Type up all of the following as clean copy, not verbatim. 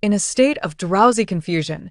In a state of drowsy confusion,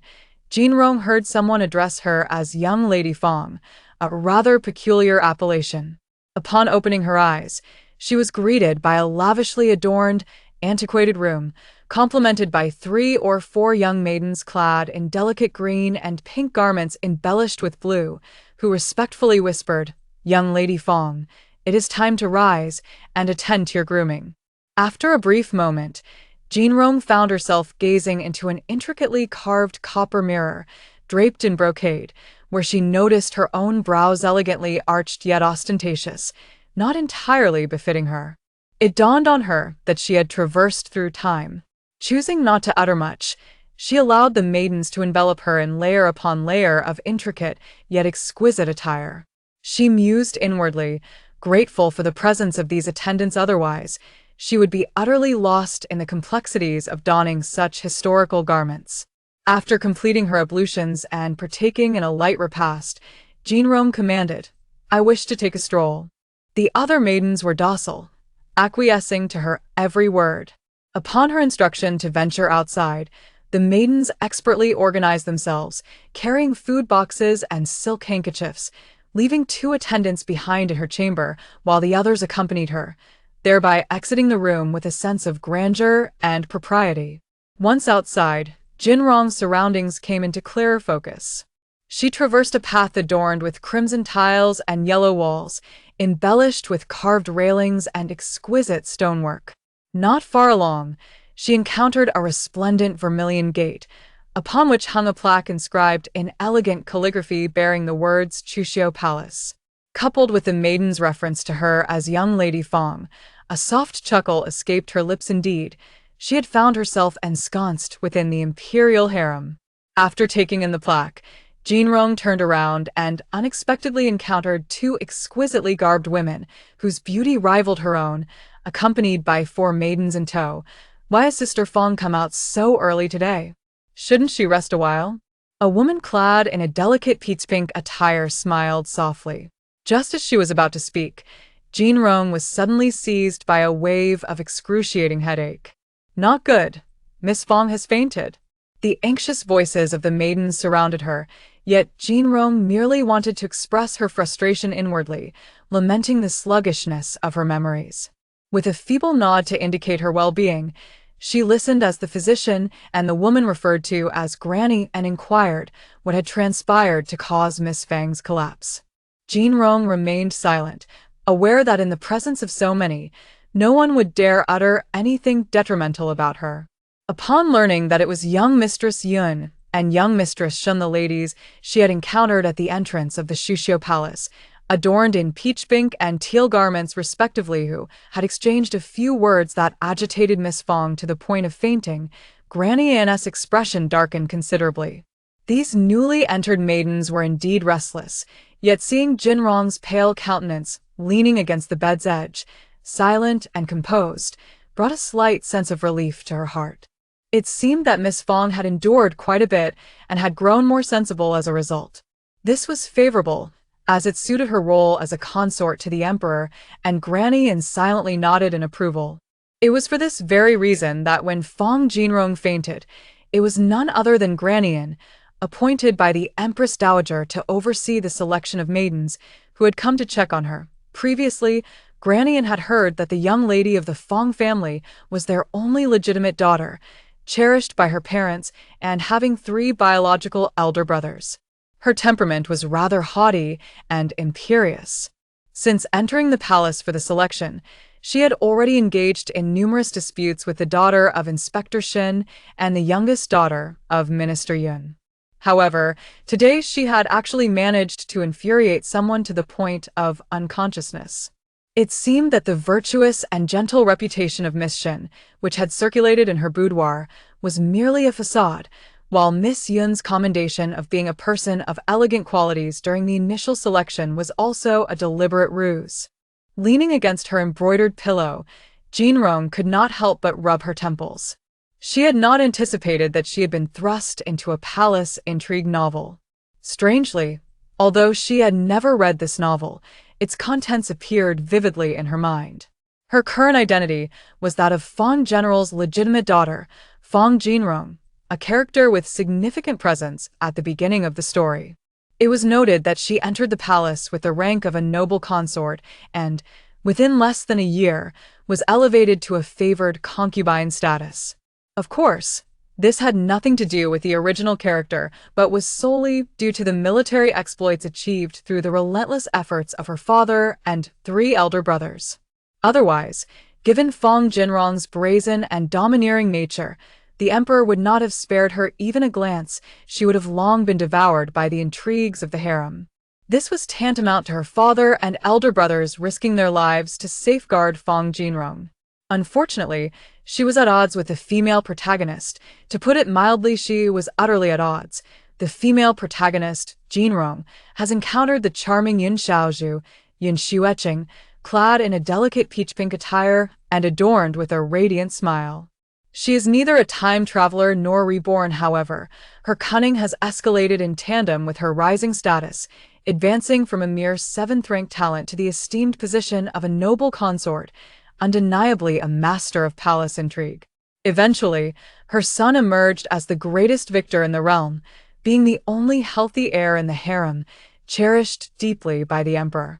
Jinrong heard someone address her as Young Lady Fong, a rather peculiar appellation. Upon opening her eyes, she was greeted by a lavishly adorned, antiquated room, complemented by 3 or 4 young maidens clad in delicate green and pink garments embellished with blue, who respectfully whispered, "Young Lady Fong, it is time to rise and attend to your grooming." After a brief moment, Jinrong found herself gazing into an intricately carved copper mirror, draped in brocade, where she noticed her own brows elegantly arched yet ostentatious, not entirely befitting her. It dawned on her that she had traversed through time. Choosing not to utter much, she allowed the maidens to envelop her in layer upon layer of intricate yet exquisite attire. She mused inwardly, grateful for the presence of these attendants. Otherwise, she would be utterly lost in the complexities of donning such historical garments. After completing her ablutions and partaking in a light repast, Jinrong commanded, "I wish to take a stroll." The other maidens were docile, acquiescing to her every word. Upon her instruction to venture outside, the maidens expertly organized themselves, carrying food boxes and silk handkerchiefs, leaving 2 attendants behind in her chamber while the others accompanied her, thereby exiting the room with a sense of grandeur and propriety. Once outside, Jinrong's surroundings came into clearer focus. She traversed a path adorned with crimson tiles and yellow walls, embellished with carved railings and exquisite stonework. Not far along, she encountered a resplendent vermilion gate, upon which hung a plaque inscribed in elegant calligraphy bearing the words Chuxiao Palace. Coupled with the maiden's reference to her as Young Lady Fong, a soft chuckle escaped her lips. Indeed, she had found herself ensconced within the imperial harem. After taking in the plaque, Jinrong turned around and unexpectedly encountered 2 exquisitely garbed women, whose beauty rivaled her own, accompanied by 4 maidens in tow. "Why has Sister Fong come out so early today? Shouldn't she rest a while?" A woman clad in a delicate peach-pink attire smiled softly. Just as she was about to speak, Jinrong was suddenly seized by a wave of excruciating headache. "Not good. Miss Fong has fainted." The anxious voices of the maidens surrounded her, yet Jinrong merely wanted to express her frustration inwardly, lamenting the sluggishness of her memories. With a feeble nod to indicate her well-being, she listened as the physician and the woman referred to as Granny and inquired what had transpired to cause Miss Fang's collapse. Jinrong remained silent, aware that in the presence of so many, no one would dare utter anything detrimental about her. Upon learning that it was young Mistress Yun and young Mistress Shun, the ladies she had encountered at the entrance of the Chuxiao Palace, adorned in peach-pink and teal garments respectively, who had exchanged a few words that agitated Miss Fong to the point of fainting, Granny Anne's expression darkened considerably. These newly entered maidens were indeed restless, yet seeing Jinrong's pale countenance leaning against the bed's edge, silent and composed, brought a slight sense of relief to her heart. It seemed that Miss Fong had endured quite a bit and had grown more sensible as a result. This was favorable, as it suited her role as a consort to the Emperor, and Granny Anne silently nodded in approval. It was for this very reason that when Fong Jinrong fainted, it was none other than Granny Anne, appointed by the Empress Dowager to oversee the selection of maidens, who had come to check on her. Previously, Granny Anne had heard that the young lady of the Fong family was their only legitimate daughter, cherished by her parents and having 3 biological elder brothers. Her temperament was rather haughty and imperious. Since entering the palace for the selection, she had already engaged in numerous disputes with the daughter of Inspector Shin and the youngest daughter of Minister Yun. However, today she had actually managed to infuriate someone to the point of unconsciousness. It seemed that the virtuous and gentle reputation of Miss Shin, which had circulated in her boudoir, was merely a facade, while Miss Yun's commendation of being a person of elegant qualities during the initial selection was also a deliberate ruse. Leaning against her embroidered pillow, Jinrong could not help but rub her temples. She had not anticipated that she had been thrust into a palace intrigue novel. Strangely, although she had never read this novel, its contents appeared vividly in her mind. Her current identity was that of Fong General's legitimate daughter, Fong Jinrong, a character with significant presence at the beginning of the story. It was noted that she entered the palace with the rank of a noble consort and, within less than a year, was elevated to a favored concubine status. Of course, this had nothing to do with the original character, but was solely due to the military exploits achieved through the relentless efforts of her father and 3 elder brothers. Otherwise, given Fong Jinrong's brazen and domineering nature, the emperor would not have spared her even a glance. She would have long been devoured by the intrigues of the harem. This was tantamount to her father and elder brothers risking their lives to safeguard Fong Jinrong. Unfortunately, she was at odds with the female protagonist. To put it mildly, she was utterly at odds. The female protagonist, Jinrong, has encountered the charming Yin Xiaozhu, Yin Xueqing, clad in a delicate peach-pink attire and adorned with a radiant smile. She is neither a time traveler nor reborn, however. Her cunning has escalated in tandem with her rising status, advancing from a mere 7th-rank talent to the esteemed position of a noble consort, undeniably a master of palace intrigue. Eventually, her son emerged as the greatest victor in the realm, being the only healthy heir in the harem, cherished deeply by the emperor.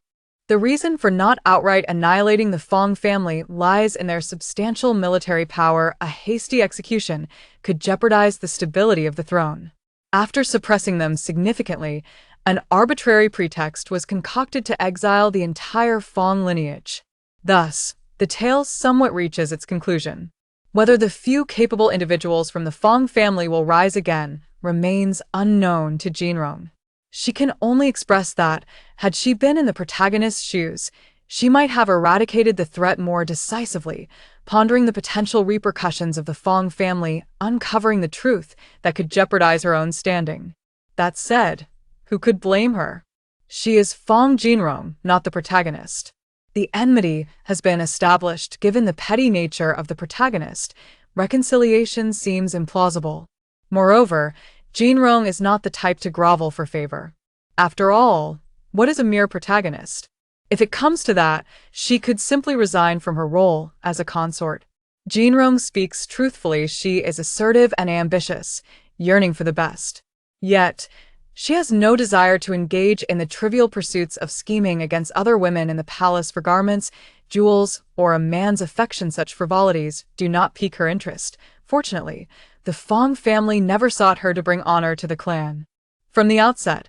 The reason for not outright annihilating the Fong family lies in their substantial military power. A hasty execution could jeopardize the stability of the throne. After suppressing them significantly, an arbitrary pretext was concocted to exile the entire Fong lineage. Thus, the tale somewhat reaches its conclusion. Whether the few capable individuals from the Fong family will rise again remains unknown to Jinrong. She can only express that, had she been in the protagonist's shoes, she might have eradicated the threat more decisively, pondering the potential repercussions of the Fong family uncovering the truth that could jeopardize her own standing. That said, who could blame her? She is Fong Jinrong, not the protagonist. The enmity has been established. Given the petty nature of the protagonist, reconciliation seems implausible. Moreover, Jinrong is not the type to grovel for favor. After all, what is a mere protagonist? If it comes to that, she could simply resign from her role as a consort. Jinrong speaks truthfully. She is assertive and ambitious, yearning for the best. Yet, she has no desire to engage in the trivial pursuits of scheming against other women in the palace for garments, jewels, or a man's affection. Such frivolities do not pique her interest. Fortunately, the Fong family never sought her to bring honor to the clan. From the outset,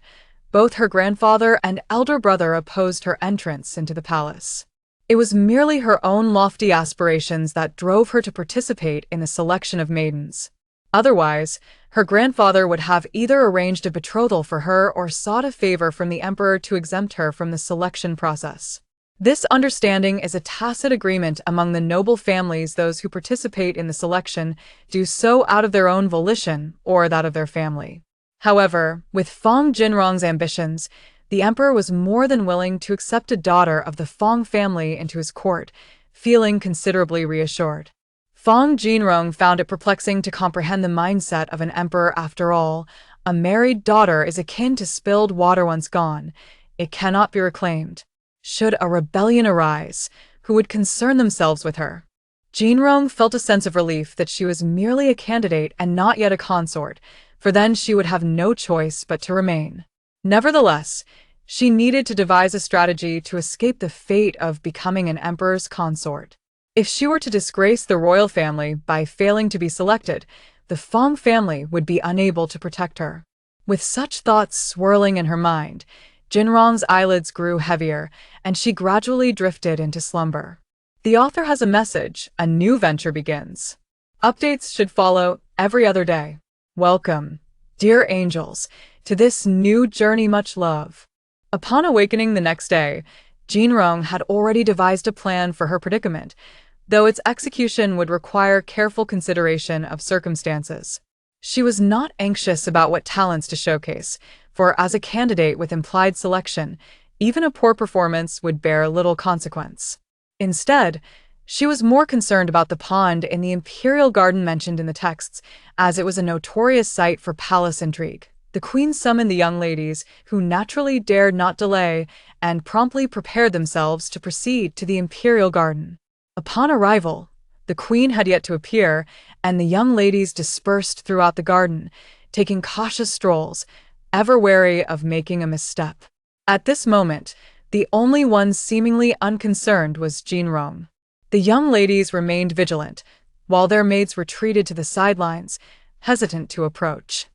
both her grandfather and elder brother opposed her entrance into the palace. It was merely her own lofty aspirations that drove her to participate in the selection of maidens. Otherwise, her grandfather would have either arranged a betrothal for her or sought a favor from the emperor to exempt her from the selection process. This understanding is a tacit agreement among the noble families. Those who participate in the selection do so out of their own volition or that of their family. However, with Fong Jinrong's ambitions, the emperor was more than willing to accept a daughter of the Fong family into his court, feeling considerably reassured. Fong Jinrong found it perplexing to comprehend the mindset of an emperor. After all, a married daughter is akin to spilled water once gone. It cannot be reclaimed. Should a rebellion arise, who would concern themselves with her? Jinrong felt a sense of relief that she was merely a candidate and not yet a consort, for then she would have no choice but to remain. Nevertheless, she needed to devise a strategy to escape the fate of becoming an emperor's consort. If she were to disgrace the royal family by failing to be selected, the Fong family would be unable to protect her. With such thoughts swirling in her mind, Jinrong's eyelids grew heavier, and she gradually drifted into slumber. The author has a message. A new venture begins. Updates should follow every other day. Welcome, dear angels, to this new journey. Much love. Upon awakening the next day, Jinrong had already devised a plan for her predicament, though its execution would require careful consideration of circumstances. She was not anxious about what talents to showcase, for as a candidate with implied selection, even a poor performance would bear little consequence. Instead, she was more concerned about the pond in the imperial garden mentioned in the texts, as it was a notorious site for palace intrigue. The queen summoned the young ladies, who naturally dared not delay, and promptly prepared themselves to proceed to the imperial garden. Upon arrival, the The queen had yet to appear, and the young ladies dispersed throughout the garden, taking cautious strolls, ever wary of making a misstep. At this moment, the only one seemingly unconcerned was Jinrong. The young ladies remained vigilant, while their maids retreated to the sidelines, hesitant to approach.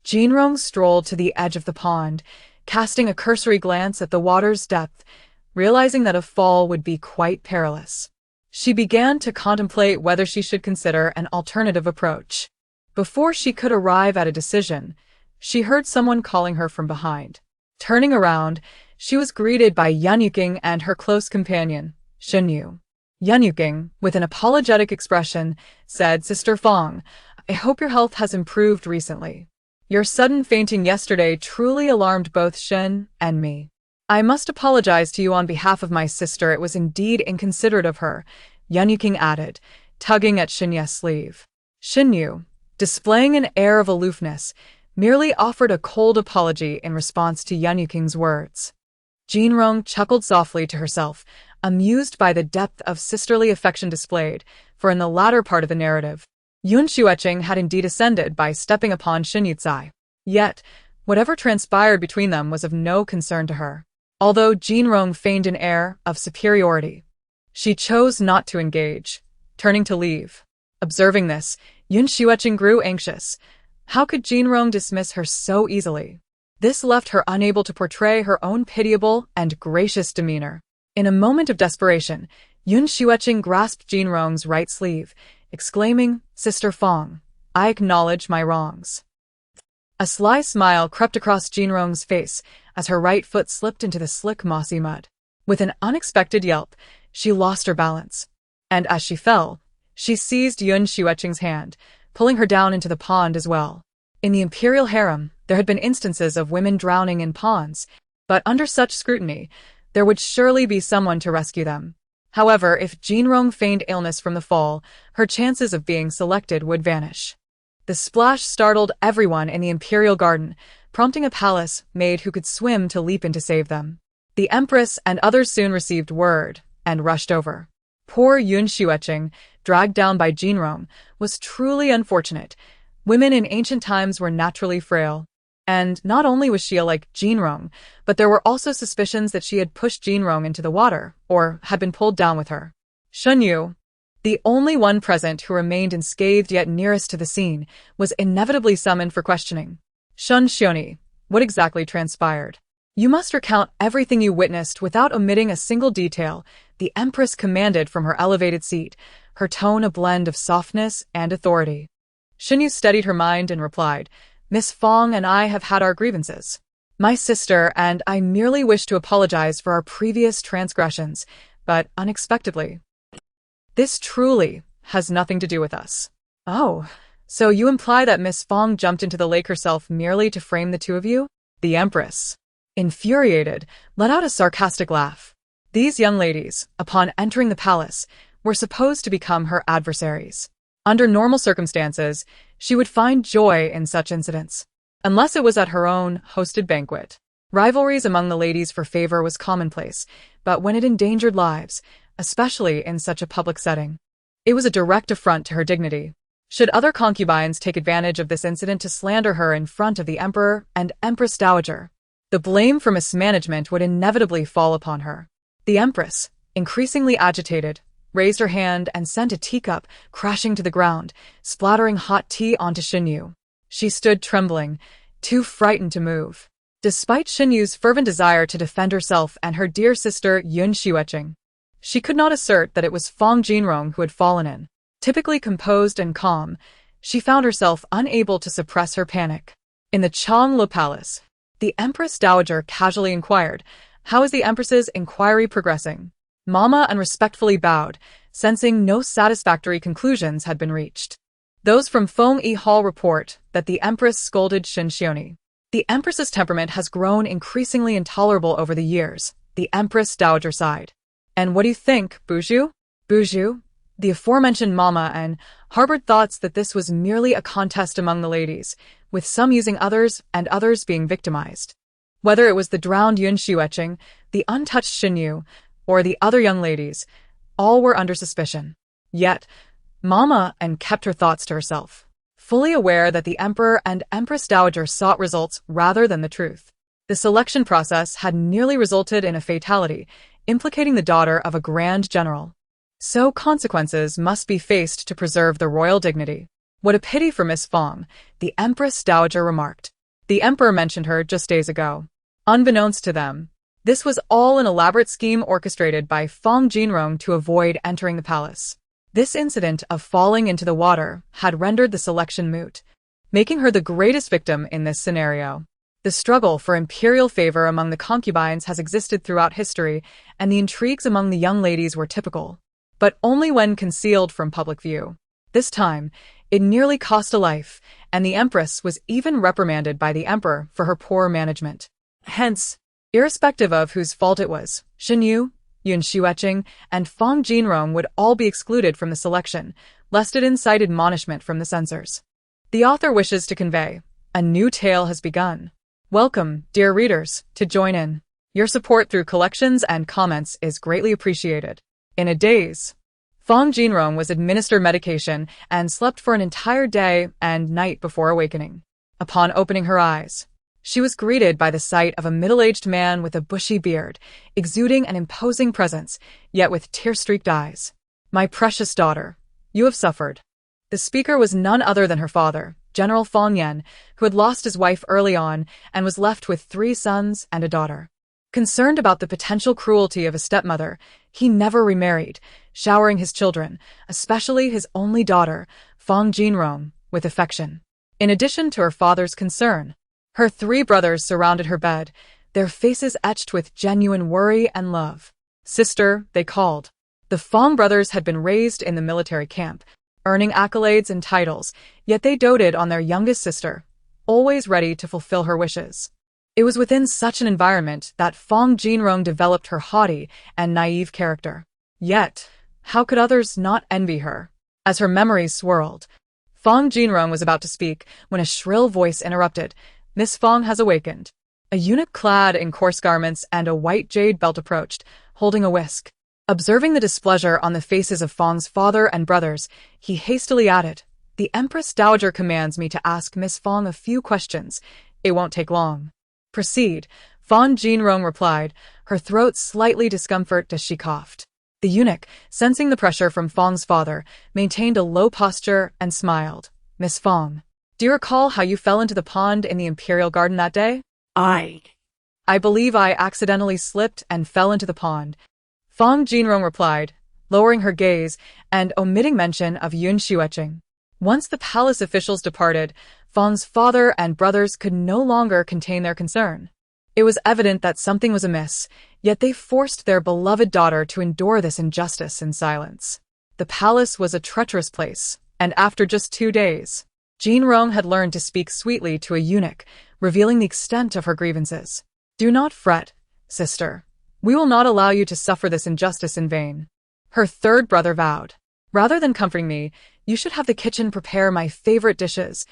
Jinrong strolled to the edge of the pond, casting a cursory glance at the water's depth, realizing that a fall would be quite perilous. She began to contemplate whether she should consider an alternative approach. Before she could arrive at a decision, she heard someone calling her from behind. Turning around, she was greeted by Yunyuking and her close companion, Shenyu. Yunyuking, with an apologetic expression, said, "Sister Fong, I hope your health has improved recently. Your sudden fainting yesterday truly alarmed both Shen and me. I must apologize to you on behalf of my sister. It was indeed inconsiderate of her," Yunyuking added, tugging at Shenya's sleeve. Shenyu, displaying an air of aloofness, merely offered a cold apology in response to Yunyuking's words. Jinrong chuckled softly to herself, amused by the depth of sisterly affection displayed, for in the latter part of the narrative, Yun Xueqing had indeed ascended by stepping upon Xinyucai. Yet, whatever transpired between them was of no concern to her. Although Jinrong feigned an air of superiority, she chose not to engage, turning to leave. Observing this, Yun Xueqing grew anxious. How could Jinrong dismiss her so easily? This left her unable to portray her own pitiable and gracious demeanor. In a moment of desperation, Yun Xueqing grasped Jinrong's right sleeve, exclaiming, "Sister Fong, I acknowledge my wrongs." A sly smile crept across Jinrong's face as her right foot slipped into the slick mossy mud. With an unexpected yelp, she lost her balance. And as she fell, she seized Yun Xueqing's hand, pulling her down into the pond as well. In the imperial harem, there had been instances of women drowning in ponds, but under such scrutiny, there would surely be someone to rescue them. However, if Jinrong feigned illness from the fall, her chances of being selected would vanish. The splash startled everyone in the imperial garden, prompting a palace maid who could swim to leap in to save them. The empress and others soon received word and rushed over. Poor Yun Xueqing, dragged down by Jinrong, was truly unfortunate. Women in ancient times were naturally frail. And not only was she like Jinrong, but there were also suspicions that she had pushed Jinrong into the water, or had been pulled down with her. Shenyu, the only one present who remained unscathed yet nearest to the scene, was inevitably summoned for questioning. "Shun Xioni, what exactly transpired? You must recount everything you witnessed without omitting a single detail," the empress commanded from her elevated seat, her tone a blend of softness and authority. Shenyu steadied her mind and replied, "Miss Fong and I have had our grievances. My sister and I merely wish to apologize for our previous transgressions, but unexpectedly. This truly has nothing to do with us." "Oh, so you imply that Miss Fong jumped into the lake herself merely to frame the two of you?" The empress, infuriated, let out a sarcastic laugh. These young ladies, upon entering the palace, were supposed to become her adversaries. Under normal circumstances, she would find joy in such incidents, unless it was at her own hosted banquet. Rivalries among the ladies for favor was commonplace, but when it endangered lives, especially in such a public setting, it was a direct affront to her dignity. Should other concubines take advantage of this incident to slander her in front of the emperor and empress dowager, the blame for mismanagement would inevitably fall upon her. The empress, increasingly agitated, raised her hand and sent a teacup crashing to the ground, splattering hot tea onto Shenyu. She stood trembling, too frightened to move. Despite Shenyu's fervent desire to defend herself and her dear sister Yun Xueqing, she could not assert that it was Fong Jinrong who had fallen in. Typically composed and calm, she found herself unable to suppress her panic. In the Changlo Palace, the Empress Dowager casually inquired, "How is the Empress's inquiry progressing?" Mama unrespectfully bowed, sensing no satisfactory conclusions had been reached. Those from Feng Yi Hall report that the Empress scolded Shen Xioni. "The Empress's temperament has grown increasingly intolerable over the years," the Empress Dowager sighed. "And what do you think, Buju?" Buju, the aforementioned Mama, and harbored thoughts that this was merely a contest among the ladies, with some using others and others being victimized. Whether it was the drowned Yun Xueqing, the untouched Shenyu, or the other young ladies, all were under suspicion. Yet, Mama, and kept her thoughts to herself, fully aware that the emperor and empress dowager sought results rather than the truth. The selection process had nearly resulted in a fatality, implicating the daughter of a grand general. So consequences must be faced to preserve the royal dignity. What a pity for Miss Fong, the empress dowager remarked. The emperor mentioned her just days ago. Unbeknownst to them, this was all an elaborate scheme orchestrated by Fong Jinrong to avoid entering the palace. This incident of falling into the water had rendered the selection moot, making her the greatest victim in this scenario. The struggle for imperial favor among the concubines has existed throughout history, and the intrigues among the young ladies were typical, but only when concealed from public view. This time, it nearly cost a life, and the empress was even reprimanded by the emperor for her poor management. Hence, irrespective of whose fault it was, Shen Yu, Yun Xueqing, and Fong Jinrong would all be excluded from the selection, lest it incite admonishment from the censors. The author wishes to convey, a new tale has begun. Welcome, dear readers, to join in. Your support through collections and comments is greatly appreciated. In a daze, Fong Jinrong was administered medication and slept for an entire day and night before awakening. Upon opening her eyes, she was greeted by the sight of a middle-aged man with a bushy beard, exuding an imposing presence, yet with tear-streaked eyes. My precious daughter, you have suffered. The speaker was none other than her father, General Fong Yan, who had lost his wife early on and was left with 3 sons and a daughter. Concerned about the potential cruelty of his stepmother, he never remarried, showering his children, especially his only daughter, Fong Jinrong, with affection. In addition to her father's concern, her 3 brothers surrounded her bed, their faces etched with genuine worry and love. Sister, they called. The Fong brothers had been raised in the military camp, earning accolades and titles, yet they doted on their youngest sister, always ready to fulfill her wishes. It was within such an environment that Fong Jinrong developed her haughty and naive character. Yet, how could others not envy her? As her memories swirled, Fong Jinrong was about to speak when a shrill voice interrupted. Miss Fong has awakened. A eunuch clad in coarse garments and a white jade belt approached, holding a whisk. Observing the displeasure on the faces of Fong's father and brothers, he hastily added, The Empress Dowager commands me to ask Miss Fong a few questions. It won't take long. Proceed, Fong Jinrong replied, her throat slightly discomfort as she coughed. The eunuch, sensing the pressure from Fong's father, maintained a low posture and smiled. Miss Fong, do you recall how you fell into the pond in the Imperial Garden that day? I believe I accidentally slipped and fell into the pond, Fong Jinrong replied, lowering her gaze and omitting mention of Yun Xueqing. Once the palace officials departed, Fong's father and brothers could no longer contain their concern. It was evident that something was amiss, yet they forced their beloved daughter to endure this injustice in silence. The palace was a treacherous place, and after just 2 days, Jinrong had learned to speak sweetly to a eunuch, revealing the extent of her grievances. Do not fret, sister. We will not allow you to suffer this injustice in vain. Her 3rd brother vowed. Rather than comforting me, you should have the kitchen prepare my favorite dishes.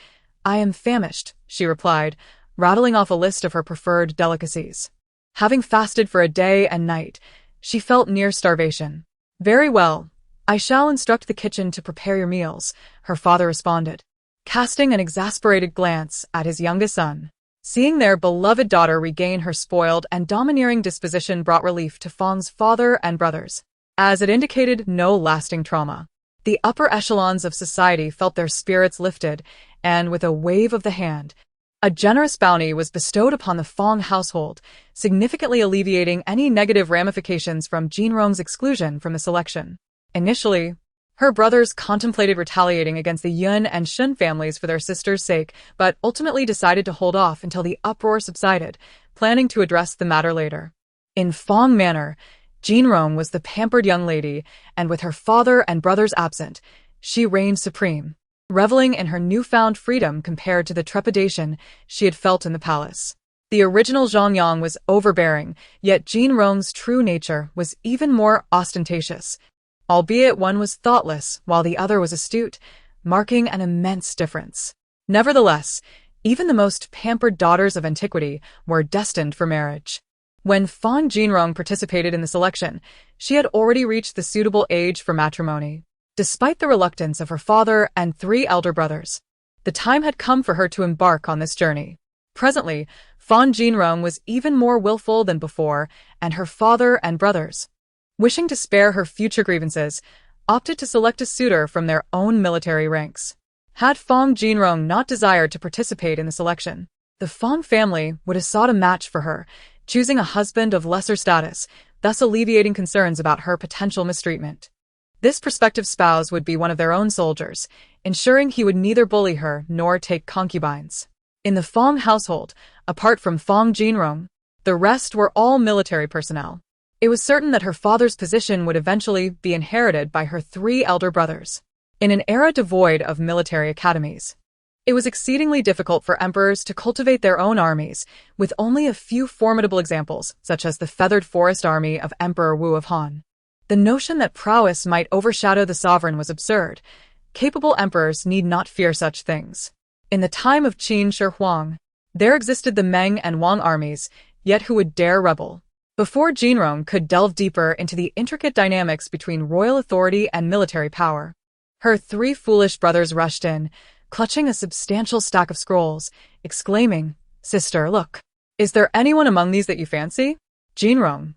I am famished, she replied, rattling off a list of her preferred delicacies. Having fasted for a day and night, she felt near starvation. Very well. I shall instruct the kitchen to prepare your meals, her father responded, casting an exasperated glance at his youngest son. Seeing their beloved daughter regain her spoiled and domineering disposition brought relief to Fong's father and brothers, as it indicated no lasting trauma. The upper echelons of society felt their spirits lifted, and with a wave of the hand, a generous bounty was bestowed upon the Fong household, significantly alleviating any negative ramifications from Jinrong's exclusion from the selection. Initially, her brothers contemplated retaliating against the Yun and Shun families for their sister's sake, but ultimately decided to hold off until the uproar subsided, planning to address the matter later. In Fong Manor, Jinrong was the pampered young lady, and with her father and brothers absent, she reigned supreme, reveling in her newfound freedom compared to the trepidation she had felt in the palace. The original Zhongyang was overbearing, yet Jinrong's true nature was even more ostentatious, albeit one was thoughtless while the other was astute, marking an immense difference. Nevertheless, even the most pampered daughters of antiquity were destined for marriage. When Fong Jinrong participated in the selection, she had already reached the suitable age for matrimony. despite the reluctance of her father and 3 elder brothers. The time had come for her to embark on this journey. Presently, Fan Jinrong was even more willful than before, and her father and brothers, wishing to spare her future grievances, opted to select a suitor from their own military ranks. Had Fan Jinrong not desired to participate in the selection, the Fan family would have sought a match for her, choosing a husband of lesser status, thus alleviating concerns about her potential mistreatment. This prospective spouse would be one of their own soldiers, ensuring he would neither bully her nor take concubines. In the Fang household, apart from Fan Jinrong, the rest were all military personnel. It was certain that her father's position would eventually be inherited by her 3 elder brothers. In an era devoid of military academies, it was exceedingly difficult for emperors to cultivate their own armies, with only a few formidable examples, such as the Feathered Forest Army of Emperor Wu of Han. The notion that prowess might overshadow the sovereign was absurd. Capable emperors need not fear such things. In the time of Qin Shi Huang, there existed the Meng and Wang armies, yet who would dare rebel? Before Jinrong could delve deeper into the intricate dynamics between royal authority and military power, her 3 foolish brothers rushed in, clutching a substantial stack of scrolls, exclaiming, "Sister, look. Is there anyone among these that you fancy?" Jinrong,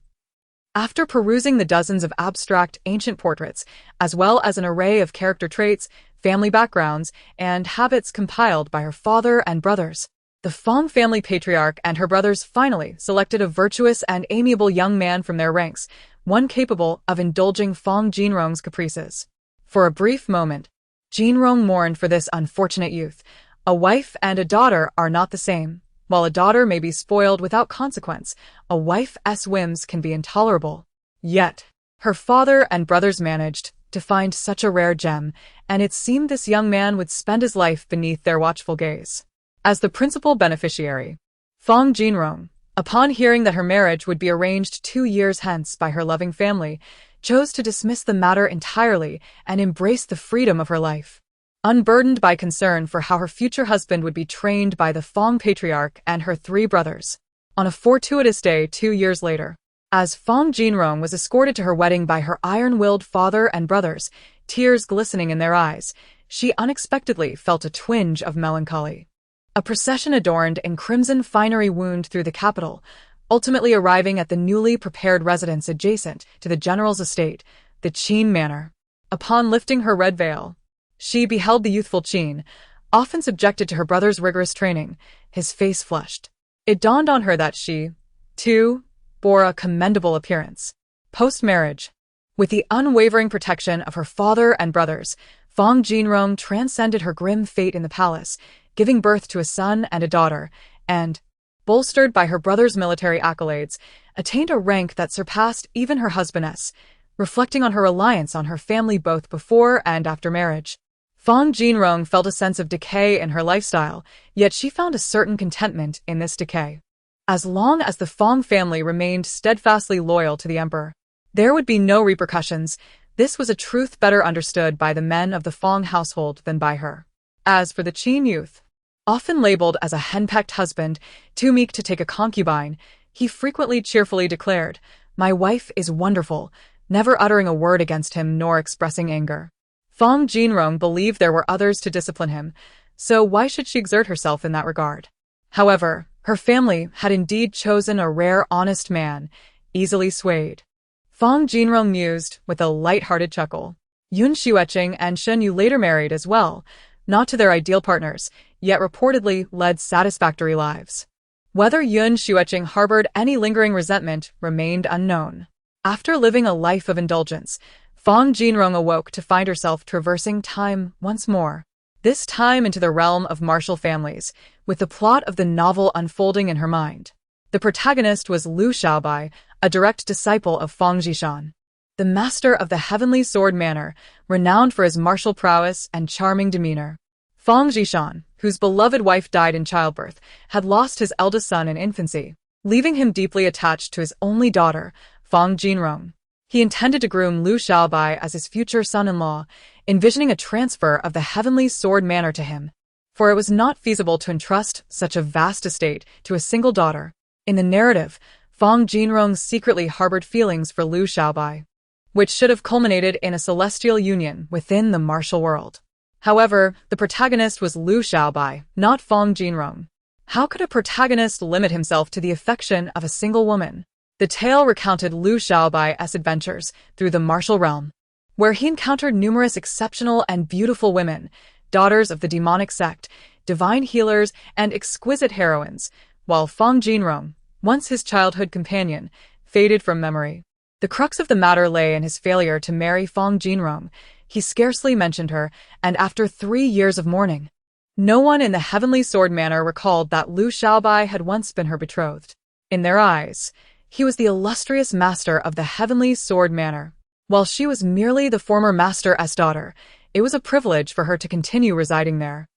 after perusing the dozens of abstract ancient portraits, as well as an array of character traits, family backgrounds, and habits compiled by her father and brothers, the Fang family patriarch and her brothers finally selected a virtuous and amiable young man from their ranks, one capable of indulging Fan Jinrong's caprices. For a brief moment, Jinrong mourned for this unfortunate youth. A wife and a daughter are not the same. While a daughter may be spoiled without consequence, a wife's whims can be intolerable. Yet, her father and brothers managed to find such a rare gem, and it seemed this young man would spend his life beneath their watchful gaze. As the principal beneficiary, Fan Jinrong, upon hearing that her marriage would be arranged 2 years hence by her loving family, chose to dismiss the matter entirely and embrace the freedom of her life. Unburdened by concern for how her future husband would be trained by the Fang patriarch and her 3 brothers. On a fortuitous day 2 years later, as Fan Jinrong was escorted to her wedding by her iron-willed father and brothers, tears glistening in their eyes, she unexpectedly felt a twinge of melancholy. A procession adorned in crimson finery wound through the capital, ultimately arriving at the newly prepared residence adjacent to the general's estate, the Qin Manor. Upon lifting her red veil, she beheld the youthful Qin, often subjected to her brother's rigorous training, his face flushed. It dawned on her that she, too, bore a commendable appearance. Post-marriage, with the unwavering protection of her father and brothers, Fan Jinrong transcended her grim fate in the palace, giving birth to a son and a daughter, and, bolstered by her brother's military accolades, attained a rank that surpassed even her husband's, reflecting on her reliance on her family both before and after marriage. Fan Jinrong felt a sense of decay in her lifestyle, yet she found a certain contentment in this decay. As long as the Fang family remained steadfastly loyal to the emperor, there would be no repercussions. This was a truth better understood by the men of the Fang household than by her. As for the Qin youth, often labeled as a henpecked husband, too meek to take a concubine, he frequently cheerfully declared, "My wife is wonderful," never uttering a word against him nor expressing anger. Fan Jinrong believed there were others to discipline him, so why should she exert herself in that regard? However, her family had indeed chosen a rare honest man, easily swayed. Fan Jinrong mused with a light-hearted chuckle. Yun Xueqing and Shen Yu later married as well, not to their ideal partners, yet reportedly led satisfactory lives. Whether Yun Xueqing harbored any lingering resentment remained unknown. After living a life of indulgence, Fan Jinrong awoke to find herself traversing time once more, this time into the realm of martial families, with the plot of the novel unfolding in her mind. The protagonist was Liu Xiaobai, a direct disciple of Fang Jishan, the master of the Heavenly Sword Manor, renowned for his martial prowess and charming demeanor. Fang Jishan, whose beloved wife died in childbirth, had lost his eldest son in infancy, leaving him deeply attached to his only daughter, Fan Jinrong. He intended to groom Liu Xiaobai as his future son-in-law, envisioning a transfer of the Heavenly Sword Manor to him, for it was not feasible to entrust such a vast estate to a single daughter. In the narrative, Fan Jinrong secretly harbored feelings for Liu Xiaobai. which should have culminated in a celestial union within the martial world. However, the protagonist was Liu Xiaobai, not Fang Jinrong. How could a protagonist limit himself to the affection of a single woman? The tale recounted Liu Xiaobai's adventures through the martial realm, where he encountered numerous exceptional and beautiful women, daughters of the demonic sect, divine healers, and exquisite heroines, while Fang Jinrong, once his childhood companion, faded from memory. The crux of the matter lay in his failure to marry Fang Jinrong. He scarcely mentioned her, and after 3 years of mourning, no one in the Heavenly Sword Manor recalled that Liu Xiaobai had once been her betrothed. In their eyes, he was the illustrious master of the Heavenly Sword Manor. While she was merely the former master's daughter, it was a privilege for her to continue residing there.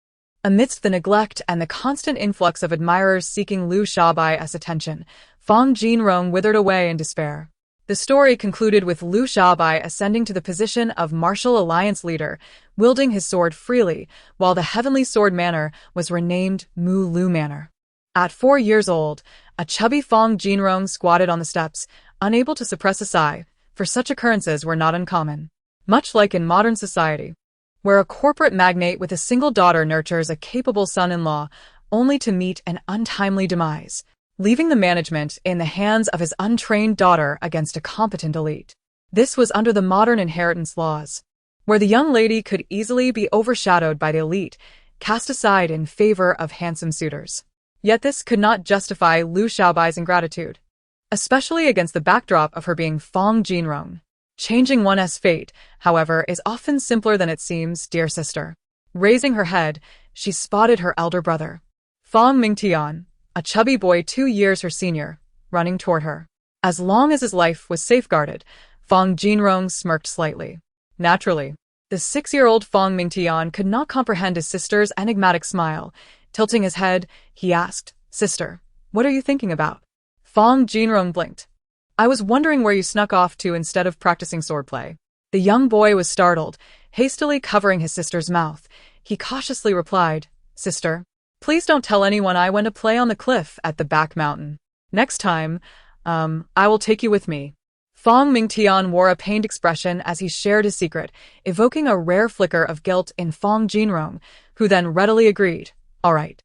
Amidst the neglect and the constant influx of admirers seeking Liu Xiaobai's attention, Fang Jinrong withered away in despair. The story concluded with Liu Xiaobai ascending to the position of martial alliance leader, wielding his sword freely, while the Heavenly Sword Manor was renamed MASU-MANHUA Manor. At 4 years old, a chubby Fang Jinrong squatted on the steps, unable to suppress a sigh, for such occurrences were not uncommon. Much like in modern society, where a corporate magnate with a single daughter nurtures a capable son-in-law, only to meet an untimely demise, leaving the management in the hands of his untrained daughter against a competent elite. This was under the modern inheritance laws, where the young lady could easily be overshadowed by the elite, cast aside in favor of handsome suitors. Yet this could not justify Liu Xiaobai's ingratitude, especially against the backdrop of her being Fang Jinrong. Changing one's fate, however, is often simpler than it seems, dear sister. Raising her head, she spotted her elder brother, Fang Mingtian, a chubby boy 2 years her senior, running toward her. As long as his life was safeguarded, Fang Jinrong smirked slightly. Naturally, the 6-year-old Fang Mingtian could not comprehend his sister's enigmatic smile. Tilting his head, he asked, "Sister, what are you thinking about?" Fang Jinrong blinked. "I was wondering where you snuck off to instead of practicing swordplay." The young boy was startled, hastily covering his sister's mouth. He cautiously replied, "Sister, please don't tell anyone I went to play on the cliff at the back mountain. Next time, I will take you with me." Fang Mingtian wore a pained expression as he shared his secret, evoking a rare flicker of guilt in Fang Jinrong, who then readily agreed, "All right.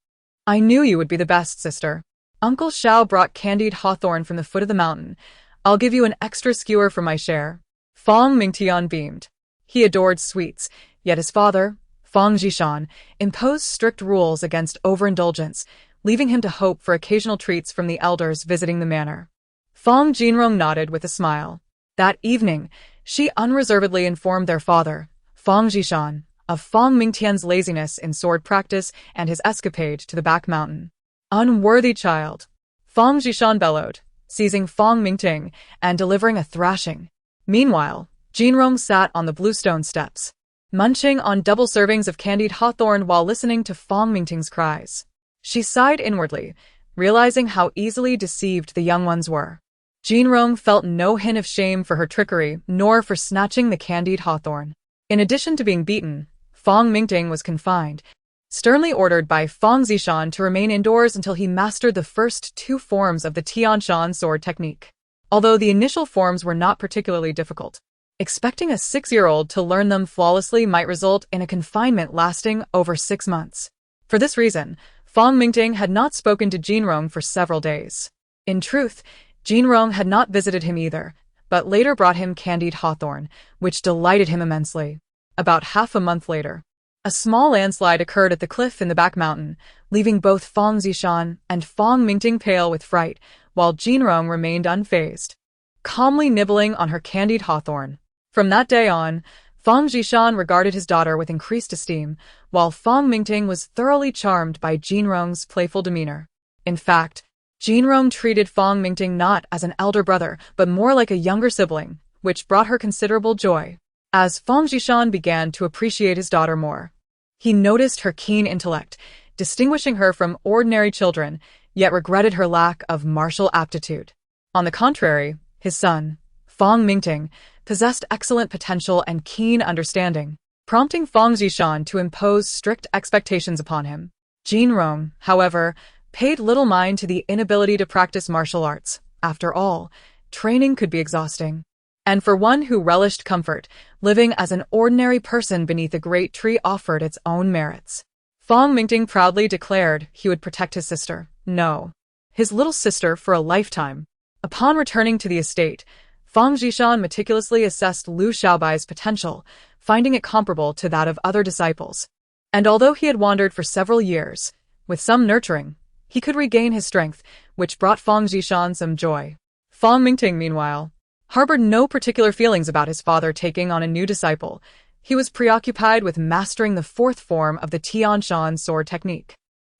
I knew you would be the best, sister. Uncle Xiao brought candied hawthorn from the foot of the mountain. I'll give you an extra skewer for my share." Fang Mingtian beamed. He adored sweets, yet his father, Fang Zhishan, imposed strict rules against overindulgence, leaving him to hope for occasional treats from the elders visiting the manor. Fang Jinrong nodded with a smile. That evening, she unreservedly informed their father, Fang Zhishan, of Fang Mingtian's laziness in sword practice and his escapade to the back mountain. "Unworthy child!" Fang Zhishan bellowed, seizing Fang Mingting and delivering a thrashing. Meanwhile, Jinrong sat on the bluestone steps, munching on double servings of candied hawthorn while listening to Fang Mingting's cries. She sighed inwardly, realizing how easily deceived the young ones were. Jinrong felt no hint of shame for her trickery, nor for snatching the candied hawthorn. In addition to being beaten, Fang Mingting was confined, sternly ordered by Fang Zhishan to remain indoors until he mastered the first 2 forms of the Tianshan sword technique. Although the initial forms were not particularly difficult, expecting a 6-year-old to learn them flawlessly might result in a confinement lasting over 6 months. For this reason, Fang Mingting had not spoken to Jinrong for several days. In truth, Jinrong had not visited him either, but later brought him candied hawthorn, which delighted him immensely. About half a month later, a small landslide occurred at the cliff in the back mountain, leaving both Fang Zhishan and Fang Mingting pale with fright, while Jinrong remained unfazed, calmly nibbling on her candied hawthorn. From that day on, Fang Zhishan regarded his daughter with increased esteem, while Fang Mingting was thoroughly charmed by Jinrong's playful demeanor. In fact, Jinrong treated Fang Mingting not as an elder brother, but more like a younger sibling, which brought her considerable joy. As Fang Zhishan began to appreciate his daughter more, he noticed her keen intellect, distinguishing her from ordinary children, yet regretted her lack of martial aptitude. On the contrary, his son, Fang Mingting, possessed excellent potential and keen understanding, prompting Fang Zhishan to impose strict expectations upon him. Jinrong, however, paid little mind to the inability to practice martial arts. After all, training could be exhausting. And for one who relished comfort, living as an ordinary person beneath a great tree offered its own merits. Fong Mingting proudly declared he would protect his sister, no, his little sister, for a lifetime. Upon returning to the estate, Fong Zhishan meticulously assessed Liu Xiaobai's potential, finding it comparable to that of other disciples. And although he had wandered for several years, with some nurturing, he could regain his strength, which brought Fong Zhishan some joy. Fong Mingting, meanwhile, harbored no particular feelings about his father taking on a new disciple. He was preoccupied with mastering the fourth form of the Tianshan sword technique.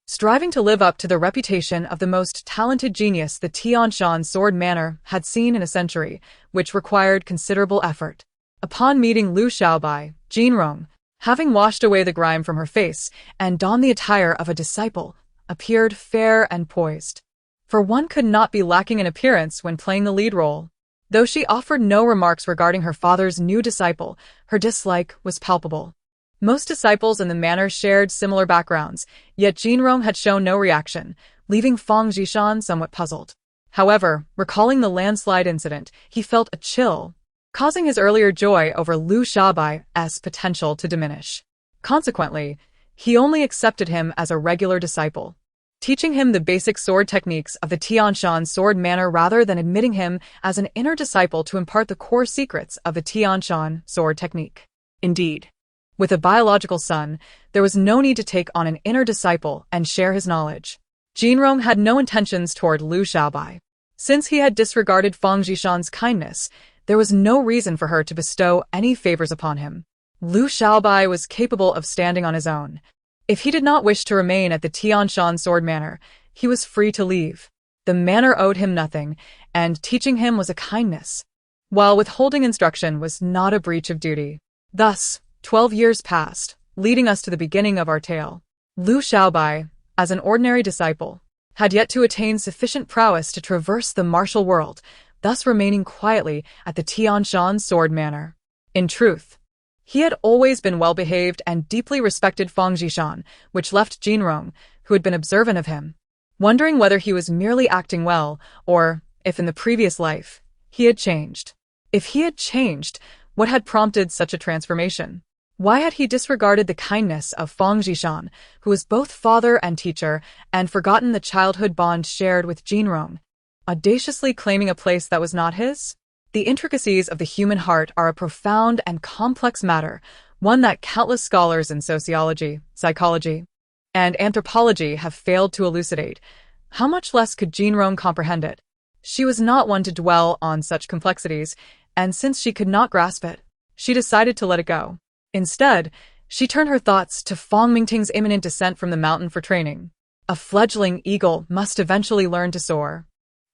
Striving to live up to the reputation of the most talented genius the Tianshan sword manner had seen in a century, which required considerable effort. Upon meeting Liu Xiaobai, Jinrong, having washed away the grime from her face and donned the attire of a disciple, appeared fair and poised. For one could not be lacking in appearance when playing the lead role. Though she offered no remarks regarding her father's new disciple, her dislike was palpable. Most disciples in the manor shared similar backgrounds, yet Jinrong had shown no reaction, leaving Fong Zhishan somewhat puzzled. However, recalling the landslide incident, he felt a chill, causing his earlier joy over Liu Xiaobai's potential to diminish. Consequently, he only accepted him as a regular disciple, teaching him the basic sword techniques of the Tianshan sword manner rather than admitting him as an inner disciple to impart the core secrets of the Tianshan sword technique. Indeed, with a biological son, there was no need to take on an inner disciple and share his knowledge. Jinrong had no intentions toward Liu Xiaobai. Since he had disregarded Fong Zhishan's kindness, there was no reason for her to bestow any favors upon him. Liu Xiaobai was capable of standing on his own. If he did not wish to remain at the Tianshan sword manor, he was free to leave. The manor owed him nothing, and teaching him was a kindness, while withholding instruction was not a breach of duty. Thus, 12 years passed, leading us to the beginning of our tale. Liu Xiaobai, as an ordinary disciple, had yet to attain sufficient prowess to traverse the martial world, thus remaining quietly at the Tianshan sword manor. In truth, he had always been well-behaved and deeply respected Fong Zhishan, which left Jinrong, who had been observant of him, wondering whether he was merely acting well, or, if in the previous life, he had changed. If he had changed, what had prompted such a transformation? Why had he disregarded the kindness of Fong Zhishan, who was both father and teacher, and forgotten the childhood bond shared with Jinrong, audaciously claiming a place that was not his? The intricacies of the human heart are a profound and complex matter, one that countless scholars in sociology, psychology, and anthropology have failed to elucidate. How much less could Jinrong comprehend it? She was not one to dwell on such complexities, and since she could not grasp it, she decided to let it go. Instead, she turned her thoughts to Fong Mingting's imminent descent from the mountain for training. A fledgling eagle must eventually learn to soar,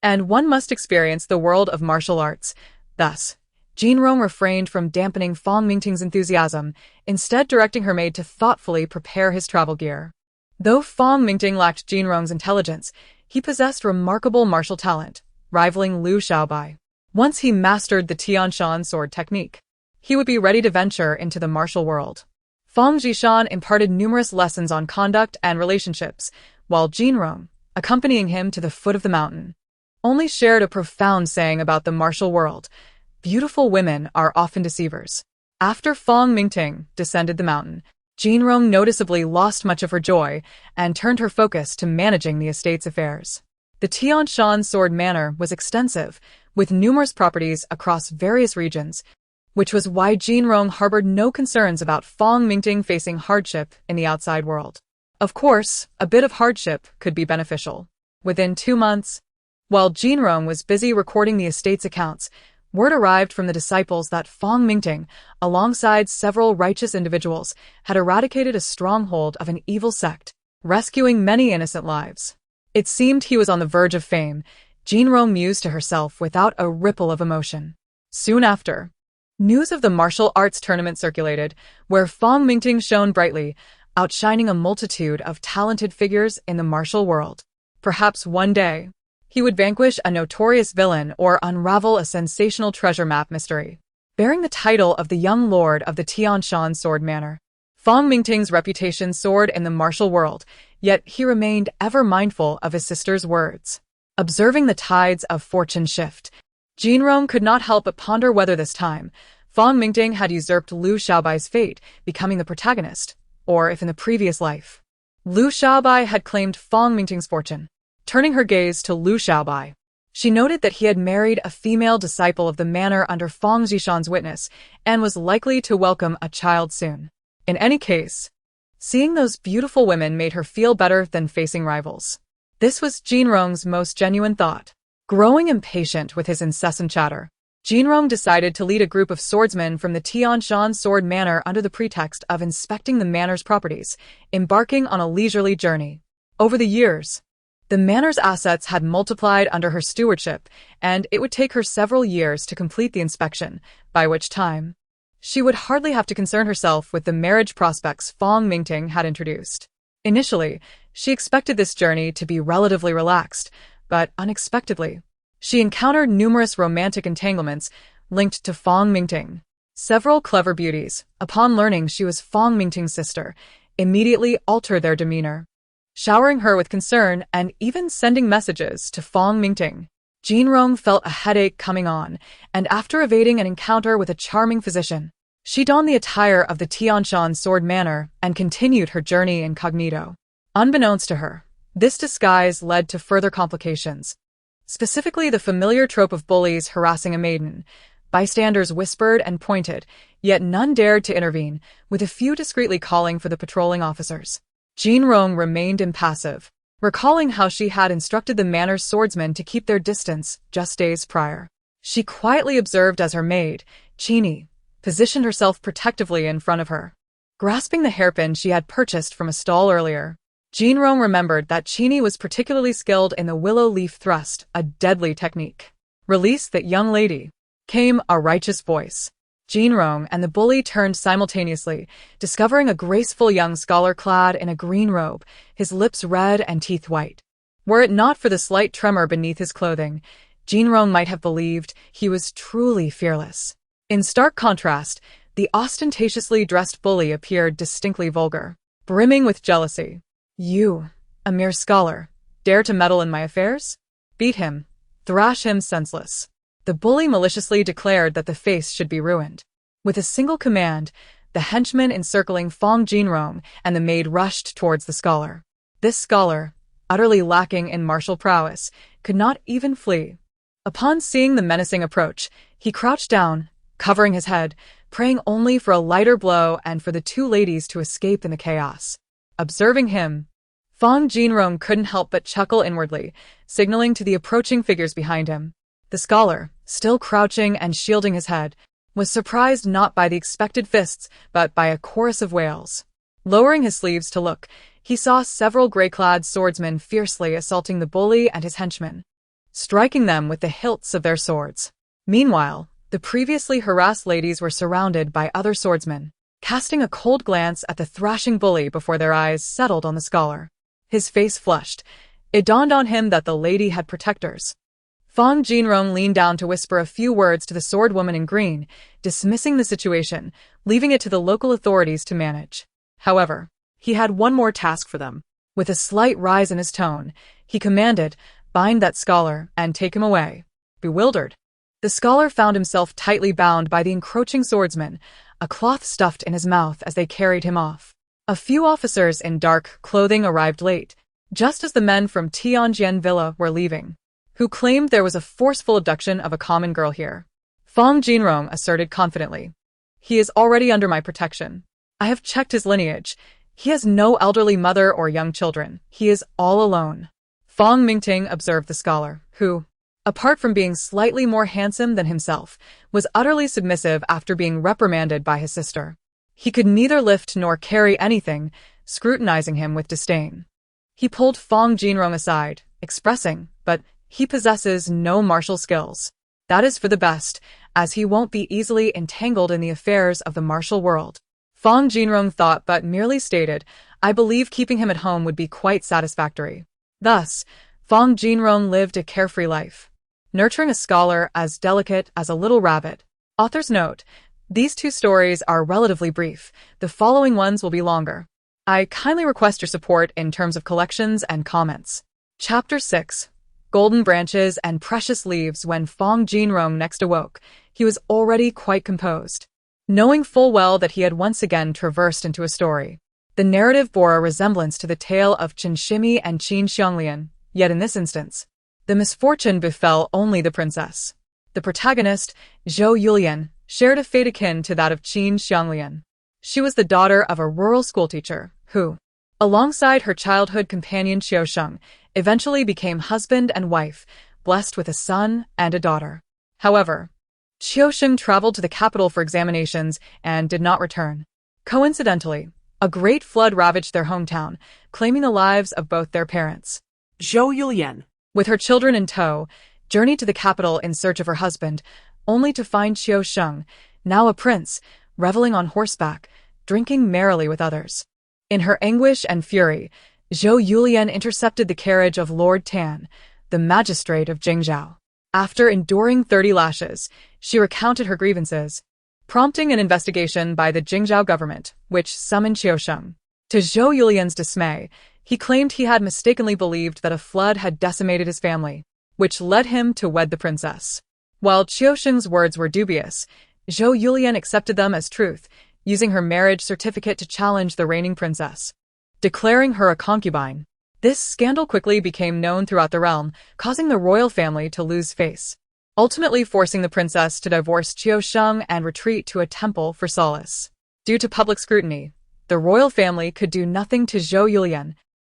and one must experience the world of martial arts. Thus, Jinrong refrained from dampening Fong Mingting's enthusiasm, instead directing her maid to thoughtfully prepare his travel gear. Though Fong Mingting lacked Jinrong's intelligence, he possessed remarkable martial talent, rivaling Liu Xiaobai. Once he mastered the Tianshan sword technique, he would be ready to venture into the martial world. Fong Zhishan imparted numerous lessons on conduct and relationships, while Jinrong, accompanying him to the foot of the mountain, only shared a profound saying about the martial world: beautiful women are often deceivers. After Fong Mingting descended the mountain, Jinrong noticeably lost much of her joy and turned her focus to managing the estate's affairs. The Tianshan sword manor was extensive, with numerous properties across various regions, which was why Jinrong harbored no concerns about Fong Mingting facing hardship in the outside world. Of course, a bit of hardship could be beneficial. Within 2 months, while Jinrong was busy recording the estate's accounts, word arrived from the disciples that Fong Mingting, alongside several righteous individuals, had eradicated a stronghold of an evil sect, rescuing many innocent lives. It seemed he was on the verge of fame. Jinrong mused to herself without a ripple of emotion. Soon after, news of the martial arts tournament circulated, where Fong Mingting shone brightly, outshining a multitude of talented figures in the martial world. Perhaps one day, he would vanquish a notorious villain or unravel a sensational treasure map mystery. Bearing the title of the young lord of the Tianshan sword manor, Fong Mingting's reputation soared in the martial world, yet he remained ever mindful of his sister's words. Observing the tides of fortune shift, Jinrong could not help but ponder whether this time, Fong Mingting had usurped Liu Xiaobai's fate, becoming the protagonist, or if in the previous life, Liu Xiaobai had claimed Fong Mingting's fortune. Turning her gaze to Liu Xiaobai, she noted that he had married a female disciple of the manor under Fong Zhishan's witness and was likely to welcome a child soon. In any case, seeing those beautiful women made her feel better than facing rivals. This was Jinrong's most genuine thought. Growing impatient with his incessant chatter, Jinrong decided to lead a group of swordsmen from the Tianshan Sword Manor under the pretext of inspecting the manor's properties, embarking on a leisurely journey. Over the years, the manor's assets had multiplied under her stewardship, and it would take her several years to complete the inspection, by which time she would hardly have to concern herself with the marriage prospects Fong Mingting had introduced. Initially, she expected this journey to be relatively relaxed, but unexpectedly, she encountered numerous romantic entanglements linked to Fong Mingting. Several clever beauties, upon learning she was Fong Mingting's sister, immediately altered their demeanor, showering her with concern and even sending messages to Fong Mingting. Jinrong felt a headache coming on, and after evading an encounter with a charming physician, she donned the attire of the Tianshan Sword Manor and continued her journey incognito. Unbeknownst to her, this disguise led to further complications. Specifically the familiar trope of bullies harassing a maiden. Bystanders whispered and pointed, yet none dared to intervene, with a few discreetly calling for the patrolling officers. Jinrong remained impassive, recalling how she had instructed the manor's swordsmen to keep their distance just days prior. She quietly observed as her maid, Qini, positioned herself protectively in front of her. Grasping the hairpin she had purchased from a stall earlier, Jinrong remembered that Qini was particularly skilled in the willow leaf thrust, a deadly technique. "Release that young lady," came a righteous voice. Jinrong and the bully turned simultaneously, discovering a graceful young scholar clad in a green robe, his lips red and teeth white. Were it not for the slight tremor beneath his clothing, Jinrong might have believed he was truly fearless. In stark contrast, the ostentatiously dressed bully appeared distinctly vulgar, brimming with jealousy. "You, a mere scholar, dare to meddle in my affairs? Beat him, thrash him senseless." The bully maliciously declared that the face should be ruined. With a single command, the henchmen encircling Fong Jinrong and the maid rushed towards the scholar. This scholar, utterly lacking in martial prowess, could not even flee. Upon seeing the menacing approach, he crouched down, covering his head, praying only for a lighter blow and for the two ladies to escape in the chaos. Observing him, Fong Jinrong couldn't help but chuckle inwardly, signaling to the approaching figures behind him. The scholar, still crouching and shielding his head, was surprised not by the expected fists, but by a chorus of wails. Lowering his sleeves to look, he saw several gray-clad swordsmen fiercely assaulting the bully and his henchmen, striking them with the hilts of their swords. Meanwhile, the previously harassed ladies were surrounded by other swordsmen, casting a cold glance at the thrashing bully before their eyes settled on the scholar. His face flushed. It dawned on him that the lady had protectors. Fong Jinrong leaned down to whisper a few words to the sword woman in green, dismissing the situation, leaving it to the local authorities to manage. However, he had one more task for them. With a slight rise in his tone, he commanded, "Bind that scholar and take him away." Bewildered, the scholar found himself tightly bound by the encroaching swordsman, a cloth stuffed in his mouth as they carried him off. A few officers in dark clothing arrived late, just as the men from Tianjian Villa were leaving, who claimed there was a forceful abduction of a common girl here. Fong Jinrong asserted confidently, "He is already under my protection. I have checked his lineage. He has no elderly mother or young children. He is all alone." Fong Mingting observed the scholar, who, apart from being slightly more handsome than himself, was utterly submissive after being reprimanded by his sister. He could neither lift nor carry anything, scrutinizing him with disdain. He pulled Fong Jinrong aside, expressing, "But he possesses no martial skills. That is for the best, as he won't be easily entangled in the affairs of the martial world." Fong Jinrong thought but merely stated, "I believe keeping him at home would be quite satisfactory." Thus, Fong Jinrong lived a carefree life, nurturing a scholar as delicate as a little rabbit. Author's note: these two stories are relatively brief. The following ones will be longer. I kindly request your support in terms of collections and comments. Chapter 6. golden branches and precious leaves. When Fong Jinrong next awoke, he was already quite composed, knowing full well that he had once again traversed into a story. The narrative bore a resemblance to the tale of Chen Shimi and Qin Xianglian, yet in this instance, the misfortune befell only the princess. The protagonist, Zhou Yulian, shared a fate akin to that of Qin Xianglian. She was the daughter of a rural schoolteacher who, alongside her childhood companion Qiusheng, eventually became husband and wife, blessed with a son and a daughter. However, Qiusheng traveled to the capital for examinations and did not return. Coincidentally, a great flood ravaged their hometown, claiming the lives of both their parents. Zhou Yulian, with her children in tow, journeyed to the capital in search of her husband, only to find Qiusheng, now a prince, reveling on horseback, drinking merrily with others. In her anguish and fury, Zhou Yulian intercepted the carriage of Lord Tan, the magistrate of Jingzhou. After enduring 30 lashes, she recounted her grievances, prompting an investigation by the Jingzhou government, which summoned Qiusheng. To Zhou Yulian's dismay, he claimed he had mistakenly believed that a flood had decimated his family, which led him to wed the princess. While Qiusheng's words were dubious, Zhou Yulian accepted them as truth, using her marriage certificate to challenge the reigning princess, declaring her a concubine. This scandal quickly became known throughout the realm, causing the royal family to lose face, ultimately forcing the princess to divorce Qiusheng and retreat to a temple for solace. Due to public scrutiny, the royal family could do nothing to Zhou Yulian,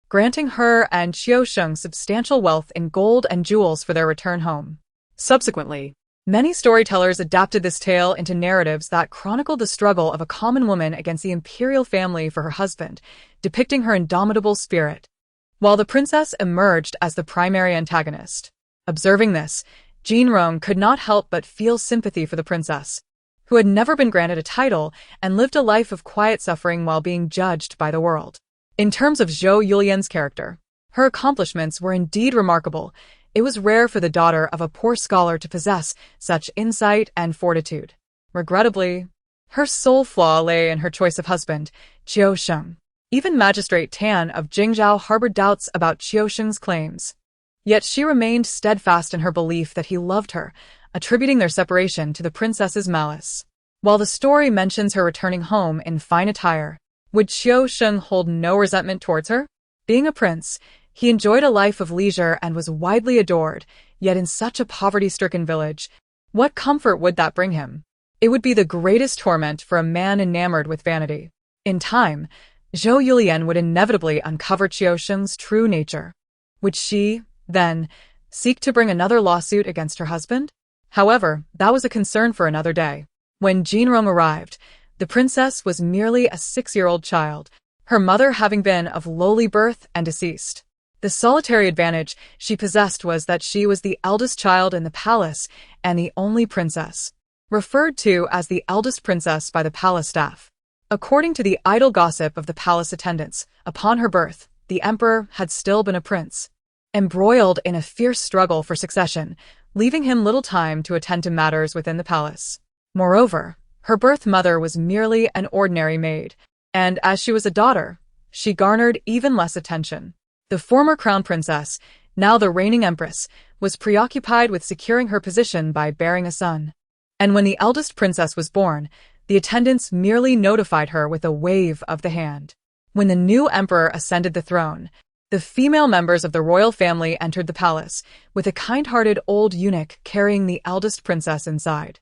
granting her and Qiusheng substantial wealth in gold and jewels for their return home. Subsequently, many storytellers adapted this tale into narratives that chronicled the struggle of a common woman against the imperial family for her husband, depicting her indomitable spirit, while the princess emerged as the primary antagonist. Observing this, Jinrong could not help but feel sympathy for the princess, who had never been granted a title and lived a life of quiet suffering while being judged by the world. In terms of Zhou Yulian's character, her accomplishments were indeed remarkable. It was rare for the daughter of a poor scholar to possess such insight and fortitude. Regrettably, her sole flaw lay in her choice of husband, Qiusheng. Even Magistrate Tan of Jingzhou harbored doubts about Qiusheng's claims. Yet she remained steadfast in her belief that he loved her, attributing their separation to the princess's malice. While the story mentions her returning home in fine attire, would Qiusheng hold no resentment towards her? Being a prince, he enjoyed a life of leisure and was widely adored, yet in such a poverty-stricken village, what comfort would that bring him? It would be the greatest torment for a man enamored with vanity. In time, Zhou Yulian would inevitably uncover Qiusheng's true nature. Would she, then, seek to bring another lawsuit against her husband? However, that was a concern for another day. When Jinrong arrived, the princess was merely a 6-year-old child, her mother having been of lowly birth and deceased. The solitary advantage she possessed was that she was the eldest child in the palace and the only princess, referred to as the eldest princess by the palace staff. According to the idle gossip of the palace attendants, upon her birth, the emperor had still been a prince, embroiled in a fierce struggle for succession, leaving him little time to attend to matters within the palace. Moreover, her birth mother was merely an ordinary maid, and as she was a daughter, she garnered even less attention. The former crown princess, now the reigning empress, was preoccupied with securing her position by bearing a son. And when the eldest princess was born, the attendants merely notified her with a wave of the hand. When the new emperor ascended the throne, the female members of the royal family entered the palace, with a kind-hearted old eunuch carrying the eldest princess inside.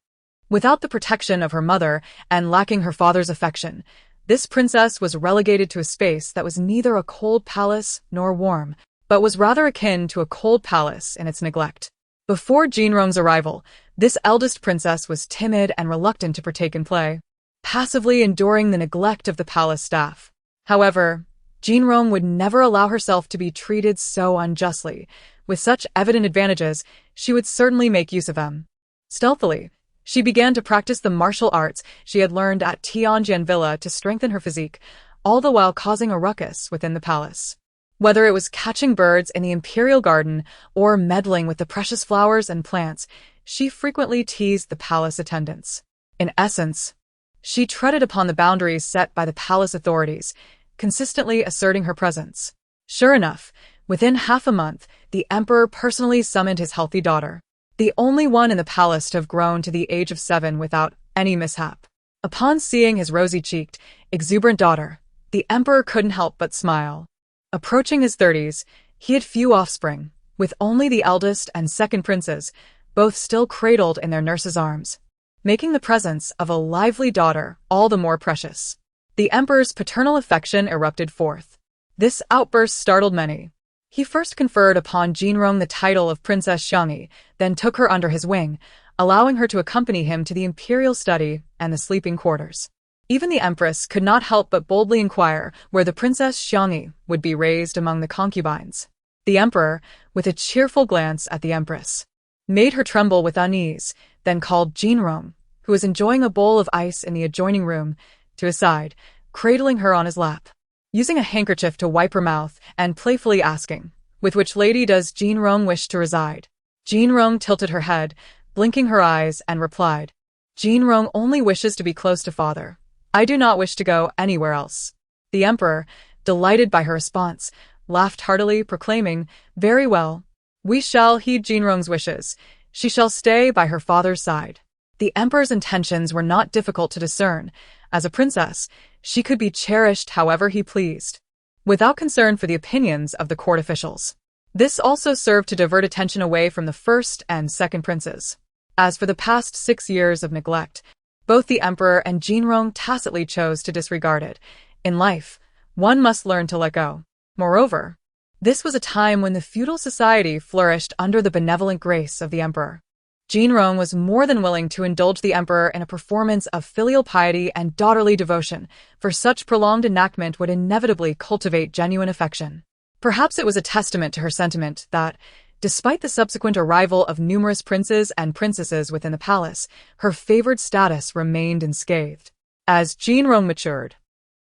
Without the protection of her mother and lacking her father's affection, this princess was relegated to a space that was neither a cold palace nor warm, but was rather akin to a cold palace in its neglect. Before Jinrong's arrival, this eldest princess was timid and reluctant to partake in play, passively enduring the neglect of the palace staff. However, Jinrong would never allow herself to be treated so unjustly. With such evident advantages, she would certainly make use of them. Stealthily, she began to practice the martial arts she had learned at Tianjian Villa to strengthen her physique, all the while causing a ruckus within the palace. Whether it was catching birds in the imperial garden or meddling with the precious flowers and plants, she frequently teased the palace attendants. In essence, she treaded upon the boundaries set by the palace authorities, consistently asserting her presence. Sure enough, Within half a month, the emperor personally summoned his healthy daughter, the only one in the palace to have grown to the age of 7 without any mishap. Upon seeing his rosy-cheeked, exuberant daughter, the emperor couldn't help but smile. Approaching his 30s, he had few offspring, with only the eldest and second princes, both still cradled in their nurses' arms, making the presence of a lively daughter all the more precious. The emperor's paternal affection erupted forth. This outburst startled many. He first conferred upon Jinrong the title of Princess Xiangyi, then took her under his wing, allowing her to accompany him to the imperial study and the sleeping quarters. Even the empress could not help but boldly inquire where the Princess Xiangyi would be raised among the concubines. The emperor, with a cheerful glance at the empress, made her tremble with unease, then called Jinrong, who was enjoying a bowl of ice in the adjoining room, to his side, cradling her on his lap. Using a handkerchief to wipe her mouth and playfully asking, "With which lady does Jinrong wish to reside?" Jinrong tilted her head, blinking her eyes, and replied, "Jinrong only wishes to be close to father. I do not wish to go anywhere else." The emperor, delighted by her response, laughed heartily, proclaiming, "Very well. We shall heed Jinrong's wishes. She shall stay by her father's side." The emperor's intentions were not difficult to discern. As a princess, she could be cherished however he pleased, without concern for the opinions of the court officials. This also served to divert attention away from the first and second princes. As for the past 6 years of neglect, both the emperor and Jinrong tacitly chose to disregard it. In life, one must learn to let go. Moreover, this was a time when the feudal society flourished under the benevolent grace of the emperor. Jinrong was more than willing to indulge the emperor in a performance of filial piety and daughterly devotion, for such prolonged enactment would inevitably cultivate genuine affection. Perhaps it was a testament to her sentiment that, despite the subsequent arrival of numerous princes and princesses within the palace, her favored status remained unscathed. As Jinrong matured,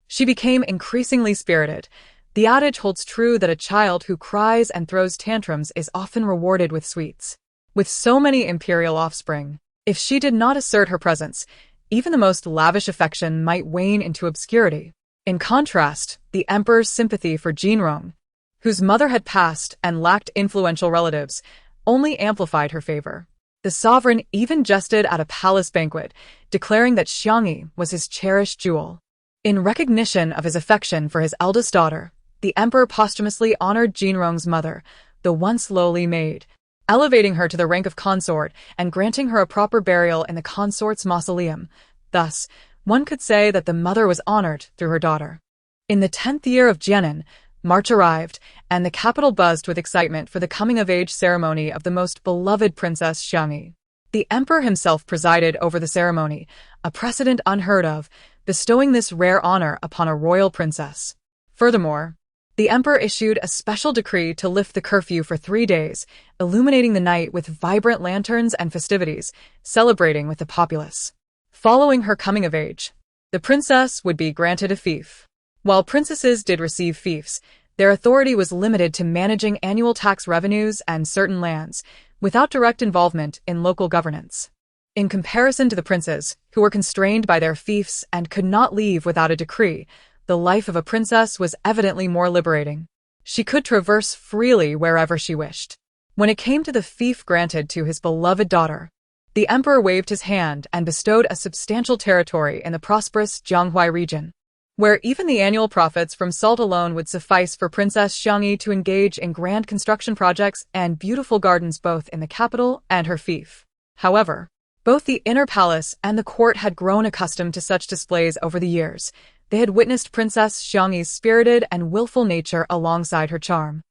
she became increasingly spirited. The adage holds true that a child who cries and throws tantrums is often rewarded with sweets. With so many imperial offspring, if she did not assert her presence, even the most lavish affection might wane into obscurity. In contrast, the emperor's sympathy for Jinrong, whose mother had passed and lacked influential relatives, only amplified her favor. The sovereign even jested at a palace banquet, declaring that Xiangyi was his cherished jewel. In recognition of his affection for his eldest daughter, the emperor posthumously honored Jinrong's mother, the once lowly maid, elevating her to the rank of consort and granting her a proper burial in the consort's mausoleum. Thus, one could say that the mother was honored through her daughter. In the 10th year of Jianan, March arrived, and the capital buzzed with excitement for the coming-of-age ceremony of the most beloved Princess Xiangyi. The emperor himself presided over the ceremony, a precedent unheard of, bestowing this rare honor upon a royal princess. Furthermore, the emperor issued a special decree to lift the curfew for 3 days, illuminating the night with vibrant lanterns and festivities, celebrating with the populace. Following her coming of age, the princess would be granted a fief. While princesses did receive fiefs, their authority was limited to managing annual tax revenues and certain lands, without direct involvement in local governance. In comparison to the princes, who were constrained by their fiefs and could not leave without a decree, the life of a princess was evidently more liberating. She could traverse freely wherever she wished. When it came to the fief granted to his beloved daughter, the emperor waved his hand and bestowed a substantial territory in the prosperous Jianghuai region, where even the annual profits from salt alone would suffice for Princess Xiangyi to engage in grand construction projects and beautiful gardens both in the capital and her fief. However, both the inner palace and the court had grown accustomed to such displays over the years. They had witnessed Princess Xiangyi's spirited and willful nature alongside her charm,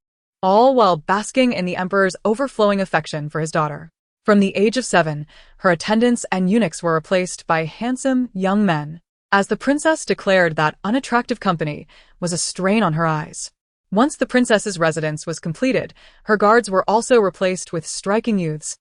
all while basking in the emperor's overflowing affection for his daughter. From the age of 7, her attendants and eunuchs were replaced by handsome young men, as the princess declared that unattractive company was a strain on her eyes. Once the princess's residence was completed, her guards were also replaced with striking youths,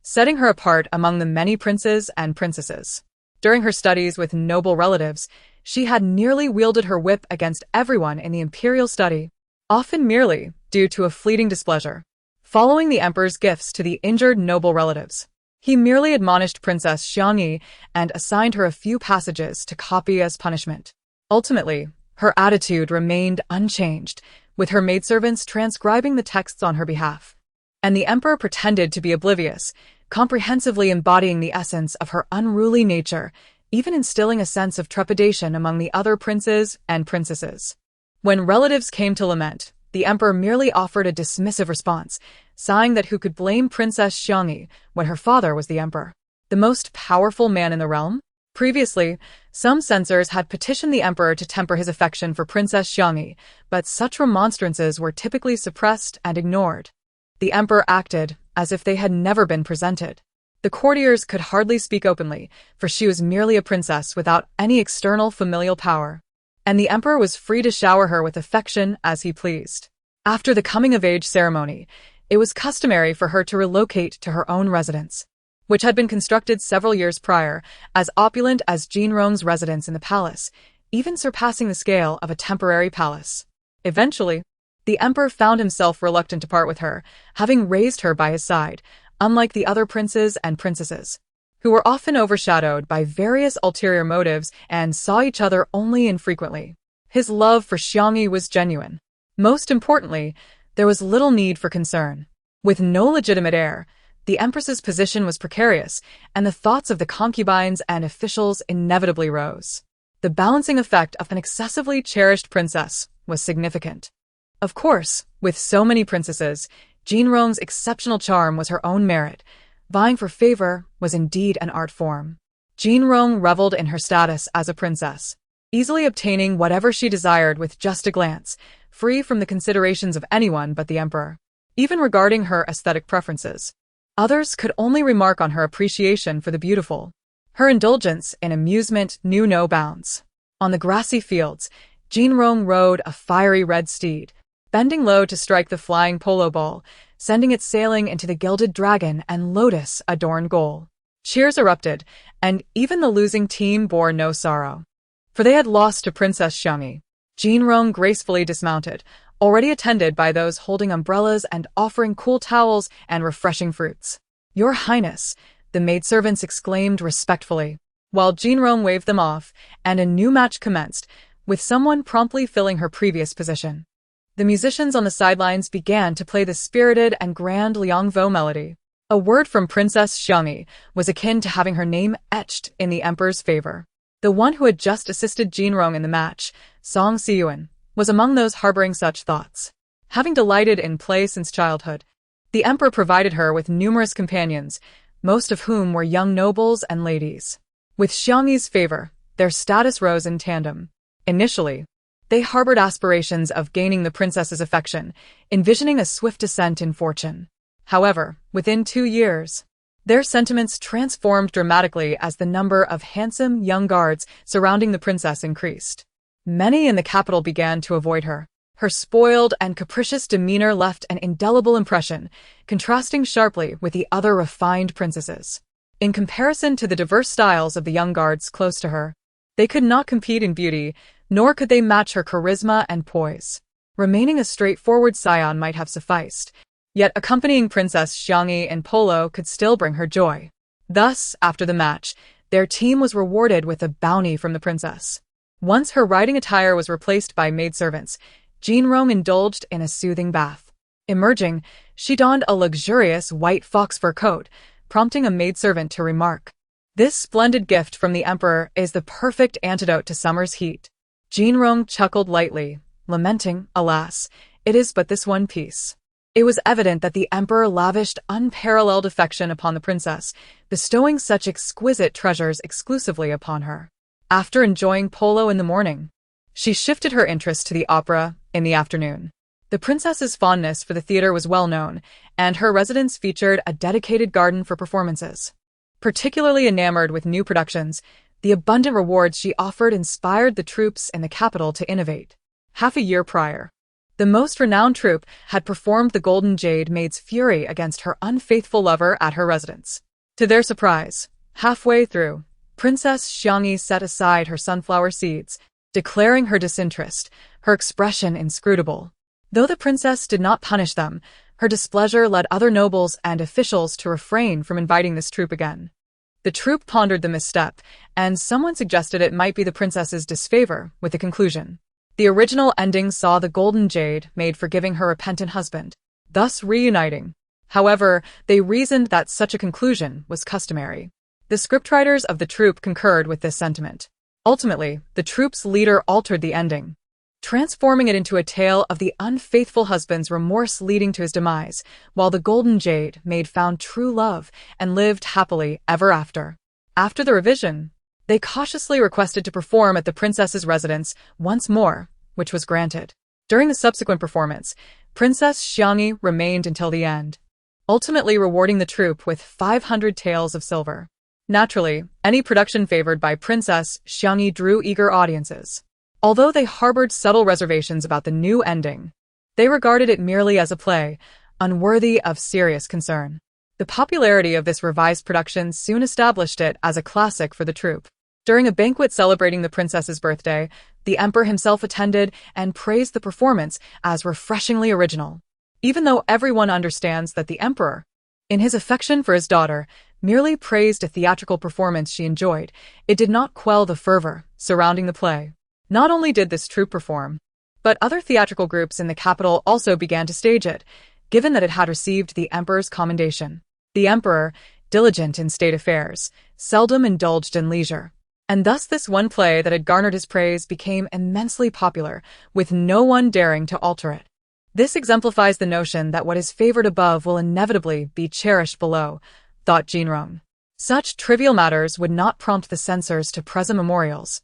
setting her apart among the many princes and princesses. During her studies with noble relatives, she had nearly wielded her whip against everyone in the imperial study, often merely due to a fleeting displeasure. Following the emperor's gifts to the injured noble relatives, he merely admonished Princess Xiangyi and assigned her a few passages to copy as punishment. Ultimately, her attitude remained unchanged, with her maidservants transcribing the texts on her behalf. And the emperor pretended to be oblivious, comprehensively embodying the essence of her unruly nature, even instilling a sense of trepidation among the other princes and princesses. When relatives came to lament, the emperor merely offered a dismissive response, sighing that who could blame Princess Xiangyi when her father was the emperor, the most powerful man in the realm? Previously, some censors had petitioned the emperor to temper his affection for Princess Xiangyi, but such remonstrances were typically suppressed and ignored. The emperor acted as if they had never been presented. The courtiers could hardly speak openly, for she was merely a princess without any external familial power, and the emperor was free to shower her with affection as he pleased. After the coming-of-age ceremony, it was customary for her to relocate to her own residence, which had been constructed several years prior, as opulent as Jinrong's residence in the palace, even surpassing the scale of a temporary palace. Eventually, the emperor found himself reluctant to part with her, having raised her by his side, unlike the other princes and princesses, who were often overshadowed by various ulterior motives and saw each other only infrequently. His love for Xiangyi was genuine. Most importantly, there was little need for concern. With no legitimate heir, the empress's position was precarious, and the thoughts of the concubines and officials inevitably rose. The balancing effect of an excessively cherished princess was significant. Of course, with so many princesses, Jinrong's exceptional charm was her own merit. Vying for favor was indeed an art form. Jinrong reveled in her status as a princess, easily obtaining whatever she desired with just a glance, free from the considerations of anyone but the emperor. Even regarding her aesthetic preferences, others could only remark on her appreciation for the beautiful. Her indulgence in amusement knew no bounds. On the grassy fields, Jinrong rode a fiery red steed, bending low to strike the flying polo ball, sending it sailing into the gilded dragon and lotus-adorned goal. Cheers erupted, and even the losing team bore no sorrow, for they had lost to Princess Xiangyi. Jinrong gracefully dismounted, already attended by those holding umbrellas and offering cool towels and refreshing fruits. "Your Highness," the maidservants exclaimed respectfully, while Jinrong waved them off, and a new match commenced, with someone promptly filling her previous position. The musicians on the sidelines began to play the spirited and grand Liangvo melody. A word from Princess Xiangyi was akin to having her name etched in the emperor's favor. The one who had just assisted Jinrong in the match, Song Siyuan, was among those harboring such thoughts. Having delighted in play since childhood, the emperor provided her with numerous companions, most of whom were young nobles and ladies. With Xiangyi's favor, their status rose in tandem. Initially, they harbored aspirations of gaining the princess's affection, envisioning a swift ascent in fortune. However, within 2 years, their sentiments transformed dramatically as the number of handsome young guards surrounding the princess increased. Many in the capital began to avoid her. Her spoiled and capricious demeanor left an indelible impression, contrasting sharply with the other refined princesses. In comparison to the diverse styles of the young guards close to her, they could not compete in beauty, nor could they match her charisma and poise. Remaining a straightforward scion might have sufficed, yet accompanying Princess Xiangyi in polo could still bring her joy. Thus, after the match, their team was rewarded with a bounty from the princess. Once her riding attire was replaced by maidservants, Jinrong indulged in a soothing bath. Emerging, she donned a luxurious white fox fur coat, prompting a maidservant to remark, "This splendid gift from the emperor is the perfect antidote to summer's heat." Jinrong chuckled lightly, lamenting, "Alas, it is but this one piece." It was evident that the emperor lavished unparalleled affection upon the princess, bestowing such exquisite treasures exclusively upon her. After enjoying polo in the morning, she shifted her interest to the opera in the afternoon. The princess's fondness for the theater was well known, and her residence featured a dedicated garden for performances. Particularly enamored with new productions, the abundant rewards she offered inspired the troops in the capital to innovate. Half a year prior, the most renowned troupe had performed the Golden Jade Maid's fury against her unfaithful lover at her residence. To their surprise, halfway through, Princess Xiangyi set aside her sunflower seeds, declaring her disinterest, her expression inscrutable. Though the princess did not punish them, her displeasure led other nobles and officials to refrain from inviting this troupe again. The troupe pondered the misstep, and someone suggested it might be the princess's disfavor, with the conclusion, The original ending saw the golden jade made for giving her repentant husband, thus reuniting. However, they reasoned that such a conclusion was customary. The scriptwriters of the troupe concurred with this sentiment. Ultimately, the troupe's leader altered the ending, transforming it into a tale of the unfaithful husband's remorse leading to his demise, while the golden jade maid found true love and lived happily ever after. After the revision, they cautiously requested to perform at the princess's residence once more, which was granted. During the subsequent performance, Princess Xiangyi remained until the end, ultimately rewarding the troupe with 500 taels of silver. Naturally, any production favored by Princess Xiangyi drew eager audiences. Although they harbored subtle reservations about the new ending, they regarded it merely as a play, unworthy of serious concern. The popularity of this revised production soon established it as a classic for the troupe. During a banquet celebrating the princess's birthday, the emperor himself attended and praised the performance as refreshingly original. Even though everyone understands that the emperor, in his affection for his daughter, merely praised a theatrical performance she enjoyed, it did not quell the fervor surrounding the play. Not only did this troupe perform, but other theatrical groups in the capital also began to stage it, given that it had received the emperor's commendation. The emperor, diligent in state affairs, seldom indulged in leisure, and thus this one play that had garnered his praise became immensely popular, with no one daring to alter it. This exemplifies the notion that what is favored above will inevitably be cherished below, thought Jinrong. Such trivial matters would not prompt the censors to present memorials,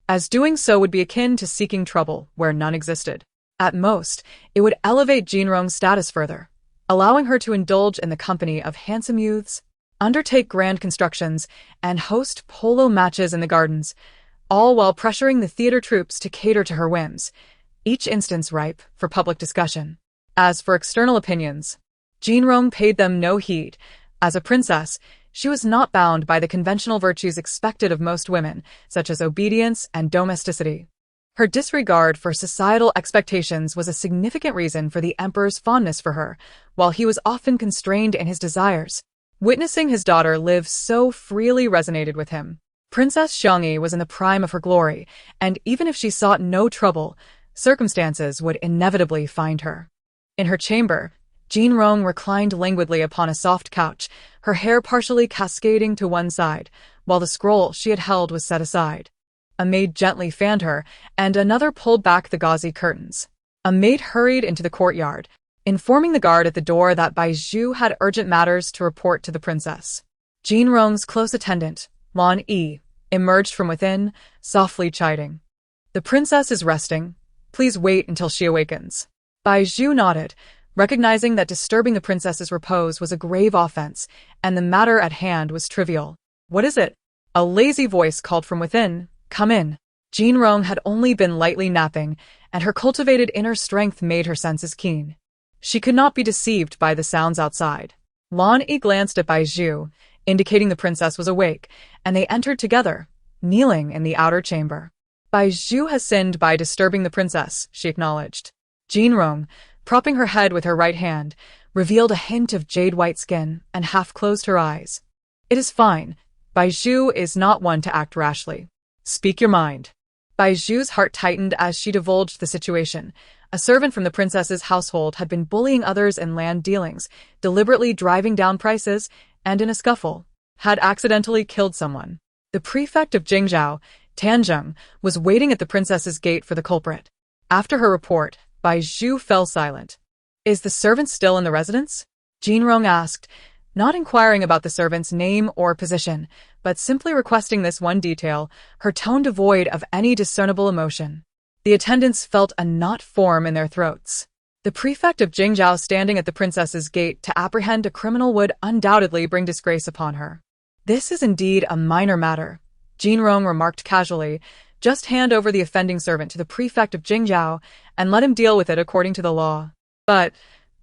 as doing so would be akin to seeking trouble where none existed. At most, it would elevate Jinrong's status further, allowing her to indulge in the company of handsome youths, undertake grand constructions, and host polo matches in the gardens, all while pressuring the theater troupes to cater to her whims, each instance ripe for public discussion. As for external opinions, Jinrong paid them no heed. As a princess, she was not bound by the conventional virtues expected of most women, such as obedience and domesticity. Her disregard for societal expectations was a significant reason for the emperor's fondness for her, while he was often constrained in his desires. Witnessing his daughter live so freely resonated with him. Princess Xiangyi was in the prime of her glory, and even if she sought no trouble, circumstances would inevitably find her. In her chamber, Jinrong reclined languidly upon a soft couch, her hair partially cascading to one side, while the scroll she had held was set aside. A maid gently fanned her, and another pulled back the gauzy curtains. A maid hurried into the courtyard, informing the guard at the door that Bai Zhu had urgent matters to report to the princess. Jinrong's close attendant, Lan Yi, emerged from within, softly chiding. "The princess is resting. Please wait until she awakens." Bai Zhu nodded, recognizing that disturbing the princess's repose was a grave offense, and the matter at hand was trivial. "What is it?" A lazy voice called from within. "Come in." Jinrong had only been lightly napping, and her cultivated inner strength made her senses keen. She could not be deceived by the sounds outside. Lan Yi glanced at Bai Zhu, indicating the princess was awake, and they entered together, kneeling in the outer chamber. "Bai Zhu has sinned by disturbing the princess," she acknowledged. Jinrong, propping her head with her right hand, revealed a hint of jade-white skin and half closed her eyes. "It is fine. Bai Zhu is not one to act rashly. Speak your mind." Bai Zhu's heart tightened as she divulged the situation. A servant from the princess's household had been bullying others in land dealings, deliberately driving down prices, and in a scuffle, had accidentally killed someone. The prefect of Jingzhou, Tanzheng, was waiting at the princess's gate for the culprit. After her report, Bai Zhu fell silent. "Is the servant still in the residence?" Jinrong asked, not inquiring about the servant's name or position, but simply requesting this one detail, her tone devoid of any discernible emotion. The attendants felt a knot form in their throats. The prefect of Jingzhou standing at the princess's gate to apprehend a criminal would undoubtedly bring disgrace upon her. "This is indeed a minor matter," Jinrong remarked casually. "Just hand over the offending servant to the prefect of Jingzhou and let him deal with it according to the law." "But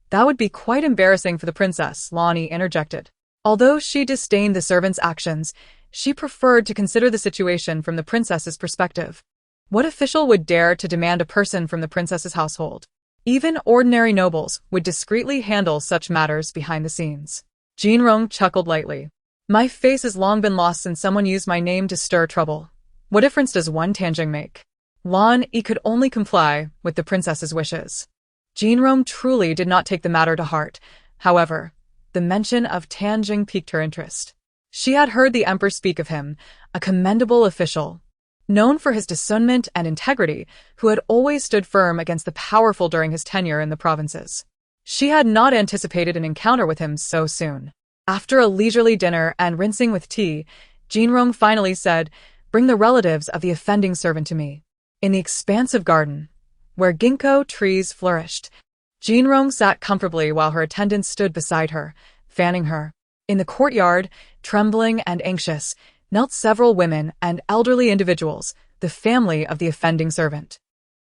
that would be quite embarrassing for the princess," Lan Yi interjected. Although she disdained the servant's actions, she preferred to consider the situation from the princess's perspective. What official would dare to demand a person from the princess's household? Even ordinary nobles would discreetly handle such matters behind the scenes. Jinrong chuckled lightly. "My face has long been lost since someone used my name to stir trouble. What difference does one Tanjing make?" Lan Yi could only comply with the princess's wishes. Jinrong truly did not take the matter to heart. However, the mention of Tanjing piqued her interest. She had heard the emperor speak of him, a commendable official, known for his discernment and integrity, who had always stood firm against the powerful during his tenure in the provinces. She had not anticipated an encounter with him so soon. After a leisurely dinner and rinsing with tea, Jinrong finally said, "Bring the relatives of the offending servant to me." In the expansive garden, where ginkgo trees flourished, Jinrong sat comfortably while her attendants stood beside her, fanning her. In the courtyard, trembling and anxious, knelt several women and elderly individuals, the family of the offending servant.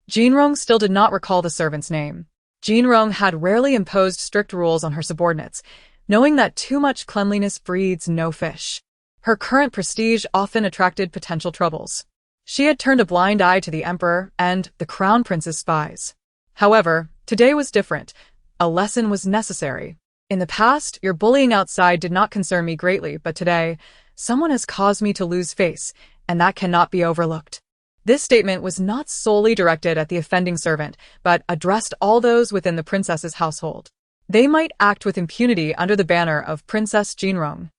Jinrong still did not recall the servant's name. Jinrong had rarely imposed strict rules on her subordinates, knowing that too much cleanliness breeds no fish. Her current prestige often attracted potential troubles. She had turned a blind eye to the emperor and the crown prince's spies. However, today was different. A lesson was necessary. In the past, your bullying outside did not concern me greatly, but today, someone has caused me to lose face, and that cannot be overlooked. This statement was not solely directed at the offending servant, but addressed all those within the princess's household. They might act with impunity under the banner of Princess Jinrong.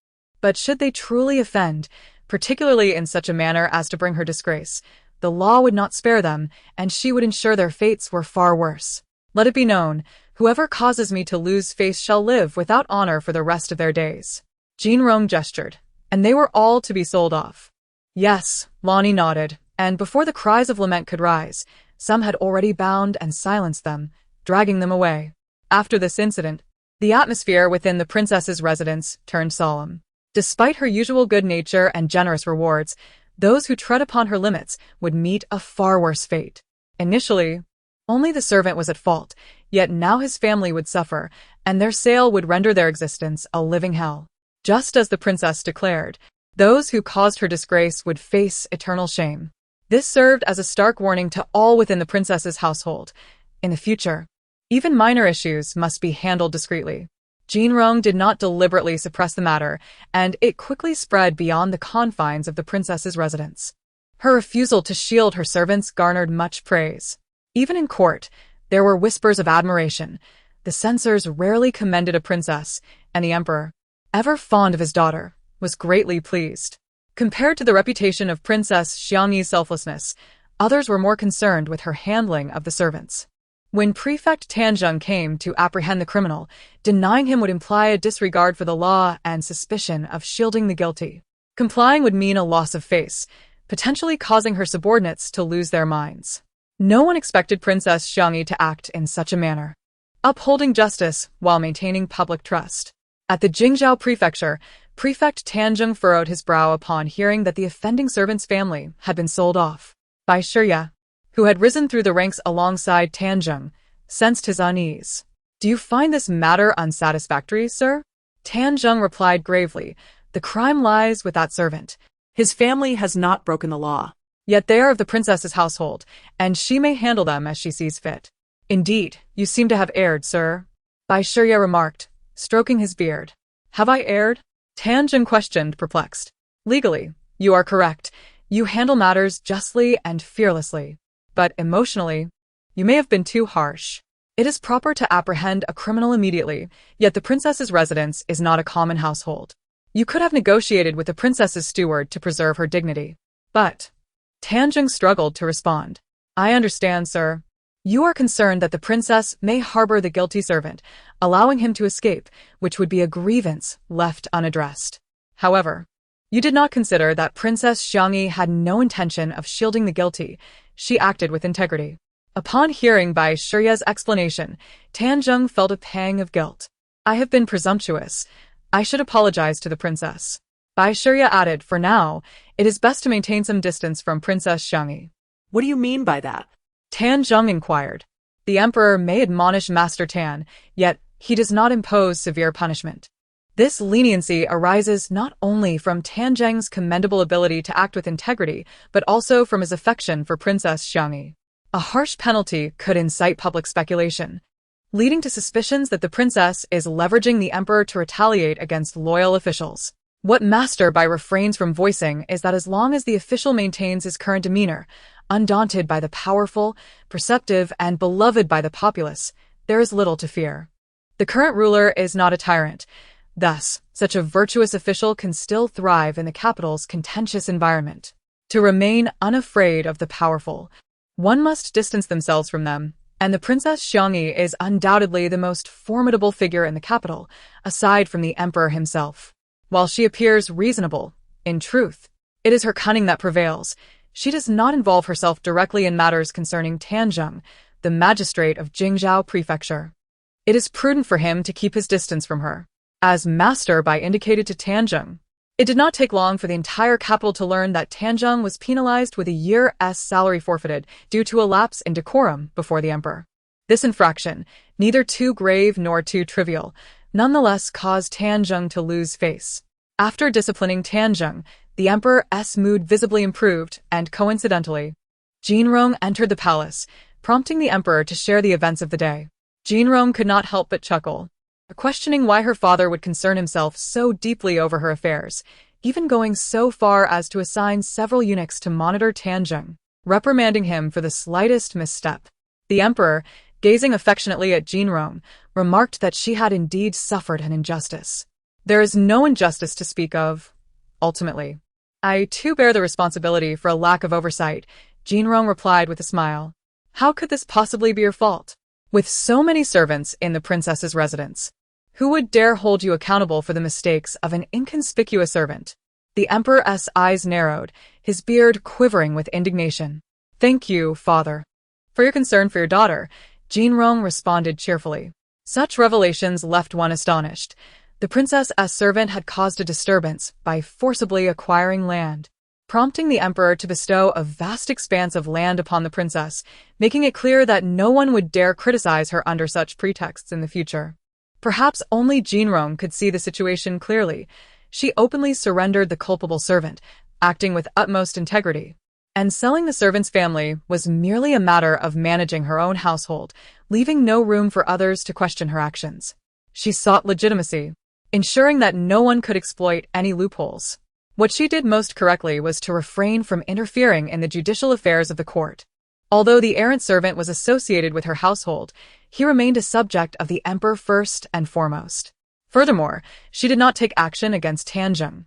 But should they truly offend, particularly in such a manner as to bring her disgrace, the law would not spare them, and she would ensure their fates were far worse. Let it be known, whoever causes me to lose face shall live without honor for the rest of their days. Jinrong gestured, and they were all to be sold off. Yes, Lonnie nodded, and before the cries of lament could rise, some had already bound and silenced them, dragging them away. After this incident, the atmosphere within the princess's residence turned solemn. Despite her usual good nature and generous rewards, those who tread upon her limits would meet a far worse fate. Initially, only the servant was at fault, yet now his family would suffer, and their sale would render their existence a living hell. Just as the princess declared, those who caused her disgrace would face eternal shame. This served as a stark warning to all within the princess's household. In the future, even minor issues must be handled discreetly. Jinrong did not deliberately suppress the matter, and it quickly spread beyond the confines of the princess's residence. Her refusal to shield her servants garnered much praise. Even in court, there were whispers of admiration. The censors rarely commended a princess, and the emperor, ever fond of his daughter, was greatly pleased. Compared to the reputation of Princess Xiangyi's selflessness, others were more concerned with her handling of the servants. When Prefect Tanjung came to apprehend the criminal, denying him would imply a disregard for the law and suspicion of shielding the guilty. Complying would mean a loss of face, potentially causing her subordinates to lose their minds. No one expected Princess Xiangyi to act in such a manner, upholding justice while maintaining public trust. At the Jingzhou Prefecture, Prefect Tanjung furrowed his brow upon hearing that the offending servant's family had been sold off. Bai Shirya, who had risen through the ranks alongside Tanjung, sensed his unease. "Do you find this matter unsatisfactory, sir?" Tanjung replied gravely, "The crime lies with that servant. His family has not broken the law. Yet they are of the princess's household, and she may handle them as she sees fit." "Indeed, you seem to have erred, sir," Bai Shirya remarked, stroking his beard. "Have I erred?" Tanjung questioned, perplexed. "Legally, you are correct. You handle matters justly and fearlessly. But emotionally, you may have been too harsh. It is proper to apprehend a criminal immediately, yet the princess's residence is not a common household. You could have negotiated with the princess's steward to preserve her dignity." But Tanjung struggled to respond. "I understand, sir. You are concerned that the princess may harbor the guilty servant, allowing him to escape, which would be a grievance left unaddressed. However, you did not consider that Princess Xiangyi had no intention of shielding the guilty. She acted with integrity." Upon hearing Bai Shirya's explanation, Tanjung felt a pang of guilt. "I have been presumptuous. I should apologize to the princess." Bai Shirya added, "For now, it is best to maintain some distance from Princess Xiangyi." "What do you mean by that?" Tanjung inquired. "The emperor may admonish Master Tan, yet he does not impose severe punishment. This leniency arises not only from Tanjung's commendable ability to act with integrity, but also from his affection for Princess Xiangyi. A harsh penalty could incite public speculation, leading to suspicions that the princess is leveraging the emperor to retaliate against loyal officials. What Master Bai refrains from voicing is that as long as the official maintains his current demeanor, Undaunted by the powerful, perceptive, and beloved by the populace, there is little to fear. The current ruler is not a tyrant. Thus, such a virtuous official can still thrive in the capital's contentious environment. To remain unafraid of the powerful, one must distance themselves from them, and the Princess Xiangyi is undoubtedly the most formidable figure in the capital, aside from the emperor himself. While she appears reasonable, in truth, it is her cunning that prevails. She does not involve herself directly in matters concerning Tanzheng, the magistrate of Jingzhou Prefecture. It is prudent for him to keep his distance from her. As master by indicated to Tanzheng, it did not take long for the entire capital to learn that Tanzheng was penalized with a year's salary forfeited due to a lapse in decorum before the emperor. This infraction, neither too grave nor too trivial, nonetheless caused Tanzheng to lose face. After disciplining Tanzheng, the emperor's mood visibly improved, and coincidentally, Jinrong entered the palace, prompting the emperor to share the events of the day. Jinrong could not help but chuckle, questioning why her father would concern himself so deeply over her affairs, even going so far as to assign several eunuchs to monitor Tanzheng, reprimanding him for the slightest misstep. The emperor, gazing affectionately at Jinrong, remarked that she had indeed suffered an injustice. There is no injustice to speak of, ultimately. I too bear the responsibility for a lack of oversight, Jinrong replied with a smile. How could this possibly be your fault? With so many servants in the princess's residence, who would dare hold you accountable for the mistakes of an inconspicuous servant? The emperor's eyes narrowed, his beard quivering with indignation. Thank you, father, for your concern for your daughter, Jinrong responded cheerfully. Such revelations left one astonished. The princess's servant had caused a disturbance by forcibly acquiring land, prompting the emperor to bestow a vast expanse of land upon the princess, making it clear that no one would dare criticize her under such pretexts in the future. Perhaps only Jinrong could see the situation clearly. She openly surrendered the culpable servant, acting with utmost integrity. And selling the servant's family was merely a matter of managing her own household, leaving no room for others to question her actions. She sought legitimacy, ensuring that no one could exploit any loopholes. What she did most correctly was to refrain from interfering in the judicial affairs of the court. Although the errant servant was associated with her household, he remained a subject of the emperor first and foremost. Furthermore, she did not take action against Tanzheng.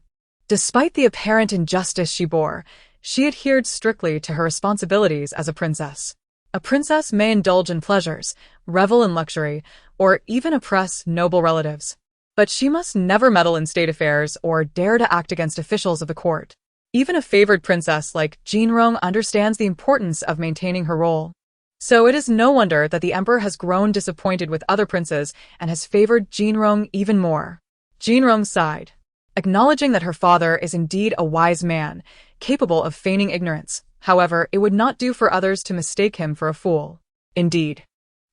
Despite the apparent injustice she bore, she adhered strictly to her responsibilities as a princess. A princess may indulge in pleasures, revel in luxury, or even oppress noble relatives. But she must never meddle in state affairs or dare to act against officials of the court. Even a favored princess like Jinrong understands the importance of maintaining her role. So it is no wonder that the emperor has grown disappointed with other princes and has favored Jinrong even more. Jinrong sighed, acknowledging that her father is indeed a wise man, capable of feigning ignorance. However, it would not do for others to mistake him for a fool. Indeed,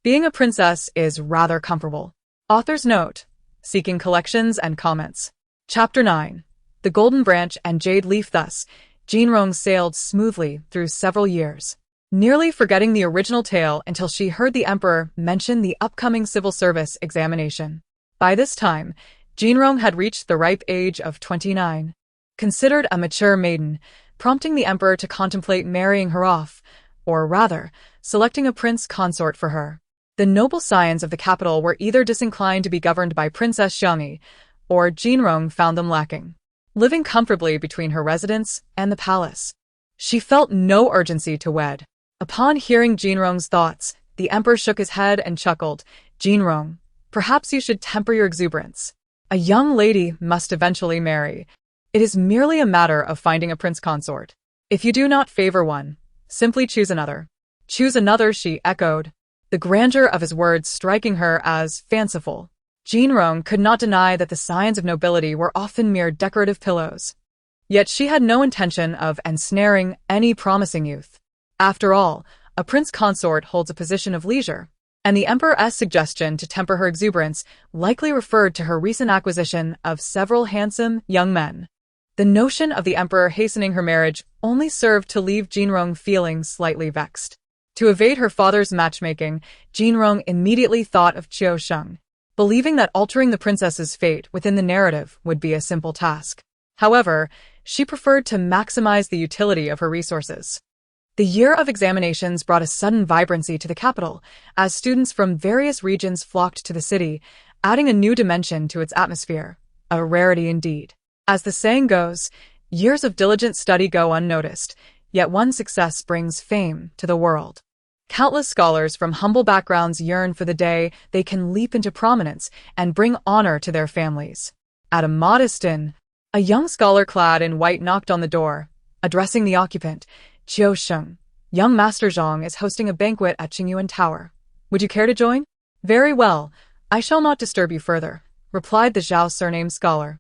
being a princess is rather comfortable. Author's note. Seeking collections and comments. Chapter 9. The Golden Branch and Jade Leaf. Thus, Jinrong sailed smoothly through several years, nearly forgetting the original tale until she heard the emperor mention the upcoming civil service examination. By this time, Jinrong had reached the ripe age of 29, considered a mature maiden, prompting the emperor to contemplate marrying her off, or rather, selecting a prince consort for her. The noble scions of the capital were either disinclined to be governed by Princess Xiangyi, or Jinrong found them lacking. Living comfortably between her residence and the palace, she felt no urgency to wed. Upon hearing Jinrong's thoughts, the emperor shook his head and chuckled. Jinrong, perhaps you should temper your exuberance. A young lady must eventually marry. It is merely a matter of finding a prince consort. If you do not favor one, simply choose another. Choose another, she echoed, the grandeur of his words striking her as fanciful. Jinrong could not deny that the scions of nobility were often mere decorative pillows. Yet she had no intention of ensnaring any promising youth. After all, a prince consort holds a position of leisure, and the emperor's suggestion to temper her exuberance likely referred to her recent acquisition of several handsome young men. The notion of the emperor hastening her marriage only served to leave Jinrong feeling slightly vexed. To evade her father's matchmaking, Jinrong immediately thought of Qiu Sheng, believing that altering the princess's fate within the narrative would be a simple task. However, she preferred to maximize the utility of her resources. The year of examinations brought a sudden vibrancy to the capital, as students from various regions flocked to the city, adding a new dimension to its atmosphere. A rarity indeed. As the saying goes, years of diligent study go unnoticed, yet one success brings fame to the world. Countless scholars from humble backgrounds yearn for the day they can leap into prominence and bring honor to their families. At a modest inn, a young scholar clad in white knocked on the door, addressing the occupant. Qiu Sheng, young Master Zhang is hosting a banquet at Qingyuan Tower. Would you care to join? Very well, I shall not disturb you further, replied the Zhao surnamed scholar,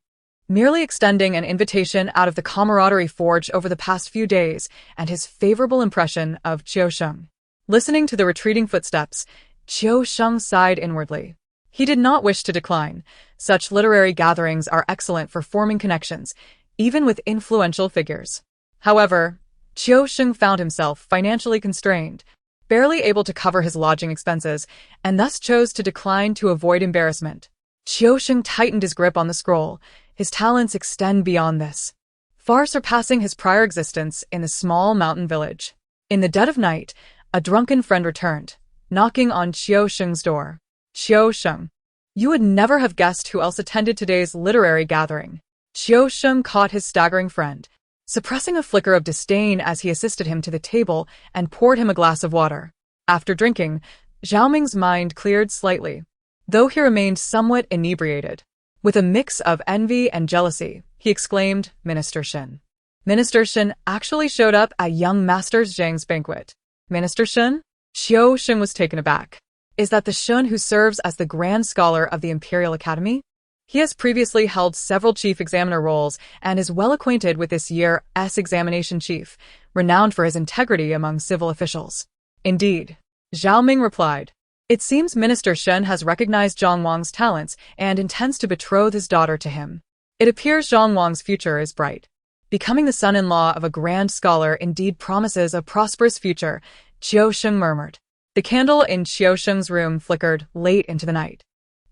merely extending an invitation out of the camaraderie forged over the past few days and his favorable impression of Qiu Sheng. Listening to the retreating footsteps, Qiu Sheng sighed inwardly. He did not wish to decline. Such literary gatherings are excellent for forming connections, even with influential figures. However, Qiu Sheng found himself financially constrained, barely able to cover his lodging expenses, and thus chose to decline to avoid embarrassment. Qiu Sheng tightened his grip on the scroll. His talents extend beyond this, far surpassing his prior existence in the small mountain village. In the dead of night, a drunken friend returned, knocking on Qiu Sheng's door. Qiu Sheng, you would never have guessed who else attended today's literary gathering. Qiu Sheng caught his staggering friend, suppressing a flicker of disdain as he assisted him to the table and poured him a glass of water. After drinking, Zhao Ming's mind cleared slightly, though he remained somewhat inebriated. With a mix of envy and jealousy, he exclaimed, Minister Shen. Minister Shen actually showed up at young Master Zhang's banquet. Minister Shen? Qiu Sheng was taken aback. Is that the Shun who serves as the Grand Scholar of the Imperial Academy? He has previously held several chief examiner roles and is well acquainted with this year's examination chief, renowned for his integrity among civil officials. Indeed, Zhao Ming replied. It seems Minister Shen has recognized Zhang Wang's talents and intends to betroth his daughter to him. It appears Zhang Wang's future is bright. Becoming the son-in-law of a grand scholar indeed promises a prosperous future, Qiu Sheng murmured. The candle in Qiu Sheng's room flickered late into the night.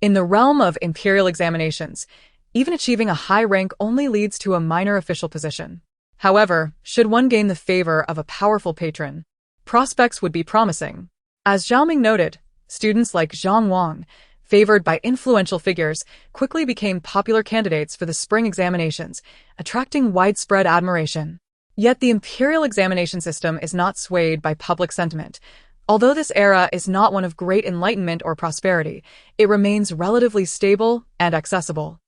In the realm of imperial examinations, even achieving a high rank only leads to a minor official position. However, should one gain the favor of a powerful patron, prospects would be promising. As Zhao Ming noted, students like Zhang Wang, favored by influential figures, quickly became popular candidates for the spring examinations, attracting widespread admiration. Yet the imperial examination system is not swayed by public sentiment. Although this era is not one of great enlightenment or prosperity, it remains relatively stable and accessible.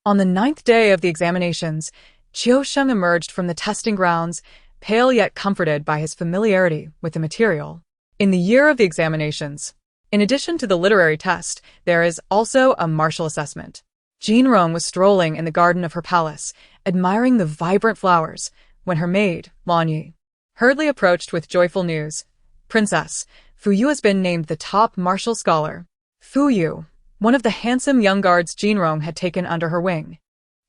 On the 9th day of the examinations, Qiu Sheng emerged from the testing grounds, pale yet comforted by his familiarity with the material. In the year of the examinations, in addition to the literary test, there is also a martial assessment. Jin Rong was strolling in the garden of her palace, admiring the vibrant flowers, when her maid, Lan Yi, hurriedly approached with joyful news. Princess, Fu Yu has been named the top martial scholar. Fu Yu, one of the handsome young guards Jin Rong had taken under her wing,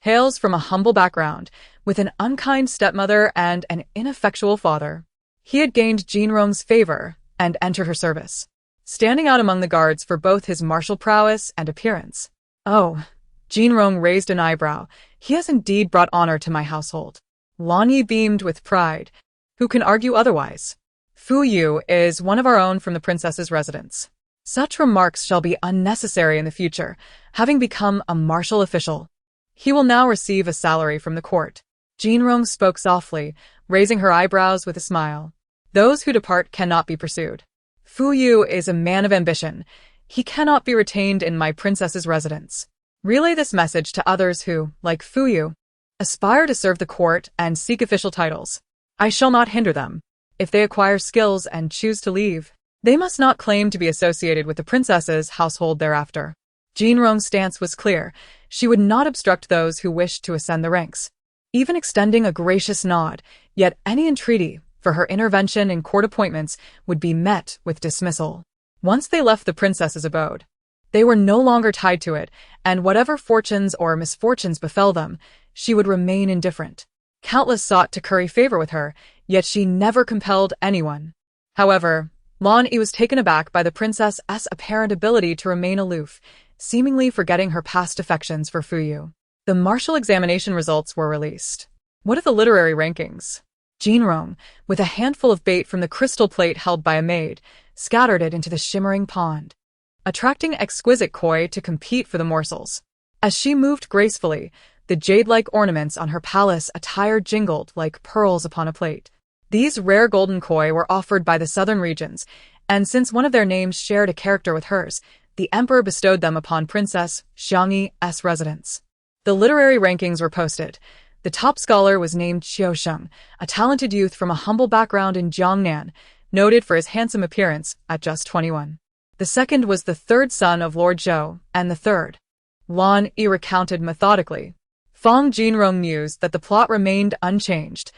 hails from a humble background, with an unkind stepmother and an ineffectual father. He had gained Jin Rong's favor and entered her service, standing out among the guards for both his martial prowess and appearance. Oh, Jin Rong raised an eyebrow. He has indeed brought honor to my household. Lan Yi beamed with pride. Who can argue otherwise? Fu Yu is one of our own from the princess's residence. Such remarks shall be unnecessary in the future, having become a martial official. He will now receive a salary from the court. Jin Rong spoke softly, raising her eyebrows with a smile. Those who depart cannot be pursued. Fu Yu is a man of ambition. He cannot be retained in my princess's residence. Relay this message to others who, like Fu Yu, aspire to serve the court and seek official titles. I shall not hinder them. If they acquire skills and choose to leave, they must not claim to be associated with the princess's household thereafter. Jin Rong's stance was clear. She would not obstruct those who wished to ascend the ranks, even extending a gracious nod, yet any entreaty for her intervention in court appointments would be met with dismissal. Once they left the princess's abode, they were no longer tied to it, and whatever fortunes or misfortunes befell them, she would remain indifferent. Countless sought to curry favor with her, yet she never compelled anyone. However, Lan Yi was taken aback by the princess's apparent ability to remain aloof, seemingly forgetting her past affections for Fu Yu. The martial examination results were released. What are the literary rankings? Jinrong, with a handful of bait from the crystal plate held by a maid, scattered it into the shimmering pond, attracting exquisite koi to compete for the morsels. As she moved gracefully, the jade-like ornaments on her palace attire jingled like pearls upon a plate. These rare golden koi were offered by the southern regions, and since one of their names shared a character with hers, the emperor bestowed them upon Princess Xiangyi's residence. The literary rankings were posted. The top scholar was named Qiu Sheng, a talented youth from a humble background in Jiangnan, noted for his handsome appearance at just 21. The second was the third son of Lord Zhou, and the third. Lan Yi recounted methodically. Fang Jinrong mused that the plot remained unchanged,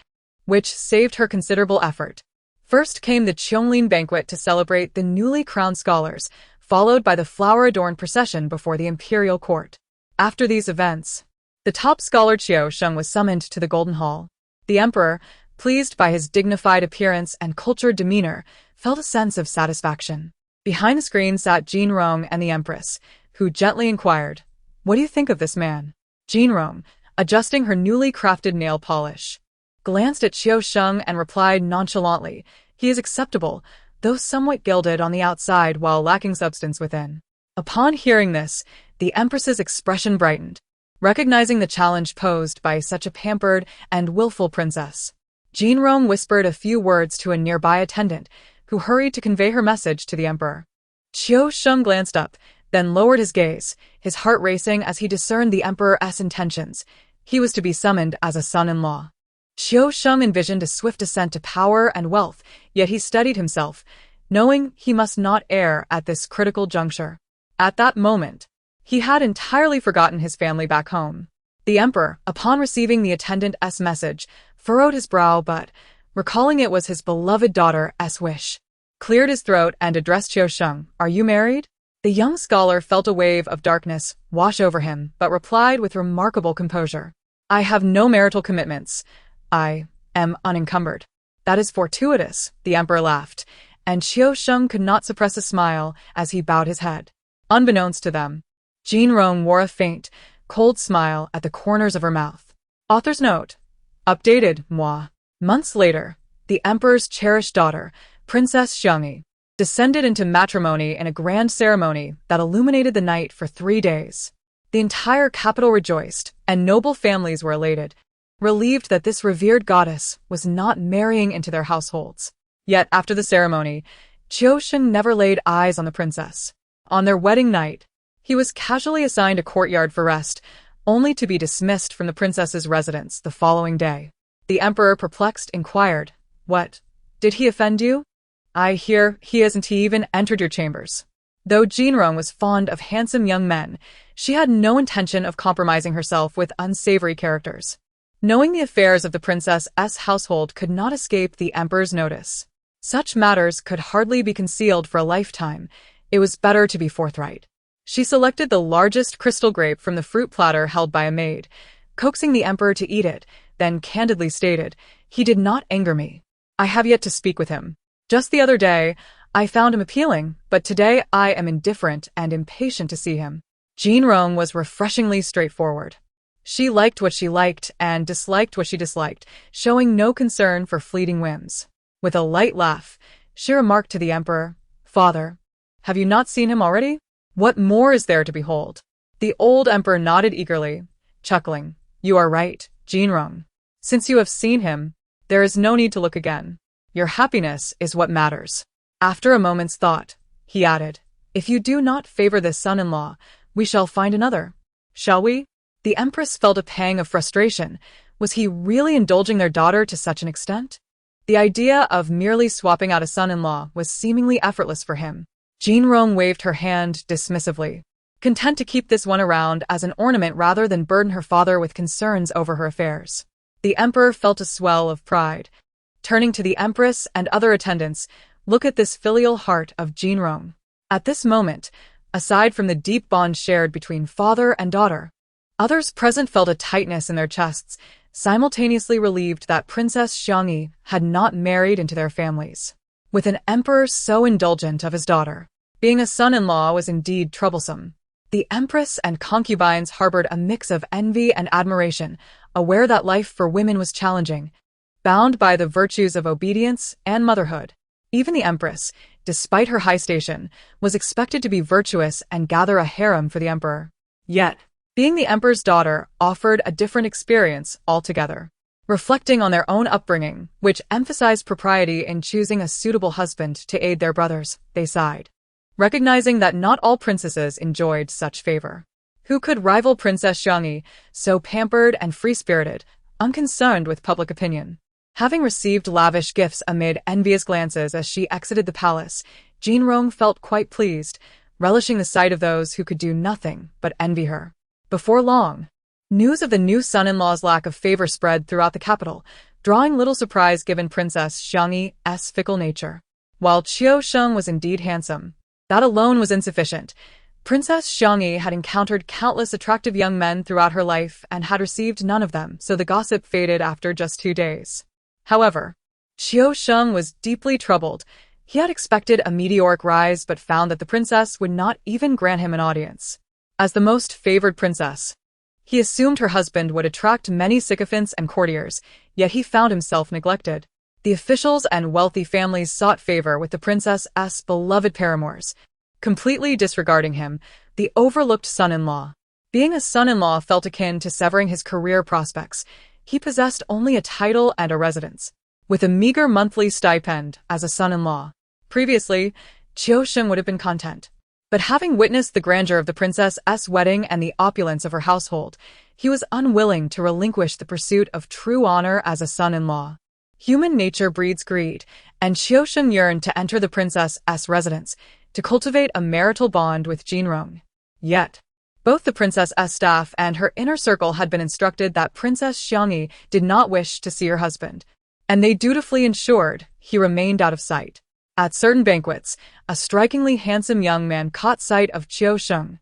which saved her considerable effort. First came the Qianglin banquet to celebrate the newly crowned scholars, followed by the flower-adorned procession before the imperial court. After these events, the top scholar Qiu Sheng was summoned to the Golden Hall. The emperor, pleased by his dignified appearance and cultured demeanor, felt a sense of satisfaction. Behind the screen sat Jinrong and the empress, who gently inquired, "What do you think of this man?" Jinrong, adjusting her newly crafted nail polish, glanced at Qiu Sheng and replied nonchalantly, "He is acceptable, though somewhat gilded on the outside while lacking substance within." Upon hearing this, the empress's expression brightened, recognizing the challenge posed by such a pampered and willful princess. Jinrong whispered a few words to a nearby attendant, who hurried to convey her message to the emperor. Qiu Sheng glanced up, then lowered his gaze, his heart racing as he discerned the emperor's intentions. He was to be summoned as a son-in-law. Qiu Sheng envisioned a swift ascent to power and wealth, yet he steadied himself, knowing he must not err at this critical juncture. At that moment, he had entirely forgotten his family back home. The emperor, upon receiving the attendant's message, furrowed his brow but, recalling it was his beloved daughter's wish, cleared his throat and addressed Qiu Sheng, "Are you married?" The young scholar felt a wave of darkness wash over him, but replied with remarkable composure, "I have no marital commitments. I am unencumbered." "That is fortuitous," the emperor laughed, and Qiu Sheng could not suppress a smile as he bowed his head. Unbeknownst to them, Jinrong wore a faint, cold smile at the corners of her mouth. Author's note. Updated, moi. Months later, the emperor's cherished daughter, Princess Xiangyi, descended into matrimony in a grand ceremony that illuminated the night for 3 days. The entire capital rejoiced, and noble families were elated, relieved that this revered goddess was not marrying into their households. Yet after the ceremony, Qiu Sheng never laid eyes on the princess. On their wedding night, he was casually assigned a courtyard for rest, only to be dismissed from the princess's residence the following day. The emperor, perplexed, inquired, "What? Did he offend you?" "I hear he hasn't even entered your chambers." Though Jinrong was fond of handsome young men, she had no intention of compromising herself with unsavory characters. Knowing the affairs of the princess's household could not escape the emperor's notice. Such matters could hardly be concealed for a lifetime. It was better to be forthright. She selected the largest crystal grape from the fruit platter held by a maid, coaxing the emperor to eat it, then candidly stated, "He did not anger me. I have yet to speak with him. Just the other day, I found him appealing, but today I am indifferent and impatient to see him." Jinrong was refreshingly straightforward. She liked what she liked and disliked what she disliked, showing no concern for fleeting whims. With a light laugh, she remarked to the emperor, "Father, have you not seen him already? What more is there to behold?" The old emperor nodded eagerly, chuckling, "You are right, Jinrong. Since you have seen him, there is no need to look again. Your happiness is what matters." After a moment's thought, he added, "If you do not favor this son-in-law, we shall find another. Shall we?" The empress felt a pang of frustration. Was he really indulging their daughter to such an extent? The idea of merely swapping out a son-in-law was seemingly effortless for him. Jinrong waved her hand dismissively, content to keep this one around as an ornament rather than burden her father with concerns over her affairs. The emperor felt a swell of pride. Turning to the empress and other attendants, "Look at this filial heart of Jinrong." At this moment, aside from the deep bond shared between father and daughter, others present felt a tightness in their chests, simultaneously relieved that Princess Xiangyi had not married into their families. With an emperor so indulgent of his daughter, being a son-in-law was indeed troublesome. The empress and concubines harbored a mix of envy and admiration, aware that life for women was challenging. bound by the virtues of obedience and motherhood. Even the empress, despite her high station, was expected to be virtuous and gather a harem for the emperor. Yet, being the emperor's daughter offered a different experience altogether. Reflecting on their own upbringing, which emphasized propriety in choosing a suitable husband to aid their brothers, they sighed, recognizing that not all princesses enjoyed such favor. Who could rival Princess Xiangyi, so pampered and free-spirited, unconcerned with public opinion? Having received lavish gifts amid envious glances as she exited the palace, Jinrong felt quite pleased, relishing the sight of those who could do nothing but envy her. Before long, news of the new son-in-law's lack of favor spread throughout the capital, drawing little surprise given Princess Xiangyi's fickle nature. While Qiu Sheng was indeed handsome, that alone was insufficient. Princess Xiangyi had encountered countless attractive young men throughout her life and had received none of them, so the gossip faded after just 2 days. However, Qiu Sheng was deeply troubled. He had expected a meteoric rise but found that the princess would not even grant him an audience. As the most favored princess, he assumed her husband would attract many sycophants and courtiers, yet he found himself neglected. The officials and wealthy families sought favor with the princess's beloved paramours, completely disregarding him, the overlooked son-in-law. Being a son-in-law felt akin to severing his career prospects. He possessed only a title and a residence, with a meager monthly stipend as a son-in-law. Previously, Qiu Sheng would have been content. But having witnessed the grandeur of the princess's wedding and the opulence of her household, he was unwilling to relinquish the pursuit of true honor as a son-in-law. Human nature breeds greed, and Qiu Sheng yearned to enter the princess's residence, to cultivate a marital bond with Jinrong. Yet, both the princess's staff and her inner circle had been instructed that Princess Xiangyi did not wish to see her husband, and they dutifully ensured he remained out of sight. At certain banquets, a strikingly handsome young man caught sight of Qiu Sheng,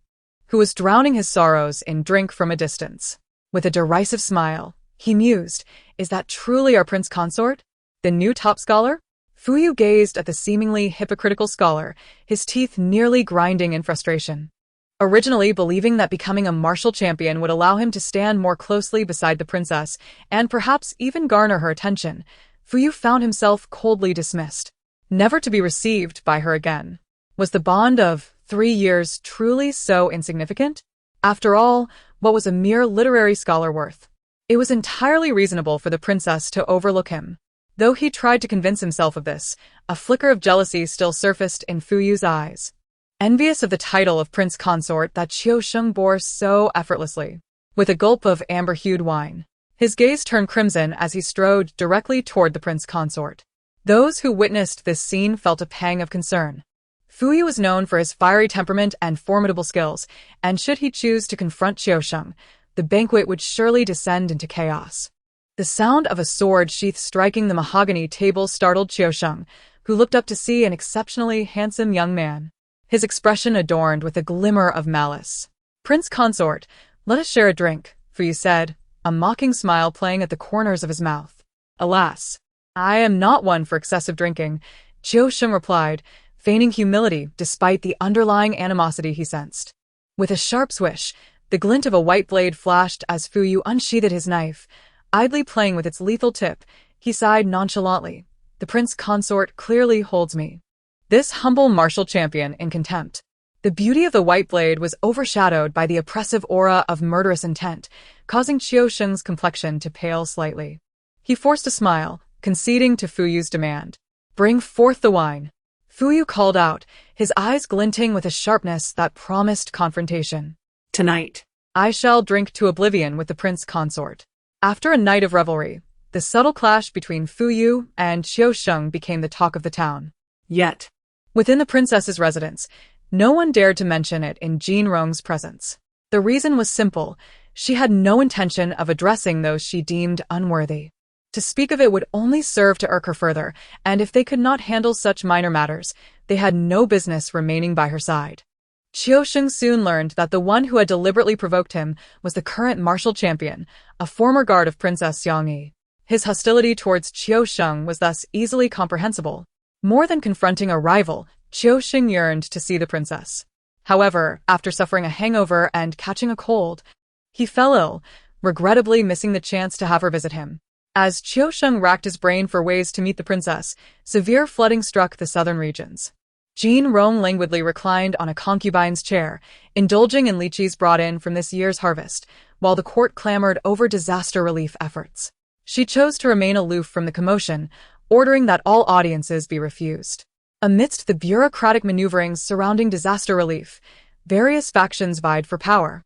who was drowning his sorrows in drink from a distance. With a derisive smile, he mused, "Is that truly our prince consort? The new top scholar?" Fu Yu gazed at the seemingly hypocritical scholar, his teeth nearly grinding in frustration. Originally believing that becoming a martial champion would allow him to stand more closely beside the princess and perhaps even garner her attention, Fu Yu found himself coldly dismissed, never to be received by her again. Was the bond of 3 years truly so insignificant? After all, what was a mere literary scholar worth? It was entirely reasonable for the princess to overlook him. Though he tried to convince himself of this, a flicker of jealousy still surfaced in Fu Yu's eyes, envious of the title of prince consort that Qiu Sheng bore so effortlessly. With a gulp of amber-hued wine, his gaze turned crimson as he strode directly toward the prince consort. Those who witnessed this scene felt a pang of concern. Fu Yu was known for his fiery temperament and formidable skills, and should he choose to confront Qiu Sheng, the banquet would surely descend into chaos. The sound of a sword sheath striking the mahogany table startled Qiu Sheng, who looked up to see an exceptionally handsome young man, his expression adorned with a glimmer of malice. "Prince consort, let us share a drink," Fu Yu said, a mocking smile playing at the corners of his mouth. "Alas, I am not one for excessive drinking," Qiu Sheng replied, feigning humility despite the underlying animosity he sensed. With a sharp swish, the glint of a white blade flashed as Fu Yu unsheathed his knife. Idly playing with its lethal tip, he sighed nonchalantly. "The prince consort clearly holds me." This humble martial champion in contempt. The beauty of the white blade was overshadowed by the oppressive aura of murderous intent, causing Qiu Sheng's complexion to pale slightly. He forced a smile, conceding to Fu Yu's demand. "Bring forth the wine," Fu Yu called out, his eyes glinting with a sharpness that promised confrontation. "Tonight, I shall drink to oblivion with the prince consort." After a night of revelry, the subtle clash between Fu Yu and Qiu Sheng became the talk of the town. Yet, within the princess's residence, no one dared to mention it in Jinrong's presence. The reason was simple: she had no intention of addressing those she deemed unworthy. To speak of it would only serve to irk her further, and if they could not handle such minor matters, they had no business remaining by her side. Qiu Sheng soon learned that the one who had deliberately provoked him was the current martial champion, a former guard of Princess Xiangyi. His hostility towards Qiu Sheng was thus easily comprehensible. More than confronting a rival, Qiu Sheng yearned to see the princess. However, after suffering a hangover and catching a cold, he fell ill, regrettably missing the chance to have her visit him. As Qiu Sheng racked his brain for ways to meet the princess, severe flooding struck the southern regions. Jin Rong languidly reclined on a concubine's chair, indulging in lychees brought in from this year's harvest, while the court clamored over disaster relief efforts. She chose to remain aloof from the commotion, ordering that all audiences be refused. Amidst the bureaucratic maneuverings surrounding disaster relief, various factions vied for power,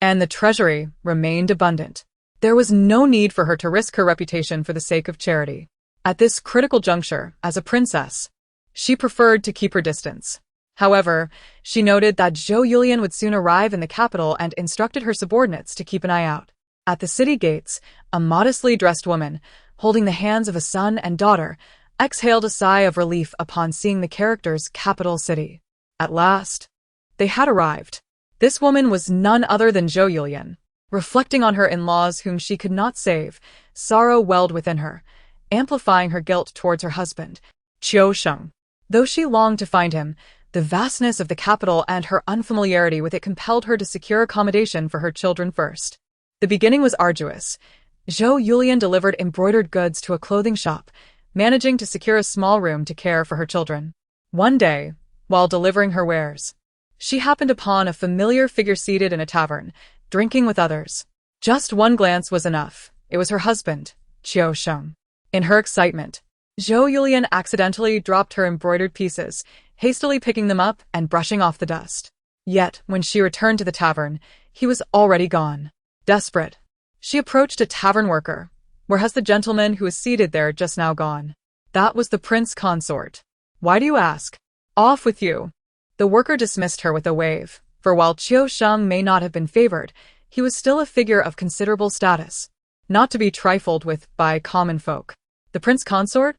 and the treasury remained abundant. There was no need for her to risk her reputation for the sake of charity. At this critical juncture, as a princess, she preferred to keep her distance. However, she noted that Zhou Yulian would soon arrive in the capital and instructed her subordinates to keep an eye out. At the city gates, a modestly dressed woman, holding the hands of a son and daughter, exhaled a sigh of relief upon seeing the character's capital city. At last, they had arrived. This woman was none other than Zhou Yulian. Reflecting on her in-laws whom she could not save, sorrow welled within her, amplifying her guilt towards her husband, Qiu Sheng. Though she longed to find him, the vastness of the capital and her unfamiliarity with it compelled her to secure accommodation for her children first. The beginning was arduous. Zhou Yulian delivered embroidered goods to a clothing shop, managing to secure a small room to care for her children. One day, while delivering her wares, she happened upon a familiar figure seated in a tavern, drinking with others. Just one glance was enough. It was her husband, Qiu Sheng. In her excitement, Zhou Yulian accidentally dropped her embroidered pieces, hastily picking them up and brushing off the dust. Yet, when she returned to the tavern, he was already gone. Desperate, she approached a tavern worker. "Where has the gentleman who was seated there just now gone?" "That was the prince consort." "Why do you ask?" "Off with you." The worker dismissed her with a wave, for while Qiu Sheng may not have been favored, he was still a figure of considerable status, not to be trifled with by common folk. "The prince consort?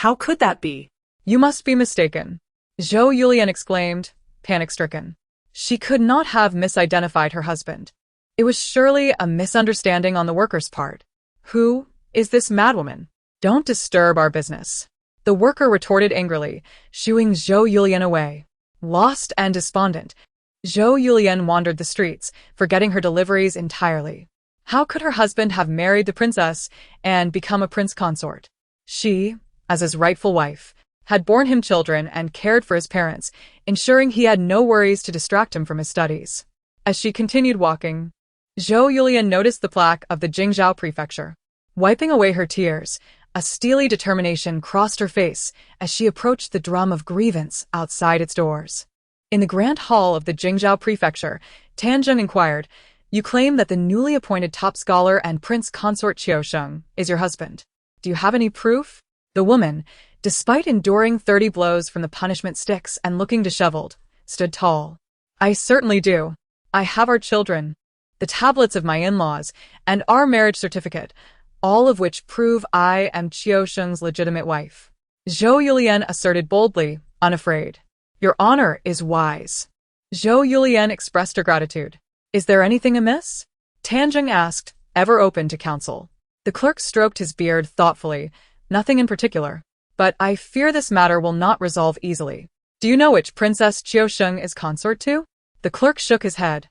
How could that be?" "You must be mistaken," Zhou Yulian exclaimed, panic-stricken. She could not have misidentified her husband. It was surely a misunderstanding on the worker's part. "Who is this madwoman?" "Don't disturb our business," the worker retorted angrily, shooing Zhou Yulian away. Lost and despondent, Zhou Yulian wandered the streets, forgetting her deliveries entirely. How could her husband have married the princess and become a prince consort? She, as his rightful wife, had borne him children and cared for his parents, ensuring he had no worries to distract him from his studies. As she continued walking, Zhou Yulian noticed the plaque of the Jingzhou prefecture. Wiping away her tears, a steely determination crossed her face as she approached the drum of grievance outside its doors. In the grand hall of the Jingzhou prefecture, Tanzheng inquired, "You claim that the newly appointed top scholar and prince consort Qiu Sheng is your husband. Do you have any proof?" The woman, despite enduring 30 blows from the punishment sticks and looking disheveled, stood tall. "I certainly do. I have our children, the tablets of my in-laws, and our marriage certificate, all of which prove I am Qiu Sheng's legitimate wife," Zhou Yulian asserted boldly, unafraid. "Your honor is wise." Zhou Yulian expressed her gratitude. "Is there anything amiss?" Tanzheng asked, ever open to counsel. The clerk stroked his beard thoughtfully. "Nothing in particular. But I fear this matter will not resolve easily. Do you know which princess Qiu Sheng is consort to?" The clerk shook his head.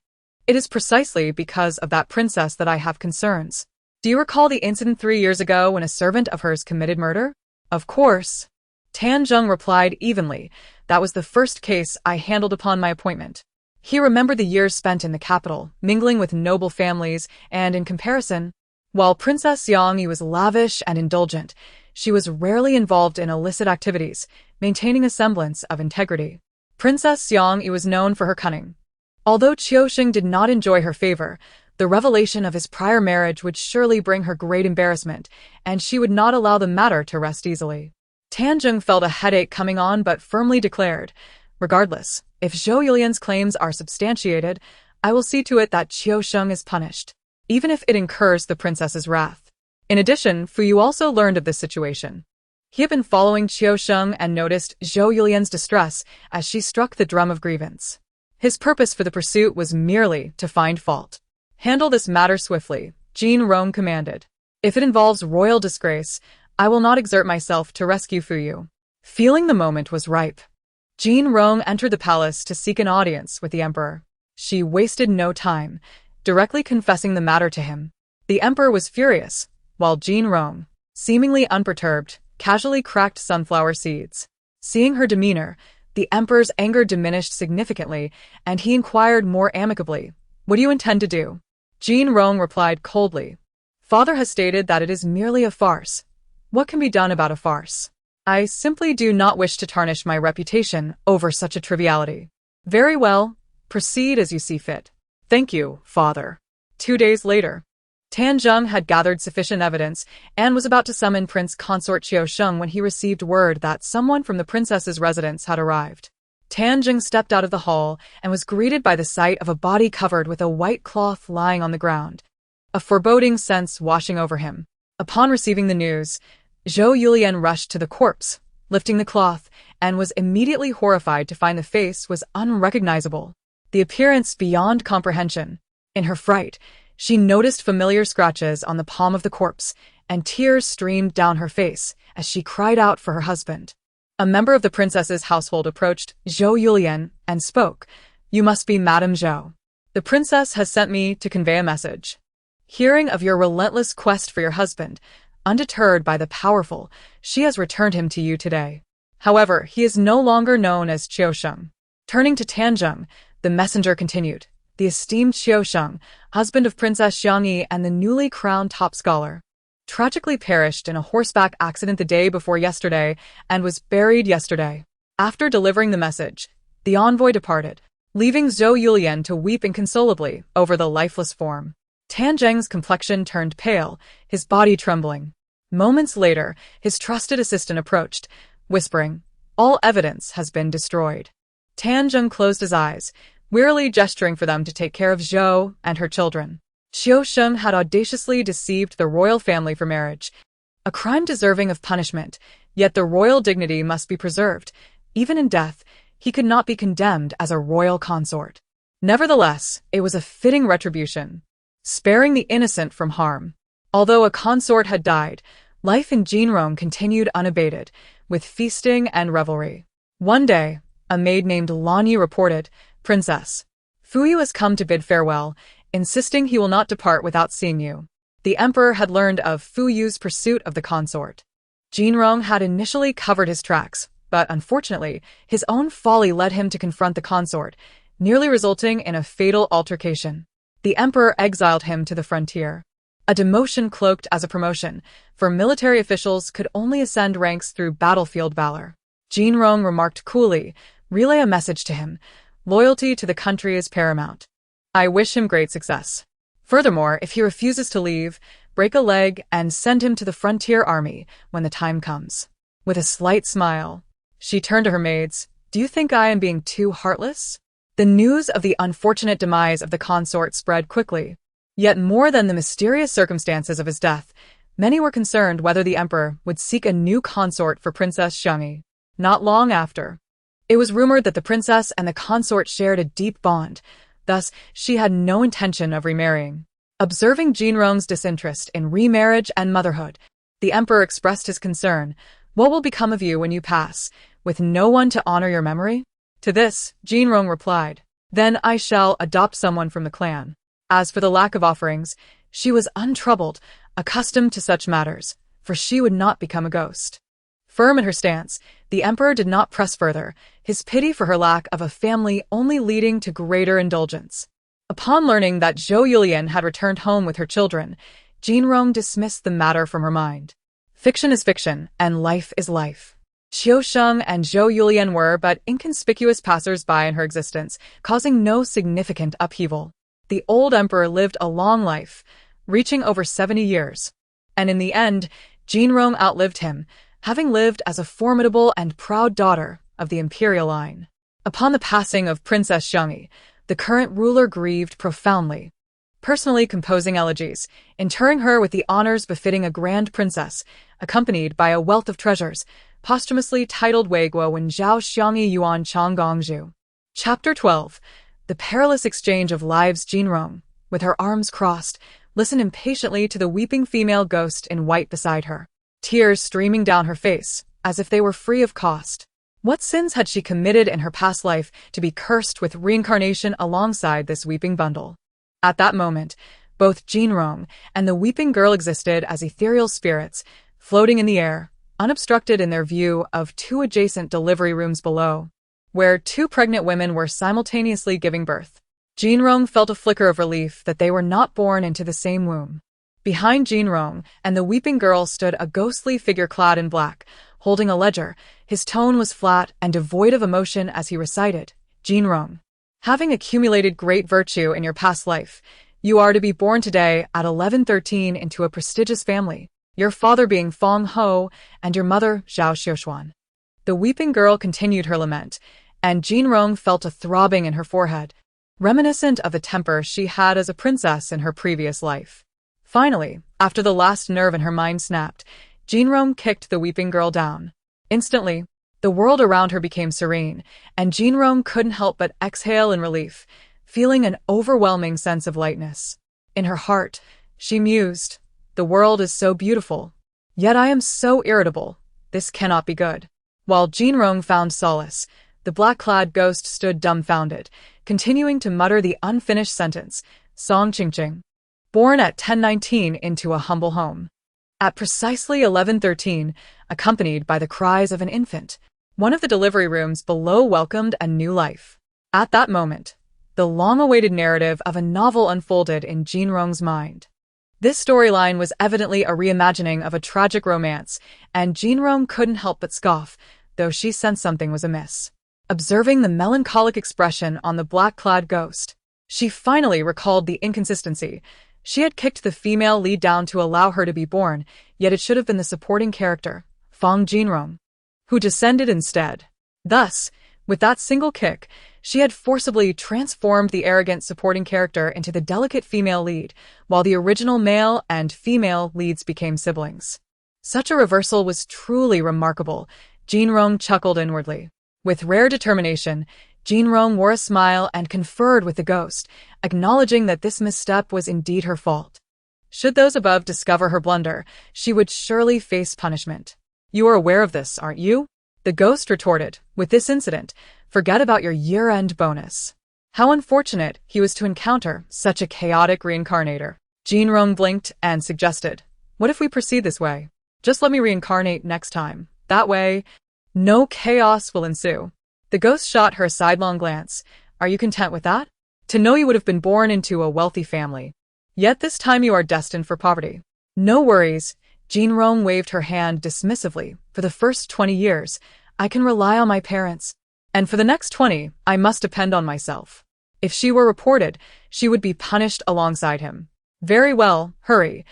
"It is precisely because of that princess that I have concerns. Do you recall the incident 3 years ago when a servant of hers committed murder?" "Of course," Tanzheng replied evenly. "That was the first case I handled upon my appointment." He remembered the years spent in the capital, mingling with noble families, and in comparison, while Princess Yang was lavish and indulgent, she was rarely involved in illicit activities, maintaining a semblance of integrity. Princess Yang was known for her cunning. Although Qiu Sheng did not enjoy her favor, the revelation of his prior marriage would surely bring her great embarrassment, and she would not allow the matter to rest easily. Tanzheng felt a headache coming on but firmly declared, "Regardless, if Zhou Yulian's claims are substantiated, I will see to it that Qiu Sheng is punished, even if it incurs the princess's wrath." In addition, Fu Yu also learned of this situation. He had been following Qiu Sheng and noticed Zhou Yulian's distress as she struck the drum of grievance. His purpose for the pursuit was merely to find fault. "Handle this matter swiftly," Jin Rong commanded. "If it involves royal disgrace, I will not exert myself to rescue Fu Yu." Feeling the moment was ripe, Jin Rong entered the palace to seek an audience with the emperor. She wasted no time, directly confessing the matter to him. The emperor was furious, while Jin Rong, seemingly unperturbed, casually cracked sunflower seeds. Seeing her demeanor, the emperor's anger diminished significantly, and he inquired more amicably, "What do you intend to do?" Jin Rong replied coldly, "Father has stated that it is merely a farce. What can be done about a farce? I simply do not wish to tarnish my reputation over such a triviality." "Very well, proceed as you see fit." "Thank you, father." 2 days later, Tan Zheng had gathered sufficient evidence and was about to summon Prince Consort Qiu Sheng when he received word that someone from the princess's residence had arrived. Tan Zheng stepped out of the hall and was greeted by the sight of a body covered with a white cloth lying on the ground, a foreboding sense washing over him. Upon receiving the news, Zhou Yulian rushed to the corpse, lifting the cloth, and was immediately horrified to find the face was unrecognizable, the appearance beyond comprehension. In her fright, she noticed familiar scratches on the palm of the corpse, and tears streamed down her face as she cried out for her husband. A member of the princess's household approached Zhou Yulian and spoke, "You must be Madame Zhou. The princess has sent me to convey a message. Hearing of your relentless quest for your husband, undeterred by the powerful, she has returned him to you today. However, he is no longer known as Qiu Sheng." Turning to Tan Zheng, the messenger continued, "The esteemed Qiu Sheng, husband of Princess Xiangyi and the newly crowned top scholar, tragically perished in a horseback accident the day before yesterday and was buried yesterday." After delivering the message, the envoy departed, leaving Zhou Yulian to weep inconsolably over the lifeless form. Tan Zheng's complexion turned pale, his body trembling. Moments later, his trusted assistant approached, whispering, "All evidence has been destroyed." Tan Zheng closed his eyes, wearily gesturing for them to take care of Zhou and her children. Qiu Sheng had audaciously deceived the royal family for marriage, a crime deserving of punishment, yet the royal dignity must be preserved. Even in death, he could not be condemned as a royal consort. Nevertheless, it was a fitting retribution, sparing the innocent from harm. Although a consort had died, life in Jinrong continued unabated, with feasting and revelry. One day, a maid named Lanyi reported, "Princess, Fuyu has come to bid farewell, insisting he will not depart without seeing you." The emperor had learned of Fuyu's pursuit of the consort. Jinrong had initially covered his tracks, but unfortunately, his own folly led him to confront the consort, nearly resulting in a fatal altercation. The emperor exiled him to the frontier, a demotion cloaked as a promotion, for military officials could only ascend ranks through battlefield valor. Jinrong remarked coolly, "Relay a message to him. Loyalty to the country is paramount. I wish him great success. Furthermore, if he refuses to leave, break a leg and send him to the frontier army when the time comes." With a slight smile, she turned to her maids, "Do you think I am being too heartless?" The news of the unfortunate demise of the consort spread quickly. Yet more than the mysterious circumstances of his death, many were concerned whether the emperor would seek a new consort for Princess Xiangyi. Not long after, it was rumored that the princess and the consort shared a deep bond, thus she had no intention of remarrying. Observing Jinrong's disinterest in remarriage and motherhood, the emperor expressed his concern, "What will become of you when you pass, with no one to honor your memory?" To this, Jinrong replied, "Then I shall adopt someone from the clan." As for the lack of offerings, she was untroubled, accustomed to such matters, for she would not become a ghost. Firm in her stance, the emperor did not press further, his pity for her lack of a family only leading to greater indulgence. Upon learning that Zhou Yulian had returned home with her children, Jinrong dismissed the matter from her mind. Fiction is fiction, and life is life. Qiu Sheng and Zhou Yulian were but inconspicuous passers-by in her existence, causing no significant upheaval. The old emperor lived a long life, reaching over 70 years. And in the end, Jinrong outlived him, having lived as a formidable and proud daughter of the imperial line. Upon the passing of Princess Xiangyi, the current ruler grieved profoundly, personally composing elegies, interring her with the honors befitting a grand princess, accompanied by a wealth of treasures, posthumously titled Weiguo Wen Zhao Xiangyi Yuan Changgongzhu. Chapter 12. The Perilous Exchange of Lives. Jinrong, with her arms crossed, listened impatiently to the weeping female ghost in white beside her, tears streaming down her face, as if they were free of cost. What sins had she committed in her past life to be cursed with reincarnation alongside this weeping bundle? At that moment, both Jinrong and the weeping girl existed as ethereal spirits, floating in the air, unobstructed in their view of two adjacent delivery rooms below, where two pregnant women were simultaneously giving birth. Jinrong felt a flicker of relief that they were not born into the same womb. Behind Jinrong and the weeping girl stood a ghostly figure clad in black, holding a ledger. His tone was flat and devoid of emotion as he recited, Jinrong, having accumulated great virtue in your past life, you are to be born today at 11:13 into a prestigious family, your father being Fong Ho and your mother Zhao Xiuxuan. The weeping girl continued her lament, and Jinrong felt a throbbing in her forehead, reminiscent of the temper she had as a princess in her previous life. Finally, after the last nerve in her mind snapped, Jinrong kicked the weeping girl down. Instantly, the world around her became serene, and Jinrong couldn't help but exhale in relief, feeling an overwhelming sense of lightness. In her heart, she mused, the world is so beautiful, yet I am so irritable. This cannot be good. While Jinrong found solace, the black-clad ghost stood dumbfounded, continuing to mutter the unfinished sentence, Song Qingqing. Born at 10:19 into a humble home. At precisely 11:13, accompanied by the cries of an infant, one of the delivery rooms below welcomed a new life. At that moment, the long-awaited narrative of a novel unfolded in Jinrong's mind. This storyline was evidently a reimagining of a tragic romance, and Jinrong couldn't help but scoff, though she sensed something was amiss. Observing the melancholic expression on the black-clad ghost, she finally recalled the inconsistency. She had kicked the female lead down to allow her to be born, yet it should have been the supporting character, Fong Jinrong, who descended instead. Thus, with that single kick, she had forcibly transformed the arrogant supporting character into the delicate female lead, while the original male and female leads became siblings. Such a reversal was truly remarkable, Jinrong chuckled inwardly. With rare determination, Jinrong wore a smile and conferred with the ghost, acknowledging that this misstep was indeed her fault. Should those above discover her blunder, she would surely face punishment. You are aware of this, aren't you? The ghost retorted, with this incident, forget about your year-end bonus. How unfortunate he was to encounter such a chaotic reincarnator. Jinrong blinked and suggested, what if we proceed this way? Just let me reincarnate next time. That way, no chaos will ensue. The ghost shot her a sidelong glance. Are you content with that? To know you would have been born into a wealthy family. Yet this time you are destined for poverty. No worries. Jinrong waved her hand dismissively. For the first 20 years, I can rely on my parents. And for the next 20, I must depend on myself. If she were reported, she would be punished alongside him. Very well, hurry.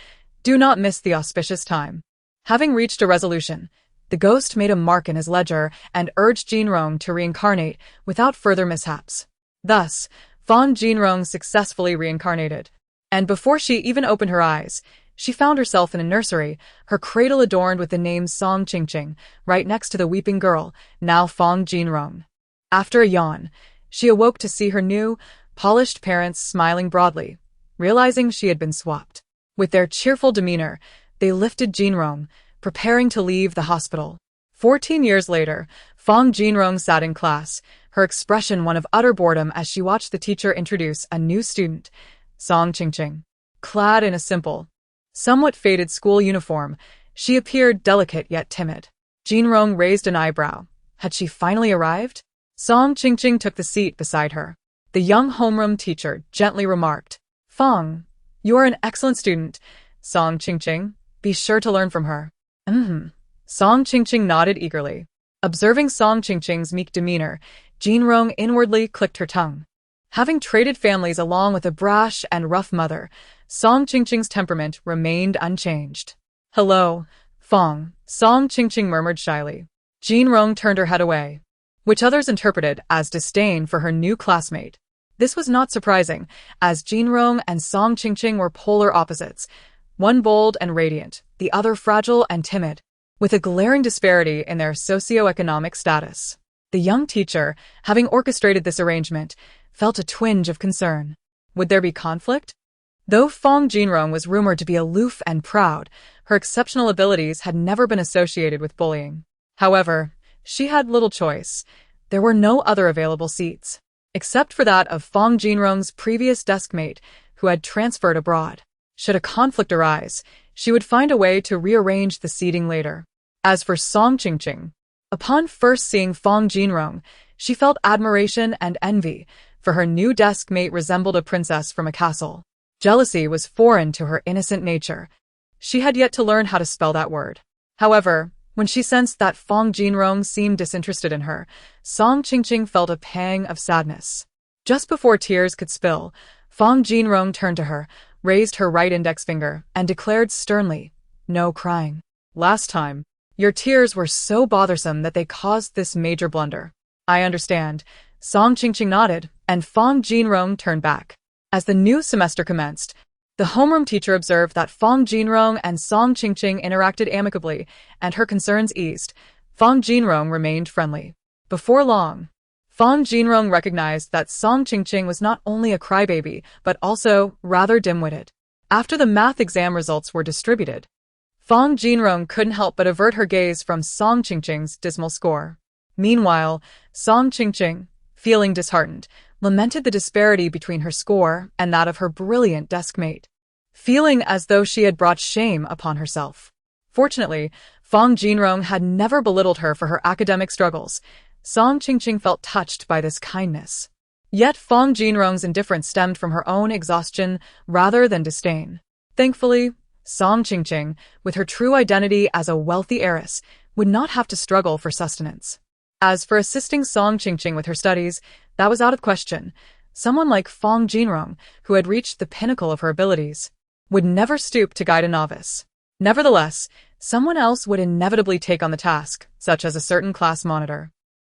Do not miss the auspicious time. Having reached a resolution, the ghost made a mark in his ledger and urged Jinrong to reincarnate without further mishaps. Thus, Fong Jinrong successfully reincarnated. And before she even opened her eyes, she found herself in a nursery, her cradle adorned with the name Song Qingqing, right next to the weeping girl, now Fong Jinrong. After a yawn, she awoke to see her new, polished parents smiling broadly, realizing she had been swapped. With their cheerful demeanor, they lifted Jinrong, preparing to leave the hospital. 14 years later, Fong Jinrong sat in class, her expression one of utter boredom as she watched the teacher introduce a new student, Song Qingqing. Clad in a simple, somewhat faded school uniform, she appeared delicate yet timid. Jinrong raised an eyebrow. Had she finally arrived? Song Qingqing took the seat beside her. The young homeroom teacher gently remarked, Fong, you are an excellent student. Song Qingqing, be sure to learn from her. Song Qingqing nodded eagerly. Observing Song Qingqing's meek demeanor, Jinrong inwardly clicked her tongue. Having traded families along with a brash and rough mother, Song Qingqing's temperament remained unchanged. Hello, Fong, Song Qingqing murmured shyly. Jinrong turned her head away, which others interpreted as disdain for her new classmate. This was not surprising, as Jinrong and Song Qingqing were polar opposites, one bold and radiant, the other fragile and timid, with a glaring disparity in their socioeconomic status. The young teacher, having orchestrated this arrangement, felt a twinge of concern. Would there be conflict? Though Fong Jinrong was rumored to be aloof and proud, her exceptional abilities had never been associated with bullying. However, she had little choice. There were no other available seats, except for that of Fong Jinrong's previous deskmate, who had transferred abroad. Should a conflict arise, she would find a way to rearrange the seating later. As for Song Qingqing, upon first seeing Fong Jinrong, she felt admiration and envy, for her new desk mate resembled a princess from a castle. Jealousy was foreign to her innocent nature. She had yet to learn how to spell that word. However, when she sensed that Fong Jinrong seemed disinterested in her, Song Qingqing felt a pang of sadness. Just before tears could spill, Fong Jinrong turned to her, raised her right index finger, and declared sternly, "No crying. Last time, your tears were so bothersome that they caused this major blunder." "I understand." Song Qingqing nodded, and Fong Jinrong turned back. As the new semester commenced, the homeroom teacher observed that Fong Jinrong and Song Qingqing interacted amicably, and her concerns eased. Fong Jinrong remained friendly. Before long, Fong Jinrong recognized that Song Qingqing was not only a crybaby, but also rather dim-witted. After the math exam results were distributed, Fong Jinrong couldn't help but avert her gaze from Song Qingqing's dismal score. Meanwhile, Song Qingqing, feeling disheartened, lamented the disparity between her score and that of her brilliant deskmate, feeling as though she had brought shame upon herself. Fortunately, Fong Jinrong had never belittled her for her academic struggles. Song Qingqing felt touched by this kindness. Yet Fong Jinrong's indifference stemmed from her own exhaustion rather than disdain. Thankfully, Song Qingqing, with her true identity as a wealthy heiress, would not have to struggle for sustenance. As for assisting Song Qingqing with her studies, that was out of question. Someone like Fong Jinrong, who had reached the pinnacle of her abilities, would never stoop to guide a novice. Nevertheless, someone else would inevitably take on the task, such as a certain class monitor.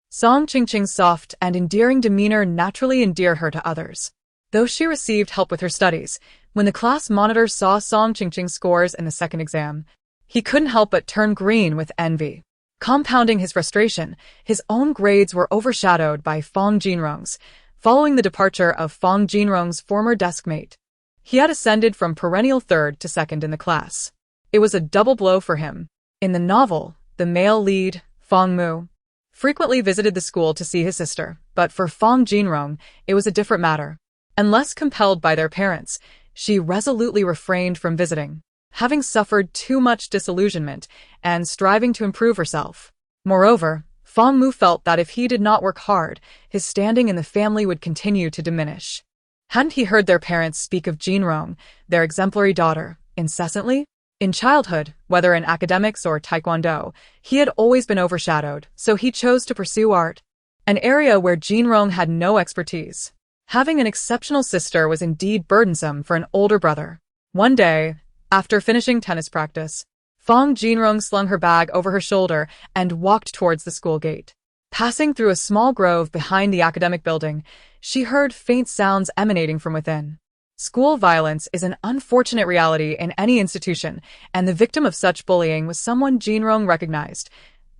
Song Qingqing's soft and endearing demeanor naturally endeared her to others. Though she received help with her studies, when the class monitor saw Song Qingqing's scores in the second exam, he couldn't help but turn green with envy. Compounding his frustration, his own grades were overshadowed by Fong Jinrong's. Following the departure of Fong Jinrong's former deskmate, he had ascended from perennial third to second in the class. It was a double blow for him. In the novel, the male lead, Fong Mu, frequently visited the school to see his sister, but for Fong Jinrong, it was a different matter. Unless compelled by their parents, she resolutely refrained from visiting, having suffered too much disillusionment and striving to improve herself. Moreover, Fong Mu felt that if he did not work hard, his standing in the family would continue to diminish. Hadn't he heard their parents speak of Jinrong, their exemplary daughter, incessantly? In childhood, whether in academics or taekwondo, he had always been overshadowed, so he chose to pursue art, an area where Jinrong had no expertise. Having an exceptional sister was indeed burdensome for an older brother. One day, after finishing tennis practice, Fong Jinrong slung her bag over her shoulder and walked towards the school gate. Passing through a small grove behind the academic building, she heard faint sounds emanating from within. School violence is an unfortunate reality in any institution, and the victim of such bullying was someone Jinrong recognized,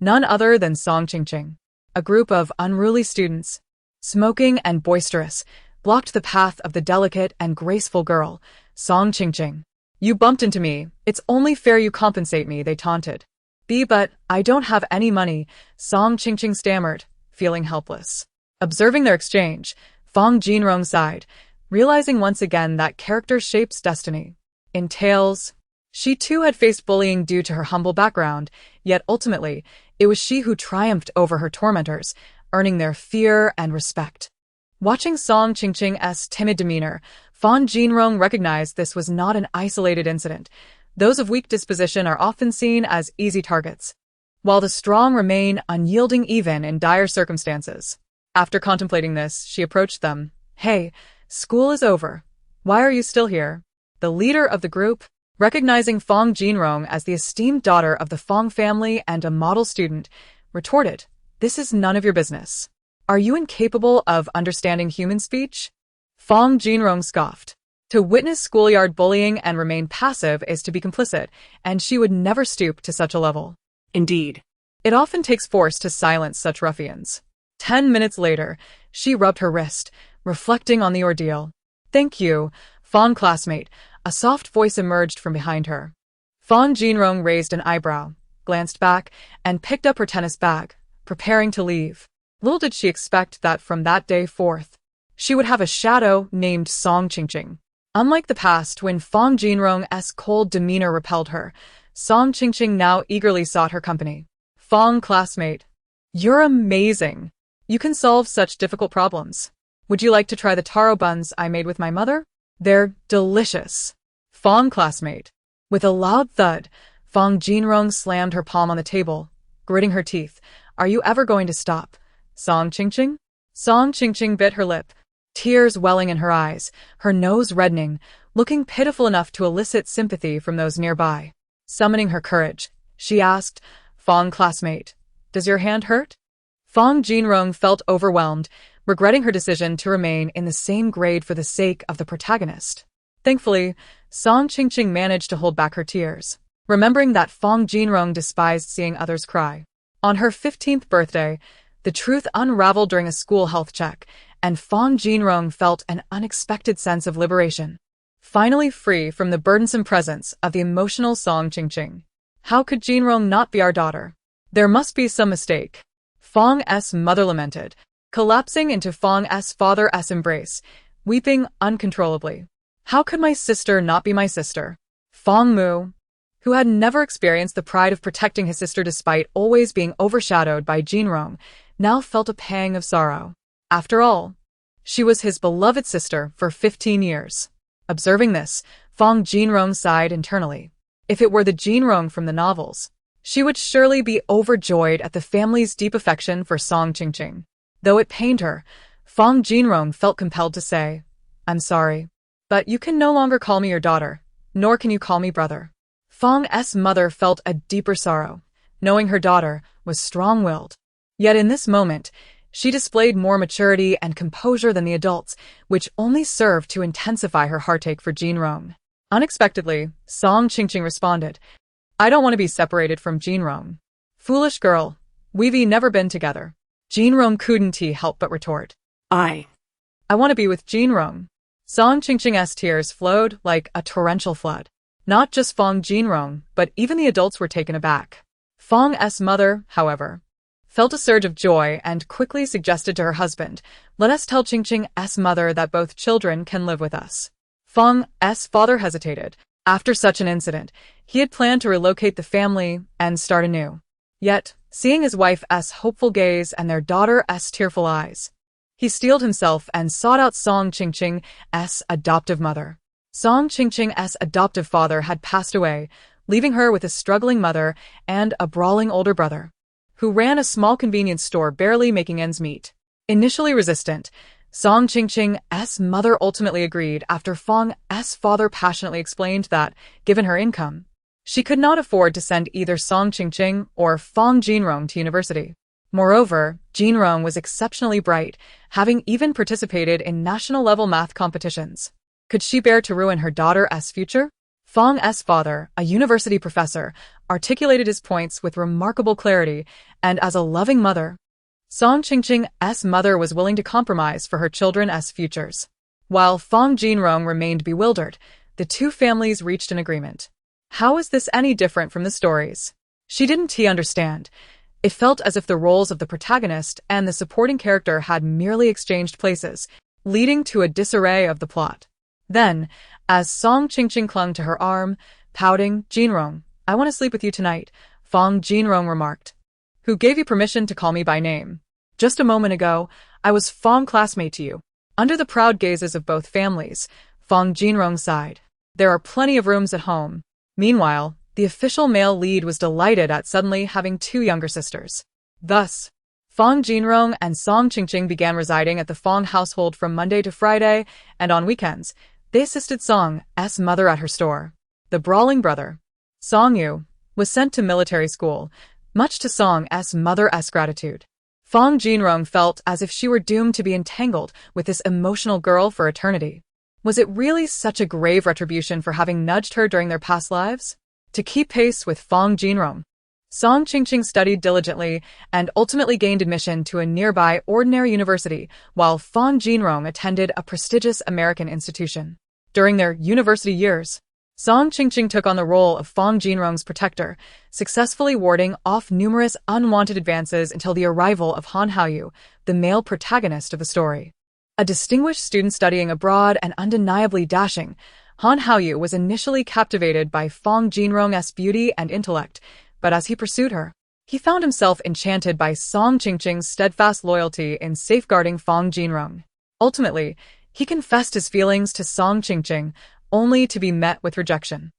none other than Song Qingqing. A group of unruly students, smoking and boisterous, blocked the path of the delicate and graceful girl, Song Qingqing. "You bumped into me. It's only fair you compensate me," they taunted. But I don't have any money," Song Qingqing stammered, feeling helpless. Observing their exchange, Fong Jinrong sighed, realizing once again that character shapes destiny. In tales, she too had faced bullying due to her humble background, yet ultimately, it was she who triumphed over her tormentors, earning their fear and respect. Watching Song Qingqing's timid demeanor, Fong Jinrong recognized this was not an isolated incident. Those of weak disposition are often seen as easy targets, while the strong remain unyielding even in dire circumstances. After contemplating this, she approached them. "Hey, school is over. Why are you still here?" The leader of the group, recognizing Fong Jinrong as the esteemed daughter of the Fong family and a model student, retorted, "This is none of your business. Are you incapable of understanding human speech?" Fong Jinrong scoffed. To witness schoolyard bullying and remain passive is to be complicit, and she would never stoop to such a level. Indeed, it often takes force to silence such ruffians. 10 minutes later, she rubbed her wrist, reflecting on the ordeal. "Thank you, Fong classmate," a soft voice emerged from behind her. Fong Jinrong raised an eyebrow, glanced back, and picked up her tennis bag, preparing to leave. Little did she expect that from that day forth, she would have a shadow named Song Qingqing. Unlike the past, when Fong Jinrong's cold demeanor repelled her, Song Qingqing now eagerly sought her company. Fong, classmate. You're amazing. You can solve such difficult problems. Would you like to try the taro buns I made with my mother? They're delicious. Fong, classmate. With a loud thud, Fong Jinrong slammed her palm on the table, gritting her teeth. Are you ever going to stop, Song Qingqing? Song Qingqing bit her lip, tears welling in her eyes, her nose reddening, looking pitiful enough to elicit sympathy from those nearby. Summoning her courage, she asked, Fong, classmate, does your hand hurt? Fong Jinrong felt overwhelmed, regretting her decision to remain in the same grade for the sake of the protagonist. Thankfully, Song Qingqing managed to hold back her tears, remembering that Fong Jinrong despised seeing others cry. On her 15th birthday, the truth unraveled during a school health check, and Fong Jinrong felt an unexpected sense of liberation. Finally free from the burdensome presence of the emotional Song Qingqing. How could Jinrong not be our daughter? There must be some mistake. Fong's mother lamented, collapsing into Fong's father's embrace, weeping uncontrollably. How could my sister not be my sister? Fong Mu, who had never experienced the pride of protecting his sister despite always being overshadowed by Jinrong, now felt a pang of sorrow. After all, she was his beloved sister for 15 years. Observing this, Fong Jinrong sighed internally. If it were the Jinrong from the novels, she would surely be overjoyed at the family's deep affection for Song Qingqing. Though it pained her, Fong Jinrong felt compelled to say, I'm sorry, but you can no longer call me your daughter, nor can you call me brother. Fong's mother felt a deeper sorrow, knowing her daughter was strong-willed. Yet in this moment, she displayed more maturity and composure than the adults, which only served to intensify her heartache for Jinrong. Unexpectedly, Song Qingqing responded, I don't want to be separated from Jinrong. Foolish girl, we've never been together. Jinrong couldn't help but retort. I want to be with Jinrong. Song Qingqing's tears flowed like a torrential flood. Not just Fong Jinrong, but even the adults were taken aback. Fong's mother, however, felt a surge of joy and quickly suggested to her husband, let us tell Qingqing's mother that both children can live with us. Fong's father hesitated. After such an incident, he had planned to relocate the family and start anew. Yet, seeing his wife's hopeful gaze and their daughter's tearful eyes, he steeled himself and sought out Song Qingqing's adoptive mother. Song Qingqing's adoptive father had passed away, leaving her with a struggling mother and a brawling older brother, who ran a small convenience store barely making ends meet. Initially resistant, Song Qingqing's mother ultimately agreed after Fong's father passionately explained that, given her income, she could not afford to send either Song Qingqing or Fong Jinrong to university. Moreover, Jinrong was exceptionally bright, having even participated in national-level math competitions. Could she bear to ruin her daughter's future? Fong's father, a university professor, articulated his points with remarkable clarity, and as a loving mother, Song Qingqing's mother was willing to compromise for her children's futures. While Fong Jinrong remained bewildered, the two families reached an agreement. How is this any different from the stories? She didn't understand. It felt as if the roles of the protagonist and the supporting character had merely exchanged places, leading to a disarray of the plot. Then, as Song Qingqing clung to her arm, pouting, Jinrong, I want to sleep with you tonight, Fong Jinrong remarked. Who gave you permission to call me by name? Just a moment ago, I was Fong classmate to you. Under the proud gazes of both families, Fong Jinrong sighed. There are plenty of rooms at home. Meanwhile, the official male lead was delighted at suddenly having two younger sisters. Thus, Fong Jinrong and Song Qingqing began residing at the Fong household from Monday to Friday, and on weekends, they assisted Song's mother at her store. The brawling brother, Song Yu, was sent to military school, much to Song's mother's gratitude. Fong Jinrong felt as if she were doomed to be entangled with this emotional girl for eternity. Was it really such a grave retribution for having nudged her during their past lives? To keep pace with Fong Jinrong, Song Qingqing studied diligently and ultimately gained admission to a nearby ordinary university, while Fong Jinrong attended a prestigious American institution. During their university years, Song Qingqing took on the role of Fong Jinrong's protector, successfully warding off numerous unwanted advances until the arrival of Han Haoyu, the male protagonist of the story. A distinguished student studying abroad and undeniably dashing, Han Haoyu was initially captivated by Fong Jinrong's beauty and intellect, but as he pursued her, he found himself enchanted by Song Qingqing's steadfast loyalty in safeguarding Fong Jinrong. Ultimately, he confessed his feelings to Song Qingqing, only to be met with rejection.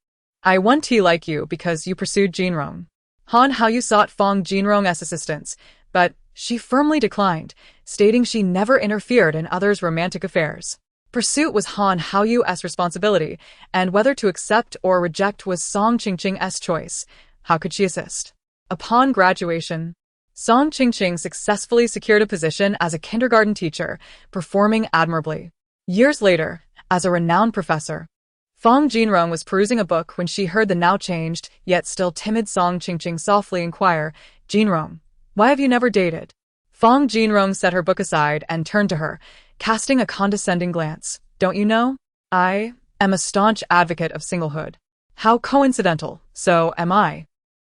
"I want to like you because you pursued Jinrong." Han Haoyu sought Fong Jinrong's assistance, but she firmly declined, stating she never interfered in others' romantic affairs. Pursuit was Han Haoyu's responsibility, and whether to accept or reject was Song Qingqing's choice. How could she assist? Upon graduation, Song Qingqing successfully secured a position as a kindergarten teacher, performing admirably. Years later, as a renowned professor, Fong Jinrong was perusing a book when she heard the now changed, yet still timid Song Qingqing softly inquire, "Jinrong, why have you never dated?" Fong Jinrong set her book aside and turned to her, casting a condescending glance. "Don't you know? I am a staunch advocate of singlehood." "How coincidental, so am I."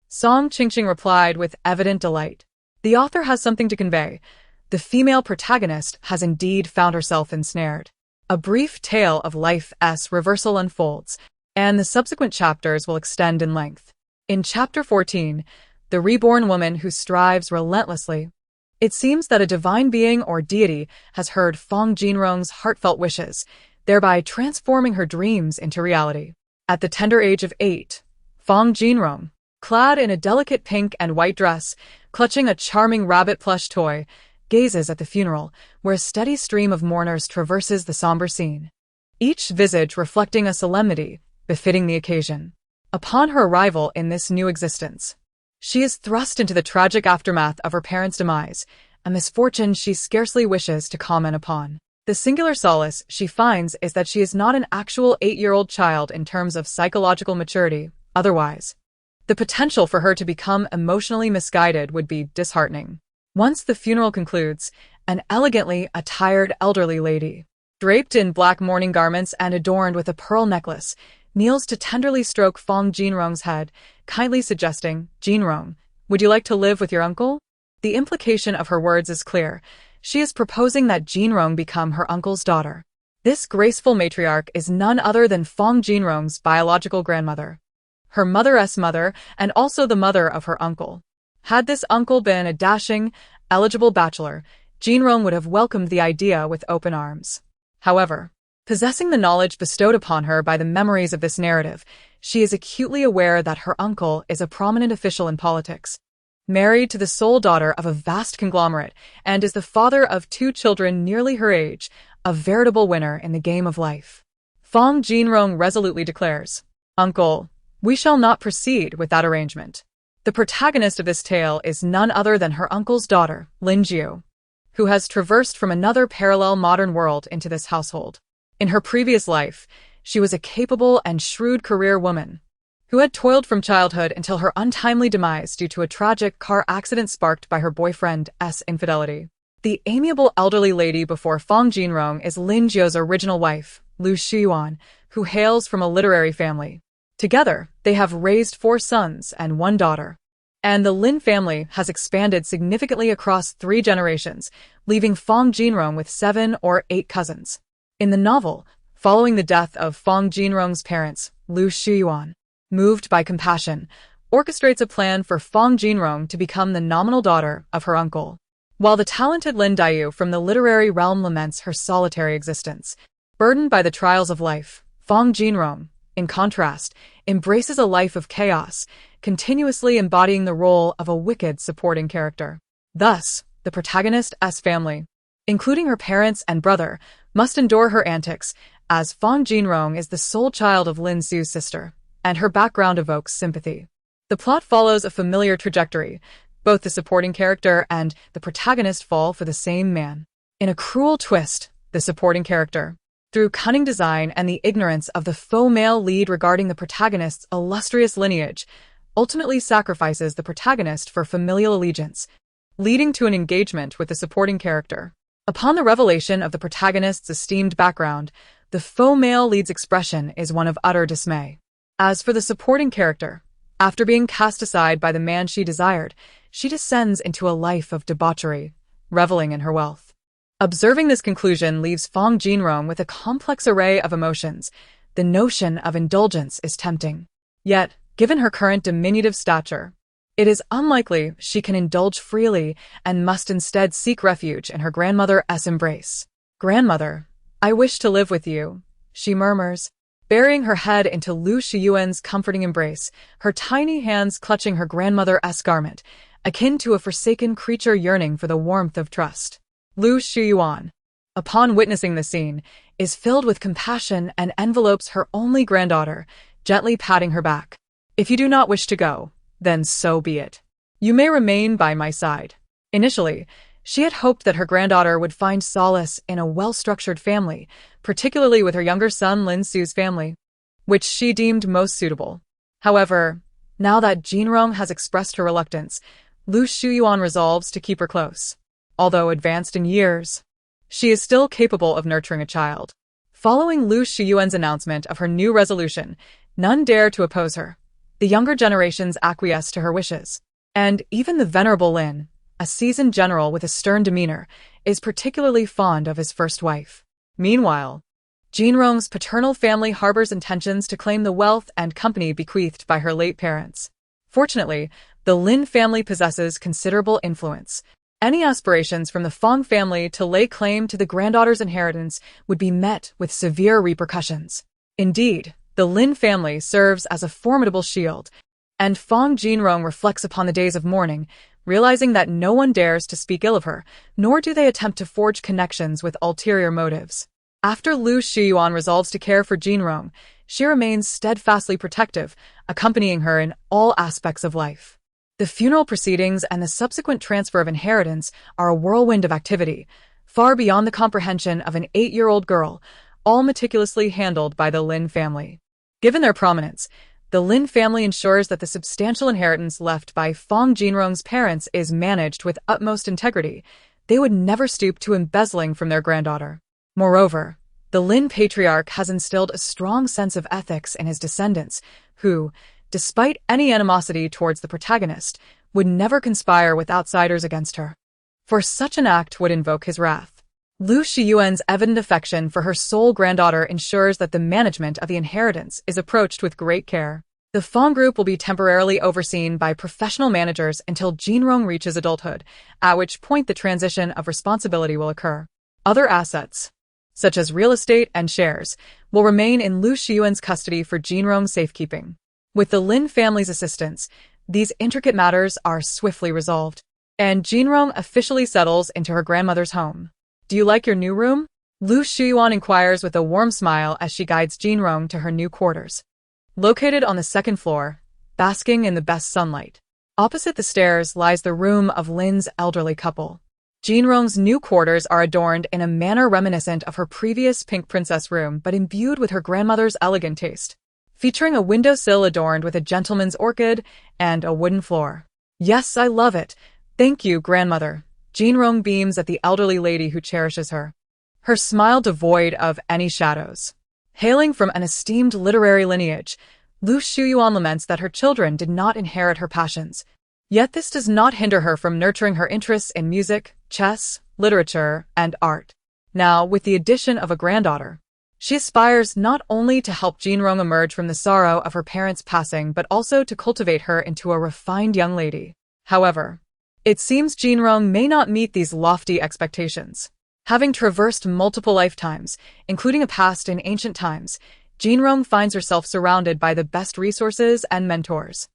Song Qingqing replied with evident delight. The author has something to convey. The female protagonist has indeed found herself ensnared. A brief tale of life's reversal unfolds, and the subsequent chapters will extend in length. In Chapter 14, the reborn woman who strives relentlessly. It seems that a divine being or deity has heard Fong Jinrong's heartfelt wishes, thereby transforming her dreams into reality. At the tender age of 8, Fong Jinrong, clad in a delicate pink and white dress, clutching a charming rabbit plush toy, gazes at the funeral, where a steady stream of mourners traverses the somber scene, each visage reflecting a solemnity befitting the occasion. Upon her arrival in this new existence, she is thrust into the tragic aftermath of her parents' demise, a misfortune she scarcely wishes to comment upon. The singular solace she finds is that she is not an actual 8-year-old child in terms of psychological maturity. Otherwise, the potential for her to become emotionally misguided would be disheartening. Once the funeral concludes, an elegantly attired elderly lady, draped in black mourning garments and adorned with a pearl necklace, kneels to tenderly stroke Fong Jinrong's head, kindly suggesting, "Jinrong, would you like to live with your uncle?" The implication of her words is clear. She is proposing that Jinrong become her uncle's daughter. This graceful matriarch is none other than Fong Jinrong's biological grandmother, her mother's mother, and also the mother of her uncle. Had this uncle been a dashing, eligible bachelor, Jinrong would have welcomed the idea with open arms. However, possessing the knowledge bestowed upon her by the memories of this narrative, she is acutely aware that her uncle is a prominent official in politics, married to the sole daughter of a vast conglomerate, and is the father of 2 children nearly her age, a veritable winner in the game of life. Fong Jinrong resolutely declares, "Uncle, we shall not proceed with that arrangement." The protagonist of this tale is none other than her uncle's daughter, Lin Jiu, who has traversed from another parallel modern world into this household. In her previous life, she was a capable and shrewd career woman who had toiled from childhood until her untimely demise due to a tragic car accident sparked by her boyfriend's infidelity. The amiable elderly lady before Fong Jinrong is Lin Jiu's original wife, Lu Shiyuan, who hails from a literary family. Together, they have raised 4 sons and 1 daughter. And the Lin family has expanded significantly across 3 generations, leaving Fong Jinrong with 7 or 8 cousins. In the novel, following the death of Fong Jinrong's parents, Lu Shiyuan, moved by compassion, orchestrates a plan for Fong Jinrong to become the nominal daughter of her uncle. While the talented Lin Diyu from the literary realm laments her solitary existence, burdened by the trials of life, Fong Jinrong, in contrast, embraces a life of chaos, continuously embodying the role of a wicked supporting character. Thus, the protagonist's family, including her parents and brother, must endure her antics, as Fong Jinrong is the sole child of Lin Su's sister, and her background evokes sympathy. The plot follows a familiar trajectory. Both the supporting character and the protagonist fall for the same man. In a cruel twist, the supporting character, through cunning design and the ignorance of the faux male lead regarding the protagonist's illustrious lineage, ultimately sacrifices the protagonist for familial allegiance, leading to an engagement with the supporting character. Upon the revelation of the protagonist's esteemed background, the faux male lead's expression is one of utter dismay. As for the supporting character, after being cast aside by the man she desired, she descends into a life of debauchery, reveling in her wealth. Observing this conclusion leaves Fong Jinrong with a complex array of emotions. The notion of indulgence is tempting. Yet, given her current diminutive stature, it is unlikely she can indulge freely and must instead seek refuge in her grandmother's embrace. "Grandmother, I wish to live with you," she murmurs, burying her head into Lu Shiyuan's comforting embrace, her tiny hands clutching her grandmother's garment, akin to a forsaken creature yearning for the warmth of trust. Lu Shiyuan, upon witnessing the scene, is filled with compassion and envelopes her only granddaughter, gently patting her back. "If you do not wish to go, then so be it. You may remain by my side." Initially, she had hoped that her granddaughter would find solace in a well-structured family, particularly with her younger son Lin Su's family, which she deemed most suitable. However, now that Jinrong has expressed her reluctance, Lu Shiyuan resolves to keep her close. Although advanced in years, she is still capable of nurturing a child. Following Lu Shiyuan's announcement of her new resolution, none dare to oppose her. The younger generations acquiesce to her wishes. And even the venerable Lin, a seasoned general with a stern demeanor, is particularly fond of his first wife. Meanwhile, Jinrong's paternal family harbors intentions to claim the wealth and company bequeathed by her late parents. Fortunately, the Lin family possesses considerable influence. Any aspirations from the Fong family to lay claim to the granddaughter's inheritance would be met with severe repercussions. Indeed, the Lin family serves as a formidable shield, and Fong Jinrong reflects upon the days of mourning, realizing that no one dares to speak ill of her, nor do they attempt to forge connections with ulterior motives. After Lu Shiyuan resolves to care for Jinrong, she remains steadfastly protective, accompanying her in all aspects of life. The funeral proceedings and the subsequent transfer of inheritance are a whirlwind of activity, far beyond the comprehension of an 8-year-old girl, all meticulously handled by the Lin family. Given their prominence, the Lin family ensures that the substantial inheritance left by Fong Jinrong's parents is managed with utmost integrity. They would never stoop to embezzling from their granddaughter. Moreover, the Lin patriarch has instilled a strong sense of ethics in his descendants, who, despite any animosity towards the protagonist, would never conspire with outsiders against her, for such an act would invoke his wrath. Lu Shiyuan's evident affection for her sole granddaughter ensures that the management of the inheritance is approached with great care. The Fong group will be temporarily overseen by professional managers until Jinrong reaches adulthood, at which point the transition of responsibility will occur. Other assets, such as real estate and shares, will remain in Lu Shiyuan's custody for Jinrong's safekeeping. With the Lin family's assistance, these intricate matters are swiftly resolved, and Jinrong officially settles into her grandmother's home. "Do you like your new room?" Lu Shiyuan inquires with a warm smile as she guides Jinrong to her new quarters. Located on the second floor, basking in the best sunlight, opposite the stairs lies the room of Lin's elderly couple. Jinrong's new quarters are adorned in a manner reminiscent of her previous pink princess room but imbued with her grandmother's elegant taste, featuring a windowsill adorned with a gentleman's orchid and a wooden floor. "Yes, I love it. Thank you, grandmother." Jinrong beams at the elderly lady who cherishes her, her smile devoid of any shadows. Hailing from an esteemed literary lineage, Lu Shiyuan laments that her children did not inherit her passions. Yet this does not hinder her from nurturing her interests in music, chess, literature, and art. Now, with the addition of a granddaughter, she aspires not only to help Jinrong emerge from the sorrow of her parents' passing but also to cultivate her into a refined young lady. However, it seems Jinrong may not meet these lofty expectations. Having traversed multiple lifetimes, including a past in ancient times, Jinrong finds herself surrounded by the best resources and mentors.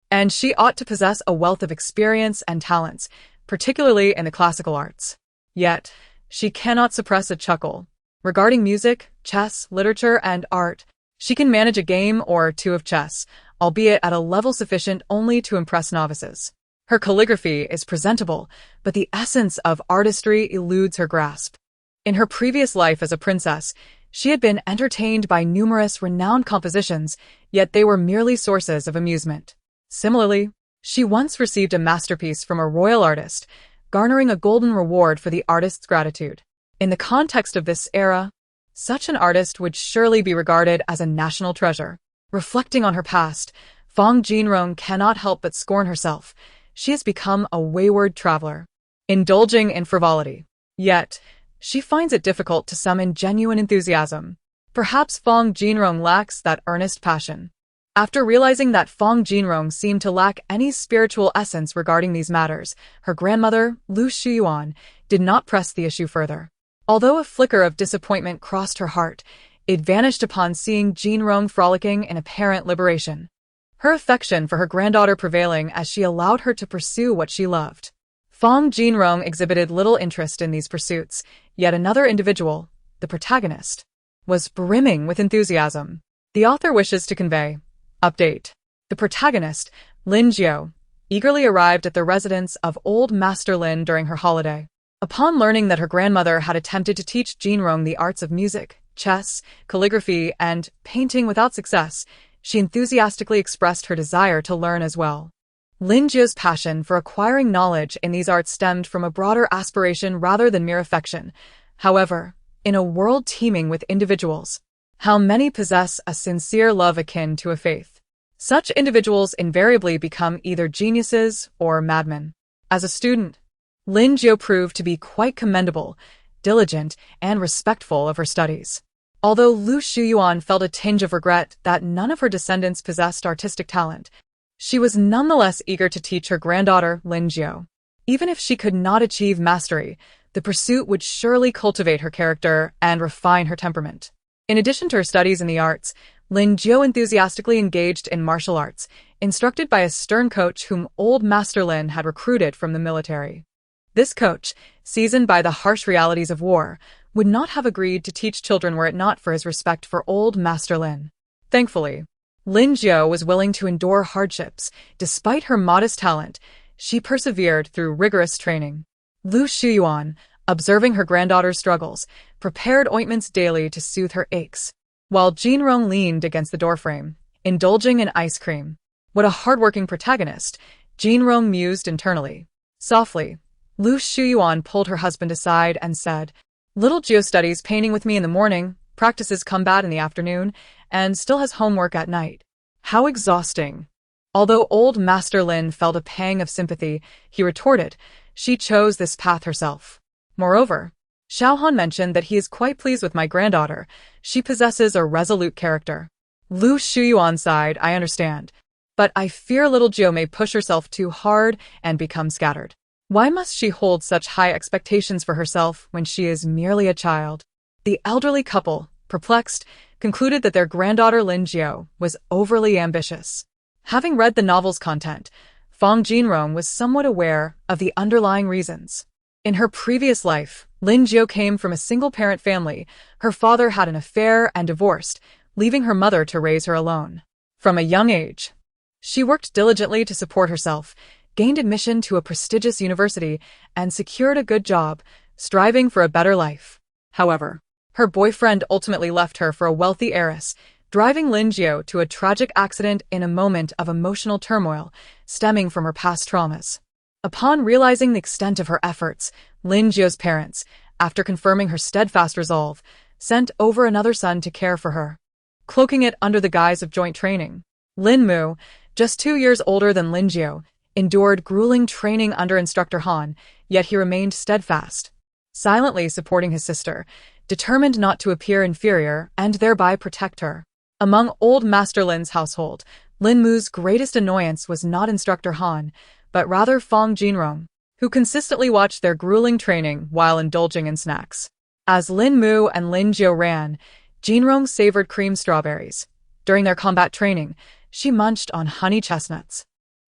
And she ought to possess a wealth of experience and talents, particularly in the classical arts. Yet, she cannot suppress a chuckle. Regarding music, chess, literature, and art, she can manage a game or two of chess, albeit at a level sufficient only to impress novices. Her calligraphy is presentable, but the essence of artistry eludes her grasp. In her previous life as a princess, she had been entertained by numerous renowned compositions, yet they were merely sources of amusement. Similarly, she once received a masterpiece from a royal artist, garnering a golden reward for the artist's gratitude. In the context of this era, such an artist would surely be regarded as a national treasure. Reflecting on her past, Fong Jinrong cannot help but scorn herself. She has become a wayward traveler, indulging in frivolity. Yet, she finds it difficult to summon genuine enthusiasm. Perhaps Fong Jinrong lacks that earnest passion. After realizing that Fong Jinrong seemed to lack any spiritual essence regarding these matters, her grandmother, Lu Shuyuan, did not press the issue further. Although a flicker of disappointment crossed her heart, it vanished upon seeing Jinrong frolicking in apparent liberation. Her affection for her granddaughter prevailing as she allowed her to pursue what she loved. Fong Jinrong exhibited little interest in these pursuits, yet another individual, the protagonist, was brimming with enthusiasm. The author wishes to convey. Update. The protagonist, Lin Jiao, eagerly arrived at the residence of old Master Lin during her holiday. Upon learning that her grandmother had attempted to teach Jinrong the arts of music, chess, calligraphy, and painting without success, she enthusiastically expressed her desire to learn as well. Lin Jiao's passion for acquiring knowledge in these arts stemmed from a broader aspiration rather than mere affection. However, in a world teeming with individuals, how many possess a sincere love akin to a faith? Such individuals invariably become either geniuses or madmen. As a student, Lin Jiao proved to be quite commendable, diligent, and respectful of her studies. Although Lu Shuyuan felt a tinge of regret that none of her descendants possessed artistic talent, she was nonetheless eager to teach her granddaughter, Lin Jiao. Even if she could not achieve mastery, the pursuit would surely cultivate her character and refine her temperament. In addition to her studies in the arts, Lin Jiao enthusiastically engaged in martial arts, instructed by a stern coach whom old Master Lin had recruited from the military. This coach, seasoned by the harsh realities of war, would not have agreed to teach children were it not for his respect for old Master Lin. Thankfully, Lin Jiao was willing to endure hardships. Despite her modest talent, she persevered through rigorous training. Lu Shuyuan, observing her granddaughter's struggles, prepared ointments daily to soothe her aches, while Jinrong leaned against the doorframe, indulging in ice cream. What a hardworking protagonist, Jinrong mused internally. Softly, Lu Shuyuan pulled her husband aside and said, "Little Jiao studies painting with me in the morning, practices combat in the afternoon, and still has homework at night. How exhausting." Although old Master Lin felt a pang of sympathy, he retorted, "She chose this path herself. Moreover, Xiaohan mentioned that he is quite pleased with my granddaughter. She possesses a resolute character." Lu Shuyuan sighed, "I understand. But I fear little Jiao may push herself too hard and become scattered. Why must she hold such high expectations for herself when she is merely a child?" The elderly couple, perplexed, concluded that their granddaughter Lin Jiao was overly ambitious. Having read the novel's content, Fong Jinrong was somewhat aware of the underlying reasons. In her previous life, Lin Jiao came from a single-parent family. Her father had an affair and divorced, leaving her mother to raise her alone. From a young age, she worked diligently to support herself, gained admission to a prestigious university, and secured a good job, striving for a better life. However, her boyfriend ultimately left her for a wealthy heiress, driving Lin Jiao to a tragic accident in a moment of emotional turmoil stemming from her past traumas. Upon realizing the extent of her efforts, Lin Jiao's parents, after confirming her steadfast resolve, sent over another son to care for her, cloaking it under the guise of joint training. Lin Mu, just 2 years older than Lin Jiao, endured grueling training under instructor Han, yet he remained steadfast, silently supporting his sister, determined not to appear inferior and thereby protect her. Among old Master Lin's household, Lin Mu's greatest annoyance was not instructor Han, but rather Fong Jinrong, who consistently watched their grueling training while indulging in snacks. As Lin Mu and Lin Jiao ran, Jinrong savored cream strawberries. During their combat training, she munched on honey chestnuts.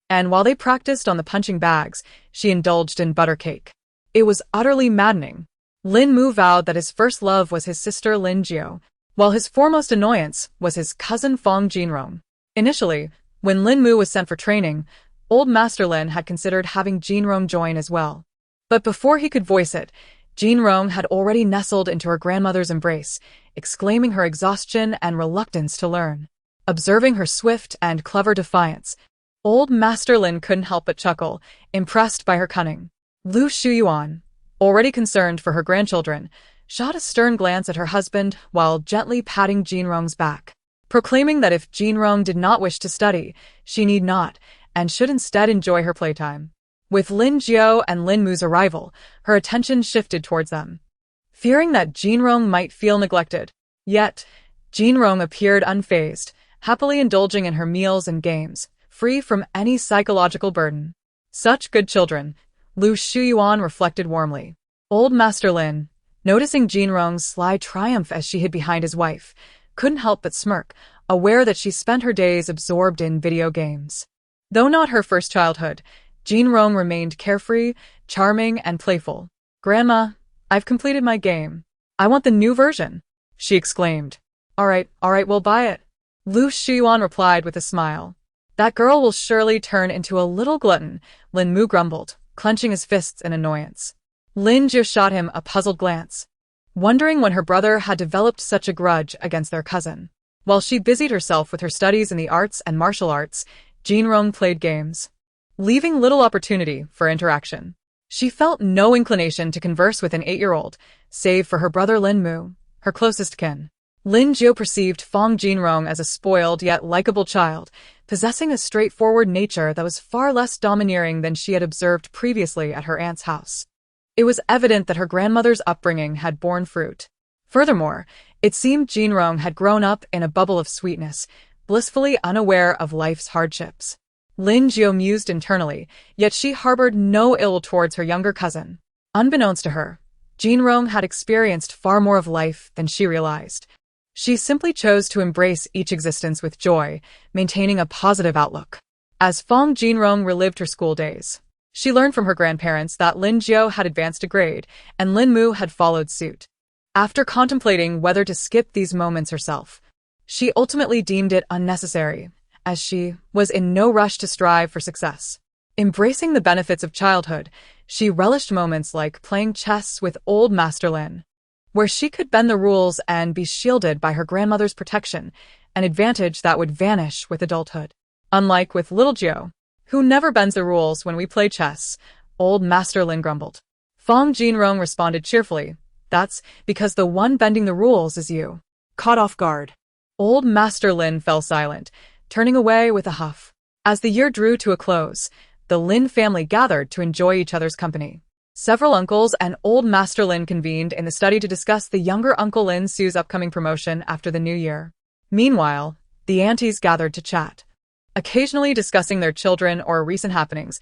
And while they practiced on the punching bags, she indulged in butter cake. It was utterly maddening. Lin Mu vowed that his first love was his sister Lin Jiao, while his foremost annoyance was his cousin Fong Jinrong. Initially, when Lin Mu was sent for training, old Master Lin had considered having Jinrong join as well. But before he could voice it, Jinrong had already nestled into her grandmother's embrace, exclaiming her exhaustion and reluctance to learn. Observing her swift and clever defiance, old Master Lin couldn't help but chuckle, impressed by her cunning. Lu Shuyuan, already concerned for her grandchildren, shot a stern glance at her husband while gently patting Jinrong's back, proclaiming that if Jinrong did not wish to study, she need not, and should instead enjoy her playtime. With Lin Jiao and Lin Mu's arrival, her attention shifted towards them. fearing that Jinrong might feel neglected. Yet, Jinrong appeared unfazed, happily indulging in her meals and games, free from any psychological burden. Such good children, Lu Shuyuan reflected warmly. Old Master Lin, noticing Jinrong's sly triumph as she hid behind his wife, couldn't help but smirk, aware that she spent her days absorbed in video games. Though not her first childhood, Jinrong remained carefree, charming, and playful. "Grandma, I've completed my game. I want the new version," she exclaimed. All right, we'll buy it," Lu Shuyuan replied with a smile. "That girl will surely turn into a little glutton," Lin Mu grumbled, clenching his fists in annoyance. Lin Jiu shot him a puzzled glance, wondering when her brother had developed such a grudge against their cousin. While she busied herself with her studies in the arts and martial arts, Jinrong played games, leaving little opportunity for interaction. She felt no inclination to converse with an 8-year-old, save for her brother Lin Mu, her closest kin. Lin Jiu perceived Fong Jinrong as a spoiled yet likable child, possessing a straightforward nature that was far less domineering than she had observed previously at her aunt's house. It was evident that her grandmother's upbringing had borne fruit. Furthermore, it seemed Jinrong had grown up in a bubble of sweetness, blissfully unaware of life's hardships. Lin Jiu mused internally, yet she harbored no ill towards her younger cousin. Unbeknownst to her, Jinrong had experienced far more of life than she realized. She simply chose to embrace each existence with joy, maintaining a positive outlook. As Fong Jinrong relived her school days, she learned from her grandparents that Lin Jiu had advanced a grade, and Lin Mu had followed suit. After contemplating whether to skip these moments herself, she ultimately deemed it unnecessary, as she was in no rush to strive for success. Embracing the benefits of childhood, she relished moments like playing chess with old Master Lin, where she could bend the rules and be shielded by her grandmother's protection, an advantage that would vanish with adulthood. Unlike with little Jiu, who never bends the rules when we play chess, old Master Lin grumbled. Fong Jinrong responded cheerfully, "That's because the one bending the rules is you." Caught off guard, old Master Lin fell silent, turning away with a huff. As the year drew to a close, the Lin family gathered to enjoy each other's company. Several uncles and old Master Lin convened in the study to discuss the younger Uncle Lin Su's upcoming promotion after the new year. Meanwhile, the aunties gathered to chat, occasionally discussing their children or recent happenings,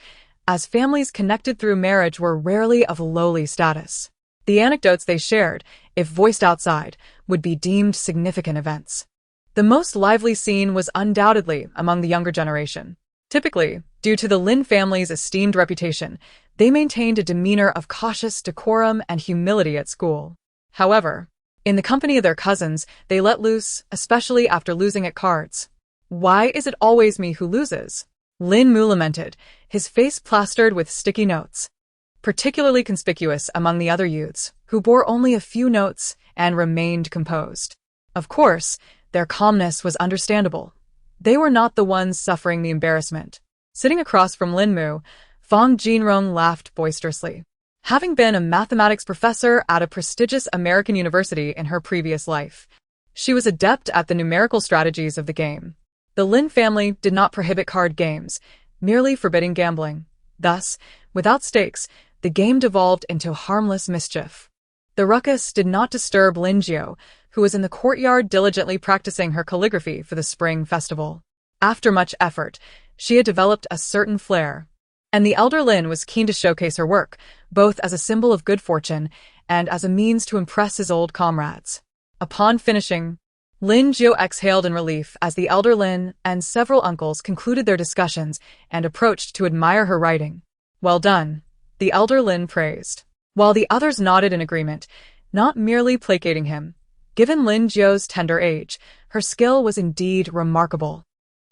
as families connected through marriage were rarely of lowly status. The anecdotes they shared, if voiced outside, would be deemed significant events. The most lively scene was undoubtedly among the younger generation. Typically, due to the Lin family's esteemed reputation, they maintained a demeanor of cautious decorum and humility at school. However, in the company of their cousins, they let loose, especially after losing at cards. "Why is it always me who loses?" Lin Mu lamented, his face plastered with sticky notes. Particularly conspicuous among the other youths, who bore only a few notes and remained composed. Of course, their calmness was understandable. They were not the ones suffering the embarrassment. Sitting across from Lin Mu, Fong Jinrong laughed boisterously. Having been a mathematics professor at a prestigious American university in her previous life, she was adept at the numerical strategies of the game. The Lin family did not prohibit card games, merely forbidding gambling. Thus, without stakes, the game devolved into harmless mischief. The ruckus did not disturb Lin Jiu, who was in the courtyard diligently practicing her calligraphy for the spring festival. After much effort, she had developed a certain flair, and the elder Lin was keen to showcase her work, both as a symbol of good fortune and as a means to impress his old comrades. Upon finishing, Lin Jiu exhaled in relief as the elder Lin and several uncles concluded their discussions and approached to admire her writing. "Well done," the elder Lin praised, while the others nodded in agreement, not merely placating him. Given Lin Jiu's tender age, her skill was indeed remarkable.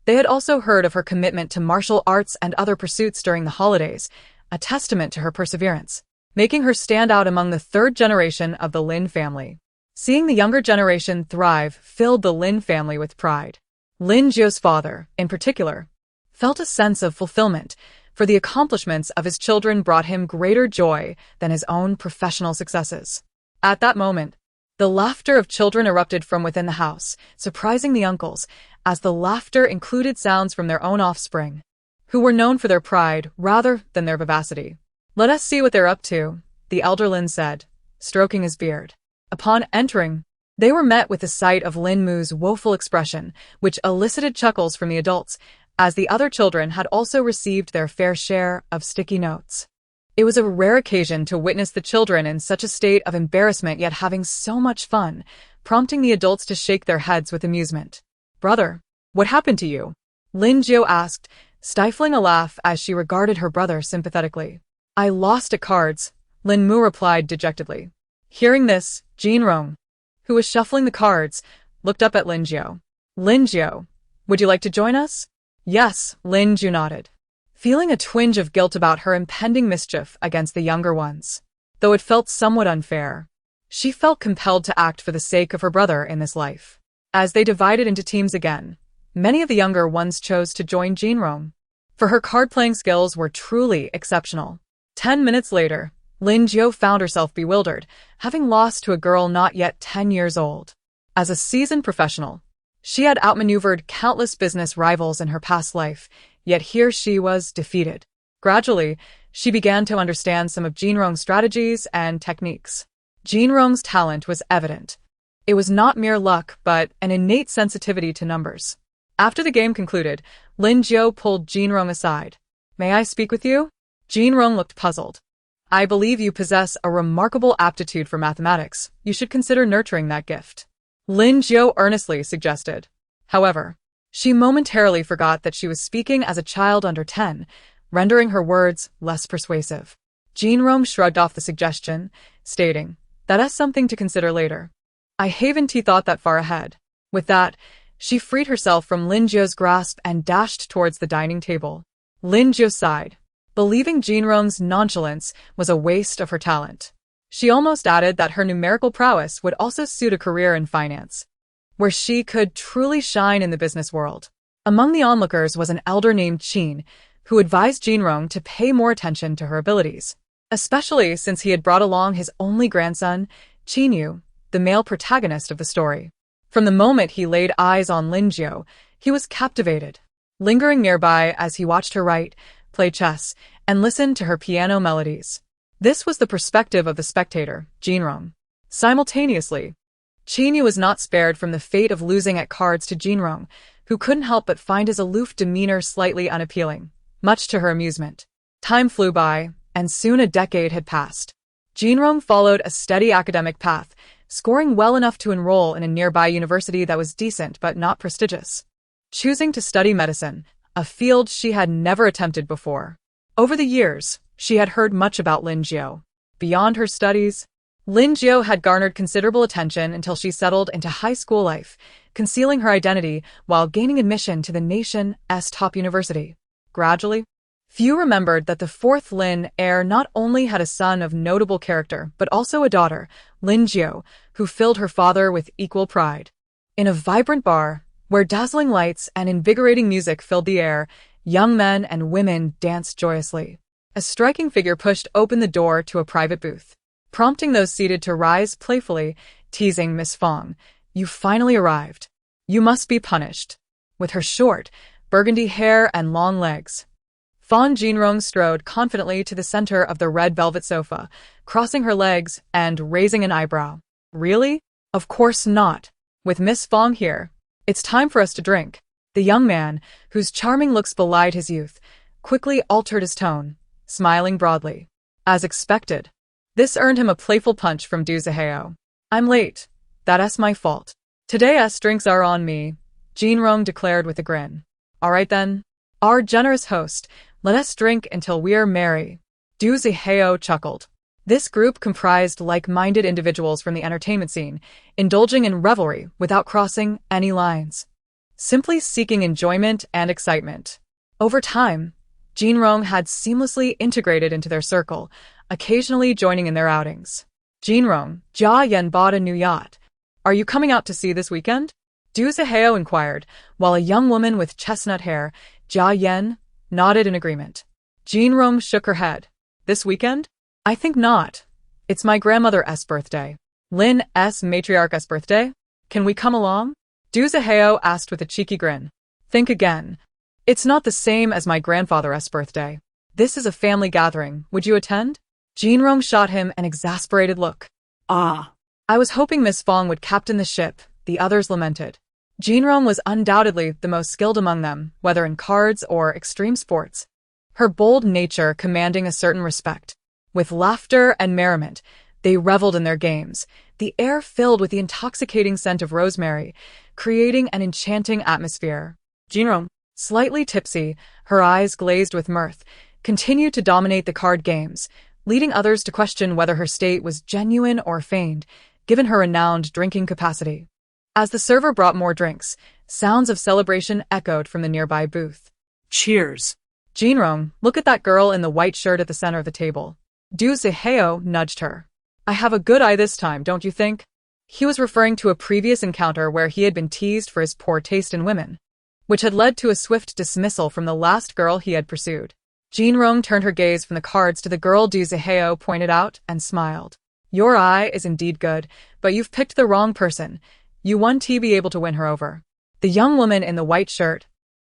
They had also heard of her commitment to martial arts and other pursuits during the holidays, a testament to her perseverance, making her stand out among the third generation of the Lin family. Seeing the younger generation thrive filled the Lin family with pride. Lin Jiu's father, in particular, felt a sense of fulfillment, for the accomplishments of his children brought him greater joy than his own professional successes. At that moment, the laughter of children erupted from within the house, surprising the uncles, as the laughter included sounds from their own offspring, who were known for their pride rather than their vivacity. "Let us see what they're up to," the elder Lin said, stroking his beard. Upon entering, they were met with the sight of Lin Mu's woeful expression, which elicited chuckles from the adults, as the other children had also received their fair share of sticky notes. It was a rare occasion to witness the children in such a state of embarrassment yet having so much fun, prompting the adults to shake their heads with amusement. "Brother, what happened to you?" Lin Jiu asked, stifling a laugh as she regarded her brother sympathetically. "I lost at cards," Lin Mu replied dejectedly. Hearing this, Jin Rong, who was shuffling the cards, looked up at Lin Jiu. "Lin Jiu, would you like to join us?" "Yes," Lin Jiu nodded, feeling a twinge of guilt about her impending mischief against the younger ones. Though it felt somewhat unfair, she felt compelled to act for the sake of her brother in this life. As they divided into teams again, many of the younger ones chose to join Jin Rong, for her card-playing skills were truly exceptional. 10 minutes later, Lin Jiu found herself bewildered, having lost to a girl not yet 10 years old. As a seasoned professional, she had outmaneuvered countless business rivals in her past life, yet here she was defeated. Gradually, she began to understand some of Jin Rong's strategies and techniques. Jin Rong's talent was evident. It was not mere luck, but an innate sensitivity to numbers. After the game concluded, Lin Jiu pulled Jin Rong aside. "May I speak with you?" Jin Rong looked puzzled. "I believe you possess a remarkable aptitude for mathematics. You should consider nurturing that gift," Lin Jiu earnestly suggested. However, she momentarily forgot that she was speaking as a child under 10, rendering her words less persuasive. Jin Rong shrugged off the suggestion, stating, "That's something to consider later. I haven't thought that far ahead." With that, she freed herself from Lin Jiu's grasp and dashed towards the dining table. Lin Jiu sighed, believing Jin Rong's nonchalance was a waste of her talent. She almost added that her numerical prowess would also suit a career in finance, where she could truly shine in the business world. Among the onlookers was an elder named Qin, who advised Jin Rong to pay more attention to her abilities, especially since he had brought along his only grandson, Qin Yu, the male protagonist of the story. From the moment he laid eyes on Lin Jiu, he was captivated, lingering nearby as he watched her write, play chess, and listen to her piano melodies. This was the perspective of the spectator, Jin Rong. Simultaneously, Qin Yu was not spared from the fate of losing at cards to Jin Rong, who couldn't help but find his aloof demeanor slightly unappealing, much to her amusement. Time flew by, and soon a decade had passed. Jin Rong followed a steady academic path, scoring well enough to enroll in a nearby university that was decent but not prestigious. Choosing to study medicine, a field she had never attempted before. Over the years, she had heard much about Lin Jiu. Beyond her studies, Lin Jiu had garnered considerable attention until she settled into high school life, concealing her identity while gaining admission to the nation's top university. Gradually, few remembered that the fourth Lin heir not only had a son of notable character but also a daughter, Lin Jiu, who filled her father with equal pride. In a vibrant bar, where dazzling lights and invigorating music filled the air, young men and women danced joyously. A striking figure pushed open the door to a private booth, prompting those seated to rise playfully, teasing Miss Fong. "You finally arrived. You must be punished." With her short, burgundy hair and long legs, Fan Jinrong strode confidently to the center of the red velvet sofa, crossing her legs and raising an eyebrow. "Really? Of course not. With Miss Fong here, it's time for us to drink." The young man, whose charming looks belied his youth, quickly altered his tone, smiling broadly. As expected, this earned him a playful punch from Du Zihao. "I'm late. That's my fault. Today's drinks are on me," Jinrong declared with a grin. "All right then. Our generous host, let us drink until we are merry." Du Zihao chuckled. This group comprised like-minded individuals from the entertainment scene, indulging in revelry without crossing any lines, simply seeking enjoyment and excitement. Over time, Jinrong had seamlessly integrated into their circle, occasionally joining in their outings. "Jinrong, Jia Yan bought a new yacht. Are you coming out to sea this weekend?" Du Zihao inquired, while a young woman with chestnut hair, Jia Yan, nodded in agreement. Jinrong shook her head. "This weekend? I think not. It's my grandmother's birthday." "Lin's matriarch's birthday? Can we come along?" Du Zihao asked with a cheeky grin. "Think again. It's not the same as my grandfather's birthday. This is a family gathering. Would you attend?" Jinrong shot him an exasperated look. Ah, I was hoping Miss Fong would captain the ship, the others lamented. Jinrong was undoubtedly the most skilled among them, whether in cards or extreme sports. Her bold nature commanding a certain respect. With laughter and merriment, they reveled in their games, the air filled with the intoxicating scent of rosemary, creating an enchanting atmosphere. Jinrong, slightly tipsy, her eyes glazed with mirth, continued to dominate the card games, leading others to question whether her state was genuine or feigned, given her renowned drinking capacity. As the server brought more drinks, sounds of celebration echoed from the nearby booth. cheers. Jinrong, look at that girl in the white shirt at the center of the table. Du Zihao nudged her. I have a good eye this time, don't you think? He was referring to a previous encounter where he had been teased for his poor taste in women, which had led to a swift dismissal from the last girl he had pursued. Jinrong turned her gaze from the cards to the girl Du Zihao pointed out and smiled. Your eye is indeed good, but you've picked the wrong person. You won't be able to win her over. The young woman in the white shirt,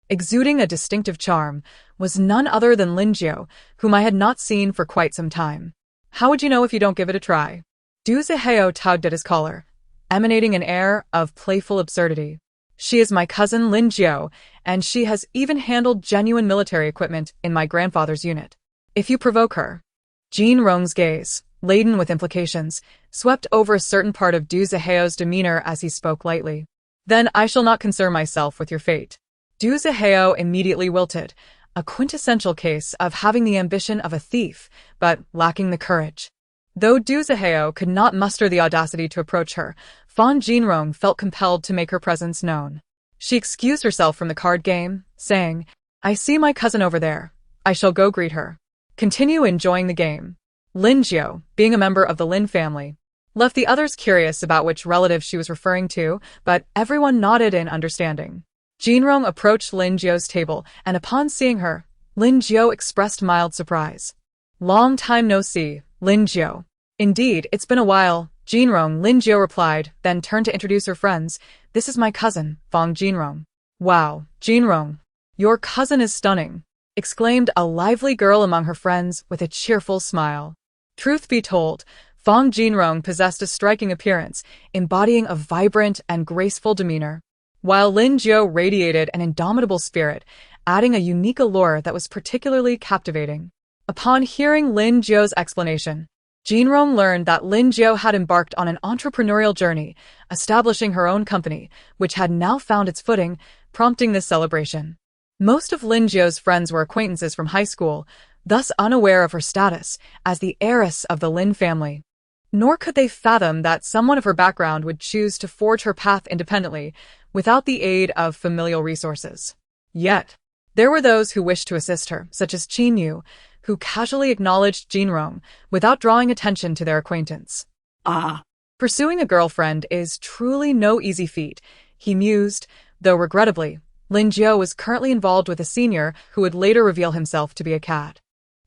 exuding a distinctive charm, was none other than Lin Jiao, whom I had not seen for quite some time. How would you know if you don't give it a try? Du Zihao tugged at his collar, emanating an air of playful absurdity. She is my cousin Lin Jiao, and she has even handled genuine military equipment in my grandfather's unit. If you provoke her. Jinrong's gaze, laden with implications, swept over a certain part of Du Zihao's demeanor as he spoke lightly. Then I shall not concern myself with your fate. Du Zihao immediately wilted, a quintessential case of having the ambition of a thief, but lacking the courage. Though Du Zihao could not muster the audacity to approach her, Fan Jinrong felt compelled to make her presence known. She excused herself from the card game, saying, I see my cousin over there. I shall go greet her. Continue enjoying the game. Lin Jiao, being a member of the Lin family, left the others curious about which relative she was referring to, but everyone nodded in understanding. Jinrong approached Lin Jiao's table, and upon seeing her, Lin Jiao expressed mild surprise. Long time no see, Lin Jiao. Indeed, it's been a while, Jinrong, Lin Jiao replied, then turned to introduce her friends. This is my cousin, Fang Jinrong. Wow, Jinrong. Your cousin is stunning, exclaimed a lively girl among her friends with a cheerful smile. Truth be told, Fang Jinrong possessed a striking appearance, embodying a vibrant and graceful demeanor, while Lin Jiao radiated an indomitable spirit, adding a unique allure that was particularly captivating. Upon hearing Lin Jiao's explanation, Jinrong learned that Lin Jiao had embarked on an entrepreneurial journey, establishing her own company, which had now found its footing, prompting this celebration. Most of Lin Jiao's friends were acquaintances from high school, thus unaware of her status as the heiress of the Lin family. Nor could they fathom that someone of her background would choose to forge her path independently, without the aid of familial resources. Yet, there were those who wished to assist her, such as Qin Yu, who casually acknowledged Jinrong without drawing attention to their acquaintance. Ah, Pursuing a girlfriend is truly no easy feat, he mused, though regrettably, Lin Jiao was currently involved with a senior who would later reveal himself to be a cat.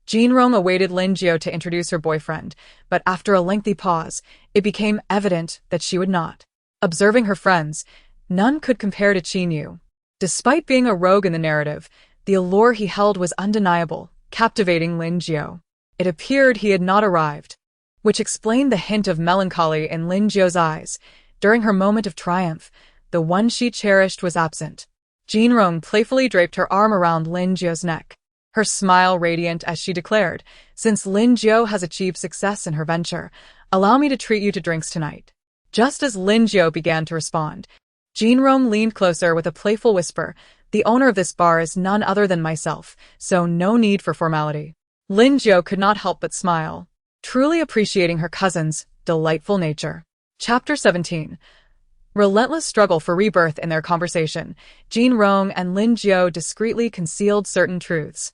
Jinrong awaited Lin Jiao to introduce her boyfriend, but after a lengthy pause, it became evident that she would not. Observing her friends, none could compare to Qin Yu. Despite being a rogue in the narrative, the allure he held was undeniable, captivating Lin Jiao. It appeared he had not arrived, which explained the hint of melancholy in Lin Jiao's eyes. During her moment of triumph, the one she cherished was absent. Jinrong playfully draped her arm around Lin Jiao's neck, her smile radiant as she declared, since Lin Jiao has achieved success in her venture, allow me to treat you to drinks tonight. Just as Lin Jiao began to respond, Jinrong leaned closer with a playful whisper, the owner of this bar is none other than myself, so no need for formality. Lin Jiao could not help but smile, truly appreciating her cousin's delightful nature. Chapter 17. Relentless struggle for rebirth. In their conversation, Jinrong and Lin Jiao discreetly concealed certain truths.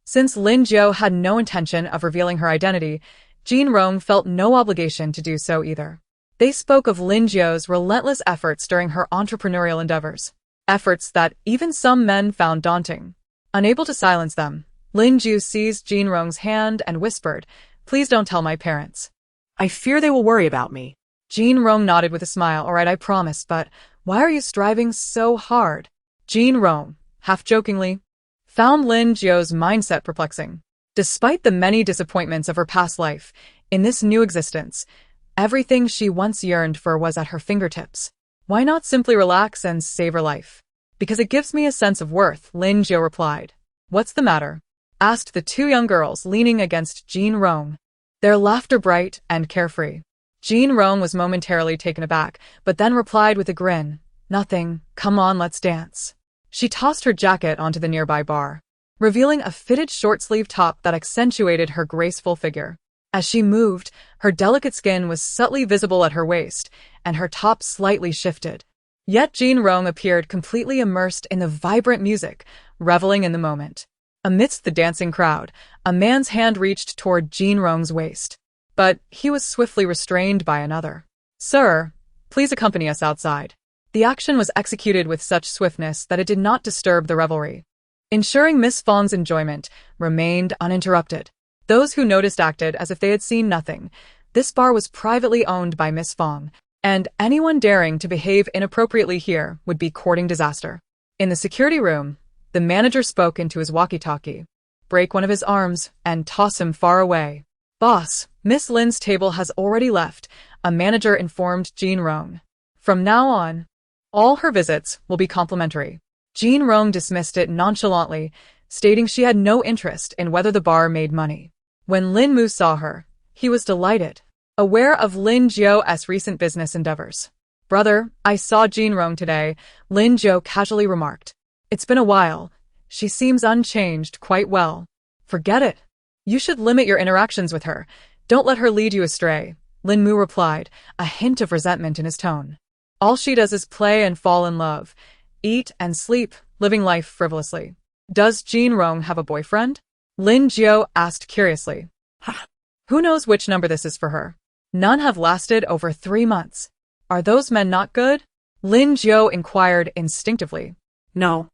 Since Lin Jiao had no intention of revealing her identity, Jinrong felt no obligation to do so either. They spoke of Lin Jiao's relentless efforts during her entrepreneurial endeavors, efforts that even some men found daunting. Unable to silence them, Lin Jiao seized Jinrong's hand and whispered, Please don't tell my parents. I fear they will worry about me. Jinrong nodded with a smile. All right, I promise, but why are you striving so hard? Jinrong, half-jokingly, found Lin Jiao's mindset perplexing. Despite the many disappointments of her past life, in this new existence, Everything she once yearned for was at her fingertips. Why not simply relax and savor life? Because it gives me a sense of worth, Lin Jiao replied. What's the matter? Asked the two young girls leaning against Jean Rong. Their laughter bright and carefree. Jean Rong was momentarily taken aback, but then replied with a grin. Nothing, come on, let's dance. She tossed her jacket onto the nearby bar, revealing a fitted short-sleeve top that accentuated her graceful figure. As she moved, her delicate skin was subtly visible at her waist, and her top slightly shifted. Yet Jean Rong appeared completely immersed in the vibrant music, reveling in the moment. Amidst the dancing crowd, a man's hand reached toward Jean Rong's waist. But he was swiftly restrained by another. Sir, please accompany us outside. The action was executed with such swiftness that it did not disturb the revelry, ensuring Miss Fong's enjoyment remained uninterrupted. Those who noticed acted as if they had seen nothing. This bar was privately owned by Miss Fong, and anyone daring to behave inappropriately here would be courting disaster. In the security room, the manager spoke into his walkie-talkie. Break one of his arms and toss him far away. Boss, Miss Lin's table has already left, a manager informed Jean Rong. From now on, all her visits will be complimentary. Jean Rong dismissed it nonchalantly, stating she had no interest in whether the bar made money. When Lin Mu saw her, he was delighted, aware of Lin Jiao's recent business endeavors. Brother, I saw Jean Rong today, Lin Jiao casually remarked. It's been a while. She seems unchanged quite well. Forget it. You should limit your interactions with her. Don't let her lead you astray, Lin Mu replied, a hint of resentment in his tone. All she does is play and fall in love, eat and sleep, living life frivolously. Does Jean Rong have a boyfriend? Lin Jiao asked curiously. Who knows which number this is for her? None have lasted over 3 months. Are those men not good? Lin Jiao inquired instinctively. No.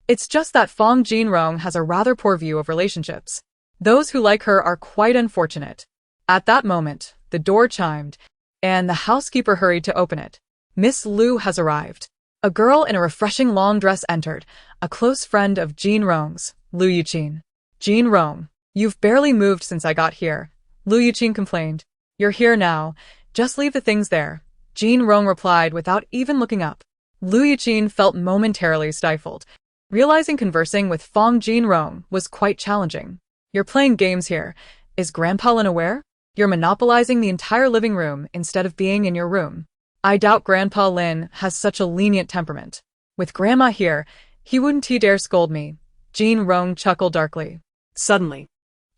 It's just that Fong Jean Rong has a rather poor view of relationships. Those who like her are quite unfortunate. At that moment, the door chimed, and the housekeeper hurried to open it. Miss Liu has arrived. A girl in a refreshing long dress entered, a close friend of Jean Rong's, Liu Yuqin. Jean Rong, you've barely moved since I got here, Liu Yuqin complained. You're here now. Just leave the things there, Jean Rong replied without even looking up. Liu Yuqin felt momentarily stifled, realizing conversing with Fong Jean Rong was quite challenging. You're playing games here. Is Grandpa Lin aware? You're monopolizing the entire living room instead of being in your room. I doubt Grandpa Lin has such a lenient temperament. With Grandma here, he wouldn't dare scold me. Jean Rong chuckled darkly. Suddenly,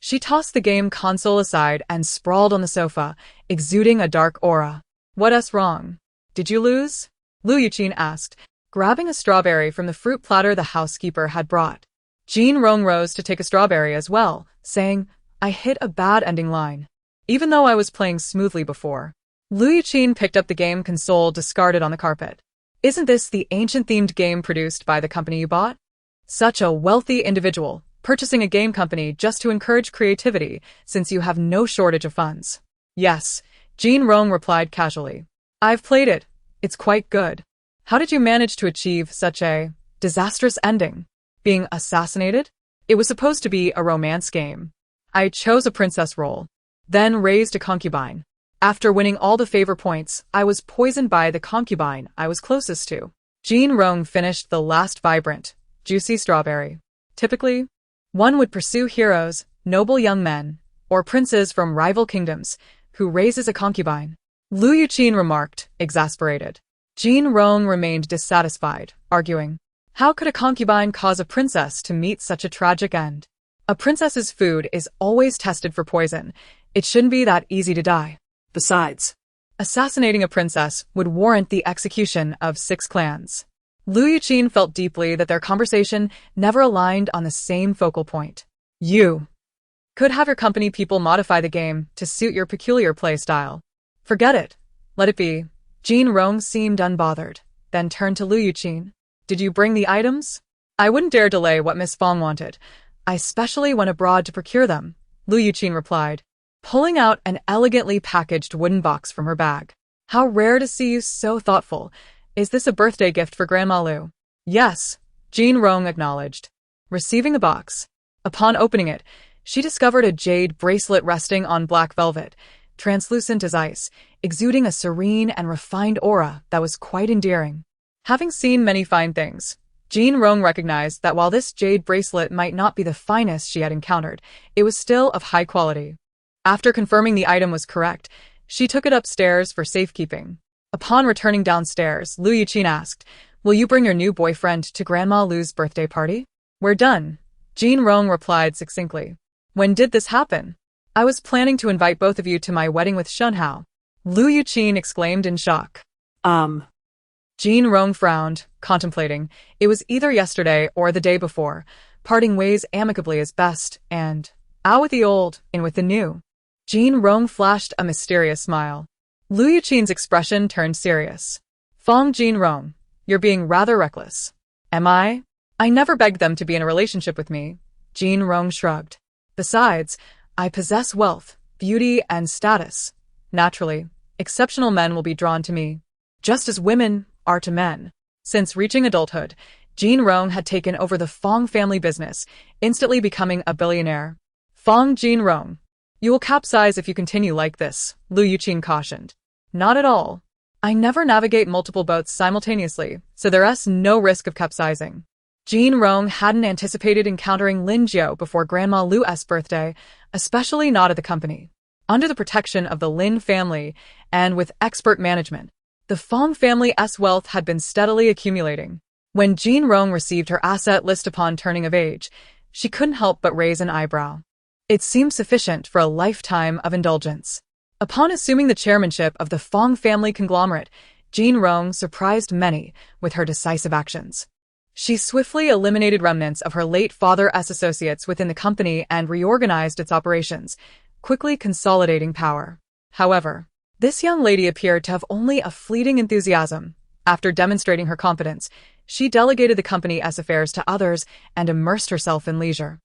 she tossed the game console aside and sprawled on the sofa, exuding a dark aura. What's wrong? Did you lose? Liu Yuqin asked, grabbing a strawberry from the fruit platter the housekeeper had brought. Jean Rong rose to take a strawberry as well, saying, I hit a bad ending line. Even though I was playing smoothly before. Liu Yuqin picked up the game console discarded on the carpet. Isn't this the ancient-themed game produced by the company you bought? Such a wealthy individual, purchasing a game company just to encourage creativity, since you have no shortage of funds. Yes, Jean Rong replied casually. I've played it. It's quite good. How did you manage to achieve such a disastrous ending? Being assassinated? It was supposed to be a romance game. I chose a princess role, then raised a concubine. After winning all the favor points, I was poisoned by the concubine I was closest to. Jean Rong finished the last vibrant, juicy strawberry. Typically, one would pursue heroes, noble young men, or princes from rival kingdoms, who raises a concubine. Liu Yuqin remarked, exasperated. Jean Rong remained dissatisfied, arguing, how could a concubine cause a princess to meet such a tragic end? A princess's food is always tested for poison. It shouldn't be that easy to die. Besides, assassinating a princess would warrant the execution of 6 clans. Liu Yuqin felt deeply that their conversation never aligned on the same focal point. You could have your company people modify the game to suit your peculiar play style. Forget it. Let it be. Jean Rong seemed unbothered, then turned to Liu Yuqin. Did you bring the items? I wouldn't dare delay what Miss Fong wanted. I specially went abroad to procure them, Liu Yuqin replied, pulling out an elegantly packaged wooden box from her bag. How rare to see you so thoughtful. Is this a birthday gift for Grandma Liu? Yes, Jean Rong acknowledged, receiving the box. Upon opening it, she discovered a jade bracelet resting on black velvet. translucent as ice, exuding a serene and refined aura that was quite endearing. Having seen many fine things, Jean Rong recognized that while this jade bracelet might not be the finest she had encountered, it was still of high quality. After confirming the item was correct, she took it upstairs for safekeeping. Upon returning downstairs, Lu Yuqin asked, "Will you bring your new boyfriend to Grandma Lu's birthday party?" "We're done," Jean Rong replied succinctly. "When did this happen?" "I was planning to invite both of you to my wedding with Shunhao," Lu Yuqin exclaimed in shock. Jean Rong frowned, contemplating. It was either yesterday or the day before. Parting ways amicably is best, and out with the old, in with the new. Jean Rong flashed a mysterious smile. Lu Yuqin's expression turned serious. "Fong Jean Rong, you're being rather reckless." "Am I? I never begged them to be in a relationship with me," Jean Rong shrugged. "Besides, I possess wealth, beauty, and status. Naturally, exceptional men will be drawn to me, just as women are to men." Since reaching adulthood, Jean Rong had taken over the Fong family business, instantly becoming a billionaire. "Fong Jean Rong, you will capsize if you continue like this," Lu Yuqin cautioned. "Not at all. I never navigate multiple boats simultaneously, so there's no risk of capsizing." Jean Rong hadn't anticipated encountering Lin Jiao before Grandma Lu's birthday, especially not at the company. Under the protection of the Lin family, and with expert management, the Fong family's wealth had been steadily accumulating. When Jean Rong received her asset list upon turning of age, she couldn't help but raise an eyebrow. It seemed sufficient for a lifetime of indulgence. Upon assuming the chairmanship of the Fong family conglomerate, Jean Rong surprised many with her decisive actions. She swiftly eliminated remnants of her late father's associates within the company and reorganized its operations, quickly consolidating power. However, this young lady appeared to have only a fleeting enthusiasm. After demonstrating her competence, she delegated the company's affairs to others and immersed herself in leisure.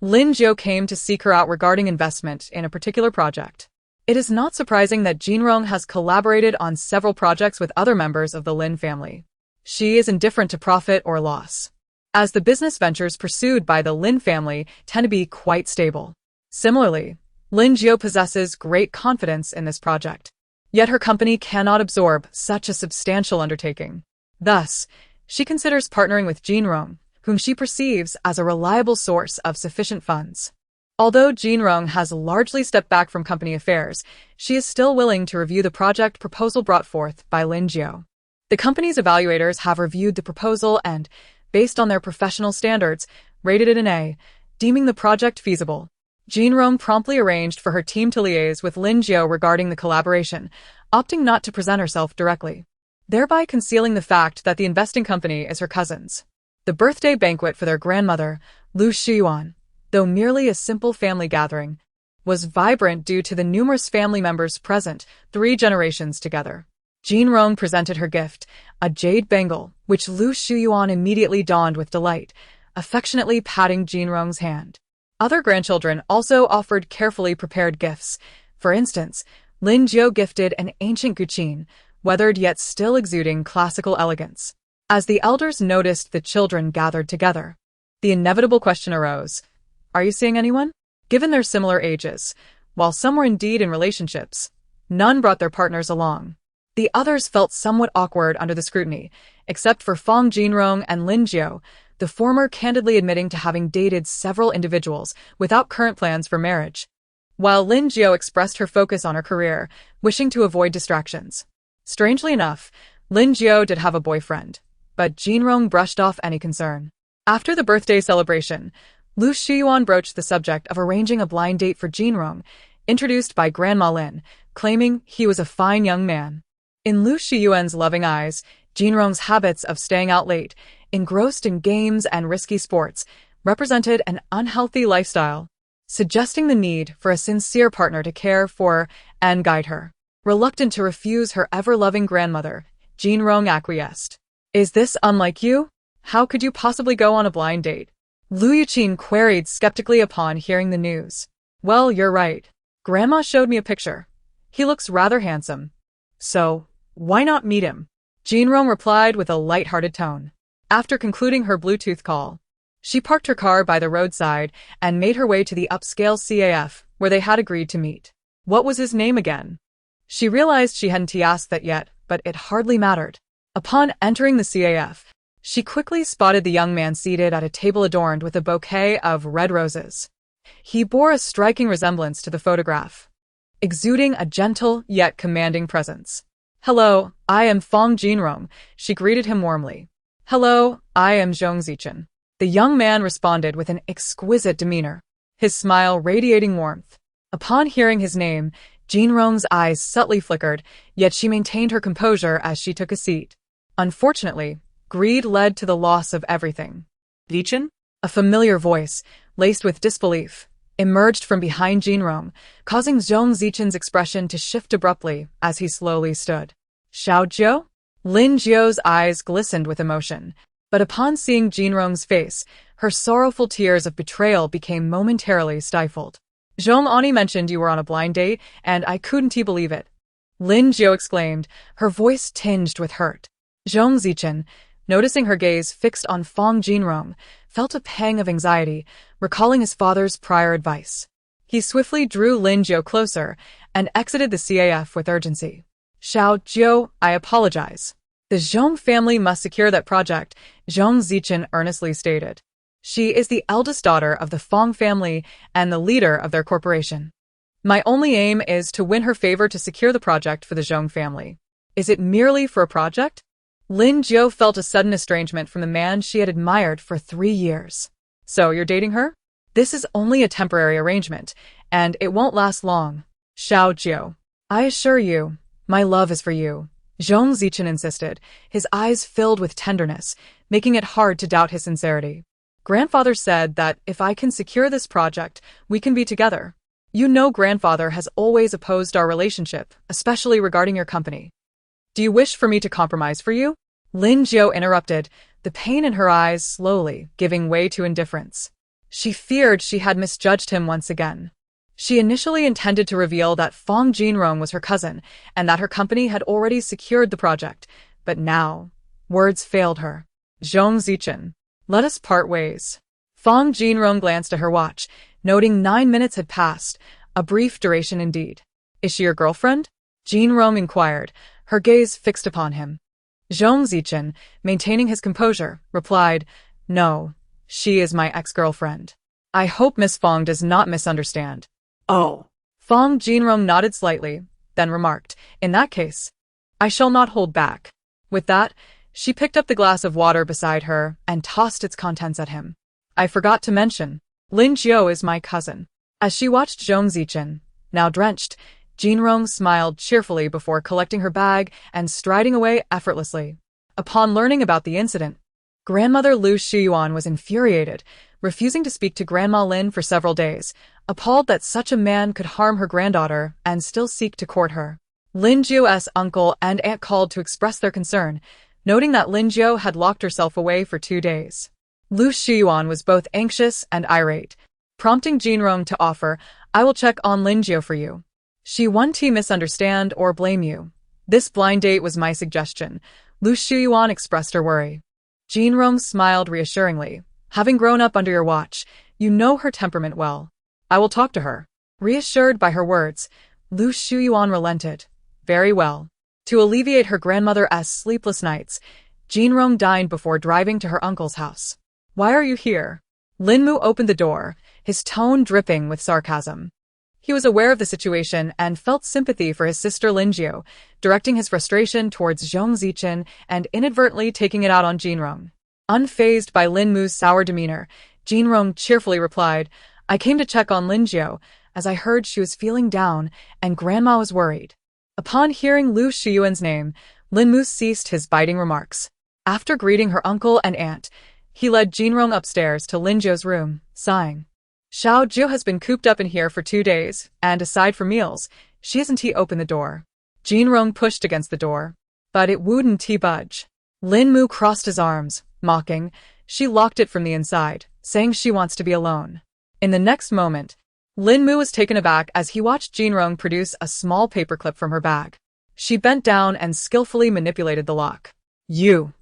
Lin Jiao came to seek her out regarding investment in a particular project. It is not surprising that Jean Rong has collaborated on several projects with other members of the Lin family. She is indifferent to profit or loss, as the business ventures pursued by the Lin family tend to be quite stable. Similarly, Lin Jiao possesses great confidence in this project. Yet her company cannot absorb such a substantial undertaking. Thus, she considers partnering with Jean Rong, whom she perceives as a reliable source of sufficient funds. Although Jean Rong has largely stepped back from company affairs, she is still willing to review the project proposal brought forth by Lin Jiao. The company's evaluators have reviewed the proposal and, based on their professional standards, rated it an A, deeming the project feasible. Jean Rong promptly arranged for her team to liaise with Lin Jiao regarding the collaboration, opting not to present herself directly, thereby concealing the fact that the investing company is her cousin's. The birthday banquet for their grandmother, Lu Shuyuan, though merely a simple family gathering, was vibrant due to the numerous family members present, 3 generations together. Jean Rong presented her gift, a jade bangle, which Lu Shuyuan immediately donned with delight, affectionately patting Jean Rong's hand. Other grandchildren also offered carefully prepared gifts. For instance, Lin Jiao gifted an ancient guqin, weathered yet still exuding classical elegance. As the elders noticed the children gathered together, the inevitable question arose, "Are you seeing anyone?" Given their similar ages, while some were indeed in relationships, none brought their partners along. The others felt somewhat awkward under the scrutiny, except for Fong Jinrong and Lin Jiao, the former candidly admitting to having dated several individuals without current plans for marriage, while Lin Jiao expressed her focus on her career, wishing to avoid distractions. Strangely enough, Lin Jiao did have a boyfriend, but Jinrong brushed off any concern. After the birthday celebration, Lu Shuyuan broached the subject of arranging a blind date for Jinrong, introduced by Grandma Lin, claiming he was a fine young man. In Lu Shuyuan's loving eyes, Jinrong's habits of staying out late, engrossed in games and risky sports, represented an unhealthy lifestyle, suggesting the need for a sincere partner to care for and guide her. Reluctant to refuse her ever-loving grandmother, Jinrong acquiesced. "Is this unlike you? How could you possibly go on a blind date?" Lu Yuqin queried skeptically upon hearing the news. "Well, you're right. Grandma showed me a picture. He looks rather handsome. So, why not meet him?" Jinrong replied with a light-hearted tone. After concluding her Bluetooth call, she parked her car by the roadside and made her way to the upscale CAF, where they had agreed to meet. What was his name again? She realized she hadn't asked that yet, but it hardly mattered. Upon entering the CAF, she quickly spotted the young man seated at a table adorned with a bouquet of red roses. He bore a striking resemblance to the photograph, exuding a gentle yet commanding presence. "Hello, I am Fong Jinrong," she greeted him warmly. "Hello, I am Zhong Zichen." The young man responded with an exquisite demeanor, his smile radiating warmth. Upon hearing his name, Jinrong's eyes subtly flickered, yet she maintained her composure as she took a seat. Unfortunately, greed led to the loss of everything. Zichen? A familiar voice, laced with disbelief, emerged from behind Jinrong, causing Zhong Zichen's expression to shift abruptly as he slowly stood. "Xiao Jiu?" Lin Jiu's eyes glistened with emotion, but upon seeing Jinrong's face, her sorrowful tears of betrayal became momentarily stifled. "Zhong Ani mentioned you were on a blind date, and I couldn't believe it," Lin Jiu exclaimed, her voice tinged with hurt. Zhong Zichen, noticing her gaze fixed on Fong Jinrong, felt a pang of anxiety, recalling his father's prior advice. He swiftly drew Lin Jiu closer and exited the CAF with urgency. "Xiao Jiu, I apologize. The Zhong family must secure that project," Zhong Zichen earnestly stated. "She is the eldest daughter of the Fong family and the leader of their corporation. My only aim is to win her favor to secure the project for the Zhong family." "Is it merely for a project?" Lin Jiu felt a sudden estrangement from the man she had admired for 3 years. "So you're dating her?" "This is only a temporary arrangement, and it won't last long." "Xiao Jiu, I assure you, my love is for you," Zhong Zichen insisted, his eyes filled with tenderness, making it hard to doubt his sincerity. "Grandfather said that if I can secure this project, we can be together. You know grandfather has always opposed our relationship, especially regarding your company. Do you wish for me to compromise for you?" Lin Jiu interrupted, the pain in her eyes slowly giving way to indifference. She feared she had misjudged him once again. She initially intended to reveal that Fong Jinrong was her cousin and that her company had already secured the project, but now, words failed her. "Zhong Zichen, let us part ways." Fong Jinrong glanced at her watch, noting 9 minutes had passed, a brief duration indeed. "Is she your girlfriend?" Jinrong inquired, her gaze fixed upon him. Zhong Zichen, maintaining his composure, replied, "No, she is my ex-girlfriend. I hope Miss Fong does not misunderstand." Oh. Fong Jinrong nodded slightly, then remarked, "In that case, I shall not hold back." With that, she picked up the glass of water beside her and tossed its contents at him. "I forgot to mention, Lin Jiu is my cousin." As she watched Zhong Zichen, now drenched, Jinrong smiled cheerfully before collecting her bag and striding away effortlessly. Upon learning about the incident, Grandmother Lu Shiyuan was infuriated, refusing to speak to Grandma Lin for several days, appalled that such a man could harm her granddaughter and still seek to court her. Lin Jiu's uncle and aunt called to express their concern, noting that Lin Jiu had locked herself away for 2 days. Lu Shiyuan was both anxious and irate, prompting Jinrong to offer, "I will check on Lin Jiu for you. She won't misunderstand or blame you. This blind date was my suggestion." Lu Shiyuan expressed her worry. Jinrong smiled reassuringly. "Having grown up under your watch, you know her temperament well. I will talk to her." Reassured by her words, Lu Shiyuan relented. "Very well." To alleviate her grandmother's sleepless nights, Jinrong dined before driving to her uncle's house. "Why are you here?" Linmu opened the door, his tone dripping with sarcasm. He was aware of the situation and felt sympathy for his sister Lin Jiu, directing his frustration towards Zhong Zichen and inadvertently taking it out on Jinrong. Unfazed by Lin Mu's sour demeanor, Jinrong cheerfully replied, "I came to check on Lin Jiu, as I heard she was feeling down and Grandma was worried." Upon hearing Lu Shiyuan's name, Lin Mu ceased his biting remarks. After greeting her uncle and aunt, he led Jinrong upstairs to Lin Jiu's room, sighing. "Xiao Jiu has been cooped up in here for 2 days, and aside from meals, she hasn't opened the door." Jinrong pushed against the door, but it wouldn't budge. Lin Mu crossed his arms, mocking. She locked it from the inside, saying she wants to be alone. In the next moment, Lin Mu was taken aback as he watched Jinrong produce a small paperclip from her bag. She bent down and skillfully manipulated the lock. "You.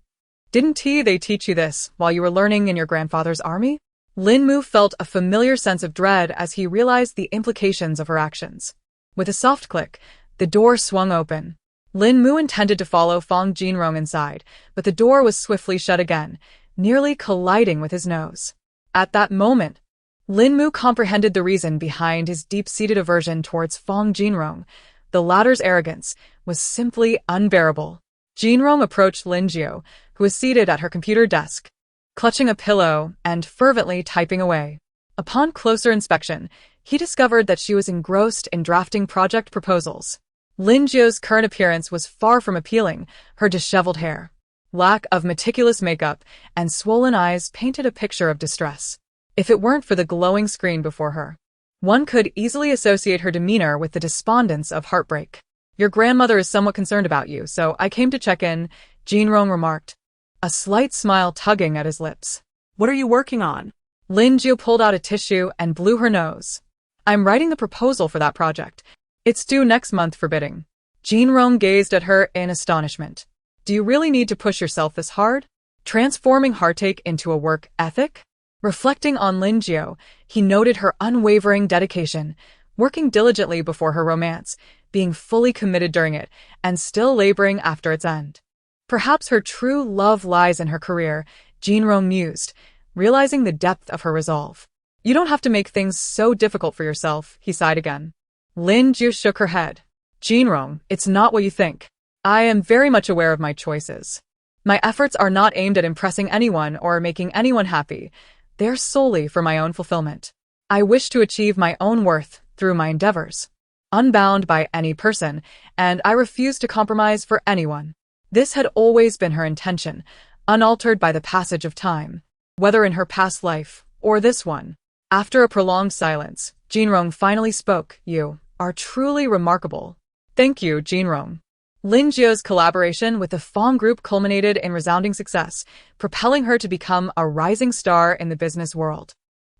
Didn't they teach you this while you were learning in your grandfather's army?" Lin Mu felt a familiar sense of dread as he realized the implications of her actions. With a soft click, the door swung open. Lin Mu intended to follow Fong Jinrong inside, but the door was swiftly shut again, nearly colliding with his nose. At that moment, Lin Mu comprehended the reason behind his deep-seated aversion towards Fong Jinrong. The latter's arrogance was simply unbearable. Jinrong approached Lin Jiu, who was seated at her computer desk, clutching a pillow and fervently typing away. Upon closer inspection, he discovered that she was engrossed in drafting project proposals. Lin Jiu's current appearance was far from appealing. Her disheveled hair, lack of meticulous makeup, and swollen eyes painted a picture of distress. If it weren't for the glowing screen before her, one could easily associate her demeanor with the despondence of heartbreak. Your grandmother is somewhat concerned about you, so I came to check in, Jinrong remarked, a slight smile tugging at his lips. What are you working on? Lin Jiu pulled out a tissue and blew her nose. I'm writing the proposal for that project. It's due next month for bidding. Jinrong gazed at her in astonishment. Do you really need to push yourself this hard? Transforming heartache into a work ethic? Reflecting on Lin Jiu, he noted her unwavering dedication, working diligently before her romance, being fully committed during it, and still laboring after its end. Perhaps her true love lies in her career, Jinrong mused, realizing the depth of her resolve. You don't have to make things so difficult for yourself, he sighed again. Lin Jiu shook her head. Jinrong, it's not what you think. I am very much aware of my choices. My efforts are not aimed at impressing anyone or making anyone happy. They're solely for my own fulfillment. I wish to achieve my own worth through my endeavors, unbound by any person, and I refuse to compromise for anyone. This had always been her intention, unaltered by the passage of time, whether in her past life or this one. After a prolonged silence, Jinrong finally spoke. You are truly remarkable. Thank you, Jinrong. Lin Jiu's collaboration with the Fong Group culminated in resounding success, propelling her to become a rising star in the business world.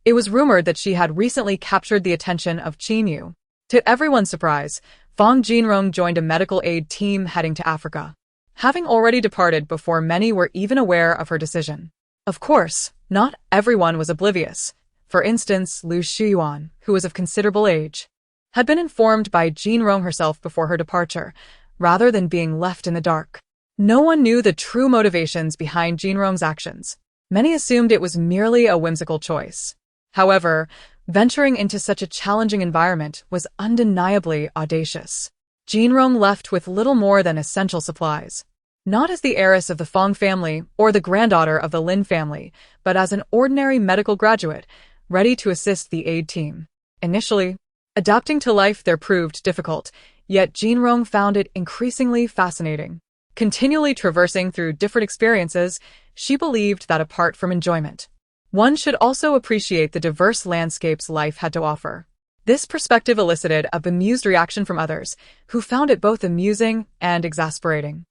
It was rumored that she had recently captured the attention of Qin Yu. To everyone's surprise, Fong Jinrong joined a medical aid team heading to Africa, having already departed before many were even aware of her decision. Of course, not everyone was oblivious. For instance, Lu Shiyuan, who was of considerable age, had been informed by Jinrong herself before her departure, rather than being left in the dark. No one knew the true motivations behind Jinrong's actions. Many assumed it was merely a whimsical choice. However, venturing into such a challenging environment was undeniably audacious. Jinrong left with little more than essential supplies. Not as the heiress of the Fong family or the granddaughter of the Lin family, but as an ordinary medical graduate, ready to assist the aid team. Initially, adapting to life there proved difficult, yet Jinrong found it increasingly fascinating. Continually traversing through different experiences, she believed that apart from enjoyment, one should also appreciate the diverse landscapes life had to offer. This perspective elicited a bemused reaction from others, who found it both amusing and exasperating.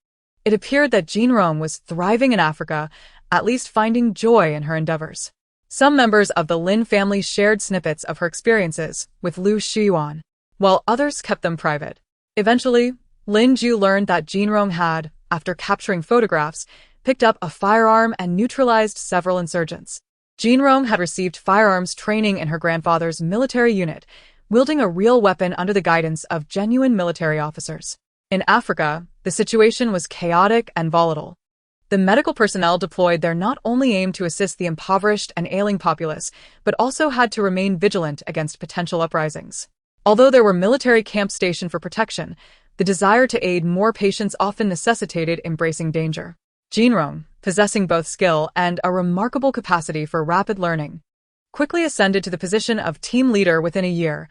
It appeared that Jinrong was thriving in Africa, at least finding joy in her endeavors. Some members of the Lin family shared snippets of her experiences with Lu Shiyuan, while others kept them private. Eventually, Lin Jiu learned that Jinrong had, after capturing photographs, picked up a firearm and neutralized several insurgents. Jinrong had received firearms training in her grandfather's military unit, wielding a real weapon under the guidance of genuine military officers. In Africa, the situation was chaotic and volatile. The medical personnel deployed there not only aimed to assist the impoverished and ailing populace, but also had to remain vigilant against potential uprisings. Although there were military camps stationed for protection, the desire to aid more patients often necessitated embracing danger. Jinrong, possessing both skill and a remarkable capacity for rapid learning, quickly ascended to the position of team leader within a year,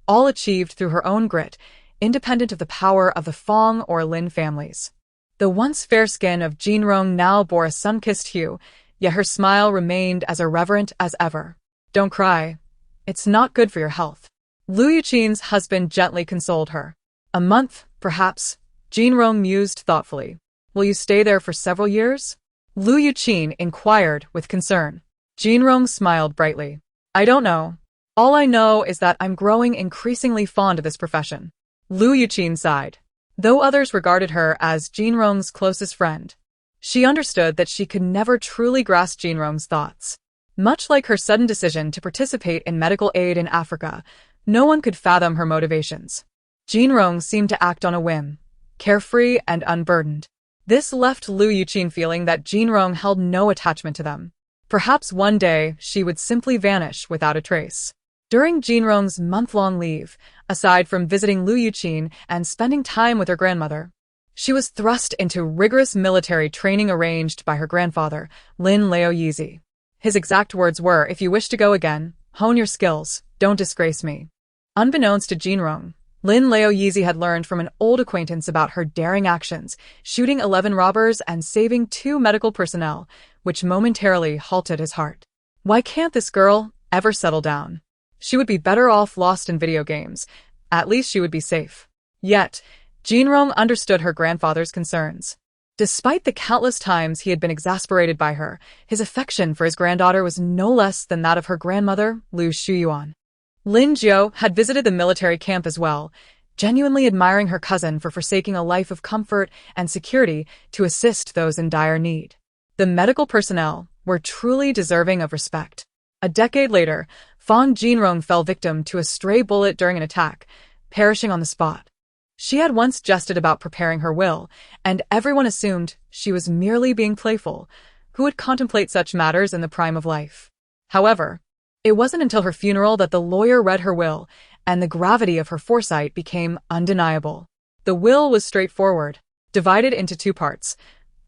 all achieved through her own grit, independent of the power of the Fong or Lin families. The once fair skin of Jinrong now bore a sun-kissed hue, yet her smile remained as irreverent as ever. Don't cry. It's not good for your health. Lu Yuqin's husband gently consoled her. A month, perhaps, Jinrong mused thoughtfully. Will you stay there for several years? Lu Yuqin inquired with concern. Jinrong smiled brightly. I don't know. All I know is that I'm growing increasingly fond of this profession. Lu Yuqin sighed. Though others regarded her as Jinrong's closest friend, she understood that she could never truly grasp Jinrong's thoughts. Much like her sudden decision to participate in medical aid in Africa, no one could fathom her motivations. Jinrong seemed to act on a whim, carefree and unburdened. This left Lu Yuqin feeling that Jinrong held no attachment to them. Perhaps one day she would simply vanish without a trace. During Jinrong's month-long leave, aside from visiting Lu Yuqin and spending time with her grandmother, she was thrust into rigorous military training arranged by her grandfather, Lin Laoyizi. His exact words were, "If you wish to go again, hone your skills, don't disgrace me." Unbeknownst to Jinrong, Lin Laoyizi had learned from an old acquaintance about her daring actions, shooting 11 robbers and saving 2 medical personnel, which momentarily halted his heart. Why can't this girl ever settle down? She would be better off lost in video games. At least she would be safe. Yet, Jinrong understood her grandfather's concerns. Despite the countless times he had been exasperated by her, his affection for his granddaughter was no less than that of her grandmother, Lu Shuyuan. Lin Jiu had visited the military camp as well, genuinely admiring her cousin for forsaking a life of comfort and security to assist those in dire need. The medical personnel were truly deserving of respect. A decade later, Fang Jinrong fell victim to a stray bullet during an attack, perishing on the spot. She had once jested about preparing her will, and everyone assumed she was merely being playful. Who would contemplate such matters in the prime of life? However, it wasn't until her funeral that the lawyer read her will, and the gravity of her foresight became undeniable. The will was straightforward, divided into 2 parts: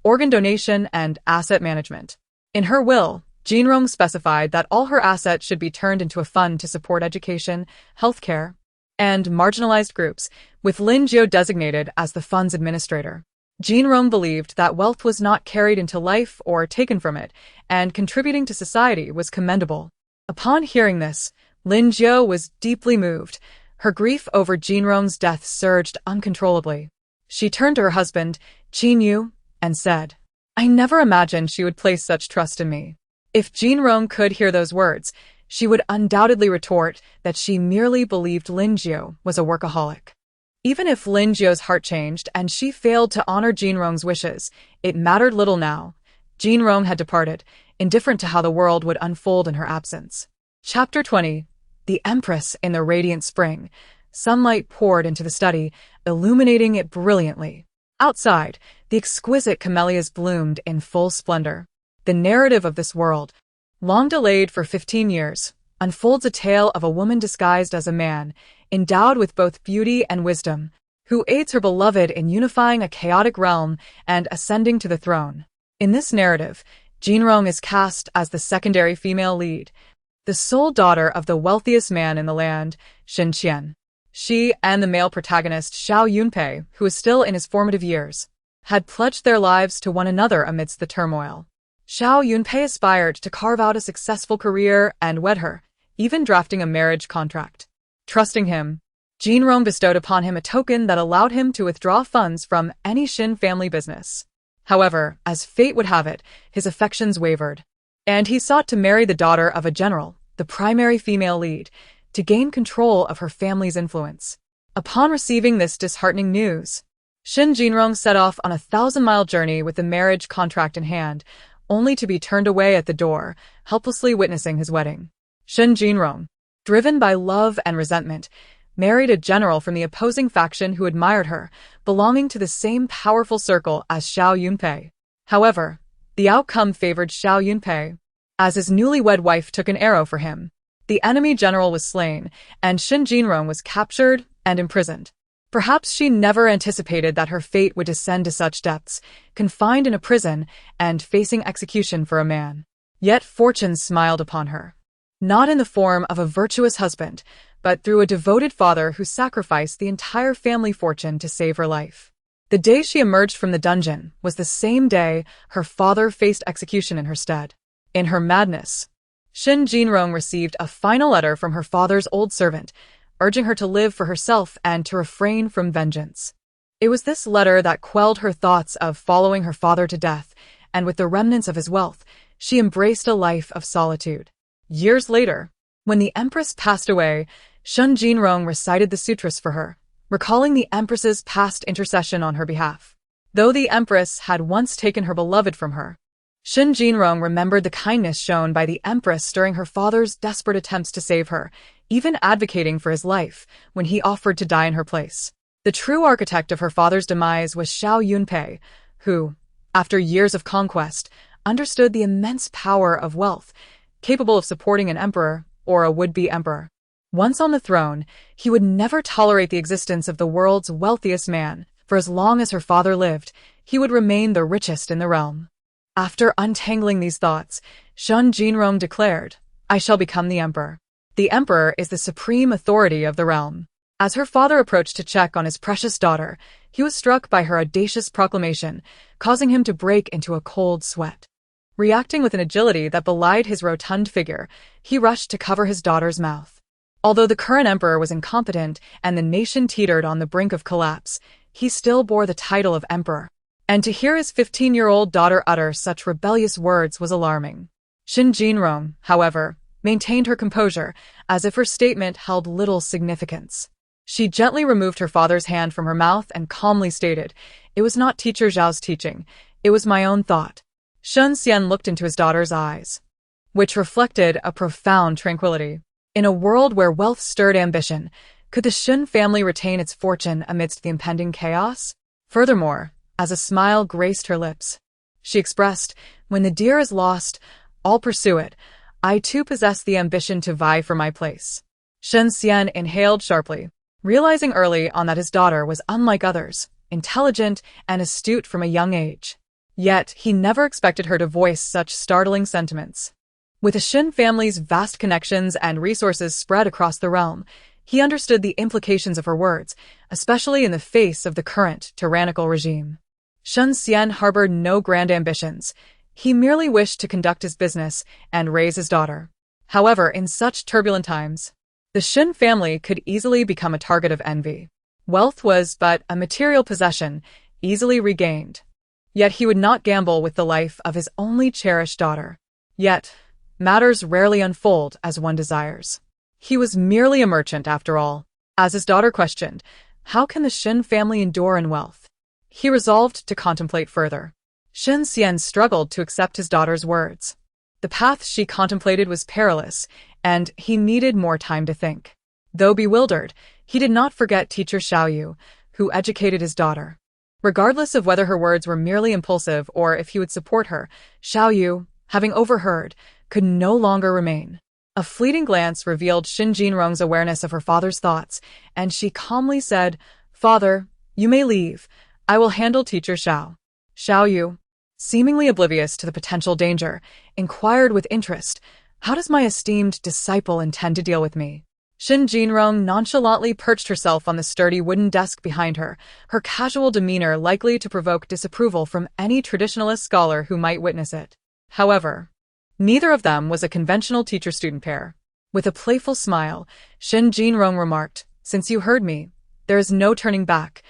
organ donation and asset management. In her will, Jinrong specified that all her assets should be turned into a fund to support education, healthcare, and marginalized groups, with Lin Jiu designated as the fund's administrator. Jinrong believed that wealth was not carried into life or taken from it, and contributing to society was commendable. Upon hearing this, Lin Jiu was deeply moved. Her grief over Jinrong's death surged uncontrollably. She turned to her husband, Qin Yu, and said, "I never imagined she would place such trust in me." If Jinrong could hear those words, she would undoubtedly retort that she merely believed Lin Jiu was a workaholic. Even if Lin Jiu's heart changed and she failed to honor Jinrong's wishes, it mattered little now. Jinrong had departed, indifferent to how the world would unfold in her absence. Chapter 20. The Empress in the Radiant Spring. Sunlight poured into the study, illuminating it brilliantly. Outside, the exquisite camellias bloomed in full splendor. The narrative of this world, long delayed for 15 years, unfolds a tale of a woman disguised as a man, endowed with both beauty and wisdom, who aids her beloved in unifying a chaotic realm and ascending to the throne. In this narrative, Jinrong is cast as the secondary female lead, the sole daughter of the wealthiest man in the land, Shen Qian. She and the male protagonist Xiao Yunpei, who is still in his formative years, had pledged their lives to one another amidst the turmoil. Xiao Yunpei aspired to carve out a successful career and wed her, even drafting a marriage contract. Trusting him, Jinrong bestowed upon him a token that allowed him to withdraw funds from any Shin family business. However, as fate would have it, his affections wavered, and he sought to marry the daughter of a general, the primary female lead, to gain control of her family's influence. Upon receiving this disheartening news, Shin Jinrong set off on a 1,000-mile journey with the marriage contract in hand, only to be turned away at the door, helplessly witnessing his wedding. Shin Jinrong, driven by love and resentment, married a general from the opposing faction who admired her, belonging to the same powerful circle as Xiao Yunpei. However, the outcome favored Xiao Yunpei, as his newlywed wife took an arrow for him. The enemy general was slain, and Shin Jinrong was captured and imprisoned. Perhaps she never anticipated that her fate would descend to such depths, confined in a prison and facing execution for a man. Yet fortune smiled upon her. Not in the form of a virtuous husband, but through a devoted father who sacrificed the entire family fortune to save her life. The day she emerged from the dungeon was the same day her father faced execution in her stead. In her madness, Shin Jinrong received a final letter from her father's old servant, urging her to live for herself and to refrain from vengeance. It was this letter that quelled her thoughts of following her father to death, and with the remnants of his wealth, she embraced a life of solitude. Years later, when the empress passed away, Shin Jinrong recited the sutras for her, recalling the empress's past intercession on her behalf. Though the empress had once taken her beloved from her, Shin Jinrong remembered the kindness shown by the empress during her father's desperate attempts to save her, even advocating for his life when he offered to die in her place. The true architect of her father's demise was Xiao Yunpei, who, after years of conquest, understood the immense power of wealth, capable of supporting an emperor or a would-be emperor. Once on the throne, he would never tolerate the existence of the world's wealthiest man. For as long as her father lived, he would remain the richest in the realm. After untangling these thoughts, Shin Jinrong declared, "I shall become the emperor. The emperor is the supreme authority of the realm." As her father approached to check on his precious daughter, he was struck by her audacious proclamation, causing him to break into a cold sweat. Reacting with an agility that belied his rotund figure, he rushed to cover his daughter's mouth. Although the current emperor was incompetent and the nation teetered on the brink of collapse, he still bore the title of emperor. And to hear his 15-year-old daughter utter such rebellious words was alarming. Shin Jinrong, however, maintained her composure, as if her statement held little significance. She gently removed her father's hand from her mouth and calmly stated, "It was not Teacher Zhao's teaching, it was my own thought." Shen Xian looked into his daughter's eyes, which reflected a profound tranquility. In a world where wealth stirred ambition, could the Shen family retain its fortune amidst the impending chaos? Furthermore, as a smile graced her lips, she expressed, "When the deer is lost, I'll pursue it. I too possess the ambition to vie for my place." Shen Xian inhaled sharply, realizing early on that his daughter was unlike others, intelligent and astute from a young age. Yet he never expected her to voice such startling sentiments. With the Shin family's vast connections and resources spread across the realm, he understood the implications of her words, especially in the face of the current tyrannical regime. Shen Xian harbored no grand ambitions. He merely wished to conduct his business and raise his daughter. However, in such turbulent times, the Shin family could easily become a target of envy. Wealth was but a material possession, easily regained. Yet he would not gamble with the life of his only cherished daughter. Yet, matters rarely unfold as one desires. He was merely a merchant after all. As his daughter questioned, "How can the Shin family endure in wealth?" he resolved to contemplate further. Shen Xian struggled to accept his daughter's words. The path she contemplated was perilous, and he needed more time to think. Though bewildered, he did not forget teacher Xiaoyu, who educated his daughter. Regardless of whether her words were merely impulsive or if he would support her, Xiaoyu, having overheard, could no longer remain. A fleeting glance revealed Shin Jinrong's awareness of her father's thoughts, and she calmly said, "Father, you may leave. I will handle teacher Xiao." Xiaoyu, seemingly oblivious to the potential danger, inquired with interest, "How does my esteemed disciple intend to deal with me?" Shin Jinrong nonchalantly perched herself on the sturdy wooden desk behind her, her casual demeanor likely to provoke disapproval from any traditionalist scholar who might witness it. However, neither of them was a conventional teacher-student pair. With a playful smile, Shin Jinrong remarked, "Since you heard me, there is no turning back.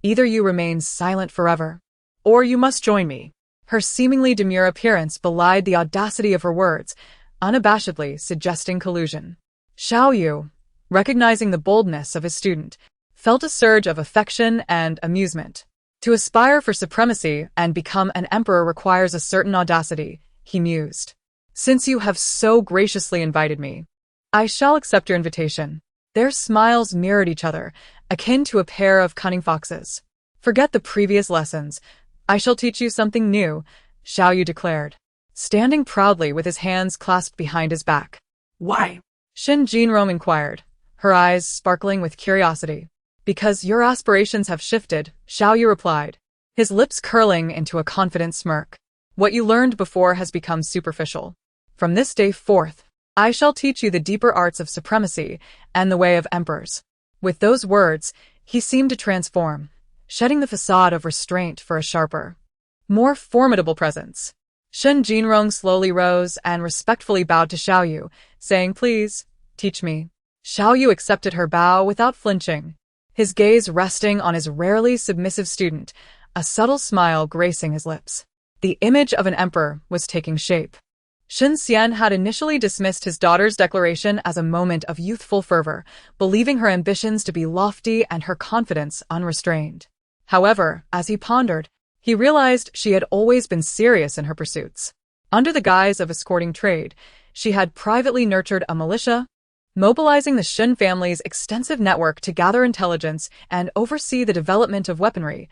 Either you remain silent forever, or you must join me." Her seemingly demure appearance belied the audacity of her words, unabashedly suggesting collusion. Xiaoyu, recognizing the boldness of his student, felt a surge of affection and amusement. To aspire for supremacy and become an emperor requires a certain audacity, he mused. "Since you have so graciously invited me, I shall accept your invitation." Their smiles mirrored each other, akin to a pair of cunning foxes. "Forget the previous lessons. I shall teach you something new," Xiaoyu declared, standing proudly with his hands clasped behind his back. "Why?" Shin Jinrong inquired, her eyes sparkling with curiosity. "Because your aspirations have shifted," Xiaoyu replied, his lips curling into a confident smirk. "What you learned before has become superficial. From this day forth, I shall teach you the deeper arts of supremacy and the way of emperors." With those words, he seemed to transform, shedding the facade of restraint for a sharper, more formidable presence. Shin Jinrong slowly rose and respectfully bowed to Xiaoyu, saying, "Please, teach me." Xiaoyu accepted her bow without flinching, his gaze resting on his rarely submissive student, a subtle smile gracing his lips. The image of an emperor was taking shape. Shin Xian had initially dismissed his daughter's declaration as a moment of youthful fervor, believing her ambitions to be lofty and her confidence unrestrained. However, as he pondered, he realized she had always been serious in her pursuits. Under the guise of escorting trade, she had privately nurtured a militia, mobilizing the Shen family's extensive network to gather intelligence and oversee the development of weaponry,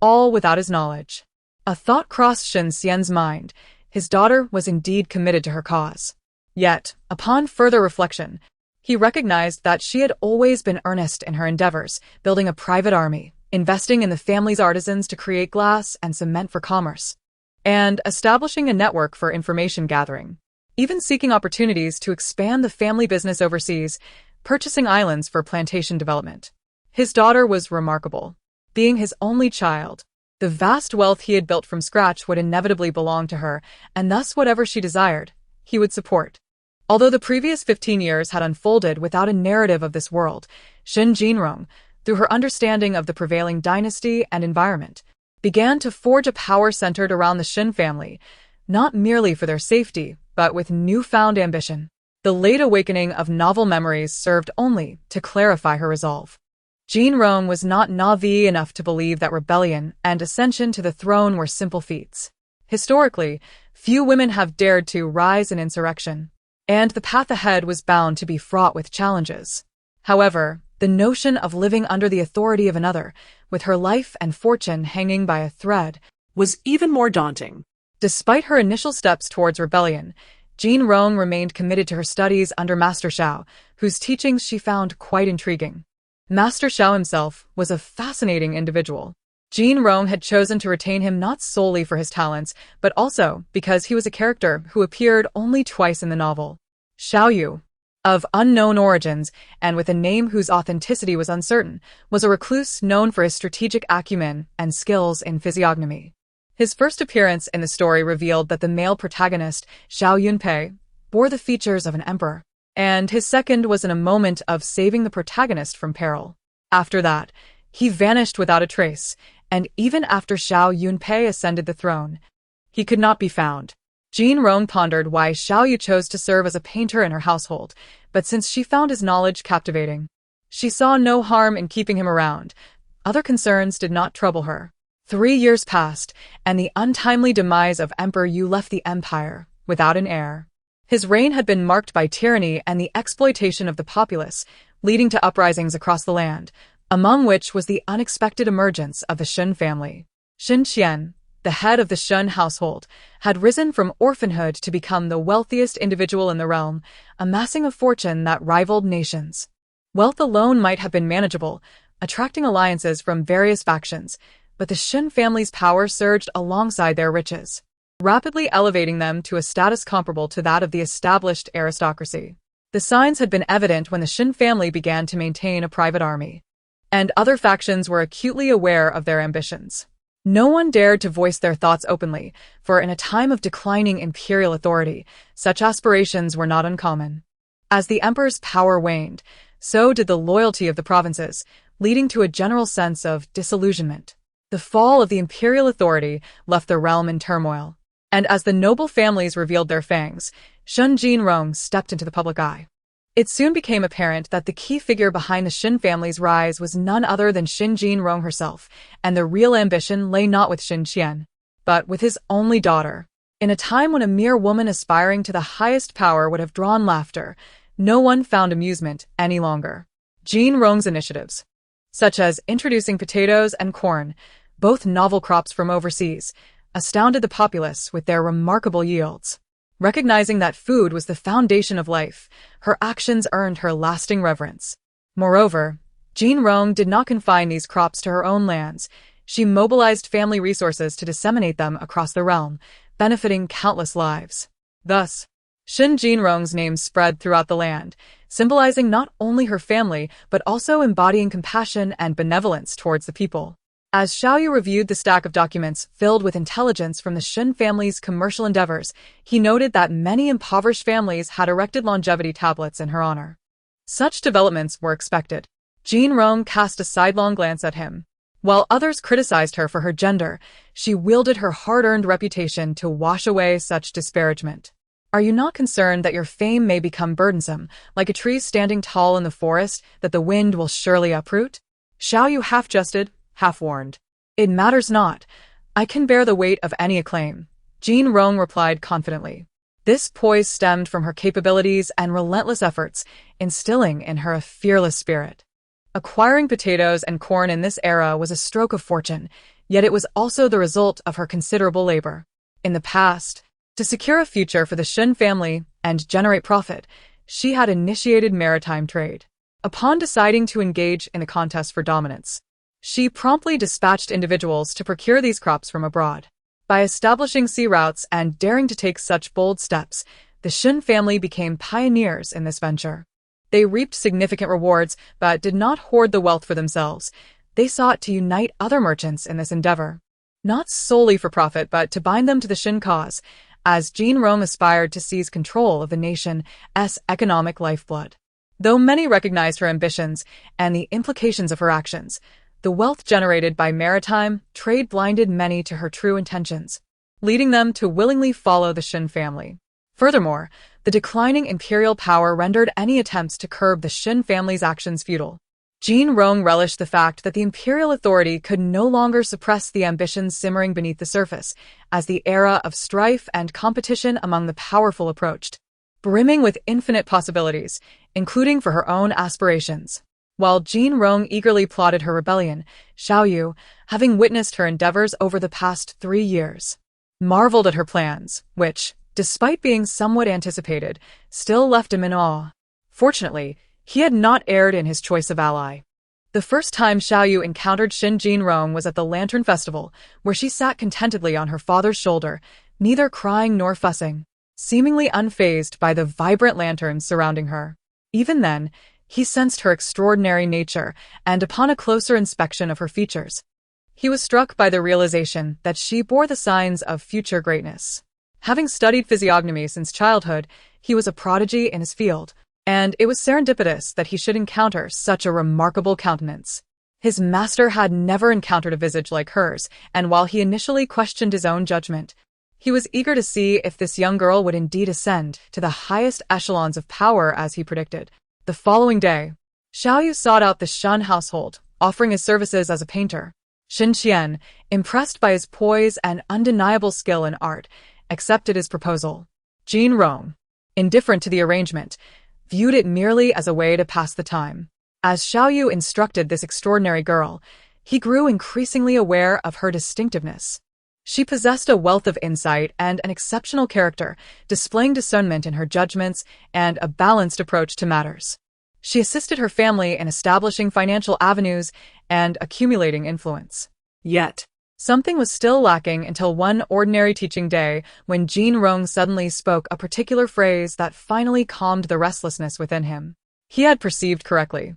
all without his knowledge. A thought crossed Shen Xian's mind. His daughter was indeed committed to her cause. Yet, upon further reflection, he recognized that she had always been earnest in her endeavors, building a private army, investing in the family's artisans to create glass and cement for commerce, and establishing a network for information gathering, even seeking opportunities to expand the family business overseas, purchasing islands for plantation development. His daughter was remarkable. Being his only child, the vast wealth he had built from scratch would inevitably belong to her, and thus whatever she desired, he would support. Although the previous 15 years had unfolded without a narrative of this world, Shen Jinrong, through her understanding of the prevailing dynasty and environment, began to forge a power centered around the Shen family, not merely for their safety, but with newfound ambition. The late awakening of novel memories served only to clarify her resolve. Jinrong was not naive enough to believe that rebellion and ascension to the throne were simple feats. Historically, few women have dared to rise in insurrection, and the path ahead was bound to be fraught with challenges. However, the notion of living under the authority of another, with her life and fortune hanging by a thread, Was even more daunting. Despite her initial steps towards rebellion, Jinrong remained committed to her studies under Master Xiao, whose teachings she found quite intriguing. Master Xiao himself was a fascinating individual. Jinrong had chosen to retain him not solely for his talents, but also because he was a character who appeared only twice in the novel. Xiao Yu, of unknown origins and with a name whose authenticity was uncertain, was a recluse known for his strategic acumen and skills in physiognomy. His first appearance in the story revealed that the male protagonist, Xiao Yunpei, bore the features of an emperor, and his second was in a moment of saving the protagonist from peril. After that, he vanished without a trace, and even after Xiao Yunpei ascended the throne, he could not be found. Jinrong pondered why Xiao Yu chose to serve as a painter in her household, but since she found his knowledge captivating, she saw no harm in keeping him around. Other concerns did not trouble her. 3 years passed, and the untimely demise of Emperor Yu left the empire without an heir. His reign had been marked by tyranny and the exploitation of the populace, leading to uprisings across the land, among which was the unexpected emergence of the Shen family. Shen Qian, the head of the Shen household, had risen from orphanhood to become the wealthiest individual in the realm, amassing a fortune that rivaled nations. Wealth alone might have been manageable, attracting alliances from various factions, but the Shen family's power surged alongside their riches, rapidly elevating them to a status comparable to that of the established aristocracy. The signs had been evident when the Shen family began to maintain a private army, and other factions were acutely aware of their ambitions. No one dared to voice their thoughts openly, for in a time of declining imperial authority, such aspirations were not uncommon. As the emperor's power waned, so did the loyalty of the provinces, leading to a general sense of disillusionment. The fall of the imperial authority left the realm in turmoil, and as the noble families revealed their fangs, Shen Jinrong stepped into the public eye. It soon became apparent that the key figure behind the Shen family's rise was none other than Shen Jinrong herself, and the real ambition lay not with Shen Qian, but with his only daughter. In a time when a mere woman aspiring to the highest power would have drawn laughter, no one found amusement any longer. Jinrong's initiatives, such as introducing potatoes and corn, both novel crops from overseas, astounded the populace with their remarkable yields. Recognizing that food was the foundation of life, her actions earned her lasting reverence. Moreover, Jinrong did not confine these crops to her own lands. She mobilized family resources to disseminate them across the realm, benefiting countless lives. Thus, Shen Jinrong's name spread throughout the land, symbolizing not only her family but also embodying compassion and benevolence towards the people. As Xiao Yu reviewed the stack of documents filled with intelligence from the Shen family's commercial endeavors, he noted that many impoverished families had erected longevity tablets in her honor. Such developments were expected. Jinrong cast a sidelong glance at him. While others criticized her for her gender, she wielded her hard-earned reputation to wash away such disparagement. Are you not concerned that your fame may become burdensome, like a tree standing tall in the forest that the wind will surely uproot? Xiao Yu half-jested, half-warned. It matters not. I can bear the weight of any acclaim. Jean Rong replied confidently. This poise stemmed from her capabilities and relentless efforts, instilling in her a fearless spirit. Acquiring potatoes and corn in this era was a stroke of fortune, yet it was also the result of her considerable labor. In the past, to secure a future for the Shen family and generate profit, she had initiated maritime trade. Upon deciding to engage in a contest for dominance, she promptly dispatched individuals to procure these crops from abroad. By establishing sea routes and daring to take such bold steps, the Shen family became pioneers in this venture. They reaped significant rewards, but did not hoard the wealth for themselves. They sought to unite other merchants in this endeavor, not solely for profit but to bind them to the Shen cause, as Jean Rong aspired to seize control of the nation's economic lifeblood. Though many recognized her ambitions and the implications of her actions, the wealth generated by maritime trade blinded many to her true intentions, leading them to willingly follow the Shen family. Furthermore, the declining imperial power rendered any attempts to curb the Shen family's actions futile. Jean Rong relished the fact that the imperial authority could no longer suppress the ambitions simmering beneath the surface, as the era of strife and competition among the powerful approached, brimming with infinite possibilities, including for her own aspirations. While Jean Rong eagerly plotted her rebellion, Xiaoyu, having witnessed her endeavors over the past 3 years, marveled at her plans, which, despite being somewhat anticipated, still left him in awe. Fortunately, he had not erred in his choice of ally. The first time Xiaoyu encountered Jean Rong was at the Lantern Festival, where she sat contentedly on her father's shoulder, neither crying nor fussing, seemingly unfazed by the vibrant lanterns surrounding her. Even then, he sensed her extraordinary nature, and upon a closer inspection of her features, he was struck by the realization that she bore the signs of future greatness. Having studied physiognomy since childhood, he was a prodigy in his field, and it was serendipitous that he should encounter such a remarkable countenance. His master had never encountered a visage like hers, and while he initially questioned his own judgment, he was eager to see if this young girl would indeed ascend to the highest echelons of power as he predicted. The following day, Xiaoyu sought out the Shen household, offering his services as a painter. Xin Qian, impressed by his poise and undeniable skill in art, accepted his proposal. Jean Rong, indifferent to the arrangement, viewed it merely as a way to pass the time. As Xiaoyu instructed this extraordinary girl, he grew increasingly aware of her distinctiveness. She possessed a wealth of insight and an exceptional character, displaying discernment in her judgments and a balanced approach to matters. She assisted her family in establishing financial avenues and accumulating influence. Yet, something was still lacking until one ordinary teaching day when Jean Rong suddenly spoke a particular phrase that finally calmed the restlessness within him. He had perceived correctly.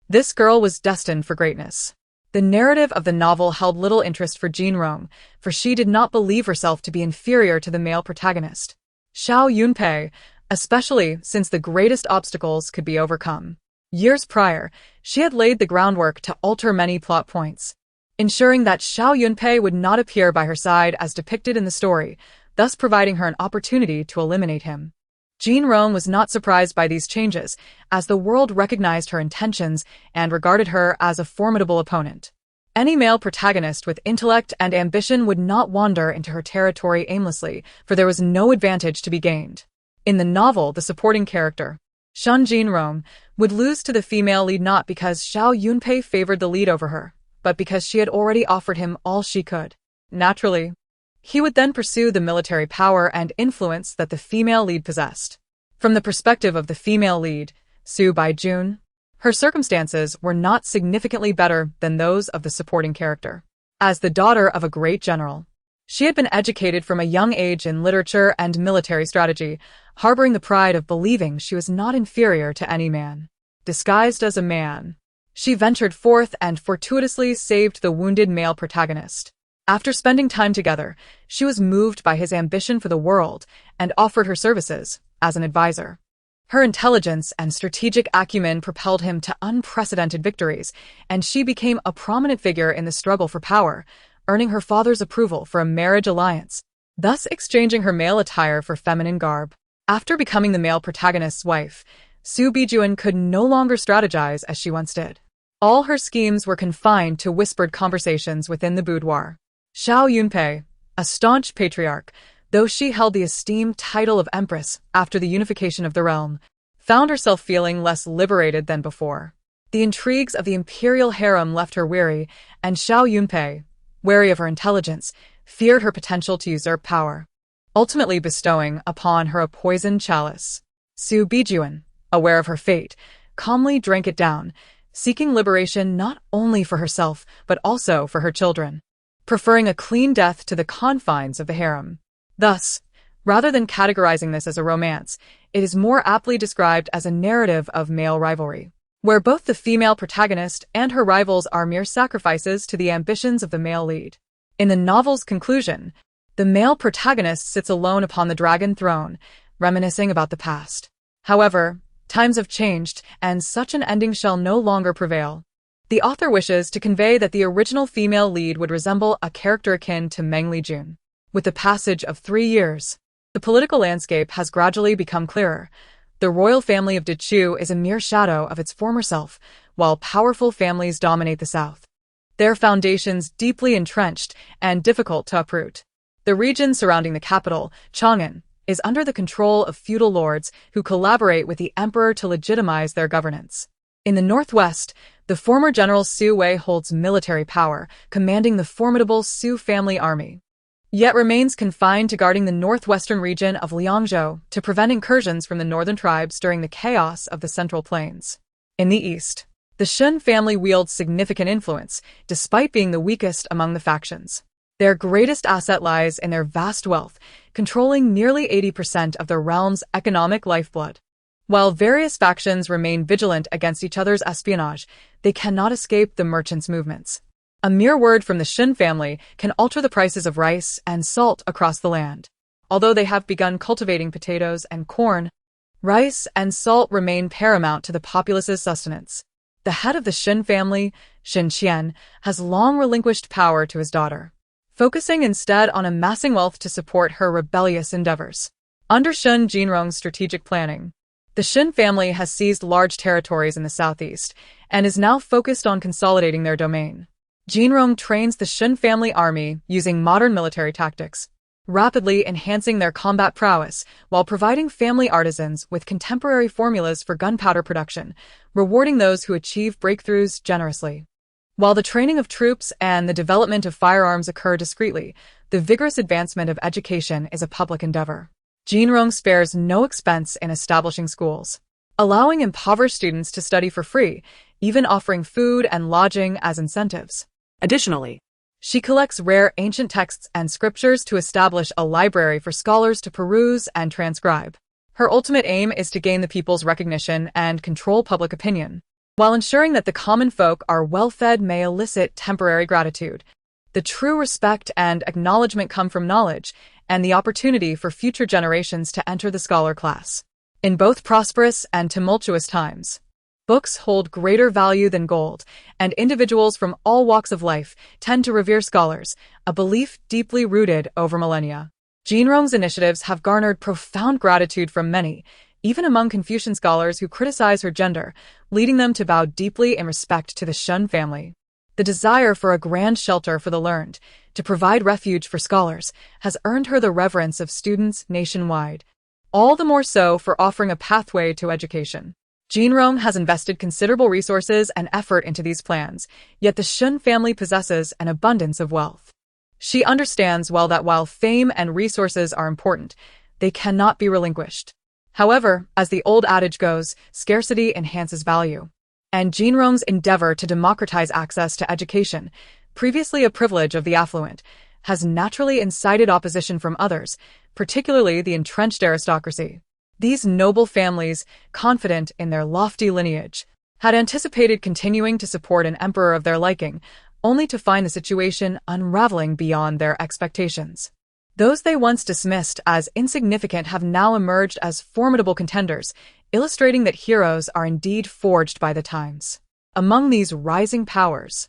This girl was destined for greatness. The narrative of the novel held little interest for Jean Rong, for she did not believe herself to be inferior to the male protagonist, Xiao Yunpei, especially since the greatest obstacles could be overcome. Years prior, she had laid the groundwork to alter many plot points, ensuring that Xiao Yunpei would not appear by her side as depicted in the story, thus providing her an opportunity to eliminate him. Jean Rong was not surprised by these changes, as the world recognized her intentions and regarded her as a formidable opponent. Any male protagonist with intellect and ambition would not wander into her territory aimlessly, for there was no advantage to be gained. In the novel, the supporting character, Shen Jean Rong, would lose to the female lead not because Xiao Yunpei favored the lead over her, but because she had already offered him all she could. Naturally, he would then pursue the military power and influence that the female lead possessed. From the perspective of the female lead, Su Baijun, her circumstances were not significantly better than those of the supporting character. As the daughter of a great general, she had been educated from a young age in literature and military strategy, harboring the pride of believing she was not inferior to any man. Disguised as a man, she ventured forth and fortuitously saved the wounded male protagonist. After spending time together, she was moved by his ambition for the world and offered her services as an advisor. Her intelligence and strategic acumen propelled him to unprecedented victories, and she became a prominent figure in the struggle for power, earning her father's approval for a marriage alliance, thus exchanging her male attire for feminine garb. After becoming the male protagonist's wife, Su Bijuan could no longer strategize as she once did. All her schemes were confined to whispered conversations within the boudoir. Xiao Yunpei, a staunch patriarch, though she held the esteemed title of empress after the unification of the realm, found herself feeling less liberated than before. The intrigues of the imperial harem left her weary, and Xiao Yunpei, wary of her intelligence, feared her potential to usurp power, ultimately bestowing upon her a poisoned chalice. Su Bijuan, aware of her fate, calmly drank it down, seeking liberation not only for herself but also for her children, preferring a clean death to the confines of the harem. Thus, rather than categorizing this as a romance, it is more aptly described as a narrative of male rivalry, where both the female protagonist and her rivals are mere sacrifices to the ambitions of the male lead. In the novel's conclusion, the male protagonist sits alone upon the dragon throne, reminiscing about the past. However, times have changed, and such an ending shall no longer prevail. The author wishes to convey that the original female lead would resemble a character akin to Meng Lijun. With the passage of 3 years, the political landscape has gradually become clearer. The royal family of Dechu is a mere shadow of its former self, while powerful families dominate the south, their foundations deeply entrenched and difficult to uproot. The region surrounding the capital, Chang'an, is under the control of feudal lords who collaborate with the emperor to legitimize their governance. In the northwest, the former general Su Wei holds military power, commanding the formidable Su family army, yet remains confined to guarding the northwestern region of Liangzhou to prevent incursions from the northern tribes during the chaos of the Central Plains. In the east, the Shun family wields significant influence, despite being the weakest among the factions. Their greatest asset lies in their vast wealth, controlling nearly 80% of the realm's economic lifeblood. While various factions remain vigilant against each other's espionage, they cannot escape the merchants' movements. A mere word from the Shun family can alter the prices of rice and salt across the land. Although they have begun cultivating potatoes and corn, rice and salt remain paramount to the populace's sustenance. The head of the Shun family, Shen Qian, has long relinquished power to his daughter, focusing instead on amassing wealth to support her rebellious endeavors. Under Shun Jinrong's strategic planning, the Shun family has seized large territories in the southeast and is now focused on consolidating their domain. Jinrong trains the Shun family army using modern military tactics, rapidly enhancing their combat prowess while providing family artisans with contemporary formulas for gunpowder production, rewarding those who achieve breakthroughs generously. While the training of troops and the development of firearms occur discreetly, the vigorous advancement of education is a public endeavor. Jinrong spares no expense in establishing schools, allowing impoverished students to study for free, even offering food and lodging as incentives. Additionally, she collects rare ancient texts and scriptures to establish a library for scholars to peruse and transcribe. Her ultimate aim is to gain the people's recognition and control public opinion, while ensuring that the common folk are well-fed may elicit temporary gratitude. The true respect and acknowledgement come from knowledge and the opportunity for future generations to enter the scholar class. In both prosperous and tumultuous times, books hold greater value than gold, and individuals from all walks of life tend to revere scholars, a belief deeply rooted over millennia. Jinrong's initiatives have garnered profound gratitude from many, even among Confucian scholars who criticize her gender, leading them to bow deeply in respect to the Shun family. The desire for a grand shelter for the learned, to provide refuge for scholars, has earned her the reverence of students nationwide, all the more so for offering a pathway to education. Jinrong has invested considerable resources and effort into these plans, yet the Shun family possesses an abundance of wealth. She understands well that while fame and resources are important, they cannot be relinquished. However, as the old adage goes, scarcity enhances value. And Jinrong's endeavor to democratize access to education, previously a privilege of the affluent, has naturally incited opposition from others, particularly the entrenched aristocracy. These noble families, confident in their lofty lineage, had anticipated continuing to support an emperor of their liking, only to find the situation unraveling beyond their expectations. Those they once dismissed as insignificant have now emerged as formidable contenders, illustrating that heroes are indeed forged by the times. Among these rising powers,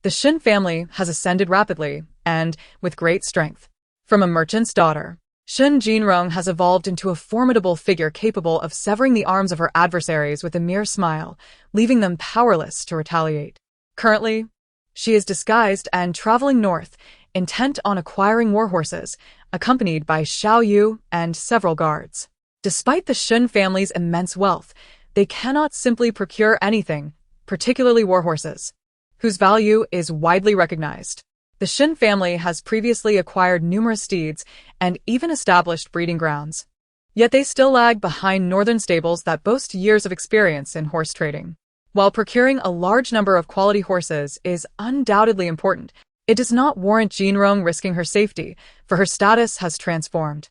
the Shun family has ascended rapidly and with great strength. From a merchant's daughter, Shun Jinrong has evolved into a formidable figure capable of severing the arms of her adversaries with a mere smile, leaving them powerless to retaliate. Currently, she is disguised and traveling north, intent on acquiring warhorses, accompanied by Xiao Yu and several guards. Despite the Shun family's immense wealth, they cannot simply procure anything, particularly warhorses, whose value is widely recognized. The Shun family has previously acquired numerous steeds and even established breeding grounds. Yet they still lag behind northern stables that boast years of experience in horse trading. While procuring a large number of quality horses is undoubtedly important, it does not warrant Jinrong risking her safety, for her status has transformed.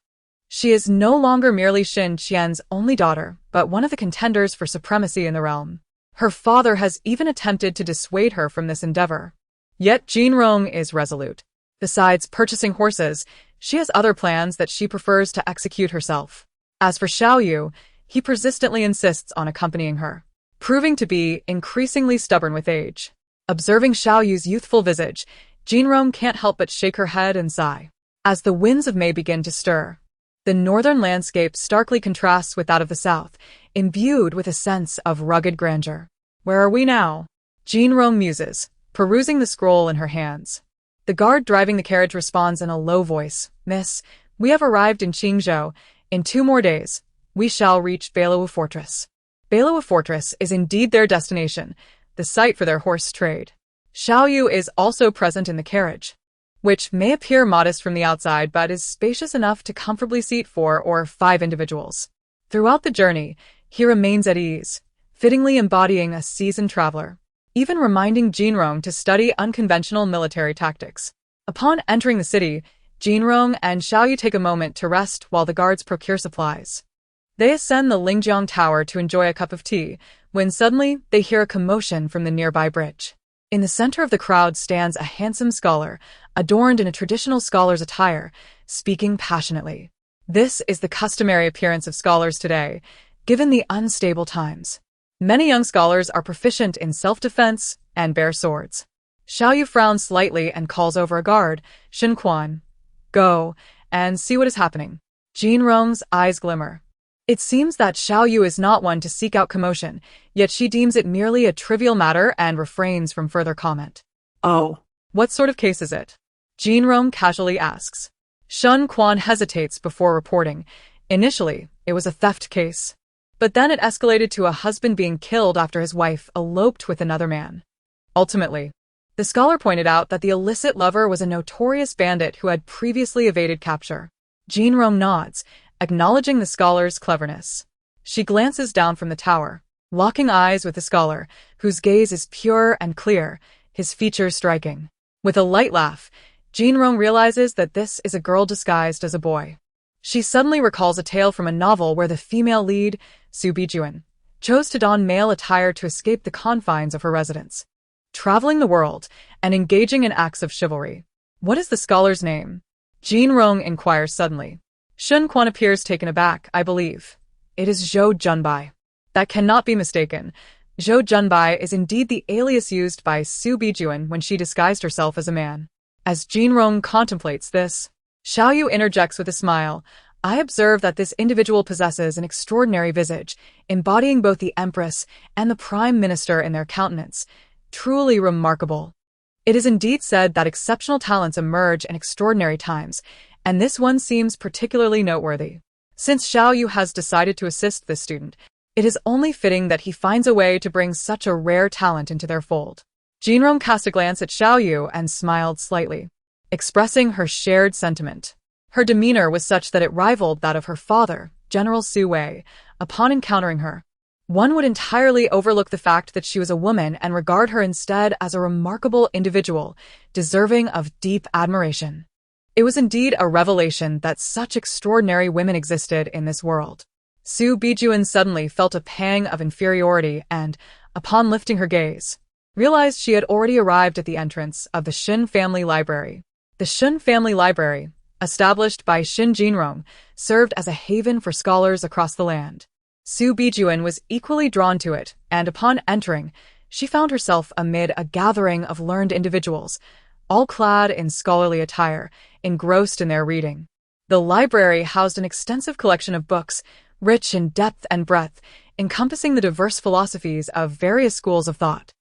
She is no longer merely Xin Qian's only daughter, but one of the contenders for supremacy in the realm. Her father has even attempted to dissuade her from this endeavor. Yet Jinrong is resolute. Besides purchasing horses, she has other plans that she prefers to execute herself. As for Xiao Yu, he persistently insists on accompanying her, proving to be increasingly stubborn with age. Observing Xiao Yu's youthful visage, Jinrong can't help but shake her head and sigh. As the winds of May begin to stir, the northern landscape starkly contrasts with that of the south, imbued with a sense of rugged grandeur. Where are we now? Jinrong muses, perusing the scroll in her hands. The guard driving the carriage responds in a low voice, "Miss, we have arrived in Qingzhou. In 2 more days, we shall reach Beilou Fortress." Beilou Fortress is indeed their destination, the site for their horse trade. Xiao Yu is also present in the carriage, which may appear modest from the outside but is spacious enough to comfortably seat 4 or 5 individuals. Throughout the journey, he remains at ease, fittingly embodying a seasoned traveler, even reminding Jinrong to study unconventional military tactics. Upon entering the city, Jinrong and Xiao Yu take a moment to rest while the guards procure supplies. They ascend the Lingjiang Tower to enjoy a cup of tea, when suddenly they hear a commotion from the nearby bridge. In the center of the crowd stands a handsome scholar, adorned in a traditional scholar's attire, speaking passionately. This is the customary appearance of scholars today, given the unstable times. Many young scholars are proficient in self-defense and bear swords. Xiao Yu frowns slightly and calls over a guard, "Shen Quan, go and see what is happening." Jinrong's eyes glimmer. It seems that Xiao Yu is not one to seek out commotion, yet she deems it merely a trivial matter and refrains from further comment. Oh. What sort of case is it? Jinrong casually asks. Shen Quan hesitates before reporting. Initially, it was a theft case. But then it escalated to a husband being killed after his wife eloped with another man. Ultimately, the scholar pointed out that the illicit lover was a notorious bandit who had previously evaded capture. Jinrong nods, acknowledging the scholar's cleverness. She glances down from the tower, locking eyes with the scholar, whose gaze is pure and clear, his features striking. With a light laugh, Jinrong realizes that this is a girl disguised as a boy. She suddenly recalls a tale from a novel where the female lead, Su Bijuan, chose to don male attire to escape the confines of her residence, traveling the world and engaging in acts of chivalry. What is the scholar's name? Jinrong inquires suddenly. Shen Quan appears taken aback. I believe it is Zhou Junbai. That cannot be mistaken. Zhou Junbai is indeed the alias used by Su Bijuan when she disguised herself as a man. As Jinrong contemplates this, Xiao Yu interjects with a smile. I observe that this individual possesses an extraordinary visage, embodying both the empress and the prime minister in their countenance. Truly remarkable. It is indeed said that exceptional talents emerge in extraordinary times, and this one seems particularly noteworthy. Since Xiao Yu has decided to assist this student, it is only fitting that he finds a way to bring such a rare talent into their fold. Jinrong cast a glance at Xiao Yu and smiled slightly, expressing her shared sentiment. Her demeanor was such that it rivaled that of her father, General Su Wei, upon encountering her. One would entirely overlook the fact that she was a woman and regard her instead as a remarkable individual, deserving of deep admiration. It was indeed a revelation that such extraordinary women existed in this world. Su Bijuan suddenly felt a pang of inferiority and, upon lifting her gaze, realized she had already arrived at the entrance of the Xin family library. The Xin family library, established by Xin Jinrong, served as a haven for scholars across the land. Su Bijuan was equally drawn to it, and upon entering, she found herself amid a gathering of learned individuals, all clad in scholarly attire, engrossed in their reading. The library housed an extensive collection of books, rich in depth and breadth, encompassing the diverse philosophies of various schools of thought.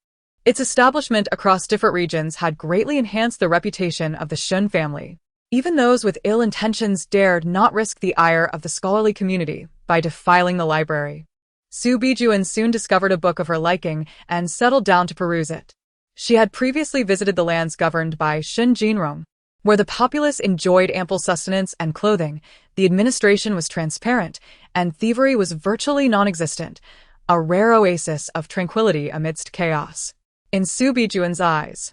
Its establishment across different regions had greatly enhanced the reputation of the Shun family. Even those with ill intentions dared not risk the ire of the scholarly community by defiling the library. Su Bijuan soon discovered a book of her liking and settled down to peruse it. She had previously visited the lands governed by Shun Jinrong, where the populace enjoyed ample sustenance and clothing, the administration was transparent, and thievery was virtually non-existent, a rare oasis of tranquility amidst chaos. In Su Bijuan's eyes,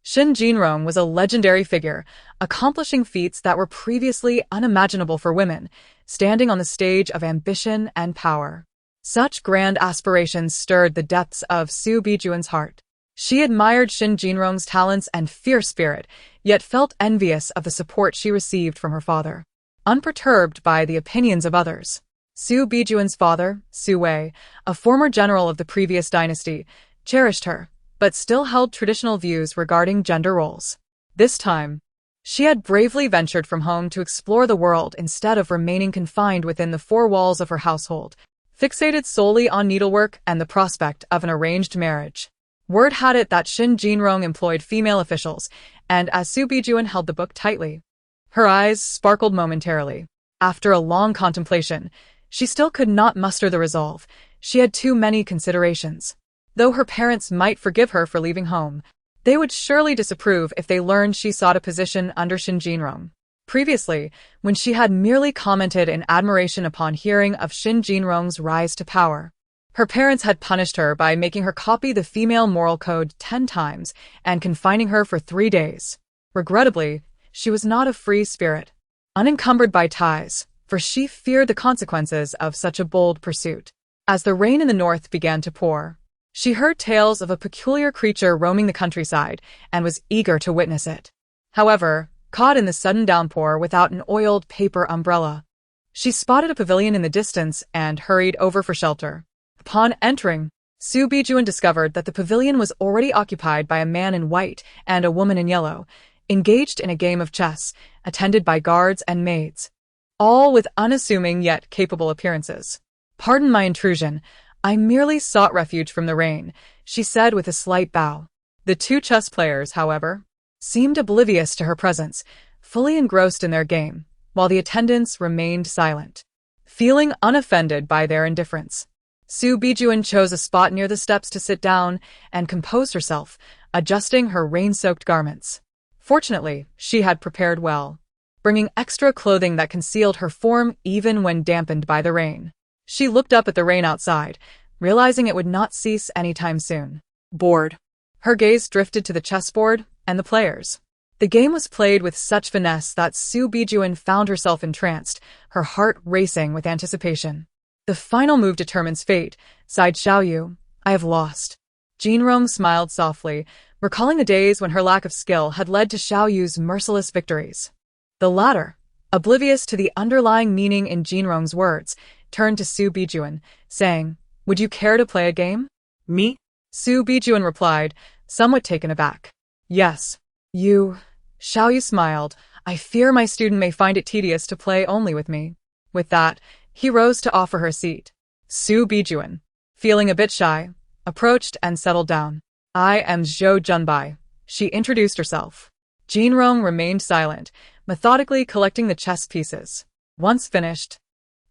Shun Jinrong was a legendary figure, accomplishing feats that were previously unimaginable for women, standing on the stage of ambition and power. Such grand aspirations stirred the depths of Su Bijuan's heart. She admired Shun Jinrong's talents and fierce spirit, yet felt envious of the support she received from her father. Unperturbed by the opinions of others, Su Bijuan's father, Su Wei, a former general of the previous dynasty, cherished her, but still held traditional views regarding gender roles. This time, she had bravely ventured from home to explore the world instead of remaining confined within the four walls of her household, fixated solely on needlework and the prospect of an arranged marriage. Word had it that Shun Jinrong employed female officials, and as Su Bijuan held the book tightly, her eyes sparkled momentarily. After a long contemplation, she still could not muster the resolve. She had too many considerations. Though her parents might forgive her for leaving home, they would surely disapprove if they learned she sought a position under Shun Jinrong. Previously, when she had merely commented in admiration upon hearing of Shun Jinrong's rise to power, her parents had punished her by making her copy the female moral code 10 times and confining her for 3 days. Regrettably, she was not a free spirit, unencumbered by ties, for she feared the consequences of such a bold pursuit. As the rain in the north began to pour, she heard tales of a peculiar creature roaming the countryside and was eager to witness it. However, caught in the sudden downpour without an oiled paper umbrella, she spotted a pavilion in the distance and hurried over for shelter. Upon entering, Su Bijuan discovered that the pavilion was already occupied by a man in white and a woman in yellow, engaged in a game of chess, attended by guards and maids, all with unassuming yet capable appearances. "Pardon my intrusion. I merely sought refuge from the rain," she said with a slight bow. The two chess players, however, seemed oblivious to her presence, fully engrossed in their game, while the attendants remained silent. Feeling unoffended by their indifference, Su Bijuan chose a spot near the steps to sit down and compose herself, adjusting her rain-soaked garments. Fortunately, she had prepared well, bringing extra clothing that concealed her form even when dampened by the rain. She looked up at the rain outside, realizing it would not cease anytime soon. Bored, her gaze drifted to the chessboard and the players. The game was played with such finesse that Su Bijuan found herself entranced, her heart racing with anticipation. "The final move determines fate," sighed Xiaoyu. "I have lost." Jinrong smiled softly, recalling the days when her lack of skill had led to Xiaoyu's merciless victories. The latter, oblivious to the underlying meaning in Jinrong's words, turned to Su Bijuan, saying, "Would you care to play a game?" Me? Su Bijuan replied, somewhat taken aback. "Yes. You." Xiaoyu smiled. "I fear my student may find it tedious to play only with me." With that, he rose to offer her a seat. Su Bijuan, feeling a bit shy, approached and settled down. "I am Zhou Junbai," she introduced herself. Jinrong remained silent, methodically collecting the chess pieces. Once finished,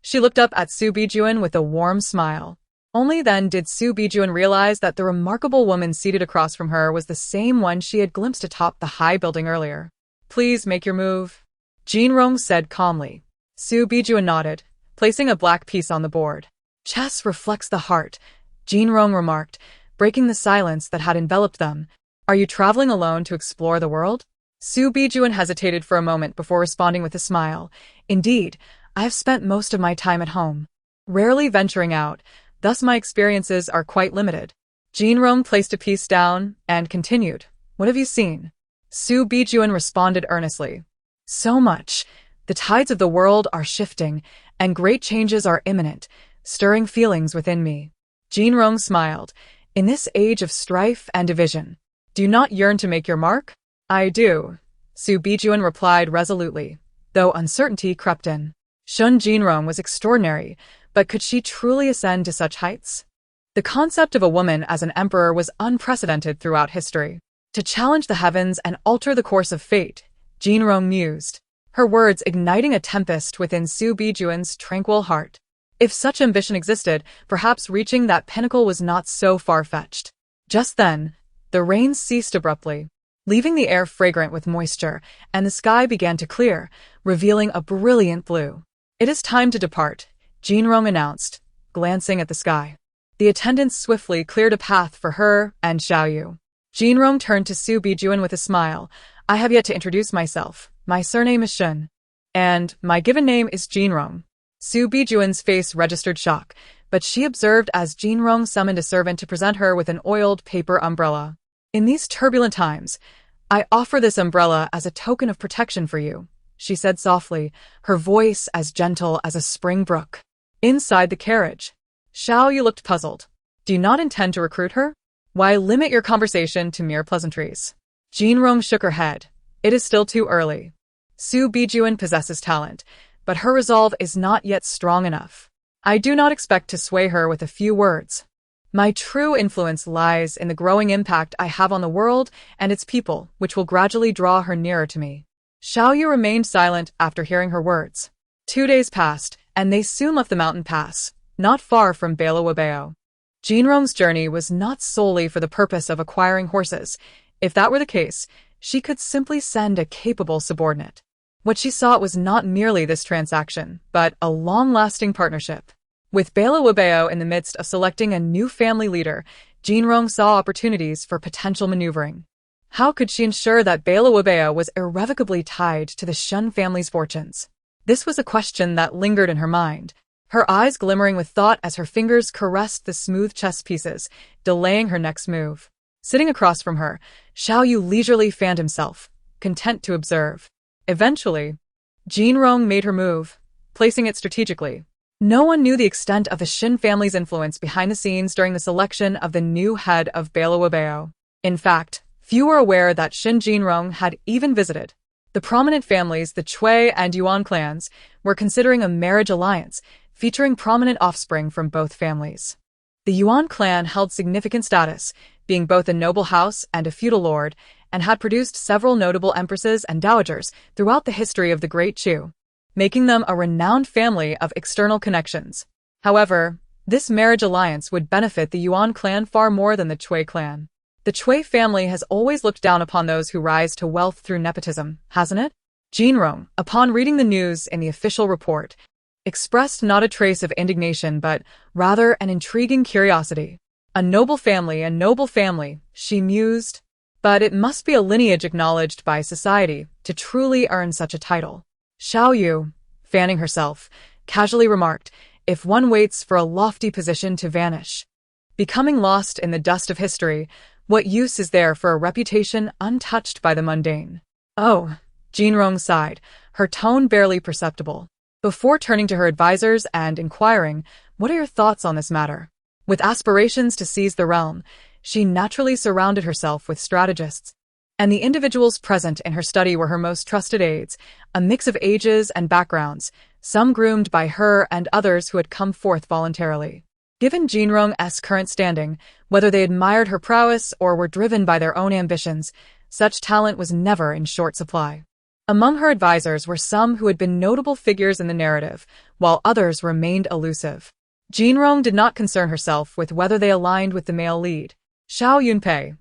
she looked up at Su Bijuan with a warm smile. Only then did Su Bijuan realize that the remarkable woman seated across from her was the same one she had glimpsed atop the high building earlier. "Please make your move," Jinrong said calmly. Su Bijuan nodded, placing a black piece on the board. "Chess reflects the heart," Jinrong remarked, breaking the silence that had enveloped them. "Are you traveling alone to explore the world?" Su Bijuan hesitated for a moment before responding with a smile. "Indeed, I have spent most of my time at home, rarely venturing out, thus my experiences are quite limited." Jinrong placed a piece down and continued, "What have you seen?" Su Bijuan responded earnestly. "So much. The tides of the world are shifting, and great changes are imminent, stirring feelings within me." Jinrong smiled. "In this age of strife and division, do you not yearn to make your mark?" "I do," Su Bijuan replied resolutely, though uncertainty crept in. Shun Jinrong was extraordinary, but could she truly ascend to such heights? The concept of a woman as an emperor was unprecedented throughout history. To challenge the heavens and alter the course of fate, Jinrong mused, her words igniting a tempest within Su Bijuan's tranquil heart. If such ambition existed, perhaps reaching that pinnacle was not so far-fetched. Just then, the rain ceased abruptly, leaving the air fragrant with moisture, and the sky began to clear, revealing a brilliant blue. "It is time to depart," Jinrong announced, glancing at the sky. The attendants swiftly cleared a path for her and Xiaoyu. Jinrong turned to Su Bijuan with a smile. "I have yet to introduce myself. My surname is Shun. And my given name is Jinrong." Su Bijuan's face registered shock, but she observed as Jinrong summoned a servant to present her with an oiled paper umbrella. "In these turbulent times, I offer this umbrella as a token of protection for you," she said softly, her voice as gentle as a spring brook. Inside the carriage, Xiaoyu looked puzzled. "Do you not intend to recruit her? Why limit your conversation to mere pleasantries?" Jinrong shook her head. "It is still too early. Su Bijuan possesses talent, but her resolve is not yet strong enough. I do not expect to sway her with a few words. My true influence lies in the growing impact I have on the world and its people, which will gradually draw her nearer to me." Xiaoyu remained silent after hearing her words. 2 days passed, and they soon left the mountain pass, not far from Bela-Wabao. Jinrong's journey was not solely for the purpose of acquiring horses. If that were the case, she could simply send a capable subordinate. What she sought was not merely this transaction, but a long-lasting partnership. With Bela-Wabao in the midst of selecting a new family leader, Jinrong saw opportunities for potential maneuvering. How could she ensure that Bela-Wabao was irrevocably tied to the Shun family's fortunes? This was a question that lingered in her mind, her eyes glimmering with thought as her fingers caressed the smooth chess pieces, delaying her next move. Sitting across from her, Xiaoyu leisurely fanned himself, content to observe. Eventually, Jinrong made her move, placing it strategically. No one knew the extent of the Shin family's influence behind the scenes during the selection of the new head of Bela-Wabao. In fact, few were aware that Shin Jinrong had even visited. The prominent families, the Chui and Yuan clans, were considering a marriage alliance, featuring prominent offspring from both families. The Yuan clan held significant status, being both a noble house and a feudal lord, and had produced several notable empresses and dowagers throughout the history of the Great Chu, making them a renowned family of external connections. However, this marriage alliance would benefit the Yuan clan far more than the Chui clan. The Chui family has always looked down upon those who rise to wealth through nepotism, hasn't it? Jinrong, upon reading the news in the official report, expressed not a trace of indignation but rather an intriguing curiosity. A noble family, she mused. But it must be a lineage acknowledged by society to truly earn such a title. Xiaoyu, fanning herself, casually remarked, "If one waits for a lofty position to vanish, becoming lost in the dust of history, what use is there for a reputation untouched by the mundane?" "Oh," Jinrong sighed, her tone barely perceptible. Before turning to her advisors and inquiring, "What are your thoughts on this matter?" With aspirations to seize the realm, she naturally surrounded herself with strategists, and the individuals present in her study were her most trusted aides, a mix of ages and backgrounds, some groomed by her and others who had come forth voluntarily. Given Jinrong's current standing, whether they admired her prowess or were driven by their own ambitions, such talent was never in short supply. Among her advisors were some who had been notable figures in the narrative, while others remained elusive. Jinrong did not concern herself with whether they aligned with the male lead, Xiao Yunpei.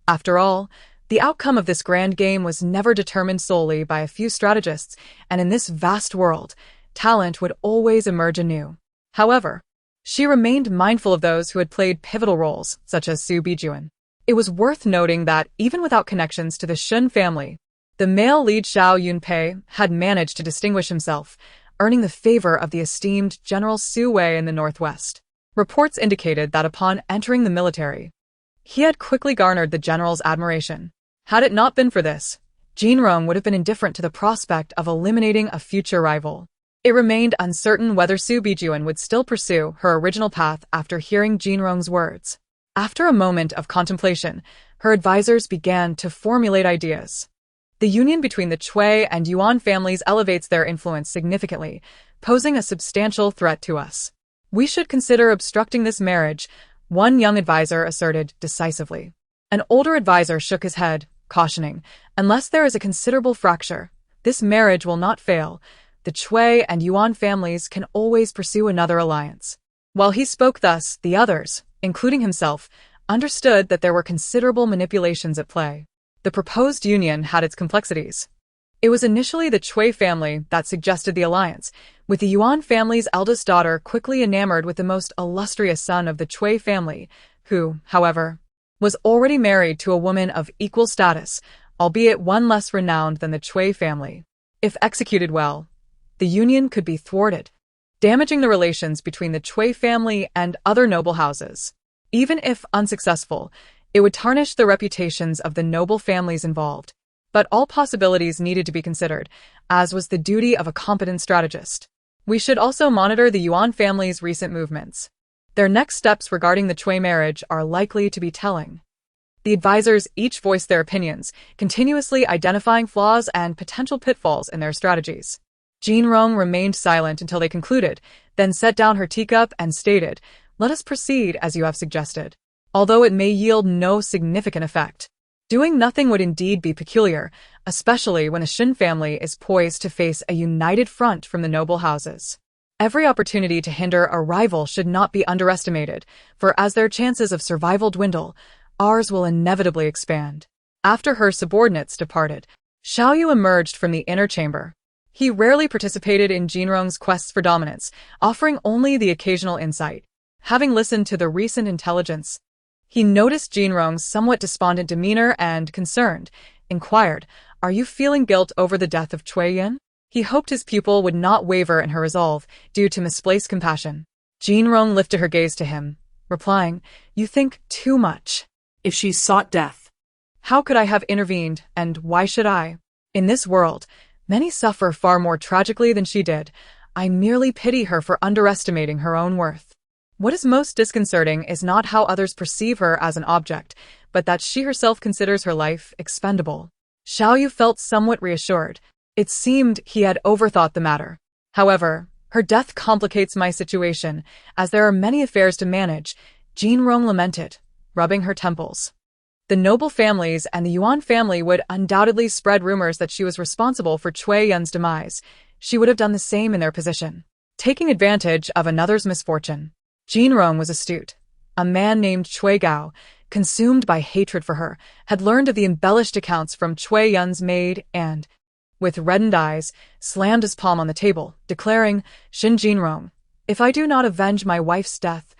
After all, the outcome of this grand game was never determined solely by a few strategists, and in this vast world, talent would always emerge anew. However, she remained mindful of those who had played pivotal roles, such as Su Bijuan. It was worth noting that, even without connections to the Shun family, the male lead Xiao Yunpei had managed to distinguish himself, earning the favor of the esteemed General Su Wei in the northwest. Reports indicated that upon entering the military, he had quickly garnered the general's admiration. Had it not been for this, Jinrong would have been indifferent to the prospect of eliminating a future rival. It remained uncertain whether Su Bijuan would still pursue her original path after hearing Jinrong's words. After a moment of contemplation, her advisors began to formulate ideas. The union between the Chui and Yuan families elevates their influence significantly, posing a substantial threat to us. We should consider obstructing this marriage, one young advisor asserted decisively. An older advisor shook his head, cautioning, unless there is a considerable fracture, this marriage will not fail. The Chui and Yuan families can always pursue another alliance. While he spoke thus, the others, including himself, understood that there were considerable manipulations at play. The proposed union had its complexities. It was initially the Chui family that suggested the alliance, with the Yuan family's eldest daughter quickly enamored with the most illustrious son of the Chui family, who, however, was already married to a woman of equal status, albeit one less renowned than the Chui family. If executed well, the union could be thwarted, damaging the relations between the Chui family and other noble houses. Even if unsuccessful, it would tarnish the reputations of the noble families involved. But all possibilities needed to be considered, as was the duty of a competent strategist. We should also monitor the Yuan family's recent movements. Their next steps regarding the Chui marriage are likely to be telling. The advisors each voiced their opinions, continuously identifying flaws and potential pitfalls in their strategies. Jin Rong remained silent until they concluded, then set down her teacup and stated, "Let us proceed as you have suggested. Although it may yield no significant effect, doing nothing would indeed be peculiar, especially when a Shin family is poised to face a united front from the noble houses. Every opportunity to hinder a rival should not be underestimated, for as their chances of survival dwindle, ours will inevitably expand." After her subordinates departed, Xiaoyu emerged from the inner chamber. He rarely participated in Jinrong's quests for dominance, offering only the occasional insight. Having listened to the recent intelligence, he noticed Jinrong's somewhat despondent demeanor and, concerned, inquired, "Are you feeling guilt over the death of Cui Yin?" He hoped his pupil would not waver in her resolve due to misplaced compassion. Jinrong lifted her gaze to him, replying, "You think too much. If she sought death, How could I have intervened, and why should I? In this world, many suffer far more tragically than she did. I merely pity her for underestimating her own worth. What is most disconcerting is not how others perceive her as an object, but that she herself considers her life expendable." Xiaoyu felt somewhat reassured. It seemed he had overthought the matter. However, her death complicates my situation, as there are many affairs to manage, Jinrong lamented, rubbing her temples. The noble families and the Yuan family would undoubtedly spread rumors that she was responsible for Cui Yun's demise. She would have done the same in their position, taking advantage of another's misfortune. Jinrong was astute. A man named Cui Gao, consumed by hatred for her, had learned of the embellished accounts from Cui Yun's maid and, with reddened eyes, slammed his palm on the table, declaring, "Shin Jinrong, if I do not avenge my wife's death,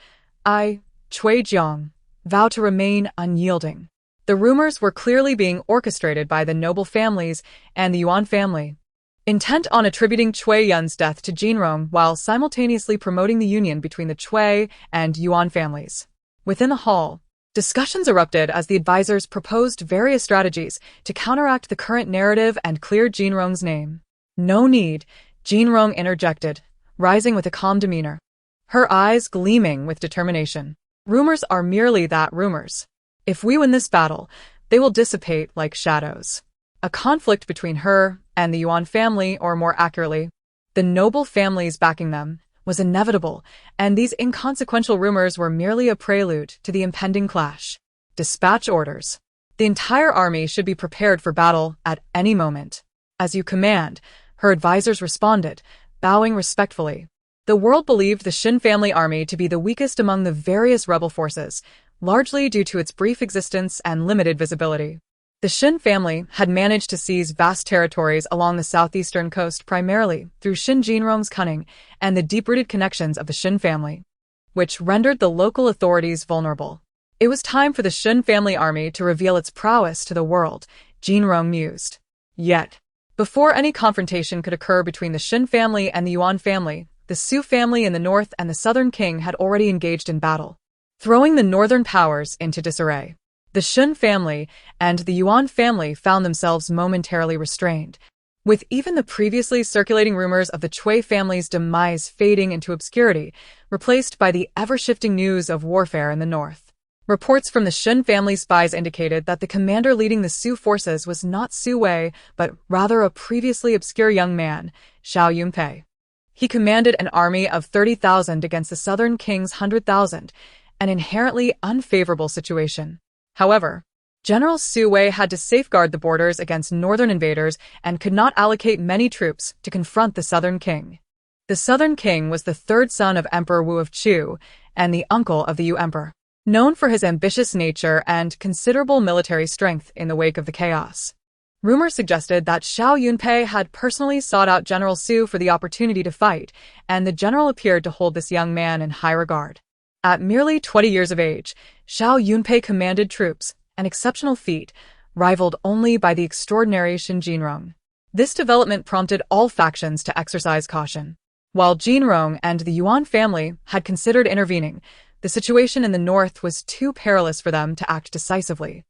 I, Cui Jiang, vow to remain unyielding." The rumors were clearly being orchestrated by the noble families and the Yuan family, intent on attributing Cui Yun's death to Jinrong while simultaneously promoting the union between the Cui and Yuan families. Within the hall, discussions erupted as the advisors proposed various strategies to counteract the current narrative and clear Jinrong's name. "No need," Jinrong interjected, rising with a calm demeanor, her eyes gleaming with determination. "Rumors are merely that, rumors. If we win this battle, they will dissipate like shadows." A conflict between her and the Yuan family, or more accurately, the noble families backing them, was inevitable, and these inconsequential rumors were merely a prelude to the impending clash. "Dispatch orders. The entire army should be prepared for battle at any moment." "As you command," her advisors responded, bowing respectfully. The world believed the Shin family army to be the weakest among the various rebel forces, largely due to its brief existence and limited visibility. The Shin family had managed to seize vast territories along the southeastern coast primarily through Shin Jinrong's cunning and the deep-rooted connections of the Shin family, which rendered the local authorities vulnerable. It was time for the Shin family army to reveal its prowess to the world, Jinrong mused. Yet, before any confrontation could occur between the Shin family and the Yuan family, the Su family in the north and the southern king had already engaged in battle, throwing the northern powers into disarray. The Shin family and the Yuan family found themselves momentarily restrained, with even the previously circulating rumors of the Cui family's demise fading into obscurity, replaced by the ever-shifting news of warfare in the north. Reports from the Shin family spies indicated that the commander leading the Su forces was not Su Wei, but rather a previously obscure young man, Xiao Yunpei. He commanded an army of 30,000 against the southern king's 100,000, an inherently unfavorable situation. However, General Su Wei had to safeguard the borders against northern invaders and could not allocate many troops to confront the Southern King. The Southern King was the third son of Emperor Wu of Chu and the uncle of the Yu Emperor, known for his ambitious nature and considerable military strength in the wake of the chaos. Rumors suggested that Xiao Yunpei had personally sought out General Su for the opportunity to fight, and the general appeared to hold this young man in high regard. At merely 20 years of age, Xiao Yunpei commanded troops, an exceptional feat, rivaled only by the extraordinary Shen Jinrong. This development prompted all factions to exercise caution. While Jinrong and the Yuan family had considered intervening, the situation in the north was too perilous for them to act decisively.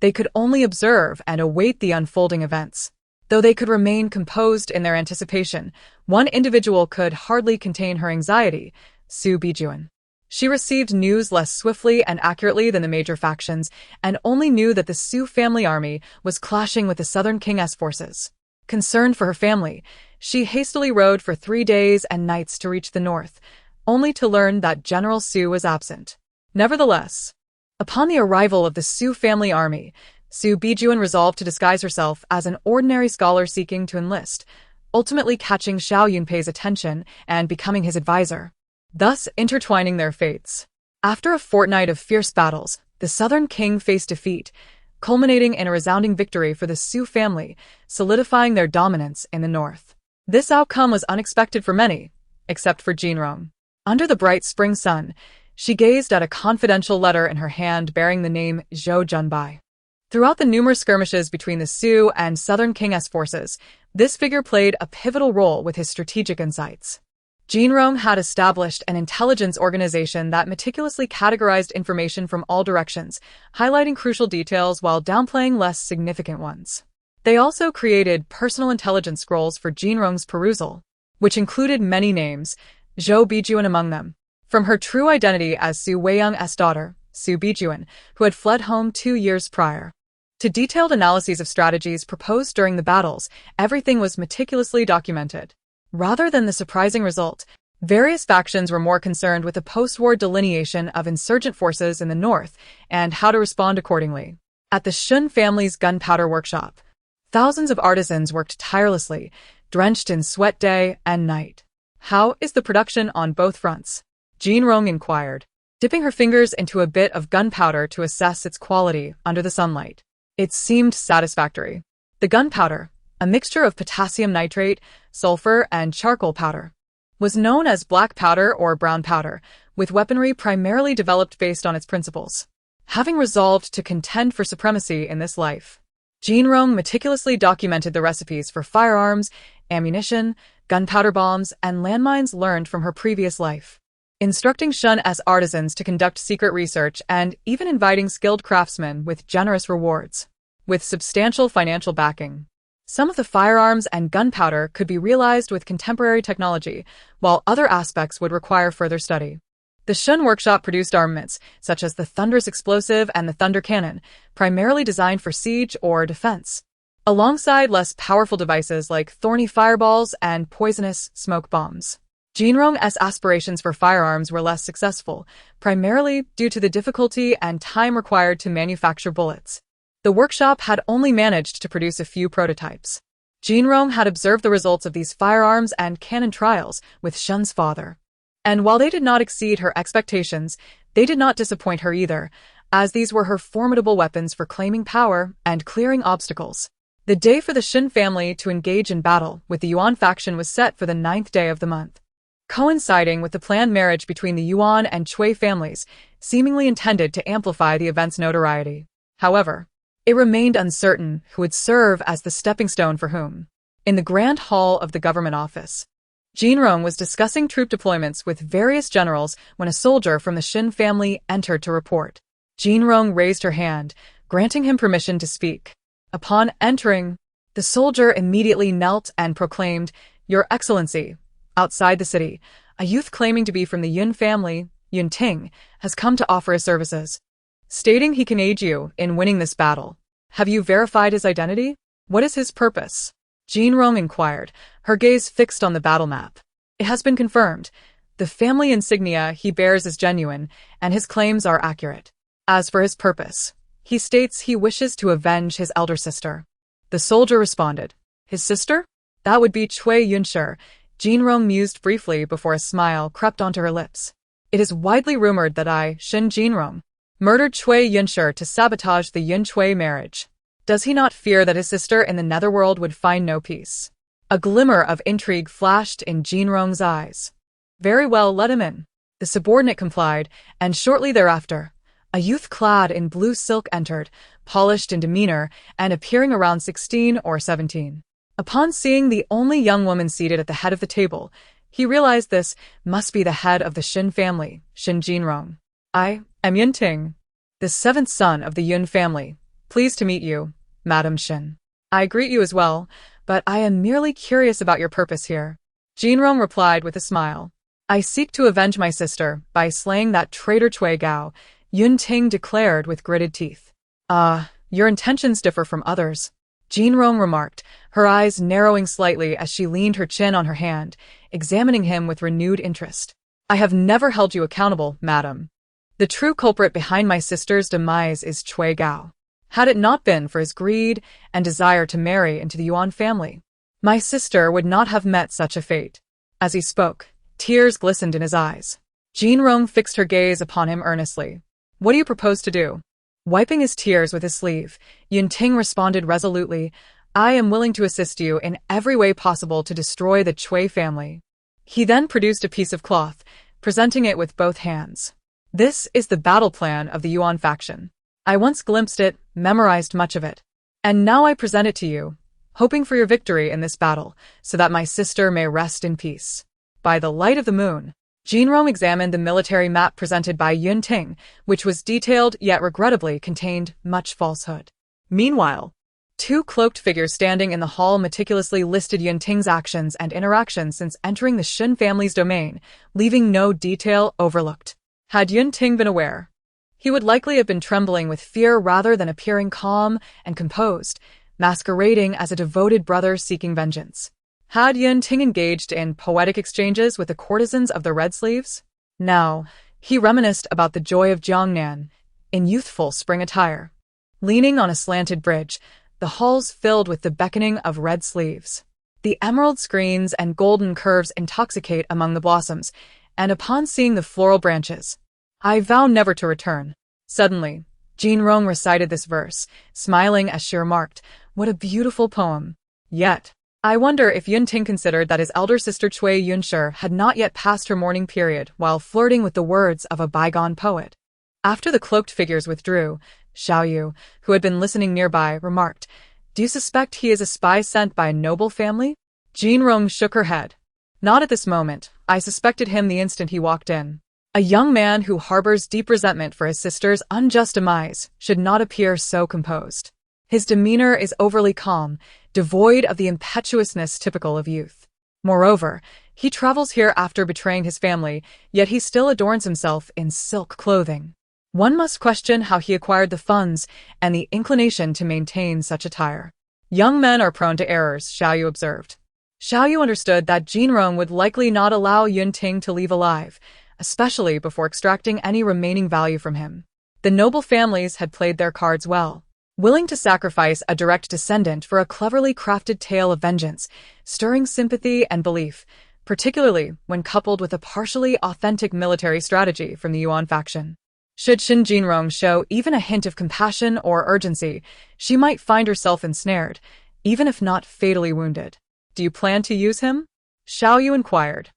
They could only observe and await the unfolding events. Though they could remain composed in their anticipation, one individual could hardly contain her anxiety, Su Bijuan. She received news less swiftly and accurately than the major factions, and only knew that the Su family army was clashing with the Southern King's forces. Concerned for her family, she hastily rode for 3 days and nights to reach the north, only to learn that General Su was absent. Nevertheless, upon the arrival of the Su family army, Su Bijuan resolved to disguise herself as an ordinary scholar seeking to enlist, ultimately catching Xiao Yunpei's attention and becoming his advisor, thus intertwining their fates. After a fortnight of fierce battles, the Southern King faced defeat, culminating in a resounding victory for the Su family, solidifying their dominance in the north. This outcome was unexpected for many, except for Jinrong. Under the bright spring sun, she gazed at a confidential letter in her hand bearing the name Zhou Junbai. Throughout the numerous skirmishes between the Su and Southern King's forces, this figure played a pivotal role with his strategic insights. Jinrong had established an intelligence organization that meticulously categorized information from all directions, highlighting crucial details while downplaying less significant ones. They also created personal intelligence scrolls for Jinrong's perusal, which included many names, Zhou Bijuan among them. From her true identity as Su Weiyang's daughter, Su Bijuan, who had fled home 2 years prior, to detailed analyses of strategies proposed during the battles, everything was meticulously documented. Rather than the surprising result, various factions were more concerned with the post-war delineation of insurgent forces in the north and how to respond accordingly. At the Shun family's gunpowder workshop, thousands of artisans worked tirelessly, drenched in sweat day and night. How is the production on both fronts? Jinrong inquired, dipping her fingers into a bit of gunpowder to assess its quality under the sunlight. It seemed satisfactory. The gunpowder, a mixture of potassium nitrate, sulfur, and charcoal powder, was known as black powder or brown powder, with weaponry primarily developed based on its principles. Having resolved to contend for supremacy in this life, Jinrong meticulously documented the recipes for firearms, ammunition, gunpowder bombs, and landmines learned from her previous life, instructing Shun as artisans to conduct secret research and even inviting skilled craftsmen with generous rewards. With substantial financial backing, some of the firearms and gunpowder could be realized with contemporary technology, while other aspects would require further study. The Shun workshop produced armaments, such as the Thunder's explosive and the Thunder cannon, primarily designed for siege or defense, alongside less powerful devices like thorny fireballs and poisonous smoke bombs. Jinrong's aspirations for firearms were less successful, primarily due to the difficulty and time required to manufacture bullets. The workshop had only managed to produce a few prototypes. Jinrong had observed the results of these firearms and cannon trials with Shun's father. And while they did not exceed her expectations, they did not disappoint her either, as these were her formidable weapons for claiming power and clearing obstacles. The day for the Shun family to engage in battle with the Yuan faction was set for the 9th day of the month, coinciding with the planned marriage between the Yuan and Cui families, seemingly intended to amplify the event's notoriety. However, it remained uncertain who would serve as the stepping stone for whom. In the grand hall of the government office, Jinrong was discussing troop deployments with various generals when a soldier from the Shin family entered to report. Jinrong raised her hand, granting him permission to speak. Upon entering, the soldier immediately knelt and proclaimed, "Your Excellency, outside the city, a youth claiming to be from the Yun family, Yun Ting, has come to offer his services, stating he can aid you in winning this battle. Have you verified his identity? What is his purpose?" Jinrong inquired, her gaze fixed on the battle map. "It has been confirmed. The family insignia he bears is genuine, and his claims are accurate. As for his purpose, he states he wishes to avenge his elder sister. The soldier responded, "His sister? That would be Cui Yunshi." Jinrong mused briefly before a smile crept onto her lips. "It is widely rumored that I, Shin Jinrong, murdered Cui Yunshi to sabotage the Yun-Cui marriage. Does he not fear that his sister in the netherworld would find no peace?" A glimmer of intrigue flashed in Jinrong's eyes. "Very well, let him in." The subordinate complied, and shortly thereafter, a youth clad in blue silk entered, polished in demeanor and appearing around 16 or 17. Upon seeing the only young woman seated at the head of the table, he realized this must be the head of the Shin family, Shin Jinrong. "I am Yun Ting, the seventh son of the Yun family. Pleased to meet you, Madam Shin." "I greet you as well, but I am merely curious about your purpose here." Jinrong replied with a smile. "I seek to avenge my sister by slaying that traitor Cui Gao," Yun Ting declared with gritted teeth. Your intentions differ from others," Jinrong remarked, her eyes narrowing slightly as she leaned her chin on her hand, examining him with renewed interest. "I have never held you accountable, madam. The true culprit behind my sister's demise is Cui Gao. Had it not been for his greed and desire to marry into the Yuan family, my sister would not have met such a fate." As he spoke, tears glistened in his eyes. Jinrong fixed her gaze upon him earnestly. "What do you propose to do?" Wiping his tears with his sleeve, Yun Ting responded resolutely, "I am willing to assist you in every way possible to destroy the Cui family." He then produced a piece of cloth, presenting it with both hands. "This is the battle plan of the Yuan faction. I once glimpsed it, memorized much of it. And now I present it to you, hoping for your victory in this battle, so that my sister may rest in peace." By the light of the moon, Jinrong examined the military map presented by Yun Ting, which was detailed yet regrettably contained much falsehood. Meanwhile, Two cloaked figures standing in the hall meticulously listed Yun Ting's actions and interactions since entering the Shin family's domain, leaving no detail overlooked. Had Yun Ting been aware, he would likely have been trembling with fear rather than appearing calm and composed, masquerading as a devoted brother seeking vengeance. Had Yun Ting engaged in poetic exchanges with the courtesans of the Red Sleeves? Now, he reminisced about the joy of Jiangnan, in youthful spring attire. Leaning on a slanted bridge, the halls filled with the beckoning of red sleeves. The emerald screens and golden curves intoxicate among the blossoms, and upon seeing the floral branches, "I vow never to return." Suddenly, Jinrong recited this verse, smiling as she remarked, "What a beautiful poem." Yet, I wonder if Yun Ting considered that his elder sister Cui Yunshi had not yet passed her mourning period while flirting with the words of a bygone poet. After the cloaked figures withdrew, Xiao Yu, who had been listening nearby, remarked, "Do you suspect he is a spy sent by a noble family?" Jinrong shook her head. "Not at this moment. I suspected him the instant he walked in. A young man who harbors deep resentment for his sister's unjust demise should not appear so composed. His demeanor is overly calm, devoid of the impetuousness typical of youth. Moreover, he travels here after betraying his family, yet he still adorns himself in silk clothing. One must question how he acquired the funds and the inclination to maintain such attire." "Young men are prone to errors," Xiao Yu observed. Xiao Yu understood that Jinrong would likely not allow Yun Ting to leave alive, especially before extracting any remaining value from him. The noble families had played their cards well, willing to sacrifice a direct descendant for a cleverly crafted tale of vengeance, stirring sympathy and belief, particularly when coupled with a partially authentic military strategy from the Yuan faction. Should Shin Jinrong show even a hint of compassion or urgency, she might find herself ensnared, even if not fatally wounded. "Do you plan to use him?" Xiao Yu inquired.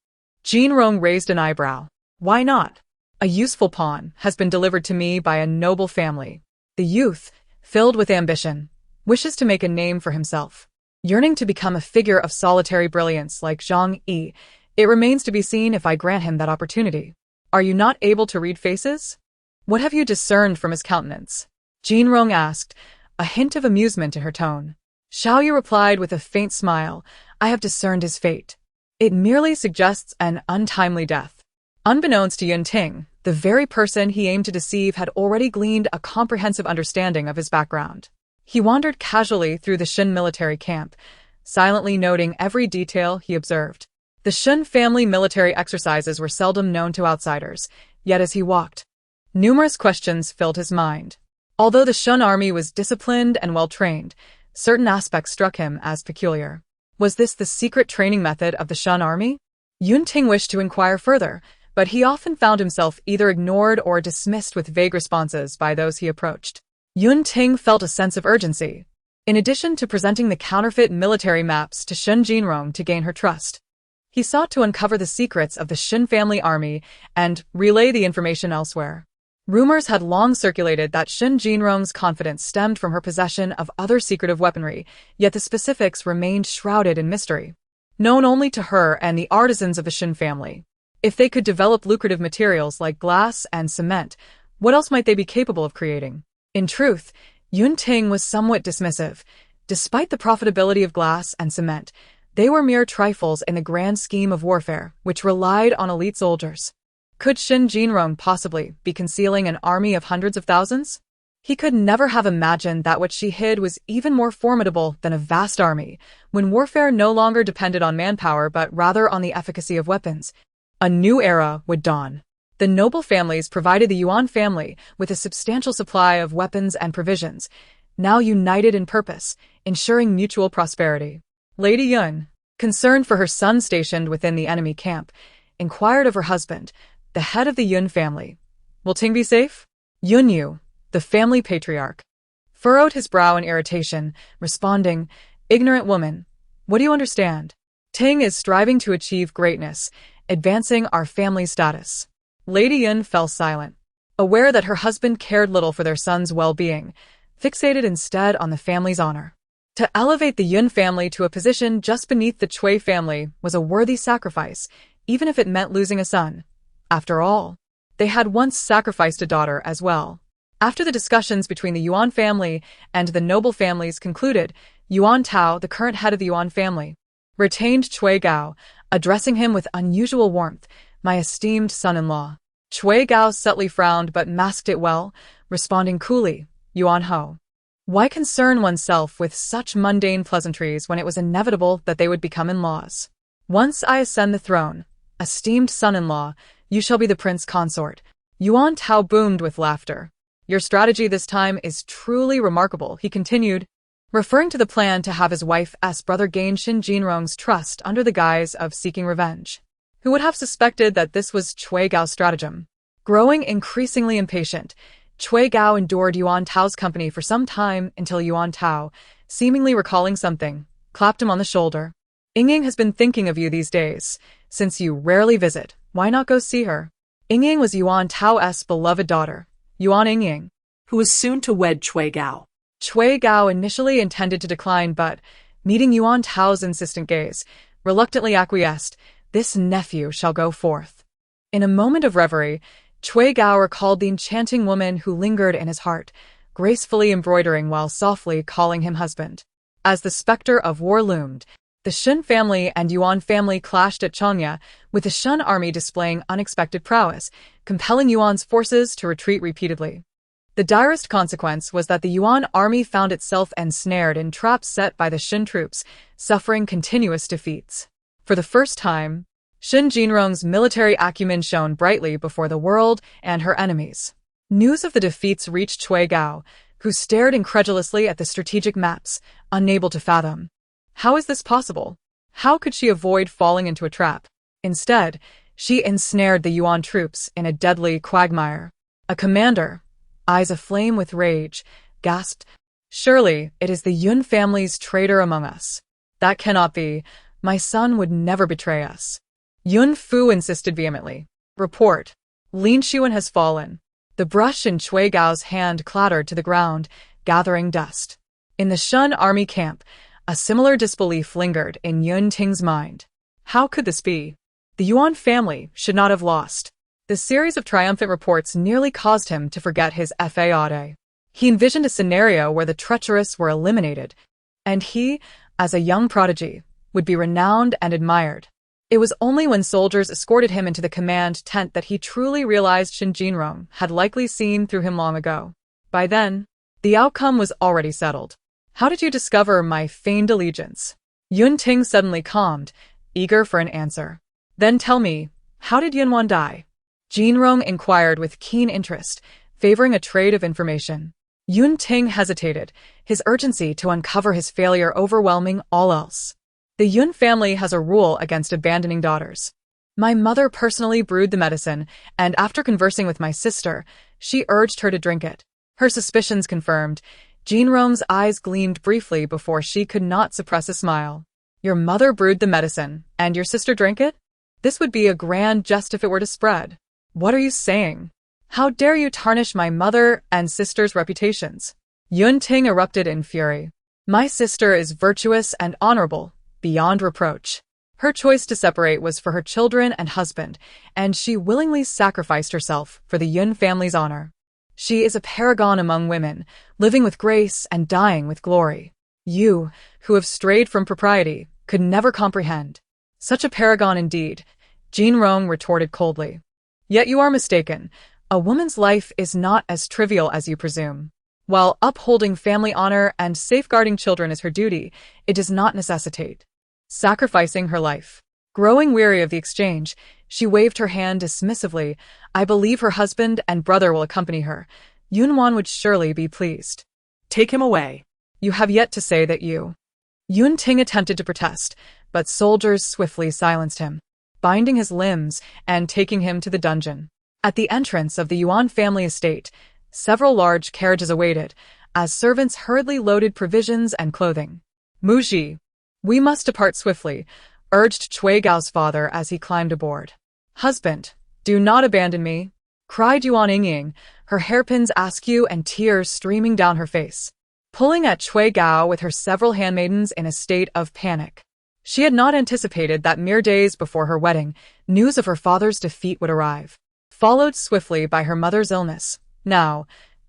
Jinrong raised an eyebrow. "Why not? A useful pawn has been delivered to me by a noble family." The youth, filled with ambition, wishes to make a name for himself. Yearning to become a figure of solitary brilliance like Zhang Yi, it remains to be seen if I grant him that opportunity. "Are you not able to read faces? What have you discerned from his countenance?" Jinrong asked, a hint of amusement in her tone. Xiao Yu replied with a faint smile, "I have discerned his fate. It merely suggests an untimely death." Unbeknownst to Yun Ting, the very person he aimed to deceive had already gleaned a comprehensive understanding of his background. He wandered casually through the Shin military camp, silently noting every detail he observed. The Shun family military exercises were seldom known to outsiders, yet as he walked, numerous questions filled his mind. Although the Shun army was disciplined and well-trained, certain aspects struck him as peculiar. Was this the secret training method of the Shun army? Yun Ting wished to inquire further, but he often found himself either ignored or dismissed with vague responses by those he approached. Yun Ting felt a sense of urgency. In addition to presenting the counterfeit military maps to Shun Jinrong to gain her trust, he sought to uncover the secrets of the Shun family army and relay the information elsewhere. Rumors had long circulated that Shun Jinrong's confidence stemmed from her possession of other secretive weaponry, yet the specifics remained shrouded in mystery. Known only to her and the artisans of the Shun family. If they could develop lucrative materials like glass and cement, what else might they be capable of creating? In truth, Yun Ting was somewhat dismissive. Despite the profitability of glass and cement, they were mere trifles in the grand scheme of warfare, which relied on elite soldiers. Could Shun Jinrong possibly be concealing an army of hundreds of thousands? He could never have imagined that what she hid was even more formidable than a vast army, when warfare no longer depended on manpower but rather on the efficacy of weapons. A new era would dawn. The noble families provided the Yuan family with a substantial supply of weapons and provisions, now united in purpose, ensuring mutual prosperity. Lady Yun, concerned for her son stationed within the enemy camp, inquired of her husband, the head of the Yun family. Will Ting be safe? Yun Yu, the family patriarch, furrowed his brow in irritation, responding, "Ignorant woman, what do you understand? Ting is striving to achieve greatness, advancing our family status." Lady Yun fell silent, aware that her husband cared little for their son's well-being, fixated instead on the family's honor. To elevate the Yun family to a position just beneath the Cui family was a worthy sacrifice, even if it meant losing a son. After all, they had once sacrificed a daughter as well. After the discussions between the Yuan family and the noble families concluded, Yuan Tao, the current head of the Yuan family, retained Cui Gao, addressing him with unusual warmth, "My esteemed son-in-law." Cui Gao subtly frowned but masked it well, responding coolly, "Yuan Ho. Why concern oneself with such mundane pleasantries when it was inevitable that they would become in-laws? Once I ascend the throne, esteemed son-in-law, you shall be the prince consort." Yuan Tao boomed with laughter. "Your strategy this time is truly remarkable," he continued, referring to the plan to have his wife's brother gain Shun Jinrong's trust under the guise of seeking revenge. Who would have suspected that this was Cui Gao's stratagem? Growing increasingly impatient, Cui Gao endured Yuan Tao's company for some time until Yuan Tao, seemingly recalling something, clapped him on the shoulder. "Yingying has been thinking of you these days. Since you rarely visit, why not go see her?" Yingying was Yuan Tao's beloved daughter, Yuan Yingying, who was soon to wed Cui Gao. Cui Gao initially intended to decline but, meeting Yuan Tao's insistent gaze, reluctantly acquiesced. "This nephew shall go forth." In a moment of reverie, Cui Gao recalled the enchanting woman who lingered in his heart, gracefully embroidering while softly calling him husband. As the specter of war loomed, the Shun family and Yuan family clashed at Changya, with the Shun army displaying unexpected prowess, compelling Yuan's forces to retreat repeatedly. The direst consequence was that the Yuan army found itself ensnared in traps set by the Shun troops, suffering continuous defeats. For the first time, Shun Jinrong's military acumen shone brightly before the world and her enemies. News of the defeats reached Cui Gao, who stared incredulously at the strategic maps, unable to fathom. How is this possible? How could she avoid falling into a trap? Instead, she ensnared the Yuan troops in a deadly quagmire. A commander, eyes aflame with rage, gasped, "Surely it is the Yun family's traitor among us. That cannot be. My son would never betray us." Yun Fu insisted vehemently. "Report. Lin Xuan has fallen." The brush in Cui Gao's hand clattered to the ground, gathering dust. In the Shun army camp, a similar disbelief lingered in Yun Ting's mind. How could this be? The Yuan family should not have lost. The series of triumphant reports nearly caused him to forget his fade. He envisioned a scenario where the treacherous were eliminated, and he, as a young prodigy, would be renowned and admired. It was only when soldiers escorted him into the command tent that he truly realized Shun Jinrong had likely seen through him long ago. By then, the outcome was already settled. "How did you discover my feigned allegiance?" Yun Ting suddenly calmed, eager for an answer. Then tell me, how did Yunwan die? Jinrong inquired with keen interest, favoring a trade of information. Yun Ting hesitated, his urgency to uncover his failure overwhelming all else. The Yun family has a rule against abandoning daughters. My mother personally brewed the medicine, and after conversing with my sister, she urged her to drink it. Her suspicions confirmed, Jinrong's eyes gleamed briefly before she could not suppress a smile. Your mother brewed the medicine, and your sister drank it? This would be a grand jest if it were to spread. What are you saying? How dare you tarnish my mother and sister's reputations? Yun Ting erupted in fury. My sister is virtuous and honorable, beyond reproach. Her choice to separate was for her children and husband, and she willingly sacrificed herself for the Yun family's honor. She is a paragon among women, living with grace and dying with glory. You, who have strayed from propriety, could never comprehend. Such a paragon indeed, Jinrong retorted coldly. Yet you are mistaken. A woman's life is not as trivial as you presume. While upholding family honor and safeguarding children is her duty, it does not necessitate sacrificing her life. Growing weary of the exchange, she waved her hand dismissively. I believe her husband and brother will accompany her. Yunwan would surely be pleased. Take him away. You have yet to say that you. Yun Ting attempted to protest, but soldiers swiftly silenced him, binding his limbs and taking him to the dungeon. At the entrance of the Yuan family estate, several large carriages awaited, as servants hurriedly loaded provisions and clothing. Muji, we must depart swiftly, urged Cui Gao's father as he climbed aboard. Husband, do not abandon me, cried Yuan Yingying, her hairpins askew and tears streaming down her face, pulling at Cui Gao with her several handmaidens in a state of panic. She had not anticipated that mere days before her wedding, news of her father's defeat would arrive, followed swiftly by her mother's illness. Now,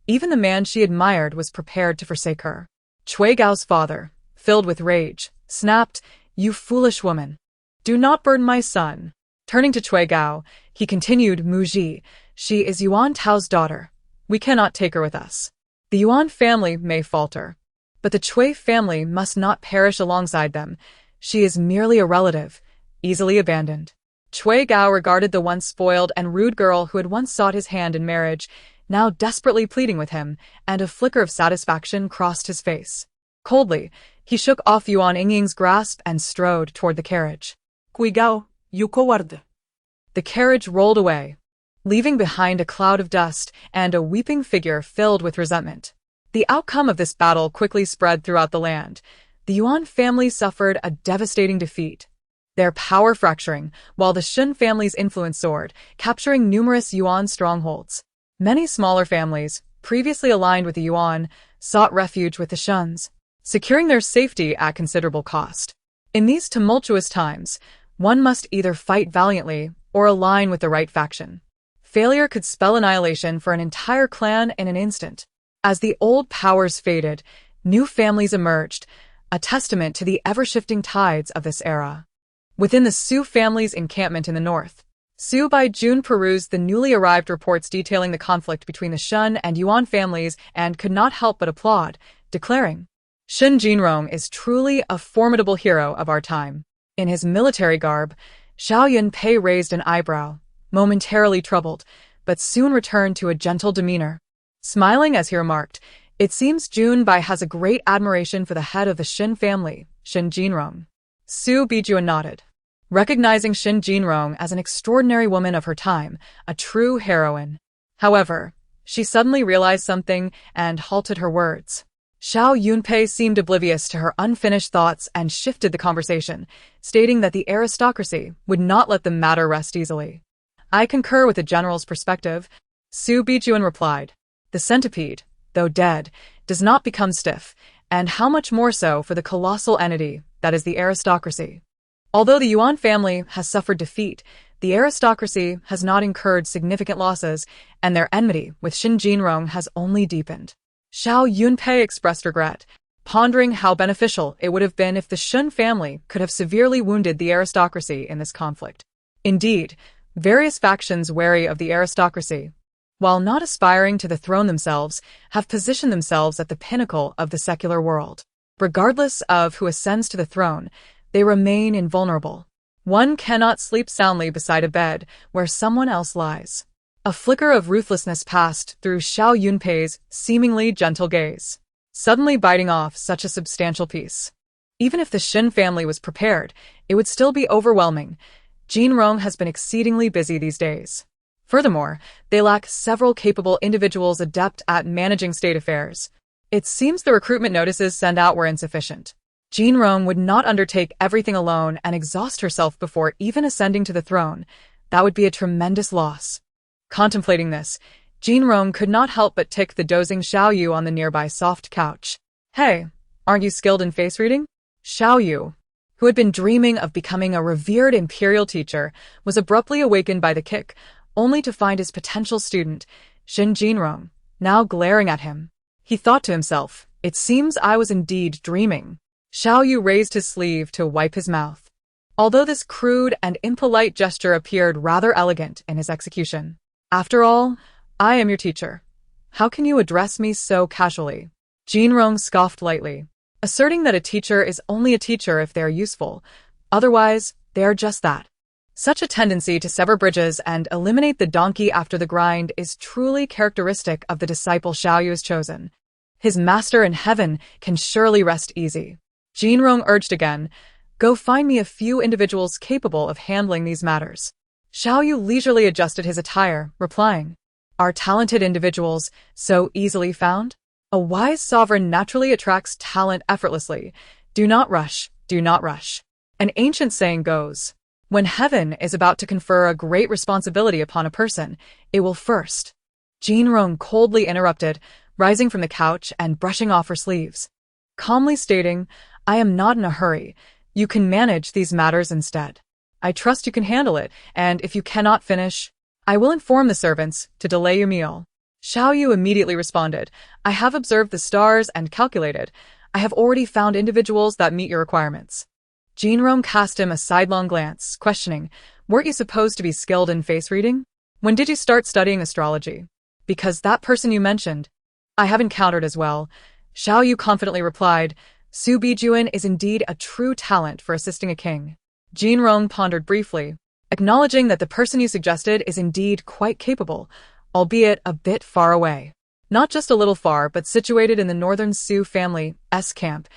even the man she admired was prepared to forsake her. Cui Gao's father, filled with rage, snapped, You foolish woman. Do not burden my son. Turning to Cui Gao, he continued, Muji, she is Yuan Tao's daughter. We cannot take her with us. The Yuan family may falter, but the Cui family must not perish alongside them. She is merely a relative, easily abandoned. Cui Gao regarded the once spoiled and rude girl who had once sought his hand in marriage, now desperately pleading with him, and a flicker of satisfaction crossed his face. Coldly, he shook off Yuan Yingying's grasp and strode toward the carriage. Cui Gao, you coward. The carriage rolled away, leaving behind a cloud of dust and a weeping figure filled with resentment. The outcome of this battle quickly spread throughout the land. The Yuan family suffered a devastating defeat, their power fracturing, while the Shun family's influence soared, capturing numerous Yuan strongholds. Many smaller families, previously aligned with the Yuan, sought refuge with the Shuns, securing their safety at considerable cost. In these tumultuous times, one must either fight valiantly or align with the right faction. Failure could spell annihilation for an entire clan in an instant. As the old powers faded, new families emerged, a testament to the ever-shifting tides of this era. Within the Su family's encampment in the north, Su Baijun perused the newly arrived reports detailing the conflict between the Shun and Yuan families and could not help but applaud, declaring, Shun Jinrong is truly a formidable hero of our time. In his military garb, Xiao Yunpei raised an eyebrow, momentarily troubled, but soon returned to a gentle demeanor. Smiling as he remarked, It seems Junbai has a great admiration for the head of the Shin family, Shin Jinrong. Su Bijuan nodded, recognizing Shin Jinrong as an extraordinary woman of her time, a true heroine. However, she suddenly realized something and halted her words. Xiao Yunpei seemed oblivious to her unfinished thoughts and shifted the conversation, stating that the aristocracy would not let the matter rest easily. I concur with the general's perspective, Su Bijuan replied. The centipede, though dead, does not become stiff, and how much more so for the colossal entity that is the aristocracy. Although the Yuan family has suffered defeat, the aristocracy has not incurred significant losses, and their enmity with Shin Jinrong has only deepened. Xiao Yunpei expressed regret, pondering how beneficial it would have been if the Shun family could have severely wounded the aristocracy in this conflict. Indeed, various factions wary of the aristocracy, while not aspiring to the throne themselves, have positioned themselves at the pinnacle of the secular world. Regardless of who ascends to the throne, they remain invulnerable. One cannot sleep soundly beside a bed where someone else lies. A flicker of ruthlessness passed through Xiao Yunpei's seemingly gentle gaze, suddenly biting off such a substantial piece. Even if the Xin family was prepared, it would still be overwhelming. Jin Rong has been exceedingly busy these days. Furthermore, they lack several capable individuals adept at managing state affairs. It seems the recruitment notices sent out were insufficient. Jin Rong would not undertake everything alone and exhaust herself before even ascending to the throne. That would be a tremendous loss. Contemplating this, Jin Rong could not help but tick the dozing Xiao Yu on the nearby soft couch. Hey, aren't you skilled in face reading? Xiao Yu, who had been dreaming of becoming a revered imperial teacher, was abruptly awakened by the kick, only to find his potential student, Xin Jinrong, now glaring at him. He thought to himself, it seems I was indeed dreaming. Xiao Yu raised his sleeve to wipe his mouth. Although this crude and impolite gesture appeared rather elegant in his execution. After all, I am your teacher. How can you address me so casually? Jinrong scoffed lightly, asserting that a teacher is only a teacher if they are useful. Otherwise, they are just that. Such a tendency to sever bridges and eliminate the donkey after the grind is truly characteristic of the disciple Xiao Yu has chosen. His master in heaven can surely rest easy. Jinrong urged again, go find me a few individuals capable of handling these matters. Xiao Yu leisurely adjusted his attire, replying, are talented individuals so easily found? A wise sovereign naturally attracts talent effortlessly. Do not rush, do not rush. An ancient saying goes, when heaven is about to confer a great responsibility upon a person, it will first. Jinrong coldly interrupted, rising from the couch and brushing off her sleeves, calmly stating, I am not in a hurry. You can manage these matters instead. I trust you can handle it, and if you cannot finish, I will inform the servants to delay your meal. Xiao Yu immediately responded, I have observed the stars and calculated. I have already found individuals that meet your requirements. Jinrong cast him a sidelong glance, questioning, weren't you supposed to be skilled in face reading? When did you start studying astrology? Because that person you mentioned, I have encountered as well. Xiao Yu confidently replied, Su Bijuan is indeed a true talent for assisting a king. Jinrong pondered briefly, acknowledging that the person you suggested is indeed quite capable, albeit a bit far away. Not just a little far, but situated in the northern Su family's camp,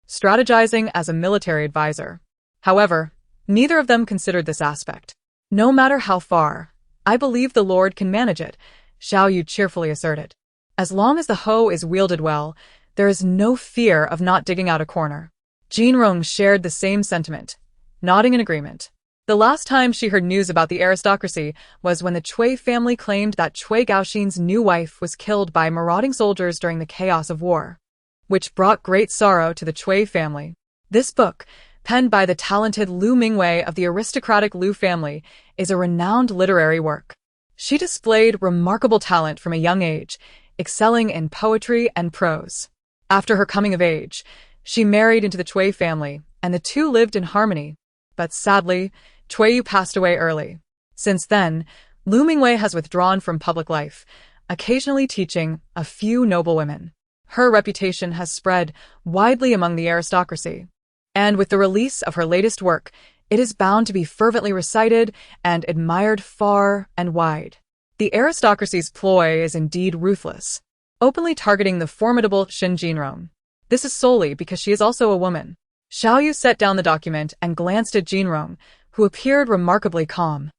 strategizing as a military advisor. However, neither of them considered this aspect. No matter how far, I believe the Lord can manage it, Xiao Yu cheerfully asserted. As long as the hoe is wielded well, there is no fear of not digging out a corner. Jinrong shared the same sentiment, nodding in agreement. The last time she heard news about the aristocracy was when the Cui family claimed that Cui Gaoxin's new wife was killed by marauding soldiers during the chaos of war, which brought great sorrow to the Cui family. This book, penned by the talented Lu Mingwei of the aristocratic Lu family, is a renowned literary work. She displayed remarkable talent from a young age, excelling in poetry and prose. After her coming of age, she married into the Cui family, and the two lived in harmony. But sadly, Cui Yu passed away early. Since then, Lu Mingwei has withdrawn from public life, occasionally teaching a few noble women. Her reputation has spread widely among the aristocracy, and with the release of her latest work, it is bound to be fervently recited and admired far and wide. The aristocracy's ploy is indeed ruthless, openly targeting the formidable Xin Jinrong. This is solely because she is also a woman. Xiao Yu set down the document and glanced at Jinrong, who appeared remarkably calm,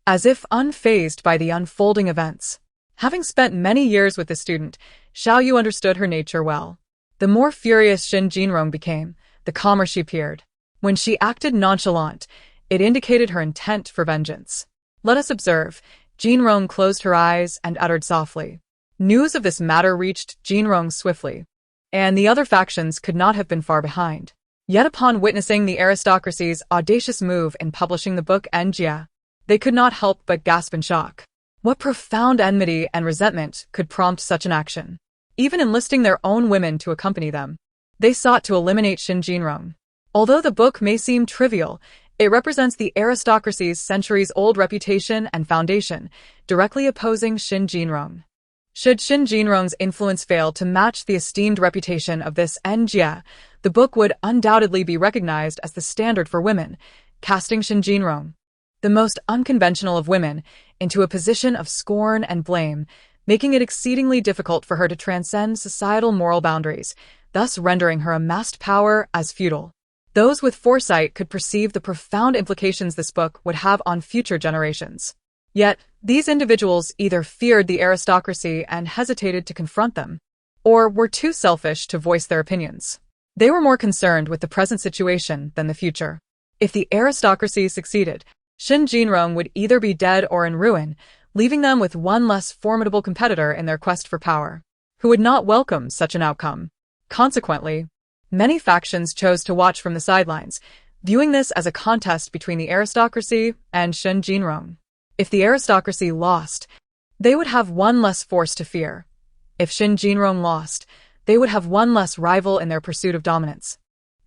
as if unfazed by the unfolding events. Having spent many years with the student, Xiao Yu understood her nature well. The more furious Xin Jinrong became, the calmer she appeared. When she acted nonchalant, it indicated her intent for vengeance. Let us observe, Jinrong closed her eyes and uttered softly. News of this matter reached Jinrong swiftly, and the other factions could not have been far behind. Yet upon witnessing the aristocracy's audacious move in publishing the book Njia, they could not help but gasp in shock. What profound enmity and resentment could prompt such an action? Even enlisting their own women to accompany them, they sought to eliminate Xin Jinrong. Although the book may seem trivial, it represents the aristocracy's centuries-old reputation and foundation, directly opposing Xin Jinrong. Should Xin Jinrong's influence fail to match the esteemed reputation of this Njia, the book would undoubtedly be recognized as the standard for women, casting Shin Jinrong, the most unconventional of women, into a position of scorn and blame, making it exceedingly difficult for her to transcend societal moral boundaries, thus rendering her amassed power as futile. Those with foresight could perceive the profound implications this book would have on future generations. Yet, these individuals either feared the aristocracy and hesitated to confront them, or were too selfish to voice their opinions. They were more concerned with the present situation than the future. If the aristocracy succeeded, Shin Jinrong would either be dead or in ruin, leaving them with one less formidable competitor in their quest for power, who would not welcome such an outcome. Consequently, many factions chose to watch from the sidelines, viewing this as a contest between the aristocracy and Shin Jinrong. If the aristocracy lost, they would have one less force to fear. If Shin Jinrong lost, they would have one less rival in their pursuit of dominance.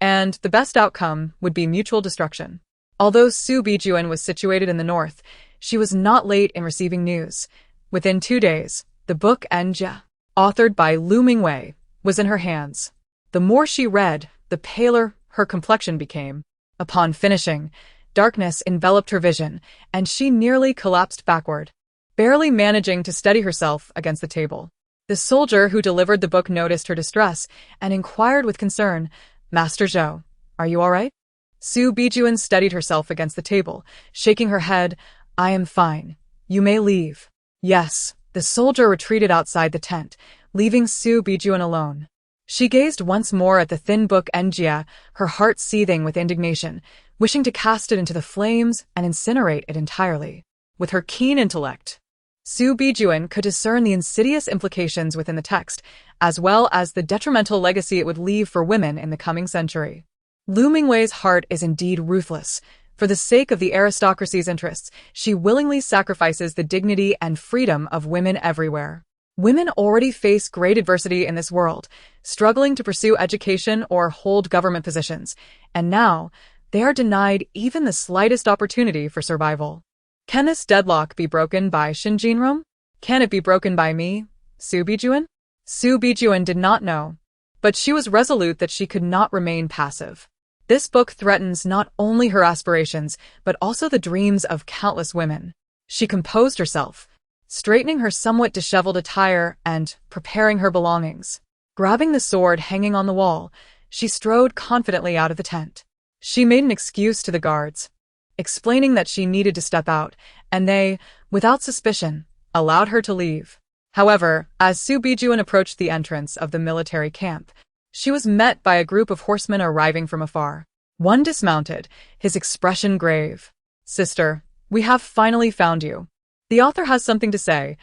And the best outcome would be mutual destruction. Although Su Bijuan was situated in the north, she was not late in receiving news. Within 2 days, the book Enjia, authored by Lu Mingwei, was in her hands. The more she read, the paler her complexion became. Upon finishing, darkness enveloped her vision, and she nearly collapsed backward, barely managing to steady herself against the table. The soldier who delivered the book noticed her distress and inquired with concern, "Master Zhou, are you all right?" Su Bijuan steadied herself against the table, shaking her head. "I am fine. You may leave." Yes, the soldier retreated outside the tent, leaving Su Bijuan alone. She gazed once more at the thin book Enjia, her heart seething with indignation, wishing to cast it into the flames and incinerate it entirely. With her keen intellect, Su Bijuan could discern the insidious implications within the text, as well as the detrimental legacy it would leave for women in the coming century. Lu Mingwei's heart is indeed ruthless. For the sake of the aristocracy's interests, she willingly sacrifices the dignity and freedom of women everywhere. Women already face great adversity in this world, struggling to pursue education or hold government positions, and now they are denied even the slightest opportunity for survival. Can this deadlock be broken by Shin Jinrong? Can it be broken by me, Su Bijuan? Su Bijuan did not know, but she was resolute that she could not remain passive. This book threatens not only her aspirations, but also the dreams of countless women. She composed herself, straightening her somewhat disheveled attire and preparing her belongings. Grabbing the sword hanging on the wall, she strode confidently out of the tent. She made an excuse to the guards, explaining that she needed to step out, and they, without suspicion, allowed her to leave. However, as Su Bijuan approached the entrance of the military camp, she was met by a group of horsemen arriving from afar. One dismounted, his expression grave. "Sister, we have finally found you. The author has something to say.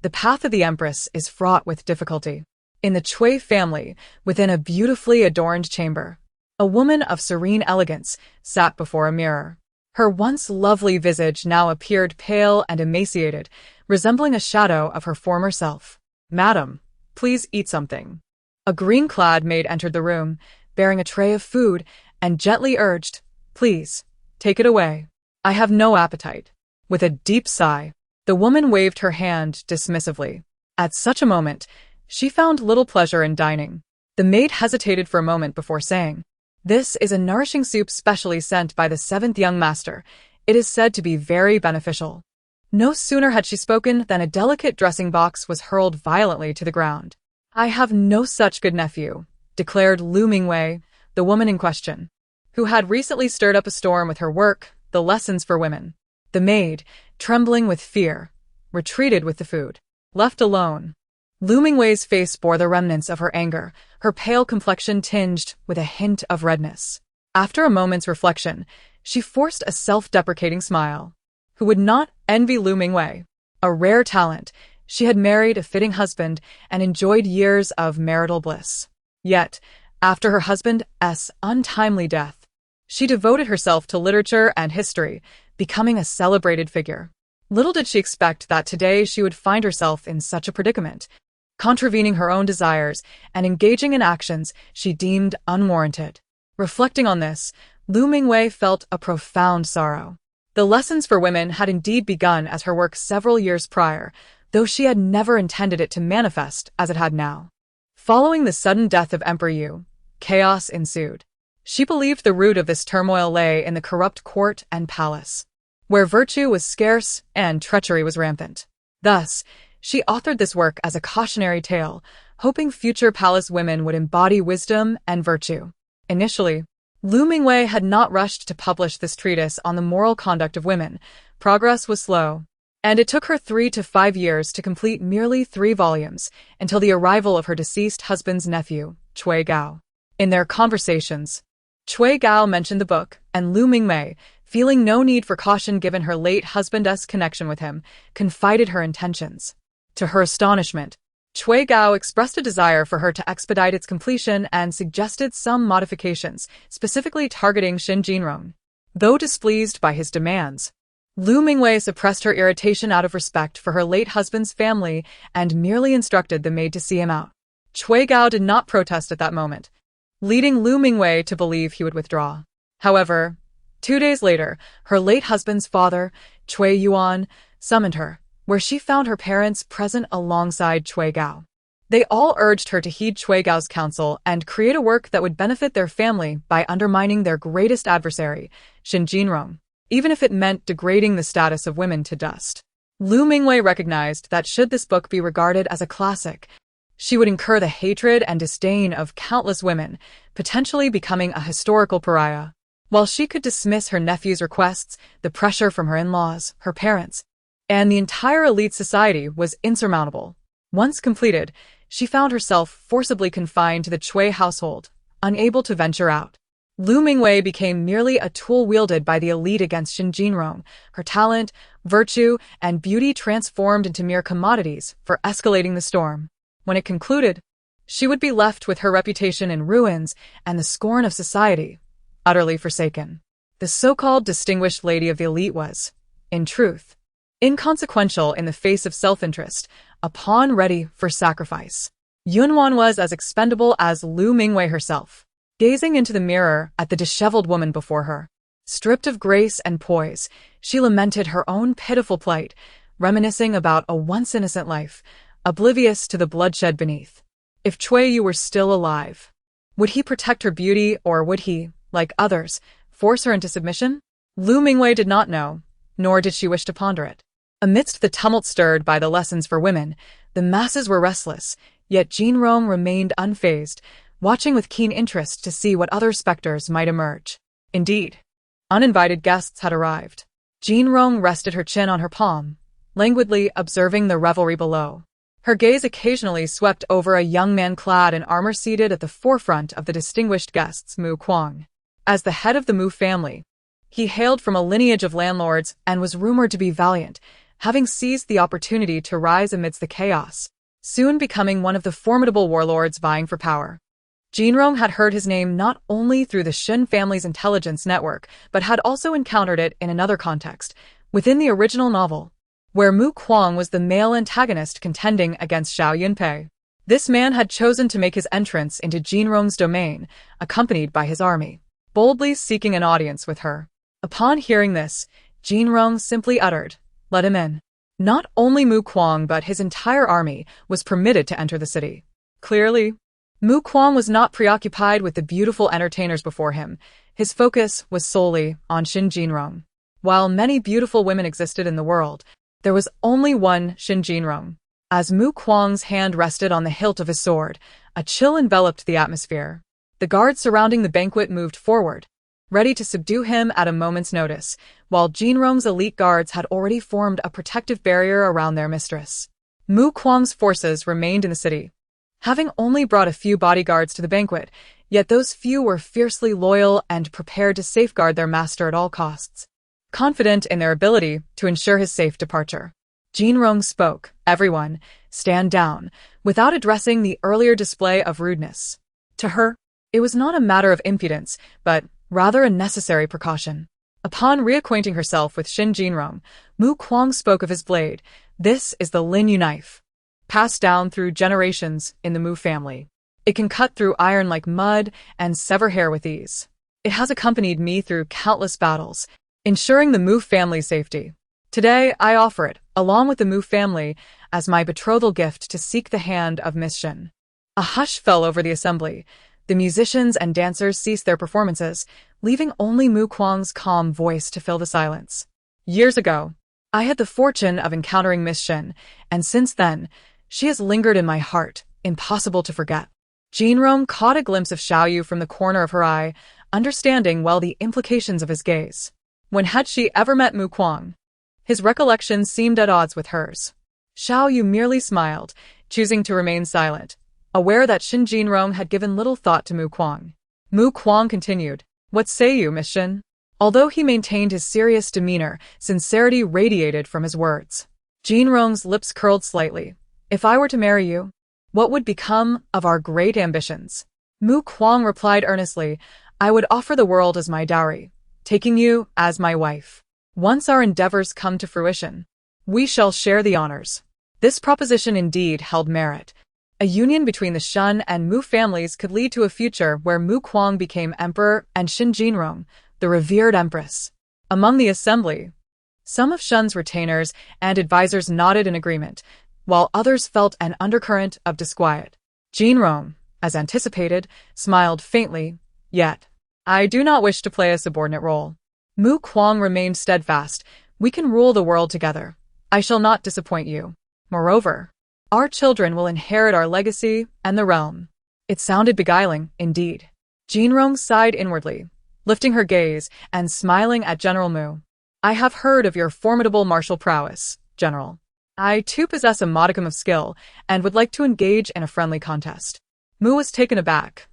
The path of the empress is fraught with difficulty." In the Cui family, within a beautifully adorned chamber, a woman of serene elegance sat before a mirror. Her once lovely visage now appeared pale and emaciated, resembling a shadow of her former self. "Madam, please eat something." A green-clad maid entered the room, bearing a tray of food, and gently urged, "Please, take it away. I have no appetite." With a deep sigh, the woman waved her hand dismissively. At such a moment, she found little pleasure in dining. The maid hesitated for a moment before saying, "This is a nourishing soup specially sent by the 7th young master. It is said to be very beneficial." No sooner had she spoken than a delicate dressing box was hurled violently to the ground. "I have no such good nephew," declared Lu Mingwei, the woman in question, who had recently stirred up a storm with her work, The Lessons for Women. The maid, trembling with fear, retreated with the food. Left alone, Lu Mingwei's face bore the remnants of her anger, her pale complexion tinged with a hint of redness. After a moment's reflection, she forced a self-deprecating smile. Who would not envy Lu Mingwei? A rare talent, she had married a fitting husband and enjoyed years of marital bliss. Yet, after her husband's untimely death, she devoted herself to literature and history, becoming a celebrated figure. Little did she expect that today she would find herself in such a predicament, contravening her own desires and engaging in actions she deemed unwarranted. Reflecting on this, Lu Mingwei felt a profound sorrow. The Lessons for Women had indeed begun as her work several years prior, though she had never intended it to manifest as it had now. Following the sudden death of Emperor Yu, chaos ensued. She believed the root of this turmoil lay in the corrupt court and palace, where virtue was scarce and treachery was rampant. Thus, she authored this work as a cautionary tale, hoping future palace women would embody wisdom and virtue. Initially, Lu Mingwei had not rushed to publish this treatise on the moral conduct of women. Progress was slow, and it took her 3 to 5 years to complete merely 3 volumes, until the arrival of her deceased husband's nephew, Cui Gao. In their conversations, Cui Gao mentioned the book, and Lu Mingwei, feeling no need for caution given her late husband's connection with him, confided her intentions. To her astonishment, Cui Gao expressed a desire for her to expedite its completion and suggested some modifications, specifically targeting Xin Jinrong. Though displeased by his demands, Lu Mingwei suppressed her irritation out of respect for her late husband's family and merely instructed the maid to see him out. Cui Gao did not protest at that moment, leading Lu Mingwei to believe he would withdraw. However, 2 days later, her late husband's father, Cui Yuan, summoned her, where she found her parents present alongside Cui Gao. They all urged her to heed Cui Gao's counsel and create a work that would benefit their family by undermining their greatest adversary, Xin Jinrong, even if it meant degrading the status of women to dust. Lu Mingwei recognized that should this book be regarded as a classic, she would incur the hatred and disdain of countless women, potentially becoming a historical pariah. While she could dismiss her nephew's requests, the pressure from her in-laws, her parents, and the entire elite society was insurmountable. Once completed, she found herself forcibly confined to the Cui household, unable to venture out. Lu Mingwei became merely a tool wielded by the elite against Xin Jinrong, her talent, virtue, and beauty transformed into mere commodities for escalating the storm. When it concluded, she would be left with her reputation in ruins and the scorn of society, utterly forsaken. The so-called distinguished lady of the elite was, in truth, inconsequential in the face of self-interest, a pawn ready for sacrifice. Yunwan was as expendable as Lu Mingwei herself. Gazing into the mirror at the disheveled woman before her, stripped of grace and poise, she lamented her own pitiful plight, reminiscing about a once innocent life, oblivious to the bloodshed beneath. If Cui Yu were still alive, would he protect her beauty, or would he, like others, force her into submission? Lu Mingwei did not know, nor did she wish to ponder it. Amidst the tumult stirred by the lessons for women, the masses were restless, yet Jinrong remained unfazed, watching with keen interest to see what other specters might emerge. Indeed, uninvited guests had arrived. Jinrong rested her chin on her palm, languidly observing the revelry below. Her gaze occasionally swept over a young man clad in armor seated at the forefront of the distinguished guests, Mu Kuang. As the head of the Mu family, he hailed from a lineage of landlords and was rumored to be valiant, having seized the opportunity to rise amidst the chaos, soon becoming one of the formidable warlords vying for power. Jinrong had heard his name not only through the Xin family's intelligence network, but had also encountered it in another context, within the original novel, where Mu Kuang was the male antagonist contending against Xiao Yunpei. This man had chosen to make his entrance into Jinrong's domain, accompanied by his army, boldly seeking an audience with her. Upon hearing this, Jinrong simply uttered, "Let him in." Not only Mu Kuang but his entire army was permitted to enter the city. Clearly, Mu Kuang was not preoccupied with the beautiful entertainers before him. His focus was solely on Xin Jinrong. While many beautiful women existed in the world, there was only one Xin Jinrong. As Mu Kuang's hand rested on the hilt of his sword, a chill enveloped the atmosphere. The guards surrounding the banquet moved forward, ready to subdue him at a moment's notice, while Jinrong's elite guards had already formed a protective barrier around their mistress. Mu Kuang's forces remained in the city, having only brought a few bodyguards to the banquet, yet those few were fiercely loyal and prepared to safeguard their master at all costs, confident in their ability to ensure his safe departure. Jinrong spoke, "Everyone, stand down," without addressing the earlier display of rudeness. To her, it was not a matter of impudence, but rather a necessary precaution. Upon reacquainting herself with Xin Jinrong, Mu Kuang spoke of his blade. "This is the Lin Yu knife, passed down through generations in the Mu family. It can cut through iron like mud and sever hair with ease. It has accompanied me through countless battles, ensuring the Mu family's safety. Today, I offer it, along with the Mu family, as my betrothal gift to seek the hand of Miss Xin." A hush fell over the assembly. The musicians and dancers ceased their performances, leaving only Mu Kuang's calm voice to fill the silence. Years ago, I had the fortune of encountering Miss Shin, and since then, she has lingered in my heart, impossible to forget. Jinrong caught a glimpse of Xiaoyu from the corner of her eye, understanding well the implications of his gaze. When had she ever met Mu Kuang? His recollections seemed at odds with hers. Xiaoyu merely smiled, choosing to remain silent, aware that Shin Jinrong had given little thought to Mu Kuang. Mu Kuang continued, "What say you, Miss Shin?" Although he maintained his serious demeanor, sincerity radiated from his words. Jinrong's lips curled slightly. "If I were to marry you, what would become of our great ambitions?" Mu Kuang replied earnestly, "I would offer the world as my dowry, taking you as my wife. Once our endeavors come to fruition, we shall share the honors." This proposition indeed held merit. A union between the Shun and Mu families could lead to a future where Mu Kuang became emperor and Shin Jinrong, the revered empress. Among the assembly, some of Shun's retainers and advisors nodded in agreement, while others felt an undercurrent of disquiet. Jinrong, as anticipated, smiled faintly, "Yet, I do not wish to play a subordinate role." Mu Kuang remained steadfast. "We can rule the world together. I shall not disappoint you. Moreover, our children will inherit our legacy and the realm." It sounded beguiling, indeed. Jinrong sighed inwardly, lifting her gaze and smiling at General Mu. "I have heard of your formidable martial prowess, General. I too possess a modicum of skill and would like to engage in a friendly contest." Mu was taken aback,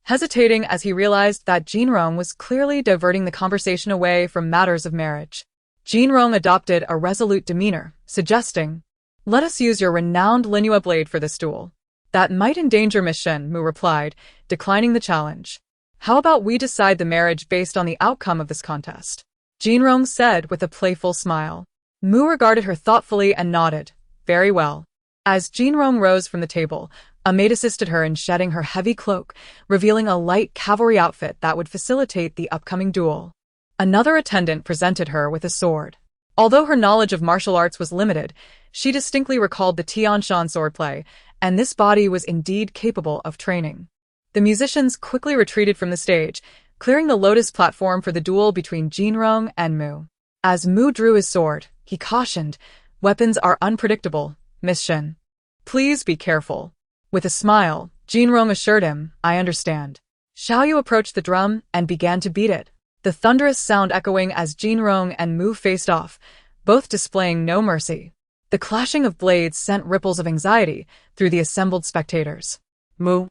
hesitating as he realized that Jinrong was clearly diverting the conversation away from matters of marriage. Jinrong adopted a resolute demeanor, suggesting, "Let us use your renowned Linhua blade for this duel." "That might endanger Miss Shin," Mu replied, declining the challenge. "How about we decide the marriage based on the outcome of this contest?" Jinrong said with a playful smile. Mu regarded her thoughtfully and nodded. "Very well." As Jinrong rose from the table, a maid assisted her in shedding her heavy cloak, revealing a light cavalry outfit that would facilitate the upcoming duel. Another attendant presented her with a sword. Although her knowledge of martial arts was limited, she distinctly recalled the Tianshan swordplay, and this body was indeed capable of training. The musicians quickly retreated from the stage, clearing the lotus platform for the duel between Jinrong and Mu. As Mu drew his sword, he cautioned, "Weapons are unpredictable, Miss Shin. Please be careful." With a smile, Jinrong assured him, "I understand." Xiaoyu approached the drum and began to beat it, the thunderous sound echoing as Jinrong and Mu faced off, both displaying no mercy. The clashing of blades sent ripples of anxiety through the assembled spectators. Mu,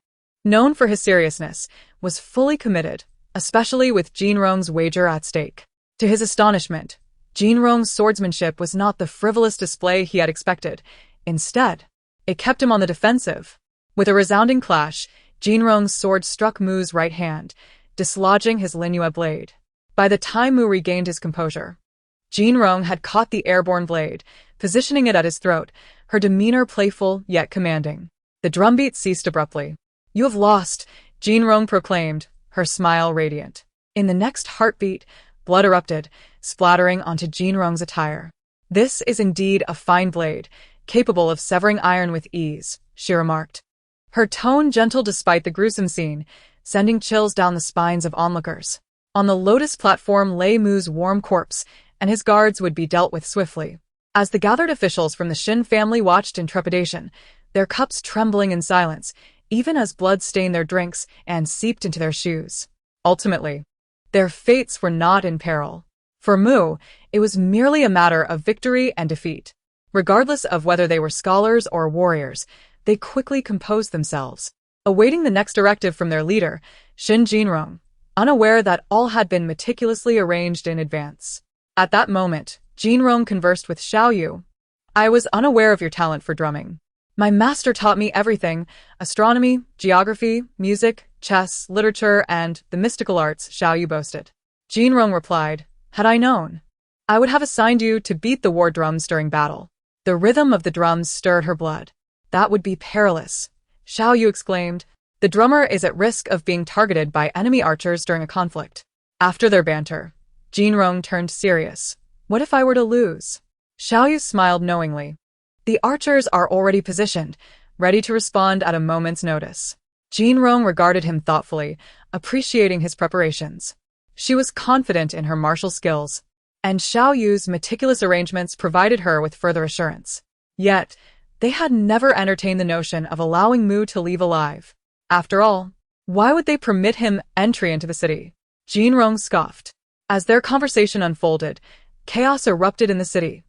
known for his seriousness, was fully committed, especially with Jinrong's wager at stake. To his astonishment, Jinrong's swordsmanship was not the frivolous display he had expected. Instead, it kept him on the defensive. With a resounding clash, Jinrong's sword struck Mu's right hand, dislodging his Linhua blade. By the time Mu regained his composure, Jinrong had caught the airborne blade, positioning it at his throat, her demeanor playful yet commanding. The drumbeat ceased abruptly. "You have lost," Jinrong proclaimed, her smile radiant. In the next heartbeat, blood erupted, splattering onto Jinrong's attire. "This is indeed a fine blade, capable of severing iron with ease," she remarked. Her tone gentle despite the gruesome scene, sending chills down the spines of onlookers. On the lotus platform lay Mu's warm corpse, and his guards would be dealt with swiftly. As the gathered officials from the Shin family watched in trepidation, their cups trembling in silence, even as blood stained their drinks and seeped into their shoes. Ultimately, their fates were not in peril. For Mu, it was merely a matter of victory and defeat. Regardless of whether they were scholars or warriors, they quickly composed themselves, awaiting the next directive from their leader, Shin Jinrong, unaware that all had been meticulously arranged in advance. At that moment, Jinrong conversed with Xiaoyu. "I was unaware of your talent for drumming. My master taught me everything: astronomy, geography, music, chess, literature, and the mystical arts," Xiaoyu boasted. Jinrong replied, "Had I known, I would have assigned you to beat the war drums during battle." The rhythm of the drums stirred her blood. "That would be perilous," Xiaoyu exclaimed. "The drummer is at risk of being targeted by enemy archers during a conflict." After their banter, Jinrong turned serious. "What if I were to lose?" Xiaoyu smiled knowingly. "The archers are already positioned, ready to respond at a moment's notice." Jean Rong regarded him thoughtfully, appreciating his preparations. She was confident in her martial skills, and Xiao Yu's meticulous arrangements provided her with further assurance. Yet, they had never entertained the notion of allowing Mu to leave alive. After all, why would they permit him entry into the city? Jean Rong scoffed. As their conversation unfolded, chaos erupted in the city.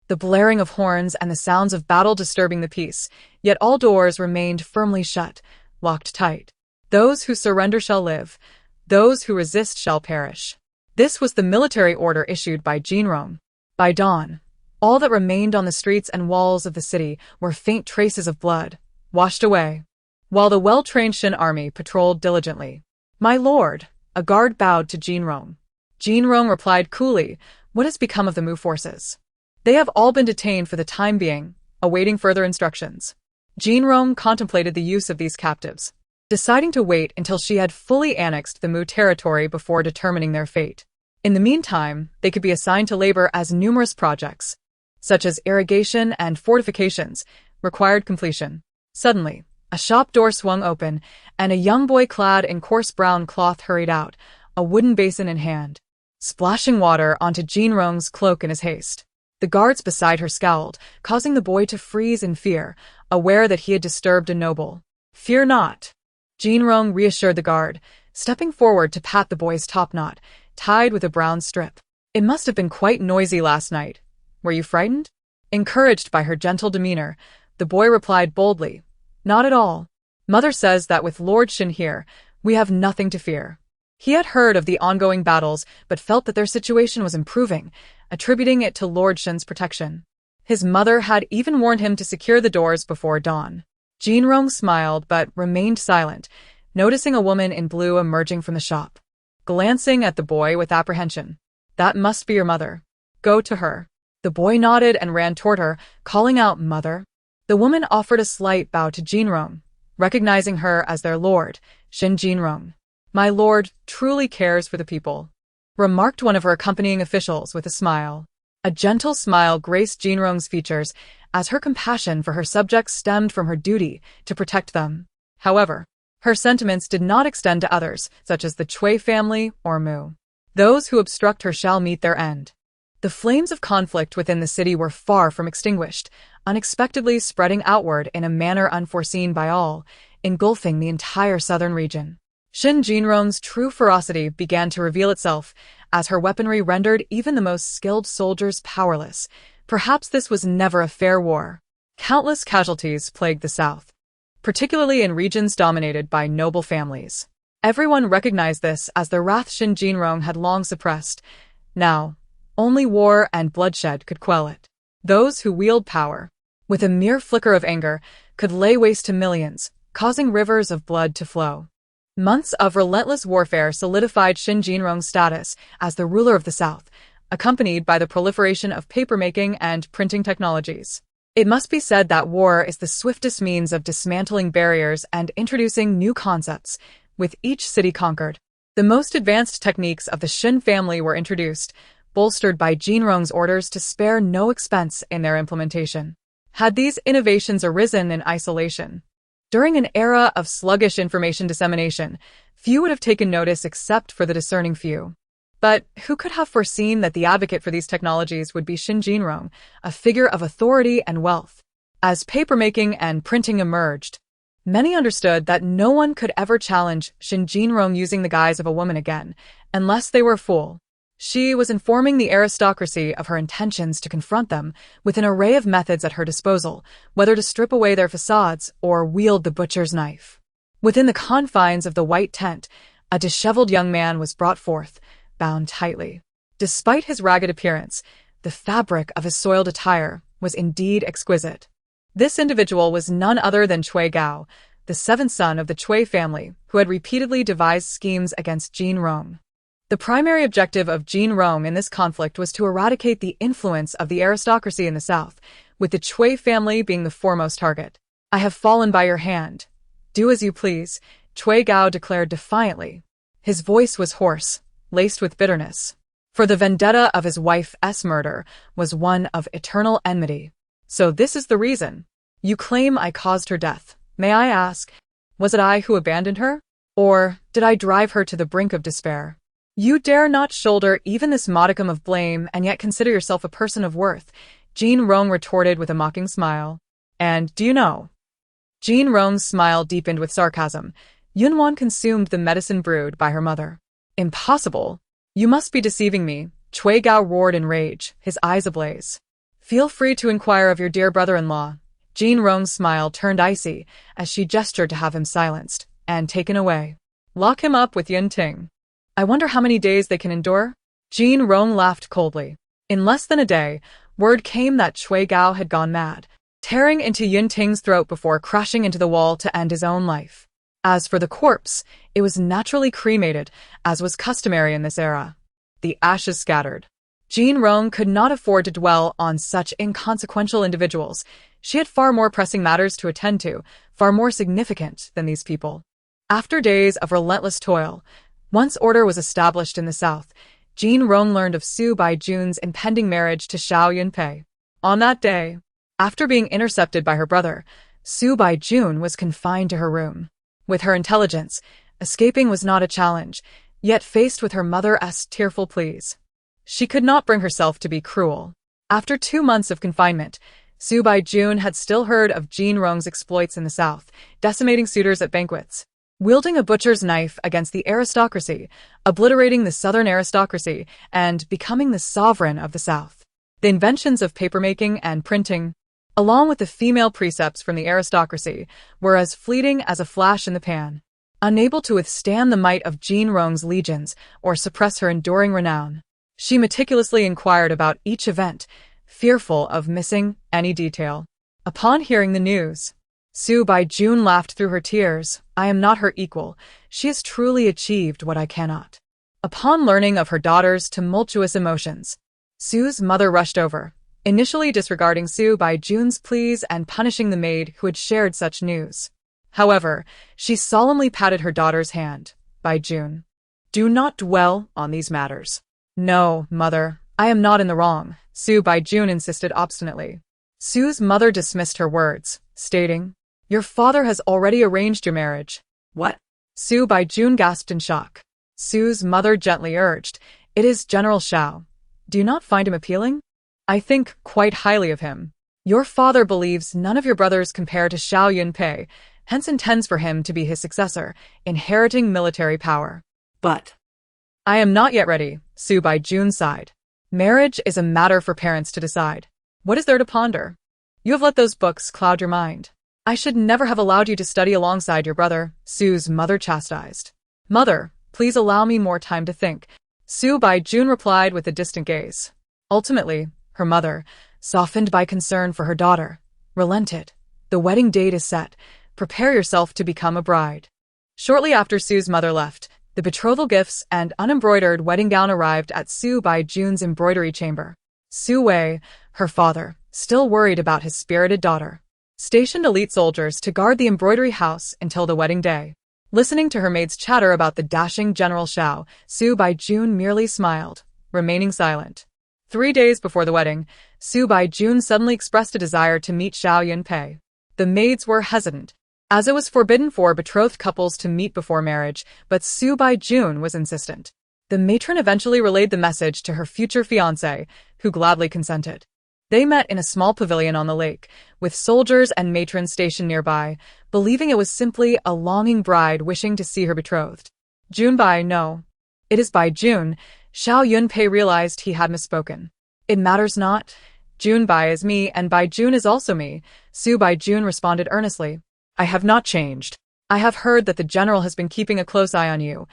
The blaring of horns and the sounds of battle disturbing the peace, yet all doors remained firmly shut, locked tight. Those who surrender shall live, those who resist shall perish. This was the military order issued by Jean Rong. By dawn, all that remained on the streets and walls of the city were faint traces of blood, washed away, while the well-trained Shin army patrolled diligently. "My lord," a guard bowed to Jean Rong. Jean Rong replied coolly, "What has become of the Mu forces?" "They have all been detained for the time being, awaiting further instructions." Jean Rong contemplated the use of these captives, deciding to wait until she had fully annexed the Mu territory before determining their fate. In the meantime, they could be assigned to labor as numerous projects, such as irrigation and fortifications, required completion. Suddenly, a shop door swung open, and a young boy clad in coarse brown cloth hurried out, a wooden basin in hand, splashing water onto Jean Rong's cloak in his haste. The guards beside her scowled, causing the boy to freeze in fear, aware that he had disturbed a noble. "Fear not," Jean Rong reassured the guard, stepping forward to pat the boy's top knot, tied with a brown strip. "It must have been quite noisy last night. Were you frightened?" Encouraged by her gentle demeanor, the boy replied boldly, "Not at all. Mother says that with Lord Shin here, we have nothing to fear." He had heard of the ongoing battles, but felt that their situation was improving, attributing it to Lord Shin's protection. His mother had even warned him to secure the doors before dawn. Jean Rong smiled but remained silent, noticing a woman in blue emerging from the shop. Glancing at the boy with apprehension. "That must be your mother. Go to her." The boy nodded and ran toward her, calling out, "Mother." The woman offered a slight bow to Jean Rong, recognizing her as their lord, Shin Jean Rong. "My lord truly cares for the people," remarked one of her accompanying officials with a smile. A gentle smile graced Jean Rong's features, as her compassion for her subjects stemmed from her duty to protect them. However, her sentiments did not extend to others, such as the Chui family or Mu. Those who obstruct her shall meet their end. The flames of conflict within the city were far from extinguished, unexpectedly spreading outward in a manner unforeseen by all, engulfing the entire southern region. Shin Jean Rong's true ferocity began to reveal itself, as her weaponry rendered even the most skilled soldiers powerless. Perhaps this was never a fair war. Countless casualties plagued the south, particularly in regions dominated by noble families. Everyone recognized this as the wrath Shin Jean Rong had long suppressed. Now, only war and bloodshed could quell it. Those who wield power, with a mere flicker of anger, could lay waste to millions, causing rivers of blood to flow. Months of relentless warfare solidified Shin Jean Rong's status as the ruler of the South, accompanied by the proliferation of papermaking and printing technologies. It must be said that war is the swiftest means of dismantling barriers and introducing new concepts, with each city conquered. The most advanced techniques of the Shin family were introduced, bolstered by Jean Rong's orders to spare no expense in their implementation. Had these innovations arisen in isolation, during an era of sluggish information dissemination, few would have taken notice except for the discerning few. But who could have foreseen that the advocate for these technologies would be Shin Jean Rong, a figure of authority and wealth? As papermaking and printing emerged, many understood that no one could ever challenge Shin Jean Rong using the guise of a woman again, unless they were a fool. She was informing the aristocracy of her intentions to confront them with an array of methods at her disposal, whether to strip away their facades or wield the butcher's knife. Within the confines of the white tent, a disheveled young man was brought forth, bound tightly. Despite his ragged appearance, the fabric of his soiled attire was indeed exquisite. This individual was none other than Cui Gao, the seventh son of the Cui family, who had repeatedly devised schemes against Jean Rong. The primary objective of Jean Rong in this conflict was to eradicate the influence of the aristocracy in the south, with the Cui family being the foremost target. "I have fallen by your hand. Do as you please," Cui Gao declared defiantly. His voice was hoarse, laced with bitterness. For the vendetta of his wife's murder was one of eternal enmity. "So this is the reason. You claim I caused her death. May I ask?" Was it I who abandoned her? Or did I drive her to the brink of despair? You dare not shoulder even this modicum of blame and yet consider yourself a person of worth, Jean Rong retorted with a mocking smile. And do you know? Jean Rong's smile deepened with sarcasm. Yunwan consumed the medicine brewed by her mother. Impossible! You must be deceiving me, Cui Gao roared in rage, his eyes ablaze. Feel free to inquire of your dear brother-in-law. Jean Rong's smile turned icy as she gestured to have him silenced and taken away. Lock him up with Yun Ting. I wonder how many days they can endure? Jean Rong laughed coldly. In less than a day, word came that Cui Gao had gone mad, tearing into Yun Ting's throat before crashing into the wall to end his own life. As for the corpse, it was naturally cremated, as was customary in this era. The ashes scattered. Jean Rong could not afford to dwell on such inconsequential individuals. She had far more pressing matters to attend to, far more significant than these people. After days of relentless toil, once order was established in the south, Jean Rong learned of Su Baijun's impending marriage to Xiao Yunpei. On that day, after being intercepted by her brother, Su Baijun was confined to her room. With her intelligence, escaping was not a challenge, yet faced with her mother's tearful pleas, she could not bring herself to be cruel. After 2 months of confinement, Su Baijun had still heard of Jean Rong's exploits in the south, decimating suitors at banquets, wielding a butcher's knife against the aristocracy, obliterating the southern aristocracy, and becoming the sovereign of the south. The inventions of papermaking and printing, along with the female precepts from the aristocracy, were as fleeting as a flash in the pan. Unable to withstand the might of Jean Rong's legions or suppress her enduring renown, she meticulously inquired about each event, fearful of missing any detail. Upon hearing the news, Su Baijun laughed through her tears. I am not her equal. She has truly achieved what I cannot. Upon learning of her daughter's tumultuous emotions, Su's mother rushed over, initially disregarding Su Baijun's pleas and punishing the maid who had shared such news. However, she solemnly patted her daughter's hand. Baijun, do not dwell on these matters. No, mother, I am not in the wrong, Su Baijun insisted obstinately. Su's mother dismissed her words, stating, your father has already arranged your marriage. What? Su Baijun gasped in shock. Su's mother gently urged, it is General Xiao. Do you not find him appealing? I think quite highly of him. Your father believes none of your brothers compare to Xiao Yunpei, hence intends for him to be his successor, inheriting military power. But I am not yet ready, Su Baijun sighed. Marriage is a matter for parents to decide. What is there to ponder? You have let those books cloud your mind. I should never have allowed you to study alongside your brother, Su's mother chastised. Mother, please allow me more time to think, Su Baijun replied with a distant gaze. Ultimately, her mother, softened by concern for her daughter, relented. The wedding date is set. Prepare yourself to become a bride. Shortly after Su's mother left, the betrothal gifts and unembroidered wedding gown arrived at Su Baijun's embroidery chamber. Su Wei, her father, still worried about his spirited daughter, stationed elite soldiers to guard the embroidery house until the wedding day. Listening to her maid's chatter about the dashing General Xiao, Su Baijun merely smiled, remaining silent. 3 days before the wedding, Su Baijun suddenly expressed a desire to meet Xiao Yunpei. The maids were hesitant, as it was forbidden for betrothed couples to meet before marriage, but Su Baijun was insistent. The matron eventually relayed the message to her future fiancé, who gladly consented. They met in a small pavilion on the lake, with soldiers and matrons stationed nearby, believing it was simply a longing bride wishing to see her betrothed. Junbai, no. It is Baijun. Xiao Yunpei realized he had misspoken. It matters not. Junbai is me and Baijun is also me, Su Baijun responded earnestly. I have not changed. I have heard that the general has been keeping a close eye on you.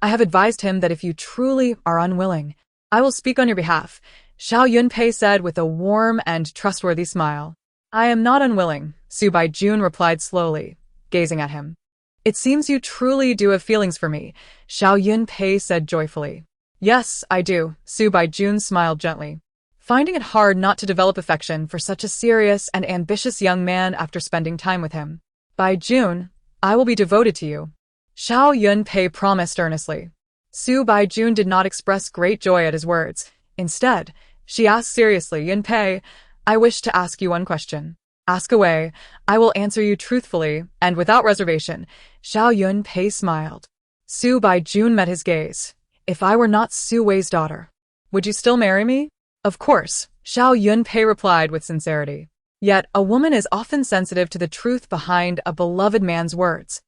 I have advised him that if you truly are unwilling, I will speak on your behalf, Xiao Yunpei said with a warm and trustworthy smile. I am not unwilling, Su Baijun replied slowly, gazing at him. It seems you truly do have feelings for me, Xiao Yunpei said joyfully. Yes, I do, Su Baijun smiled gently, finding it hard not to develop affection for such a serious and ambitious young man after spending time with him. Baijun, I will be devoted to you, Xiao Yunpei promised earnestly. Su Baijun did not express great joy at his words. Instead, she asked seriously, Yunpei, I wish to ask you one question. Ask away. I will answer you truthfully and without reservation. Xiao Yunpei smiled. Su Baijun met his gaze. If I were not Su Wei's daughter, would you still marry me? Of course, Xiao Yunpei replied with sincerity. Yet, a woman is often sensitive to the truth behind a beloved man's words,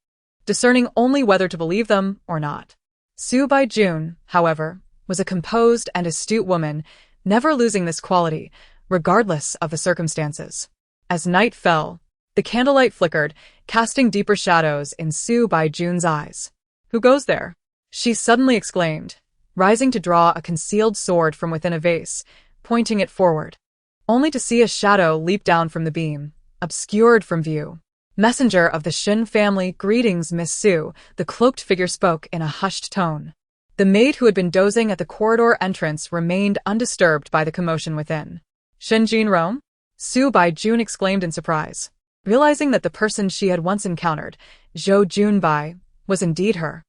discerning only whether to believe them or not. Su Baijun, however, was a composed and astute woman, never losing this quality, regardless of the circumstances. As night fell, the candlelight flickered, casting deeper shadows in Su Baijun's eyes. Who goes there? She suddenly exclaimed, rising to draw a concealed sword from within a vase, pointing it forward, only to see a shadow leap down from the beam, obscured from view. Messenger of the Shin family, greetings, Miss Su, the cloaked figure spoke in a hushed tone. The maid who had been dozing at the corridor entrance remained undisturbed by the commotion within. Shin Jinrong? Su Baijun exclaimed in surprise, realizing that the person she had once encountered, Zhou Junbai, was indeed her.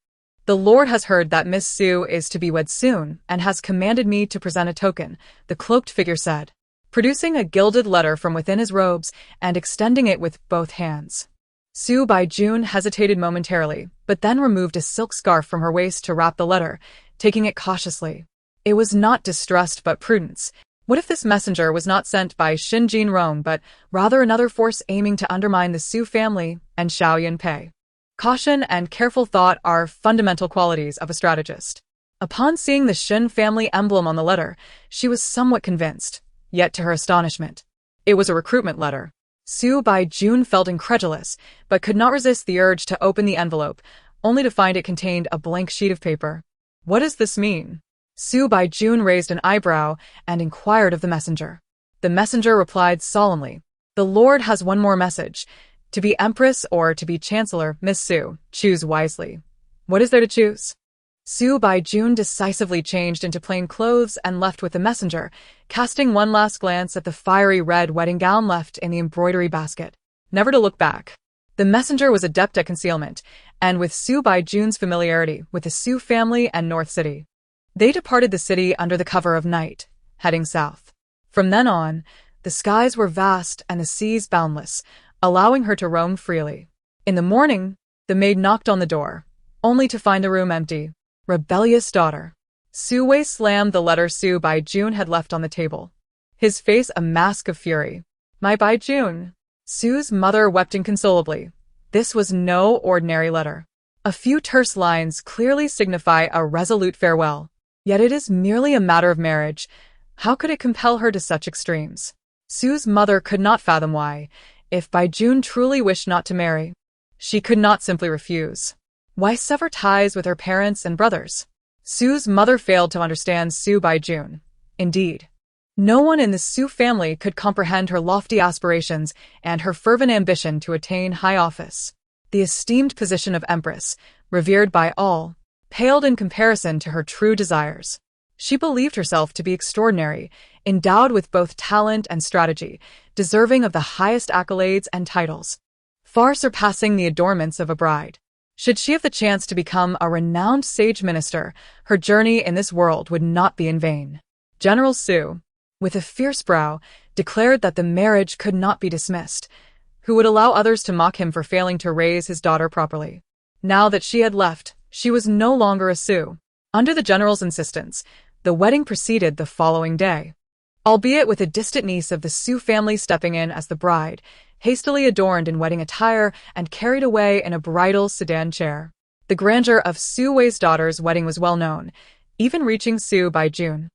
The Lord has heard that Miss Su is to be wed soon and has commanded me to present a token, the cloaked figure said, producing a gilded letter from within his robes and extending it with both hands. Su Baijun hesitated momentarily, but then removed a silk scarf from her waist to wrap the letter, taking it cautiously. It was not distrust but prudence. What if this messenger was not sent by Shin Jinrong but rather another force aiming to undermine the Su family and Xiao Yunpei? Caution and careful thought are fundamental qualities of a strategist. Upon seeing the Shin family emblem on the letter, she was somewhat convinced, yet to her astonishment, it was a recruitment letter. Su Baijun felt incredulous, but could not resist the urge to open the envelope, only to find it contained a blank sheet of paper. What does this mean? Su Baijun raised an eyebrow and inquired of the messenger. The messenger replied solemnly, The Lord has one more message. To be empress or to be chancellor, Miss Su, choose wisely. What is there to choose? Su Baijun decisively changed into plain clothes and left with the messenger, casting one last glance at the fiery red wedding gown left in the embroidery basket, never to look back. The messenger was adept at concealment, and with Su Baijun's familiarity with the Su family and North City, they departed the city under the cover of night, heading south. From then on, the skies were vast and the seas boundless, allowing her to roam freely. In the morning, the maid knocked on the door, only to find the room empty. Rebellious daughter. Su Wei slammed the letter Su Baijun had left on the table, his face a mask of fury. My Baijun. Su's mother wept inconsolably. This was no ordinary letter. A few terse lines clearly signify a resolute farewell. Yet it is merely a matter of marriage. How could it compel her to such extremes? Su's mother could not fathom why. If Baijun truly wished not to marry, she could not simply refuse. Why sever ties with her parents and brothers? Su's mother failed to understand Su Baijun. Indeed, no one in the Su family could comprehend her lofty aspirations and her fervent ambition to attain high office. The esteemed position of empress, revered by all, paled in comparison to her true desires. She believed herself to be extraordinary, endowed with both talent and strategy, deserving of the highest accolades and titles, far surpassing the adornments of a bride. Should she have the chance to become a renowned sage minister, her journey in this world would not be in vain. General Su, with a fierce brow, declared that the marriage could not be dismissed, who would allow others to mock him for failing to raise his daughter properly. Now that she had left, she was no longer a Su. Under the general's insistence, the wedding proceeded the following day, albeit with a distant niece of the Su family stepping in as the bride, hastily adorned in wedding attire and carried away in a bridal sedan chair. The grandeur of Su Wei's daughter's wedding was well known, even reaching Su Baijun,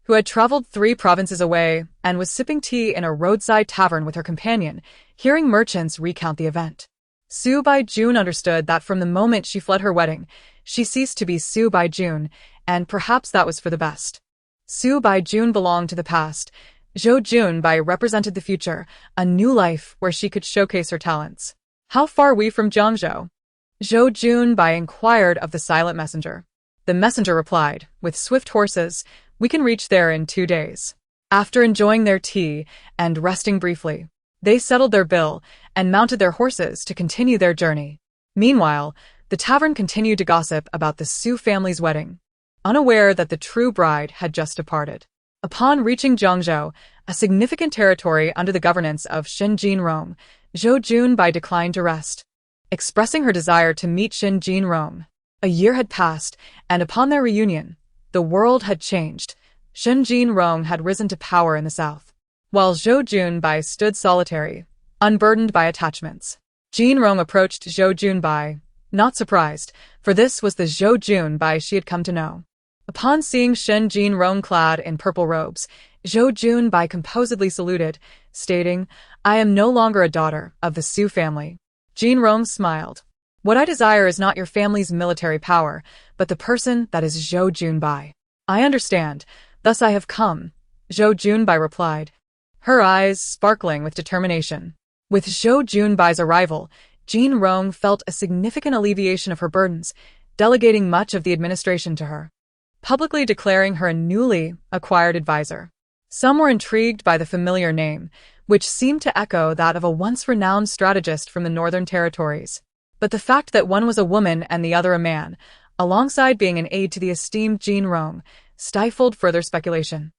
who had traveled 3 provinces away and was sipping tea in a roadside tavern with her companion, hearing merchants recount the event. Su Baijun understood that from the moment she fled her wedding, she ceased to be Su Baijun, and perhaps that was for the best. Su Baijun belonged to the past. Zhou Junbai represented the future, a new life where she could showcase her talents. How far are we from Jiangzhou? Zhou Junbai inquired of the silent messenger. The messenger replied, with swift horses, we can reach there in 2 days. After enjoying their tea and resting briefly, they settled their bill and mounted their horses to continue their journey. Meanwhile, the tavern continued to gossip about the Su family's wedding, unaware that the true bride had just departed. Upon reaching Zhongzhou, a significant territory under the governance of Xin Jinrong, Zhou Junbai declined to rest, expressing her desire to meet Xin Jinrong. A year had passed, and upon their reunion, the world had changed. Xin Jinrong had risen to power in the south, while Zhou Junbai stood solitary, unburdened by attachments. Jinrong approached Zhou Junbai, not surprised, for this was the Zhou Junbai she had come to know. Upon seeing Xin Jinrong clad in purple robes, Zhou Junbai composedly saluted, stating, "I am no longer a daughter of the Su family." Jinrong smiled. "What I desire is not your family's military power, but the person that is Zhou Junbai." "I understand, thus I have come," Zhou Junbai replied, her eyes sparkling with determination. With Zhou Junbai's arrival, Jinrong felt a significant alleviation of her burdens, delegating much of the administration to her, publicly declaring her a newly acquired advisor. Some were intrigued by the familiar name, which seemed to echo that of a once-renowned strategist from the Northern Territories. But the fact that one was a woman and the other a man, alongside being an aide to the esteemed Jinrong, stifled further speculation.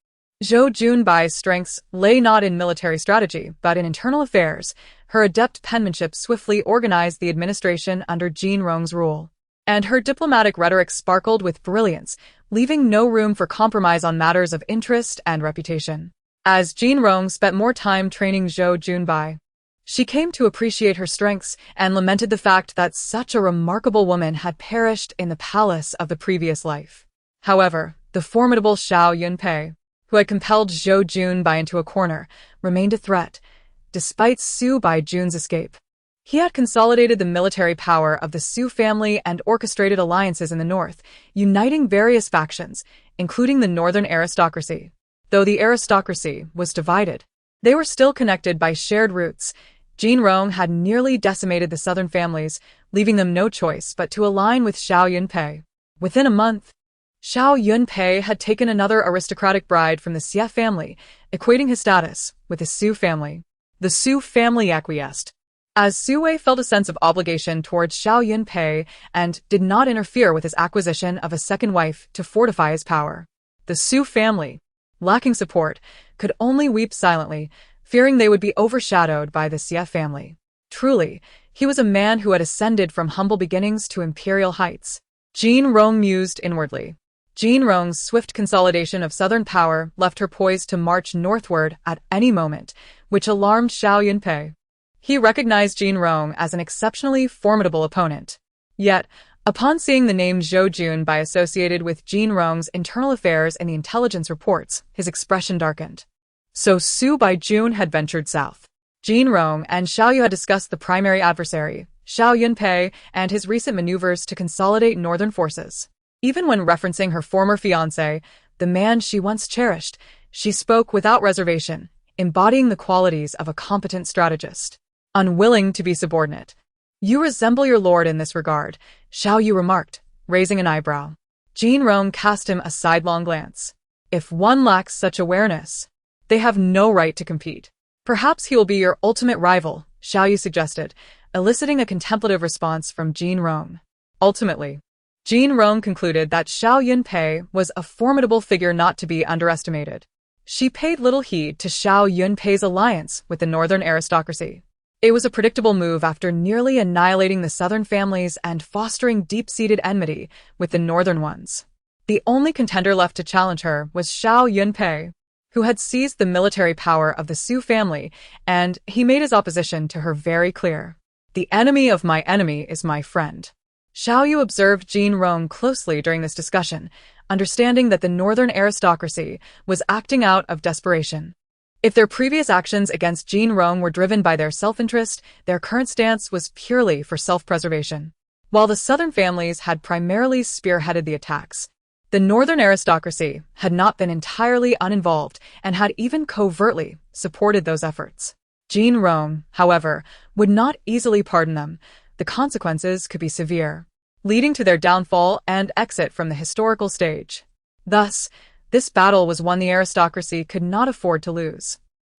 Zhou Junbai's strengths lay not in military strategy, but in internal affairs. Her adept penmanship swiftly organized the administration under Jinrong's rule, and her diplomatic rhetoric sparkled with brilliance, leaving no room for compromise on matters of interest and reputation. As Jinrong spent more time training Zhou Junbai, she came to appreciate her strengths and lamented the fact that such a remarkable woman had perished in the palace of the previous life. However, the formidable Xiao Yunpei, who had compelled Zhou Junbai into a corner, remained a threat, despite Su Baijun's escape. He had consolidated the military power of the Su family and orchestrated alliances in the north, uniting various factions, including the northern aristocracy. Though the aristocracy was divided, they were still connected by shared roots. Jinrong had nearly decimated the southern families, leaving them no choice but to align with Xiao Yunpei. Within a month, Xiao Yunpei had taken another aristocratic bride from the Xie family, equating his status with the Su family. The Su family acquiesced, as Su Wei felt a sense of obligation towards Xiao Yunpei and did not interfere with his acquisition of a second wife to fortify his power. The Su family, lacking support, could only weep silently, fearing they would be overshadowed by the Xie family. Truly, he was a man who had ascended from humble beginnings to imperial heights. Jinrong mused inwardly. Jinrong's swift consolidation of southern power left her poised to march northward at any moment, which alarmed Xiao Yunpei. He recognized Jinrong as an exceptionally formidable opponent. Yet, upon seeing the name Zhou Junbai associated with Jinrong's internal affairs in the intelligence reports, his expression darkened. So Su Baijun had ventured south. Jinrong and Xiaoyu had discussed the primary adversary, Xiao Yunpei, and his recent maneuvers to consolidate northern forces. Even when referencing her former fiancé, the man she once cherished, she spoke without reservation, embodying the qualities of a competent strategist. Unwilling to be subordinate. "You resemble your lord in this regard," Xiaoyu remarked, raising an eyebrow. Jinrong cast him a sidelong glance. "If one lacks such awareness, they have no right to compete. Perhaps he will be your ultimate rival," Xiaoyu suggested, eliciting a contemplative response from Jinrong. Ultimately, Jinrong concluded that Xiao Yunpei was a formidable figure not to be underestimated. She paid little heed to Xiao Yunpei's alliance with the northern aristocracy. It was a predictable move after nearly annihilating the southern families and fostering deep-seated enmity with the northern ones. The only contender left to challenge her was Xiao Yunpei, who had seized the military power of the Su family, and he made his opposition to her very clear. "The enemy of my enemy is my friend." Xiaoyu observed Jinrong closely during this discussion, understanding that the northern aristocracy was acting out of desperation. If their previous actions against Jinrong were driven by their self-interest, their current stance was purely for self-preservation. While the southern families had primarily spearheaded the attacks, the northern aristocracy had not been entirely uninvolved and had even covertly supported those efforts. Jinrong, however, would not easily pardon them. The consequences could be severe, leading to their downfall and exit from the historical stage. Thus, this battle was one the aristocracy could not afford to lose,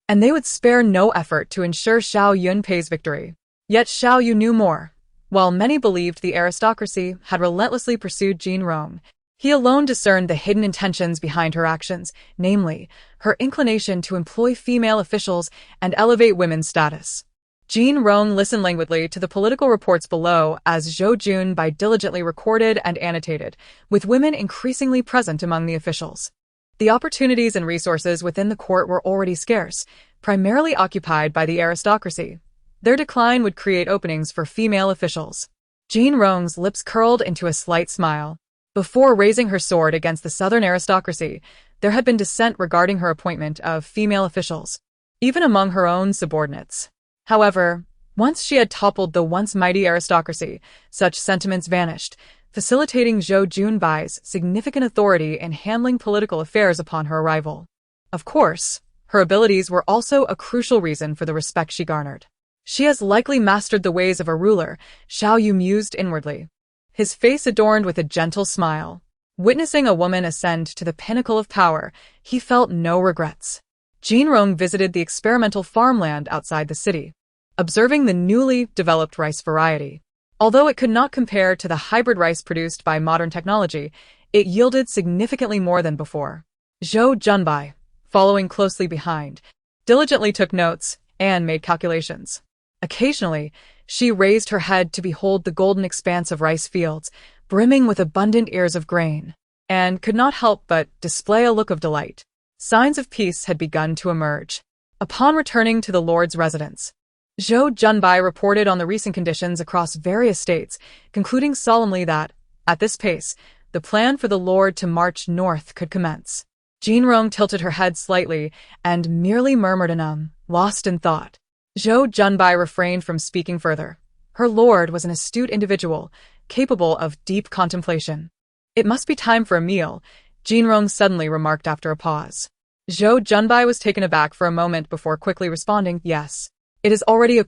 and they would spare no effort to ensure Xiao Yunpei's victory. Yet Xiaoyu knew more. While many believed the aristocracy had relentlessly pursued Jinrong, He alone discerned the hidden intentions behind her actions, namely, her inclination to employ female officials and elevate women's status. Jin Rong listened languidly to the political reports below as Zhou Junbai diligently recorded and annotated, with women increasingly present among the officials. The opportunities and resources within the court were already scarce, primarily occupied by the aristocracy. Their decline would create openings for female officials. Jin Rong's lips curled into a slight smile. Before raising her sword against the southern aristocracy, there had been dissent regarding her appointment of female officials, even among her own subordinates. However, once she had toppled the once mighty aristocracy, such sentiments vanished, facilitating Zhou Junbai's significant authority in handling political affairs upon her arrival. Of course, her abilities were also a crucial reason for the respect she garnered. She has likely mastered the ways of a ruler, Xiao Yu mused inwardly. His face adorned with a gentle smile. Witnessing a woman ascend to the pinnacle of power, he felt no regrets. Jin Rong visited the experimental farmland outside the city, observing the newly developed rice variety. Although it could not compare to the hybrid rice produced by modern technology, it yielded significantly more than before. Zhou Junbai, following closely behind, diligently took notes and made calculations. Occasionally, she raised her head to behold the golden expanse of rice fields, brimming with abundant ears of grain, and could not help but display a look of delight. Signs of peace had begun to emerge. Upon returning to the Lord's residence, Zhou Junbai reported on the recent conditions across various states, concluding solemnly that, at this pace, the plan for the Lord to march north could commence. Jin Rong tilted her head slightly and merely murmured an lost in thought. Zhou Junbai refrained from speaking further. Her lord was an astute individual, capable of deep contemplation. It must be time for a meal, Jin Rong suddenly remarked after a pause. Zhou Junbai was taken aback for a moment before quickly responding, yes. It is already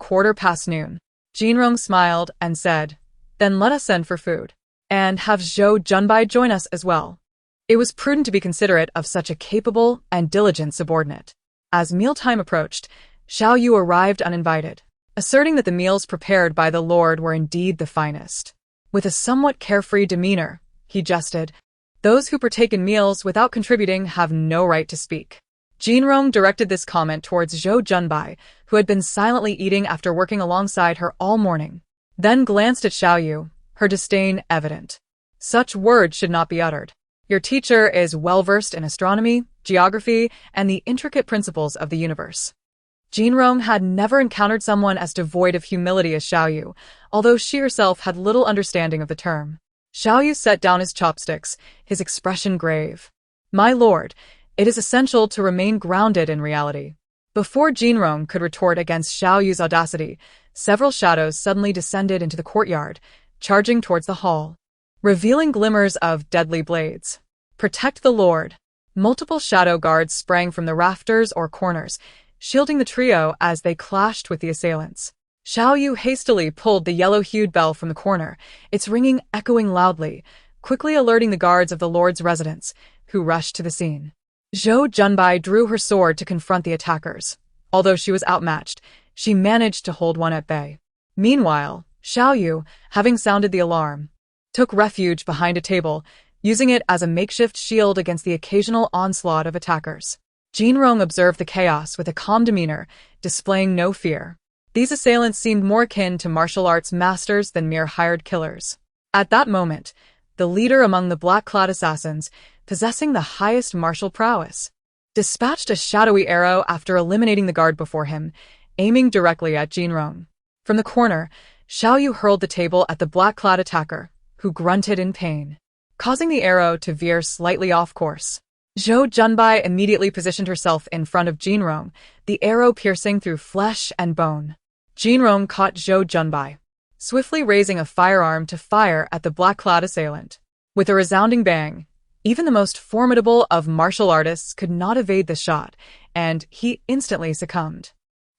noon. Jin Rong smiled and said, then let us send for food, and have Zhou Junbai join us as well. It was prudent to be considerate of such a capable and diligent subordinate. As mealtime approached, Xiao Yu arrived uninvited, asserting that the meals prepared by the Lord were indeed the finest. With a somewhat carefree demeanor, he jested, those who partake in meals without contributing have no right to speak. Jin Rong directed this comment towards Zhou Junbai, who had been silently eating after working alongside her all morning, then glanced at Xiao Yu, her disdain evident. Such words should not be uttered. Your teacher is well-versed in astronomy, geography, and the intricate principles of the universe. Jin Rong had never encountered someone as devoid of humility as Xiao Yu, although she herself had little understanding of the term. Xiao Yu set down his chopsticks, his expression grave. My lord, it is essential to remain grounded in reality. Before Jin Rong could retort against Xiao Yu's audacity, several shadows suddenly descended into the courtyard, charging towards the hall, revealing glimmers of deadly blades. Protect the lord. Multiple shadow guards sprang from the rafters or corners, shielding the trio as they clashed with the assailants. Xiao Yu hastily pulled the yellow-hued bell from the corner, its ringing echoing loudly, quickly alerting the guards of the Lord's residence, who rushed to the scene. Zhou Junbai drew her sword to confront the attackers. Although she was outmatched, she managed to hold one at bay. Meanwhile, Xiao Yu, having sounded the alarm, took refuge behind a table, using it as a makeshift shield against the occasional onslaught of attackers. Jin Rong observed the chaos with a calm demeanor, displaying no fear. These assailants seemed more akin to martial arts masters than mere hired killers. At that moment, the leader among the black-clad assassins, possessing the highest martial prowess, dispatched a shadowy arrow after eliminating the guard before him, aiming directly at Jin Rong. From the corner, Xiao Yu hurled the table at the black-clad attacker, who grunted in pain, causing the arrow to veer slightly off course. Zhou Junbai immediately positioned herself in front of Jin Rong, the arrow piercing through flesh and bone. Jin Rong caught Zhou Junbai, swiftly raising a firearm to fire at the black-clad assailant. With a resounding bang, even the most formidable of martial artists could not evade the shot, and he instantly succumbed.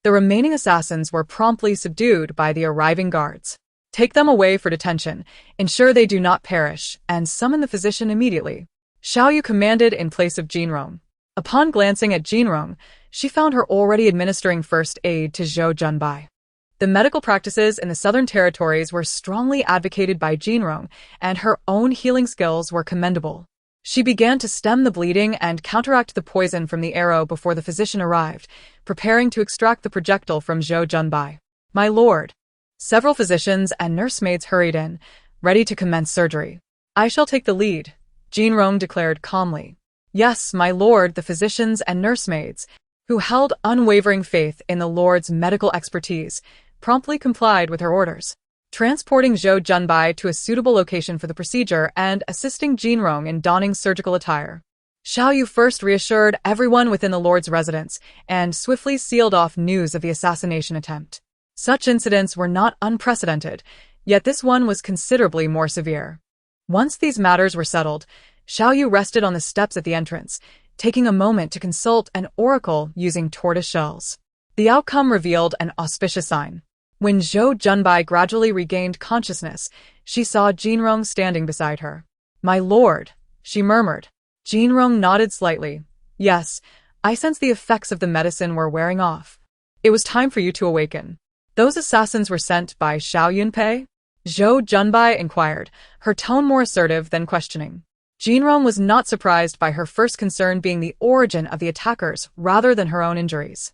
The remaining assassins were promptly subdued by the arriving guards. Take them away for detention, ensure they do not perish, and summon the physician immediately, Xiao Yu commanded in place of Jin Rong. Upon glancing at Jin Rong, she found her already administering first aid to Zhou Junbai. The medical practices in the southern territories were strongly advocated by Jinrong, and her own healing skills were commendable. She began to stem the bleeding and counteract the poison from the arrow before the physician arrived, preparing to extract the projectile from Zhou Junbai. "My lord." Several physicians and nursemaids hurried in, ready to commence surgery. "I shall take the lead," Jinrong declared calmly. "Yes, my lord," the physicians and nursemaids, who held unwavering faith in the lord's medical expertise, promptly complied with her orders, transporting Zhou Junbai to a suitable location for the procedure and assisting Jinrong in donning surgical attire. Xiao Yu first reassured everyone within the lord's residence and swiftly sealed off news of the assassination attempt. Such incidents were not unprecedented, yet this one was considerably more severe. Once these matters were settled, Xiao Yu rested on the steps at the entrance, taking a moment to consult an oracle using tortoise shells. The outcome revealed an auspicious sign. When Zhou Junbai gradually regained consciousness, she saw Jinrong standing beside her. "My lord," she murmured. Jinrong nodded slightly. "Yes, I sense the effects of the medicine were wearing off. It was time for you to awaken." "Those assassins were sent by Xiao Yunpei?" Zhou Junbai inquired, her tone more assertive than questioning. Jinrong was not surprised by her first concern being the origin of the attackers rather than her own injuries.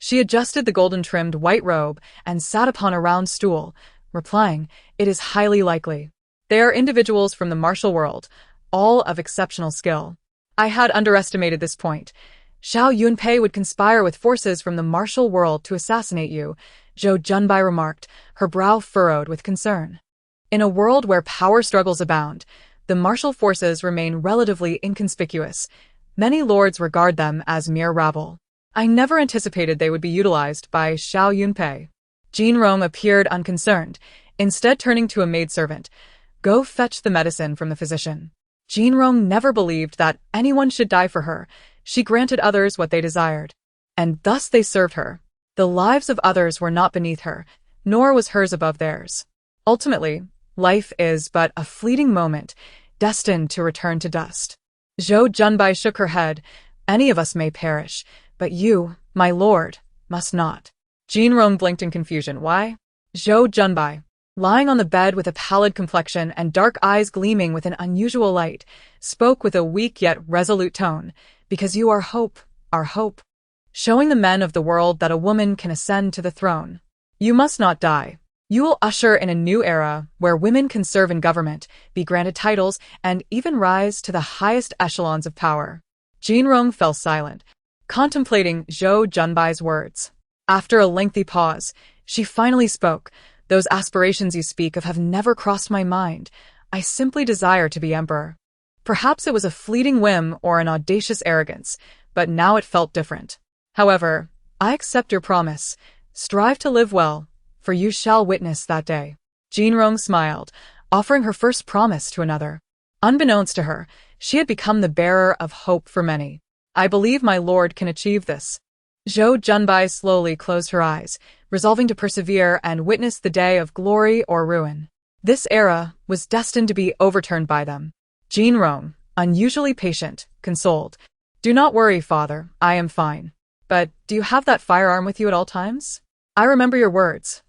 She adjusted the golden-trimmed white robe and sat upon a round stool, replying, "It is highly likely. They are individuals from the martial world, all of exceptional skill. I had underestimated this point. Xiao Yunpei would conspire with forces from the martial world to assassinate you," Zhou Junbai remarked, her brow furrowed with concern. In a world where power struggles abound, the martial forces remain relatively inconspicuous. Many lords regard them as mere rabble. "I never anticipated they would be utilized by Xiao Yunpei." Jinrong appeared unconcerned, instead turning to a maidservant. "Go fetch the medicine from the physician." Jinrong never believed that anyone should die for her. She granted others what they desired, and thus they served her. The lives of others were not beneath her, nor was hers above theirs. Ultimately, life is but a fleeting moment, destined to return to dust. Zhou Junbai shook her head. "Any of us may perish, but you, my lord, must not." Jinrong blinked in confusion. "Why?" Zhou Junbai, lying on the bed with a pallid complexion and dark eyes gleaming with an unusual light, spoke with a weak yet resolute tone. "Because you are hope, our hope. Showing the men of the world that a woman can ascend to the throne. You must not die. You will usher in a new era where women can serve in government, be granted titles, and even rise to the highest echelons of power." Jinrong fell silent, contemplating Zhou Junbai's words. After a lengthy pause, she finally spoke. "Those aspirations you speak of have never crossed my mind. I simply desire to be emperor." Perhaps it was a fleeting whim or an audacious arrogance, but now it felt different. "However, I accept your promise. Strive to live well, for you shall witness that day." Jinrong smiled, offering her first promise to another. Unbeknownst to her, she had become the bearer of hope for many. "I believe my lord can achieve this." Zhou Junbai slowly closed her eyes, resolving to persevere and witness the day of glory or ruin. This era was destined to be overturned by them. Jinrong, unusually patient, consoled. "Do not worry, father, I am fine. But do you have that firearm with you at all times?" "I remember your words.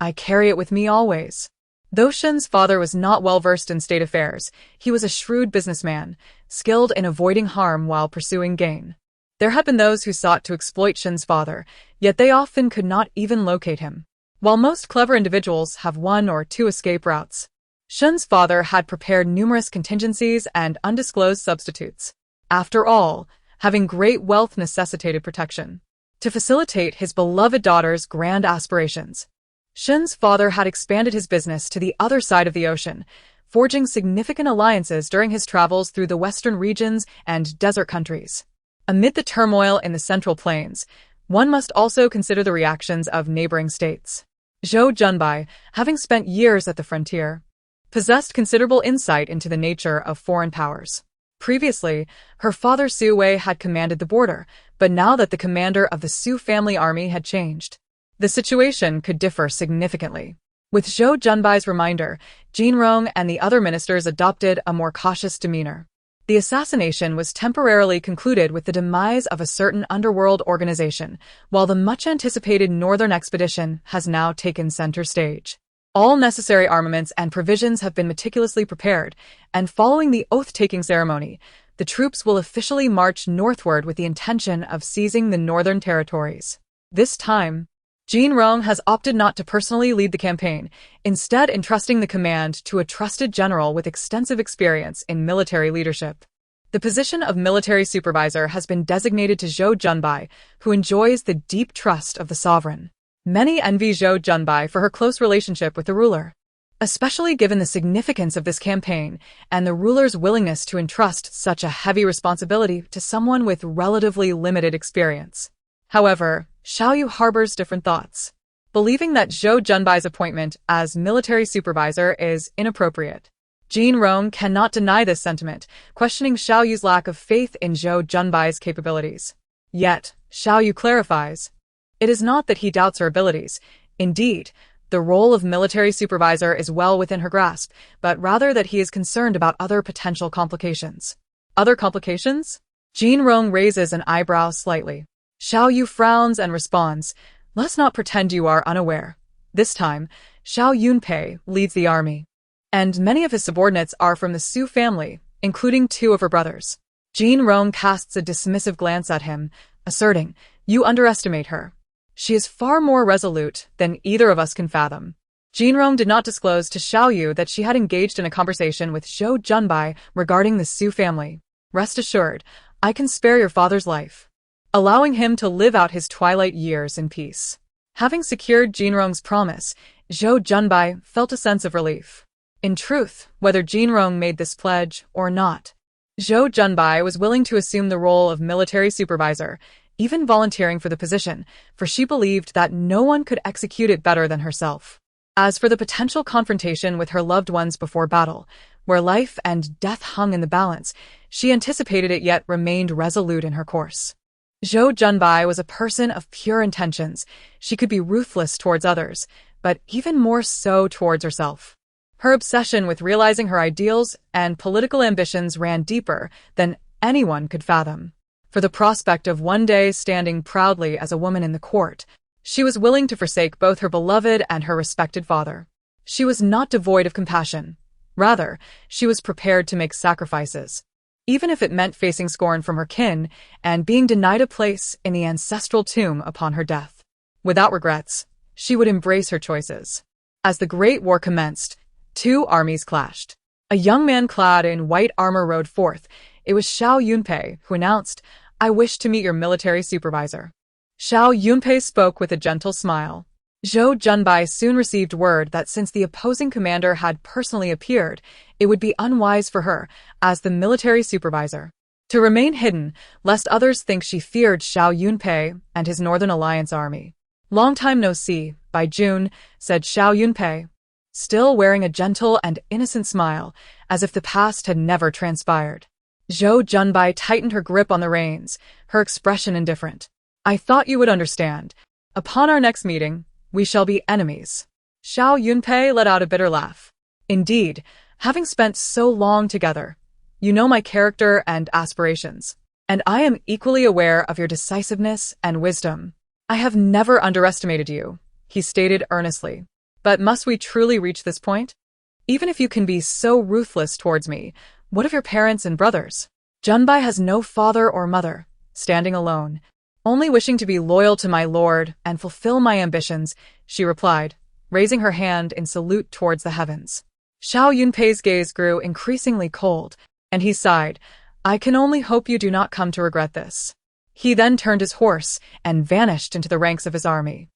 I carry it with me always." Though Shen's father was not well versed in state affairs, he was a shrewd businessman, skilled in avoiding harm while pursuing gain. There had been those who sought to exploit Shen's father, yet they often could not even locate him. While most clever individuals have one or two escape routes, Shen's father had prepared numerous contingencies and undisclosed substitutes. After all, having great wealth necessitated protection. To facilitate his beloved daughter's grand aspirations, Shen's father had expanded his business to the other side of the ocean, forging significant alliances during his travels through the western regions and desert countries. Amid the turmoil in the Central Plains, one must also consider the reactions of neighboring states. Zhou Junbai, having spent years at the frontier, possessed considerable insight into the nature of foreign powers. Previously, her father Su Wei had commanded the border, but now that the commander of the Su family army had changed, the situation could differ significantly. With Zhou Junbai's reminder, Jinrong and the other ministers adopted a more cautious demeanor. The assassination was temporarily concluded with the demise of a certain underworld organization, while the much-anticipated northern expedition has now taken center stage. All necessary armaments and provisions have been meticulously prepared, and following the oath-taking ceremony, the troops will officially march northward with the intention of seizing the northern territories. This time, Jin Rong has opted not to personally lead the campaign, instead entrusting the command to a trusted general with extensive experience in military leadership. The position of military supervisor has been designated to Zhou Junbai, who enjoys the deep trust of the sovereign. Many envy Zhou Junbai for her close relationship with the ruler, especially given the significance of this campaign and the ruler's willingness to entrust such a heavy responsibility to someone with relatively limited experience. However, Xiao Yu harbors different thoughts, believing that Zhou Junbai's appointment as military supervisor is inappropriate. Jin Rong cannot deny this sentiment, questioning Xiao Yu's lack of faith in Zhou Junbai's capabilities. Yet, Xiao Yu clarifies, it is not that he doubts her abilities. Indeed, the role of military supervisor is well within her grasp, but rather that he is concerned about other potential complications. Other complications? Jin Rong raises an eyebrow slightly. Xiao Yu frowns and responds, let's not pretend you are unaware. This time, Xiao Yunpei leads the army, and many of his subordinates are from the Su family, including 2 of her brothers. Jin Rong casts a dismissive glance at him, asserting, you underestimate her. She is far more resolute than either of us can fathom. Jin Rong did not disclose to Xiao Yu that she had engaged in a conversation with Zhou Junbai regarding the Su family. Rest assured, I can spare your father's life, allowing him to live out his twilight years in peace. Having secured Jin Rong's promise, Zhou Junbai felt a sense of relief. In truth, whether Jin Rong made this pledge or not, Zhou Junbai was willing to assume the role of military supervisor, even volunteering for the position, for she believed that no one could execute it better than herself. As for the potential confrontation with her loved ones before battle, where life and death hung in the balance, she anticipated it yet remained resolute in her course. Zhou Junbai was a person of pure intentions. She could be ruthless towards others, but even more so towards herself. Her obsession with realizing her ideals and political ambitions ran deeper than anyone could fathom. For the prospect of one day standing proudly as a woman in the court, she was willing to forsake both her beloved and her respected father. She was not devoid of compassion. Rather, she was prepared to make sacrifices, even if it meant facing scorn from her kin and being denied a place in the ancestral tomb upon her death. Without regrets, she would embrace her choices. As the Great War commenced, 2 armies clashed. A young man clad in white armor rode forth. It was Xiao Yunpei who announced, I wish to meet your military supervisor. Xiao Yunpei spoke with a gentle smile. Zhou Junbai soon received word that since the opposing commander had personally appeared, it would be unwise for her, as the military supervisor, to remain hidden, lest others think she feared Xiao Yunpei and his Northern Alliance army. Long time no see, by June, said Xiao Yunpei, still wearing a gentle and innocent smile, as if the past had never transpired. Zhou Junbai tightened her grip on the reins, her expression indifferent. I thought you would understand. Upon our next meeting, we shall be enemies. Xiao Yunpei let out a bitter laugh. Indeed, having spent so long together, you know my character and aspirations, and I am equally aware of your decisiveness and wisdom. I have never underestimated you, he stated earnestly. But must we truly reach this point? Even if you can be so ruthless towards me, what of your parents and brothers? Junbai has no father or mother, standing alone, only wishing to be loyal to my lord and fulfill my ambitions, she replied, raising her hand in salute towards the heavens. Xiao Yunpei's gaze grew increasingly cold, and he sighed, I can only hope you do not come to regret this. He then turned his horse and vanished into the ranks of his army.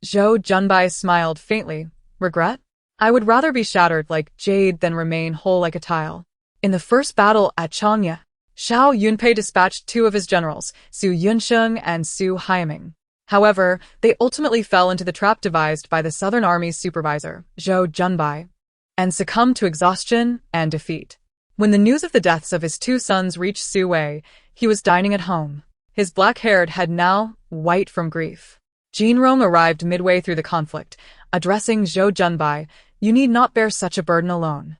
Zhou Junbai smiled faintly. Regret? I would rather be shattered like jade than remain whole like a tile. In the first battle at Changya, Xiao Yunpei dispatched 2 of his generals, Su Yunsheng and Su Haiming. However, they ultimately fell into the trap devised by the Southern Army's supervisor, Zhou Junbai, and succumbed to exhaustion and defeat. When the news of the deaths of his 2 sons reached Su Wei, he was dining at home, his black-haired head now white from grief. Jin Rong arrived midway through the conflict, addressing Zhou Junbai, you need not bear such a burden alone.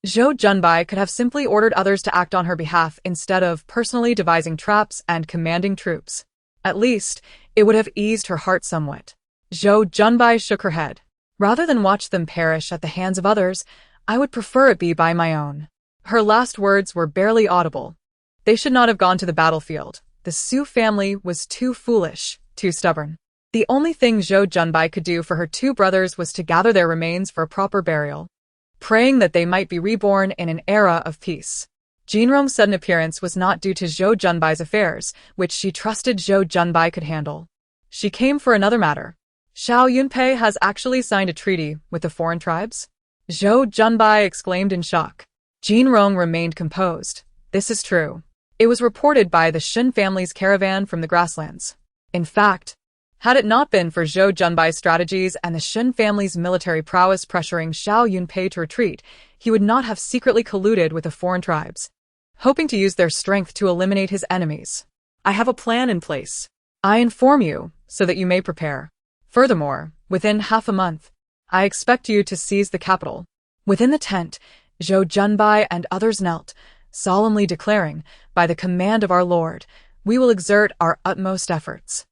Zhou Junbai could have simply ordered others to act on her behalf instead of personally devising traps and commanding troops. At least, it would have eased her heart somewhat. Zhou Junbai shook her head. Rather than watch them perish at the hands of others, I would prefer it be by my own. Her last words were barely audible. They should not have gone to the battlefield. The Su family was too foolish, too stubborn. The only thing Zhou Junbai could do for her two brothers was to gather their remains for a proper burial, praying that they might be reborn in an era of peace. Jinrong's sudden appearance was not due to Zhou Junbai's affairs, which she trusted Zhou Junbai could handle. She came for another matter. Xiao Yunpei has actually signed a treaty with the foreign tribes? Zhou Junbai exclaimed in shock. Jinrong remained composed. This is true. It was reported by the Shen family's caravan from the grasslands. In fact, had it not been for Zhou Junbai's strategies and the Shen family's military prowess pressuring Xiao Yunpei to retreat, he would not have secretly colluded with the foreign tribes, hoping to use their strength to eliminate his enemies. I have a plan in place. I inform you, so that you may prepare. Furthermore, within half a month, I expect you to seize the capital. Within the tent, Zhou Junbai and others knelt, solemnly declaring, by the command of our Lord, we will exert our utmost efforts.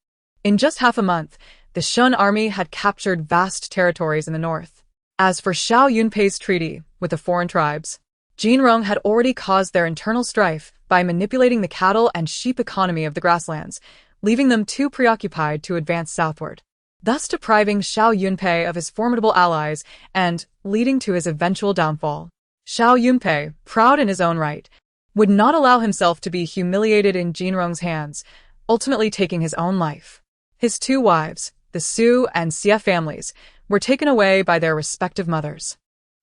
In just half a month, the Shen army had captured vast territories in the north. As for Xiao Yunpei's treaty with the foreign tribes, Jinrong had already caused their internal strife by manipulating the cattle and sheep economy of the grasslands, leaving them too preoccupied to advance southward, thus depriving Xiao Yunpei of his formidable allies and leading to his eventual downfall. Xiao Yunpei, proud in his own right, would not allow himself to be humiliated in Jinrong's hands, ultimately taking his own life. His two wives, the Su and Xie families, were taken away by their respective mothers.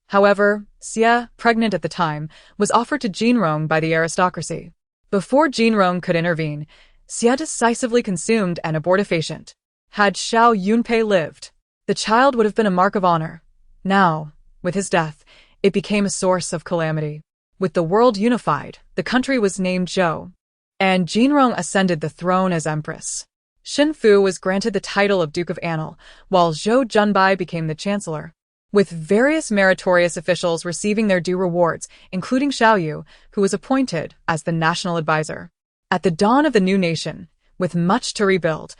However, Xie, pregnant at the time, was offered to Jinrong by the aristocracy. Before Jinrong could intervene, Xie decisively consumed an abortifacient. Had Xiao Yunpei lived, the child would have been a mark of honor. Now, with his death, it became a source of calamity. With the world unified, the country was named Zhou, and Jinrong ascended the throne as empress. Xin Fu was granted the title of Duke of Anil, while Zhou Junbai became the chancellor, with various meritorious officials receiving their due rewards, including Xiao Yu, who was appointed as the national advisor. At the dawn of the new nation, with much to rebuild,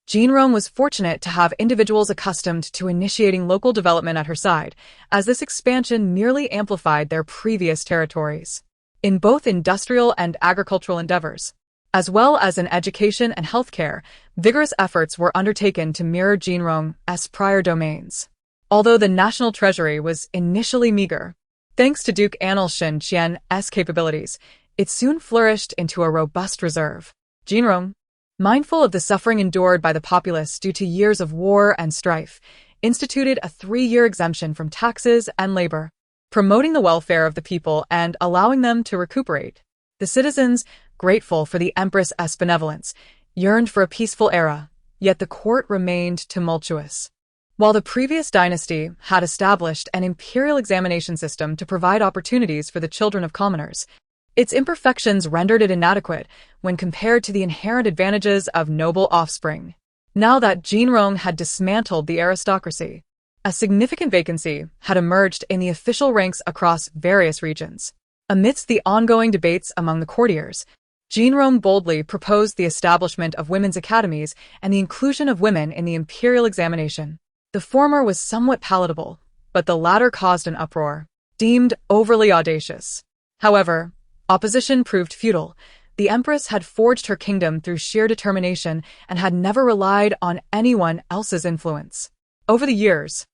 Jinrong was fortunate to have individuals accustomed to initiating local development at her side, as this expansion merely amplified their previous territories. In both industrial and agricultural endeavors, as well as in education and healthcare, vigorous efforts were undertaken to mirror Jinrong's prior domains. Although the national treasury was initially meager, thanks to Duke Anil Shin Qian's capabilities, it soon flourished into a robust reserve. Jinrong, mindful of the suffering endured by the populace due to years of war and strife, instituted a 3-year exemption from taxes and labor, promoting the welfare of the people and allowing them to recuperate. The citizens, grateful for the empress's benevolence, yearned for a peaceful era, yet the court remained tumultuous. While the previous dynasty had established an imperial examination system to provide opportunities for the children of commoners, its imperfections rendered it inadequate when compared to the inherent advantages of noble offspring. Now that Jinrong had dismantled the aristocracy, a significant vacancy had emerged in the official ranks across various regions. Amidst the ongoing debates among the courtiers, Jinrong boldly proposed the establishment of women's academies and the inclusion of women in the imperial examination. The former was somewhat palatable, but the latter caused an uproar, deemed overly audacious. However, opposition proved futile. The empress had forged her kingdom through sheer determination and had never relied on anyone else's influence. Over the years,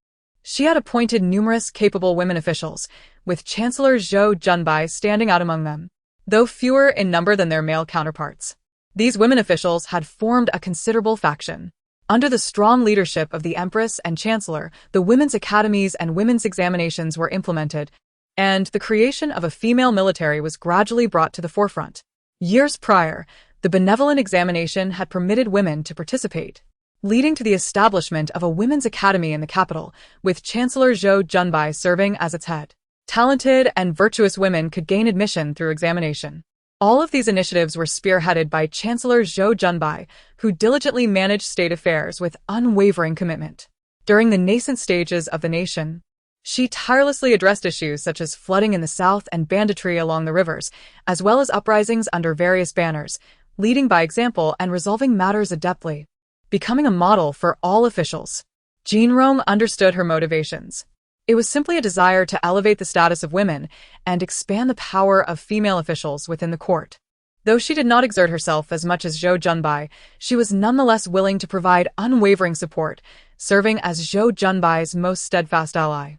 she had appointed numerous capable women officials, with Chancellor Zhou Junbai standing out among them, though fewer in number than their male counterparts. These women officials had formed a considerable faction. Under the strong leadership of the Empress and Chancellor, the women's academies and women's examinations were implemented, and the creation of a female military was gradually brought to the forefront. Years prior, the benevolent examination had permitted women to participate, leading to the establishment of a women's academy in the capital, with Chancellor Zhou Junbai serving as its head. Talented and virtuous women could gain admission through examination. All of these initiatives were spearheaded by Chancellor Zhou Junbai, who diligently managed state affairs with unwavering commitment. During the nascent stages of the nation, She tirelessly addressed issues such as flooding in the south and banditry along the rivers, as well as uprisings under various banners, leading by example and resolving matters adeptly, becoming a model for all officials. Jinrong understood her motivations. It was simply a desire to elevate the status of women and expand the power of female officials within the court. Though she did not exert herself as much as Zhou Junbai, she was nonetheless willing to provide unwavering support, serving as Zhou Junbai's most steadfast ally.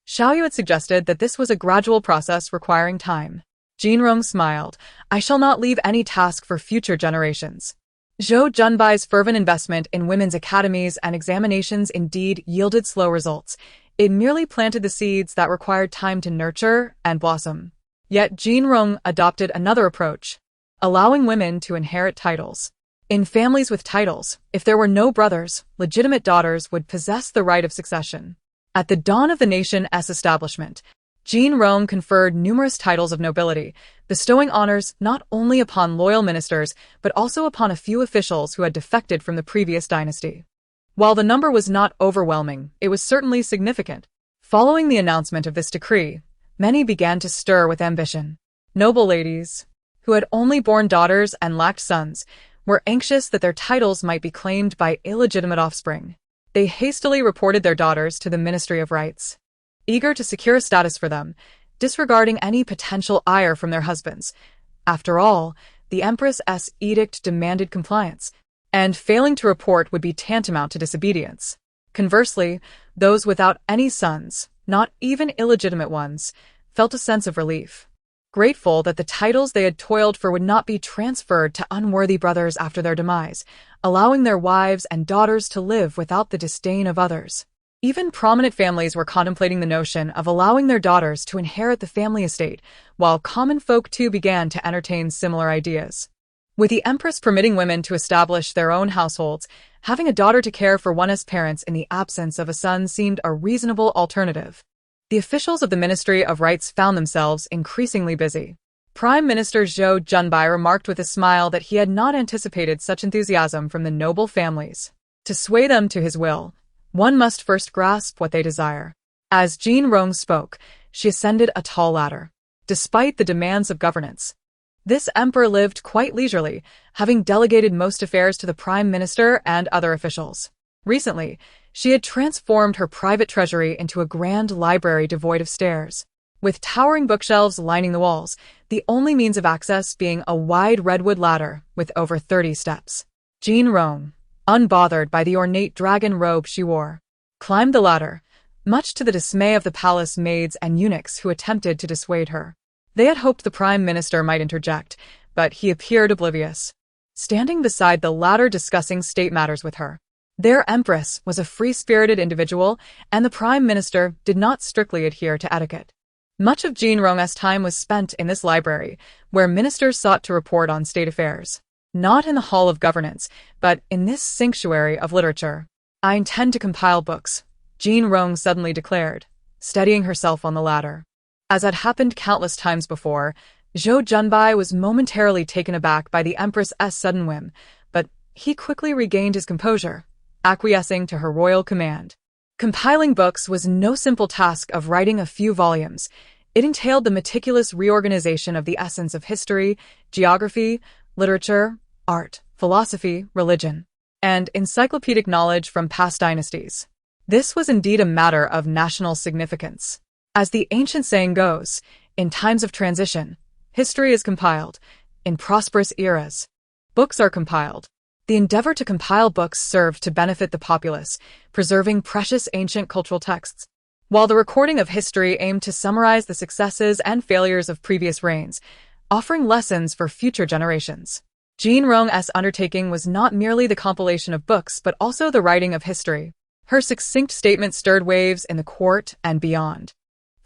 Xiaoyu had suggested that this was a gradual process requiring time. Jinrong smiled. I shall not leave any task for future generations. Zhou Junbai's fervent investment in women's academies and examinations indeed yielded slow results. It merely planted the seeds that required time to nurture and blossom. Yet Jinrong adopted another approach, allowing women to inherit titles. In families with titles, if there were no brothers, legitimate daughters would possess the right of succession. At the dawn of the nation's establishment, Jinrong conferred numerous titles of nobility, bestowing honors not only upon loyal ministers but also upon a few officials who had defected from the previous dynasty. While the number was not overwhelming, it was certainly significant. Following the announcement of this decree, many began to stir with ambition. Noble ladies, who had only borne daughters and lacked sons, were anxious that their titles might be claimed by illegitimate offspring. They hastily reported their daughters to the Ministry of Rights, eager to secure a status for them, disregarding any potential ire from their husbands. After all, the empress's edict demanded compliance, and failing to report would be tantamount to disobedience. Conversely, those without any sons, not even illegitimate ones, felt a sense of relief, grateful that the titles they had toiled for would not be transferred to unworthy brothers after their demise, allowing their wives and daughters to live without the disdain of others. Even prominent families were contemplating the notion of allowing their daughters to inherit the family estate, while common folk too began to entertain similar ideas. With the empress permitting women to establish their own households, having a daughter to care for one's parents in the absence of a son seemed a reasonable alternative. The officials of the Ministry of Rights found themselves increasingly busy. Prime Minister Zhou Junbai remarked with a smile that he had not anticipated such enthusiasm from the noble families. To sway them to his will, one must first grasp what they desire. As Jinrong spoke, she ascended a tall ladder. Despite the demands of governance, this emperor lived quite leisurely, having delegated most affairs to the Prime Minister and other officials. Recently, she had transformed her private treasury into a grand library devoid of stairs, with towering bookshelves lining the walls, the only means of access being a wide redwood ladder with over 30 steps. Jinrong, unbothered by the ornate dragon robe she wore, climbed the ladder, much to the dismay of the palace maids and eunuchs who attempted to dissuade her. They had hoped the Prime Minister might interject, but he appeared oblivious, standing beside the ladder discussing state matters with her. Their empress was a free-spirited individual, and the Prime Minister did not strictly adhere to etiquette. Much of Jinrong's time was spent in this library, where ministers sought to report on state affairs. Not in the Hall of Governance, but in this sanctuary of literature. I intend to compile books, Jinrong suddenly declared, steadying herself on the ladder. As had happened countless times before, Zhou Junbai was momentarily taken aback by the empress's sudden whim, but he quickly regained his composure, acquiescing to her royal command. Compiling books was no simple task of writing a few volumes. It entailed the meticulous reorganization of the essence of history, geography, literature, art, philosophy, religion, and encyclopedic knowledge from past dynasties. This was indeed a matter of national significance. As the ancient saying goes, in times of transition, history is compiled. In prosperous eras, books are compiled. The endeavor to compile books served to benefit the populace, preserving precious ancient cultural texts, while the recording of history aimed to summarize the successes and failures of previous reigns, offering lessons for future generations. Jinrong's undertaking was not merely the compilation of books but also the writing of history. Her succinct statement stirred waves in the court and beyond,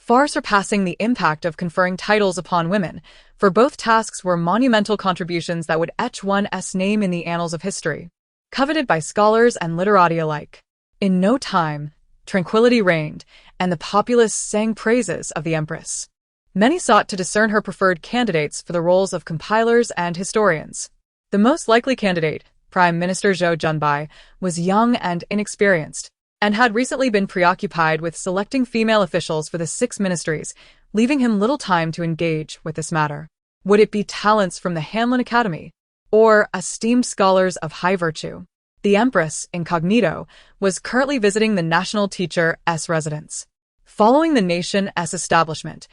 far surpassing the impact of conferring titles upon women, for both tasks were monumental contributions that would etch one's name in the annals of history, coveted by scholars and literati alike. In no time, tranquility reigned, and the populace sang praises of the empress. Many sought to discern her preferred candidates for the roles of compilers and historians. The most likely candidate, Prime Minister Zhou Junbai, was young and inexperienced, and had recently been preoccupied with selecting female officials for the 6 ministries, leaving him little time to engage with this matter. Would it be talents from the Hamlin Academy, or esteemed scholars of high virtue? The Empress, incognito, was currently visiting the National Teacher S residence. Following the Nation S establishment,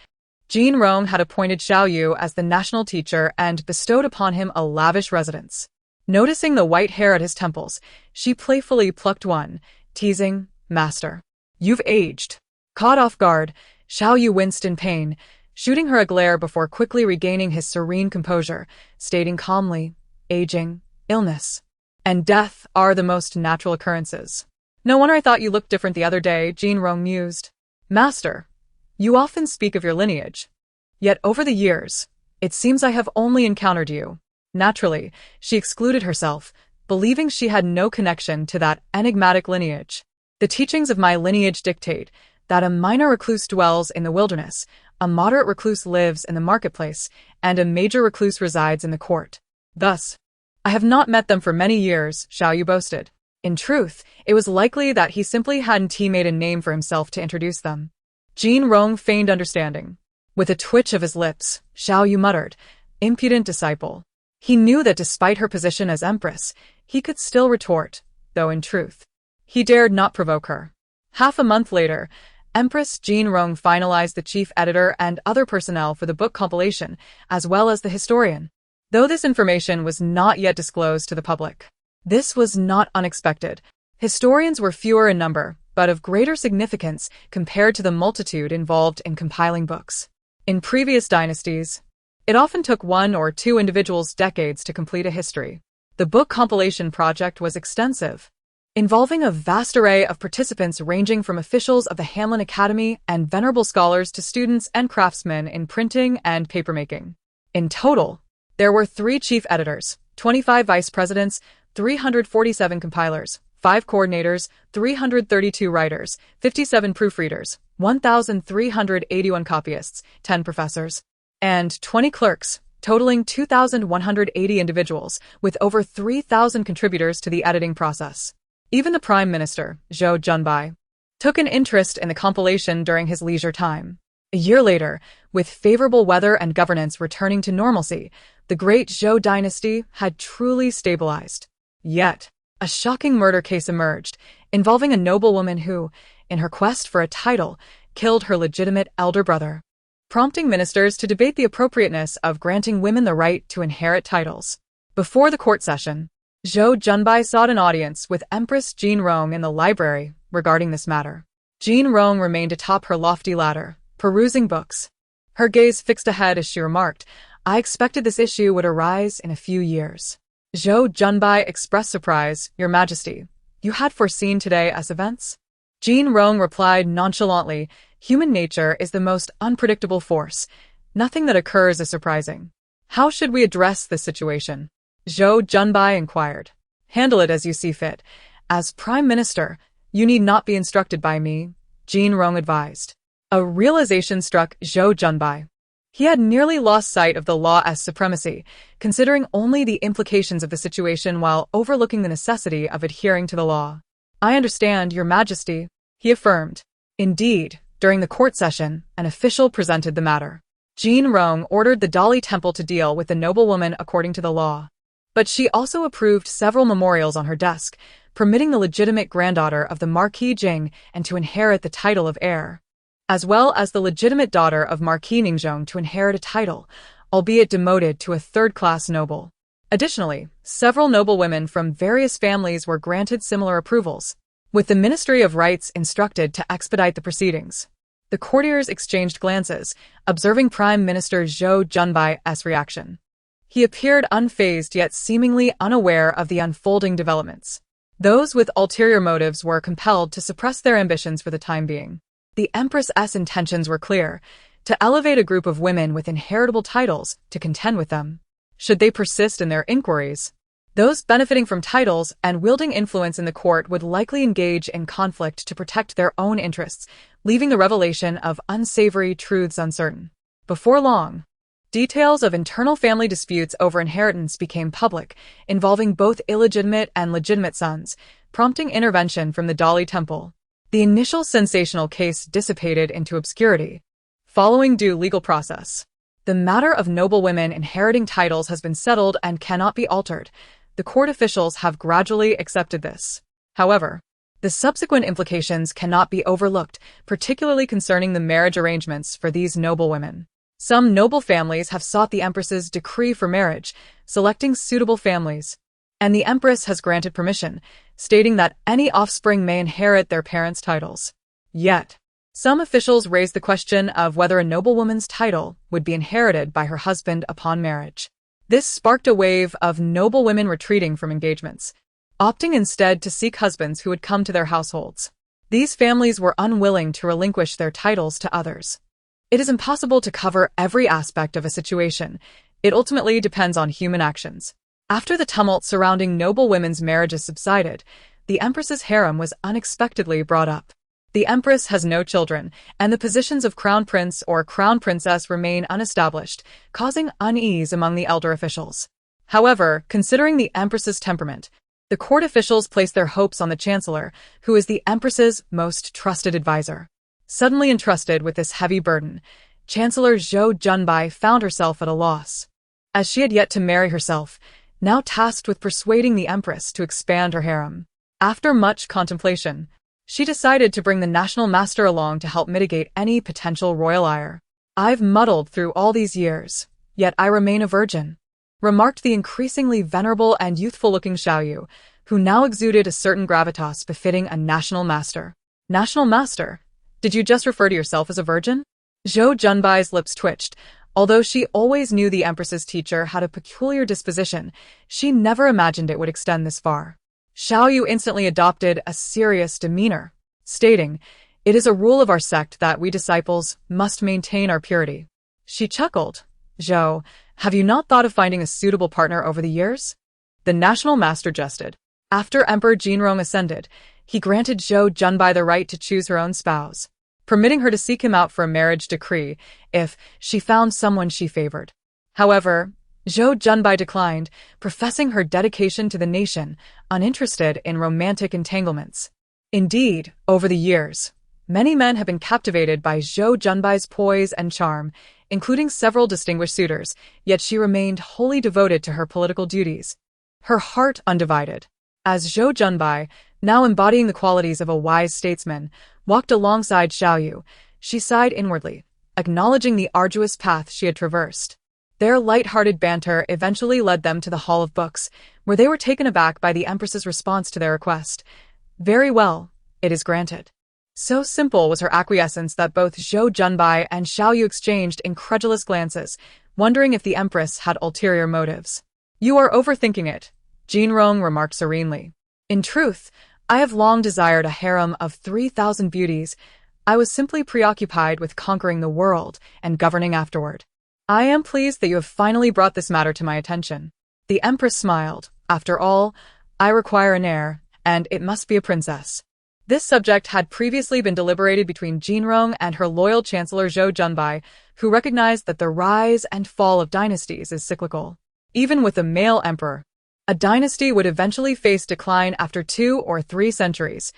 Jean Rong had appointed Xiao Yu as the national teacher and bestowed upon him a lavish residence. Noticing the white hair at his temples, she playfully plucked one, teasing, "Master, you've aged." Caught off guard, Xiao Yu winced in pain, shooting her a glare before quickly regaining his serene composure, stating calmly, "Aging, illness, and death are the most natural occurrences." "No wonder I thought you looked different the other day," Jean Rong mused. "Master, you often speak of your lineage. Yet over the years, it seems I have only encountered you." Naturally, she excluded herself, believing she had no connection to that enigmatic lineage. "The teachings of my lineage dictate that a minor recluse dwells in the wilderness, a moderate recluse lives in the marketplace, and a major recluse resides in the court. Thus, I have not met them for many years," Xiao Yu boasted. In truth, it was likely that he simply hadn't made a name for himself to introduce them. Jean Rong feigned understanding. With a twitch of his lips, Xiao Yu muttered, "Impudent disciple." He knew that despite her position as empress, he could still retort, though in truth, he dared not provoke her. Half a month later, Empress Jean Rong finalized the chief editor and other personnel for the book compilation, as well as the historian, though this information was not yet disclosed to the public. This was not unexpected. Historians were fewer in number, but of greater significance compared to the multitude involved in compiling books. In previous dynasties, it often took one or two individuals decades to complete a history. The book compilation project was extensive, involving a vast array of participants ranging from officials of the Hamlin Academy and venerable scholars to students and craftsmen in printing and papermaking. In total, there were 3 chief editors, 25 vice presidents, 347 compilers, 5 coordinators, 332 writers, 57 proofreaders, 1,381 copyists, 10 professors, and 20 clerks, totaling 2,180 individuals, with over 3,000 contributors to the editing process. Even the Prime Minister, Zhou Junbai, took an interest in the compilation during his leisure time. A year later, with favorable weather and governance returning to normalcy, the great Zhou dynasty had truly stabilized. Yet, a shocking murder case emerged, involving a noblewoman who, in her quest for a title, killed her legitimate elder brother, prompting ministers to debate the appropriateness of granting women the right to inherit titles. Before the court session, Zhou Junbai sought an audience with Empress Jean Rong in the library regarding this matter. Jean Rong remained atop her lofty ladder, perusing books. Her gaze fixed ahead as she remarked, "I expected this issue would arise in a few years." Zhou Junbai expressed surprise, "Your Majesty, you had foreseen today as events?" Jean Rong replied nonchalantly, "Human nature is the most unpredictable force. Nothing that occurs is surprising." "How should we address this situation?" Zhou Junbai inquired. "Handle it as you see fit. As Prime Minister, you need not be instructed by me," Jean Rong advised. A realization struck Zhou Junbai. He had nearly lost sight of the law as supremacy, considering only the implications of the situation while overlooking the necessity of adhering to the law. "I understand, Your Majesty," he affirmed. Indeed, during the court session, an official presented the matter. Jean Rong ordered the Dali Temple to deal with the noblewoman according to the law. But she also approved several memorials on her desk, permitting the legitimate granddaughter of the Marquis Jing and to inherit the title of heir, as well as the legitimate daughter of Marquis Ningzhong to inherit a title, albeit demoted to a third-class noble. Additionally, several noblewomen from various families were granted similar approvals, with the Ministry of Rights instructed to expedite the proceedings. The courtiers exchanged glances, observing Prime Minister Zhou Junbai's reaction. He appeared unfazed yet seemingly unaware of the unfolding developments. Those with ulterior motives were compelled to suppress their ambitions for the time being. The Empress's intentions were clear: to elevate a group of women with inheritable titles to contend with them. Should they persist in their inquiries, those benefiting from titles and wielding influence in the court would likely engage in conflict to protect their own interests, leaving the revelation of unsavory truths uncertain. Before long, Details of internal family disputes over inheritance became public, involving both illegitimate and legitimate sons, prompting intervention from the Dali Temple. The initial sensational case dissipated into obscurity. Following due legal process, the matter of noble women inheriting titles has been settled and cannot be altered. The court officials have gradually accepted this. However, the subsequent implications cannot be overlooked, particularly concerning the marriage arrangements for these noble women. Some noble families have sought the Empress's decree for marriage, selecting suitable families, and the Empress has granted permission, stating that any offspring may inherit their parents' titles. Yet, some officials raised the question of whether a noblewoman's title would be inherited by her husband upon marriage. This sparked a wave of noble women retreating from engagements, opting instead to seek husbands who would come to their households. These families were unwilling to relinquish their titles to others. It is impossible to cover every aspect of a situation. It ultimately depends on human actions. After the tumult surrounding noble women's marriages subsided, the Empress's harem was unexpectedly brought up. The Empress has no children, and the positions of Crown Prince or Crown Princess remain unestablished, causing unease among the elder officials. However, considering the Empress's temperament, the court officials place their hopes on the Chancellor, who is the Empress's most trusted advisor. Suddenly entrusted with this heavy burden, Chancellor Zhou Junbai found herself at a loss. As she had yet to marry herself, now tasked with persuading the Empress to expand her harem. After much contemplation, she decided to bring the National Master along to help mitigate any potential royal ire. "I've muddled through all these years, yet I remain a virgin," remarked the increasingly venerable and youthful-looking Xiaoyu, who now exuded a certain gravitas befitting a National Master. "National Master? Did you just refer to yourself as a virgin?" Zhou Junbai's lips twitched. Although she always knew the Empress's teacher had a peculiar disposition, she never imagined it would extend this far. Xiaoyu instantly adopted a serious demeanor, stating, "It is a rule of our sect that we disciples must maintain our purity." She chuckled. "Zhou, have you not thought of finding a suitable partner over the years?" The National Master jested. After Emperor Jinrong ascended, he granted Zhou Junbai the right to choose her own spouse, permitting her to seek him out for a marriage decree if she found someone she favored. However, Zhou Junbai declined, professing her dedication to the nation, uninterested in romantic entanglements. Indeed, over the years, many men have been captivated by Zhou Junbai's poise and charm, including several distinguished suitors, yet she remained wholly devoted to her political duties, her heart undivided. As Zhou Junbai, now embodying the qualities of a wise statesman, walked alongside Xiaoyu, she sighed inwardly, acknowledging the arduous path she had traversed. Their light-hearted banter eventually led them to the Hall of Books, where they were taken aback by the Empress's response to their request. "Very well, it is granted." So simple was her acquiescence that both Zhou Junbai and Xiaoyu exchanged incredulous glances, wondering if the Empress had ulterior motives. "You are overthinking it," Jinrong remarked serenely. "In truth, I have long desired a harem of 3,000 beauties. I was simply preoccupied with conquering the world and governing afterward. I am pleased that you have finally brought this matter to my attention." The Empress smiled. "After all, I require an heir, and it must be a princess." This subject had previously been deliberated between Jinrong and her loyal Chancellor Zhou Junbai, who recognized that the rise and fall of dynasties is cyclical. Even with a male emperor, a dynasty would eventually face decline after 2 or 3 centuries.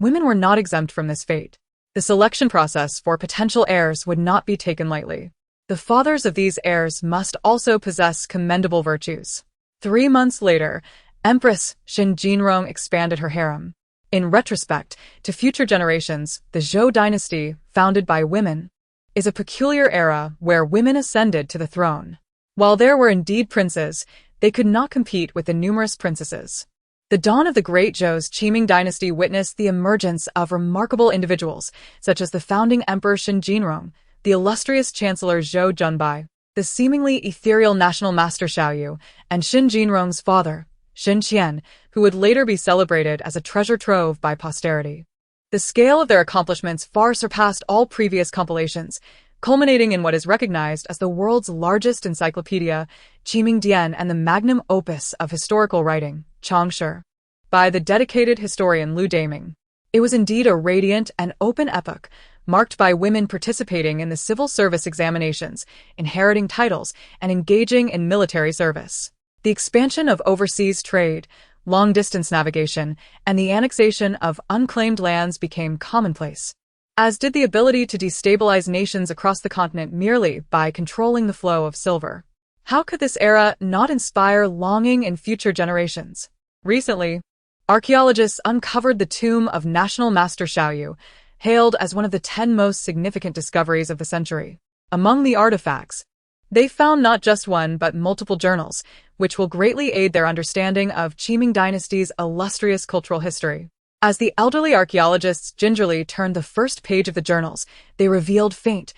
Women were not exempt from this fate. The selection process for potential heirs would not be taken lightly. The fathers of these heirs must also possess commendable virtues. 3 months later, Empress Xin Jinrong expanded her harem. In retrospect, to future generations, the Zhou dynasty, founded by women, is a peculiar era where women ascended to the throne. While there were indeed princes, they could not compete with the numerous princesses. The dawn of the Great Zhou's Qiming dynasty witnessed the emergence of remarkable individuals, such as the founding Emperor Xin Jinrong, the illustrious Chancellor Zhou Junbai, the seemingly ethereal National Master Xiaoyu, and Xin Jinrong's father, Xin Qian, who would later be celebrated as a treasure trove by posterity. The scale of their accomplishments far surpassed all previous compilations, culminating in what is recognized as the world's largest encyclopedia, Qiming Dian, and the magnum opus of historical writing, Changshi, by the dedicated historian Lu Daming. It was indeed a radiant and open epoch, marked by women participating in the civil service examinations, inheriting titles, and engaging in military service. The expansion of overseas trade, long-distance navigation, and the annexation of unclaimed lands became commonplace, as did the ability to destabilize nations across the continent merely by controlling the flow of silver. How could this era not inspire longing in future generations? Recently, archaeologists uncovered the tomb of National Master Xiaoyu, hailed as one of the 10 most significant discoveries of the century. Among the artifacts, they found not just one but multiple journals, which will greatly aid their understanding of Qiming Dynasty's illustrious cultural history. As the elderly archaeologists gingerly turned the first page of the journals, they revealed faint,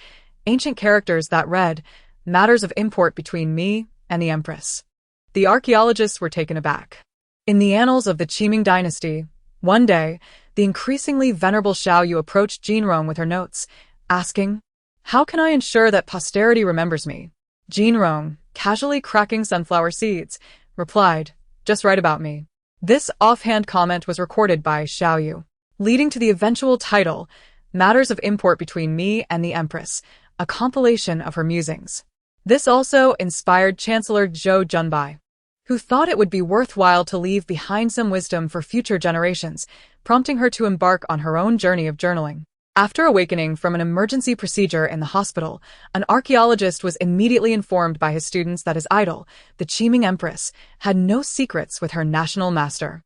ancient characters that read, "Matters of import between me and the empress." The archaeologists were taken aback. In the annals of the Qiming Dynasty, one day, the increasingly venerable Xiaoyu approached Jinrong with her notes, asking, "How can I ensure that posterity remembers me?" Jinrong, casually cracking sunflower seeds, replied, "Just write about me." This offhand comment was recorded by Xiaoyu, leading to the eventual title, "Matters of Import Between Me and the Empress," a compilation of her musings. This also inspired Chancellor Zhou Junbai, who thought it would be worthwhile to leave behind some wisdom for future generations, prompting her to embark on her own journey of journaling. After awakening from an emergency procedure in the hospital, an archaeologist was immediately informed by his students that his idol, the Qiming Empress, had no secrets with her national master.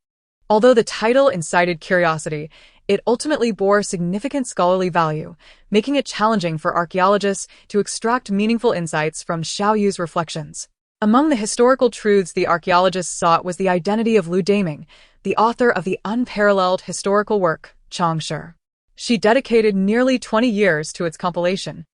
Although the title incited curiosity, it ultimately bore significant scholarly value, making it challenging for archaeologists to extract meaningful insights from Xiaoyu's reflections. Among the historical truths the archaeologists sought was the identity of Lu Daming, the author of the unparalleled historical work, Changshi. She dedicated nearly 20 years to its compilation.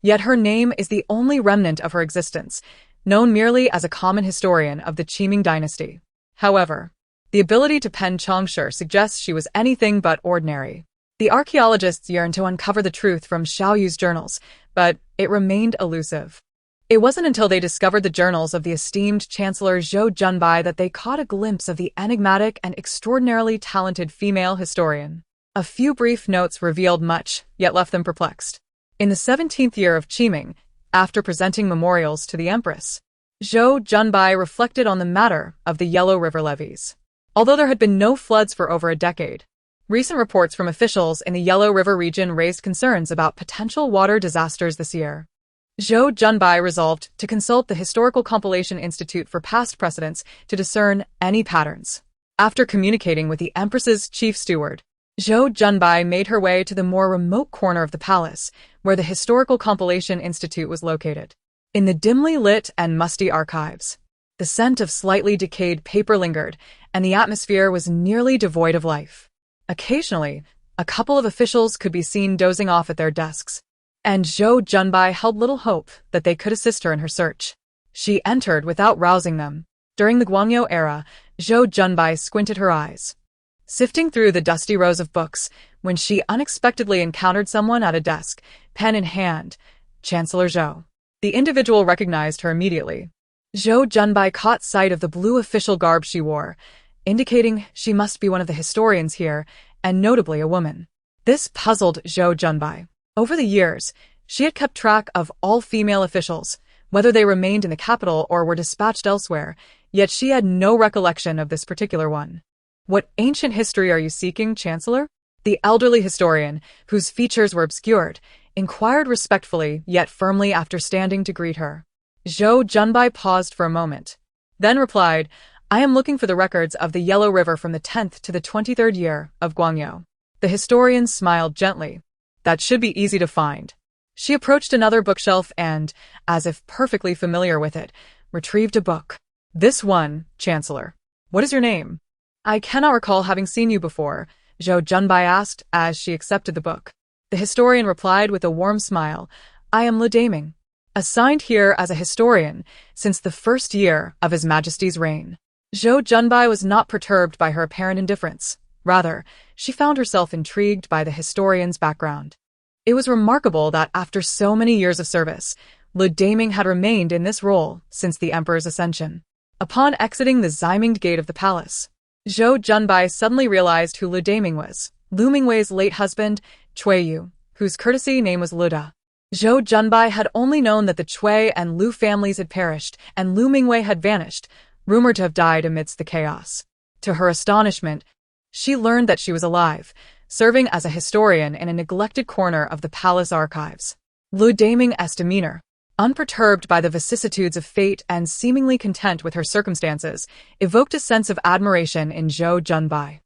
Yet her name is the only remnant of her existence, known merely as a common historian of the Qiming dynasty. However, the ability to pen Changshi suggests she was anything but ordinary. The archaeologists yearned to uncover the truth from Xiaoyu's journals, but it remained elusive. It wasn't until they discovered the journals of the esteemed Chancellor Zhou Junbai that they caught a glimpse of the enigmatic and extraordinarily talented female historian. A few brief notes revealed much, yet left them perplexed. In the 17th year of Qiming, after presenting memorials to the empress, Zhou Junbai reflected on the matter of the Yellow River levees. Although there had been no floods for over a decade, recent reports from officials in the Yellow River region raised concerns about potential water disasters this year. Zhou Junbai resolved to consult the Historical Compilation Institute for past precedents to discern any patterns. After communicating with the empress's chief steward, Zhou Junbai made her way to the more remote corner of the palace, where the Historical Compilation Institute was located. In the dimly lit and musty archives, the scent of slightly decayed paper lingered, and the atmosphere was nearly devoid of life. Occasionally, a couple of officials could be seen dozing off at their desks, and Zhou Junbai held little hope that they could assist her in her search. She entered without rousing them. During the Guangyo era, Zhou Junbai squinted her eyes, sifting through the dusty rows of books, when she unexpectedly encountered someone at a desk, pen in hand, Chancellor Zhou. The individual recognized her immediately. Zhou Junbai caught sight of the blue official garb she wore, indicating she must be one of the historians here, and notably a woman. This puzzled Zhou Junbai. Over the years, she had kept track of all female officials, whether they remained in the capital or were dispatched elsewhere, yet she had no recollection of this particular one. "What ancient history are you seeking, Chancellor?" The elderly historian, whose features were obscured, inquired respectfully yet firmly after standing to greet her. Zhou Junbai paused for a moment, then replied, "I am looking for the records of the Yellow River from the 10th to the 23rd year of Guangyo." The historian smiled gently. "That should be easy to find." She approached another bookshelf and, as if perfectly familiar with it, retrieved a book. "This one, Chancellor. What is your name?" "I cannot recall having seen you before," Zhou Junbai asked as she accepted the book. The historian replied with a warm smile, "I am Lu Daming, assigned here as a historian since the first year of His Majesty's reign." Zhou Junbai was not perturbed by her apparent indifference. Rather, she found herself intrigued by the historian's background. It was remarkable that after so many years of service, Lu Daming had remained in this role since the emperor's ascension. Upon exiting the Ximinged gate of the palace, Zhou Junbai suddenly realized who Lu Daming was, Lu Mingwei's late husband, Cui Yu, whose courtesy name was Luda. Zhou Junbai had only known that the Cui and Lu families had perished and Lu Mingwei had vanished, rumored to have died amidst the chaos. To her astonishment, she learned that she was alive, serving as a historian in a neglected corner of the palace archives. Lu Daming's demeanor, unperturbed by the vicissitudes of fate and seemingly content with her circumstances, evoked a sense of admiration in Zhou Junbai.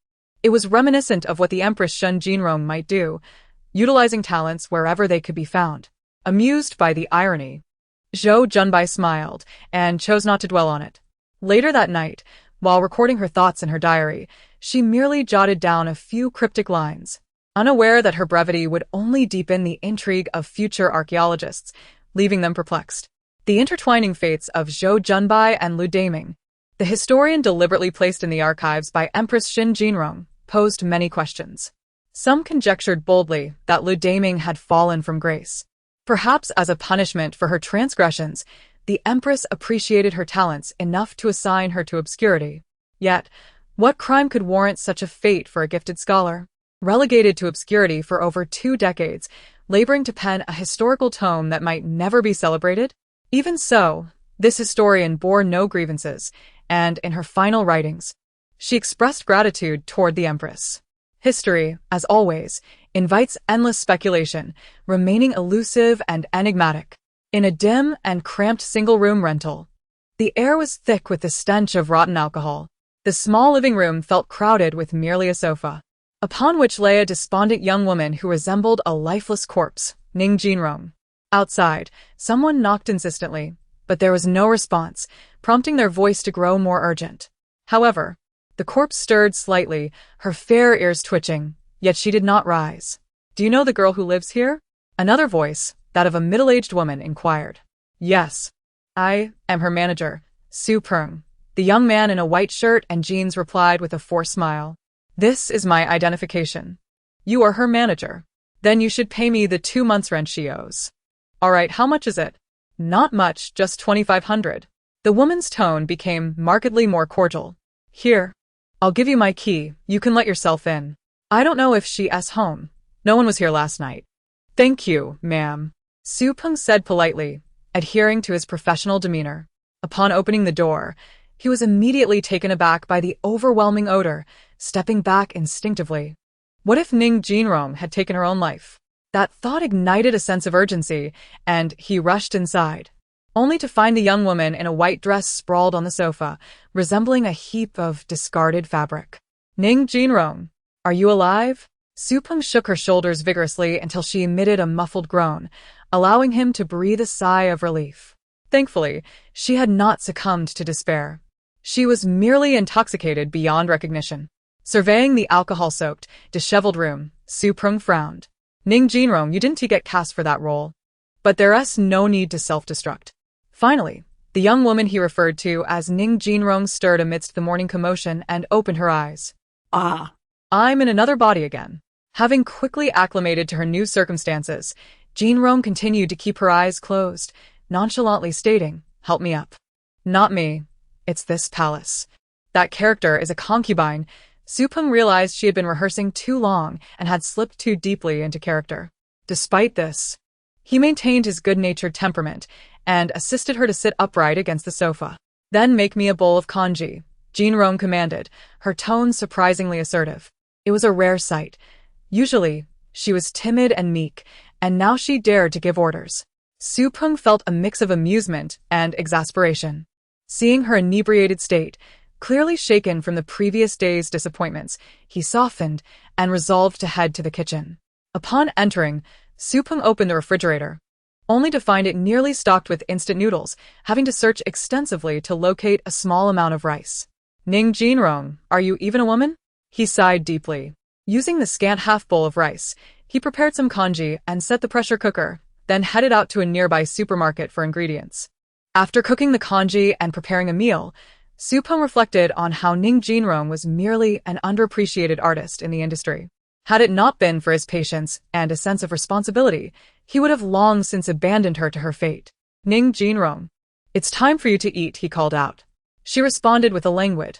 It was reminiscent of what the Empress Shun Jinrong might do, utilizing talents wherever they could be found. Amused by the irony, Zhou Junbai smiled and chose not to dwell on it. Later that night, while recording her thoughts in her diary, she merely jotted down a few cryptic lines, unaware that her brevity would only deepen the intrigue of future archaeologists, leaving them perplexed. The intertwining fates of Zhou Junbai and Lu Daming, the historian deliberately placed in the archives by Empress Shun Jinrong, posed many questions. Some conjectured boldly that Lu Daming had fallen from grace. Perhaps as a punishment for her transgressions, the Empress appreciated her talents enough to assign her to obscurity. Yet, what crime could warrant such a fate for a gifted scholar? Relegated to obscurity for over 2 decades, laboring to pen a historical tome that might never be celebrated? Even so, this historian bore no grievances, and in her final writings, she expressed gratitude toward the Empress. History, as always, invites endless speculation, remaining elusive and enigmatic. In a dim and cramped single-room rental, the air was thick with the stench of rotten alcohol. The small living room felt crowded with merely a sofa, upon which lay a despondent young woman who resembled a lifeless corpse, Ning Jinrong. Outside, someone knocked insistently, but there was no response, prompting their voice to grow more urgent. However, the corpse stirred slightly, her fair ears twitching, yet she did not rise. "Do you know the girl who lives here?" Another voice, that of a middle-aged woman, inquired. "Yes. I am her manager, Su Peng." The young man in a white shirt and jeans replied with a forced smile. "This is my identification. You are her manager. Then you should pay me the 2 months' rent she owes." "All right, how much is it?" "Not much, just 2,500. The woman's tone became markedly more cordial. "Here. I'll give you my key, you can let yourself in. I don't know if she's home. No one was here last night." "Thank you, ma'am," Su Peng said politely, adhering to his professional demeanor. Upon opening the door, he was immediately taken aback by the overwhelming odor, stepping back instinctively. What if Ning Jinrong had taken her own life? That thought ignited a sense of urgency, and he rushed inside, only to find the young woman in a white dress sprawled on the sofa, resembling a heap of discarded fabric. "Ning Jinrong, are you alive?" Su Peng shook her shoulders vigorously until she emitted a muffled groan, allowing him to breathe a sigh of relief. Thankfully, she had not succumbed to despair. She was merely intoxicated beyond recognition. Surveying the alcohol-soaked, disheveled room, Su Peng frowned. "Ning Jinrong, you didn't get cast for that role. But there's no need to self-destruct." Finally, the young woman he referred to as Ning Jinrong stirred amidst the morning commotion and opened her eyes. "Ah, I'm in another body again." Having quickly acclimated to her new circumstances, Jinrong continued to keep her eyes closed, nonchalantly stating, "Help me up." "Not me. It's this palace. That character is a concubine." Su Peng realized she had been rehearsing too long and had slipped too deeply into character. Despite this, he maintained his good-natured temperament and assisted her to sit upright against the sofa. "Then make me a bowl of congee," Jinrong commanded, her tone surprisingly assertive. It was a rare sight. Usually, she was timid and meek, and now she dared to give orders. Su Peng felt a mix of amusement and exasperation. Seeing her inebriated state, clearly shaken from the previous day's disappointments, he softened and resolved to head to the kitchen. Upon entering, Su Peng opened the refrigerator, only to find it nearly stocked with instant noodles, having to search extensively to locate a small amount of rice. "Ning Jinrong, are you even a woman?" He sighed deeply. Using the scant half-bowl of rice, he prepared some congee and set the pressure cooker, then headed out to a nearby supermarket for ingredients. After cooking the congee and preparing a meal, Su Peng reflected on how Ning Jinrong was merely an underappreciated artist in the industry. Had it not been for his patience and a sense of responsibility, he would have long since abandoned her to her fate. "Ning Jinrong, it's time for you to eat," he called out. She responded with a languid,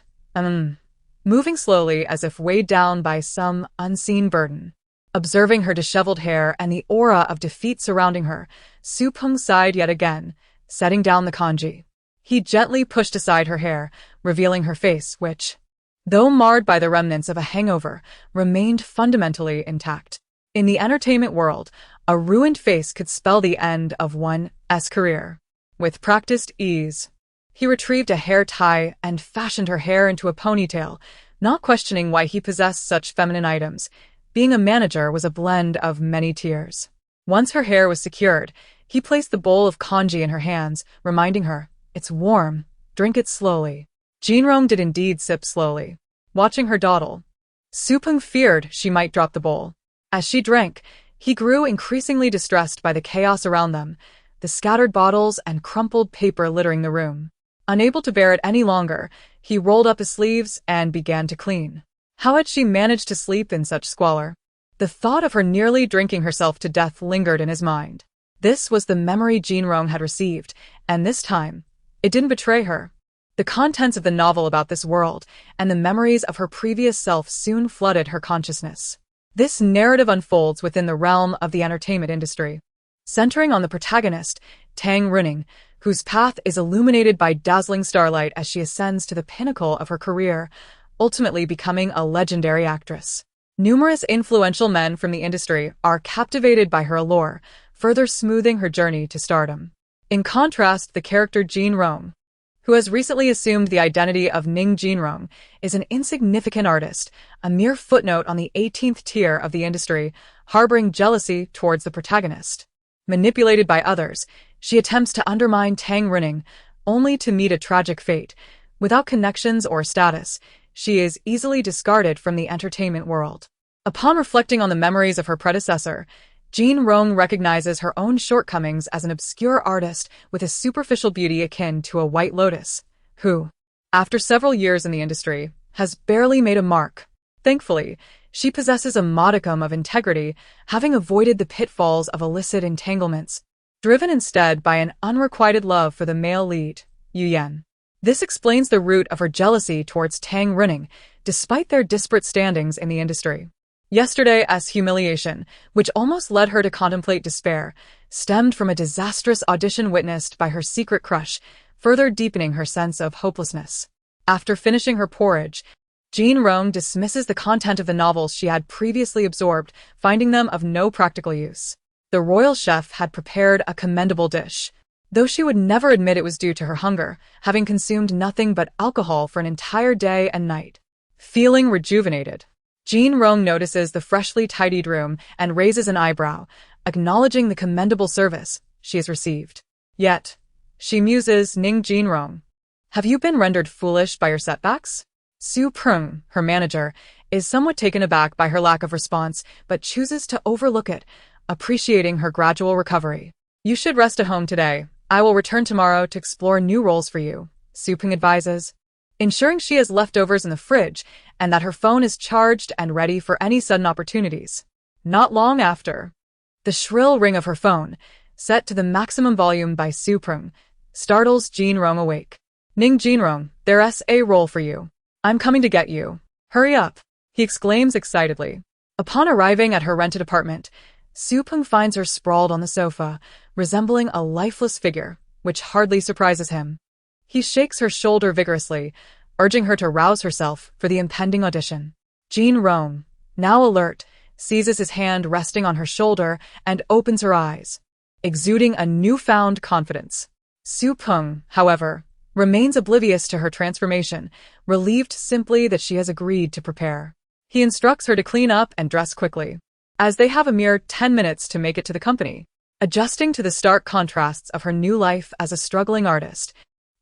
moving slowly as if weighed down by some unseen burden. Observing her disheveled hair and the aura of defeat surrounding her, Su-pung sighed yet again, setting down the kanji. He gently pushed aside her hair, revealing her face, which, though marred by the remnants of a hangover, remained fundamentally intact. In the entertainment world, a ruined face could spell the end of one's career. With practiced ease, he retrieved a hair tie and fashioned her hair into a ponytail, not questioning why he possessed such feminine items. Being a manager was a blend of many tears. Once her hair was secured, he placed the bowl of kanji in her hands, reminding her, "It's warm. Drink it slowly." Jinrong did indeed sip slowly. Watching her dawdle, Su-pung feared she might drop the bowl. As she drank, he grew increasingly distressed by the chaos around them, the scattered bottles and crumpled paper littering the room. Unable to bear it any longer, he rolled up his sleeves and began to clean. How had she managed to sleep in such squalor? The thought of her nearly drinking herself to death lingered in his mind. This was the memory Jinrong had received, and this time, it didn't betray her. The contents of the novel about this world and the memories of her previous self soon flooded her consciousness. This narrative unfolds within the realm of the entertainment industry, centering on the protagonist, Tang Running, whose path is illuminated by dazzling starlight as she ascends to the pinnacle of her career, ultimately becoming a legendary actress. Numerous influential men from the industry are captivated by her allure, further smoothing her journey to stardom. In contrast, the character Jinrong, who has recently assumed the identity of Ning Jinrong, is an insignificant artist, a mere footnote on the 18th tier of the industry, harboring jealousy towards the protagonist. Manipulated by others, she attempts to undermine Tang Running, only to meet a tragic fate. Without connections or status, she is easily discarded from the entertainment world. Upon reflecting on the memories of her predecessor, Jinrong recognizes her own shortcomings as an obscure artist with a superficial beauty akin to a white lotus, who, after several years in the industry, has barely made a mark. Thankfully, she possesses a modicum of integrity, having avoided the pitfalls of illicit entanglements, driven instead by an unrequited love for the male lead, Yu Yan. This explains the root of her jealousy towards Tang Running, despite their disparate standings in the industry. Yesterday's humiliation, which almost led her to contemplate despair, stemmed from a disastrous audition witnessed by her secret crush, further deepening her sense of hopelessness. After finishing her porridge, Jinrong dismisses the content of the novels she had previously absorbed, finding them of no practical use. The royal chef had prepared a commendable dish, though she would never admit it was due to her hunger, having consumed nothing but alcohol for an entire day and night. Feeling rejuvenated, Jinrong notices the freshly tidied room and raises an eyebrow, acknowledging the commendable service she has received. Yet, she muses, "Ning Jinrong, have you been rendered foolish by your setbacks?" Su-pung, her manager, is somewhat taken aback by her lack of response, but chooses to overlook it, appreciating her gradual recovery. "You should rest at home today. I will return tomorrow to explore new roles for you," Su-pung advises, ensuring she has leftovers in the fridge and that her phone is charged and ready for any sudden opportunities. Not long after, the shrill ring of her phone, set to the maximum volume by Su-pung, startles Jinrong awake. "Ning Jinrong, there's a role for you. I'm coming to get you. Hurry up," he exclaims excitedly. Upon arriving at her rented apartment, Su-pung finds her sprawled on the sofa, resembling a lifeless figure, which hardly surprises him. He shakes her shoulder vigorously, urging her to rouse herself for the impending audition. Jinrong, now alert, seizes his hand resting on her shoulder and opens her eyes, exuding a newfound confidence. Su-pung, however, remains oblivious to her transformation, relieved simply that she has agreed to prepare. He instructs her to clean up and dress quickly, as they have a mere 10 minutes to make it to the company. Adjusting to the stark contrasts of her new life as a struggling artist,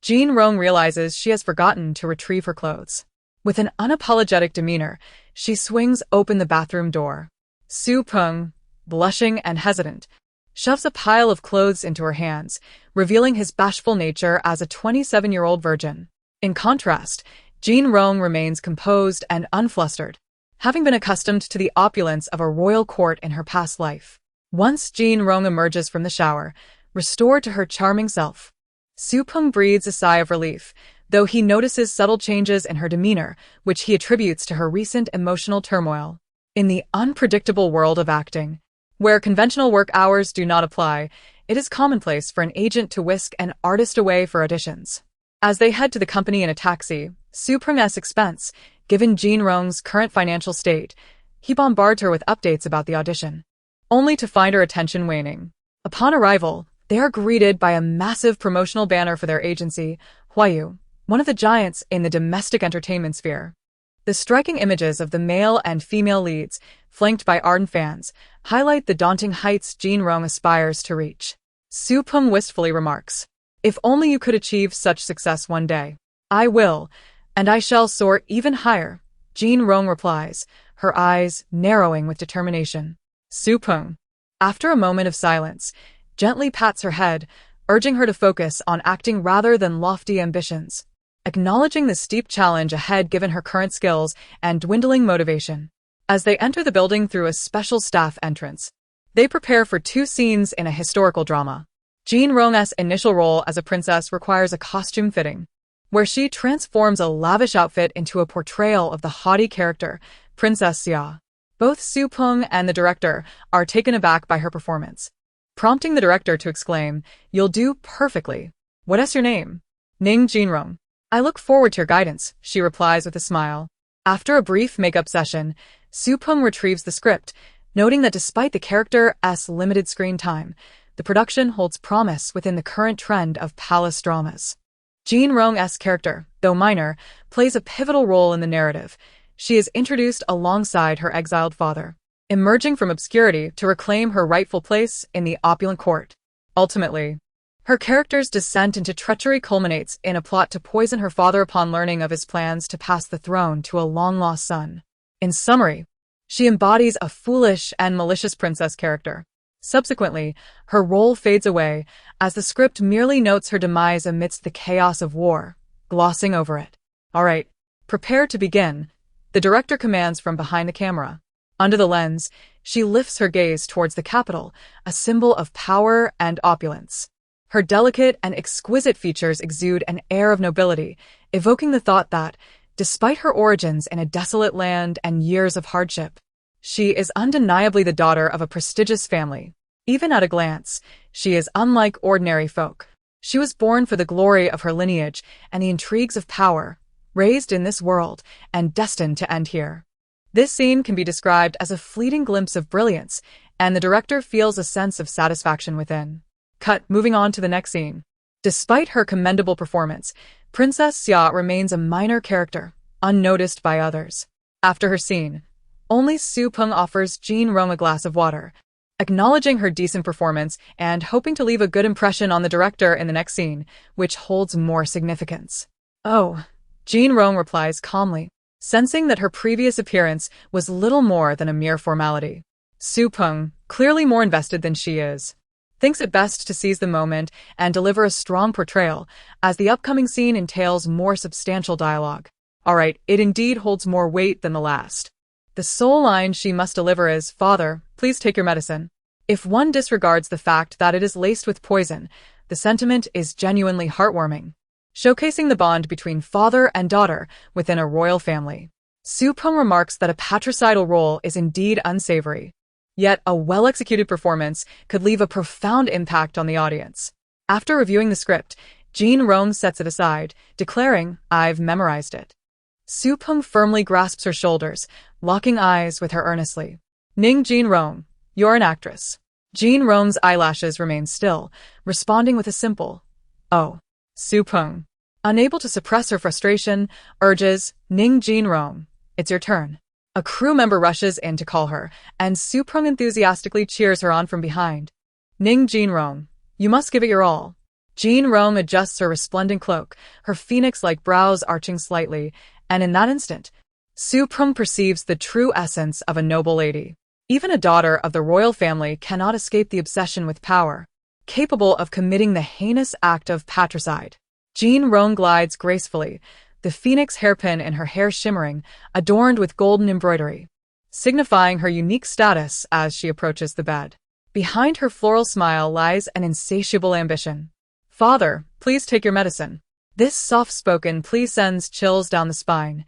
Jinrong realizes she has forgotten to retrieve her clothes. With an unapologetic demeanor, she swings open the bathroom door. Su-pung, blushing and hesitant, shoves a pile of clothes into her hands, revealing his bashful nature as a 27-year-old virgin. In contrast, Jinrong remains composed and unflustered, having been accustomed to the opulence of a royal court in her past life. Once Jinrong emerges from the shower, restored to her charming self, Su-pung breathes a sigh of relief, though he notices subtle changes in her demeanor, which he attributes to her recent emotional turmoil. In the unpredictable world of acting, where conventional work hours do not apply, it is commonplace for an agent to whisk an artist away for auditions. As they head to the company in a taxi, Suprung's expense, given Jean Rong's current financial state, he bombards her with updates about the audition, only to find her attention waning. Upon arrival, they are greeted by a massive promotional banner for their agency, Huayu, one of the giants in the domestic entertainment sphere. The striking images of the male and female leads, flanked by ardent fans, highlight the daunting heights Jean Rong aspires to reach. Supung wistfully remarks, "If only you could achieve such success one day." "I will, and I shall soar even higher," Jean Rong replies, her eyes narrowing with determination. Supung, after a moment of silence, gently pats her head, urging her to focus on acting rather than lofty ambitions. Acknowledging the steep challenge ahead given her current skills and dwindling motivation. As they enter the building through a special staff entrance, they prepare for 2 scenes in a historical drama. Jean Rong's initial role as a princess requires a costume fitting, where she transforms a lavish outfit into a portrayal of the haughty character, Princess Xia. Both Supung and the director are taken aback by her performance, prompting the director to exclaim, "You'll do perfectly. What is your name?" "Ning Jinrong." "I look forward to your guidance," she replies with a smile. After a brief makeup session, Supung retrieves the script, noting that despite the character's limited screen time, the production holds promise within the current trend of palace dramas. Jean Rong's character, though minor, plays a pivotal role in the narrative. She is introduced alongside her exiled father, emerging from obscurity to reclaim her rightful place in the opulent court. Ultimately, her character's descent into treachery culminates in a plot to poison her father upon learning of his plans to pass the throne to a long-lost son. In summary, she embodies a foolish and malicious princess character. Subsequently, her role fades away, as the script merely notes her demise amidst the chaos of war, glossing over it. "All right, prepare to begin," the director commands from behind the camera. Under the lens, she lifts her gaze towards the capital, a symbol of power and opulence. Her delicate and exquisite features exude an air of nobility, evoking the thought that, despite her origins in a desolate land and years of hardship, she is undeniably the daughter of a prestigious family. Even at a glance, she is unlike ordinary folk. She was born for the glory of her lineage and the intrigues of power, raised in this world and destined to end here. This scene can be described as a fleeting glimpse of brilliance, and the director feels a sense of satisfaction within. Cut, moving on to the next scene. Despite her commendable performance, Princess Xia remains a minor character, unnoticed by others. After her scene, only Supung offers Jean Rong a glass of water, acknowledging her decent performance and hoping to leave a good impression on the director in the next scene, which holds more significance. "Oh," Jean Rong replies calmly, sensing that her previous appearance was little more than a mere formality. Supung, clearly more invested than she is, thinks it best to seize the moment and deliver a strong portrayal, as the upcoming scene entails more substantial dialogue. All right, it indeed holds more weight than the last. The sole line she must deliver is, "Father, please take your medicine." If one disregards the fact that it is laced with poison, the sentiment is genuinely heartwarming, showcasing the bond between father and daughter within a royal family. Supung remarks that a patricidal role is indeed unsavory, yet a well-executed performance could leave a profound impact on the audience. After reviewing the script, Jean Rong sets it aside, declaring, "I've memorized it." Supung firmly grasps her shoulders, locking eyes with her earnestly. "Ning Jean Rong, you're an actress." Jean Rong's eyelashes remain still, responding with a simple, "Oh." Supung, unable to suppress her frustration, urges, "Ning Jean Rong, it's your turn." A crew member rushes in to call her, and Supung enthusiastically cheers her on from behind. "Ning Jean Rong, you must give it your all." Jean Rong adjusts her resplendent cloak, her phoenix-like brows arching slightly, and in that instant, Supung perceives the true essence of a noble lady. Even a daughter of the royal family cannot escape the obsession with power, capable of committing the heinous act of patricide. Jean Rong glides gracefully, the phoenix hairpin in her hair shimmering, adorned with golden embroidery, signifying her unique status as she approaches the bed. Behind her floral smile lies an insatiable ambition. "Father, please take your medicine." This soft-spoken plea sends chills down the spine,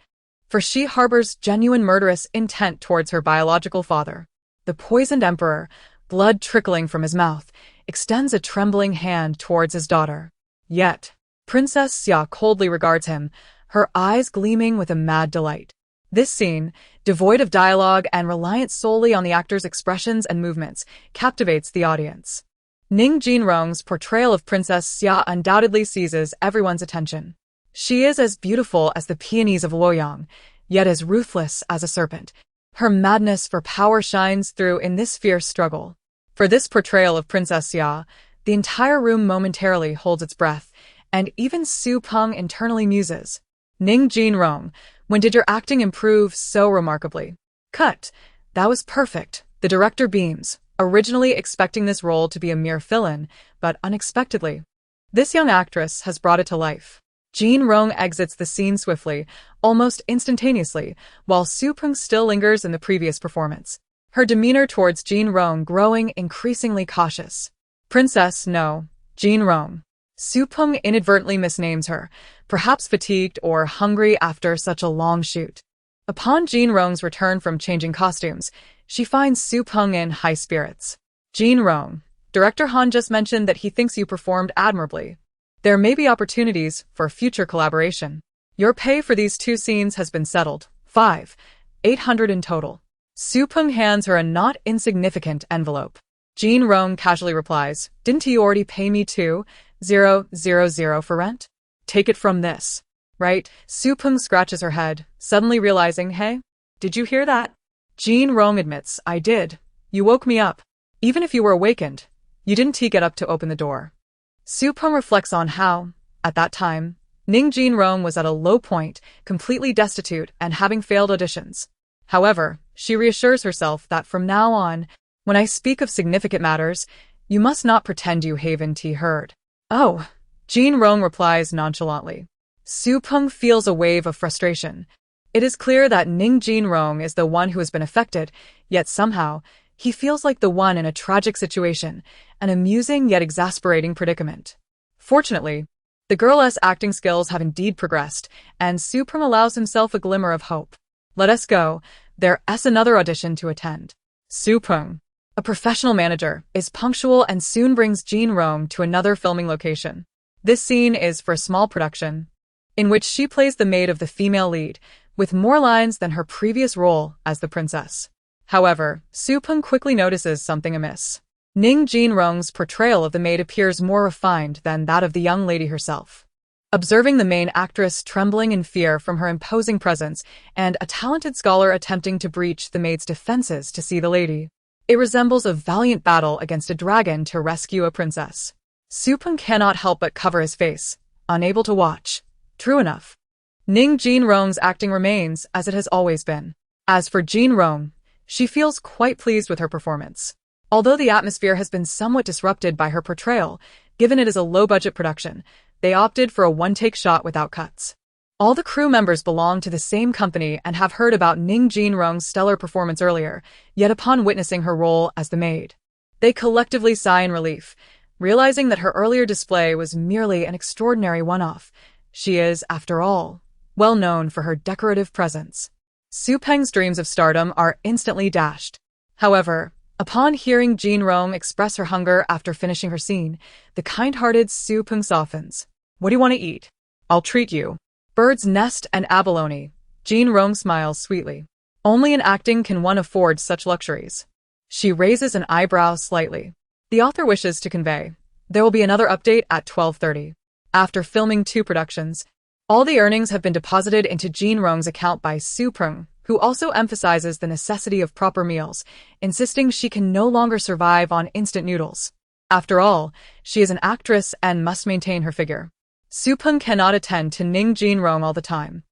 for she harbors genuine murderous intent towards her biological father. The poisoned emperor, blood trickling from his mouth, extends a trembling hand towards his daughter. Yet, Princess Xia coldly regards him, her eyes gleaming with a mad delight. This scene, devoid of dialogue and reliant solely on the actor's expressions and movements, captivates the audience. Ning Jinrong's portrayal of Princess Xia undoubtedly seizes everyone's attention. She is as beautiful as the peonies of Luoyang, yet as ruthless as a serpent. Her madness for power shines through in this fierce struggle. For this portrayal of Princess Xia, the entire room momentarily holds its breath, and even Su Peng internally muses. Ning Jinrong, when did your acting improve so remarkably? Cut. That was perfect. The director beams, originally expecting this role to be a mere fill-in, but unexpectedly, this young actress has brought it to life. Jinrong exits the scene swiftly, almost instantaneously, while Su Peng still lingers in the previous performance, her demeanor towards Jinrong growing increasingly cautious. Princess, no. Jinrong. Su Peng inadvertently misnames her, perhaps fatigued or hungry after such a long shoot. Upon Jinrong's return from changing costumes, she finds Su Peng in high spirits. Jinrong, Director Han just mentioned that he thinks you performed admirably. There may be opportunities for future collaboration. Your pay for these 2 scenes has been settled. 800 in total. Su Peng hands her a not insignificant envelope. Jinrong casually replies, didn't he already pay me 2,000 for rent? Take it from this. Right? Su Peng scratches her head, suddenly realizing, hey, did you hear that? Jinrong admits, I did. You woke me up. Even if you were awakened, you didn't get up to open the door. Su Peng reflects on how, at that time, Ning Jinrong was at a low point, completely destitute and having failed auditions. However, she reassures herself that from now on, when I speak of significant matters, you must not pretend you haven't heard. Oh, Jinrong replies nonchalantly. Su Peng feels a wave of frustration. It is clear that Ning Jinrong is the one who has been affected, yet somehow, he feels like the one in a tragic situation, an amusing yet exasperating predicament. Fortunately, the girl's acting skills have indeed progressed, and Su Peng allows himself a glimmer of hope. Let us go. There's another audition to attend. Su Peng, a professional manager, is punctual and soon brings Jinrong to another filming location. This scene is for a small production, in which she plays the maid of the female lead, with more lines than her previous role as the princess. However, Su Peng quickly notices something amiss. Ning Jinrong's portrayal of the maid appears more refined than that of the young lady herself. Observing the main actress trembling in fear from her imposing presence and a talented scholar attempting to breach the maid's defenses to see the lady, it resembles a valiant battle against a dragon to rescue a princess. Su Peng cannot help but cover his face, unable to watch. True enough, Ning Jinrong's acting remains as it has always been. As for Jinrong, she feels quite pleased with her performance. Although the atmosphere has been somewhat disrupted by her portrayal, given it is a low-budget production, they opted for a one-take shot without cuts. All the crew members belong to the same company and have heard about Ning Jinrong's stellar performance earlier, yet upon witnessing her role as the maid, they collectively sigh in relief, realizing that her earlier display was merely an extraordinary one-off. She is, after all, well known for her decorative presence. Su Peng's dreams of stardom are instantly dashed. However, upon hearing Jinrong express her hunger after finishing her scene, the kind-hearted Su Peng softens. What do you want to eat? I'll treat you. Bird's nest and abalone. Jinrong smiles sweetly. Only in acting can one afford such luxuries. She raises an eyebrow slightly. The author wishes to convey, there will be another update at 12:30. After filming 2 productions, all the earnings have been deposited into Jinrong's account by Su Peng, who also emphasizes the necessity of proper meals, insisting she can no longer survive on instant noodles. After all, she is an actress and must maintain her figure. Su Peng cannot attend to Ning Jinrong all the time.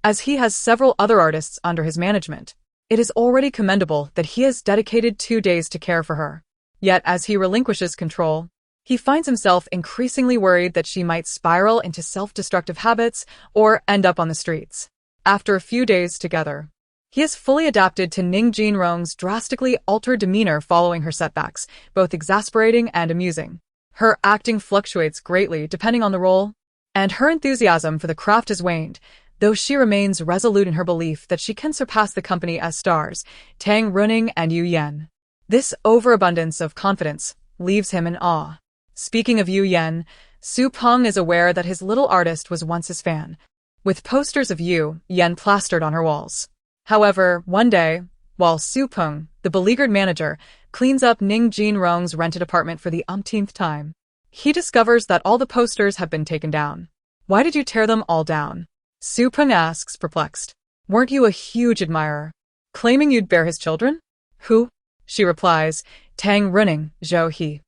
As he has several other artists under his management, it is already commendable that he has dedicated 2 days to care for her. Yet as he relinquishes control, he finds himself increasingly worried that she might spiral into self-destructive habits or end up on the streets. After a few days together, he is fully adapted to Ning Jinrong's drastically altered demeanor following her setbacks, both exasperating and amusing. Her acting fluctuates greatly depending on the role, and her enthusiasm for the craft has waned, though she remains resolute in her belief that she can surpass the company as stars, Tang Running and Yu Yan. This overabundance of confidence leaves him in awe. Speaking of Yu Yan, Su Peng is aware that his little artist was once his fan, with posters of Yu Yan plastered on her walls. However, one day, while Su Peng, the beleaguered manager, cleans up Ning Jinrong's rented apartment for the umpteenth time, he discovers that all the posters have been taken down. "Why did you tear them all down?" Su Peng asks, perplexed. "Weren't you a huge admirer, claiming you'd bear his children?" "Who?" she replies, "Tang Running, Zhou He."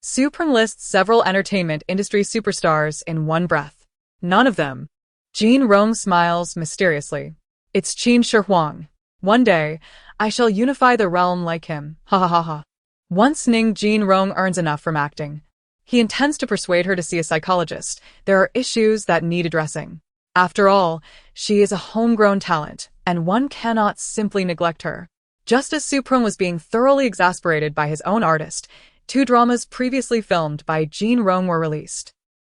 Su Peng lists several entertainment industry superstars in one breath. "None of them." Jin Rong smiles mysteriously. "It's Qin Shi Huang. One day, I shall unify the realm like him. Ha ha ha ha." Once Ning Jinrong earns enough from acting, he intends to persuade her to see a psychologist. There are issues that need addressing. After all, she is a homegrown talent, and one cannot simply neglect her. Just as Su Peng was being thoroughly exasperated by his own artist, 2 dramas previously filmed by Jin Rong were released.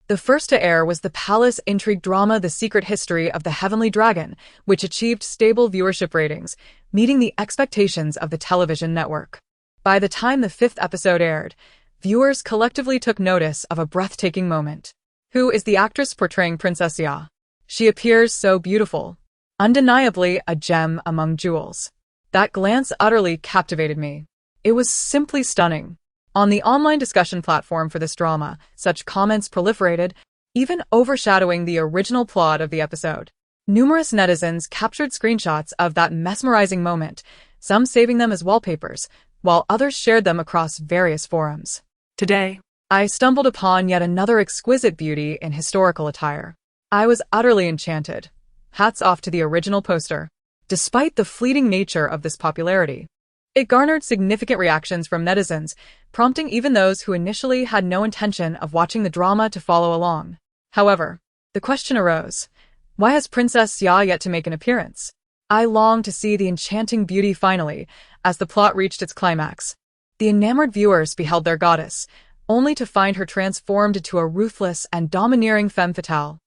The first to air was the palace intrigue drama The Secret History of the Heavenly Dragon, which achieved stable viewership ratings, meeting the expectations of the television network. By the time the 5th episode aired, viewers collectively took notice of a breathtaking moment. Who is the actress portraying Princess Ya? She appears so beautiful, undeniably a gem among jewels. That glance utterly captivated me. It was simply stunning. On the online discussion platform for this drama, such comments proliferated, even overshadowing the original plot of the episode. Numerous netizens captured screenshots of that mesmerizing moment, some saving them as wallpapers, while others shared them across various forums. Today, I stumbled upon yet another exquisite beauty in historical attire. I was utterly enchanted. Hats off to the original poster. Despite the fleeting nature of this popularity, it garnered significant reactions from netizens, prompting even those who initially had no intention of watching the drama to follow along. However, the question arose, why has Princess Ya yet to make an appearance? I longed to see the enchanting beauty finally, as the plot reached its climax. The enamored viewers beheld their goddess, only to find her transformed into a ruthless and domineering femme fatale.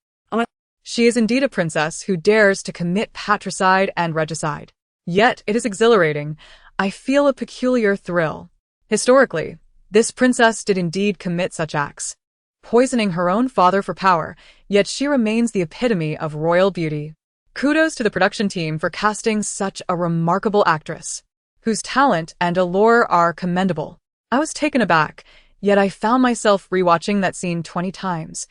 She is indeed a princess who dares to commit patricide and regicide. Yet it is exhilarating. I feel a peculiar thrill. Historically, this princess did indeed commit such acts, poisoning her own father for power, yet she remains the epitome of royal beauty. Kudos to the production team for casting such a remarkable actress, whose talent and allure are commendable. I was taken aback, yet I found myself rewatching that scene 20 times.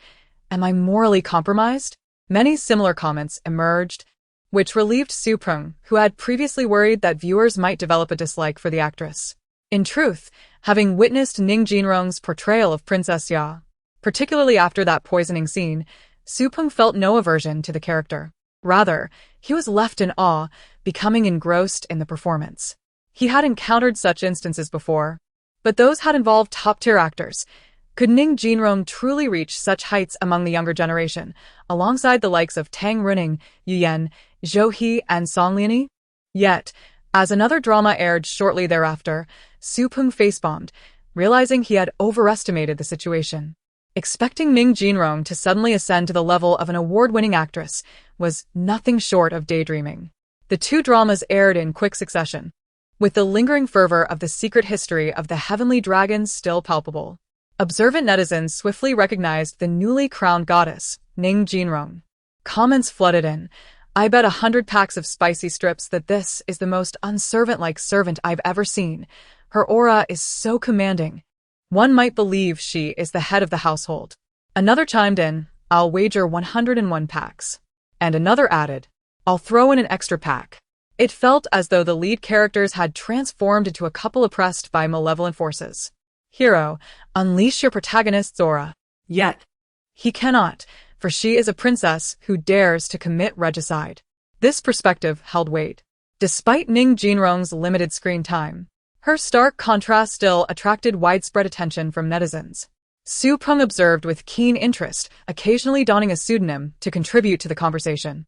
Am I morally compromised? Many similar comments emerged, which relieved Su Peng, who had previously worried that viewers might develop a dislike for the actress. In truth, having witnessed Ning Jinrong's portrayal of Princess Ya, particularly after that poisoning scene, Su Peng felt no aversion to the character. Rather, he was left in awe, becoming engrossed in the performance. He had encountered such instances before, but those had involved top-tier actors. Could Ning Jinrong truly reach such heights among the younger generation, alongside the likes of Tang Running, Yu Yan, Zhou He, and Song Lianyi? Yet, as another drama aired shortly thereafter, Su Peng facebombed, realizing he had overestimated the situation. Expecting Ning Jinrong to suddenly ascend to the level of an award-winning actress was nothing short of daydreaming. The 2 dramas aired in quick succession, with the lingering fervor of the secret history of the heavenly dragons still palpable. Observant netizens swiftly recognized the newly crowned goddess, Ning Jinrong. Comments flooded in. I bet 100 packs of spicy strips that this is the most unservant-like servant I've ever seen. Her aura is so commanding. One might believe she is the head of the household. Another chimed in, I'll wager 101 packs. And another added, I'll throw in an extra pack. It felt as though the lead characters had transformed into a couple oppressed by malevolent forces. Hero, unleash your protagonist's aura. Yet, he cannot, for she is a princess who dares to commit regicide. This perspective held weight. Despite Ning Jinrong's limited screen time, her stark contrast still attracted widespread attention from netizens. Su Peng observed with keen interest, occasionally donning a pseudonym to contribute to the conversation.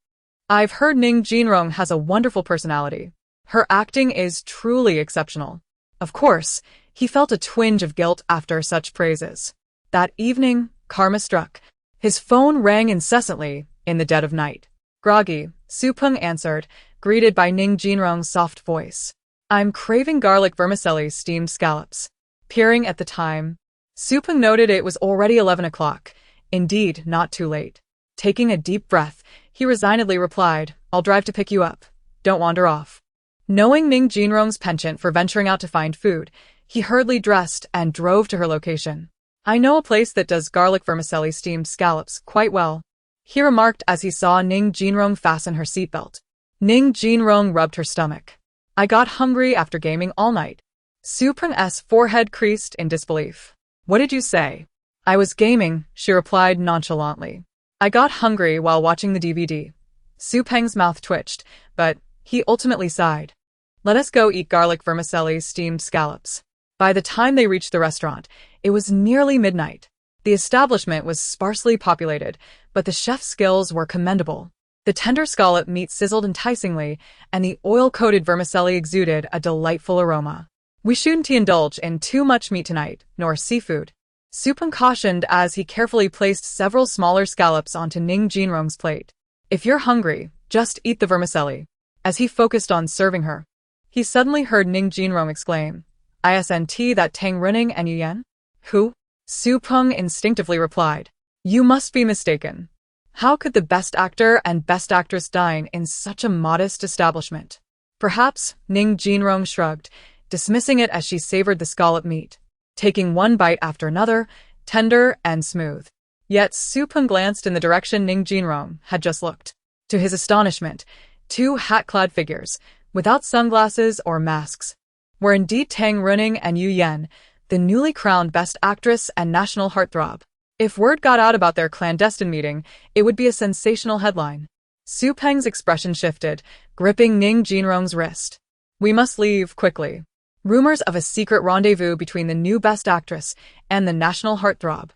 I've heard Ning Jinrong has a wonderful personality. Her acting is truly exceptional. Of course, he felt a twinge of guilt after such praises. That evening, karma struck. His phone rang incessantly in the dead of night. Groggy, Su Peng answered, greeted by Ning Jinrong's soft voice. I'm craving garlic vermicelli steamed scallops. Peering at the time, Su Peng noted it was already 11 o'clock. Indeed, not too late. Taking a deep breath, he resignedly replied, I'll drive to pick you up. Don't wander off. Knowing Ning Jinrong's penchant for venturing out to find food, he hurriedly dressed and drove to her location. I know a place that does garlic vermicelli steamed scallops quite well, he remarked as he saw Ning Jinrong fasten her seatbelt. Ning Jinrong rubbed her stomach. I got hungry after gaming all night. Su Peng's forehead creased in disbelief. What did you say? I was gaming, she replied nonchalantly. I got hungry while watching the DVD. Su Peng's mouth twitched, but he ultimately sighed. Let us go eat garlic vermicelli steamed scallops. By the time they reached the restaurant, it was nearly midnight. The establishment was sparsely populated, but the chef's skills were commendable. The tender scallop meat sizzled enticingly, and the oil-coated vermicelli exuded a delightful aroma. We shouldn't indulge in too much meat tonight, nor seafood. Su Peng cautioned as he carefully placed several smaller scallops onto Ning Jinrong's plate. If you're hungry, just eat the vermicelli. As he focused on serving her, he suddenly heard Ning Jinrong exclaim, Isn't that Tang Running and Yuyan? Who? Su Peng instinctively replied. You must be mistaken. How could the best actor and best actress dine in such a modest establishment? Perhaps, Ning Jinrong shrugged, dismissing it as she savored the scallop meat, taking one bite after another, tender and smooth. Yet Su Peng glanced in the direction Ning Jinrong had just looked. To his astonishment, two hat-clad figures, without sunglasses or masks, were indeed Tang Running and Yu Yan, the newly crowned Best Actress and National Heartthrob. If word got out about their clandestine meeting, it would be a sensational headline. Su Peng's expression shifted, gripping Ning Jinrong's wrist. We must leave quickly. Rumors of a secret rendezvous between the new Best Actress and the National Heartthrob,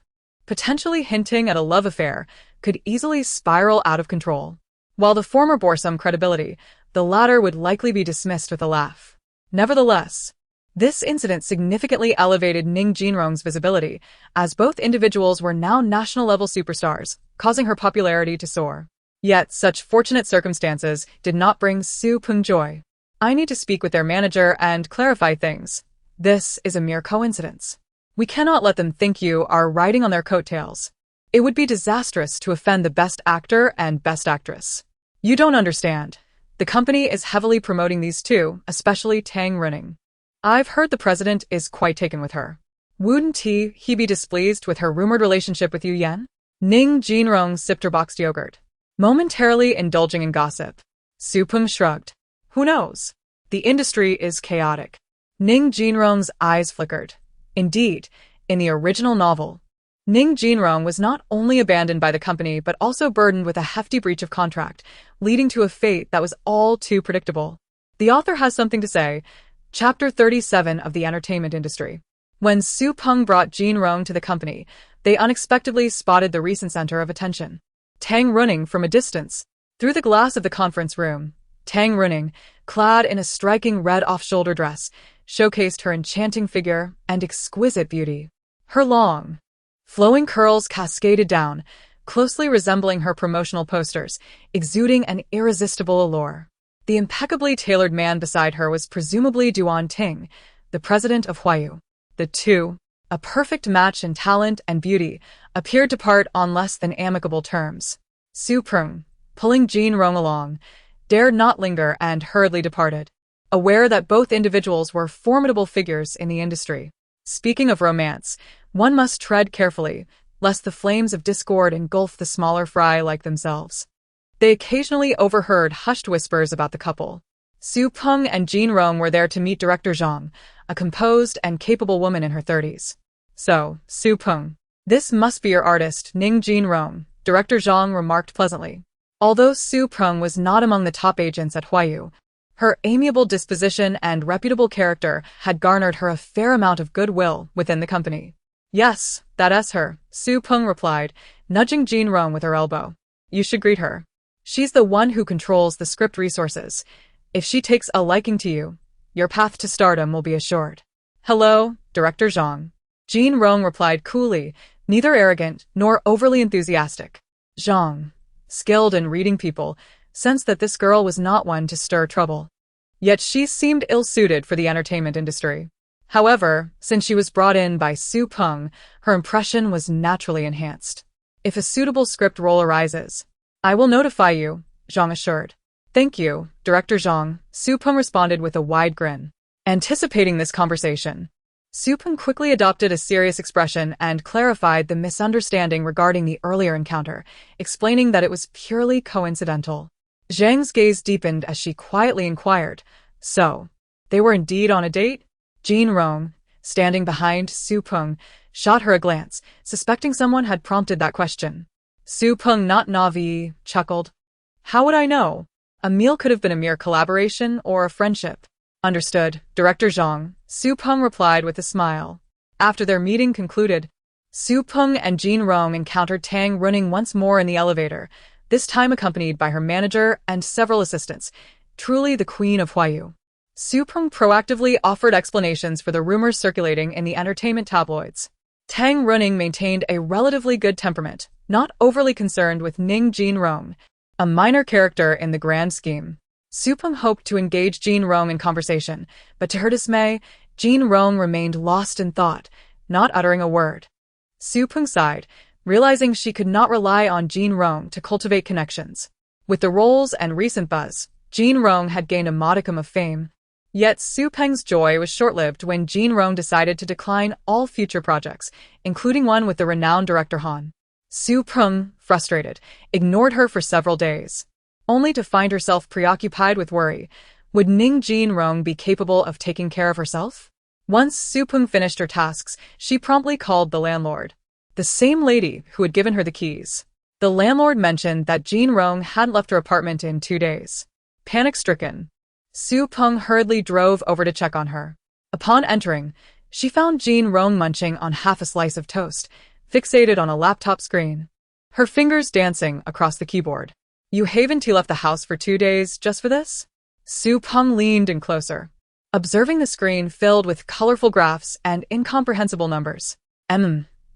potentially hinting at a love affair, could easily spiral out of control. While the former bore some credibility, the latter would likely be dismissed with a laugh. Nevertheless, this incident significantly elevated Ning Jinrong's visibility, as both individuals were now national-level superstars, causing her popularity to soar. Yet such fortunate circumstances did not bring Su Peng joy. I need to speak with their manager and clarify things. This is a mere coincidence. We cannot let them think you are riding on their coattails. It would be disastrous to offend the best actor and best actress. You don't understand. The company is heavily promoting these two, especially Tang Running. I've heard the president is quite taken with her. Wouldn't he be displeased with her rumored relationship with Yu Yan? Ning Jinrong sipped her boxed yogurt, momentarily indulging in gossip. Su Peng shrugged. Who knows? The industry is chaotic. Ning Jinrong's eyes flickered. Indeed, in the original novel, Ning Jinrong was not only abandoned by the company but also burdened with a hefty breach of contract, leading to a fate that was all too predictable. The author has something to say. Chapter 37 of the entertainment industry. When Su Peng brought Jinrong to the company, they unexpectedly spotted the recent center of attention. Tang Running from a distance. Through the glass of the conference room, Tang Running, clad in a striking red off-shoulder dress, showcased her enchanting figure and exquisite beauty. Her long, flowing curls cascaded down, closely resembling her promotional posters, exuding an irresistible allure. The impeccably tailored man beside her was presumably Duan Ting, the president of Huayu. The two, a perfect match in talent and beauty, appeared to part on less than amicable terms. Su Peng, pulling Jinrong along, dared not linger and hurriedly departed, aware that both individuals were formidable figures in the industry. Speaking of romance, one must tread carefully, lest the flames of discord engulf the smaller fry like themselves. They occasionally overheard hushed whispers about the couple. Su Peng and Jinrong were there to meet director Zhang, a composed and capable woman in her 30s. So, Su Peng, this must be your artist, Ning Jinrong, director Zhang remarked pleasantly. Although Su Peng was not among the top agents at Huayu, her amiable disposition and reputable character had garnered her a fair amount of goodwill within the company. Yes, that's her, Su Peng replied, nudging Jinrong with her elbow. You should greet her. She's the one who controls the script resources. If she takes a liking to you, your path to stardom will be assured. Hello, Director Zhang. Jinrong replied coolly, neither arrogant nor overly enthusiastic. Zhang, skilled in reading people, sensed that this girl was not one to stir trouble. Yet she seemed ill-suited for the entertainment industry. However, since she was brought in by Su Peng, her impression was naturally enhanced. If a suitable script role arises, I will notify you, Zhang assured. Thank you, Director Zhang, Su Peng responded with a wide grin. Anticipating this conversation, Su Peng quickly adopted a serious expression and clarified the misunderstanding regarding the earlier encounter, explaining that it was purely coincidental. Zhang's gaze deepened as she quietly inquired, so, they were indeed on a date? Jin Rong, standing behind Su Peng, shot her a glance, suspecting someone had prompted that question. Su Peng, not Navi, chuckled. How would I know? A meal could have been a mere collaboration or a friendship. Understood, Director Zhang, Su Peng replied with a smile. After their meeting concluded, Su Peng and Jin Rong encountered Tang running once more in the elevator, this time accompanied by her manager and several assistants, truly the queen of Huayu. Su Peng proactively offered explanations for the rumors circulating in the entertainment tabloids. Tang Running maintained a relatively good temperament, not overly concerned with Ning Jin Rong, a minor character in the grand scheme. Su Peng hoped to engage Jin Rong in conversation, but to her dismay, Jin Rong remained lost in thought, not uttering a word. Su Peng sighed, realizing she could not rely on Jin Rong to cultivate connections. With the roles and recent buzz, Jin Rong had gained a modicum of fame. Yet Su Peng's joy was short-lived when Jin Rong decided to decline all future projects, including one with the renowned director Han. Su Peng, frustrated, ignored her for several days, only to find herself preoccupied with worry. Would Ning Jin Rong be capable of taking care of herself? Once Su Peng finished her tasks, she promptly called the landlord, the same lady who had given her the keys. The landlord mentioned that Jin Rong hadn't left her apartment in 2 days. Panic-stricken, Su Peng hurriedly drove over to check on her. Upon entering, she found Jin Rong munching on half a slice of toast, fixated on a laptop screen, her fingers dancing across the keyboard. You haven't left the house for 2 days just for this? Su Peng leaned in closer, observing the screen filled with colorful graphs and incomprehensible numbers.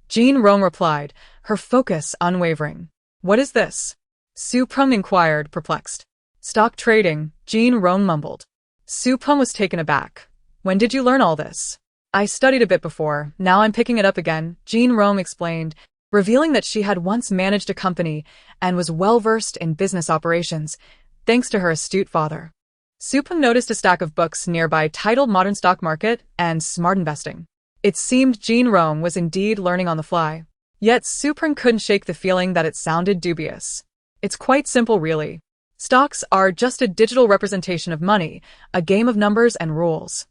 Jin Rong replied, her focus unwavering. What is this? Su Peng inquired, perplexed. Stock trading, Jin Rong mumbled. Su Peng was taken aback. When did you learn all this? I studied a bit before, now I'm picking it up again, Jin Rong explained, revealing that she had once managed a company and was well-versed in business operations, thanks to her astute father. Su Peng noticed a stack of books nearby titled Modern Stock Market and Smart Investing. It seemed Jin Rong was indeed learning on the fly. Yet Su Peng couldn't shake the feeling that it sounded dubious. It's quite simple, really. Stocks are just a digital representation of money, a game of numbers and rules.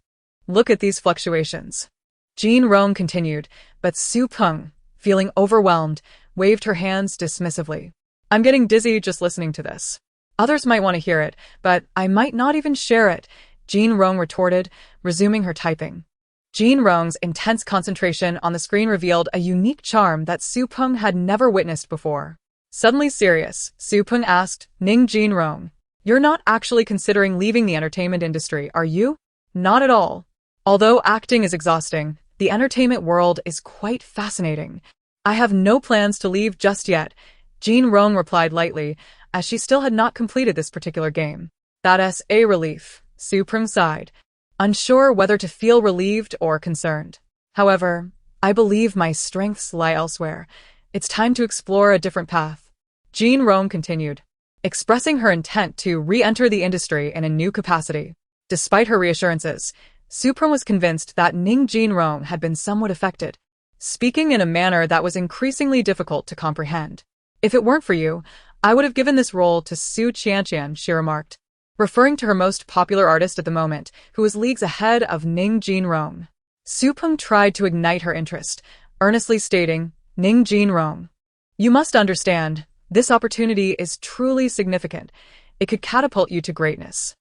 Look at these fluctuations. Jin Rong continued, but Su Peng, feeling overwhelmed, waved her hands dismissively. I'm getting dizzy just listening to this. Others might want to hear it, but I might not even share it, Jin Rong retorted, resuming her typing. Jin Rong's intense concentration on the screen revealed a unique charm that Su Peng had never witnessed before. Suddenly serious, Su Peng asked, Ning Jin Rong, you're not actually considering leaving the entertainment industry, are you? Not at all. Although acting is exhausting, the entertainment world is quite fascinating. I have no plans to leave just yet, Jin Rong replied lightly, as she still had not completed this particular game. That's a relief, Su Peng sighed, unsure whether to feel relieved or concerned. However, I believe my strengths lie elsewhere. It's time to explore a different path. Jin Rong continued, expressing her intent to re-enter the industry in a new capacity. Despite her reassurances, Su Peng was convinced that Ning Jin Rong had been somewhat affected, speaking in a manner that was increasingly difficult to comprehend. If it weren't for you, I would have given this role to Su Qianqian, she remarked, referring to her most popular artist at the moment, who was leagues ahead of Ning Jin Rong. Su Peng tried to ignite her interest, earnestly stating, Ning Jin Rong, you must understand, this opportunity is truly significant. It could catapult you to greatness.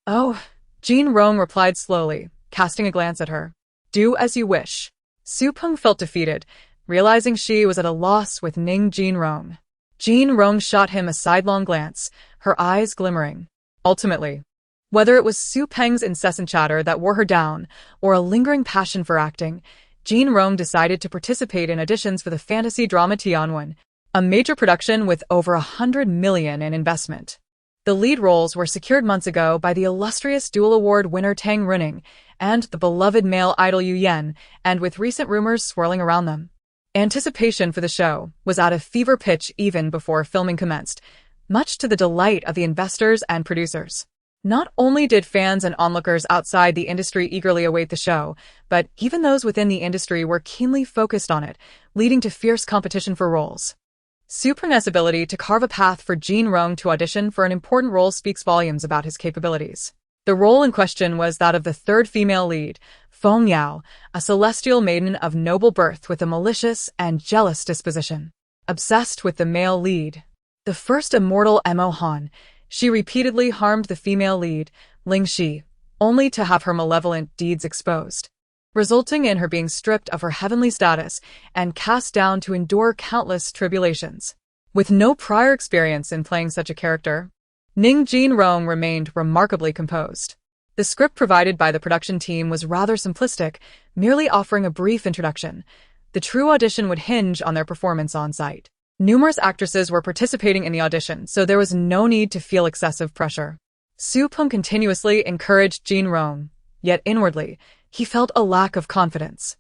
Oh, Jin Rong replied slowly, casting a glance at her. Do as you wish. Su Peng felt defeated, realizing she was at a loss with Ning Jin Rong. Jin Rong shot him a sidelong glance, her eyes glimmering. Ultimately, whether it was Su Peng's incessant chatter that wore her down, or a lingering passion for acting, Jin Rong decided to participate in auditions for the fantasy drama Tianwen. a major production with over $100 million in investment. The lead roles were secured months ago by the illustrious dual award winner Tang Running and the beloved male idol Yu Yan, and with recent rumors swirling around them. Anticipation for the show was at a fever pitch even before filming commenced, much to the delight of the investors and producers. Not only did fans and onlookers outside the industry eagerly await the show, but even those within the industry were keenly focused on it, leading to fierce competition for roles. Superness' ability to carve a path for Jin Rong to audition for an important role speaks volumes about his capabilities. The role in question was that of the third female lead, Feng Yao, a celestial maiden of noble birth with a malicious and jealous disposition. Obsessed with the male lead, the first immortal Mo Han, she repeatedly harmed the female lead, Ling Shi, only to have her malevolent deeds exposed, resulting in her being stripped of her heavenly status and cast down to endure countless tribulations. With no prior experience in playing such a character, Ning Jin-rong remained remarkably composed. The script provided by the production team was rather simplistic, merely offering a brief introduction. The true audition would hinge on their performance on site. Numerous actresses were participating in the audition, so there was no need to feel excessive pressure. Su Peng continuously encouraged Jin-rong, yet inwardly, he felt a lack of confidence.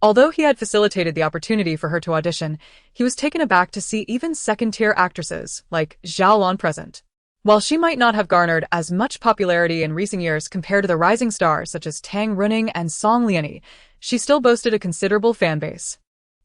Although he had facilitated the opportunity for her to audition, he was taken aback to see even second-tier actresses like Zhao Lan present. While she might not have garnered as much popularity in recent years compared to the rising stars such as Tang Running and Song Lianyi, she still boasted a considerable fanbase.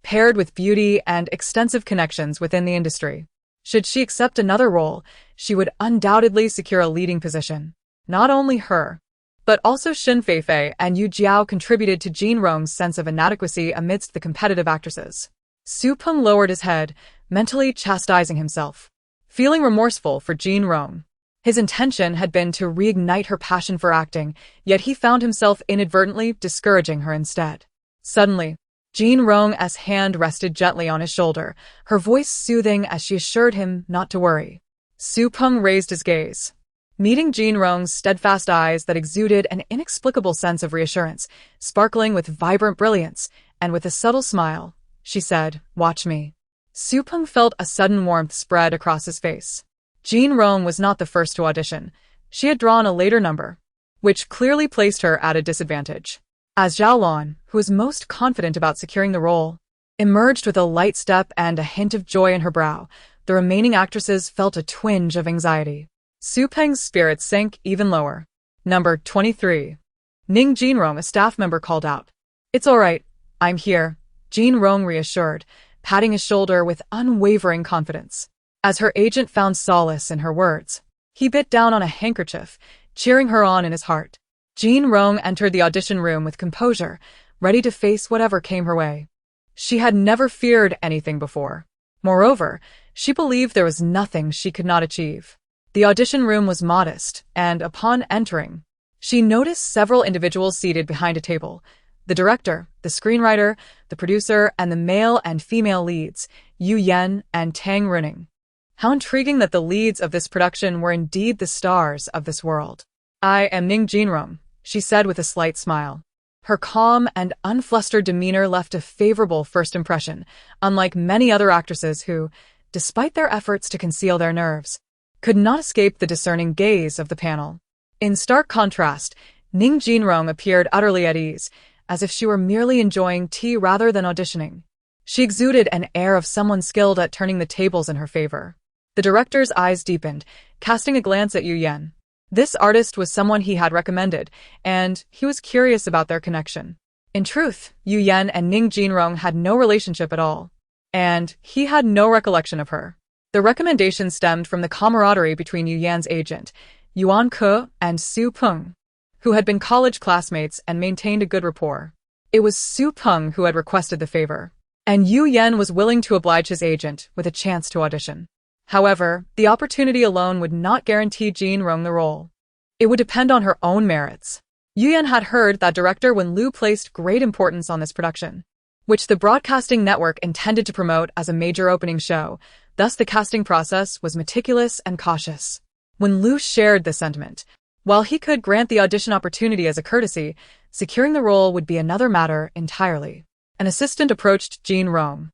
Paired with beauty and extensive connections within the industry, should she accept another role, she would undoubtedly secure a leading position. Not only her, but also Shin Feifei and Yu Jiao contributed to Jin-rong's sense of inadequacy amidst the competitive actresses. Su Peng lowered his head, mentally chastising himself, feeling remorseful for Jin-rong. His intention had been to reignite her passion for acting, yet he found himself inadvertently discouraging her instead. Suddenly, Jin-rong's hand rested gently on his shoulder, her voice soothing as she assured him not to worry. Su Peng raised his gaze, meeting Jin-rong's steadfast eyes that exuded an inexplicable sense of reassurance, sparkling with vibrant brilliance, and with a subtle smile, she said, "Watch me." Su Peng felt a sudden warmth spread across his face. Jin-rong was not the first to audition. She had drawn a later number, which clearly placed her at a disadvantage. As Zhao Lan, who was most confident about securing the role, emerged with a light step and a hint of joy in her brow, the remaining actresses felt a twinge of anxiety. Su Peng's spirits sank even lower. Number 23. Ning Jin-rong, a staff member, called out. "It's all right. I'm here," Jin-rong reassured, patting his shoulder with unwavering confidence. As her agent found solace in her words, he bit down on a handkerchief, cheering her on in his heart. Jin-rong entered the audition room with composure, ready to face whatever came her way. She had never feared anything before. Moreover, she believed there was nothing she could not achieve. The audition room was modest, and upon entering, she noticed several individuals seated behind a table. The director, the screenwriter, the producer, and the male and female leads, Yu Yan and Tang Running. How intriguing that the leads of this production were indeed the stars of this world. "I am Ning Jin-rong," she said with a slight smile. Her calm and unflustered demeanor left a favorable first impression, unlike many other actresses who, despite their efforts to conceal their nerves, could not escape the discerning gaze of the panel. In stark contrast, Ning Jin-rong appeared utterly at ease, as if she were merely enjoying tea rather than auditioning. She exuded an air of someone skilled at turning the tables in her favor. The director's eyes deepened, casting a glance at Yu Yan. This artist was someone he had recommended, and he was curious about their connection. In truth, Yu Yan and Ning Jin-rong had no relationship at all, and he had no recollection of her. The recommendation stemmed from the camaraderie between Yu Yan's agent, Yuan Ke, and Su Peng, who had been college classmates and maintained a good rapport. It was Su Peng who had requested the favor, and Yu Yan was willing to oblige his agent with a chance to audition. However, the opportunity alone would not guarantee Jin-rong the role. It would depend on her own merits. Yu Yan had heard that director Wen Lu placed great importance on this production, which the broadcasting network intended to promote as a major opening show. Thus, the casting process was meticulous and cautious. Wen Lu shared this sentiment. While he could grant the audition opportunity as a courtesy, securing the role would be another matter entirely. An assistant approached Jin-rong.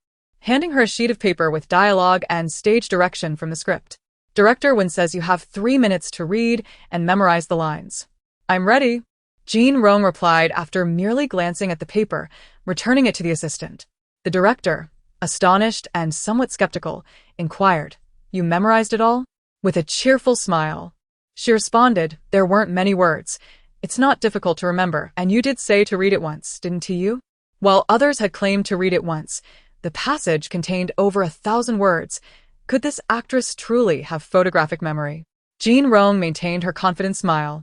handing her a sheet of paper with dialogue and stage direction from the script. Director Wen says you have 3 minutes to read and memorize the lines. I'm ready, Jean Rong replied after merely glancing at the paper, returning it to the assistant. The director, astonished and somewhat skeptical, inquired, You memorized it all? With a cheerful smile. She responded, There weren't many words. It's not difficult to remember, and you did say to read it once, didn't you? While others had claimed to read it once, the passage contained over 1,000 words. Could this actress truly have photographic memory? Jean Rong maintained her confident smile.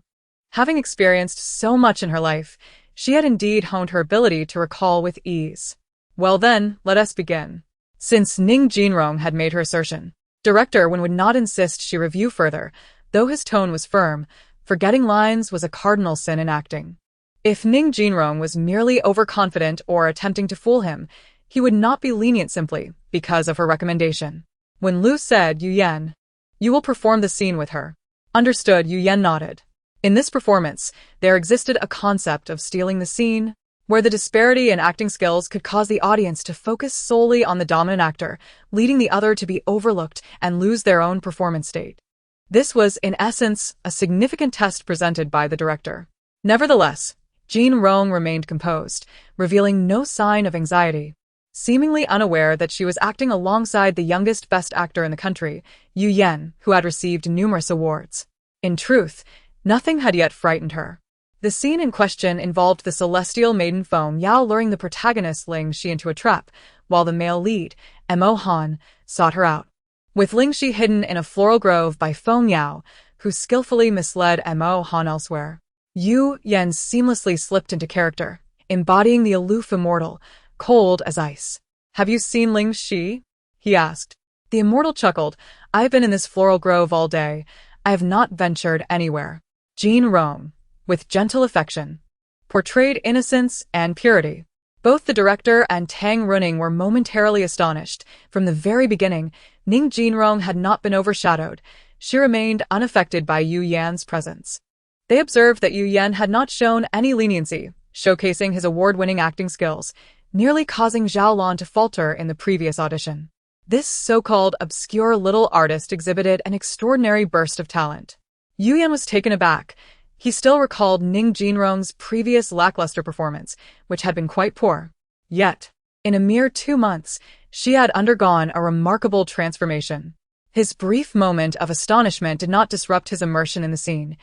Having experienced so much in her life, she had indeed honed her ability to recall with ease. Well then, let us begin. Since Ning Jinrong had made her assertion, Director Wen would not insist she review further, though his tone was firm. Forgetting lines was a cardinal sin in acting. If Ning Jinrong was merely overconfident or attempting to fool him, he would not be lenient simply because of her recommendation. When Lu said, Yu Yan, you will perform the scene with her. Understood, Yu Yan nodded. In this performance, there existed a concept of stealing the scene, where the disparity in acting skills could cause the audience to focus solely on the dominant actor, leading the other to be overlooked and lose their own performance state. This was, in essence, a significant test presented by the director. Nevertheless, Jean Rong remained composed, revealing no sign of anxiety. Seemingly unaware that she was acting alongside the youngest best actor in the country, Yu Yan, who had received numerous awards. In truth, nothing had yet frightened her. The scene in question involved the celestial maiden Feng Yao luring the protagonist Ling Shi into a trap, while the male lead, Mo Han, sought her out. With Ling Shi hidden in a floral grove by Feng Yao, who skillfully misled Mo Han elsewhere, Yu Yan seamlessly slipped into character, embodying the aloof immortal, cold as ice. Have you seen Ling Shi? He asked. The immortal chuckled. I've been in this floral grove all day. I have not ventured anywhere. Jean Rong, with gentle affection, portrayed innocence and purity. Both the director and Tang Runing were momentarily astonished. From the very beginning, Ning Jinrong had not been overshadowed. She remained unaffected by Yu Yan's presence. They observed that Yu Yan had not shown any leniency, showcasing his award-winning acting skills, nearly causing Zhao Lan to falter in the previous audition. This so-called obscure little artist exhibited an extraordinary burst of talent. Yu Yan was taken aback. He still recalled Ning Jinrong's previous lackluster performance, which had been quite poor. Yet, in a mere 2 months, she had undergone a remarkable transformation. His brief moment of astonishment did not disrupt his immersion in the scene.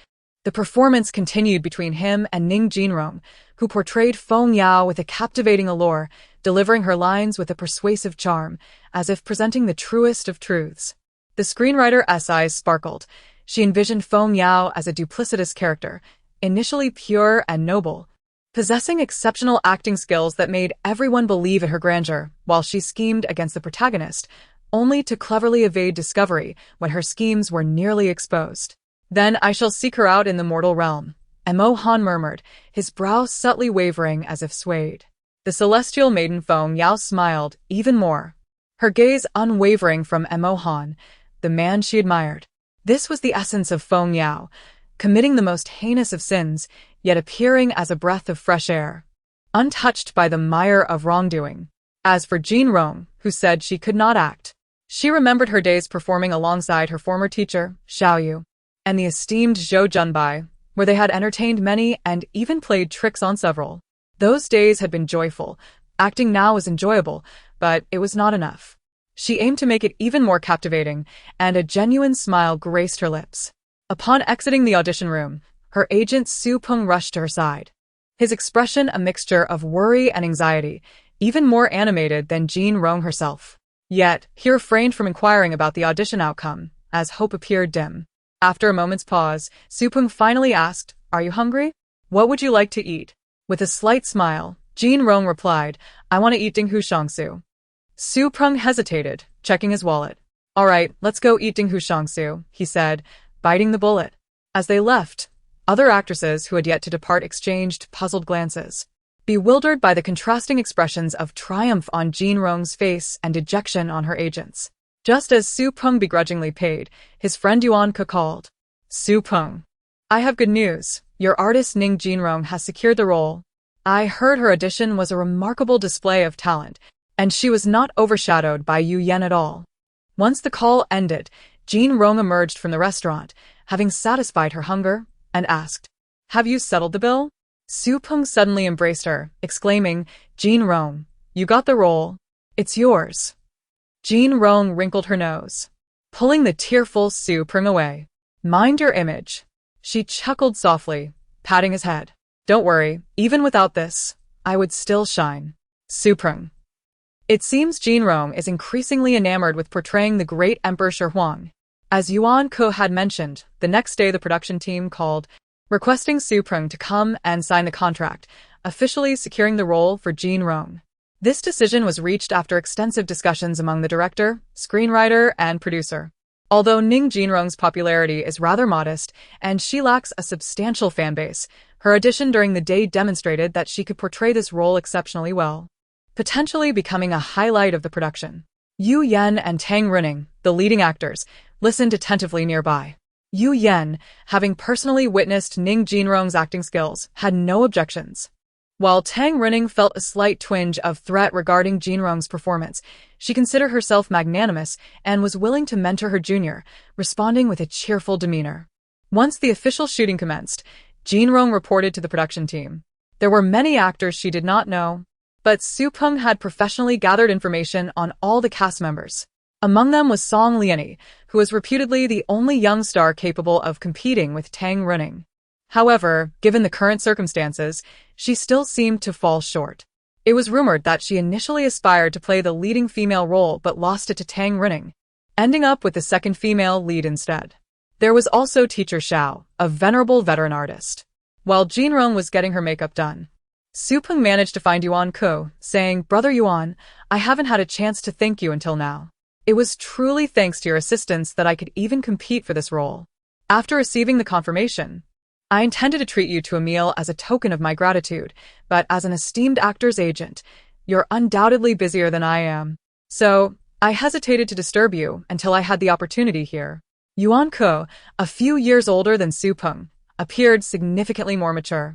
The performance continued between him and Ning Jinrong, who portrayed Feng Yao with a captivating allure, delivering her lines with a persuasive charm, as if presenting the truest of truths. The screenwriter's eyes sparkled. She envisioned Feng Yao as a duplicitous character, initially pure and noble, possessing exceptional acting skills that made everyone believe in her grandeur, while she schemed against the protagonist, only to cleverly evade discovery when her schemes were nearly exposed. Then I shall seek her out in the mortal realm, Mo Han murmured, his brow subtly wavering as if swayed. The celestial maiden Feng Yao smiled even more, her gaze unwavering from Mo Han, the man she admired. This was the essence of Feng Yao, committing the most heinous of sins, yet appearing as a breath of fresh air, untouched by the mire of wrongdoing. As for Jean Rong, who said she could not act, she remembered her days performing alongside her former teacher, Xiao Yu, and the esteemed Zhou Junbai, where they had entertained many and even played tricks on several. Those days had been joyful. Acting now was enjoyable, but it was not enough. She aimed to make it even more captivating, and a genuine smile graced her lips. Upon exiting the audition room, her agent Su Peng rushed to her side. His expression a mixture of worry and anxiety, even more animated than Jean Rong herself. Yet, he refrained from inquiring about the audition outcome, as hope appeared dim. After a moment's pause, Su Peng finally asked, Are you hungry? What would you like to eat? With a slight smile, Jean Rong replied, I want to eat Dinghu Shangsu. Su Peng hesitated, checking his wallet. All right, let's go eat Dinghu Shangsu, he said, biting the bullet. As they left, other actresses who had yet to depart exchanged puzzled glances, bewildered by the contrasting expressions of triumph on Jean Rong's face and dejection on her agent's. Just as Su Peng begrudgingly paid, his friend Yuan Ke called. Su Peng. I have good news. Your artist Ning Jinrong has secured the role. I heard her audition was a remarkable display of talent, and she was not overshadowed by Yu Yen at all. Once the call ended, Jin Rong emerged from the restaurant, having satisfied her hunger, and asked, "Have you settled the bill?" Su Peng suddenly embraced her, exclaiming, "Jin Rong, you got the role. It's yours." Jin Rong wrinkled her nose, pulling the tearful Su Peng away. "Mind your image." She chuckled softly, patting his head. "Don't worry, even without this, I would still shine." Su Peng. It seems Jin Rong is increasingly enamored with portraying the great Emperor Shi Huang. As Yuan Ko had mentioned, the next day the production team called, requesting Su Peng to come and sign the contract, officially securing the role for Jin Rong. This decision was reached after extensive discussions among the director, screenwriter, and producer. Although Ning Jinrong's popularity is rather modest and she lacks a substantial fanbase, her audition during the day demonstrated that she could portray this role exceptionally well, potentially becoming a highlight of the production. Yu Yen and Tang Running, the leading actors, listened attentively nearby. Yu Yen, having personally witnessed Ning Jinrong's acting skills, had no objections. While Tang Running felt a slight twinge of threat regarding Jinrong's performance, she considered herself magnanimous and was willing to mentor her junior, responding with a cheerful demeanor. Once the official shooting commenced, Jinrong reported to the production team. There were many actors she did not know, but Su Peng had professionally gathered information on all the cast members. Among them was Song Liani, who was reputedly the only young star capable of competing with Tang Running. However, given the current circumstances, she still seemed to fall short. It was rumored that she initially aspired to play the leading female role but lost it to Tang Running, ending up with the second female lead instead. There was also Teacher Xiao, a venerable veteran artist. While Jinrong was getting her makeup done, Su Peng managed to find Yuan Ko, saying, "Brother Yuan, I haven't had a chance to thank you until now. It was truly thanks to your assistance that I could even compete for this role. After receiving the confirmation, I intended to treat you to a meal as a token of my gratitude, but as an esteemed actor's agent, you're undoubtedly busier than I am. So, I hesitated to disturb you until I had the opportunity here." Yuan Ko, a few years older than Su Peng, appeared significantly more mature.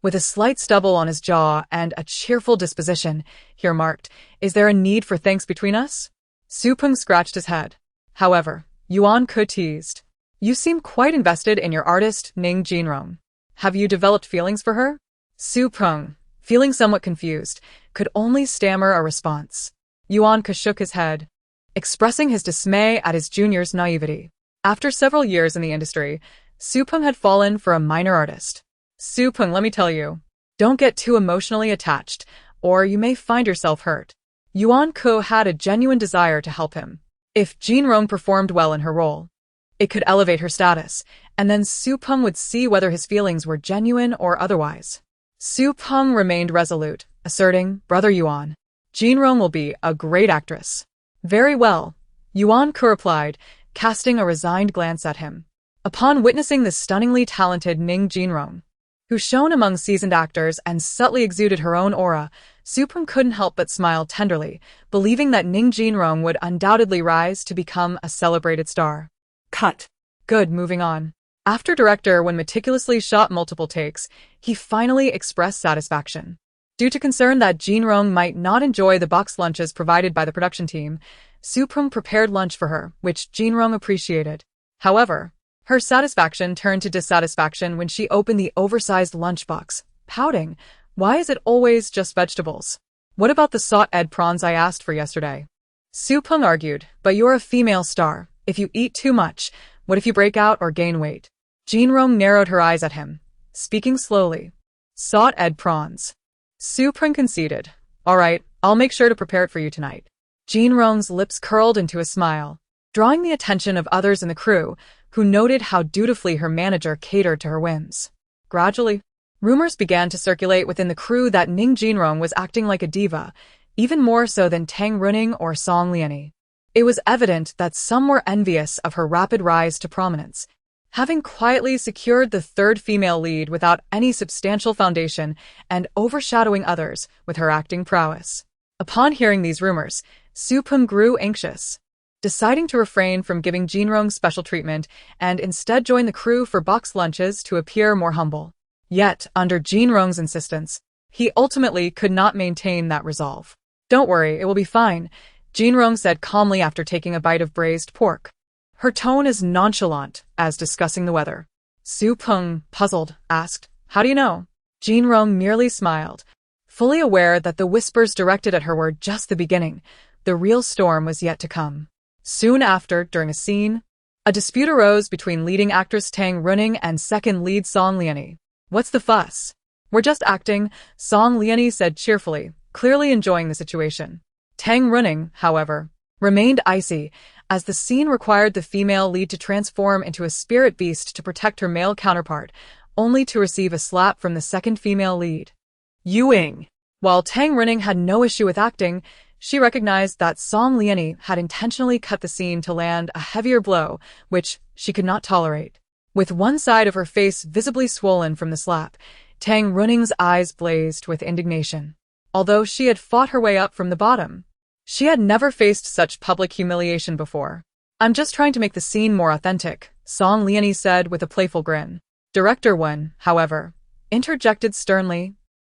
With a slight stubble on his jaw and a cheerful disposition, he remarked, "Is there a need for thanks between us?" Su Peng scratched his head. However, Yuan Ko teased, "You seem quite invested in your artist, Ning Jinrong. Have you developed feelings for her?" Su Peng, feeling somewhat confused, could only stammer a response. Yuan Ko shook his head, expressing his dismay at his junior's naivety. After several years in the industry, Su Peng had fallen for a minor artist. "Su Peng, let me tell you, don't get too emotionally attached, or you may find yourself hurt." Yuan Ko had a genuine desire to help him. If Jinrong performed well in her role, it could elevate her status, and then Su Peng would see whether his feelings were genuine or otherwise. Su Peng remained resolute, asserting, "Brother Yuan, Jinrong will be a great actress." "Very well," Yuan Ko replied, casting a resigned glance at him. Upon witnessing the stunningly talented Ning Jinrong, who shone among seasoned actors and subtly exuded her own aura, Su Peng couldn't help but smile tenderly, believing that Ning Jinrong would undoubtedly rise to become a celebrated star. Cut. Good, moving on. After director Wen meticulously shot multiple takes, he finally expressed satisfaction. Due to concern that Jinrong might not enjoy the boxed lunches provided by the production team, Su Peng prepared lunch for her, which Jinrong appreciated. However, her satisfaction turned to dissatisfaction when she opened the oversized lunchbox, pouting, "Why is it always just vegetables? What about the sauteed prawns I asked for yesterday?" Su Peng argued, "But you're a female star. If you eat too much, what if you break out or gain weight?" Jinrong narrowed her eyes at him, speaking slowly. "Sauteed prawns." Su Peng conceded, "All right, I'll make sure to prepare it for you tonight." Jinrong's lips curled into a smile, drawing the attention of others in the crew, who noted how dutifully her manager catered to her whims. Gradually, rumors began to circulate within the crew that Ning Jinrong was acting like a diva, even more so than Tang Running or Song Liani. It was evident that some were envious of her rapid rise to prominence, having quietly secured the third female lead without any substantial foundation and overshadowing others with her acting prowess. Upon hearing these rumors, Su Peng grew anxious, deciding to refrain from giving Jinrong special treatment and instead join the crew for boxed lunches to appear more humble. Yet, under Jinrong's insistence, he ultimately could not maintain that resolve. Don't worry, it will be fine, Jinrong said calmly after taking a bite of braised pork. Her tone as nonchalant as discussing the weather. Su Peng, puzzled, asked, "How do you know?" Jinrong merely smiled, fully aware that the whispers directed at her were just the beginning. The real storm was yet to come. Soon after, during a scene, a dispute arose between leading actress Tang Runing and second lead Song Liani. "What's the fuss?" "We're just acting," Song Liani said cheerfully, clearly enjoying the situation. Tang Runing, however, remained icy, as the scene required the female lead to transform into a spirit beast to protect her male counterpart, only to receive a slap from the second female lead. Yuing. While Tang Runing had no issue with acting, she recognized that Song Liani had intentionally cut the scene to land a heavier blow, which she could not tolerate. With one side of her face visibly swollen from the slap, Tang Runing's eyes blazed with indignation. Although she had fought her way up from the bottom, she had never faced such public humiliation before. "I'm just trying to make the scene more authentic," Song Liani said with a playful grin. Director Wen, however, interjected sternly,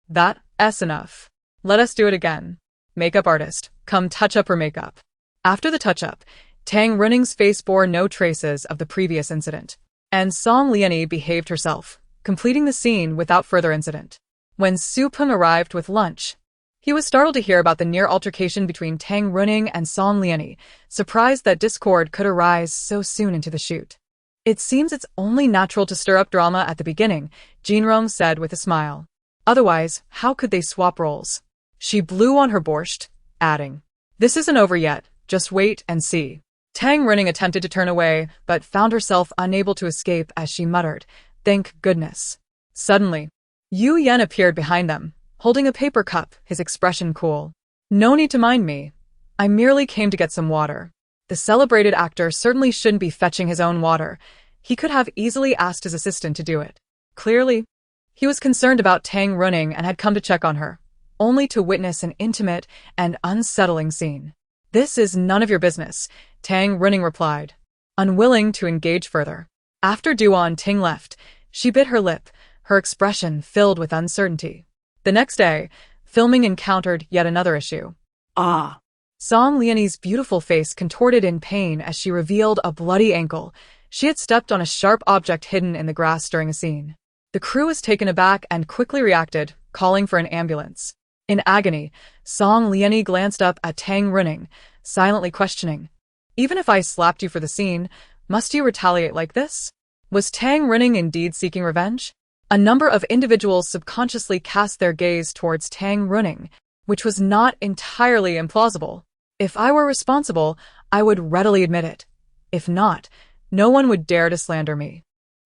"That's enough. Let us do it again. Makeup artist, come touch up her makeup." After the touch-up, Tang Runing's face bore no traces of the previous incident, and Song Liani behaved herself, completing the scene without further incident. When Su Peng arrived with lunch, he was startled to hear about the near altercation between Tang Runing and Song Liani, surprised that discord could arise so soon into the shoot. "It seems it's only natural to stir up drama at the beginning," Jinrong said with a smile. "Otherwise, how could they swap roles?" She blew on her borscht, adding, "This isn't over yet, just wait and see." Tang Runing attempted to turn away, but found herself unable to escape as she muttered, "Thank goodness." Suddenly, Yu Yan appeared behind them, holding a paper cup, his expression cool. "No need to mind me. I merely came to get some water." The celebrated actor certainly shouldn't be fetching his own water. He could have easily asked his assistant to do it. Clearly, he was concerned about Tang Runing and had come to check on her, only to witness an intimate and unsettling scene. "This is none of your business," Tang Runing replied, unwilling to engage further. After Duan Ting left, she bit her lip, her expression filled with uncertainty. The next day, filming encountered yet another issue. Song Liani's beautiful face contorted in pain as she revealed a bloody ankle. She had stepped on a sharp object hidden in the grass during a scene. The crew was taken aback and quickly reacted, calling for an ambulance. In agony, Song Liani glanced up at Tang Runing, silently questioning, "Even if I slapped you for the scene, must you retaliate like this?" Was Tang Runing indeed seeking revenge? A number of individuals subconsciously cast their gaze towards Tang Runing, which was not entirely implausible. If I were responsible, I would readily admit it. If not, no one would dare to slander me.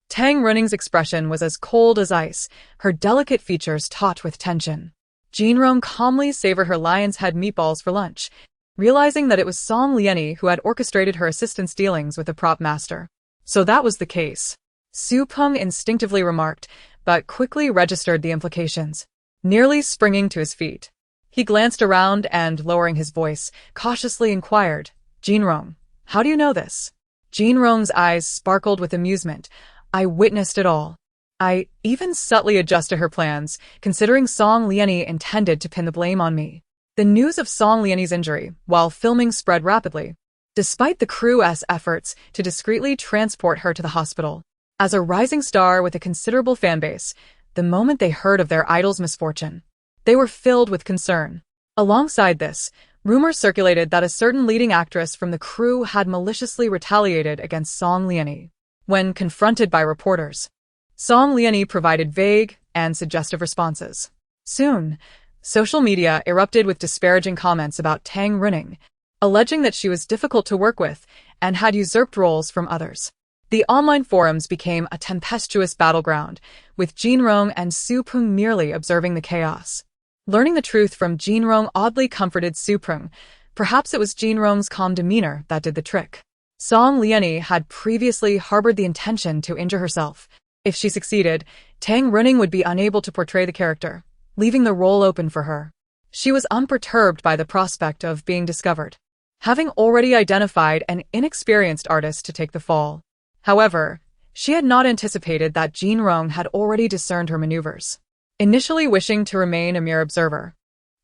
Tang Runing's expression was as cold as ice, her delicate features taut with tension. Jinrong calmly savored her lion's head meatballs for lunch, realizing that it was Song Liani who had orchestrated her assistant's dealings with the prop master. So that was the case. Su Peng instinctively remarked, but quickly registered the implications, nearly springing to his feet. He glanced around and, lowering his voice, cautiously inquired, "Jinrong, how do you know this?" Jinrong's eyes sparkled with amusement. "I witnessed it all. I even subtly adjusted her plans, considering Song Liani intended to pin the blame on me." The news of Song Liani's injury, while filming, spread rapidly, despite the crew's efforts to discreetly transport her to the hospital. As a rising star with a considerable fanbase, the moment they heard of their idol's misfortune, they were filled with concern. Alongside this, rumors circulated that a certain leading actress from the crew had maliciously retaliated against Song Liani. When confronted by reporters, Song Liani provided vague and suggestive responses. Soon, social media erupted with disparaging comments about Tang Runing, alleging that she was difficult to work with and had usurped roles from others. The online forums became a tempestuous battleground, with Jinrong and Su Peng merely observing the chaos. Learning the truth from Jinrong oddly comforted Su Peng. Perhaps it was Jinrong's calm demeanor that did the trick. Song Liani had previously harbored the intention to injure herself. If she succeeded, Tang Runing would be unable to portray the character, leaving the role open for her. She was unperturbed by the prospect of being discovered, having already identified an inexperienced artist to take the fall. However, she had not anticipated that Jinrong had already discerned her maneuvers. Initially wishing to remain a mere observer,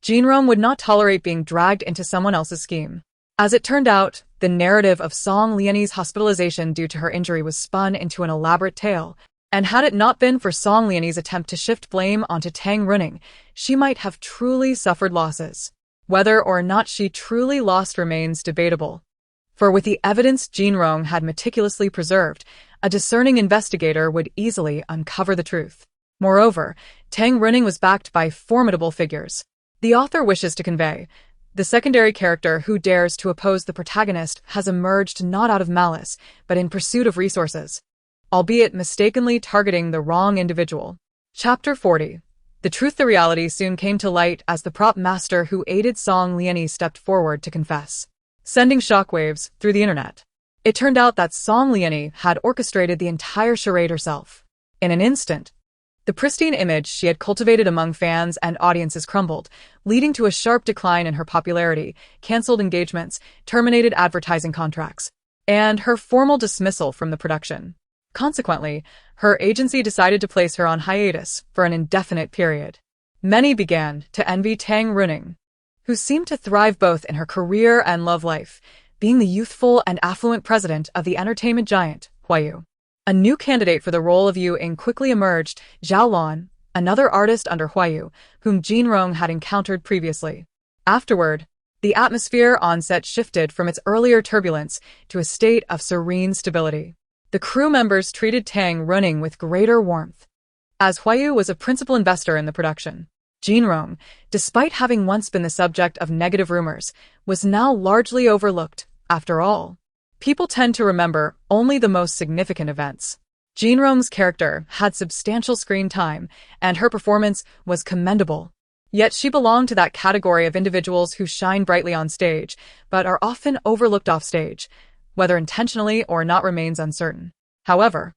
Jinrong would not tolerate being dragged into someone else's scheme. As it turned out, the narrative of Song Lianyi's hospitalization due to her injury was spun into an elaborate tale, and had it not been for Song Lianyi's attempt to shift blame onto Tang Running, she might have truly suffered losses. Whether or not she truly lost remains debatable. For with the evidence Jinrong had meticulously preserved, a discerning investigator would easily uncover the truth. Moreover, Tang Running was backed by formidable figures. The author wishes to convey, the secondary character who dares to oppose the protagonist has emerged not out of malice, but in pursuit of resources, albeit mistakenly targeting the wrong individual. Chapter 40. The truth. The reality soon came to light as the prop master who aided Song Lianyi stepped forward to confess, sending shockwaves through the internet. It turned out that Song Lianyi had orchestrated the entire charade herself. In an instant, the pristine image she had cultivated among fans and audiences crumbled, leading to a sharp decline in her popularity, cancelled engagements, terminated advertising contracts, and her formal dismissal from the production. Consequently, her agency decided to place her on hiatus for an indefinite period. Many began to envy Tang Running, who seemed to thrive both in her career and love life, being the youthful and affluent president of the entertainment giant, Huayu. A new candidate for the role of Yu Ying quickly emerged, Zhao Lan, another artist under Huayu, whom Jinrong had encountered previously. Afterward, the atmosphere on set shifted from its earlier turbulence to a state of serene stability. The crew members treated Tang Running with greater warmth. As Huayu was a principal investor in the production, Jinrong, despite having once been the subject of negative rumors, was now largely overlooked. After all, people tend to remember only the most significant events. Jinrong's character had substantial screen time, and her performance was commendable. Yet she belonged to that category of individuals who shine brightly on stage, but are often overlooked off stage. Whether intentionally or not remains uncertain. However,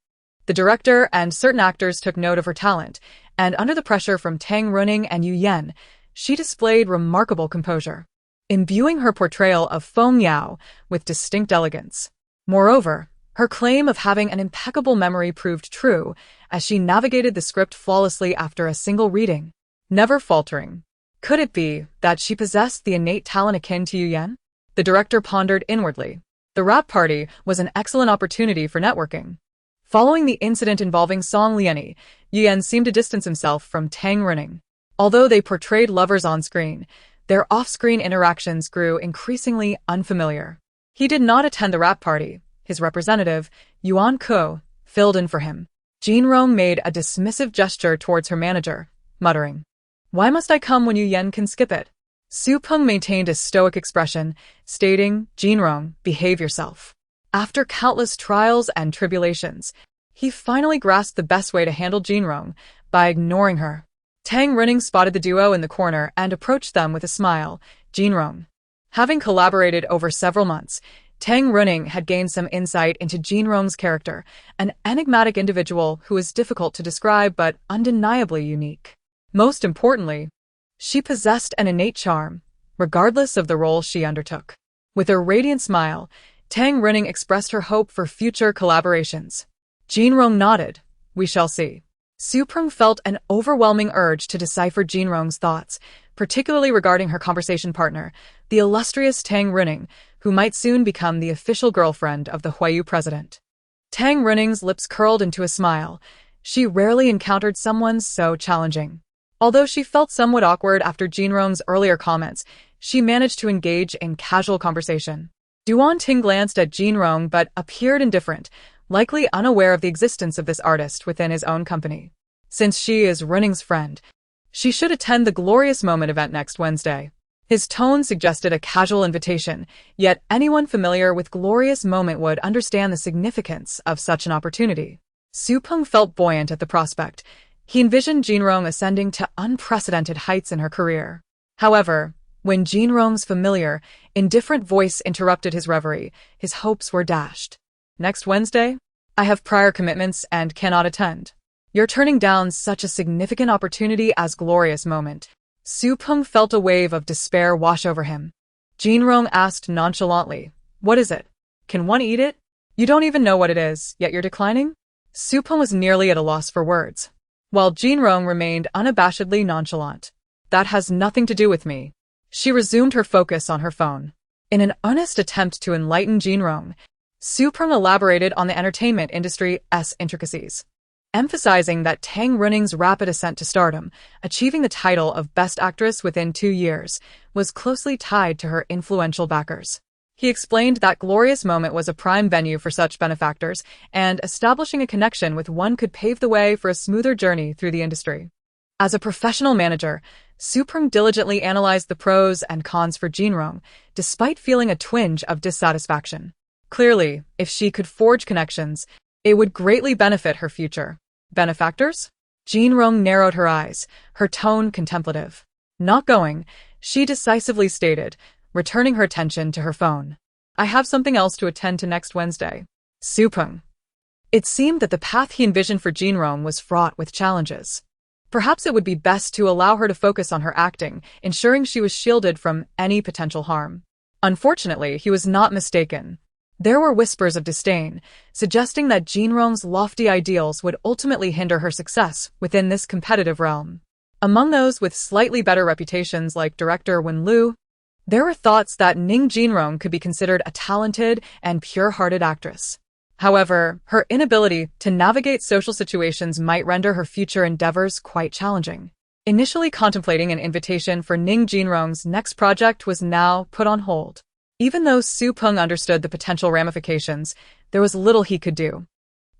the director and certain actors took note of her talent, and under the pressure from Tang Running and Yu Yan, she displayed remarkable composure, imbuing her portrayal of Feng Yao with distinct elegance. Moreover, her claim of having an impeccable memory proved true as she navigated the script flawlessly after a single reading, never faltering. Could it be that she possessed the innate talent akin to Yu Yan? The director pondered inwardly. The rap party was an excellent opportunity for networking. Following the incident involving Song Lianyi, Yu Yan seemed to distance himself from Tang Running. Although they portrayed lovers on screen, their off-screen interactions grew increasingly unfamiliar. He did not attend the rap party. His representative, Yuan Ko, filled in for him. Jinrong made a dismissive gesture towards her manager, muttering, "Why must I come when Yu Yan can skip it?" Su Peng maintained a stoic expression, stating, "Jinrong, behave yourself." After countless trials and tribulations, he finally grasped the best way to handle Jinrong, by ignoring her. Tang Running spotted the duo in the corner and approached them with a smile. Jinrong. Having collaborated over several months, Tang Running had gained some insight into Jinrong's character, an enigmatic individual who is difficult to describe but undeniably unique. Most importantly, she possessed an innate charm, regardless of the role she undertook. With a radiant smile, Tang Running expressed her hope for future collaborations. Jinrong nodded. "We shall see." Su Peng felt an overwhelming urge to decipher Jinrong's thoughts, particularly regarding her conversation partner, the illustrious Tang Running, who might soon become the official girlfriend of the Huayu president. Tang Running's lips curled into a smile. She rarely encountered someone so challenging. Although she felt somewhat awkward after Jinrong's earlier comments, she managed to engage in casual conversation. Duan Ting glanced at Jinrong but appeared indifferent, likely unaware of the existence of this artist within his own company. Since she is Running's friend, she should attend the Glorious Moment event next Wednesday. His tone suggested a casual invitation, yet anyone familiar with Glorious Moment would understand the significance of such an opportunity. Su Peng felt buoyant at the prospect. He envisioned Jinrong ascending to unprecedented heights in her career. However, when Jinrong's familiar, indifferent voice interrupted his reverie, his hopes were dashed. "Next Wednesday? I have prior commitments and cannot attend." "You're turning down such a significant opportunity as Glorious Moment." Su Peng felt a wave of despair wash over him. Jinrong asked nonchalantly, "What is it? Can one eat it?" "You don't even know what it is, yet you're declining?" Su Peng was nearly at a loss for words, while Jinrong remained unabashedly nonchalant. That has nothing to do with me. She resumed her focus on her phone. In an earnest attempt to enlighten Jinrong, Suprung elaborated on the entertainment industry's intricacies, emphasizing that Tang Running's rapid ascent to stardom, achieving the title of Best Actress within 2 years, was closely tied to her influential backers. He explained that Glorious Moment was a prime venue for such benefactors, and establishing a connection with one could pave the way for a smoother journey through the industry. As a professional manager, Suprung diligently analyzed the pros and cons for Jinrong, despite feeling a twinge of dissatisfaction. Clearly, if she could forge connections, it would greatly benefit her future. Benefactors? Jinrong narrowed her eyes, her tone contemplative. Not going, she decisively stated, returning her attention to her phone. I have something else to attend to next Wednesday. Suprung. It seemed that the path he envisioned for Jinrong was fraught with challenges. Perhaps it would be best to allow her to focus on her acting, ensuring she was shielded from any potential harm. Unfortunately, he was not mistaken. There were whispers of disdain, suggesting that Jinrong's lofty ideals would ultimately hinder her success within this competitive realm. Among those with slightly better reputations like director Wen Lu, there were thoughts that Ning Jinrong could be considered a talented and pure-hearted actress. However, her inability to navigate social situations might render her future endeavors quite challenging. Initially contemplating an invitation for Ning Jinrong's next project was now put on hold. Even though Suprung understood the potential ramifications, there was little he could do.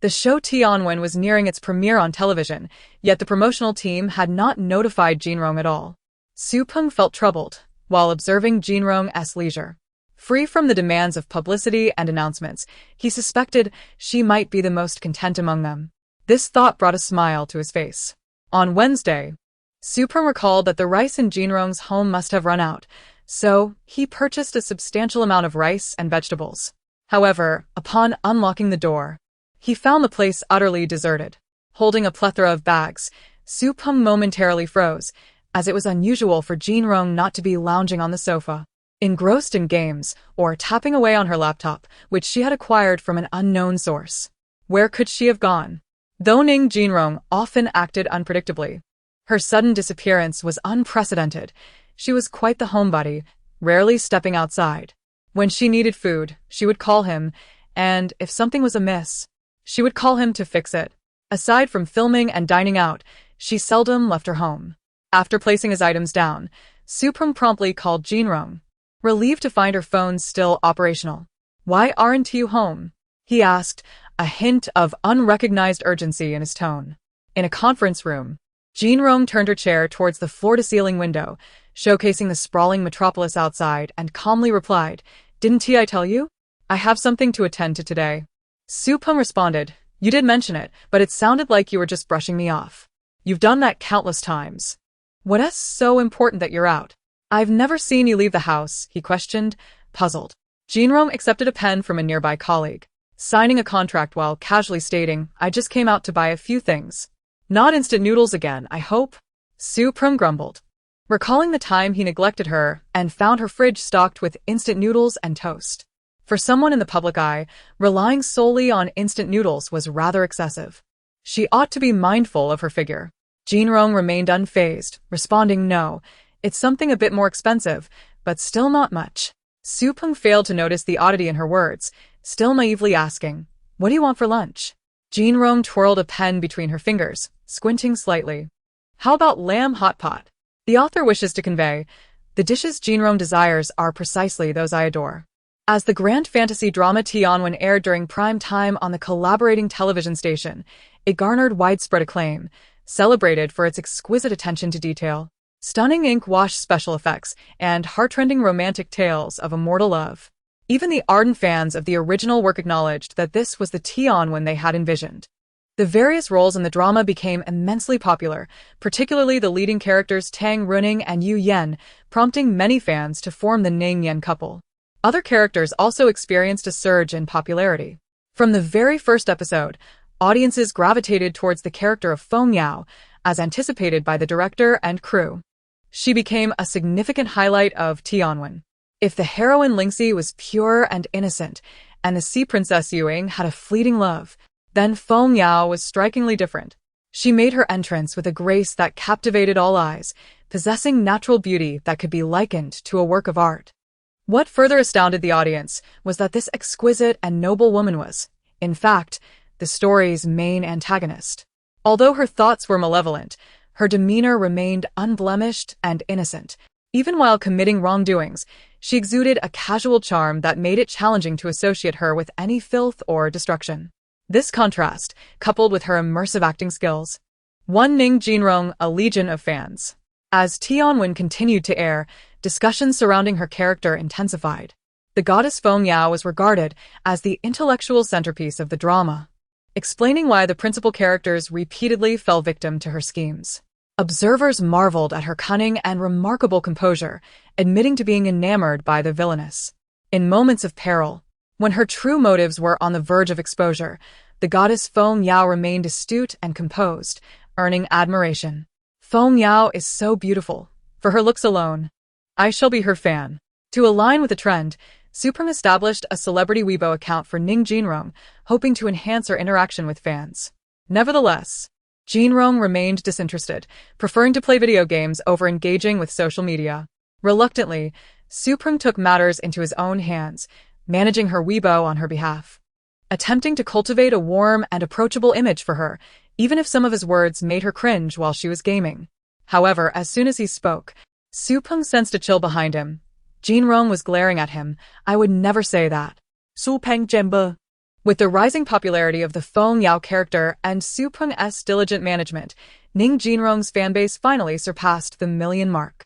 The show Tianwen was nearing its premiere on television, yet the promotional team had not notified Jinrong at all. Suprung felt troubled while observing Jinrong's leisure. Free from the demands of publicity and announcements, he suspected she might be the most content among them. This thought brought a smile to his face. On Wednesday, Suprung recalled that the rice in Jinrong's home must have run out, so he purchased a substantial amount of rice and vegetables. However, upon unlocking the door, he found the place utterly deserted. Holding a plethora of bags, Suprung momentarily froze, as it was unusual for Jinrong not to be lounging on the sofa, engrossed in games or tapping away on her laptop, which she had acquired from an unknown source. Where could she have gone? Though Ning Jinrong often acted unpredictably, her sudden disappearance was unprecedented. She was quite the homebody, rarely stepping outside. When she needed food, she would call him, and if something was amiss, she would call him to fix it. Aside from filming and dining out, she seldom left her home. After placing his items down, Suprung promptly called Jinrong, relieved to find her phone still operational. Why aren't you home? He asked, a hint of unrecognized urgency in his tone. In a conference room, Jinrong turned her chair towards the floor-to-ceiling window, showcasing the sprawling metropolis outside, and calmly replied, Didn't I tell you? I have something to attend to today. Suprung responded, You did mention it, but it sounded like you were just brushing me off. You've done that countless times. What's so important that you're out? I've never seen you leave the house, he questioned, puzzled. Jinrong accepted a pen from a nearby colleague, signing a contract while casually stating, I just came out to buy a few things. Not instant noodles again, I hope? Suprung grumbled, recalling the time he neglected her and found her fridge stocked with instant noodles and toast. For someone in the public eye, relying solely on instant noodles was rather excessive. She ought to be mindful of her figure. Jinrong remained unfazed, responding no, it's something a bit more expensive, but still not much. Suprung failed to notice the oddity in her words, still naively asking, What do you want for lunch? Jinrong twirled a pen between her fingers, squinting slightly. How about lamb hot pot? The author wishes to convey, the dishes Jinrong desires are precisely those I adore. As the grand fantasy drama Tianwen aired during prime time on the collaborating television station, it garnered widespread acclaim, celebrated for its exquisite attention to detail, stunning ink-wash special effects, and heart-rending romantic tales of immortal love. Even the ardent fans of the original work acknowledged that this was the Tianwen they had envisioned. The various roles in the drama became immensely popular, particularly the leading characters Tang Runing and Yu Yen, prompting many fans to form the Ning-Yen couple. Other characters also experienced a surge in popularity. From the very first episode, audiences gravitated towards the character of Feng Yao, as anticipated by the director and crew. She became a significant highlight of Tianwen. If the heroine Lingxi was pure and innocent, and the Sea Princess Yuing had a fleeting love, then Feng Yao was strikingly different. She made her entrance with a grace that captivated all eyes, possessing natural beauty that could be likened to a work of art. What further astounded the audience was that this exquisite and noble woman was, in fact, the story's main antagonist. Although her thoughts were malevolent, her demeanor remained unblemished and innocent. Even while committing wrongdoings, she exuded a casual charm that made it challenging to associate her with any filth or destruction. This contrast, coupled with her immersive acting skills, won Ning Jinrong a legion of fans. As Tianwen continued to air, discussions surrounding her character intensified. The goddess Feng Yao was regarded as the intellectual centerpiece of the drama, explaining why the principal characters repeatedly fell victim to her schemes. Observers marveled at her cunning and remarkable composure, admitting to being enamored by the villainess. In moments of peril, when her true motives were on the verge of exposure, the goddess Feng Yao remained astute and composed, earning admiration. Feng Yao is so beautiful. For her looks alone, I shall be her fan. To align with the trend, Supreme established a celebrity Weibo account for Ning Jinrong, hoping to enhance her interaction with fans. Nevertheless, Jinrong remained disinterested, preferring to play video games over engaging with social media. Reluctantly, Supreme took matters into his own hands, managing her Weibo on her behalf, attempting to cultivate a warm and approachable image for her, even if some of his words made her cringe while she was gaming. However, as soon as he spoke, Supreme sensed a chill behind him. Jinrong was glaring at him. I would never say that. Supeng Jemba. With the rising popularity of the Feng Yao character and Supreng's diligent management, Ning Jinrong's fanbase finally surpassed the million mark.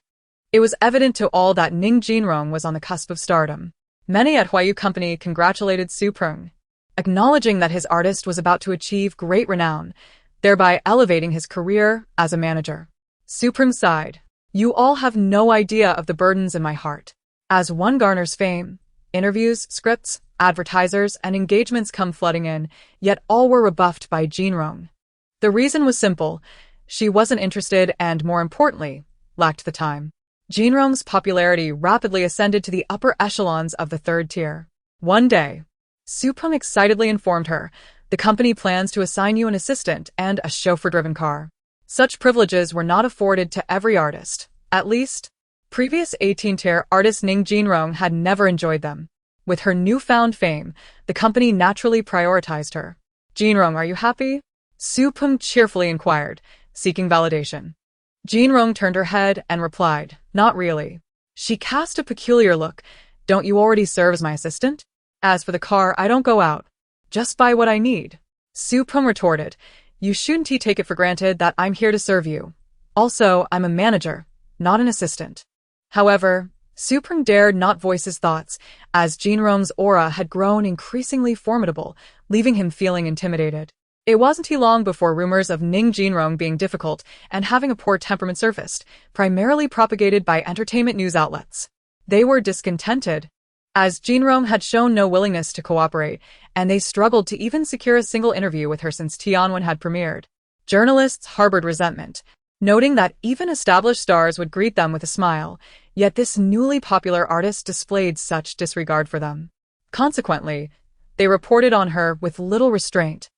It was evident to all that Ning Jinrong was on the cusp of stardom. Many at Huayu Company congratulated Supreng, acknowledging that his artist was about to achieve great renown, thereby elevating his career as a manager. Supreme sighed. You all have no idea of the burdens in my heart. As one garners fame, interviews, scripts, advertisers, and engagements come flooding in, yet all were rebuffed by Jinrong. The reason was simple. She wasn't interested and, more importantly, lacked the time. Jinrong's popularity rapidly ascended to the upper echelons of the third tier. One day, Supreme excitedly informed her, the company plans to assign you an assistant and a chauffeur-driven car. Such privileges were not afforded to every artist. At least, previous 18-tier artist Ning Jinrong had never enjoyed them. With her newfound fame, the company naturally prioritized her. Jinrong, are you happy? Supreme cheerfully inquired, seeking validation. Jinrong turned her head and replied, not really. She cast a peculiar look. Don't you already serve as my assistant? As for the car, I don't go out. Just buy what I need. Supreme retorted, you shouldn't take it for granted that I'm here to serve you. Also, I'm a manager, not an assistant. However, Supreme dared not voice his thoughts, as Jinrong's aura had grown increasingly formidable, leaving him feeling intimidated. It wasn't long before rumors of Ning Jinrong being difficult and having a poor temperament surfaced, primarily propagated by entertainment news outlets. They were discontented, as Jinrong had shown no willingness to cooperate, and they struggled to even secure a single interview with her since Tianwen had premiered. Journalists harbored resentment, noting that even established stars would greet them with a smile, yet this newly popular artist displayed such disregard for them. Consequently, they reported on her with little restraint,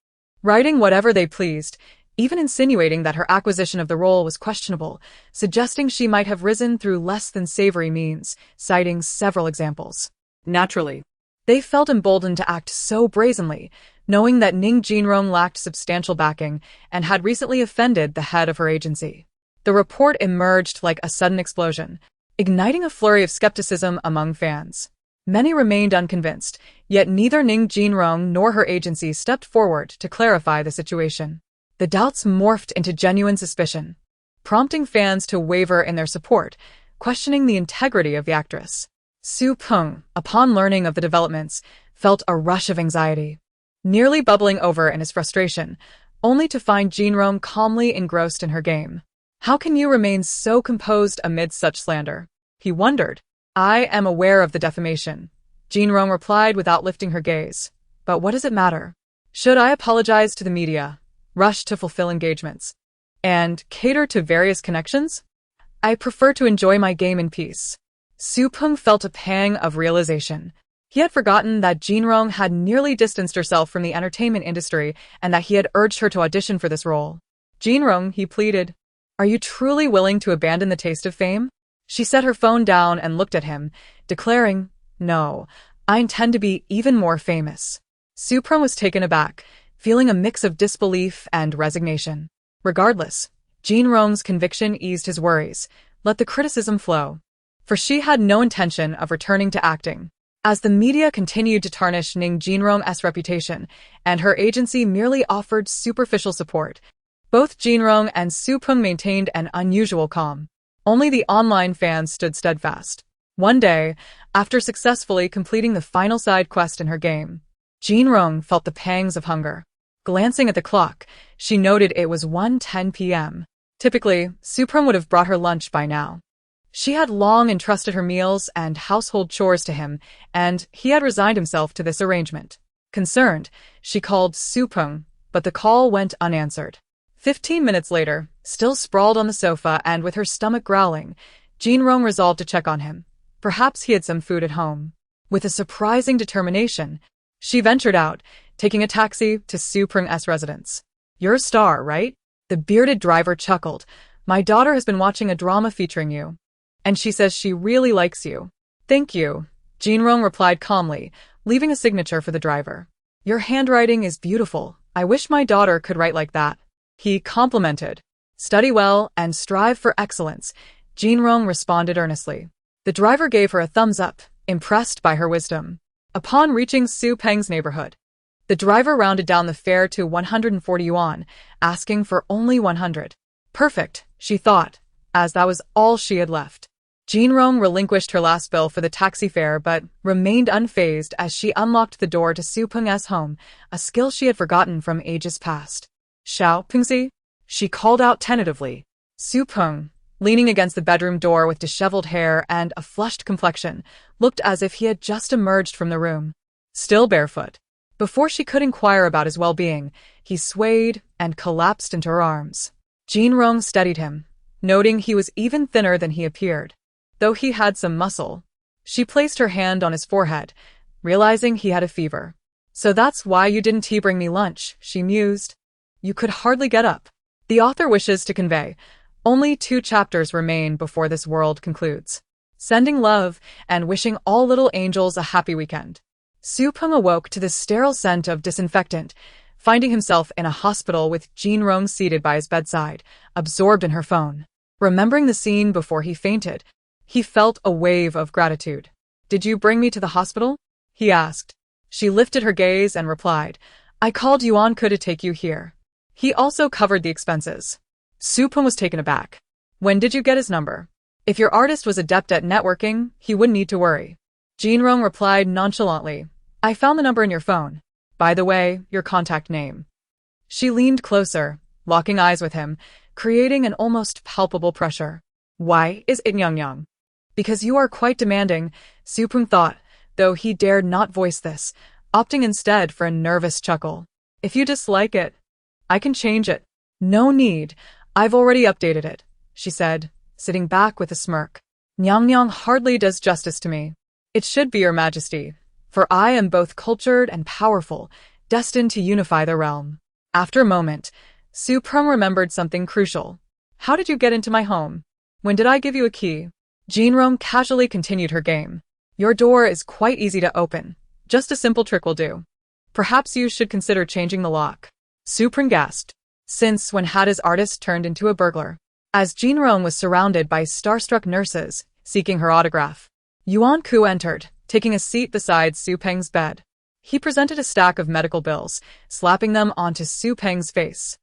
writing whatever they pleased, even insinuating that her acquisition of the role was questionable, suggesting she might have risen through less than savory means, citing several examples. Naturally, they felt emboldened to act so brazenly, knowing that Ning Jinrong lacked substantial backing and had recently offended the head of her agency. The report emerged like a sudden explosion, igniting a flurry of skepticism among fans. Many remained unconvinced, yet neither Ning Jinrong nor her agency stepped forward to clarify the situation. The doubts morphed into genuine suspicion, prompting fans to waver in their support, questioning the integrity of the actress. Supreme, upon learning of the developments, felt a rush of anxiety, nearly bubbling over in his frustration, only to find Jinrong calmly engrossed in her game. How can you remain so composed amid such slander? He wondered. I am aware of the defamation, Jinrong replied without lifting her gaze. But what does it matter? Should I apologize to the media, rush to fulfill engagements, and cater to various connections? I prefer to enjoy my game in peace. Supreme felt a pang of realization. He had forgotten that Jinrong had nearly distanced herself from the entertainment industry and that he had urged her to audition for this role. Jinrong, he pleaded, Are you truly willing to abandon the taste of fame? She set her phone down and looked at him, declaring, "No, I intend to be even more famous." Supram was taken aback, feeling a mix of disbelief and resignation. Regardless, Jean Rong's conviction eased his worries. Let the criticism flow. For she had no intention of returning to acting. As the media continued to tarnish Ning Jinrong's reputation, and her agency merely offered superficial support, both Jinrong and Supung maintained an unusual calm. Only the online fans stood steadfast. One day, after successfully completing the final side quest in her game, Jinrong felt the pangs of hunger. Glancing at the clock, she noted it was 1:10 p.m. Typically, Supung would have brought her lunch by now. She had long entrusted her meals and household chores to him, and he had resigned himself to this arrangement. Concerned, she called Supung, but the call went unanswered. 15 minutes later, still sprawled on the sofa and with her stomach growling, Jinrong resolved to check on him. Perhaps he had some food at home. With a surprising determination, she ventured out, taking a taxi to Supung's residence. "You're a star, right?" The bearded driver chuckled. "My daughter has been watching a drama featuring you, and she says she really likes you." "Thank you," Jinrong replied calmly, leaving a signature for the driver. "Your handwriting is beautiful. I wish my daughter could write like that." He complimented. "Study well and strive for excellence," Jinrong responded earnestly. The driver gave her a thumbs up, impressed by her wisdom. Upon reaching Su Peng's neighborhood, the driver rounded down the fare to 140 yuan, asking for only 100. Perfect, she thought, as that was all she had left. Jinrong relinquished her last bill for the taxi fare but remained unfazed as she unlocked the door to Su Peng's home, a skill she had forgotten from ages past. "Xiao Pengzi?" she called out tentatively. Su Peng, leaning against the bedroom door with disheveled hair and a flushed complexion, looked as if he had just emerged from the room. Still barefoot. Before she could inquire about his well-being, he swayed and collapsed into her arms. Jinrong steadied him, noting he was even thinner than he appeared, though he had some muscle. She placed her hand on his forehead, realizing he had a fever. "So that's why you didn't bring me lunch," she mused. "You could hardly get up." The author wishes to convey, only 2 chapters remain before this world concludes. Sending love and wishing all little angels a happy weekend. Supung awoke to the sterile scent of disinfectant, finding himself in a hospital with Jinrong seated by his bedside, absorbed in her phone. Remembering the scene before he fainted, he felt a wave of gratitude. "Did you bring me to the hospital?" he asked. She lifted her gaze and replied, "I called Yuan-Ke to take you here. He also covered the expenses." Supung was taken aback. "When did you get his number? If your artist was adept at networking, he wouldn't need to worry." Jinrong replied nonchalantly, "I found the number in your phone. By the way, your contact name." She leaned closer, locking eyes with him, creating an almost palpable pressure. "Why is it Yang? "Because you are quite demanding," Supung thought, though he dared not voice this, opting instead for a nervous chuckle. "If you dislike it, I can change it." "No need. I've already updated it," she said, sitting back with a smirk. "Nyang hardly does justice to me. It should be your majesty, for I am both cultured and powerful, destined to unify the realm." After a moment, Supung remembered something crucial. "How did you get into my home? When did I give you a key?" Jinrong casually continued her game. "Your door is quite easy to open. Just a simple trick will do. Perhaps you should consider changing the lock." Supung gasped. Since when had his artist turned into a burglar? As Jinrong was surrounded by starstruck nurses, seeking her autograph, Yuan-Ke entered, taking a seat beside Su Peng's bed. He presented a stack of medical bills, slapping them onto Su Peng's face.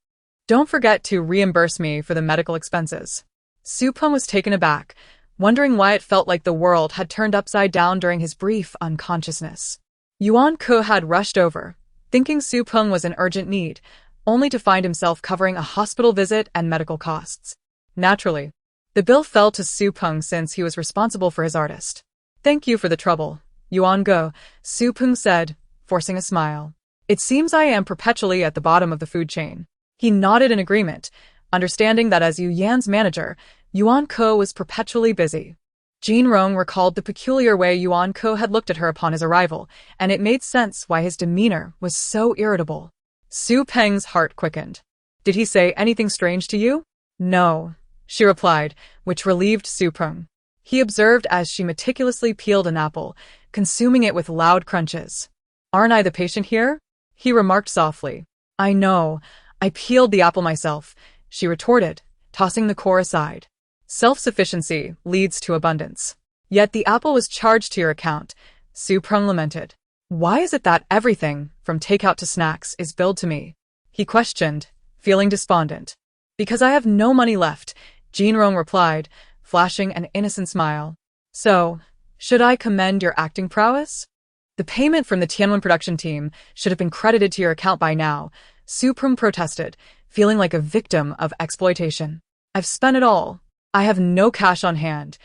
"Don't forget to reimburse me for the medical expenses." Su Peng was taken aback, wondering why it felt like the world had turned upside down during his brief unconsciousness. Yuan-Ke had rushed over, thinking Su Peng was in urgent need, only to find himself covering a hospital visit and medical costs. Naturally, the bill fell to Su Peng since he was responsible for his artist. "Thank you for the trouble, Yuan-Ke," Su Peng said, forcing a smile. "It seems I am perpetually at the bottom of the food chain." He nodded in agreement, understanding that as Yu Yan's manager, Yuan-Ke was perpetually busy. Jinrong recalled the peculiar way Yuan-Ke had looked at her upon his arrival, and it made sense why his demeanor was so irritable. Su Peng's heart quickened. "Did he say anything strange to you?" "No. she replied, which relieved Suprung. He observed as she meticulously peeled an apple, consuming it with loud crunches. Aren't I the patient here? He remarked softly. I know. I peeled the apple myself, she retorted, tossing the core aside. Self-sufficiency leads to abundance. Yet the apple was charged to your account, Suprung lamented. Why is it that everything, from takeout to snacks, is billed to me? He questioned, feeling despondent. Because I have no money left, Jinrong replied, flashing an innocent smile. So, should I commend your acting prowess? The payment from the Tianwen production team should have been credited to your account by now, Suprung protested, feeling like a victim of exploitation. I've spent it all. I have no cash on hand,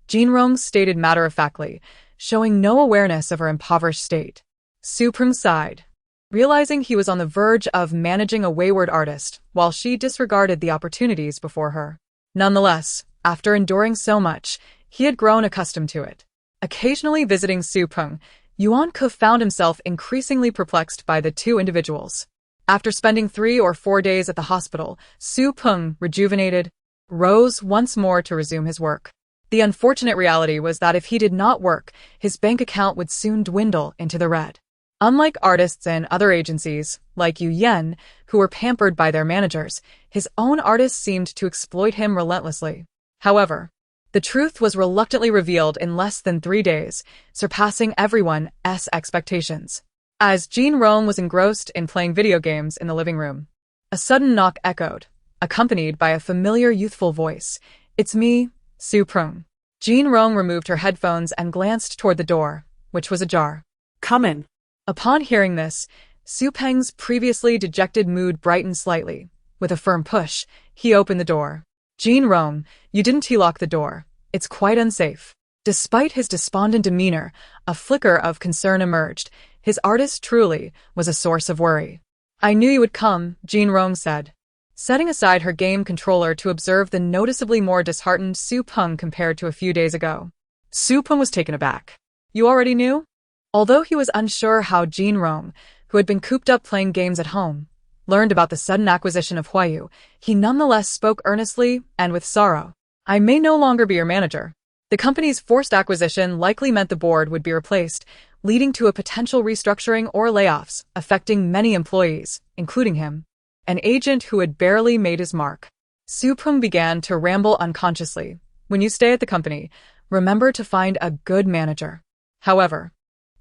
Jinrong stated matter-of-factly, showing no awareness of her impoverished state. Suprung sighed, realizing he was on the verge of managing a wayward artist while she disregarded the opportunities before her. Nonetheless, after enduring so much, he had grown accustomed to it. Occasionally visiting Suprung, Yuan Ke found himself increasingly perplexed by the two individuals. After spending 3 or 4 days at the hospital, Suprung, rejuvenated, rose once more to resume his work. The unfortunate reality was that if he did not work, his bank account would soon dwindle into the red. Unlike artists in other agencies, like Yu Yen, who were pampered by their managers, his own artists seemed to exploit him relentlessly. However, the truth was reluctantly revealed in less than 3 days, surpassing everyone's expectations. As Jinrong was engrossed in playing video games in the living room, a sudden knock echoed, accompanied by a familiar youthful voice. It's me, Suprung. Jinrong removed her headphones and glanced toward the door, which was ajar. Come in. Upon hearing this, Supeng's previously dejected mood brightened slightly. With a firm push, he opened the door. Jinrong, you didn't T-lock the door. It's quite unsafe. Despite his despondent demeanor, a flicker of concern emerged. His artist truly was a source of worry. I knew you would come, Jinrong said, setting aside her game controller to observe the noticeably more disheartened Supeng compared to a few days ago. Supeng was taken aback. You already knew? Although he was unsure how Jinrong, who had been cooped up playing games at home, learned about the sudden acquisition of Huayu, he nonetheless spoke earnestly and with sorrow. I may no longer be your manager. The company's forced acquisition likely meant the board would be replaced, leading to a potential restructuring or layoffs, affecting many employees, including him, an agent who had barely made his mark. Suprung began to ramble unconsciously. When you stay at the company, remember to find a good manager. However,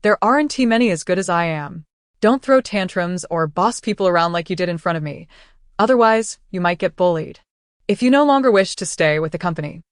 there aren't many as good as I am. Don't throw tantrums or boss people around like you did in front of me. Otherwise, you might get bullied. If you no longer wish to stay with the company.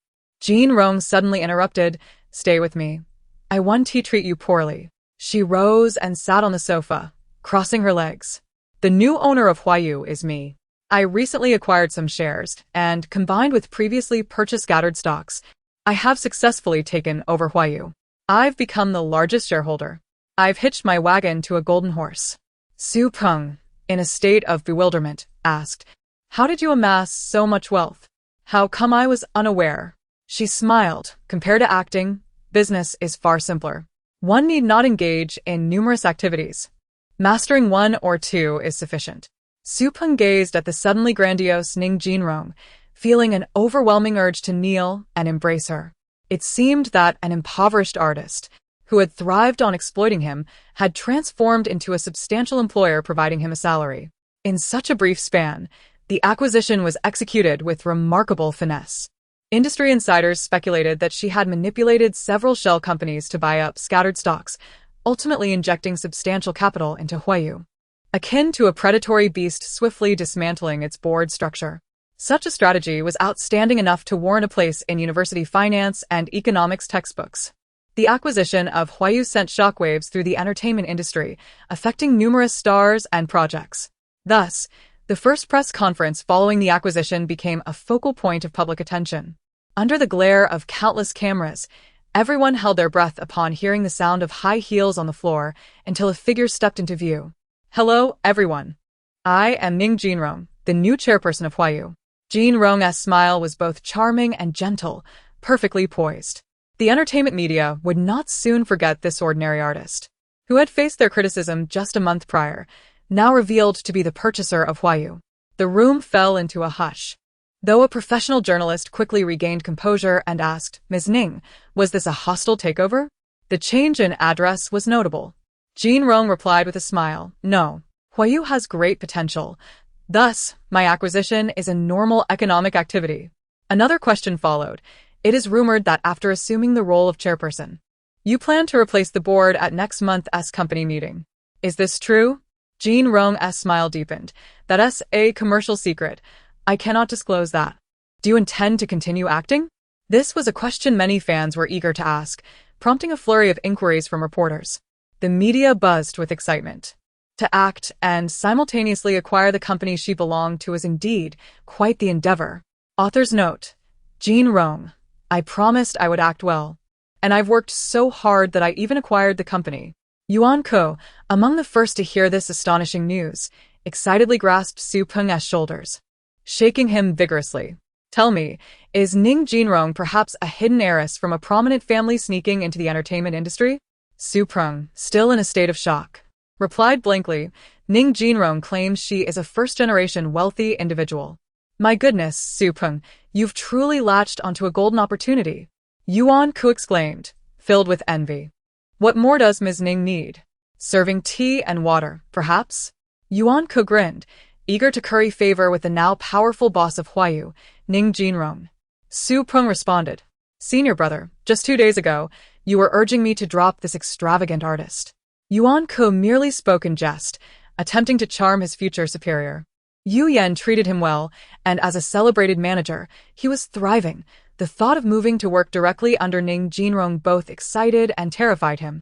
Jinrong suddenly interrupted, stay with me. I want to treat you poorly. She rose and sat on the sofa, crossing her legs. The new owner of Huayu is me. I recently acquired some shares, and combined with previously purchased scattered stocks, I have successfully taken over Huayu. I've become the largest shareholder. I've hitched my wagon to a golden horse. Suprung, in a state of bewilderment, asked, how did you amass so much wealth? How come I was unaware? She smiled. Compared to acting, business is far simpler. One need not engage in numerous activities. Mastering 1 or 2 is sufficient. Suprung gazed at the suddenly grandiose Ning Jinrong, feeling an overwhelming urge to kneel and embrace her. It seemed that an impoverished artist, who had thrived on exploiting him, had transformed into a substantial employer providing him a salary. In such a brief span, the acquisition was executed with remarkable finesse. Industry insiders speculated that she had manipulated several shell companies to buy up scattered stocks, ultimately injecting substantial capital into Huayu, akin to a predatory beast swiftly dismantling its board structure. Such a strategy was outstanding enough to warrant a place in university finance and economics textbooks. The acquisition of Huayu sent shockwaves through the entertainment industry, affecting numerous stars and projects. Thus, the first press conference following the acquisition became a focal point of public attention. Under the glare of countless cameras, everyone held their breath upon hearing the sound of high heels on the floor until a figure stepped into view. Hello, everyone. I am Ning Jinrong, the new chairperson of Huayu. Jinrong's smile was both charming and gentle, perfectly poised. The entertainment media would not soon forget this ordinary artist, who had faced their criticism just a month prior, now revealed to be the purchaser of Huayu. The room fell into a hush. Though a professional journalist quickly regained composure and asked, Ms. Ning, was this a hostile takeover? The change in address was notable. Jin Rong replied with a smile, no, Huayu has great potential. Thus, my acquisition is a normal economic activity. Another question followed. It is rumored that after assuming the role of chairperson, you plan to replace the board at next month's company meeting. Is this true? Jin Rong's smile deepened. That's a commercial secret. I cannot disclose that. Do you intend to continue acting? This was a question many fans were eager to ask, prompting a flurry of inquiries from reporters. The media buzzed with excitement. To act and simultaneously acquire the company she belonged to was indeed quite the endeavor. Author's note. Jin Rong. I promised I would act well. And I've worked so hard that I even acquired the company. Yuan Ko, among the first to hear this astonishing news, excitedly grasped Su Peng's shoulders, shaking him vigorously. Tell me, is Ning Jinrong perhaps a hidden heiress from a prominent family sneaking into the entertainment industry? Su Peng, still in a state of shock, replied blankly. Ning Jinrong claims she is a first-generation wealthy individual. My goodness, Su Peng, you've truly latched onto a golden opportunity. Yuan Ku exclaimed, filled with envy. What more does Ms. Ning need? Serving tea and water, perhaps? Yuan Ku grinned, eager to curry favor with the now powerful boss of Huayu, Ning Jinrong. Su Peng responded, Senior brother, just 2 days ago, you were urging me to drop this extravagant artist. Yuan Ku merely spoke in jest, attempting to charm his future superior. Yu Yan treated him well, and as a celebrated manager, he was thriving. The thought of moving to work directly under Ning Jinrong both excited and terrified him,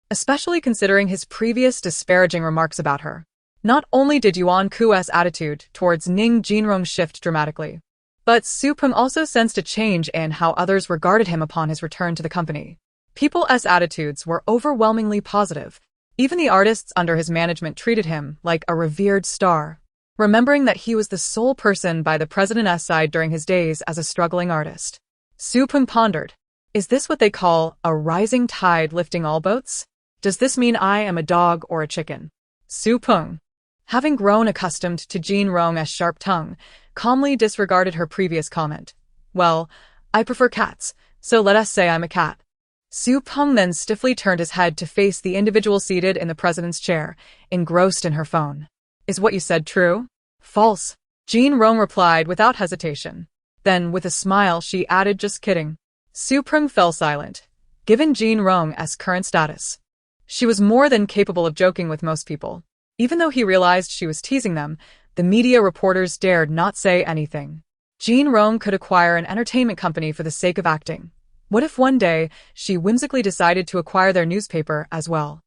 especially considering his previous disparaging remarks about her. Not only did Yuan Ku's attitude towards Ning Jinrong shift dramatically, but Su Peng also sensed a change in how others regarded him upon his return to the company. People's attitudes were overwhelmingly positive. Even the artists under his management treated him like a revered star, remembering that he was the sole person by the president's side during his days as a struggling artist. Su Peng pondered. Is this what they call a rising tide lifting all boats? Does this mean I am a dog or a chicken? Su Peng, having grown accustomed to Jin Rong's sharp tongue, calmly disregarded her previous comment. Well, I prefer cats, so let us say I'm a cat. Su Peng then stiffly turned his head to face the individual seated in the president's chair, engrossed in her phone. Is what you said true? False. Jin Rong replied without hesitation. Then, with a smile, she added, just kidding. Su Peng fell silent. Given Jin Rong's current status, she was more than capable of joking with most people. Even though he realized she was teasing them, the media reporters dared not say anything. Jin Rong could acquire an entertainment company for the sake of acting. What if one day she whimsically decided to acquire their newspaper as well?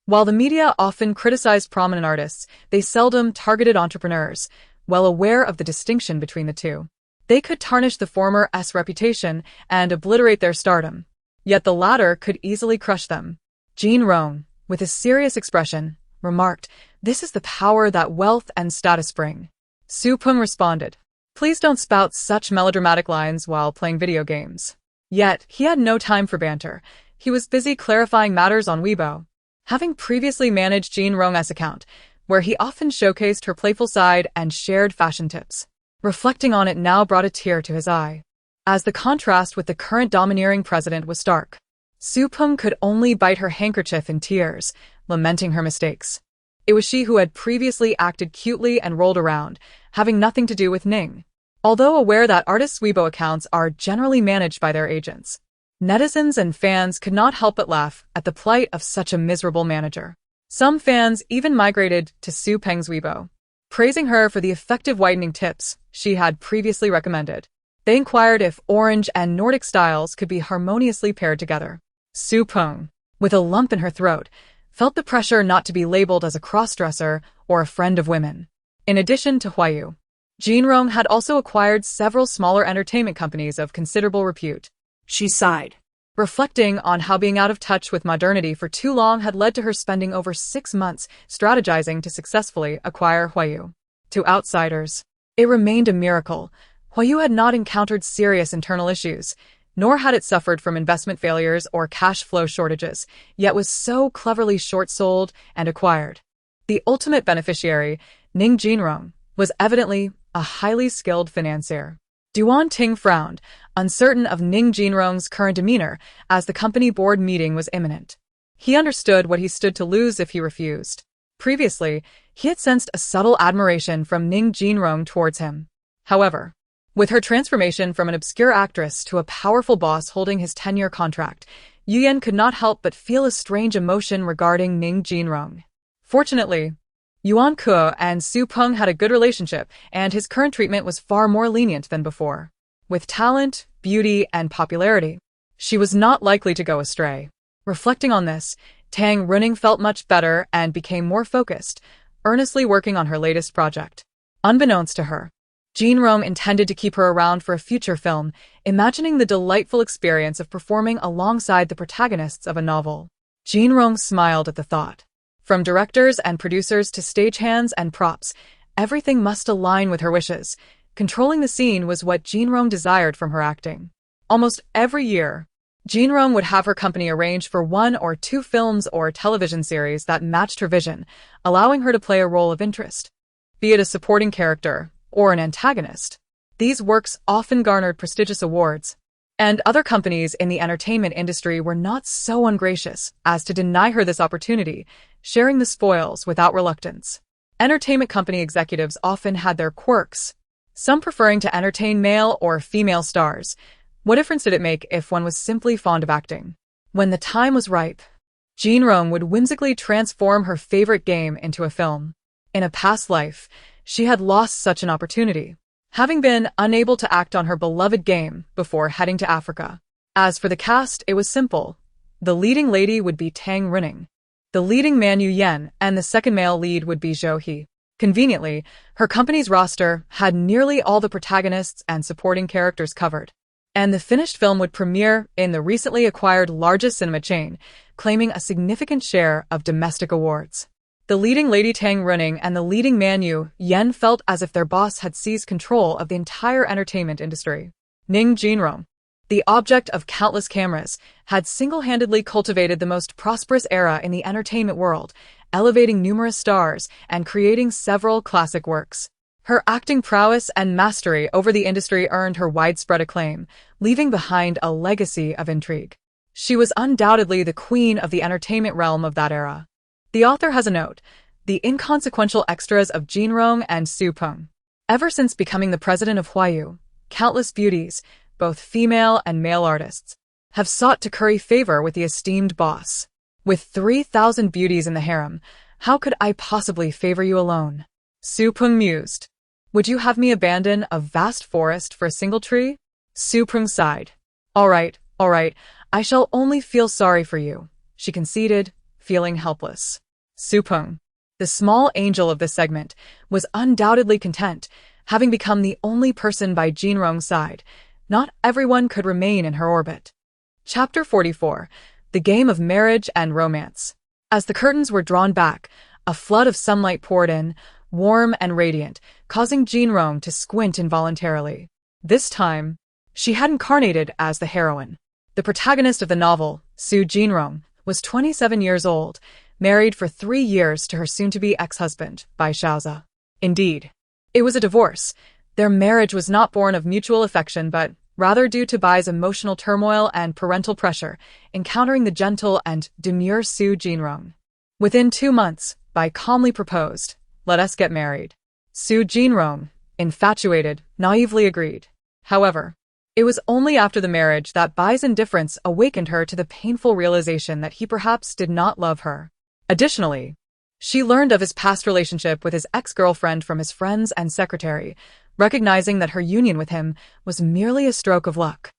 While the media often criticized prominent artists, they seldom targeted entrepreneurs, well aware of the distinction between the two. They could tarnish the former's reputation and obliterate their stardom. Yet the latter could easily crush them. Jin Rong, with a serious expression, remarked, This is the power that wealth and status bring. Su Peng responded, Please don't spout such melodramatic lines while playing video games. Yet, he had no time for banter. He was busy clarifying matters on Weibo. Having previously managed Jin Rong's account, where he often showcased her playful side and shared fashion tips, reflecting on it now brought a tear to his eye. As the contrast with the current domineering president was stark, Su Peng could only bite her handkerchief in tears, lamenting her mistakes. It was she who had previously acted cutely and rolled around, having nothing to do with Ning. Although aware that artists' Weibo accounts are generally managed by their agents, netizens and fans could not help but laugh at the plight of such a miserable manager. Some fans even migrated to Su Peng's Weibo, praising her for the effective whitening tips she had previously recommended. They inquired if orange and Nordic styles could be harmoniously paired together. Su Peng, with a lump in her throat, felt the pressure not to be labeled as a crossdresser or a friend of women. In addition to Huayu, Jin Rong had also acquired several smaller entertainment companies of considerable repute. She sighed, reflecting on how being out of touch with modernity for too long had led to her spending over 6 months strategizing to successfully acquire Huayu. To outsiders, it remained a miracle. Huayu had not encountered serious internal issues, nor had it suffered from investment failures or cash flow shortages, yet was so cleverly short-sold and acquired. The ultimate beneficiary, Ning Jinrong, was evidently a highly skilled financier. Duan Ting frowned, uncertain of Ning Jinrong's current demeanor as the company board meeting was imminent. He understood what he stood to lose if he refused. Previously, he had sensed a subtle admiration from Ning Jinrong towards him. However, with her transformation from an obscure actress to a powerful boss holding his 10-year contract, Yu Yan could not help but feel a strange emotion regarding Ning Jinrong. Fortunately, Yuan Ke and Su Peng had a good relationship, and his current treatment was far more lenient than before. With talent, beauty, and popularity, she was not likely to go astray. Reflecting on this, Tang Running felt much better and became more focused, earnestly working on her latest project. Unbeknownst to her, Jinrong intended to keep her around for a future film, imagining the delightful experience of performing alongside the protagonists of a novel. Jinrong smiled at the thought. From directors and producers to stagehands and props, everything must align with her wishes. Controlling the scene was what Jinrong desired from her acting. Almost every year, Jinrong would have her company arrange for 1 or 2 films or television series that matched her vision, allowing her to play a role of interest. Be it a supporting character or an antagonist, these works often garnered prestigious awards, and other companies in the entertainment industry were not so ungracious as to deny her this opportunity, sharing the spoils without reluctance. Entertainment company executives often had their quirks, some preferring to entertain male or female stars. What difference did it make if one was simply fond of acting? When the time was ripe, Jinrong would whimsically transform her favorite game into a film. In a past life, she had lost such an opportunity, having been unable to act on her beloved game before heading to Africa. As for the cast, it was simple. The leading lady would be Tang Running, the leading man Yu Yan, and the second male lead would be Zhou He. Conveniently, her company's roster had nearly all the protagonists and supporting characters covered, and the finished film would premiere in the recently acquired largest cinema chain, claiming a significant share of domestic awards. The leading lady Tang Running and the leading man Yu Yan felt as if their boss had seized control of the entire entertainment industry. Ning Jinrong, the object of countless cameras, had single-handedly cultivated the most prosperous era in the entertainment world, elevating numerous stars and creating several classic works. Her acting prowess and mastery over the industry earned her widespread acclaim, leaving behind a legacy of intrigue. She was undoubtedly the queen of the entertainment realm of that era. The author has a note: the inconsequential extras of Jinrong and Su Peng. Ever since becoming the president of Huayu, countless beauties, both female and male artists, have sought to curry favor with the esteemed boss. With 3,000 beauties in the harem, how could I possibly favor you alone? Su Peng mused. Would you have me abandon a vast forest for a single tree? Su Peng sighed. All right, I shall only feel sorry for you, she conceded, feeling helpless. Su Peng, the small angel of this segment, was undoubtedly content, having become the only person by Jinrong's side. Not everyone could remain in her orbit. Chapter 44. The Game of Marriage and Romance. As the curtains were drawn back, a flood of sunlight poured in, warm and radiant, causing Jinrong to squint involuntarily. This time, she had incarnated as the heroine. The protagonist of the novel, Su Jinrong, was 27 years old, married for 3 years to her soon-to-be ex-husband, Bai Shaoza. Indeed, it was a divorce. Their marriage was not born of mutual affection but rather due to Bai's emotional turmoil and parental pressure, encountering the gentle and demure Su Jinrong. Within 2 months, Bai calmly proposed, "Let us get married." Su Jinrong, infatuated, naively agreed. However, it was only after the marriage that Bai's indifference awakened her to the painful realization that he perhaps did not love her. Additionally, she learned of his past relationship with his ex-girlfriend from his friends and secretary, recognizing that her union with him was merely a stroke of luck.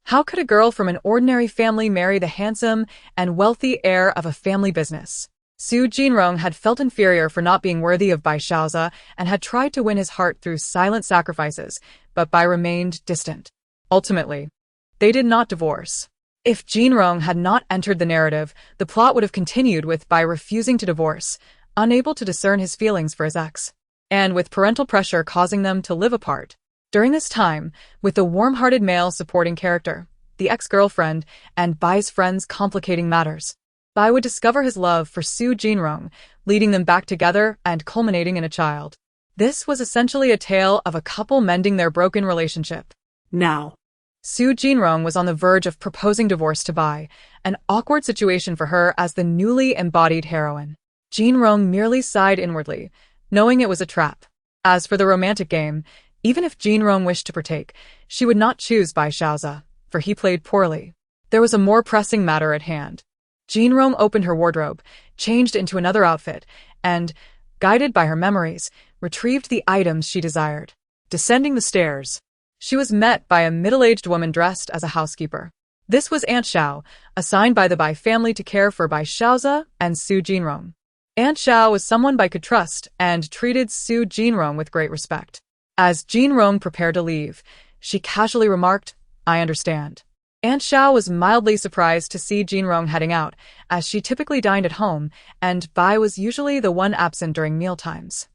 How could a girl from an ordinary family marry the handsome and wealthy heir of a family business? Su Jinrong had felt inferior for not being worthy of Bai Shaoza and had tried to win his heart through silent sacrifices, but Bai remained distant. Ultimately, they did not divorce. If Jinrong had not entered the narrative, the plot would have continued with Bai refusing to divorce, unable to discern his feelings for his ex, and with parental pressure causing them to live apart. During this time, with the warm-hearted male supporting character, the ex-girlfriend, and Bai's friends complicating matters, Bai would discover his love for Su Jinrong, leading them back together and culminating in a child. This was essentially a tale of a couple mending their broken relationship. Now. Su Jinrong was on the verge of proposing divorce to Bai, an awkward situation for her as the newly embodied heroine. Jinrong merely sighed inwardly, knowing it was a trap. As for the romantic game, even if Jinrong wished to partake, she would not choose Bai Xiaoza, for he played poorly. There was a more pressing matter at hand. Jinrong opened her wardrobe, changed into another outfit, and, guided by her memories, retrieved the items she desired. Descending the stairs, she was met by a middle-aged woman dressed as a housekeeper. This was Aunt Xiao, assigned by the Bai family to care for Bai Xiaoza and Su Jinrong. Aunt Xiao was someone Bai could trust and treated Su Jinrong with great respect. As Jinrong prepared to leave, she casually remarked, "I understand." Aunt Xiao was mildly surprised to see Jinrong heading out, as she typically dined at home, and Bai was usually the one absent during mealtimes.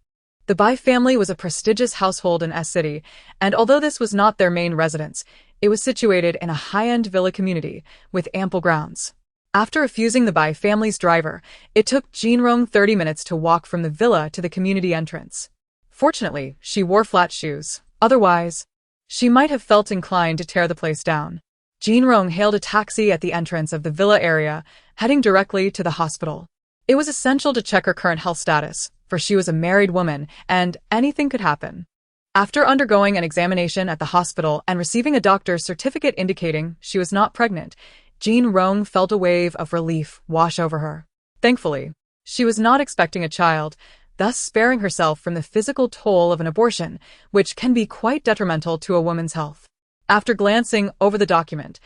The Bai family was a prestigious household in S-City, and although this was not their main residence, it was situated in a high-end villa community with ample grounds. After refusing the Bai family's driver, it took Jinrong 30 minutes to walk from the villa to the community entrance. Fortunately, she wore flat shoes. Otherwise, she might have felt inclined to tear the place down. Jinrong hailed a taxi at the entrance of the villa area, heading directly to the hospital. It was essential to check her current health status, for she was a married woman, and anything could happen. After undergoing an examination at the hospital and receiving a doctor's certificate indicating she was not pregnant, Jinrong felt a wave of relief wash over her. Thankfully, she was not expecting a child, thus sparing herself from the physical toll of an abortion, which can be quite detrimental to a woman's health. After glancing over the document,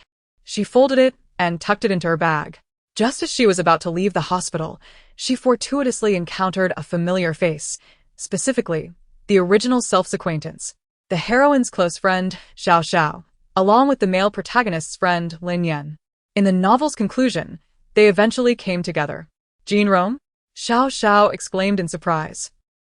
she folded it and tucked it into her bag. Just as she was about to leave the hospital, she fortuitously encountered a familiar face, specifically, the original self's acquaintance, the heroine's close friend, Xiao Xiao, along with the male protagonist's friend, Lin Yan. In the novel's conclusion, they eventually came together. Jinrong? Xiao Xiao exclaimed in surprise,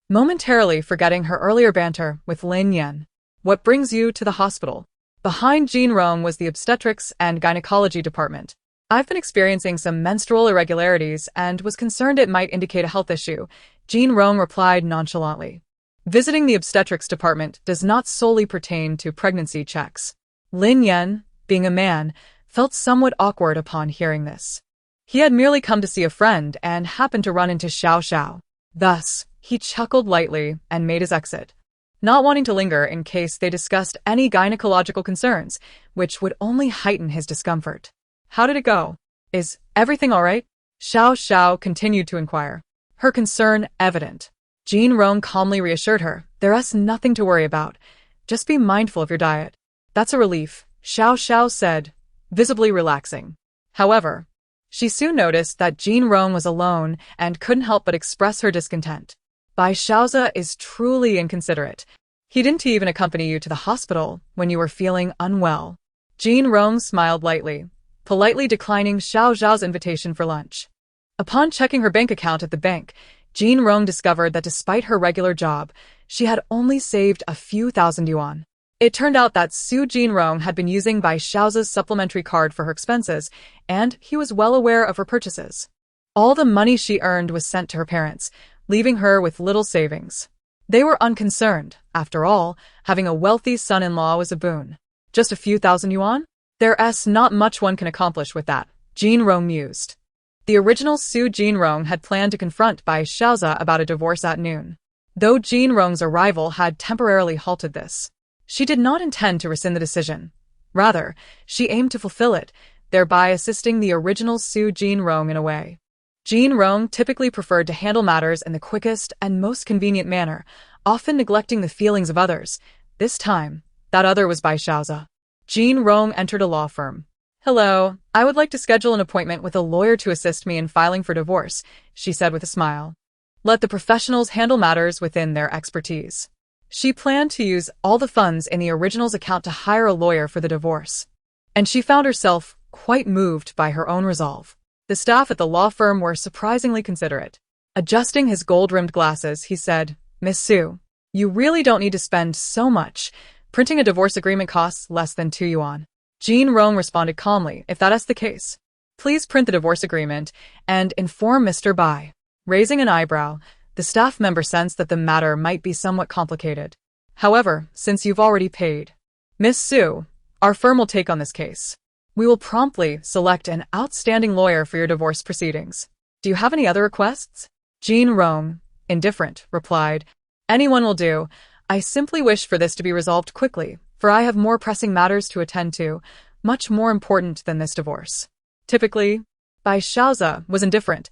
momentarily forgetting her earlier banter with Lin Yan. What brings you to the hospital? Behind Jinrong was the obstetrics and gynecology department. I've been experiencing some menstrual irregularities and was concerned it might indicate a health issue, Jinrong replied nonchalantly. Visiting the obstetrics department does not solely pertain to pregnancy checks. Lin Yan, being a man, felt somewhat awkward upon hearing this. He had merely come to see a friend and happened to run into Xiao Xiao. Thus, he chuckled lightly and made his exit, not wanting to linger in case they discussed any gynecological concerns, which would only heighten his discomfort. How did it go? Is everything all right? Xiao Xiao continued to inquire, her concern evident. Jinrong calmly reassured her, "There's nothing to worry about. Just be mindful of your diet." "That's a relief," Xiao Xiao said, visibly relaxing. However, she soon noticed that Jinrong was alone and couldn't help but express her discontent. Bai Xiaoza is truly inconsiderate. He didn't even accompany you to the hospital when you were feeling unwell. Jinrong smiled lightly, politely declining Xiao Xiao's invitation for lunch. Upon checking her bank account at the bank, Jinrong discovered that despite her regular job, she had only saved a few thousand yuan. It turned out that Su Jinrong had been using Bai Xiaoza's supplementary card for her expenses, and he was well aware of her purchases. All the money she earned was sent to her parents, leaving her with little savings. They were unconcerned. After all, having a wealthy son-in-law was a boon. Just a few thousand yuan? There's not much one can accomplish with that, Jinrong mused. The original Su Jinrong had planned to confront Bai Xiaoza about a divorce at noon. Though Jinrong's arrival had temporarily halted this, she did not intend to rescind the decision. Rather, she aimed to fulfill it, thereby assisting the original Su Jinrong in a way. Jinrong typically preferred to handle matters in the quickest and most convenient manner, often neglecting the feelings of others. This time, that other was Bai Xiaoza. Jinrong entered a law firm. "Hello, I would like to schedule an appointment with a lawyer to assist me in filing for divorce," she said with a smile. Let the professionals handle matters within their expertise. She planned to use all the funds in the original's account to hire a lawyer for the divorce. And she found herself quite moved by her own resolve. The staff at the law firm were surprisingly considerate. Adjusting his gold-rimmed glasses, he said, "Miss Su, you really don't need to spend so much. Printing a divorce agreement costs less than 2 yuan. Jinrong responded calmly, "If that is the case, please print the divorce agreement and inform Mr. Bai." Raising an eyebrow, the staff member sensed that the matter might be somewhat complicated. "However, since you've already paid, Miss Su, our firm will take on this case. We will promptly select an outstanding lawyer for your divorce proceedings. Do you have any other requests? Jean Rome, indifferent, replied, anyone will do. I simply wish for this to be resolved quickly, for I have more pressing matters to attend to, much more important than this divorce. Typically, Bai Xiaoza was indifferent,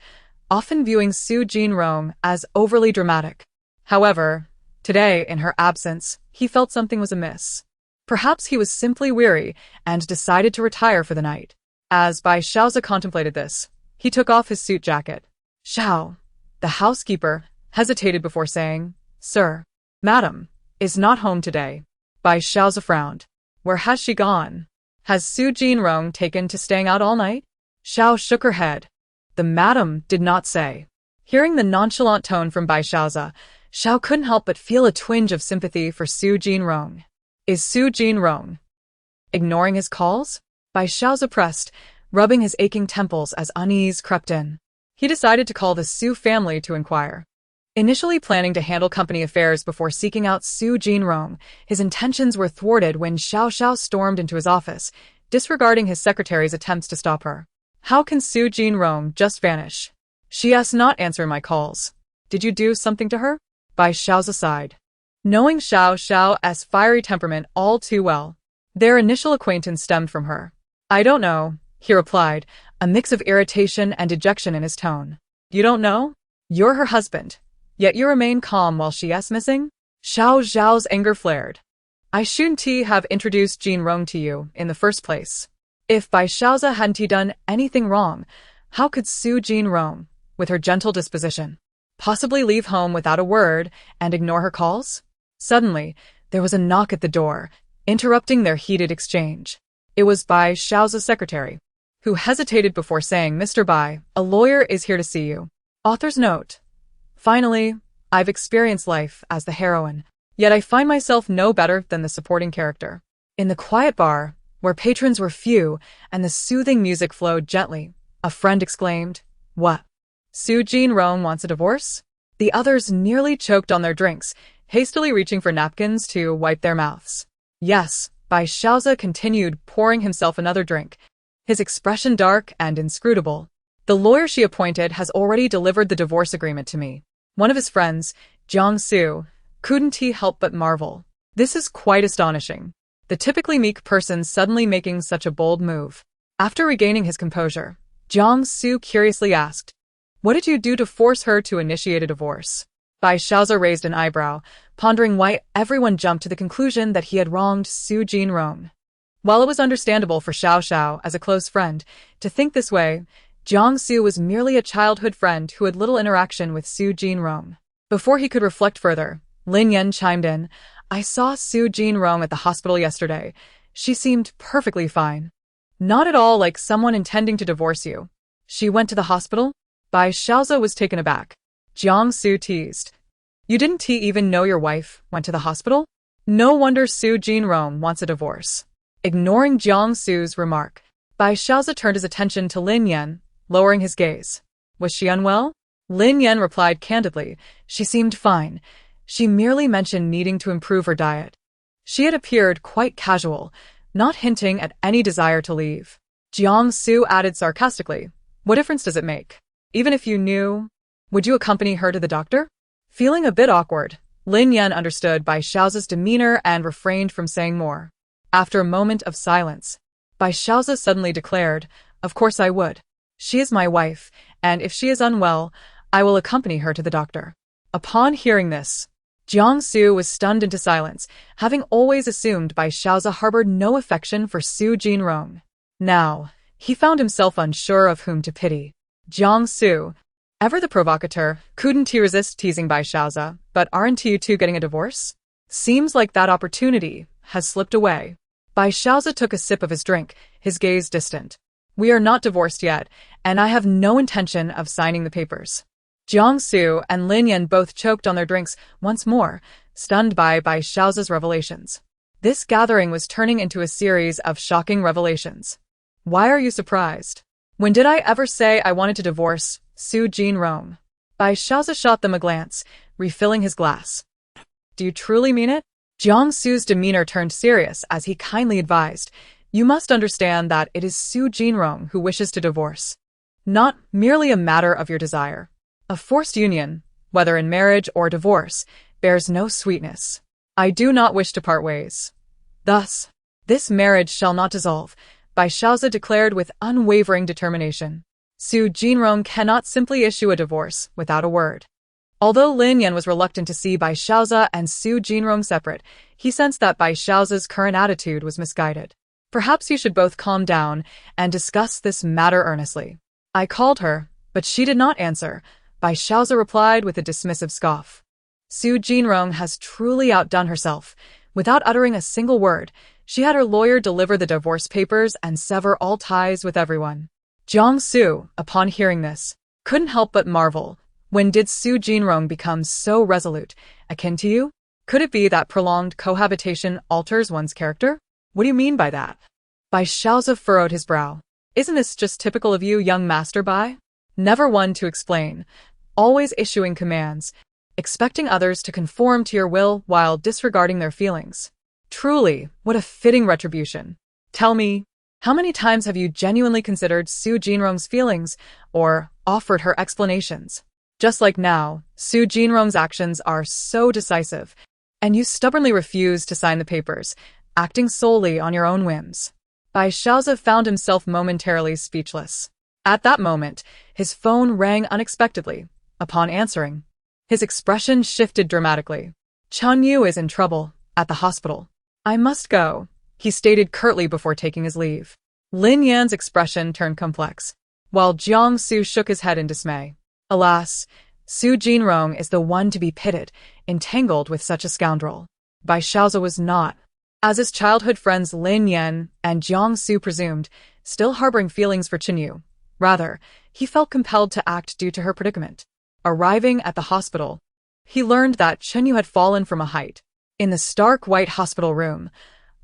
often viewing Su Jean Rome as overly dramatic. However, today, in her absence, he felt something was amiss. Perhaps he was simply weary and decided to retire for the night. As Bai Xiaoza contemplated this, he took off his suit jacket. Xiao, the housekeeper, hesitated before saying, Sir, Madam, is not home today. Bai Xiaoza frowned. Where has she gone? Has Su Jean Rong taken to staying out all night? Xiao shook her head. The madam did not say. Hearing the nonchalant tone from Bai Xiaoza, Xiao couldn't help but feel a twinge of sympathy for Su Jean Rong. Is Su Jean Rong ignoring his calls? Bai Xiaoza pressed, rubbing his aching temples as unease crept in. He decided to call the Su family to inquire. Initially planning to handle company affairs before seeking out Su Jean Rong, his intentions were thwarted when Xiao Xiao stormed into his office, disregarding his secretary's attempts to stop her. How can Su Jean Rong just vanish? She has not answered my calls. Did you do something to her? Bai Xiaoza sighed. Knowing Xiao Xiao's fiery temperament all too well, their initial acquaintance stemmed from her. I don't know, he replied, a mix of irritation and dejection in his tone. You don't know? You're her husband. Yet you remain calm while she's missing? Xiao Xiao's anger flared. I shouldn't have introduced Jean Rong to you in the first place. If Bai Xiaoza hadn't done anything wrong, how could Su Jean Rong, with her gentle disposition, possibly leave home without a word and ignore her calls? Suddenly, there was a knock at the door, interrupting their heated exchange. It was Bai Xiaoza's secretary, who hesitated before saying, Mr. Bai, a lawyer is here to see you. Author's note. Finally, I've experienced life as the heroine, yet I find myself no better than the supporting character. In the quiet bar, where patrons were few and the soothing music flowed gently, a friend exclaimed, What? Su Jean Rong wants a divorce? The others nearly choked on their drinks, hastily reaching for napkins to wipe their mouths. Yes, Bai Xiaoza continued, pouring himself another drink, his expression dark and inscrutable. The lawyer she appointed has already delivered the divorce agreement to me. One of his friends, Jiang Su, couldn't help but marvel. This is quite astonishing. The typically meek person suddenly making such a bold move. After regaining his composure, Jiang Su curiously asked, What did you do to force her to initiate a divorce? Bai Xiaoza raised an eyebrow, pondering why everyone jumped to the conclusion that he had wronged Su Jean Rong. While it was understandable for Xiao Xiao, as a close friend, to think this way, Jiang Su was merely a childhood friend who had little interaction with Su Jean Rong. Before he could reflect further, Lin Yan chimed in, I saw Su Jean Rong at the hospital yesterday. She seemed perfectly fine. Not at all like someone intending to divorce you. She went to the hospital? Bai Xiaoza was taken aback. Jiang Su teased. You didn't even know your wife went to the hospital? No wonder Su Jean Rong wants a divorce. Ignoring Jiang Su's remark, Bai Xiaoza turned his attention to Lin Yan, lowering his gaze. Was she unwell? Lin Yan replied candidly, she seemed fine. She merely mentioned needing to improve her diet. She had appeared quite casual, not hinting at any desire to leave. Jiang Su added sarcastically, What difference does it make? Even if you knew, would you accompany her to the doctor? Feeling a bit awkward, Lin Yan understood Bai Xiaoza's demeanor and refrained from saying more. After a moment of silence, Bai Xiaoza suddenly declared, Of course I would. She is my wife, and if she is unwell, I will accompany her to the doctor. Upon hearing this, Jiang Su was stunned into silence, having always assumed Bai Xiaoza harbored no affection for Su Jean Rong. Now, he found himself unsure of whom to pity. Jiang Su, ever the provocateur, couldn't he resist teasing Bai Xiaoza, but aren't you two getting a divorce? Seems like that opportunity has slipped away. Bai Xiaoza took a sip of his drink, his gaze distant. We are not divorced yet, and I have no intention of signing the papers. Jiang Su and Lin Yan both choked on their drinks once more, stunned by Bai Xiaoza's revelations. This gathering was turning into a series of shocking revelations. Why are you surprised? When did I ever say I wanted to divorce Su Jean Rong? Bai Xiaoza shot them a glance, refilling his glass. Do you truly mean it? Jiangsu's demeanor turned serious as he kindly advised, "You must understand that it is Su Jinrong who wishes to divorce. Not merely a matter of your desire. A forced union, whether in marriage or divorce, bears no sweetness. I do not wish to part ways. Thus, this marriage shall not dissolve," Bai Xiaozi declared with unwavering determination. Su Jinrong cannot simply issue a divorce without a word. Although Lin Yan was reluctant to see Bai Xiaozi and Su Jinrong separate, he sensed that Bai Xiaozi's current attitude was misguided. "Perhaps you should both calm down and discuss this matter earnestly. I called her, but she did not answer," Bai Xiaozi replied with a dismissive scoff. Su Jinrong has truly outdone herself. Without uttering a single word, she had her lawyer deliver the divorce papers and sever all ties with everyone. Jiangsu, upon hearing this, couldn't help but marvel. When did Su Jinrong become so resolute? Akin to you? Could it be that prolonged cohabitation alters one's character? What do you mean by that? Bai Xiaozi furrowed his brow. Isn't this just typical of you, young master Bai? Never one to explain, always issuing commands, expecting others to conform to your will while disregarding their feelings. Truly, what a fitting retribution. Tell me, how many times have you genuinely considered Su Jinrong's feelings or offered her explanations? Just like now, Su Jinrong's actions are so decisive, and you stubbornly refuse to sign the papers, acting solely on your own whims. Bai Xiaozi found himself momentarily speechless. At that moment, his phone rang unexpectedly. Upon answering, his expression shifted dramatically. "Chun Yu is in trouble, at the hospital. I must go," he stated curtly before taking his leave. Lin Yan's expression turned complex, while Jiangsu shook his head in dismay. Alas, Su Jinrong is the one to be pitied, entangled with such a scoundrel. Bai Xiaozi was not. As his childhood friends Lin Yan and Jiangsu presumed, still harboring feelings for Chenyu. Rather, he felt compelled to act due to her predicament. Arriving at the hospital, he learned that Chenyu had fallen from a height. In the stark white hospital room,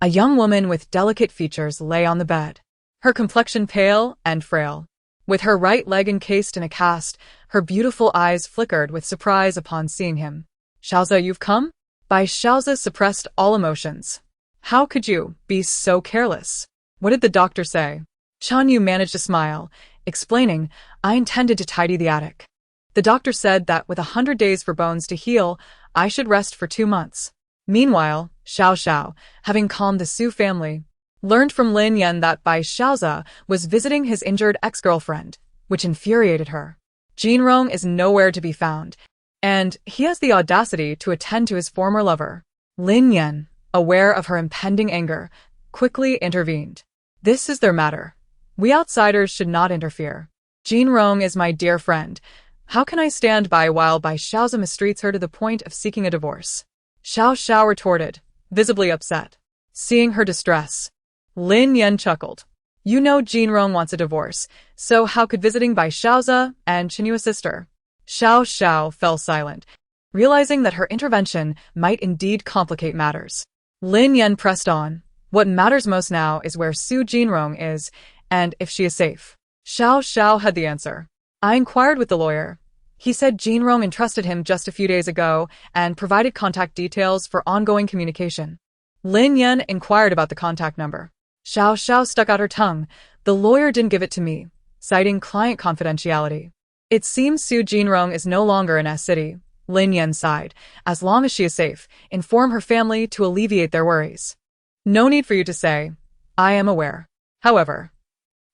a young woman with delicate features lay on the bed, her complexion pale and frail. With her right leg encased in a cast, her beautiful eyes flickered with surprise upon seeing him. "Xiaozi, you've come?" Bai Xiaozi suppressed all emotions. "How could you be so careless? What did the doctor say?" Chan Yu managed to smile, explaining, "I intended to tidy the attic. The doctor said that with 100 days for bones to heal, I should rest for 2 months. Meanwhile, Xiao Xiao, having calmed the Su family, learned from Lin Yan that Bai Xiaozi was visiting his injured ex-girlfriend, which infuriated her. Jinrong is nowhere to be found, and he has the audacity to attend to his former lover." Lin Yan, aware of her impending anger, quickly intervened. "This is their matter. We outsiders should not interfere. Jinrong is my dear friend. How can I stand by while Bai Xiaozi mistreats her to the point of seeking a divorce?" Xiao Xiao retorted, visibly upset. Seeing her distress, Lin Yan chuckled. "You know Jinrong wants a divorce, so how could visiting Bai Xiaozi and Chenyu assist her?" Xiao Xiao fell silent, realizing that her intervention might indeed complicate matters. Lin Yan pressed on. "What matters most now is where Su Jinrong is, and if she is safe." Xiao Xiao had the answer. "I inquired with the lawyer. He said Jinrong entrusted him just a few days ago and provided contact details for ongoing communication." Lin Yan inquired about the contact number. Xiao Xiao stuck out her tongue. "The lawyer didn't give it to me," citing client confidentiality. "It seems Su Jinrong is no longer in S City," Lin Yan sighed. "As long as she is safe, inform her family to alleviate their worries." "No need for you to say. I am aware. However,"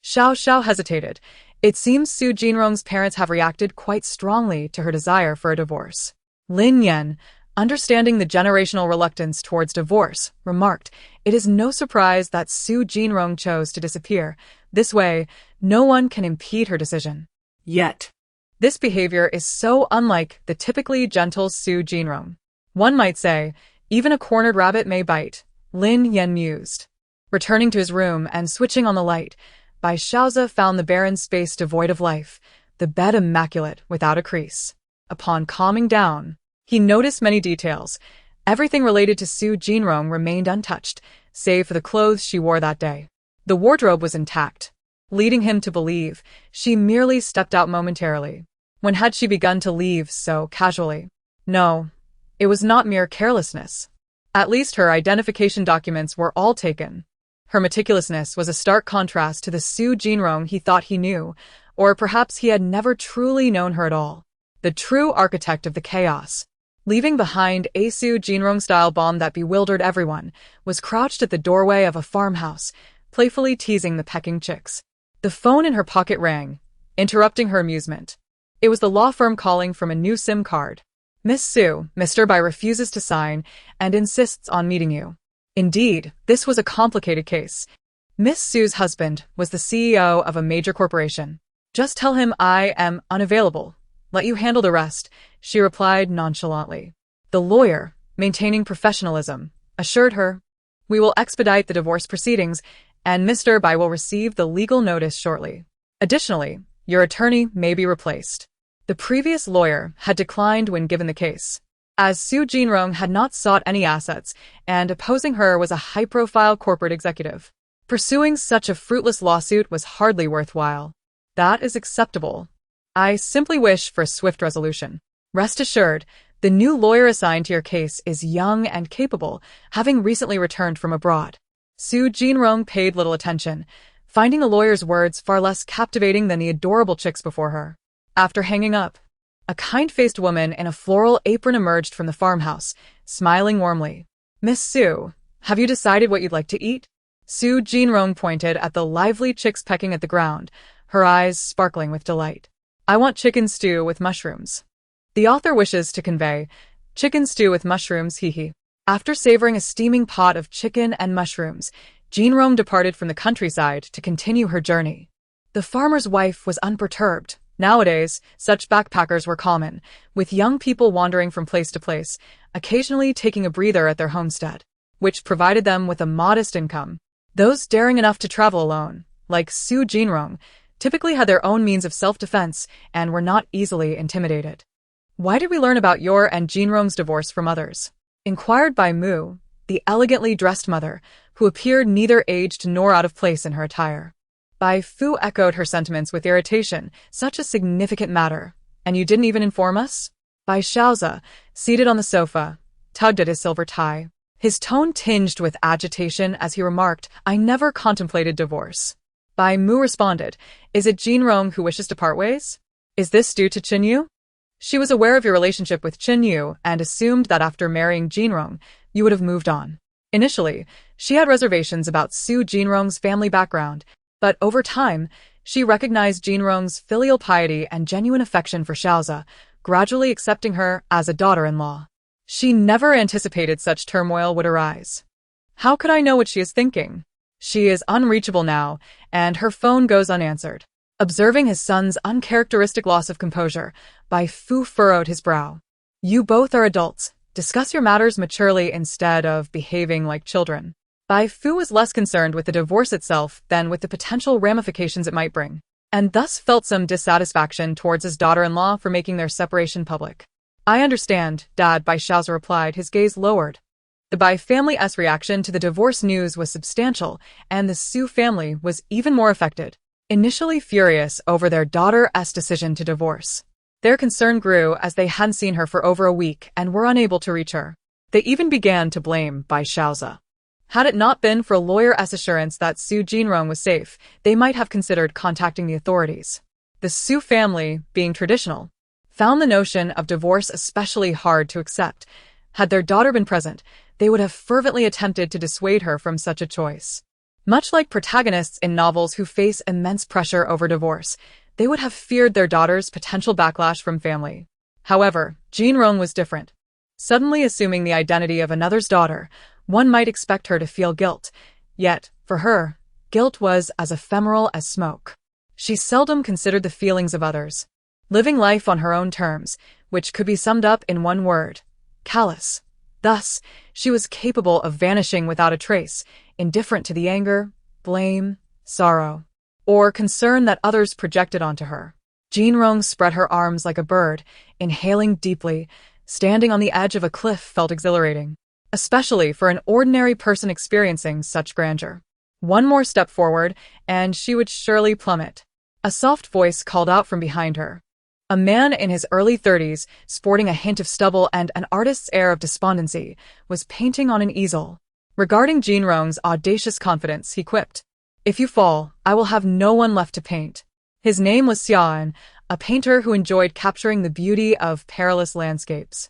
Xiao Xiao hesitated. "It seems Su Jinrong's parents have reacted quite strongly to her desire for a divorce." Lin Yan, understanding the generational reluctance towards divorce, remarked, "It is no surprise that Su Jinrong chose to disappear. This way, no one can impede her decision. Yet, This behavior is so unlike the typically gentle Su Jinrong. One might say, even a cornered rabbit may bite," Lin Yan mused. Returning to his room and switching on the light, Bai Xiaozi found the barren space devoid of life, the bed immaculate without a crease. Upon calming down, he noticed many details. Everything related to Su Jinrong remained untouched, save for the clothes she wore that day. The wardrobe was intact, leading him to believe she merely stepped out momentarily. When had she begun to leave so casually? No, it was not mere carelessness. At least her identification documents were all taken. Her meticulousness was a stark contrast to the Su Jinrong he thought he knew, or perhaps he had never truly known her at all. The true architect of the chaos. Leaving behind a Su Jinrong-style bomb that bewildered everyone, was crouched at the doorway of a farmhouse, playfully teasing the pecking chicks. The phone in her pocket rang, interrupting her amusement. It was the law firm calling from a new SIM card. Miss Su, Mr. Bai refuses to sign and insists on meeting you. Indeed, this was a complicated case. Miss Su's husband was the CEO of a major corporation. Just tell him I am unavailable. Let you handle the rest, she replied nonchalantly. The lawyer, maintaining professionalism, assured her, we will expedite the divorce proceedings, and Mr. Bai will receive the legal notice shortly. Additionally, your attorney may be replaced. The previous lawyer had declined when given the case, as Su Jinrong had not sought any assets, and opposing her was a high-profile corporate executive. Pursuing such a fruitless lawsuit was hardly worthwhile. That is acceptable. I simply wish for a swift resolution. Rest assured, the new lawyer assigned to your case is young and capable, having recently returned from abroad. Su Jinrong paid little attention, finding the lawyer's words far less captivating than the adorable chicks before her. After hanging up, a kind-faced woman in a floral apron emerged from the farmhouse, smiling warmly. Miss Su, have you decided what you'd like to eat? Su Jinrong pointed at the lively chicks pecking at the ground, her eyes sparkling with delight. I want chicken stew with mushrooms. The author wishes to convey, chicken stew with mushrooms, hee. After savoring a steaming pot of chicken and mushrooms, Jinrong departed from the countryside to continue her journey. The farmer's wife was unperturbed. Nowadays, such backpackers were common, with young people wandering from place to place, occasionally taking a breather at their homestead, which provided them with a modest income. Those daring enough to travel alone, like Su Jinrong, typically had their own means of self-defense and were not easily intimidated. Why did we learn about your and Jinrong's divorce from others? Inquired by Mu, the elegantly dressed mother, who appeared neither aged nor out of place in her attire. Bai Fu echoed her sentiments with irritation. Such a significant matter, and you didn't even inform us? Bai Xiaoza, seated on the sofa, tugged at his silver tie. His tone tinged with agitation as he remarked, I never contemplated divorce. Bai Mu responded, is it Jinrong who wishes to part ways? Is this due to Qinyu? She was aware of your relationship with Qinyu and assumed that after marrying Jinrong, you would have moved on. Initially, she had reservations about Su Jinrong's family background, but over time, she recognized Jinrong's filial piety and genuine affection for Xiaoza, gradually accepting her as a daughter-in-law. She never anticipated such turmoil would arise. How could I know what she is thinking? She is unreachable now, and her phone goes unanswered. Observing his son's uncharacteristic loss of composure, Bai Fu furrowed his brow. You both are adults. Discuss your matters maturely instead of behaving like children. Bai Fu was less concerned with the divorce itself than with the potential ramifications it might bring, and thus felt some dissatisfaction towards his daughter-in-law for making their separation public. I understand, Dad, Bai Xiaoza replied, his gaze lowered. The Bai family's reaction to the divorce news was substantial, and the Su family was even more affected. Initially furious over their daughter's decision to divorce, their concern grew as they hadn't seen her for over a week and were unable to reach her. They even began to blame Bai Xiaoza. Had it not been for a lawyer's assurance that Su Jinrong was safe, they might have considered contacting the authorities. The Su family, being traditional, found the notion of divorce especially hard to accept. Had their daughter been present, they would have fervently attempted to dissuade her from such a choice. Much like protagonists in novels who face immense pressure over divorce, they would have feared their daughter's potential backlash from family. However, Jinrong was different. Suddenly assuming the identity of another's daughter, one might expect her to feel guilt. Yet, for her, guilt was as ephemeral as smoke. She seldom considered the feelings of others, living life on her own terms, which could be summed up in one word: callous. Thus, she was capable of vanishing without a trace, indifferent to the anger, blame, sorrow, or concern that others projected onto her. Jinrong spread her arms like a bird, inhaling deeply. Standing on the edge of a cliff felt exhilarating, especially for an ordinary person experiencing such grandeur. One more step forward, and she would surely plummet. A soft voice called out from behind her. A man in his early 30s, sporting a hint of stubble and an artist's air of despondency, was painting on an easel. Regarding Jinrong's audacious confidence, he quipped, "If you fall, I will have no one left to paint." His name was Xian, a painter who enjoyed capturing the beauty of perilous landscapes.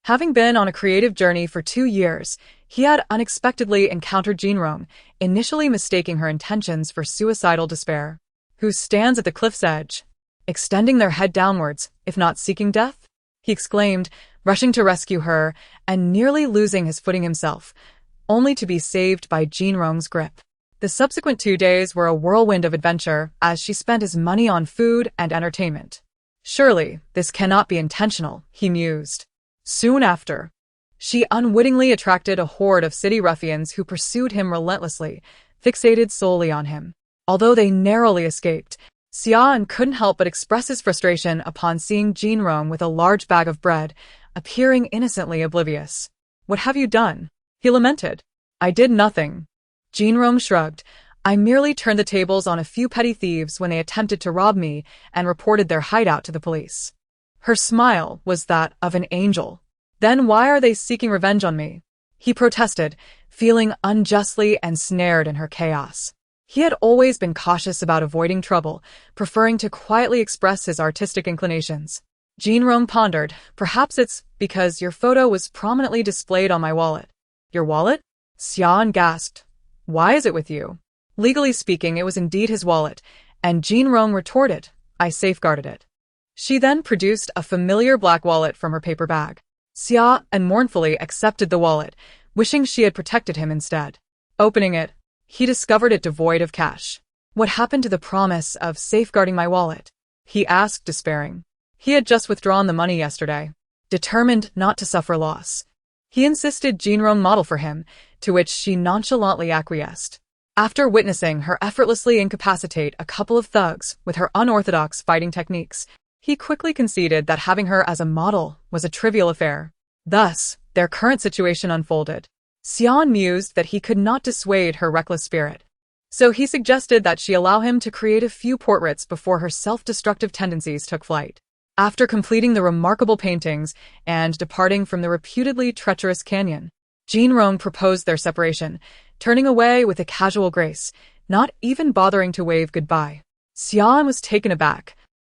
Having been on a creative journey for 2 years, he had unexpectedly encountered Jinrong, initially mistaking her intentions for suicidal despair. "Who stands at the cliff's edge, extending their head downwards, if not seeking death?" he exclaimed, rushing to rescue her and nearly losing his footing himself, only to be saved by Jinrong's grip. The subsequent 2 days were a whirlwind of adventure as she spent his money on food and entertainment. Surely, this cannot be intentional, he mused. Soon after, she unwittingly attracted a horde of city ruffians who pursued him relentlessly, fixated solely on him. Although they narrowly escaped, Xian couldn't help but express his frustration upon seeing Jinrong with a large bag of bread, appearing innocently oblivious. "What have you done?" he lamented. "I did nothing." Jinrong shrugged. "I merely turned the tables on a few petty thieves when they attempted to rob me and reported their hideout to the police." Her smile was that of an angel. "Then why are they seeking revenge on me?" he protested, feeling unjustly ensnared in her chaos. He had always been cautious about avoiding trouble, preferring to quietly express his artistic inclinations. Jinrong pondered, "Perhaps it's because your photo was prominently displayed on my wallet." "Your wallet?" Xian gasped. "Why is it with you?" Legally speaking, it was indeed his wallet, and Jinrong retorted, "I safeguarded it." She then produced a familiar black wallet from her paper bag. Xian mournfully accepted the wallet, wishing she had protected him instead. Opening it, he discovered it devoid of cash. "What happened to the promise of safeguarding my wallet?" he asked, despairing. He had just withdrawn the money yesterday. Determined not to suffer loss, he insisted Jinrong model for him, to which she nonchalantly acquiesced. After witnessing her effortlessly incapacitate a couple of thugs with her unorthodox fighting techniques, he quickly conceded that having her as a model was a trivial affair. Thus, their current situation unfolded. Xian mused that he could not dissuade her reckless spirit. So he suggested that she allow him to create a few portraits before her self-destructive tendencies took flight. After completing the remarkable paintings and departing from the reputedly treacherous canyon, Jinrong proposed their separation, turning away with a casual grace, not even bothering to wave goodbye. Xian was taken aback.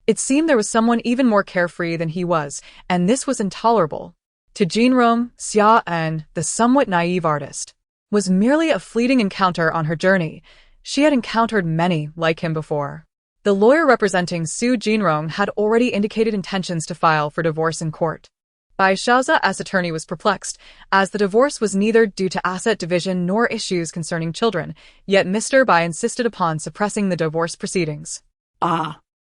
It seemed there was someone even more carefree than he was, and this was intolerable. To Jinrong, Xian, the somewhat naive artist, was merely a fleeting encounter on her journey. She had encountered many like him before. The lawyer representing Su Jinrong had already indicated intentions to file for divorce in court. Bai Xiao's attorney was perplexed, as the divorce was neither due to asset division nor issues concerning children, yet Mr. Bai insisted upon suppressing the divorce proceedings.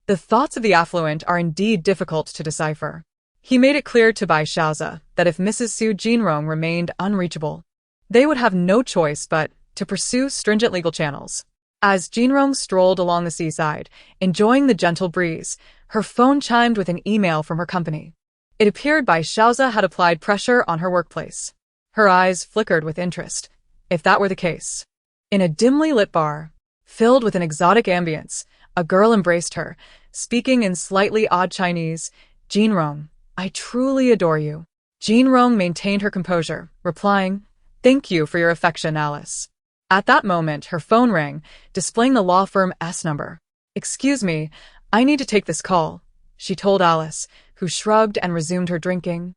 The thoughts of the affluent are indeed difficult to decipher. He made it clear to Bai Xiao that if Mrs. Su Jinrong remained unreachable, they would have no choice but to pursue stringent legal channels. As Jinrong strolled along the seaside, enjoying the gentle breeze, her phone chimed with an email from her company. It appeared Bai Xiao had applied pressure on her workplace. Her eyes flickered with interest. If that were the case. In a dimly lit bar, filled with an exotic ambience, a girl embraced her, speaking in slightly odd Chinese. "Jinrong, I truly adore you." Jinrong maintained her composure, replying, "Thank you for your affection, Alice." At that moment, her phone rang, displaying the law firm's number. "Excuse me, I need to take this call," she told Alice, who shrugged and resumed her drinking,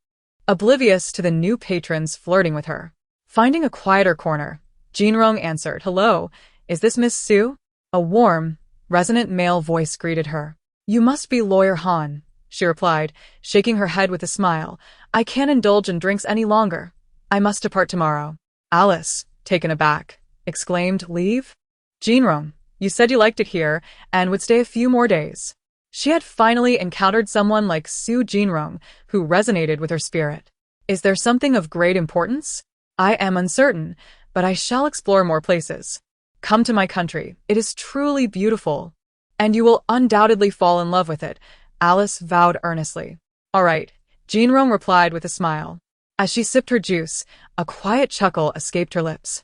oblivious to the new patrons flirting with her. Finding a quieter corner, Jinrong answered, "Hello, is this Miss Su?" A warm, resonant male voice greeted her. "You must be Lawyer Han," she replied, shaking her head with a smile. "I can't indulge in drinks any longer. I must depart tomorrow." Alice, taken aback, exclaimed, "Leave?" "Jinrong, you said you liked it here and would stay a few more days." She had finally encountered someone like Su Jinrong who resonated with her spirit. "Is there something of great importance?" "I am uncertain, but I shall explore more places. Come to my country, it is truly beautiful. And you will undoubtedly fall in love with it," Alice vowed earnestly. "All right," Jinrong replied with a smile. As she sipped her juice, a quiet chuckle escaped her lips.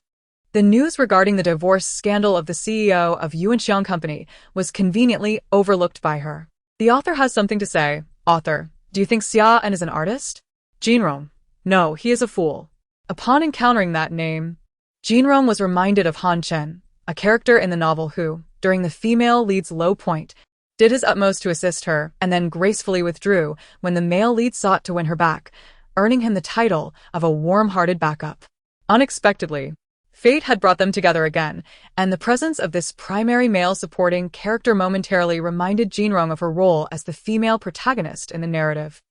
The news regarding the divorce scandal of the CEO of Yuanxiang Company was conveniently overlooked by her. The author has something to say. Author, do you think Xia is an artist? Jinrong. No, he is a fool. Upon encountering that name, Jinrong was reminded of Han Chen, a character in the novel who, during the female lead's low point, did his utmost to assist her and then gracefully withdrew when the male lead sought to win her back, earning him the title of a warm-hearted backup. Unexpectedly, fate had brought them together again, and the presence of this primary male supporting character momentarily reminded Jinrong of her role as the female protagonist in the narrative.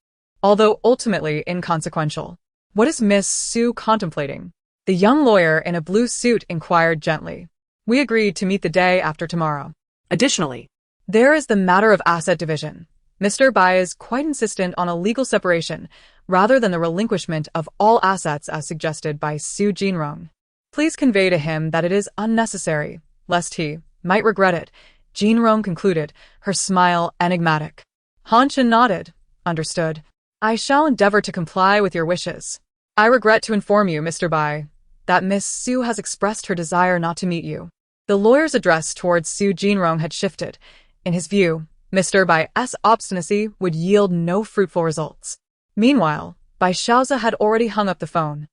Although ultimately inconsequential. What is Miss Su contemplating? The young lawyer in a blue suit inquired gently. We agreed to meet the day after tomorrow. Additionally, there is the matter of asset division. Mr. Bai is quite insistent on a legal separation, rather than the relinquishment of all assets as suggested by Su Jinrong. Please convey to him that it is unnecessary, lest he might regret it, Jinrong concluded, her smile enigmatic. Han Chen nodded. Understood. I shall endeavor to comply with your wishes. I regret to inform you, Mr. Bai, that Miss Su has expressed her desire not to meet you. The lawyer's address towards Su Jinrong had shifted. In his view, Mr. Bai's obstinacy would yield no fruitful results. Meanwhile, Bai Xiaozi had already hung up the phone.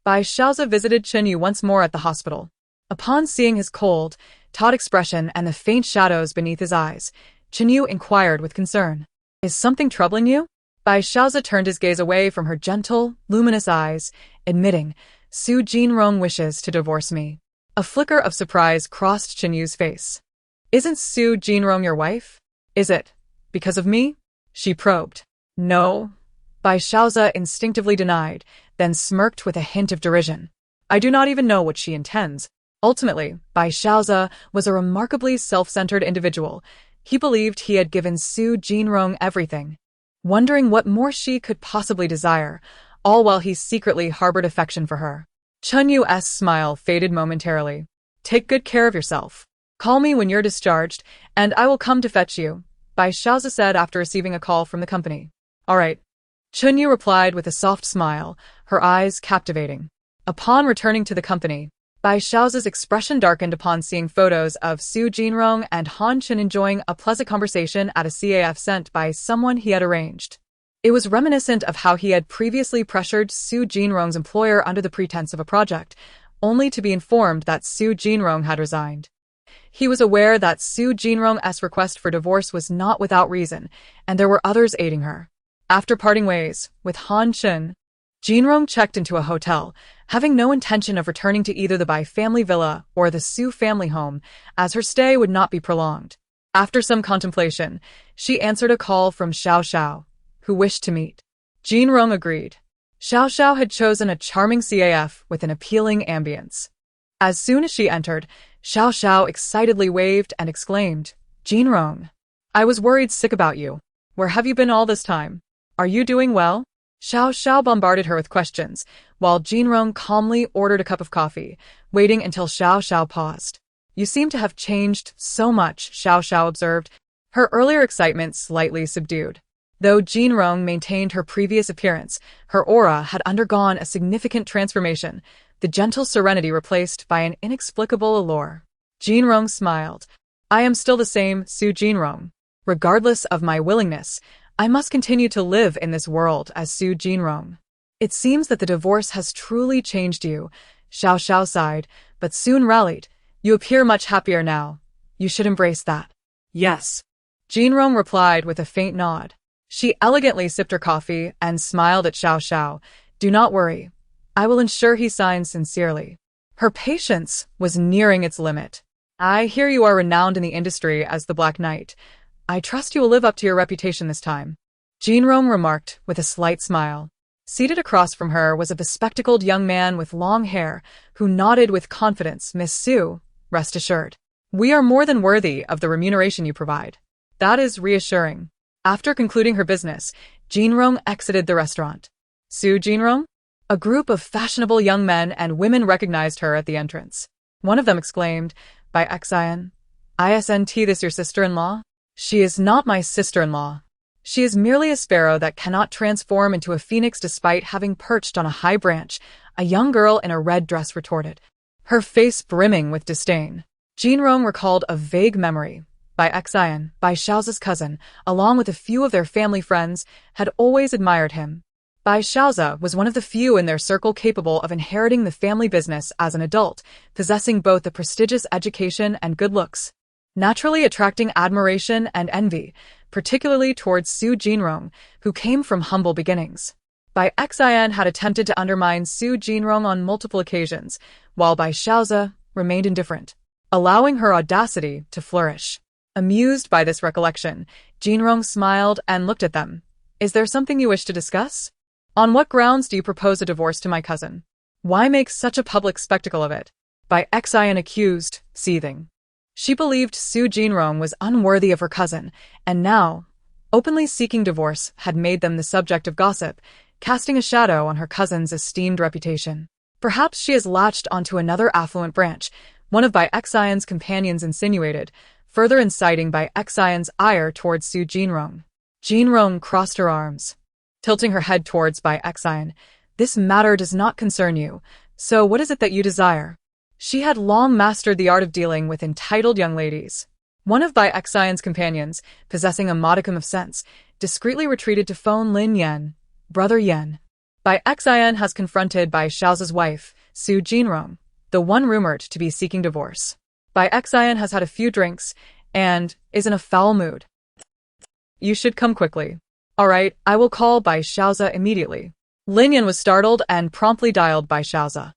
Bai Xiaozi visited Chen Yu once more at the hospital. Upon seeing his cold, taut expression and the faint shadows beneath his eyes, Chen Yu inquired with concern. Is something troubling you? Bai Xiaozi turned his gaze away from her gentle, luminous eyes, admitting, Su Jinrong wishes to divorce me. A flicker of surprise crossed Chen Yu's face. Isn't Su Jinrong your wife? Is it because of me? She probed. No. Bai Xiaozi instinctively denied, then smirked with a hint of derision. I do not even know what she intends. Ultimately, Bai Xiaozi was a remarkably self-centered individual. He believed he had given Su Jinrong everything, wondering what more she could possibly desire, all while he secretly harbored affection for her. Chen Yu's smile faded momentarily. Take good care of yourself. Call me when you're discharged, and I will come to fetch you, Bai Xiaozi said after receiving a call from the company. All right. Chen Yu replied with a soft smile, her eyes captivating. Upon returning to the company, Bai Xiaozi's expression darkened upon seeing photos of Su Jinrong and Han Chen enjoying a pleasant conversation at a CAF sent by someone he had arranged. It was reminiscent of how he had previously pressured Su Jinrong's employer under the pretense of a project, only to be informed that Su Jinrong had resigned. He was aware that Su Jinrong's request for divorce was not without reason, and there were others aiding her. After parting ways with Han Chen, Jinrong checked into a hotel, having no intention of returning to either the Bai family villa or the Su family home, as her stay would not be prolonged. After some contemplation, she answered a call from Xiao Xiao, who wished to meet. Jinrong agreed. Xiao Xiao had chosen a charming CAF with an appealing ambience. As soon as she entered, Xiao Xiao excitedly waved and exclaimed, Jinrong, I was worried sick about you. Where have you been all this time? Are you doing well? Xiao Xiao bombarded her with questions, while Jinrong calmly ordered a cup of coffee, waiting until Xiao Xiao paused. You seem to have changed so much, Xiao Xiao observed, her earlier excitement slightly subdued. Though Jinrong maintained her previous appearance, her aura had undergone a significant transformation, the gentle serenity replaced by an inexplicable allure. Jinrong smiled. I am still the same Su Jinrong. Regardless of my willingness, I must continue to live in this world as Su Jinrong. It seems that the divorce has truly changed you, Xiao Xiao sighed, but soon rallied. You appear much happier now. You should embrace that. Yes. Jinrong replied with a faint nod. She elegantly sipped her coffee and smiled at Xiao Xiao. Do not worry. I will ensure he signs sincerely. Her patience was nearing its limit. I hear you are renowned in the industry as the Black Knight. I trust you will live up to your reputation this time. Jinrong remarked with a slight smile. Seated across from her was a bespectacled young man with long hair, who nodded with confidence. Miss Su, rest assured. We are more than worthy of the remuneration you provide. That is reassuring. After concluding her business, Jinrong exited the restaurant. Su Jinrong? A group of fashionable young men and women recognized her at the entrance. One of them exclaimed, By Xian, isn't this your sister-in-law? She is not my sister-in-law. She is merely a sparrow that cannot transform into a phoenix despite having perched on a high branch, a young girl in a red dress retorted, her face brimming with disdain. Jinrong recalled a vague memory. Bai Xian, Bai Xiao's cousin, along with a few of their family friends, had always admired him. Bai Xiao was one of the few in their circle capable of inheriting the family business as an adult, possessing both a prestigious education and good looks, naturally attracting admiration and envy, particularly towards Su Jinrong, who came from humble beginnings. Bai Xian had attempted to undermine Su Jinrong on multiple occasions, while Bai Xiao remained indifferent, allowing her audacity to flourish. Amused by this recollection, Jinrong smiled and looked at them. Is there something you wish to discuss? On what grounds do you propose a divorce to my cousin? Why make such a public spectacle of it? Bai Xian accused, seething. She believed Su Jinrong was unworthy of her cousin, and now, openly seeking divorce had made them the subject of gossip, casting a shadow on her cousin's esteemed reputation. Perhaps she has latched onto another affluent branch, one of Bai Xian's companions insinuated, further inciting Bai Xian's ire towards Su Jinrong. Jinrong crossed her arms, tilting her head towards Bai Xian. This matter does not concern you, so what is it that you desire? She had long mastered the art of dealing with entitled young ladies. One of Bai Xian's companions, possessing a modicum of sense, discreetly retreated to phone Lin Yan, Brother Yan. Bai Xian has confronted Bai Xiao's wife, Su Jinrong, the one rumored to be seeking divorce. Bai Xian has had a few drinks and is in a foul mood. You should come quickly. All right, I will call Bai Xiao immediately. Lin Yan was startled and promptly dialed Bai Xiao.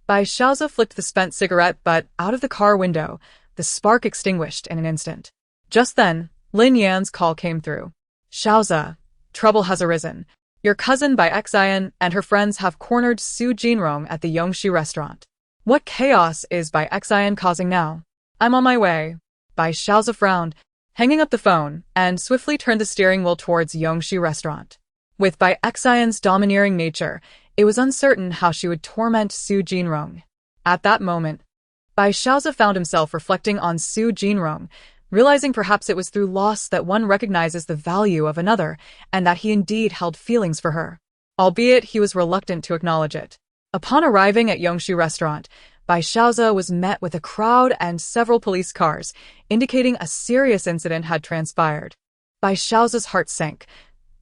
Bai Xiao flicked the spent cigarette but out of the car window, the spark extinguished in an instant. Just then, Lin Yan's call came through. Xiao, trouble has arisen. Your cousin Bai Xian and her friends have cornered Su Jinrong at the Yongxi restaurant. What chaos is Bai Xian causing now? I'm on my way. Bai Xiao frowned, hanging up the phone, and swiftly turned the steering wheel towards Yongxi restaurant. With Bai Xian's domineering nature, it was uncertain how she would torment Su Jinrong. At that moment, Bai Xiao found himself reflecting on Su Jinrong, realizing perhaps it was through loss that one recognizes the value of another, and that he indeed held feelings for her, albeit he was reluctant to acknowledge it. Upon arriving at Yongxi restaurant, Bai Xiao was met with a crowd and several police cars, indicating a serious incident had transpired. Bai Xiao's heart sank.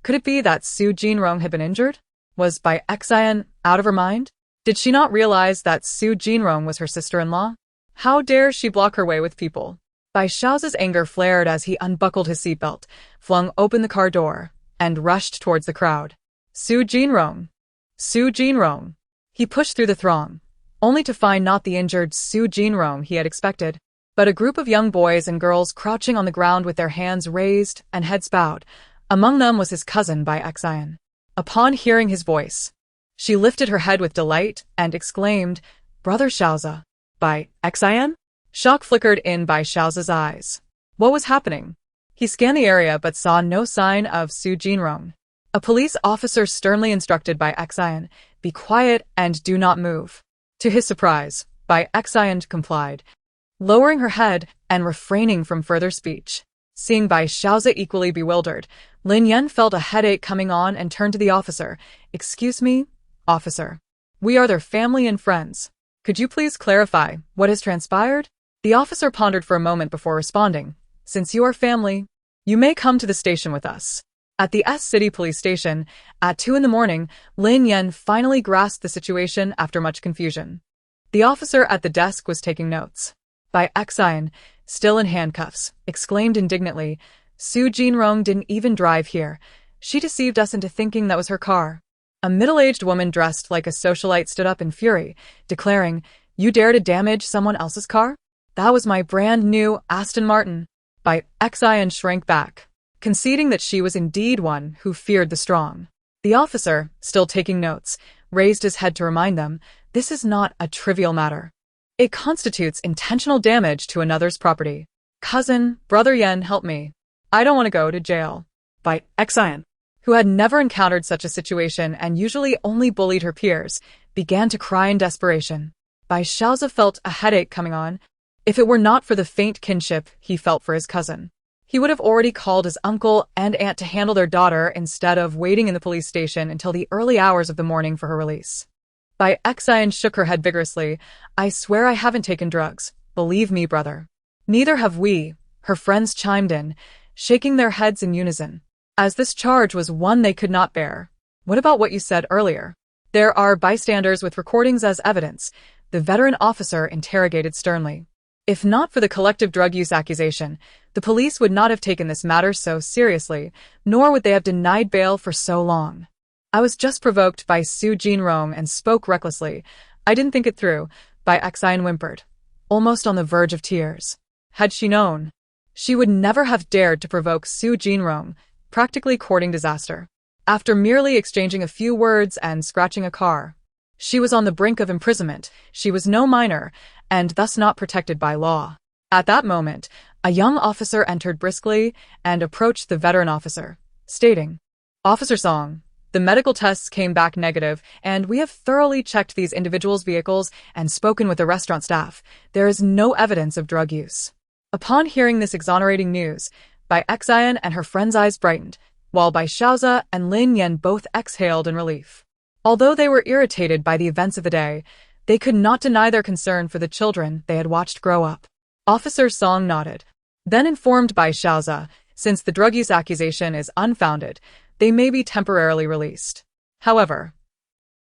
Could it be that Su Jinrong had been injured? Was Bai Xian out of her mind? Did she not realize that Su Jinrong was her sister-in-law? How dare she block her way with people? Bai Xiao's anger flared as he unbuckled his seatbelt, flung open the car door, and rushed towards the crowd. Su Jinrong! Su Jinrong! He pushed through the throng, only to find not the injured Su Jinrong he had expected, but a group of young boys and girls crouching on the ground with their hands raised and heads bowed. Among them was his cousin Bai Xian. Upon hearing his voice, she lifted her head with delight and exclaimed, Brother Xiao. Bai Xian? Shock flickered in Bai Xiao's eyes. What was happening? He scanned the area but saw no sign of Su Jinrong. A police officer sternly instructed Bai Xian, be quiet and do not move. To his surprise, Bai Xian complied, lowering her head and refraining from further speech. Seeing Bai Xiao equally bewildered, Lin Yan felt a headache coming on and turned to the officer. Excuse me, officer. We are their family and friends. Could you please clarify what has transpired? The officer pondered for a moment before responding. Since you are family, you may come to the station with us. At the S-City police station, at 2 a.m, Lin Yan finally grasped the situation after much confusion. The officer at the desk was taking notes. Bai Xian, still in handcuffs, exclaimed indignantly, Su Jinrong didn't even drive here. She deceived us into thinking that was her car. A middle-aged woman dressed like a socialite stood up in fury, declaring, You dare to damage someone else's car? That was my brand new Aston Martin. Bai Xian shrank back, conceding that she was indeed one who feared the strong. The officer, still taking notes, raised his head to remind them, this is not a trivial matter. It constitutes intentional damage to another's property. Cousin, Brother Yan, help me. I don't want to go to jail. Bai Xian, who had never encountered such a situation and usually only bullied her peers, began to cry in desperation. Bai Xiao felt a headache coming on. If it were not for the faint kinship he felt for his cousin, he would have already called his uncle and aunt to handle their daughter instead of waiting in the police station until the early hours of the morning for her release. Bai Xian shook her head vigorously. I swear I haven't taken drugs. Believe me, brother. Neither have we. Her friends chimed in, shaking their heads in unison, as this charge was one they could not bear. What about what you said earlier? There are bystanders with recordings as evidence, the veteran officer interrogated sternly. If not for the collective drug use accusation, the police would not have taken this matter so seriously, nor would they have denied bail for so long. I was just provoked by Su Jinrong and spoke recklessly. I didn't think it through, Bai Xian whimpered, almost on the verge of tears. Had she known, she would never have dared to provoke Su Jinrong, practically courting disaster. After merely exchanging a few words and scratching a car, she was on the brink of imprisonment. She was no minor, and thus not protected by law. At that moment, a young officer entered briskly and approached the veteran officer, stating, "Officer Song, the medical tests came back negative, and we have thoroughly checked these individuals' vehicles and spoken with the restaurant staff. There is no evidence of drug use." Upon hearing this exonerating news, Bai Xian and her friend's eyes brightened, while Bai Xiaozi and Lin Yan both exhaled in relief. Although they were irritated by the events of the day, they could not deny their concern for the children they had watched grow up. Officer Song nodded. Then informed Bai Xiaozi, since the drug use accusation is unfounded, they may be temporarily released. However,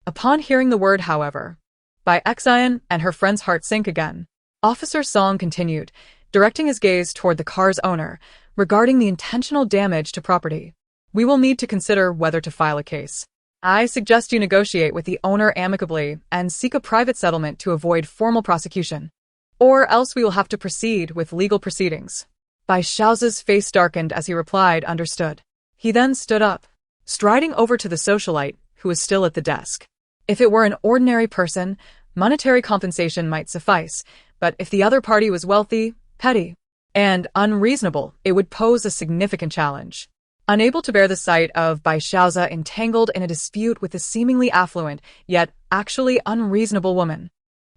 upon hearing the word however, Bai Xian and her friend's heart sank again. Officer Song continued, directing his gaze toward the car's owner, regarding the intentional damage to property. "We will need to consider whether to file a case. I suggest you negotiate with the owner amicably and seek a private settlement to avoid formal prosecution. Or else we will have to proceed with legal proceedings." Bai Xiaozi's face darkened as he replied, "Understood." He then stood up, striding over to the socialite, who was still at the desk. If it were an ordinary person, monetary compensation might suffice, but if the other party was wealthy, petty, and unreasonable, it would pose a significant challenge. Unable to bear the sight of Bai Xiaozi entangled in a dispute with a seemingly affluent, yet actually unreasonable woman,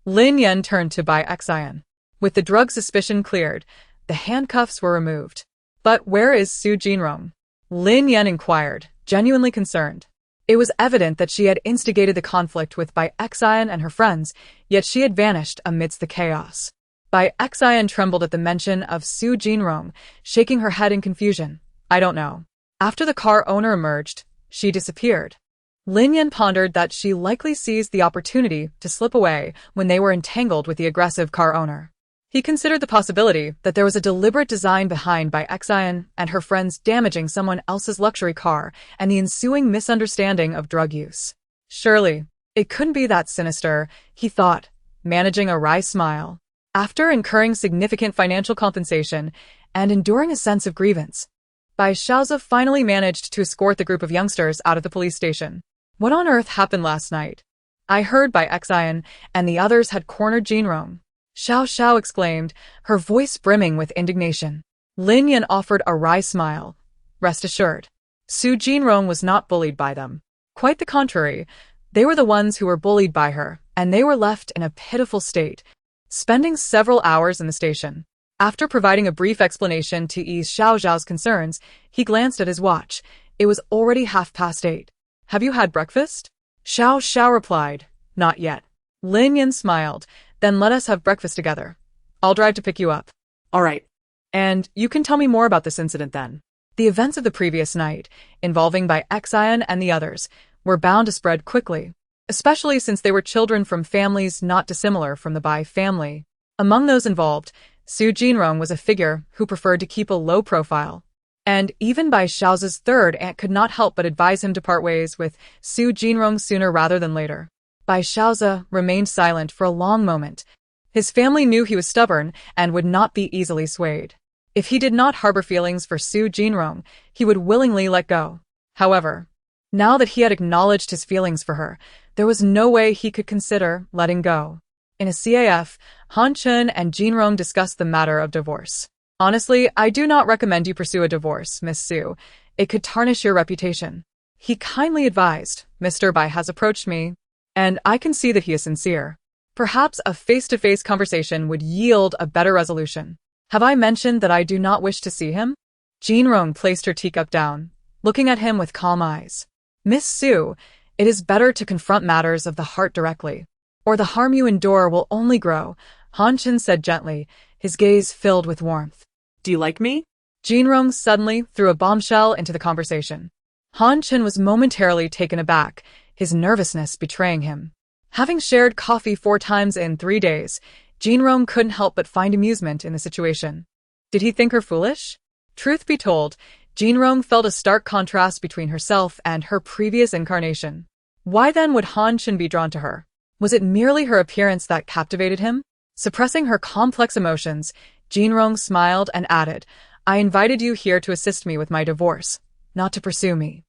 Lin Yan turned to Bai Xian. With the drug suspicion cleared, the handcuffs were removed. "But where is Su Jinrong?" Lin Yan inquired, genuinely concerned. It was evident that she had instigated the conflict with Bai Xian and her friends, yet she had vanished amidst the chaos. Bai Xian trembled at the mention of Su Jinrong, shaking her head in confusion. "I don't know." After the car owner emerged, she disappeared. Lin Yan pondered that she likely seized the opportunity to slip away when they were entangled with the aggressive car owner. He considered the possibility that there was a deliberate design behind Bai Xian and her friends damaging someone else's luxury car and the ensuing misunderstanding of drug use. Surely, it couldn't be that sinister, he thought, managing a wry smile. After incurring significant financial compensation and enduring a sense of grievance, Bai Xiaozi finally managed to escort the group of youngsters out of the police station. "What on earth happened last night? I heard Bai Xian and the others had cornered Jinrong." Xiao Xiao exclaimed, her voice brimming with indignation. Lin Yan offered a wry smile. "Rest assured, Su Jinrong was not bullied by them. Quite the contrary, they were the ones who were bullied by her, and they were left in a pitiful state, spending several hours in the station." After providing a brief explanation to ease Xiao Xiao's concerns, he glanced at his watch. It was already 8:30. "Have you had breakfast?" Xiao Xiao replied, "Not yet." Lin Yan smiled. "Then let us have breakfast together. I'll drive to pick you up." All right. "And you can tell me more about this incident then." The events of the previous night, involving Bai Xian and the others, were bound to spread quickly, especially since they were children from families not dissimilar from the Bai family. Among those involved, Su Jinrong was a figure who preferred to keep a low profile, and even Bai Xiaozi's third aunt could not help but advise him to part ways with Su Jinrong sooner rather than later. Bai Xiaozi remained silent for a long moment. His family knew he was stubborn and would not be easily swayed. If he did not harbor feelings for Su Jinrong, he would willingly let go. However, now that he had acknowledged his feelings for her, there was no way he could consider letting go. In a CAF, Han Chun and Jinrong discussed the matter of divorce. "Honestly, I do not recommend you pursue a divorce, Miss Su. It could tarnish your reputation." He kindly advised, "Mr. Bai has approached me, and I can see that he is sincere. Perhaps a face-to-face conversation would yield a better resolution. Have I mentioned that I do not wish to see him?" Jinrong placed her teacup down, looking at him with calm eyes. "Miss Su, it is better to confront matters of the heart directly, or the harm you endure will only grow," Han Chun said gently, his gaze filled with warmth. Do you like me? Jinrong suddenly threw a bombshell into the conversation. Han Chen was momentarily taken aback, his nervousness betraying him. Having shared coffee 4 times in 3 days, Jinrong couldn't help but find amusement in the situation. Did he think her foolish? Truth be told, Jinrong felt a stark contrast between herself and her previous incarnation. Why then would Han Chen be drawn to her? Was it merely her appearance that captivated him? Suppressing her complex emotions, Jinrong smiled and added, I invited you here to assist me with my divorce, not to pursue me.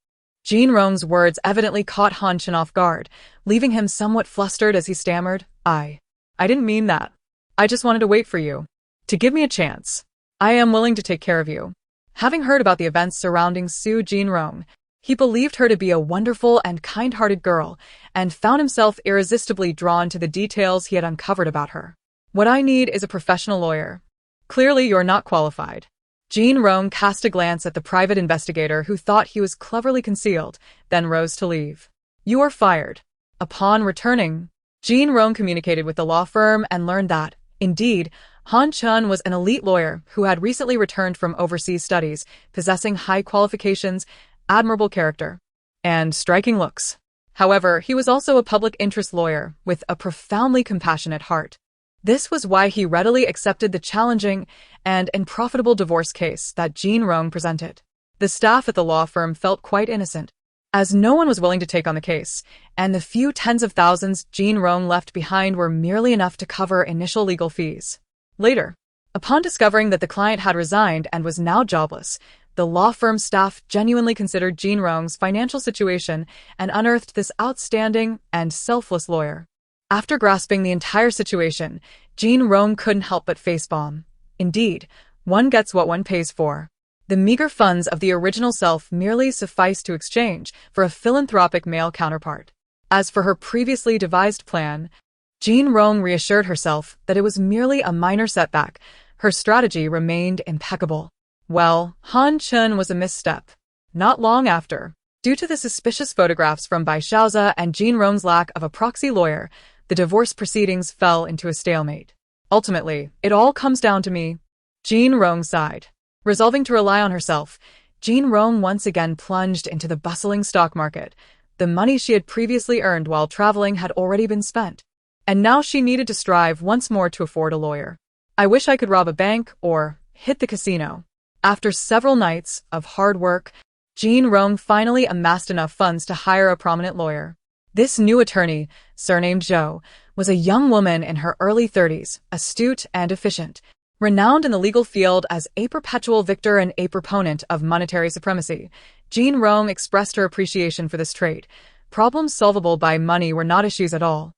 Jinrong's words evidently caught Han Chen off guard, leaving him somewhat flustered as he stammered, I didn't mean that. I just wanted to wait for you. To give me a chance. I am willing to take care of you. Having heard about the events surrounding Su Jinrong, he believed her to be a wonderful and kind-hearted girl, and found himself irresistibly drawn to the details he had uncovered about her. What I need is a professional lawyer. Clearly you're not qualified. Jinrong cast a glance at the private investigator who thought he was cleverly concealed, then rose to leave. You are fired. Upon returning, Jinrong communicated with the law firm and learned that, indeed, Han Chen was an elite lawyer who had recently returned from overseas studies, possessing high qualifications, admirable character, and striking looks. However, he was also a public interest lawyer with a profoundly compassionate heart. This was why he readily accepted the challenging and unprofitable divorce case that Jinrong presented. The staff at the law firm felt quite innocent, as no one was willing to take on the case, and the few tens of thousands Jinrong left behind were merely enough to cover initial legal fees. Later, upon discovering that the client had resigned and was now jobless, the law firm staff genuinely considered Jinrong's financial situation and unearthed this outstanding and selfless lawyer. After grasping the entire situation, Jinrong couldn't help but facepalm. Indeed, one gets what one pays for. The meager funds of the original self merely sufficed to exchange for a philanthropic male counterpart. As for her previously devised plan, Jinrong reassured herself that it was merely a minor setback. Her strategy remained impeccable. Well, Han Chen was a misstep. Not long after, due to the suspicious photographs from Bai Xiaozi and Jinrong's lack of a proxy lawyer, the divorce proceedings fell into a stalemate. Ultimately, it all comes down to me. Jinrong sighed. Resolving to rely on herself, Jinrong once again plunged into the bustling stock market. The money she had previously earned while traveling had already been spent, and now she needed to strive once more to afford a lawyer. I wish I could rob a bank or hit the casino. After several nights of hard work, Jinrong finally amassed enough funds to hire a prominent lawyer. This new attorney, surnamed Zhou, was a young woman in her early 30s, astute and efficient, renowned in the legal field as a perpetual victor and a proponent of monetary supremacy. Jinrong expressed her appreciation for this trait. Problems solvable by money were not issues at all.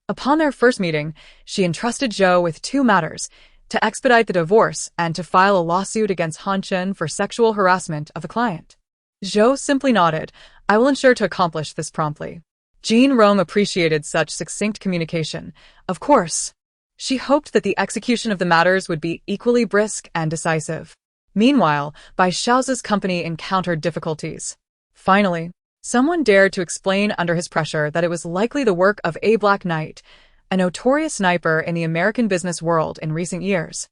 Upon their first meeting, she entrusted Zhou with 2 matters: to expedite the divorce and to file a lawsuit against Han Chen for sexual harassment of a client. Zhou simply nodded. I will ensure to accomplish this promptly. Jinrong appreciated such succinct communication. Of course, she hoped that the execution of the matters would be equally brisk and decisive. Meanwhile, Bai Xiaozi's company encountered difficulties. Finally, someone dared to explain under his pressure that it was likely the work of a Black Knight, a notorious sniper in the American business world in recent years,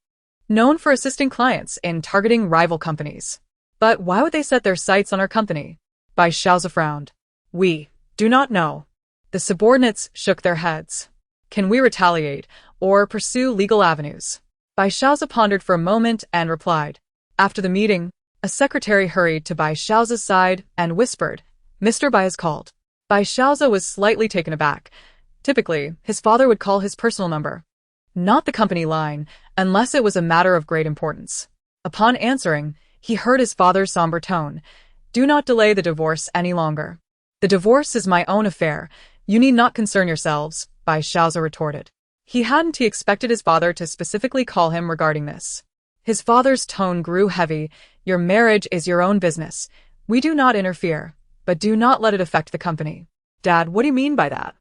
known for assisting clients in targeting rival companies. But why would they set their sights on our company? Bai Xiaozi frowned. We do not know. The subordinates shook their heads. Can we retaliate or pursue legal avenues? Bai Xiaozi pondered for a moment and replied. After the meeting, a secretary hurried to Bai Xiaozi's side and whispered, Mr. Bai is called. Bai Xiaozi was slightly taken aback. Typically, his father would call his personal number, not the company line, unless it was a matter of great importance. Upon answering, he heard his father's somber tone. Do not delay the divorce any longer. The divorce is my own affair. You need not concern yourselves, Bai Xiaozi retorted. He hadn't expected his father to specifically call him regarding this. His father's tone grew heavy. Your marriage is your own business. We do not interfere, but do not let it affect the company. Dad, what do you mean by that?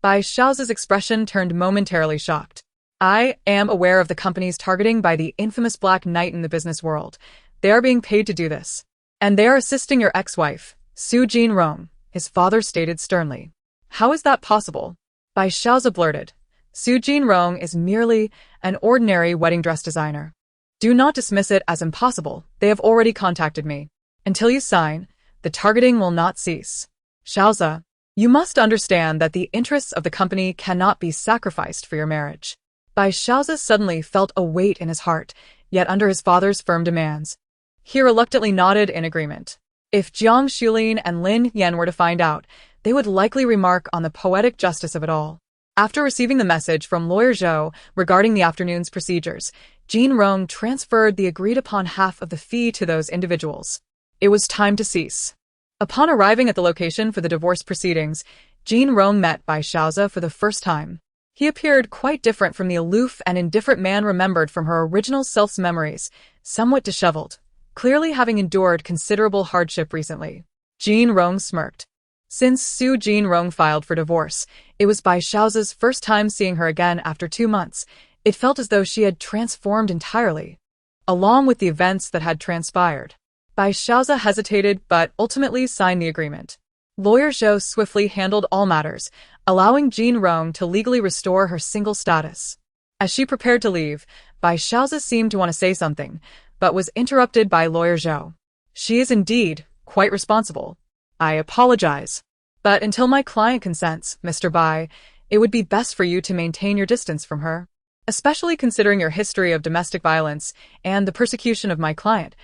Bai Xiaozi's expression turned momentarily shocked. I am aware of the company's targeting by the infamous Black Knight in the business world. They are being paid to do this. And they are assisting your ex-wife, Su Jinrong, his father stated sternly. How is that possible? Bai Xiaozi blurted. Su Jinrong is merely an ordinary wedding dress designer. Do not dismiss it as impossible. They have already contacted me. Until you sign, the targeting will not cease. Xiaoza, you must understand that the interests of the company cannot be sacrificed for your marriage. Bai Xiaoza suddenly felt a weight in his heart, yet under his father's firm demands, he reluctantly nodded in agreement. If Jiang Xulin and Lin Yan were to find out, they would likely remark on the poetic justice of it all. After receiving the message from lawyer Zhou regarding the afternoon's procedures, Jin Rong transferred the agreed-upon half of the fee to those individuals. It was time to cease. Upon arriving at the location for the divorce proceedings, Jin Rong met Bai Xiaoza for the first time. He appeared quite different from the aloof and indifferent man remembered from her original self's memories, somewhat disheveled, clearly having endured considerable hardship recently. Jin Rong smirked. Since Su Jin Rong filed for divorce, it was Bai Xiaoza's first time seeing her again after 2 months. It felt as though she had transformed entirely, along with the events that had transpired. Bai Xiaoza hesitated but ultimately signed the agreement. Lawyer Zhou swiftly handled all matters, allowing Jin Rong to legally restore her single status. As she prepared to leave, Bai Xiaoza seemed to want to say something, but was interrupted by lawyer Zhou. She is indeed quite responsible. I apologize. But until my client consents, Mr. Bai, it would be best for you to maintain your distance from her, especially considering your history of domestic violence and the persecution of my client,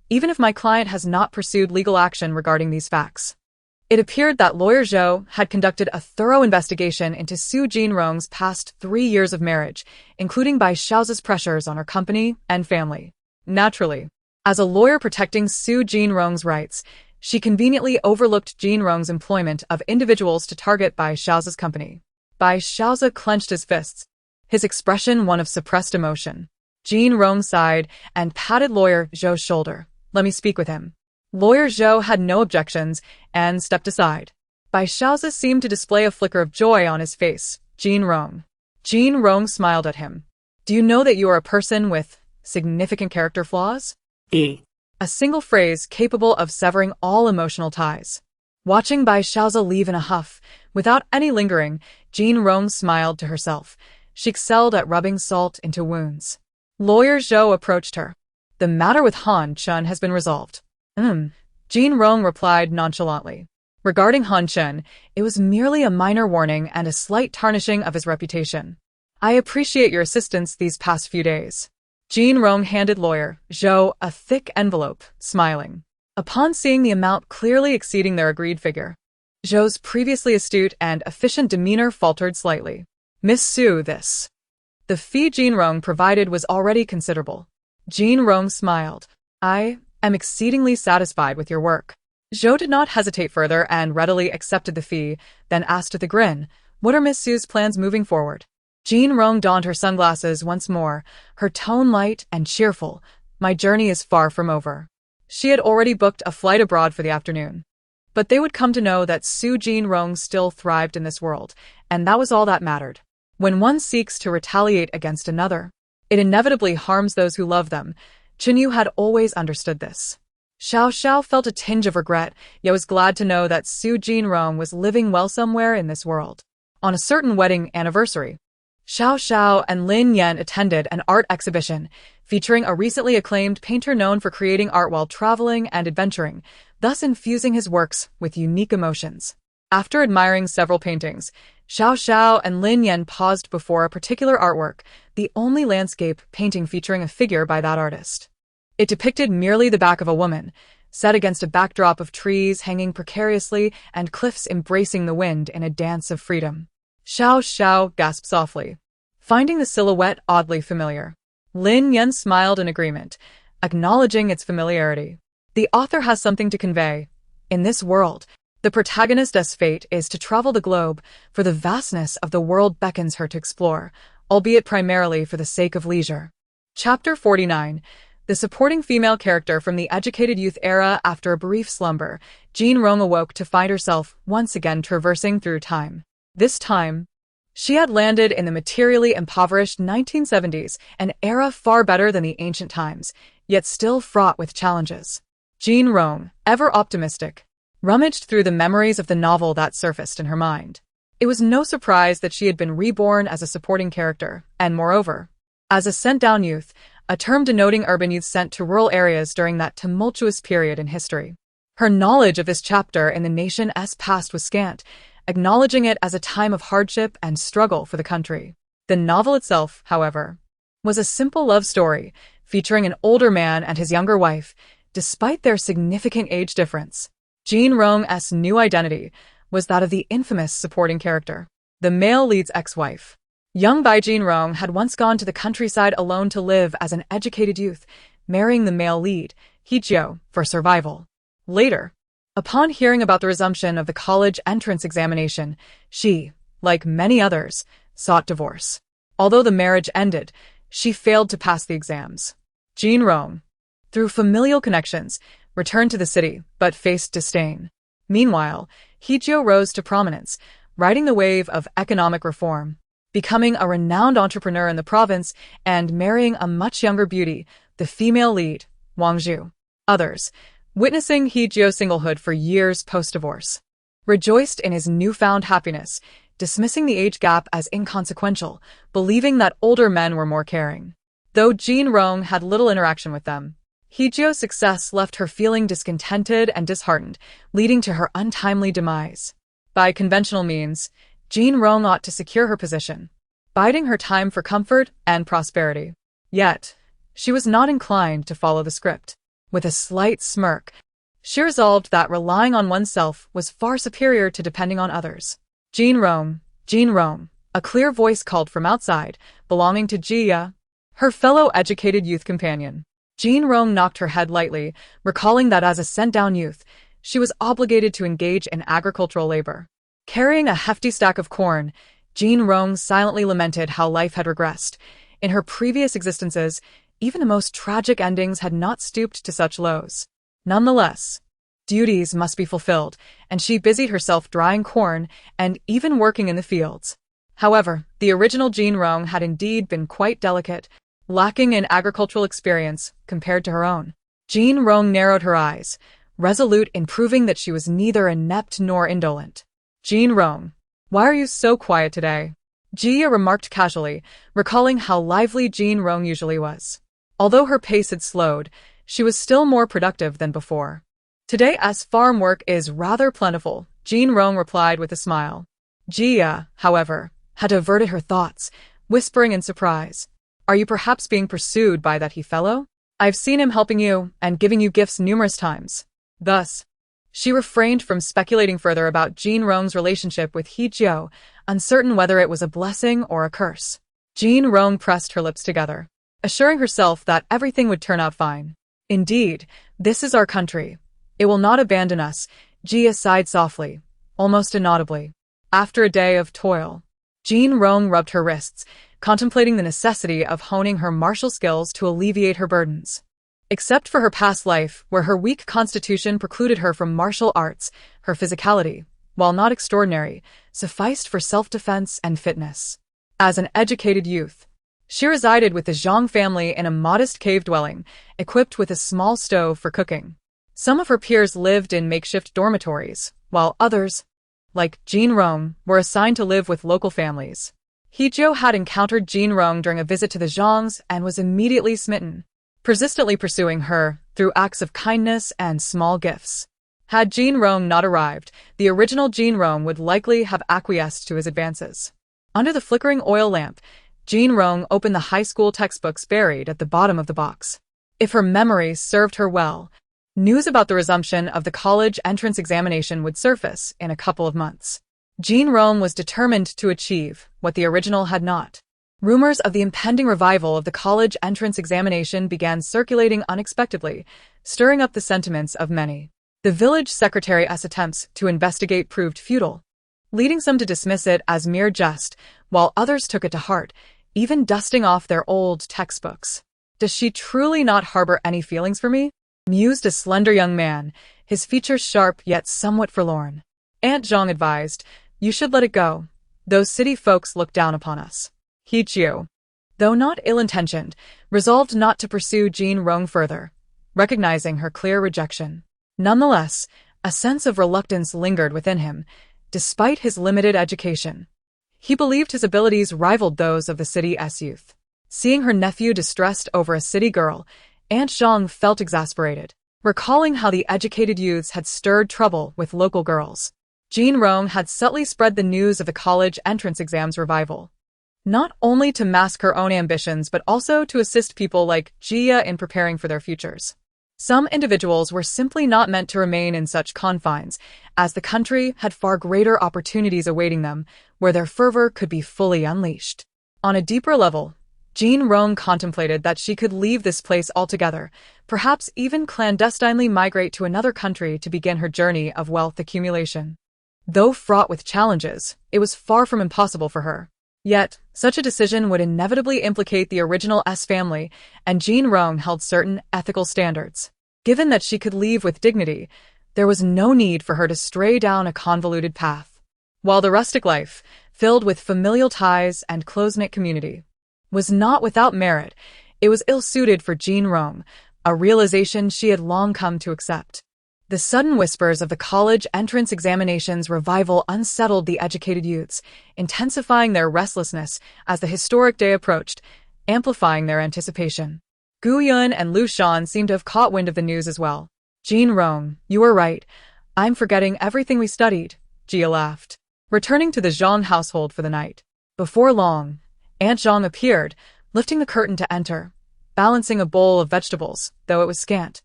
even if my client has not pursued legal action regarding these facts. It appeared that lawyer Zhou had conducted a thorough investigation into Su Jin Rong's past 3 years of marriage, including Bai Xiaoza's pressures on her company and family. Naturally, as a lawyer protecting Su Jin Rong's rights, she conveniently overlooked Jin Rong's employment of individuals to target Bai Xiaoza's company. Bai Xiaoza clenched his fists, his expression one of suppressed emotion. Jin Rong sighed and patted lawyer Zhou's shoulder. Let me speak with him. Lawyer Zhou had no objections and stepped aside. Bai Xiaoza seemed to display a flicker of joy on his face. Jin Rong. Jin Rong smiled at him. Do you know that you are a person with significant character flaws? A single phrase capable of severing all emotional ties. Watching Bai Xiaoza leave in a huff, without any lingering, Jin Rong smiled to herself. She excelled at rubbing salt into wounds. Lawyer Zhou approached her. The matter with Han Chun has been resolved. Jin Rong replied nonchalantly. Regarding Han Chun, it was merely a minor warning and a slight tarnishing of his reputation. I appreciate your assistance these past few days. Jin Rong handed lawyer Zhou a thick envelope, smiling. Upon seeing the amount clearly exceeding their agreed figure, Zhou's previously astute and efficient demeanor faltered slightly. Miss Su, this. The fee Jin Rong provided was already considerable. Jin Rong smiled. I am exceedingly satisfied with your work. Zhou did not hesitate further and readily accepted the fee, then asked with a grin, what are Miss Su's plans moving forward? Jin Rong donned her sunglasses once more, her tone light and cheerful. My journey is far from over. She had already booked a flight abroad for the afternoon. But they would come to know that Su Jin Rong still thrived in this world, and that was all that mattered. When one seeks to retaliate against another, it inevitably harms those who love them. Chenyu had always understood this. Xiao Xiao felt a tinge of regret, yet was glad to know that Su Jin Rong was living well somewhere in this world. On a certain wedding anniversary, Xiao Xiao and Lin Yan attended an art exhibition featuring a recently acclaimed painter known for creating art while traveling and adventuring, thus infusing his works with unique emotions. After admiring several paintings, Xiao Xiao and Lin Yan paused before a particular artwork, the only landscape painting featuring a figure by that artist. It depicted merely the back of a woman, set against a backdrop of trees hanging precariously and cliffs embracing the wind in a dance of freedom. Xiao Xiao gasped softly, finding the silhouette oddly familiar. Lin Yan smiled in agreement, acknowledging its familiarity. The author has something to convey. In this world, the protagonist's fate is to travel the globe, for the vastness of the world beckons her to explore, albeit primarily for the sake of leisure. Chapter 49. The supporting female character from the educated youth era. After a brief slumber, Jin Rong awoke to find herself once again traversing through time. This time, she had landed in the materially impoverished 1970s, an era far better than the ancient times, yet still fraught with challenges. Jin Rong, ever optimistic, rummaged through the memories of the novel that surfaced in her mind. It was no surprise that she had been reborn as a supporting character, and moreover, as a sent-down youth, a term denoting urban youth sent to rural areas during that tumultuous period in history. Her knowledge of this chapter in the nation's past was scant, acknowledging it as a time of hardship and struggle for the country. The novel itself, however, was a simple love story featuring an older man and his younger wife, despite their significant age difference. Jin Rong's new identity was that of the infamous supporting character, the male lead's ex-wife. Young Bai Jin Rong had once gone to the countryside alone to live as an educated youth, marrying the male lead, Hee-jio, for survival. Later, upon hearing about the resumption of the college entrance examination, she, like many others, sought divorce. Although the marriage ended, she failed to pass the exams. Jin Rong, through familial connections, returned to the city, but faced disdain. Meanwhile, Hee-jio rose to prominence, riding the wave of economic reform, becoming a renowned entrepreneur in the province and marrying a much younger beauty, the female lead, Wang Zhu. Others, witnessing Hee-jio's singlehood for years post-divorce, rejoiced in his newfound happiness, dismissing the age gap as inconsequential, believing that older men were more caring. Though Jin Rong had little interaction with them, Hee-jio's success left her feeling discontented and disheartened, leading to her untimely demise. By conventional means, Jin Rong ought to secure her position, biding her time for comfort and prosperity. Yet, she was not inclined to follow the script. With a slight smirk, she resolved that relying on oneself was far superior to depending on others. Jin Rong, a clear voice called from outside, belonging to Jia, her fellow educated youth companion. Jin Rong knocked her head lightly, recalling that as a sent-down youth, she was obligated to engage in agricultural labor. Carrying a hefty stack of corn, Jin Rong silently lamented how life had regressed. In her previous existences, even the most tragic endings had not stooped to such lows. Nonetheless, duties must be fulfilled, and she busied herself drying corn and even working in the fields. However, the original Jin Rong had indeed been quite delicate, lacking in agricultural experience compared to her own. Jin Rong narrowed her eyes, resolute in proving that she was neither inept nor indolent. Jin Rong, why are you so quiet today? Jia remarked casually, recalling how lively Jin Rong usually was. Although her pace had slowed, she was still more productive than before. Today's farm work is rather plentiful, Jin Rong replied with a smile. Jia, however, had averted her thoughts, whispering in surprise, "Are you perhaps being pursued by that he-fellow? I've seen him helping you and giving you gifts numerous times." Thus, she refrained from speculating further about Jin Rong's relationship with Hee-jio, uncertain whether it was a blessing or a curse. Jin Rong pressed her lips together, assuring herself that everything would turn out fine. "Indeed, this is our country. It will not abandon us," Jia sighed softly, almost inaudibly. After a day of toil, Jin Rong rubbed her wrists, contemplating the necessity of honing her martial skills to alleviate her burdens. Except for her past life, where her weak constitution precluded her from martial arts, her physicality, while not extraordinary, sufficed for self-defense and fitness. As an educated youth, she resided with the Zhang family in a modest cave dwelling, equipped with a small stove for cooking. Some of her peers lived in makeshift dormitories, while others, like Jin Rong, were assigned to live with local families. Hee-jio had encountered Jin Rong during a visit to the Zhangs and was immediately smitten, persistently pursuing her through acts of kindness and small gifts. Had Jin Rong not arrived, the original Jin Rong would likely have acquiesced to his advances. Under the flickering oil lamp, Jin Rong opened the high school textbooks buried at the bottom of the box. If her memory served her well, news about the resumption of the college entrance examination would surface in a couple of months. Jin Rong was determined to achieve what the original had not. Rumors of the impending revival of the college entrance examination began circulating unexpectedly, stirring up the sentiments of many. The village secretary's attempts to investigate proved futile, leading some to dismiss it as mere jest, while others took it to heart, even dusting off their old textbooks. "Does she truly not harbor any feelings for me?" mused a slender young man, his features sharp yet somewhat forlorn. Aunt Zhang advised, "You should let it go. Those city folks look down upon us." Hee-jio, though not ill-intentioned, resolved not to pursue Jin Rong further, recognizing her clear rejection. Nonetheless, a sense of reluctance lingered within him, despite his limited education. He believed his abilities rivaled those of the city's youth. Seeing her nephew distressed over a city girl, Aunt Zhang felt exasperated, recalling how the educated youths had stirred trouble with local girls. Jean Rong had subtly spread the news of the college entrance exams revival, not only to mask her own ambitions but also to assist people like Jia in preparing for their futures. Some individuals were simply not meant to remain in such confines, as the country had far greater opportunities awaiting them, where their fervor could be fully unleashed. On a deeper level, Jean Rong contemplated that she could leave this place altogether, perhaps even clandestinely migrate to another country to begin her journey of wealth accumulation. Though fraught with challenges, it was far from impossible for her. Yet, such a decision would inevitably implicate the original S family, and Jean Rong held certain ethical standards. Given that she could leave with dignity, there was no need for her to stray down a convoluted path. While the rustic life, filled with familial ties and close-knit community, was not without merit, it was ill-suited for Jean Rong, a realization she had long come to accept. The sudden whispers of the college entrance examinations revival unsettled the educated youths, intensifying their restlessness as the historic day approached, amplifying their anticipation. Gu Yun and Lu Shan seemed to have caught wind of the news as well. Jean Rong, you were right. I'm forgetting everything we studied, Jia laughed, returning to the Zhang household for the night. Before long, Aunt Zhang appeared, lifting the curtain to enter, balancing a bowl of vegetables, though it was scant.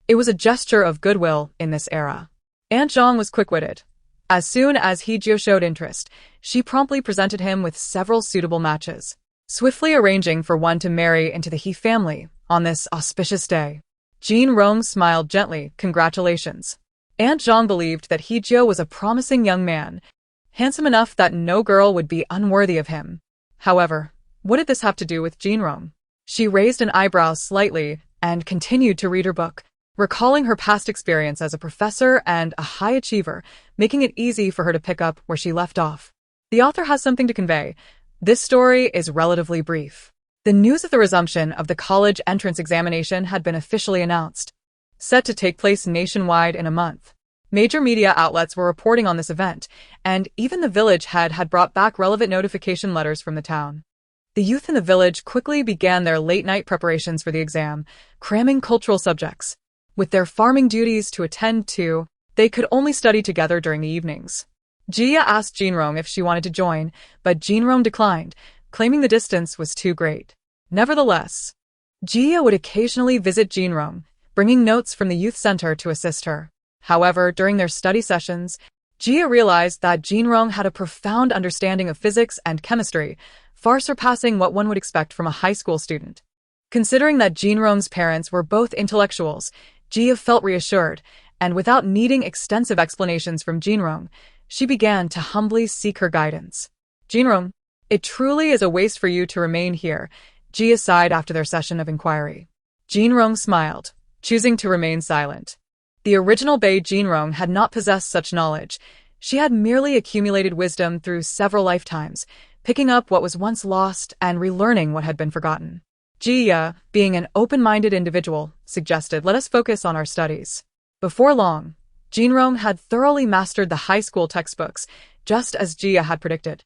It was a gesture of goodwill in this era. Aunt Zhang was quick-witted. As soon as He Jio showed interest, she promptly presented him with several suitable matches, swiftly arranging for one to marry into the He family on this auspicious day. Jean Rong smiled gently, congratulations. Aunt Zhang believed that He Jio was a promising young man, handsome enough that no girl would be unworthy of him. However, what did this have to do with Jean Rong? She raised an eyebrow slightly and continued to read her book, recalling her past experience as a professor and a high achiever, making it easy for her to pick up where she left off. The author has something to convey. This story is relatively brief. The news of the resumption of the college entrance examination had been officially announced, set to take place nationwide in a month. Major media outlets were reporting on this event, and even the village head had brought back relevant notification letters from the town. The youth in the village quickly began their late-night preparations for the exam, cramming cultural subjects. With their farming duties to attend to, they could only study together during the evenings. Jia asked Jean Rong if she wanted to join, but Jean Rong declined, claiming the distance was too great. Nevertheless, Jia would occasionally visit Jean Rong, bringing notes from the youth center to assist her. However, during their study sessions, Jia realized that Jean Rong had a profound understanding of physics and chemistry, far surpassing what one would expect from a high school student. Considering that Jean Rong's parents were both intellectuals, Jia felt reassured, and without needing extensive explanations from Jean Rong, she began to humbly seek her guidance. Jean Rong, it truly is a waste for you to remain here, Jia sighed after their session of inquiry. Jean Rong smiled, choosing to remain silent. The original Bei Jean Rong had not possessed such knowledge. She had merely accumulated wisdom through several lifetimes, picking up what was once lost and relearning what had been forgotten. Jia, being an open-minded individual, suggested, let us focus on our studies. Before long, Jean Rong had thoroughly mastered the high school textbooks, just as Jia had predicted.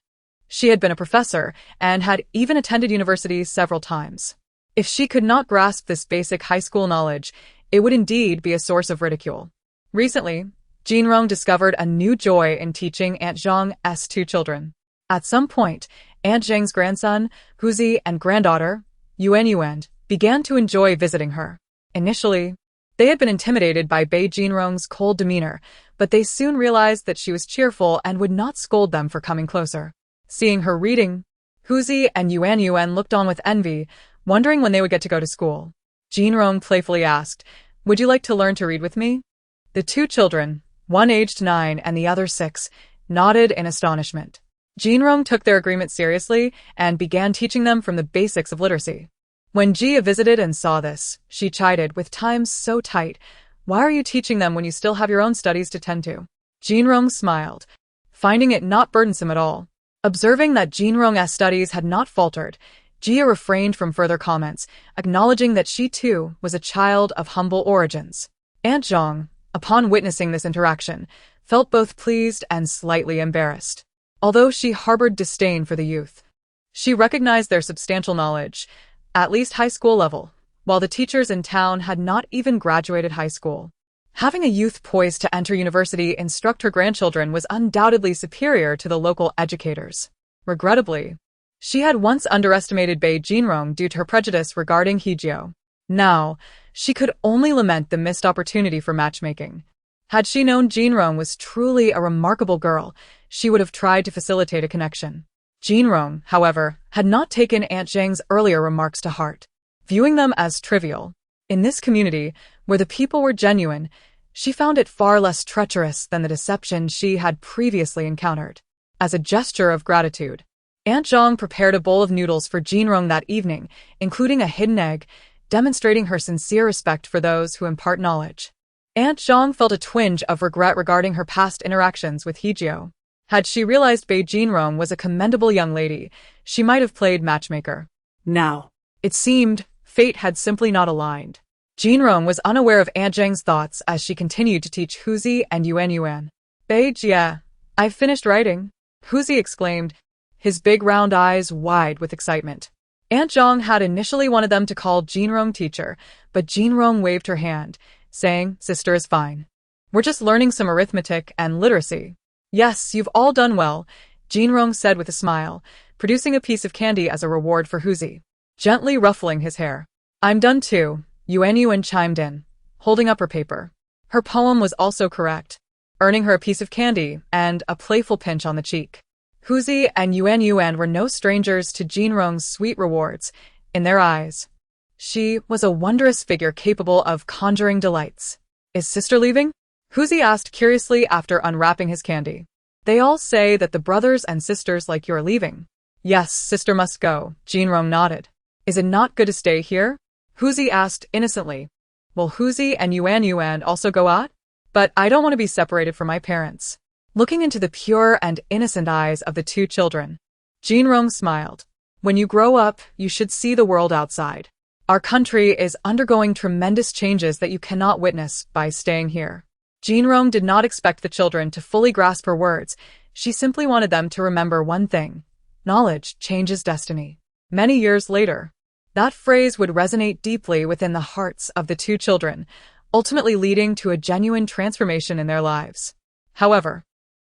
She had been a professor and had even attended university several times. If she could not grasp this basic high school knowledge, it would indeed be a source of ridicule. Recently, Jean Rong discovered a new joy in teaching Aunt Zhang's two children. At some point, Aunt Zhang's grandson, Huzi, and granddaughter, Yuan, began to enjoy visiting her. Initially, they had been intimidated by Bei Jean Rong's cold demeanor, but they soon realized that she was cheerful and would not scold them for coming closer. Seeing her reading, Huzi and Yuan looked on with envy, wondering when they would get to go to school. Jean Rong playfully asked, would you like to learn to read with me? The two children, one aged 9 and the other 6, nodded in astonishment. Jean Rong took their agreement seriously and began teaching them from the basics of literacy. When Jia visited and saw this, she chided, with times so tight, why are you teaching them when you still have your own studies to tend to? Jean Rong smiled, finding it not burdensome at all. Observing that Jean Rong's studies had not faltered, Jia refrained from further comments, acknowledging that she too was a child of humble origins. Aunt Zhang, upon witnessing this interaction, felt both pleased and slightly embarrassed. Although she harbored disdain for the youth, she recognized their substantial knowledge, at least high school level, while the teachers in town had not even graduated high school. Having a youth poised to enter university instruct her grandchildren was undoubtedly superior to the local educators. Regrettably, she had once underestimated Bei Jinrong due to her prejudice regarding Hijio. Now, she could only lament the missed opportunity for matchmaking. Had she known Jinrong was truly a remarkable girl, she would have tried to facilitate a connection. Jinrong, however, had not taken Aunt Zhang's earlier remarks to heart, viewing them as trivial. In this community, where the people were genuine, she found it far less treacherous than the deception she had previously encountered. As a gesture of gratitude, Aunt Zhang prepared a bowl of noodles for Jinrong that evening, including a hidden egg, demonstrating her sincere respect for those who impart knowledge. Aunt Zhang felt a twinge of regret regarding her past interactions with Hijio. Had she realized Bei Jinrong was a commendable young lady, she might have played matchmaker. Now, It seemed fate had simply not aligned. Jinrong was unaware of Aunt Zhang's thoughts as she continued to teach Huzi and Yuan. Bei Jia, I've finished writing, Huzi exclaimed, his big round eyes wide with excitement. Aunt Zhang had initially wanted them to call Jinrong teacher, but Jinrong waved her hand, saying, Sister is fine. We're just learning some arithmetic and literacy. Yes, you've all done well, Jinrong said with a smile, producing a piece of candy as a reward for Huzi, gently ruffling his hair. I'm done too, Yuan chimed in, holding up her paper. Her poem was also correct, earning her a piece of candy and a playful pinch on the cheek. Huzi and Yuan were no strangers to Jinrong's sweet rewards. In their eyes, she was a wondrous figure capable of conjuring delights. Is sister leaving? Huzi asked curiously after unwrapping his candy. They all say that the brothers and sisters like you are leaving. Yes, sister must go, Jinrong nodded. Is it not good to stay here? Huzi asked innocently. Will Huzi and Yuan also go out? But I don't want to be separated from my parents. Looking into the pure and innocent eyes of the two children, Jinrong smiled. When you grow up, you should see the world outside. Our country is undergoing tremendous changes that you cannot witness by staying here. Jinrong did not expect the children to fully grasp her words. She simply wanted them to remember one thing. Knowledge changes destiny. Many years later, that phrase would resonate deeply within the hearts of the two children, ultimately leading to a genuine transformation in their lives. However,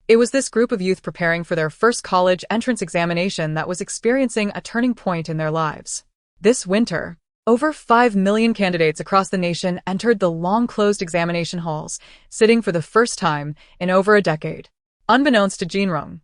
it was this group of youth preparing for their first college entrance examination that was experiencing a turning point in their lives. This winter, over 5 million candidates across the nation entered the long-closed examination halls, sitting for the first time in over a decade. Unbeknownst to Jinrong,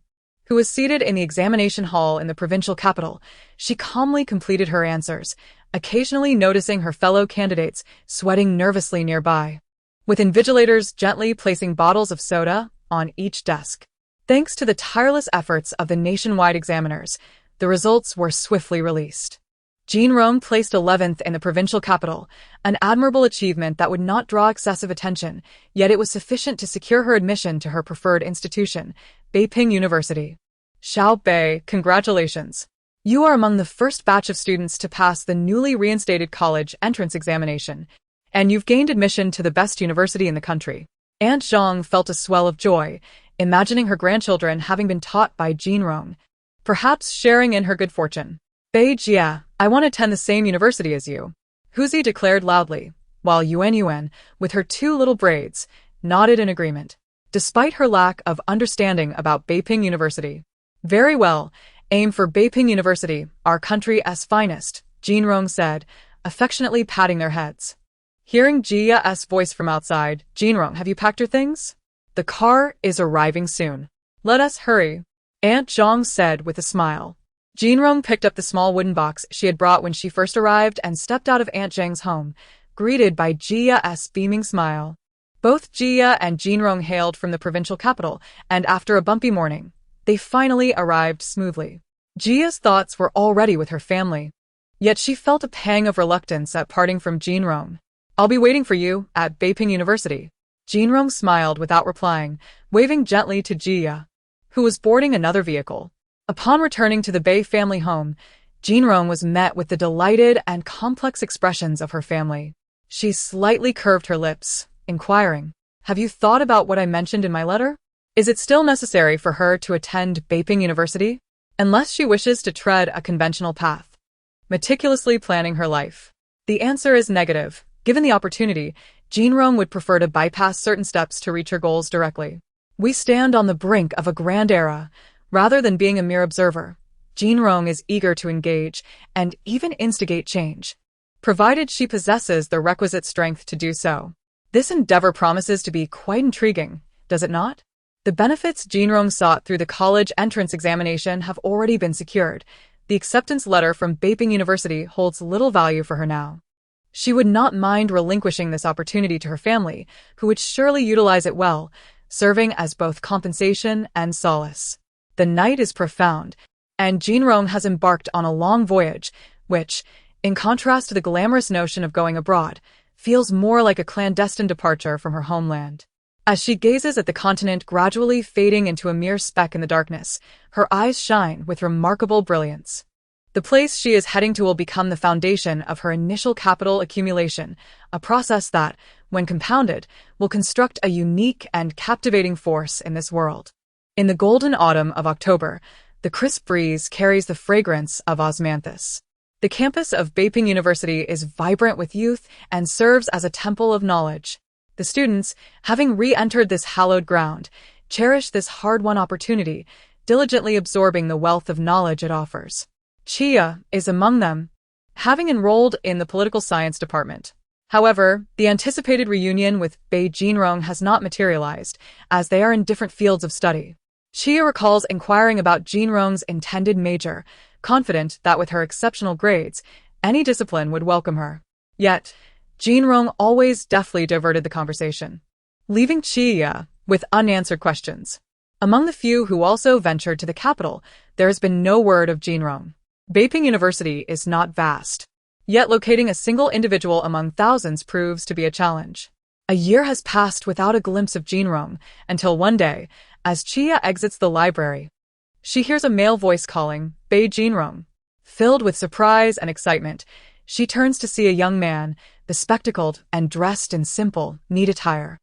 who was seated in the examination hall in the provincial capital, she calmly completed her answers, occasionally noticing her fellow candidates sweating nervously nearby, with invigilators gently placing bottles of soda on each desk. Thanks to the tireless efforts of the nationwide examiners, the results were swiftly released. Jinrong placed 11th in the provincial capital, an admirable achievement that would not draw excessive attention, yet it was sufficient to secure her admission to her preferred institution, Beiping University. Xiao Bei, congratulations. You are among the first batch of students to pass the newly reinstated college entrance examination, and you've gained admission to the best university in the country. Aunt Zhang felt a swell of joy, imagining her grandchildren having been taught by Jinrong, perhaps sharing in her good fortune. Bei Jia, I want to attend the same university as you, Huzi declared loudly, while Yuan, with her two little braids, nodded in agreement, despite her lack of understanding about Beiping University. Very well, aim for Beiping University, our country's finest, Jinrong said, affectionately patting their heads. Hearing Jia's voice from outside, Jinrong, have you packed your things? The car is arriving soon. Let us hurry, Aunt Zhang said with a smile. Jinrong picked up the small wooden box she had brought when she first arrived and stepped out of Aunt Zhang's home, greeted by Jia's beaming smile. Both Jia and Jinrong hailed from the provincial capital, and after a bumpy morning, they finally arrived smoothly. Jia's thoughts were already with her family, yet she felt a pang of reluctance at parting from Jinrong. I'll be waiting for you at Beiping University. Jinrong smiled without replying, waving gently to Jia, who was boarding another vehicle. Upon returning to the Bei family home, Jinrong was met with the delighted and complex expressions of her family. She slightly curved her lips, inquiring, have you thought about what I mentioned in my letter? Is it still necessary for her to attend Beiping University? Unless she wishes to tread a conventional path. meticulously planning her life? The answer is negative. Given the opportunity, Jinrong would prefer to bypass certain steps to reach her goals directly. We stand on the brink of a grand era. Rather than being a mere observer, Jinrong is eager to engage and even instigate change, provided she possesses the requisite strength to do so. This endeavor promises to be quite intriguing, does it not? The benefits Jinrong sought through the college entrance examination have already been secured. The acceptance letter from Beiping University holds little value for her now. She would not mind relinquishing this opportunity to her family, who would surely utilize it well, serving as both compensation and solace. The night is profound, and Jinrong has embarked on a long voyage, which, in contrast to the glamorous notion of going abroad, feels more like a clandestine departure from her homeland. As she gazes at the continent gradually fading into a mere speck in the darkness, her eyes shine with remarkable brilliance. The place she is heading to will become the foundation of her initial capital accumulation, a process that, when compounded, will construct a unique and captivating force in this world. In the golden autumn of October, the crisp breeze carries the fragrance of osmanthus. The campus of Beiping University is vibrant with youth and serves as a temple of knowledge. The students, having re-entered this hallowed ground, cherish this hard-won opportunity, diligently absorbing the wealth of knowledge it offers. Chia is among them, having enrolled in the political science department. However, the anticipated reunion with Bei Jinrong has not materialized, as they are in different fields of study. Chia recalls inquiring about Jinrong's intended major, confident that with her exceptional grades, any discipline would welcome her. Yet, Jinrong always deftly diverted the conversation, leaving Chia with unanswered questions. Among the few who also ventured to the capital, there has been no word of Jinrong. Beiping University is not vast, yet locating a single individual among thousands proves to be a challenge. A year has passed without a glimpse of Jinrong, until one day, as Chia exits the library, she hears a male voice calling, "Bei Jinrong." Filled with surprise and excitement, she turns to see a young man, bespectacled and dressed in simple, neat attire.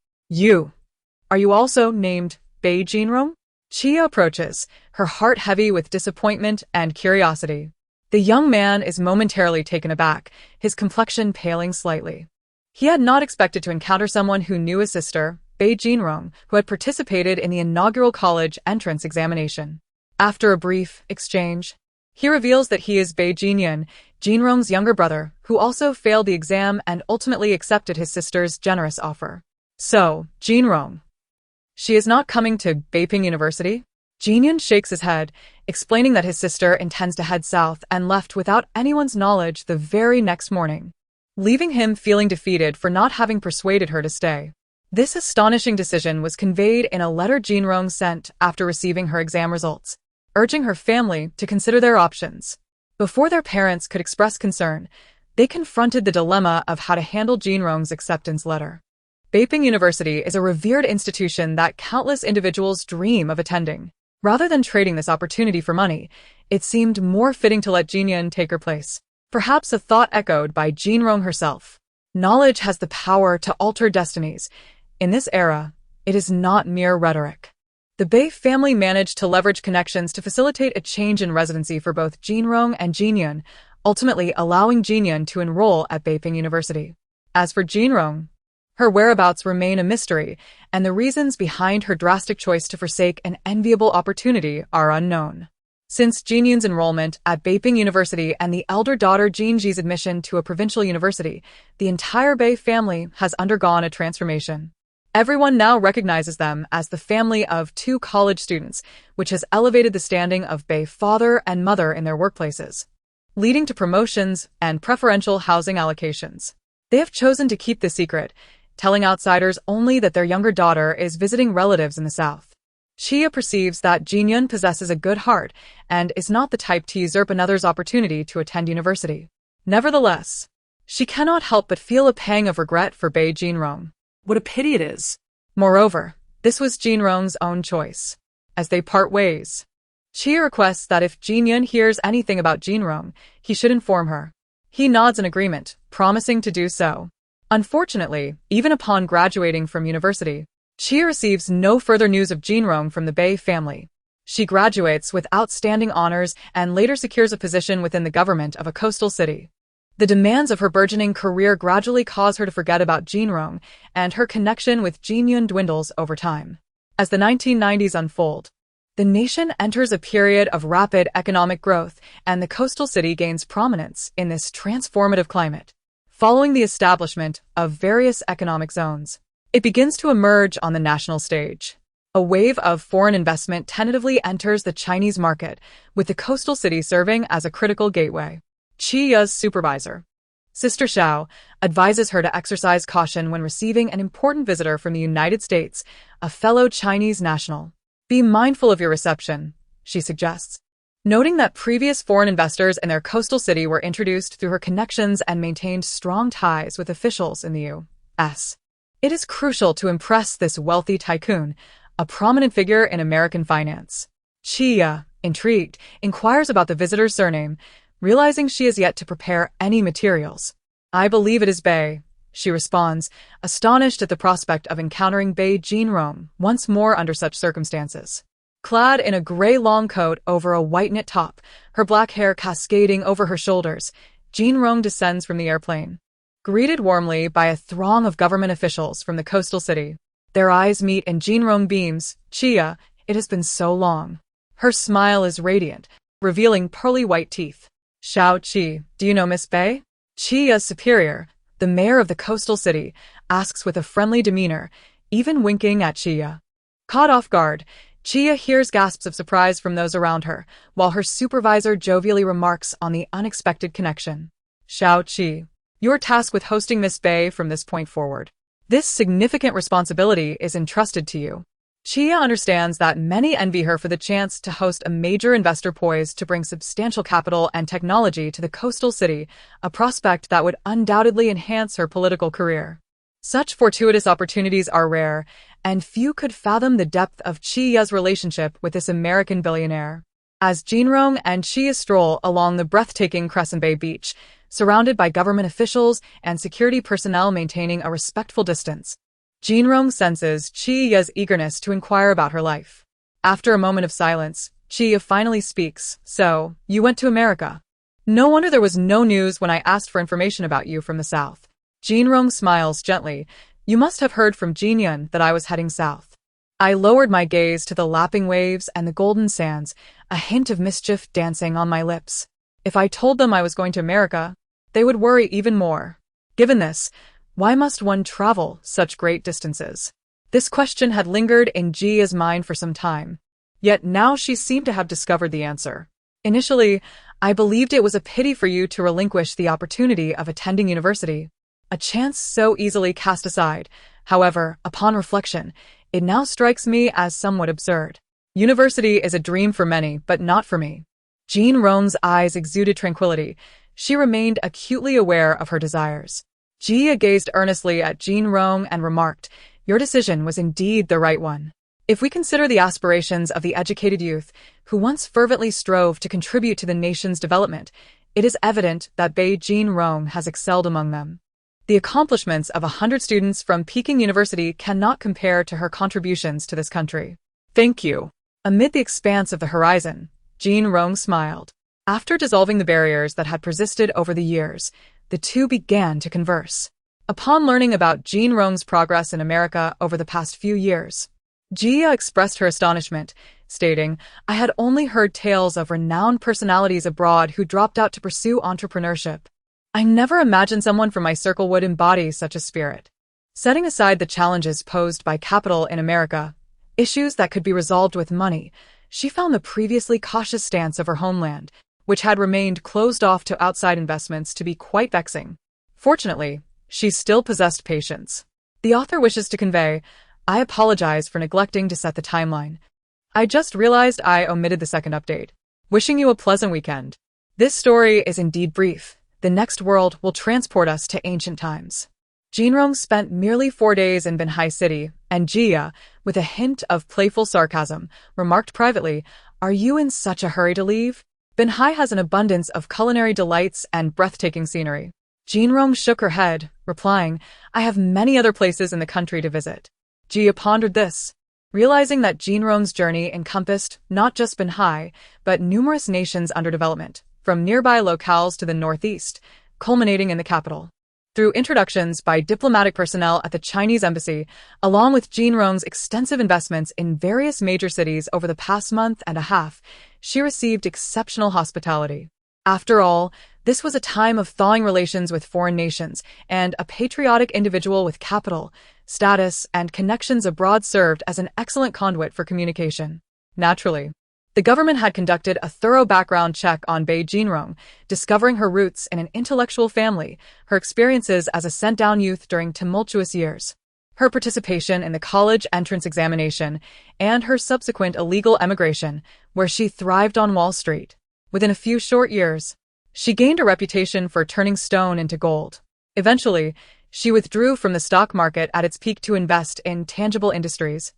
Are you also named Bei Jinrong? Chia approaches, her heart heavy with disappointment and curiosity. The young man is momentarily taken aback, his complexion paling slightly. He had not expected to encounter someone who knew his sister, Bei Jinrong, who had participated in the inaugural college entrance examination. After a brief exchange, he reveals that he is Bei Jinyan, Jinrong's younger brother, who also failed the exam and ultimately accepted his sister's generous offer. So, Jinrong. She is not coming to Beiping University? Jinyan shakes his head, explaining that his sister intends to head south and left without anyone's knowledge the very next morning, leaving him feeling defeated for not having persuaded her to stay. This astonishing decision was conveyed in a letter Jinrong sent after receiving her exam results, urging her family to consider their options. Before their parents could express concern, they confronted the dilemma of how to handle Jinrong's acceptance letter. Beiping University is a revered institution that countless individuals dream of attending. Rather than trading this opportunity for money, it seemed more fitting to let Jinyan take her place. Perhaps a thought echoed by Jinrong herself. Knowledge has the power to alter destinies. In this era, it is not mere rhetoric. The Bei family managed to leverage connections to facilitate a change in residency for both Jinrong and Jinyan, ultimately allowing Jinyan to enroll at Beiping University. As for Jinrong, her whereabouts remain a mystery, and the reasons behind her drastic choice to forsake an enviable opportunity are unknown. Since Jinyan's enrollment at Beiping University and the elder daughter Jinji's admission to a provincial university, the entire Bei family has undergone a transformation. Everyone now recognizes them as the family of two college students, which has elevated the standing of Bei father and mother in their workplaces, leading to promotions and preferential housing allocations. They have chosen to keep this secret, telling outsiders only that their younger daughter is visiting relatives in the south. Chia perceives that Jinyan possesses a good heart and is not the type to usurp another's opportunity to attend university. Nevertheless, she cannot help but feel a pang of regret for Bei Jinrong. What a pity it is. Moreover, this was Jinrong's own choice. As they part ways, Chia requests that if Jinyan hears anything about Jinrong, he should inform her. He nods in agreement, promising to do so. Unfortunately, even upon graduating from university, Chia receives no further news of Jinrong from the Bei family. She graduates with outstanding honors and later secures a position within the government of a coastal city. The demands of her burgeoning career gradually cause her to forget about Jinrong, and her connection with Jinyun dwindles over time. As the 1990s unfold, the nation enters a period of rapid economic growth, and the coastal city gains prominence in this transformative climate. Following the establishment of various economic zones, it begins to emerge on the national stage. A wave of foreign investment tentatively enters the Chinese market, with the coastal city serving as a critical gateway. Chiya's supervisor, Sister Xiao, advises her to exercise caution when receiving an important visitor from the United States, a fellow Chinese national. Be mindful of your reception, she suggests. Noting that previous foreign investors in their coastal city were introduced through her connections and maintained strong ties with officials in the U.S. It is crucial to impress this wealthy tycoon, a prominent figure in American finance. Chiya, intrigued, inquires about the visitor's surname, realizing she has yet to prepare any materials. I believe it is Bei, she responds, astonished at the prospect of encountering Bei Jinrong once more under such circumstances. Clad in a gray long coat over a white knit top, her black hair cascading over her shoulders, Jinrong descends from the airplane. Greeted warmly by a throng of government officials from the coastal city, their eyes meet and Jinrong beams. Chiya, it has been so long. Her smile is radiant, revealing pearly white teeth. Xiao Qi, do you know Miss Bei? Chiya's superior, the mayor of the coastal city, asks with a friendly demeanor, even winking at Chiya. Caught off guard, Chiya hears gasps of surprise from those around her, while her supervisor jovially remarks on the unexpected connection. Xiao Qi, you're tasked with hosting Miss Bei from this point forward. This significant responsibility is entrusted to you. Chiya understands that many envy her for the chance to host a major investor poised to bring substantial capital and technology to the coastal city, a prospect that would undoubtedly enhance her political career. Such fortuitous opportunities are rare, and few could fathom the depth of Chiya's relationship with this American billionaire. As Jinrong and Chiya stroll along the breathtaking Crescent Bay beach, surrounded by government officials and security personnel maintaining a respectful distance, Jinrong senses Chiya's eagerness to inquire about her life. After a moment of silence, Chiya finally speaks. So, you went to America. No wonder there was no news when I asked for information about you from the south. Jinrong smiles gently. You must have heard from Jinyun that I was heading south. I lowered my gaze to the lapping waves and the golden sands, a hint of mischief dancing on my lips. If I told them I was going to America, they would worry even more. Given this, why must one travel such great distances? This question had lingered in Jiya's mind for some time. Yet now she seemed to have discovered the answer. Initially, I believed it was a pity for you to relinquish the opportunity of attending university, a chance so easily cast aside. However, upon reflection, it now strikes me as somewhat absurd. University is a dream for many, but not for me. Jinrong's eyes exuded tranquility. She remained acutely aware of her desires. Jiya gazed earnestly at Jinrong and remarked, your decision was indeed the right one. If we consider the aspirations of the educated youth, who once fervently strove to contribute to the nation's development, it is evident that Bei Jinrong has excelled among them. The accomplishments of 100 students from Peking University cannot compare to her contributions to this country. Thank you. Amid the expanse of the horizon, Jinrong smiled. After dissolving the barriers that had persisted over the years, the two began to converse. Upon learning about Jinrong's progress in America over the past few years, Jiya expressed her astonishment, stating, I had only heard tales of renowned personalities abroad who dropped out to pursue entrepreneurship. I never imagined someone from my circle would embody such a spirit. Setting aside the challenges posed by capital in America, issues that could be resolved with money, she found the previously cautious stance of her homeland, which had remained closed off to outside investments, to be quite vexing. Fortunately, she still possessed patience. The author wishes to convey, I apologize for neglecting to set the timeline. I just realized I omitted the second update. Wishing you a pleasant weekend. This story is indeed brief. The next world will transport us to ancient times. Jinrong spent merely 4 days in Binhai City, and Jiya, with a hint of playful sarcasm, remarked privately, Are you in such a hurry to leave? Binhai has an abundance of culinary delights and breathtaking scenery. Jinrong shook her head, replying, I have many other places in the country to visit. Jiya pondered this. realizing that Jinrong's journey encompassed not just Banhai, but numerous nations under development, from nearby locales to the northeast, culminating in the capital. Through introductions by diplomatic personnel at the Chinese embassy, along with Jinrong's extensive investments in various major cities over the past month and a half, she received exceptional hospitality. After all, this was a time of thawing relations with foreign nations, and a patriotic individual with capital, status, and connections abroad served as an excellent conduit for communication. Naturally, the government had conducted a thorough background check on Bei Jinrong, discovering her roots in an intellectual family, her experiences as a sent-down youth during tumultuous years, her participation in the college entrance examination, and her subsequent illegal emigration, where she thrived on Wall Street. Within a few short years, she gained a reputation for turning stone into gold. Eventually, she withdrew from the stock market at its peak to invest in tangible industries,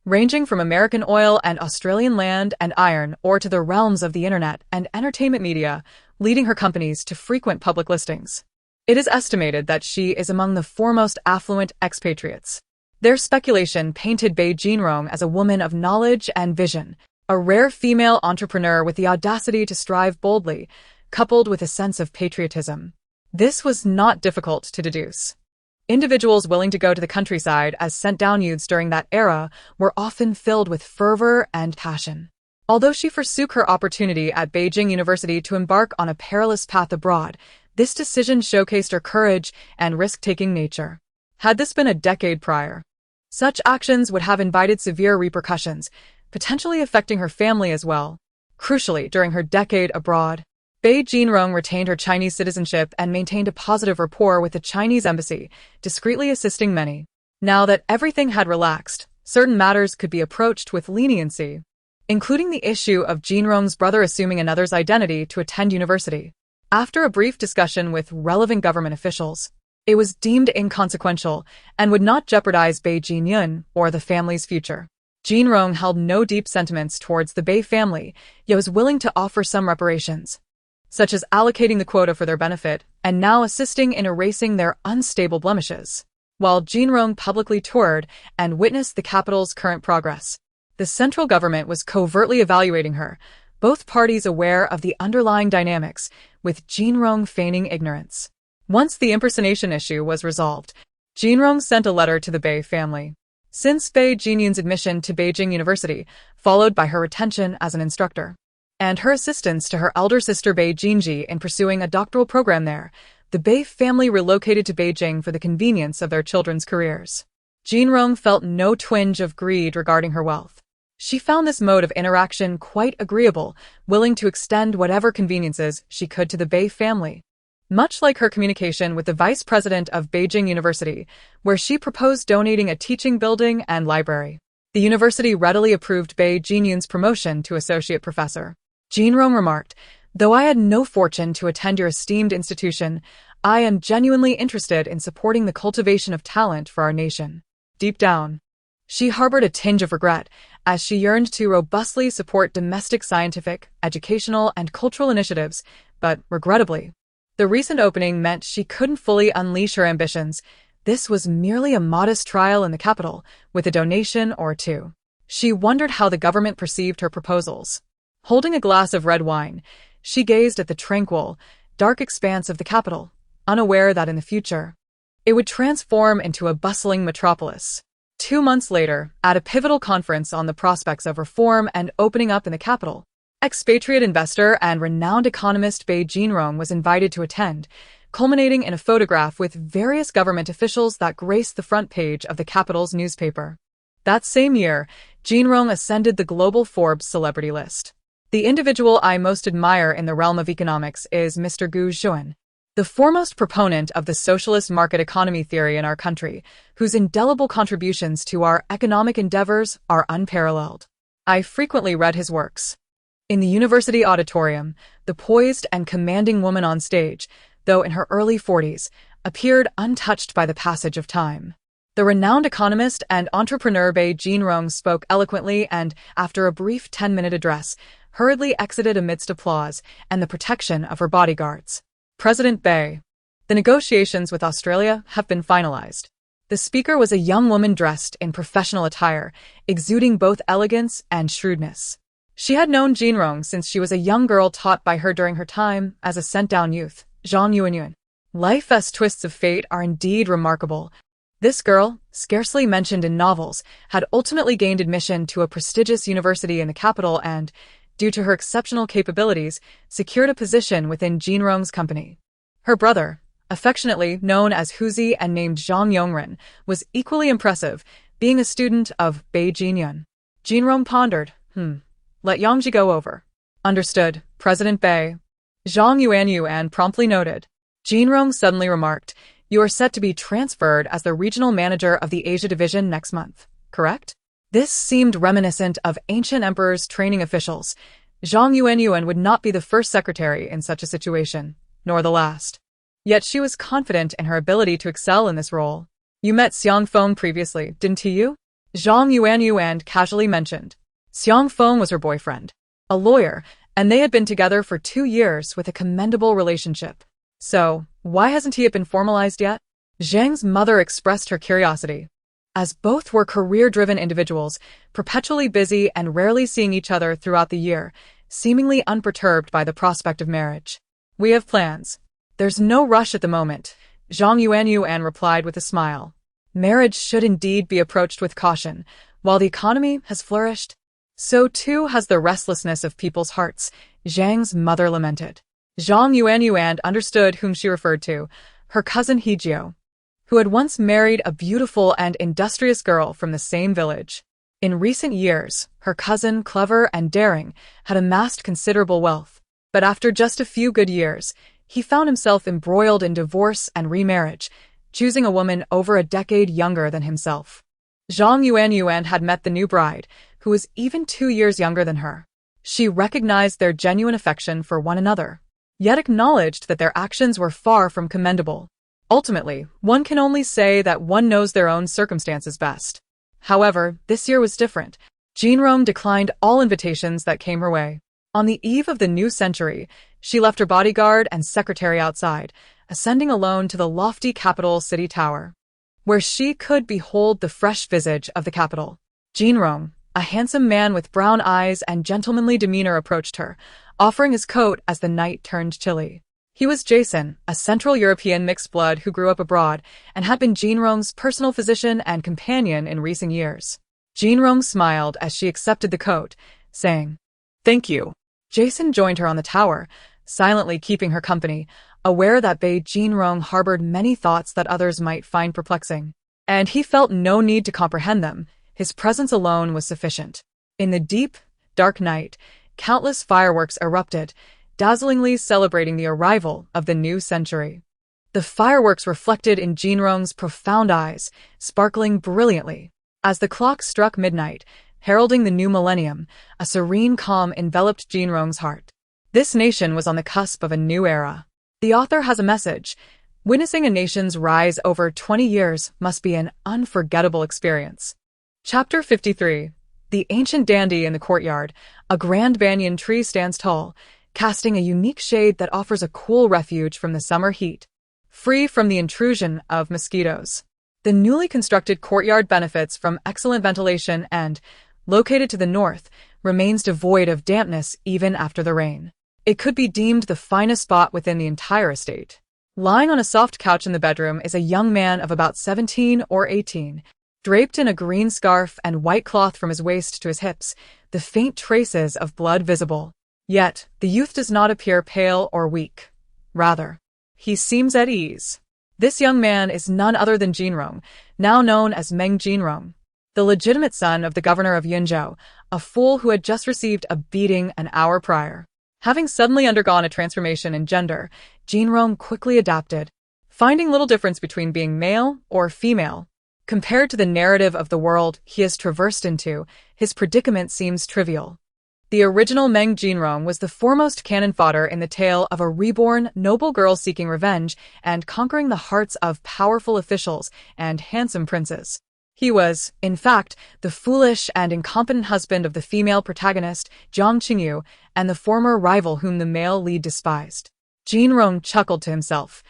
ranging from American oil and Australian land and iron ore to the realms of the internet and entertainment media, leading her companies to frequent public listings. It is estimated that she is among the foremost affluent expatriates. Their speculation painted Bei Jinrong as a woman of knowledge and vision, a rare female entrepreneur with the audacity to strive boldly, coupled with a sense of patriotism. This was not difficult to deduce. Individuals willing to go to the countryside as sent-down youths during that era were often filled with fervor and passion. Although she forsook her opportunity at Beijing University to embark on a perilous path abroad, this decision showcased her courage and risk-taking nature. Had this been a decade prior, such actions would have invited severe repercussions, potentially affecting her family as well. Crucially, during her decade abroad, Bei Jinrong retained her Chinese citizenship and maintained a positive rapport with the Chinese embassy, discreetly assisting many. Now that everything had relaxed, certain matters could be approached with leniency, including the issue of Jinrong's brother assuming another's identity to attend university. After a brief discussion with relevant government officials, it was deemed inconsequential and would not jeopardize Bei Jinyun or the family's future. Jinrong held no deep sentiments towards the Bei family, yet was willing to offer some reparations, such as allocating the quota for their benefit and now assisting in erasing their unstable blemishes. While Jinrong publicly toured and witnessed the capital's current progress, the central government was covertly evaluating her, both parties aware of the underlying dynamics, with Jinrong feigning ignorance. Once the impersonation issue was resolved, Jinrong sent a letter to the Bei family. Since Bei Jinyun's admission to Beijing University, followed by her retention as an instructor, and her assistance to her elder sister Bei Jinji in pursuing a doctoral program there, the Bei family relocated to Beijing for the convenience of their children's careers. Jinrong felt no twinge of greed regarding her wealth. She found this mode of interaction quite agreeable, willing to extend whatever conveniences she could to the Bei family. Much like her communication with the vice president of Beijing University, where she proposed donating a teaching building and library. The university readily approved Bei Jinyun's promotion to associate professor. Jinrong remarked, "Though I had no fortune to attend your esteemed institution, I am genuinely interested in supporting the cultivation of talent for our nation." Deep down, she harbored a tinge of regret as she yearned to robustly support domestic scientific, educational, and cultural initiatives, but regrettably, the recent opening meant she couldn't fully unleash her ambitions. This was merely a modest trial in the capital, with a donation or two. She wondered how the government perceived her proposals. Holding a glass of red wine, she gazed at the tranquil, dark expanse of the capital, unaware that in the future, it would transform into a bustling metropolis. 2 months later, at a pivotal conference on the prospects of reform and opening up in the capital, expatriate investor and renowned economist Bei Jinrong was invited to attend, culminating in a photograph with various government officials that graced the front page of the capital's newspaper. That same year, Jinrong ascended the global Forbes celebrity list. The individual I most admire in the realm of economics is Mr. Gu Xuan, the foremost proponent of the socialist market economy theory in our country, whose indelible contributions to our economic endeavors are unparalleled. I frequently read his works. In the university auditorium, the poised and commanding woman on stage, though in her early 40s, appeared untouched by the passage of time. The renowned economist and entrepreneur Bei Jinrong spoke eloquently and, after a brief 10-minute address, hurriedly exited amidst applause and the protection of her bodyguards. President Bei. The negotiations with Australia have been finalized. The speaker was a young woman dressed in professional attire, exuding both elegance and shrewdness. She had known Jinrong since she was a young girl taught by her during her time as a sent-down youth, Zhang Yuanyuan. Life's twists of fate are indeed remarkable. This girl, scarcely mentioned in novels, had ultimately gained admission to a prestigious university in the capital and, due to her exceptional capabilities, secured a position within Jinrong's company. Her brother, affectionately known as Huzi and named Zhang Yongren, was equally impressive, being a student of Bei Jinyun. Jinrong pondered, let Yangji go over. Understood, President Bei. Zhang Yuanyuan promptly noted. Jinrong suddenly remarked, you are set to be transferred as the regional manager of the Asia Division next month, correct? This seemed reminiscent of ancient emperors training officials. Zhang Yuanyuan would not be the first secretary in such a situation, nor the last. Yet she was confident in her ability to excel in this role. You met Xiang Feng previously, didn't you? Zhang Yuanyuan casually mentioned. Xiang Feng was her boyfriend, a lawyer, and they had been together for 2 years with a commendable relationship. So, why hasn't he been formalized yet? Zhang's mother expressed her curiosity. As both were career-driven individuals, perpetually busy and rarely seeing each other throughout the year, seemingly unperturbed by the prospect of marriage. We have plans. There's no rush at the moment, Zhang Yuanyuan replied with a smile. Marriage should indeed be approached with caution. While the economy has flourished, so too has the restlessness of people's hearts, Zhang's mother lamented. Zhang Yuanyuan understood whom she referred to, her cousin Hejiao, who had once married a beautiful and industrious girl from the same village. In recent years, her cousin, clever and daring, had amassed considerable wealth. But after just a few good years, he found himself embroiled in divorce and remarriage, choosing a woman over a decade younger than himself. Zhang Yuanyuan had met the new bride, who was even 2 years younger than her. She recognized their genuine affection for one another, yet acknowledged that their actions were far from commendable. Ultimately, one can only say that one knows their own circumstances best. However, this year was different. Jinrong declined all invitations that came her way. On the eve of the new century, she left her bodyguard and secretary outside, ascending alone to the lofty capital city tower, where she could behold the fresh visage of the capital. Jinrong, a handsome man with brown eyes and gentlemanly demeanor, approached her, offering his coat as the night turned chilly. He was Jason, a Central European mixed blood who grew up abroad and had been Jinrong's personal physician and companion in recent years. Jinrong smiled as she accepted the coat, saying, "Thank you." Jason joined her on the tower, silently keeping her company, aware that Bei Jinrong harbored many thoughts that others might find perplexing. And he felt no need to comprehend them. His presence alone was sufficient. In the deep, dark night, countless fireworks erupted, dazzlingly celebrating the arrival of the new century. The fireworks reflected in Jinrong's profound eyes, sparkling brilliantly. As the clock struck midnight, heralding the new millennium, a serene calm enveloped Jinrong's heart. This nation was on the cusp of a new era. The author has a message. Witnessing a nation's rise over 20 years must be an unforgettable experience. Chapter 53. The ancient dandy in the courtyard. A grand banyan tree stands tall, casting a unique shade that offers a cool refuge from the summer heat, free from the intrusion of mosquitoes. The newly constructed courtyard benefits from excellent ventilation and, located to the north, remains devoid of dampness even after the rain. It could be deemed the finest spot within the entire estate. Lying on a soft couch in the bedroom is a young man of about 17 or 18, draped in a green scarf and white cloth from his waist to his hips, the faint traces of blood visible. Yet, the youth does not appear pale or weak. Rather, he seems at ease. This young man is none other than Jinrong, now known as Meng Jinrong, the legitimate son of the governor of Yunzhou, a fool who had just received a beating an hour prior. Having suddenly undergone a transformation in gender, Jinrong quickly adapted, finding little difference between being male or female. Compared to the narrative of the world he has traversed into, his predicament seems trivial. The original Meng Jinrong was the foremost cannon fodder in the tale of a reborn, noble girl seeking revenge and conquering the hearts of powerful officials and handsome princes. He was, in fact, the foolish and incompetent husband of the female protagonist, Jiang Qingyu, and the former rival whom the male lead despised. Jinrong chuckled to himself.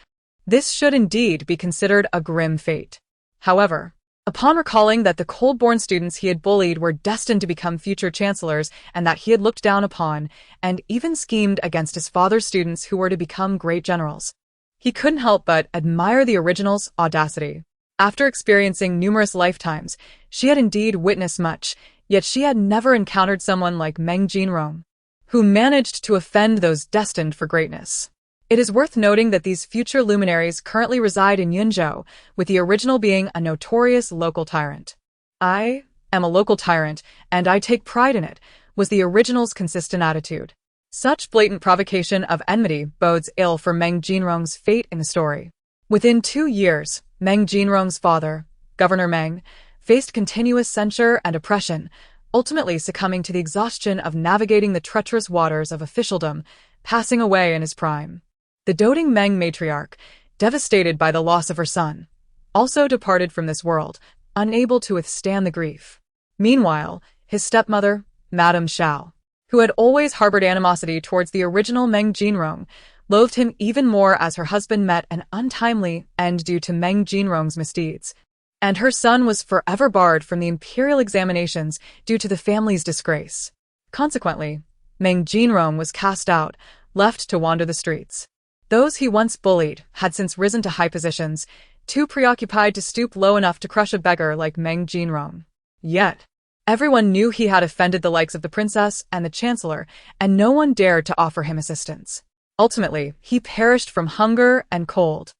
This should indeed be considered a grim fate. However, upon recalling that the cold-born students he had bullied were destined to become future chancellors and that he had looked down upon and even schemed against his father's students who were to become great generals, he couldn't help but admire the original's audacity. After experiencing numerous lifetimes, she had indeed witnessed much, yet she had never encountered someone like Meng Jinrong, who managed to offend those destined for greatness. It is worth noting that these future luminaries currently reside in Yunzhou, with the original being a notorious local tyrant. "I am a local tyrant, and I take pride in it," was the original's consistent attitude. Such blatant provocation of enmity bodes ill for Meng Jinrong's fate in the story. Within 2 years, Meng Jinrong's father, Governor Meng, faced continuous censure and oppression, ultimately succumbing to the exhaustion of navigating the treacherous waters of officialdom, passing away in his prime. The doting Meng matriarch, devastated by the loss of her son, also departed from this world, unable to withstand the grief. Meanwhile, his stepmother, Madame Xiao, who had always harbored animosity towards the original Meng Jinrong, loathed him even more as her husband met an untimely end due to Meng Jinrong's misdeeds, and her son was forever barred from the imperial examinations due to the family's disgrace. Consequently, Meng Jinrong was cast out, left to wander the streets. Those he once bullied had since risen to high positions, too preoccupied to stoop low enough to crush a beggar like Meng Jinrong. Yet, everyone knew he had offended the likes of the princess and the chancellor, and no one dared to offer him assistance. Ultimately, he perished from hunger and cold.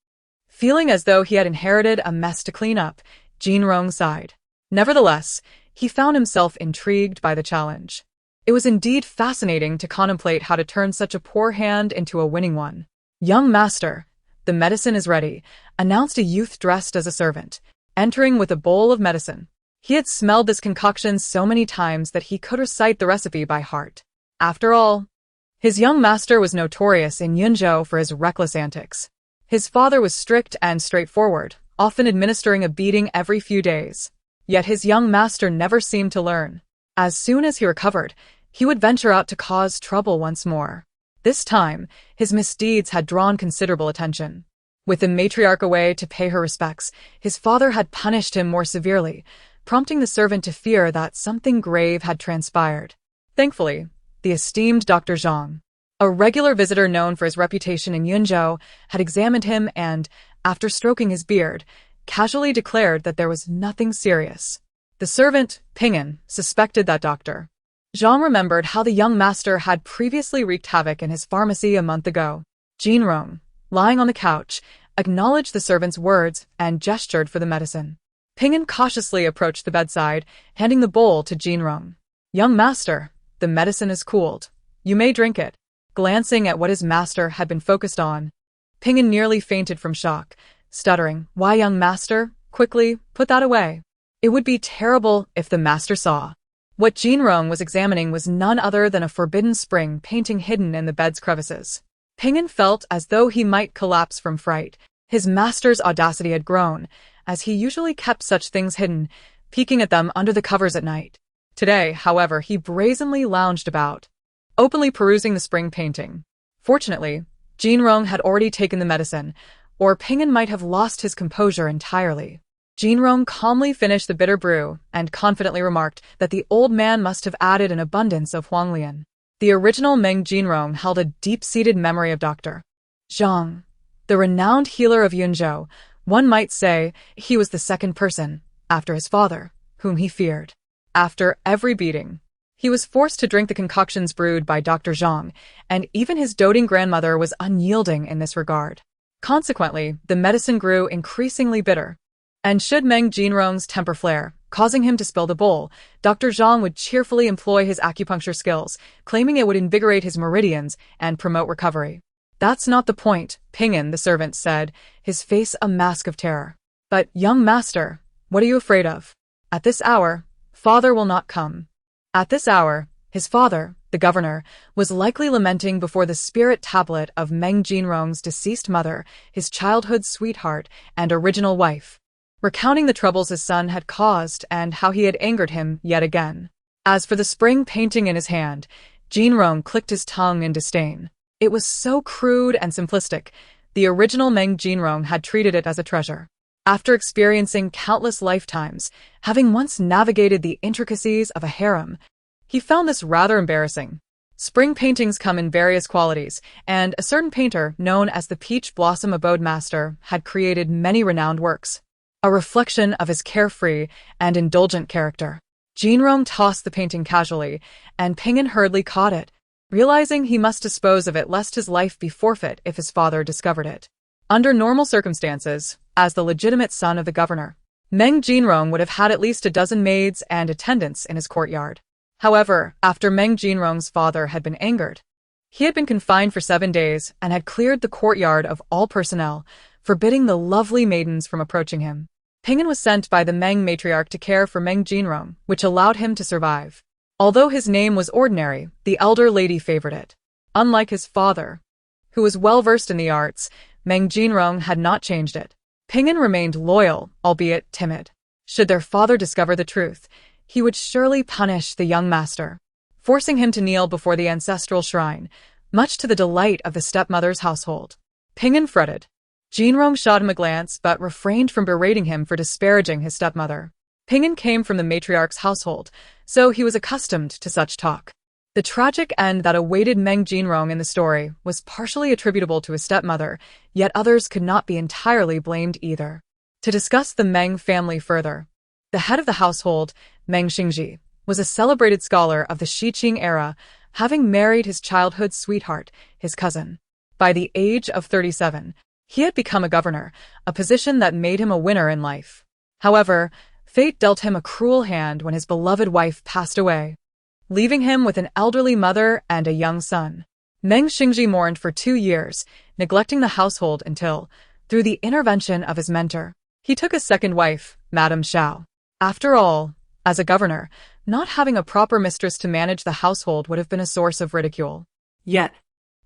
Feeling as though he had inherited a mess to clean up, Jinrong sighed. Nevertheless, he found himself intrigued by the challenge. It was indeed fascinating to contemplate how to turn such a poor hand into a winning one. "Young master, the medicine is ready," announced a youth dressed as a servant, entering with a bowl of medicine. He had smelled this concoction so many times that he could recite the recipe by heart. After all, his young master was notorious in Yunzhou for his reckless antics. His father was strict and straightforward, often administering a beating every few days. Yet his young master never seemed to learn. As soon as he recovered, he would venture out to cause trouble once more. This time, his misdeeds had drawn considerable attention. With the matriarch away to pay her respects, his father had punished him more severely, prompting the servant to fear that something grave had transpired. Thankfully, the esteemed Dr. Zhang, a regular visitor known for his reputation in Yunzhou, had examined him and, after stroking his beard, casually declared that there was nothing serious. The servant, Ping'an, suspected that Dr. Zhang remembered how the young master had previously wreaked havoc in his pharmacy a month ago. Jinrong, lying on the couch, acknowledged the servant's words and gestured for the medicine. Ping'an cautiously approached the bedside, handing the bowl to Jinrong. "Young master, the medicine is cooled. You may drink it." Glancing at what his master had been focused on, Ping'an nearly fainted from shock, stuttering, "Why, young master? Quickly, put that away. It would be terrible if the master saw." What Jinrong was examining was none other than a forbidden spring painting hidden in the bed's crevices. Ping'an felt as though he might collapse from fright. His master's audacity had grown, as he usually kept such things hidden, peeking at them under the covers at night. Today, however, he brazenly lounged about, openly perusing the spring painting. Fortunately, Jinrong had already taken the medicine, or Ping'an might have lost his composure entirely. Jinrong calmly finished the bitter brew and confidently remarked that the old man must have added an abundance of huanglian. The original Meng Jinrong held a deep-seated memory of Dr. Zhang, the renowned healer of Yunzhou. One might say he was the second person, after his father, whom he feared. After every beating, he was forced to drink the concoctions brewed by Dr. Zhang, and even his doting grandmother was unyielding in this regard. Consequently, the medicine grew increasingly bitter. And should Meng Jinrong's temper flare, causing him to spill the bowl, Dr. Zhang would cheerfully employ his acupuncture skills, claiming it would invigorate his meridians and promote recovery. "That's not the point," Ping'an, the servant, said, his face a mask of terror. "But, young master, what are you afraid of? At this hour, father will not come." At this hour, his father, the governor, was likely lamenting before the spirit tablet of Meng Jinrong's deceased mother, his childhood sweetheart and original wife, recounting the troubles his son had caused and how he had angered him yet again. As for the spring painting in his hand, Jinrong clicked his tongue in disdain. It was so crude and simplistic. The original Meng Jinrong had treated it as a treasure. After experiencing countless lifetimes, having once navigated the intricacies of a harem, he found this rather embarrassing. Spring paintings come in various qualities, and a certain painter, known as the Peach Blossom Abode Master, had created many renowned works, a reflection of his carefree and indulgent character. Jinrong tossed the painting casually, and Ping'an hurriedly caught it, realizing he must dispose of it lest his life be forfeit if his father discovered it. Under normal circumstances, as the legitimate son of the governor, Meng Jinrong would have had at least a dozen maids and attendants in his courtyard. However, after Meng Jinrong's father had been angered, he had been confined for 7 days and had cleared the courtyard of all personnel, forbidding the lovely maidens from approaching him. Ping'an was sent by the Meng matriarch to care for Meng Jinrong, which allowed him to survive. Although his name was ordinary, the elder lady favored it. Unlike his father, who was well-versed in the arts, Meng Jinrong had not changed it. Ping'an remained loyal, albeit timid. Should their father discover the truth, he would surely punish the young master, forcing him to kneel before the ancestral shrine, much to the delight of the stepmother's household. Ping'an fretted. Jinrong shot him a glance but refrained from berating him for disparaging his stepmother. Ping'an came from the matriarch's household, so he was accustomed to such talk. The tragic end that awaited Meng Jinrong in the story was partially attributable to his stepmother, yet others could not be entirely blamed either. To discuss the Meng family further, the head of the household, Meng Xingji, was a celebrated scholar of the Xiqing era, having married his childhood sweetheart, his cousin. By the age of 37, he had become a governor, a position that made him a winner in life. However, fate dealt him a cruel hand when his beloved wife passed away, leaving him with an elderly mother and a young son. Meng Xingji mourned for 2 years, neglecting the household until, through the intervention of his mentor, he took a second wife, Madame Xiao. After all, as a governor, not having a proper mistress to manage the household would have been a source of ridicule. Yet,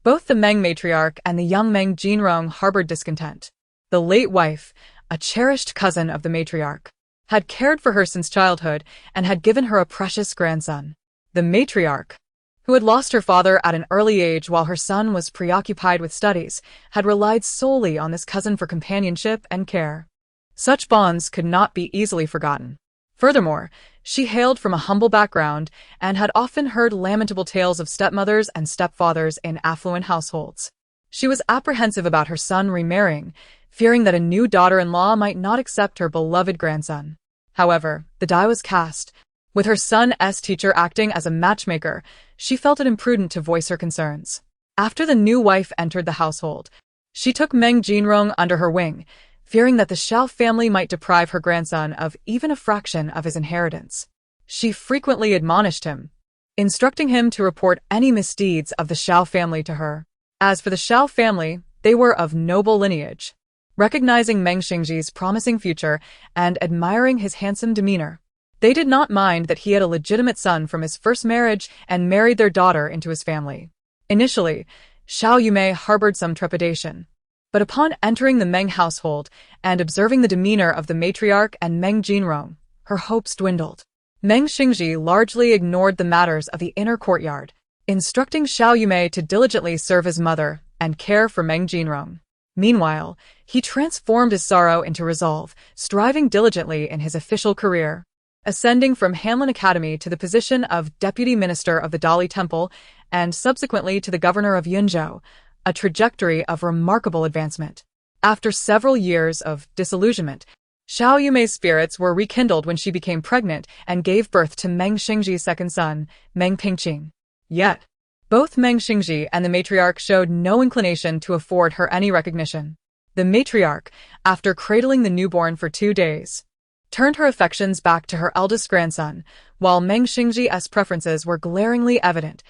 both the Meng matriarch and the young Meng Jinrong harbored discontent. The late wife, a cherished cousin of the matriarch, had cared for her since childhood and had given her a precious grandson. The matriarch, who had lost her father at an early age while her son was preoccupied with studies, had relied solely on this cousin for companionship and care. Such bonds could not be easily forgotten. Furthermore, she hailed from a humble background and had often heard lamentable tales of stepmothers and stepfathers in affluent households. She was apprehensive about her son remarrying, fearing that a new daughter-in-law might not accept her beloved grandson. However, the die was cast. With her son's teacher acting as a matchmaker, she felt it imprudent to voice her concerns. After the new wife entered the household, she took Meng Jinrong under her wing, fearing that the Xiao family might deprive her grandson of even a fraction of his inheritance. She frequently admonished him, instructing him to report any misdeeds of the Xiao family to her. As for the Xiao family, they were of noble lineage. Recognizing Meng Xingji's promising future and admiring his handsome demeanor, they did not mind that he had a legitimate son from his first marriage and married their daughter into his family. Initially, Xiao Yumei harbored some trepidation, but upon entering the Meng household and observing the demeanor of the matriarch and Meng Jinrong, her hopes dwindled. Meng Xingji largely ignored the matters of the inner courtyard, instructing Xiao Yumei to diligently serve his mother and care for Meng Jinrong. Meanwhile, he transformed his sorrow into resolve, striving diligently in his official career. Ascending from Hanlin Academy to the position of Deputy Minister of the Dali Temple and subsequently to the Governor of Yunzhou, a trajectory of remarkable advancement. After several years of disillusionment, Xiao Yumei's spirits were rekindled when she became pregnant and gave birth to Meng Xingji's second son, Meng Pingqing. Yet, both Meng Xingji and the matriarch showed no inclination to afford her any recognition. The matriarch, after cradling the newborn for 2 days, turned her affections back to her eldest grandson, while Meng Xingji's preferences were glaringly evident.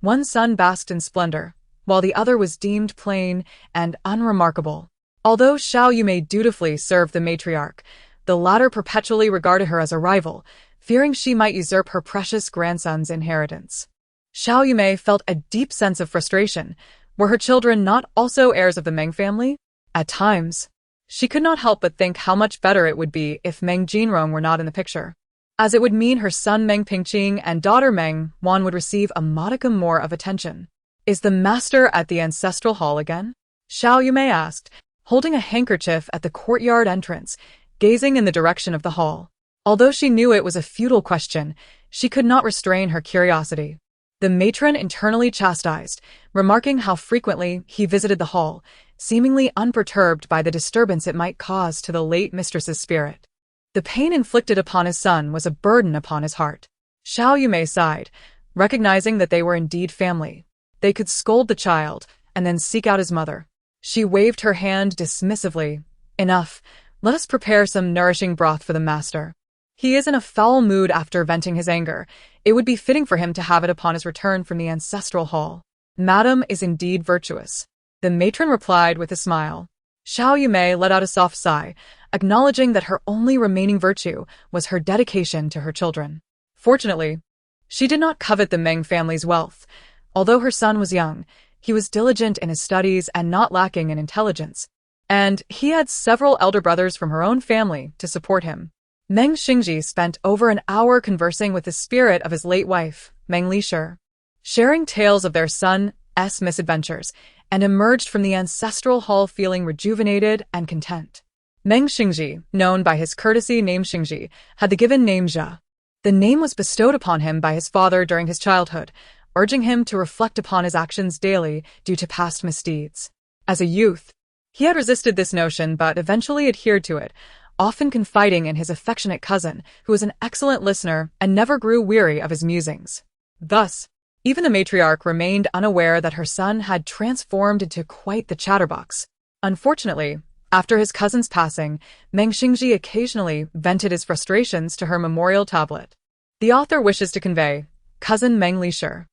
One son basked in splendor, while the other was deemed plain and unremarkable. Although Xiao Yumei dutifully served the matriarch, the latter perpetually regarded her as a rival, fearing she might usurp her precious grandson's inheritance. Xiao Yumei felt a deep sense of frustration. Were her children not also heirs of the Meng family? At times, she could not help but think how much better it would be if Meng Jinrong were not in the picture, as it would mean her son Meng Pingqing and daughter Meng Wan would receive a modicum more of attention. Is the master at the ancestral hall again? Xiao Yumei asked, holding a handkerchief at the courtyard entrance, gazing in the direction of the hall. Although she knew it was a futile question, she could not restrain her curiosity. The matron internally chastised, remarking how frequently he visited the hall, seemingly unperturbed by the disturbance it might cause to the late mistress's spirit. The pain inflicted upon his son was a burden upon his heart. Xiao Yumei sighed, recognizing that they were indeed family. They could scold the child, and then seek out his mother. She waved her hand dismissively. Enough, let us prepare some nourishing broth for the master. He is in a foul mood after venting his anger. It would be fitting for him to have it upon his return from the ancestral hall. Madam is indeed virtuous. The matron replied with a smile. Xiao Yumei let out a soft sigh, acknowledging that her only remaining virtue was her dedication to her children. Fortunately, she did not covet the Meng family's wealth. Although her son was young, he was diligent in his studies and not lacking in intelligence. And he had several elder brothers from her own family to support him. Meng Xingji spent over an hour conversing with the spirit of his late wife, Meng Lisher, sharing tales of their son's misadventures, and emerged from the ancestral hall feeling rejuvenated and content. Meng Xingji, known by his courtesy name Xingji, had the given name Jia. The name was bestowed upon him by his father during his childhood, urging him to reflect upon his actions daily due to past misdeeds. As a youth, he had resisted this notion but eventually adhered to it, often confiding in his affectionate cousin, who was an excellent listener and never grew weary of his musings. Thus, even the matriarch remained unaware that her son had transformed into quite the chatterbox. Unfortunately, after his cousin's passing, Meng Xingji occasionally vented his frustrations to her memorial tablet. The author wishes to convey, Cousin Meng Lisher.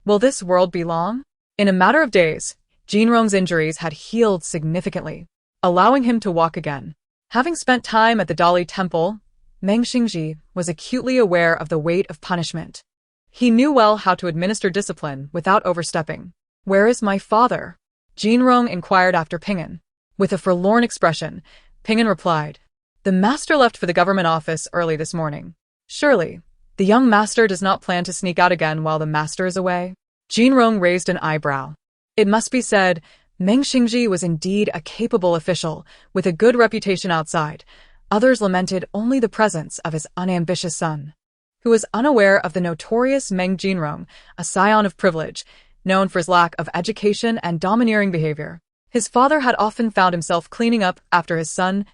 Will this world be long? In a matter of days, Jinrong's injuries had healed significantly, allowing him to walk again. Having spent time at the Dali Temple, Meng Xingji was acutely aware of the weight of punishment. He knew well how to administer discipline without overstepping. Where is my father? Jinrong inquired after Ping'an. With a forlorn expression, Ping'an replied, The master left for the government office early this morning. Surely, the young master does not plan to sneak out again while the master is away? Jinrong raised an eyebrow. It must be said, Meng Xingji was indeed a capable official, with a good reputation outside. Others lamented only the presence of his unambitious son, who was unaware of the notorious Meng Jinrong, a scion of privilege, known for his lack of education and domineering behavior. His father had often found himself cleaning up after his son's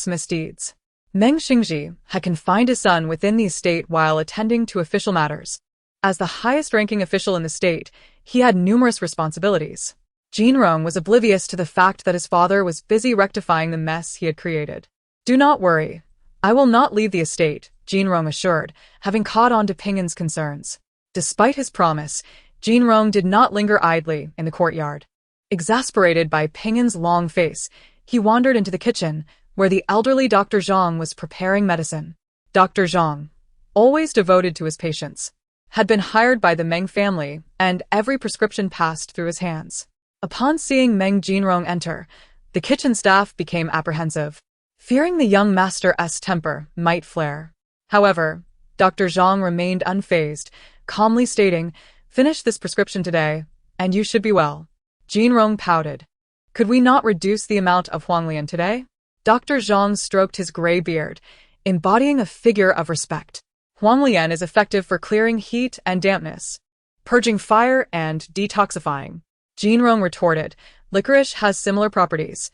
misdeeds. Meng Xingji had confined his son within the estate while attending to official matters. As the highest-ranking official in the state, he had numerous responsibilities. Jinrong was oblivious to the fact that his father was busy rectifying the mess he had created. Do not worry. I will not leave the estate, Jinrong assured, having caught on to Ping'an's concerns. Despite his promise, Jinrong did not linger idly in the courtyard. Exasperated by Ping'an's long face, he wandered into the kitchen, where the elderly Dr. Zhang was preparing medicine. Dr. Zhang, always devoted to his patients, had been hired by the Meng family, and every prescription passed through his hands. Upon seeing Meng Jinrong enter, the kitchen staff became apprehensive, fearing the young master's temper might flare. However, Dr. Zhang remained unfazed, calmly stating, Finish this prescription today, and you should be well. Jinrong pouted. Could we not reduce the amount of Huanglian today? Dr. Zhang stroked his gray beard, embodying a figure of respect. Huanglian is effective for clearing heat and dampness, purging fire and detoxifying. Jinrong retorted, Licorice has similar properties.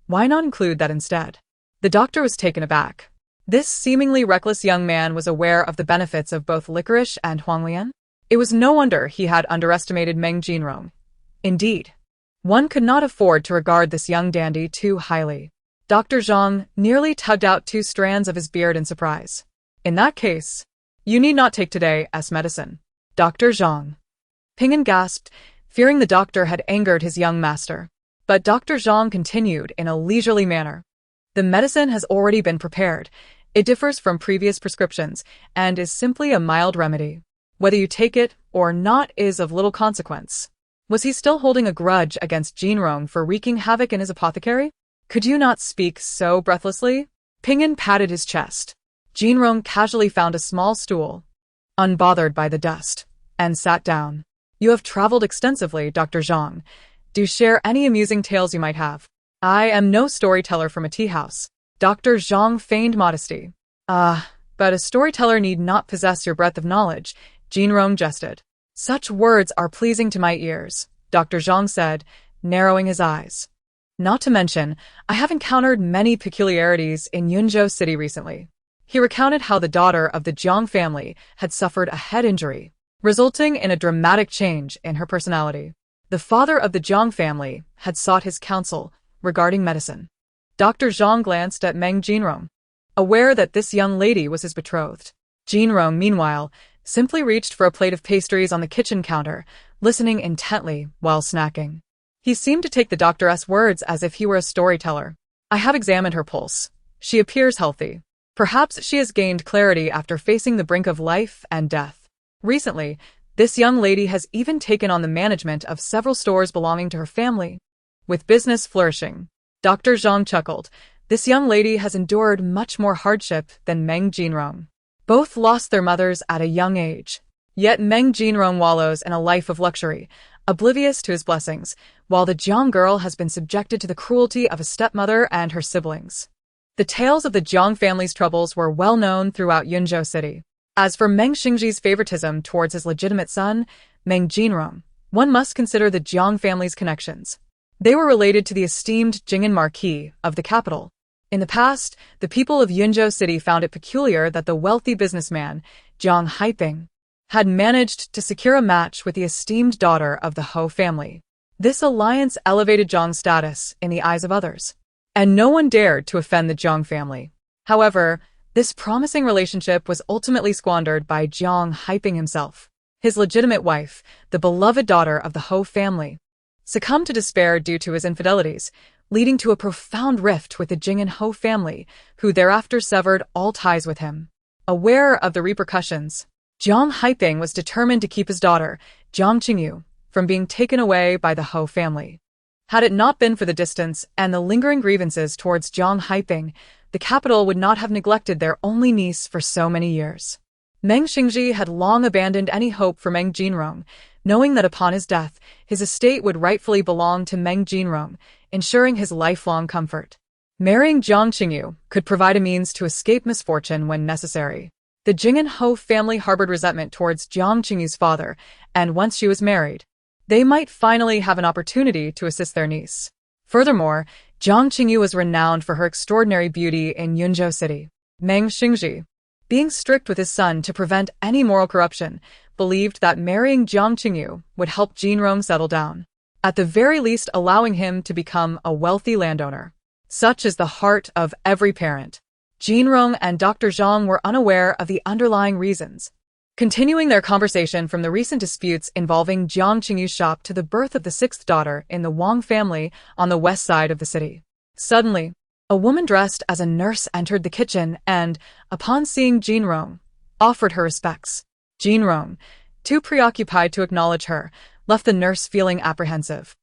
Why not include that instead? The doctor was taken aback. This seemingly reckless young man was aware of the benefits of both licorice and Huanglian. It was no wonder he had underestimated Meng Jinrong. Indeed, one could not afford to regard this young dandy too highly. Dr. Zhang nearly tugged out 2 strands of his beard in surprise. In that case, you need not take today's medicine. Dr. Zhang. Ping'an gasped, fearing the doctor had angered his young master. But Dr. Zhang continued in a leisurely manner. The medicine has already been prepared. It differs from previous prescriptions and is simply a mild remedy. Whether you take it or not is of little consequence. Was he still holding a grudge against Jinrong for wreaking havoc in his apothecary? Could you not speak so breathlessly? Ping'an patted his chest. Jinrong casually found a small stool, unbothered by the dust, and sat down. You have traveled extensively, Dr. Zhang. Do share any amusing tales you might have. I am no storyteller from a tea house. Dr. Zhang feigned modesty. But a storyteller need not possess your breadth of knowledge, Jinrong jested. Such words are pleasing to my ears, Dr. Zhang said, narrowing his eyes. Not to mention, I have encountered many peculiarities in Yunzhou City recently. He recounted how the daughter of the Jiang family had suffered a head injury, resulting in a dramatic change in her personality. The father of the Jiang family had sought his counsel regarding medicine. Dr. Zhang glanced at Meng Jinrong, aware that this young lady was his betrothed. Jinrong, meanwhile, simply reached for a plate of pastries on the kitchen counter, listening intently while snacking. He seemed to take the doctor's words as if he were a storyteller. I have examined her pulse. She appears healthy. Perhaps she has gained clarity after facing the brink of life and death. Recently, this young lady has even taken on the management of several stores belonging to her family. With business flourishing, Dr. Zhang chuckled. This young lady has endured much more hardship than Meng Jinrong. Both lost their mothers at a young age. Yet Meng Jinrong wallows in a life of luxury, oblivious to his blessings, while the Jiang girl has been subjected to the cruelty of a stepmother and her siblings. The tales of the Jiang family's troubles were well known throughout Yunzhou City. As for Meng Xingji's favoritism towards his legitimate son, Meng Jinrong, one must consider the Jiang family's connections. They were related to the esteemed Jing'an Marquis of the capital. In the past, the people of Yunzhou City found it peculiar that the wealthy businessman, Jiang Haiping, had managed to secure a match with the esteemed daughter of the Ho family. This alliance elevated Jiang's status in the eyes of others, and no one dared to offend the Jiang family. However, this promising relationship was ultimately squandered by Jiang Haiping himself. His legitimate wife, the beloved daughter of the Ho family, succumbed to despair due to his infidelities, leading to a profound rift with the Jing'an Ho family, who thereafter severed all ties with him. Aware of the repercussions, Jiang Haiping was determined to keep his daughter, Jiang Qingyu, from being taken away by the Ho family. Had it not been for the distance and the lingering grievances towards Jiang Haiping, the capital would not have neglected their only niece for so many years. Meng Xingji had long abandoned any hope for Meng Jinrong, knowing that upon his death, his estate would rightfully belong to Meng Jinrong, ensuring his lifelong comfort. Marrying Jiang Qingyu could provide a means to escape misfortune when necessary. The Jing'an Ho family harbored resentment towards Jiang Qingyu's father, and once she was married, they might finally have an opportunity to assist their niece. Furthermore, Jiang Qingyu was renowned for her extraordinary beauty in Yunzhou City. Meng Xingji, being strict with his son to prevent any moral corruption, believed that marrying Jiang Qingyu would help Jinrong settle down, at the very least allowing him to become a wealthy landowner. Such is the heart of every parent. Jinrong and Dr. Zhang were unaware of the underlying reasons, continuing their conversation from the recent disputes involving Jiang Qingyu's shop to the birth of the sixth daughter in the Wang family on the west side of the city. Suddenly, a woman dressed as a nurse entered the kitchen and, upon seeing Jinrong, offered her respects. Jinrong, too preoccupied to acknowledge her, left the nurse feeling apprehensive.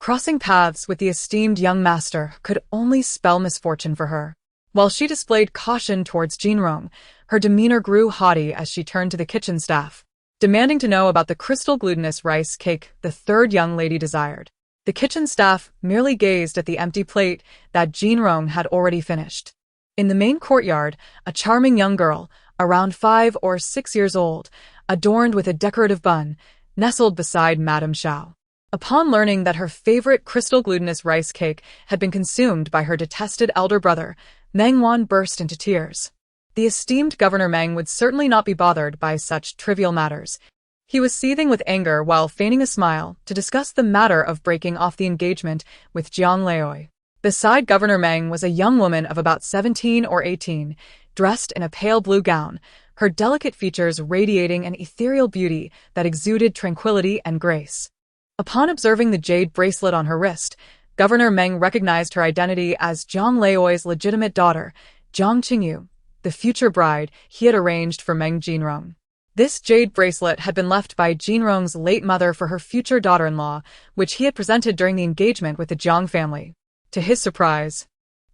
Crossing paths with the esteemed young master could only spell misfortune for her. While she displayed caution towards Jinrong, her demeanor grew haughty as she turned to the kitchen staff, demanding to know about the crystal glutinous rice cake the third young lady desired. The kitchen staff merely gazed at the empty plate that Jinrong had already finished. In the main courtyard, a charming young girl, around 5 or 6 years old, adorned with a decorative bun, nestled beside Madame Xiao. Upon learning that her favorite crystal glutinous rice cake had been consumed by her detested elder brother, Meng Wan burst into tears. The esteemed Governor Meng would certainly not be bothered by such trivial matters. He was seething with anger while feigning a smile to discuss the matter of breaking off the engagement with Jiang Leoi. Beside Governor Meng was a young woman of about 17 or 18, dressed in a pale blue gown, her delicate features radiating an ethereal beauty that exuded tranquility and grace. Upon observing the jade bracelet on her wrist, Governor Meng recognized her identity as Jiang Leoi's legitimate daughter, Jiang Qingyu, the future bride he had arranged for Meng Jinrong. This jade bracelet had been left by Jinrong's late mother for her future daughter-in-law, which he had presented during the engagement with the Jiang family. To his surprise,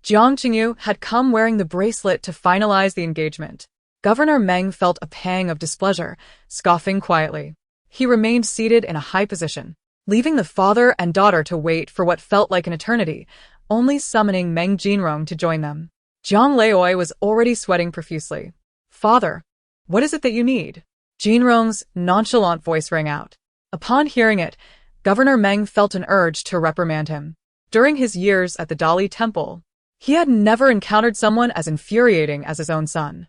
Jiang Qingyu had come wearing the bracelet to finalize the engagement. Governor Meng felt a pang of displeasure, scoffing quietly. He remained seated in a high position, leaving the father and daughter to wait for what felt like an eternity, only summoning Meng Jinrong to join them. Jiang Leoi was already sweating profusely. "Father, what is it that you need?" Jinrong's nonchalant voice rang out. Upon hearing it, Governor Meng felt an urge to reprimand him. During his years at the Dali Temple, he had never encountered someone as infuriating as his own son.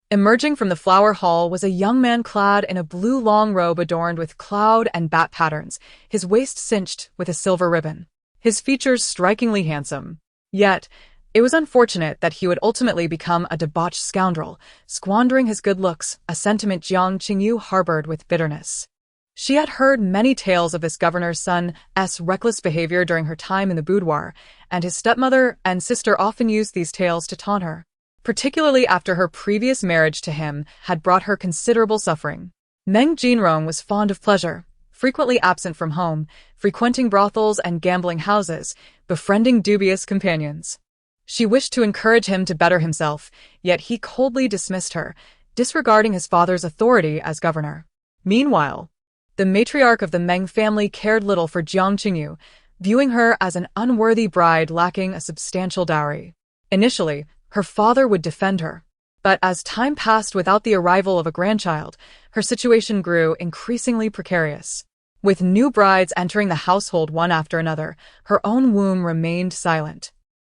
Emerging from the flower hall was a young man clad in a blue long robe adorned with cloud and bat patterns, his waist cinched with a silver ribbon. His features strikingly handsome. Yet, it was unfortunate that he would ultimately become a debauched scoundrel, squandering his good looks, a sentiment Jiang Qingyu harbored with bitterness. She had heard many tales of this governor's son's reckless behavior during her time in the boudoir, and his stepmother and sister often used these tales to taunt her, particularly after her previous marriage to him had brought her considerable suffering. Meng Jinrong was fond of pleasure, frequently absent from home, frequenting brothels and gambling houses, befriending dubious companions. She wished to encourage him to better himself, yet he coldly dismissed her, disregarding his father's authority as governor. Meanwhile, the matriarch of the Meng family cared little for Jiang Qingyu, viewing her as an unworthy bride lacking a substantial dowry. Initially, her father would defend her, but as time passed without the arrival of a grandchild, her situation grew increasingly precarious. With new brides entering the household one after another, her own womb remained silent,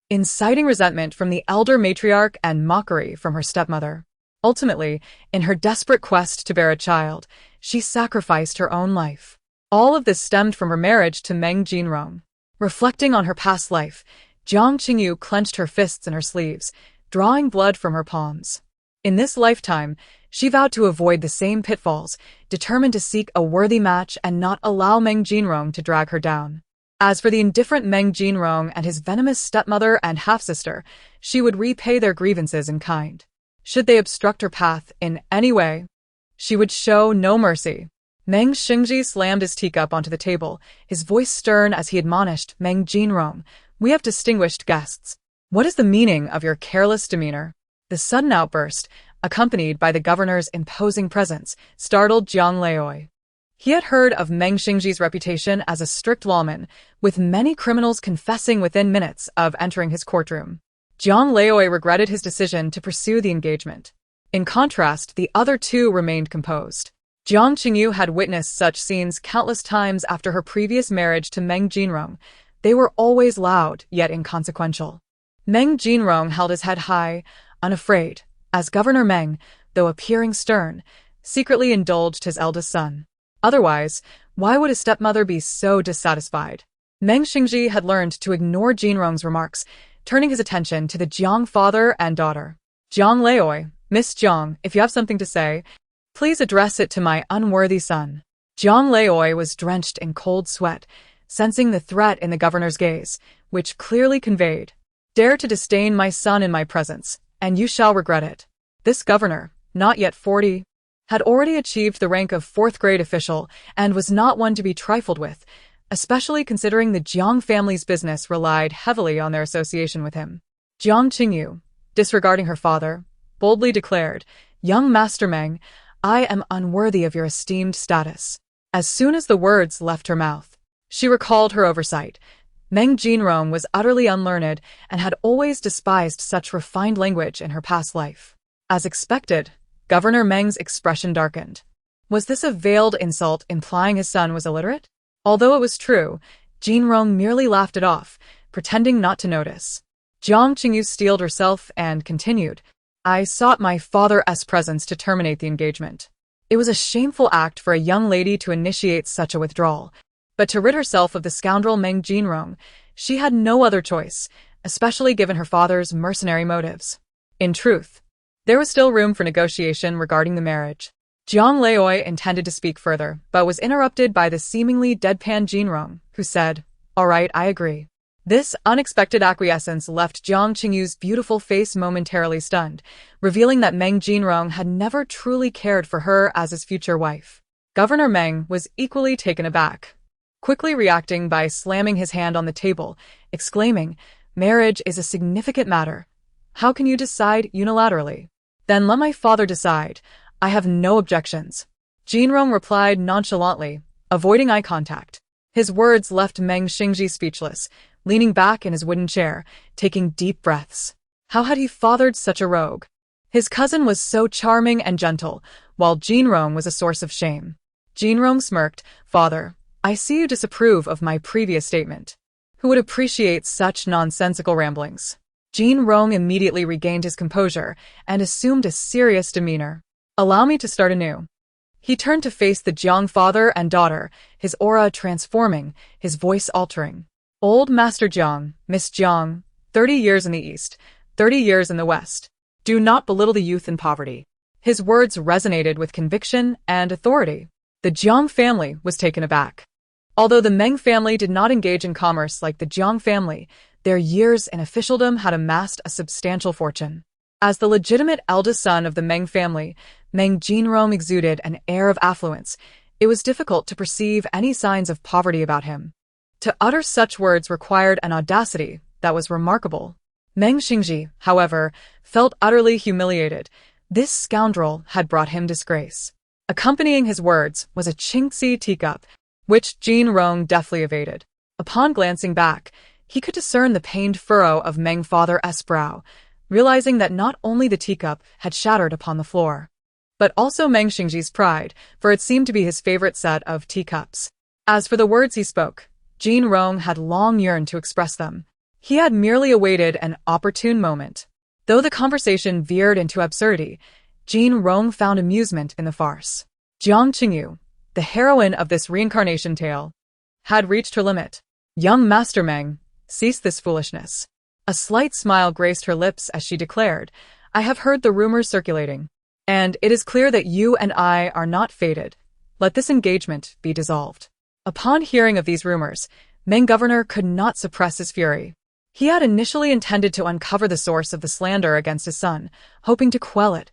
inciting resentment from the elder matriarch and mockery from her stepmother. Ultimately, in her desperate quest to bear a child, she sacrificed her own life. All of this stemmed from her marriage to Meng Jinrong. Reflecting on her past life, Jiang Qingyu clenched her fists in her sleeves, drawing blood from her palms. In this lifetime, she vowed to avoid the same pitfalls, determined to seek a worthy match and not allow Meng Jinrong to drag her down. As for the indifferent Meng Jinrong and his venomous stepmother and half-sister, she would repay their grievances in kind. Should they obstruct her path in any way, she would show no mercy. Meng Xingji slammed his teacup onto the table, his voice stern as he admonished Meng Jinrong, "We have distinguished guests. What is the meaning of your careless demeanor?" The sudden outburst, accompanied by the governor's imposing presence, startled Jiang Leoi. He had heard of Meng Xingji's reputation as a strict lawman, with many criminals confessing within minutes of entering his courtroom. Jiang Leoi regretted his decision to pursue the engagement. In contrast, the other two remained composed. Jiang Qingyu had witnessed such scenes countless times after her previous marriage to Meng Jinrong. They were always loud, yet inconsequential. Meng Jinrong held his head high, unafraid, as Governor Meng, though appearing stern, secretly indulged his eldest son. Otherwise, why would his stepmother be so dissatisfied? Meng Xingji had learned to ignore Jinrong's remarks, turning his attention to the Jiang father and daughter. "Jiang Leoi, Miss Jiang, if you have something to say, please address it to my unworthy son." Jiang Leoi was drenched in cold sweat, sensing the threat in the governor's gaze, which clearly conveyed, "Dare to disdain my son in my presence, and you shall regret it." This governor, not yet 40, had already achieved the rank of fourth-grade official and was not one to be trifled with, especially considering the Jiang family's business relied heavily on their association with him. Jiang Qingyu, disregarding her father, boldly declared, "Young Master Meng, I am unworthy of your esteemed status." As soon as the words left her mouth, she recalled her oversight. Meng Jinrong was utterly unlearned and had always despised such refined language in her past life. As expected, Governor Meng's expression darkened. Was this a veiled insult implying his son was illiterate? Although it was true, Jinrong merely laughed it off, pretending not to notice. Jiang Qingyu steeled herself and continued, "I sought my father's presence to terminate the engagement. It was a shameful act for a young lady to initiate such a withdrawal, but to rid herself of the scoundrel Meng Jinrong, she had no other choice, especially given her father's mercenary motives." In truth, there was still room for negotiation regarding the marriage. Jiang Leoi intended to speak further, but was interrupted by the seemingly deadpan Jinrong, who said, "All right, I agree." This unexpected acquiescence left Jiang Qingyu's beautiful face momentarily stunned, revealing that Meng Jinrong had never truly cared for her as his future wife. Governor Meng was equally taken aback, quickly reacting by slamming his hand on the table, exclaiming, "Marriage is a significant matter. How can you decide unilaterally?" "Then let my father decide. I have no objections." Jinrong replied nonchalantly, avoiding eye contact. His words left Meng Xingji speechless, leaning back in his wooden chair, taking deep breaths. How had he fathered such a rogue? His cousin was so charming and gentle, while Jinrong was a source of shame. Jinrong smirked. "Father, I see you disapprove of my previous statement. Who would appreciate such nonsensical ramblings?" Jinrong immediately regained his composure and assumed a serious demeanor. "Allow me to start anew." He turned to face the Jiang father and daughter, his aura transforming, his voice altering. "Old Master Jiang, Miss Jiang, 30 years in the East, 30 years in the West. Do not belittle the youth in poverty." His words resonated with conviction and authority. The Jiang family was taken aback. Although the Meng family did not engage in commerce like the Jiang family, their years in officialdom had amassed a substantial fortune. As the legitimate eldest son of the Meng family, Meng Jinrong exuded an air of affluence. It was difficult to perceive any signs of poverty about him. To utter such words required an audacity that was remarkable. Meng Xingji, however, felt utterly humiliated. This scoundrel had brought him disgrace. Accompanying his words was a Qingxi teacup, which Jinrong deftly evaded. Upon glancing back, he could discern the pained furrow of Meng father's brow, realizing that not only the teacup had shattered upon the floor, but also Meng Xingji's pride, for it seemed to be his favorite set of teacups. As for the words he spoke, Jinrong had long yearned to express them. He had merely awaited an opportune moment. Though the conversation veered into absurdity, Jinrong found amusement in the farce. Jiang Qingyu, the heroine of this reincarnation tale, had reached her limit. "Young Master Meng, cease this foolishness." A slight smile graced her lips as she declared, "I have heard the rumors circulating, and it is clear that you and I are not fated. Let this engagement be dissolved." Upon hearing of these rumors, Meng governor could not suppress his fury. He had initially intended to uncover the source of the slander against his son, hoping to quell it,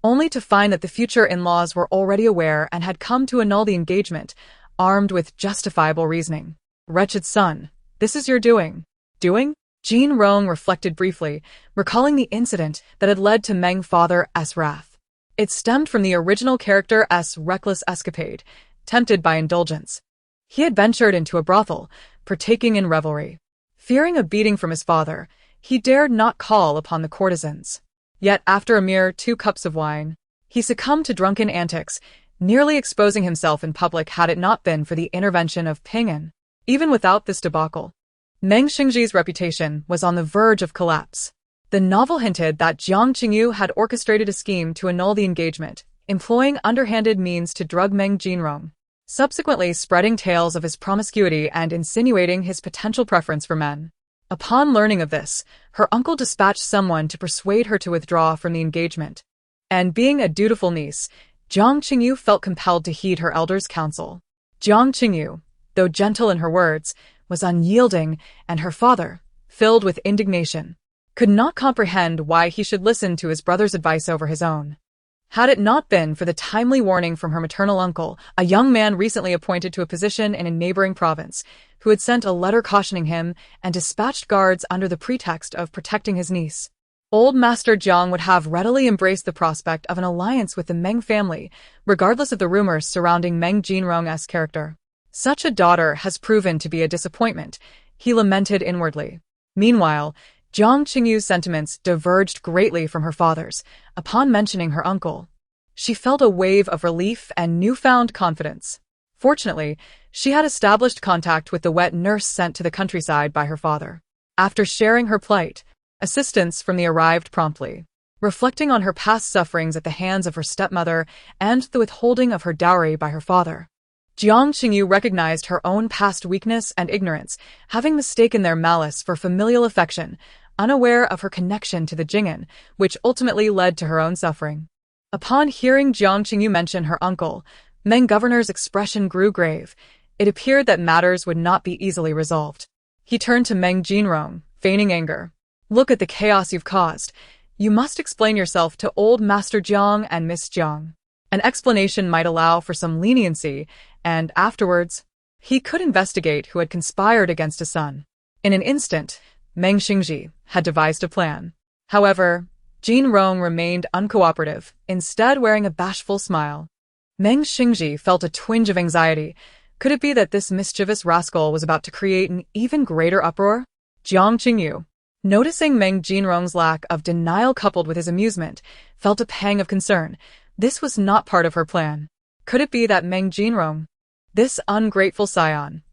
only to find that the future in-laws were already aware and had come to annul the engagement, armed with justifiable reasoning. "Wretched son, this is your doing." "Doing?" Jinrong reflected briefly, recalling the incident that had led to Meng father's wrath. It stemmed from the original character's reckless escapade, tempted by indulgence. He had ventured into a brothel, partaking in revelry. Fearing a beating from his father, he dared not call upon the courtesans. Yet after a mere 2 cups of wine, he succumbed to drunken antics, nearly exposing himself in public had it not been for the intervention of Ping'an. Even without this debacle, Meng Xingji's reputation was on the verge of collapse. The novel hinted that Jiang Qingyu had orchestrated a scheme to annul the engagement, employing underhanded means to drug Meng Jinrong, subsequently spreading tales of his promiscuity and insinuating his potential preference for men. Upon learning of this, her uncle dispatched someone to persuade her to withdraw from the engagement. And being a dutiful niece, Jiang Qingyu felt compelled to heed her elder's counsel. Jiang Qingyu, though gentle in her words, was unyielding, and her father, filled with indignation, could not comprehend why he should listen to his brother's advice over his own. Had it not been for the timely warning from her maternal uncle, a young man recently appointed to a position in a neighboring province, who had sent a letter cautioning him and dispatched guards under the pretext of protecting his niece, old Master Jiang would have readily embraced the prospect of an alliance with the Meng family, regardless of the rumors surrounding Meng Jinrong's character. "Such a daughter has proven to be a disappointment," he lamented inwardly. Meanwhile, Jiang Qingyu's sentiments diverged greatly from her father's. Upon mentioning her uncle, she felt a wave of relief and newfound confidence. Fortunately, she had established contact with the wet nurse sent to the countryside by her father. After sharing her plight, assistance from the arrived promptly. Reflecting on her past sufferings at the hands of her stepmother and the withholding of her dowry by her father, Jiang Qingyu recognized her own past weakness and ignorance, having mistaken their malice for familial affection, unaware of her connection to the Jing'an, which ultimately led to her own suffering. Upon hearing Jiang Qingyu mention her uncle, Meng Governor's expression grew grave. It appeared that matters would not be easily resolved. He turned to Meng Jinrong, feigning anger. "Look at the chaos you've caused. You must explain yourself to old Master Jiang and Miss Jiang. An explanation might allow for some leniency, and afterwards, he could investigate who had conspired against his son." In an instant, Meng Xingji had devised a plan. However, Jinrong remained uncooperative, instead wearing a bashful smile. Meng Xingji felt a twinge of anxiety. Could it be that this mischievous rascal was about to create an even greater uproar? Jiang Qingyu, noticing Meng Jinrong's lack of denial coupled with his amusement, felt a pang of concern. This was not part of her plan. Could it be that Meng Jinrong, this ungrateful scion,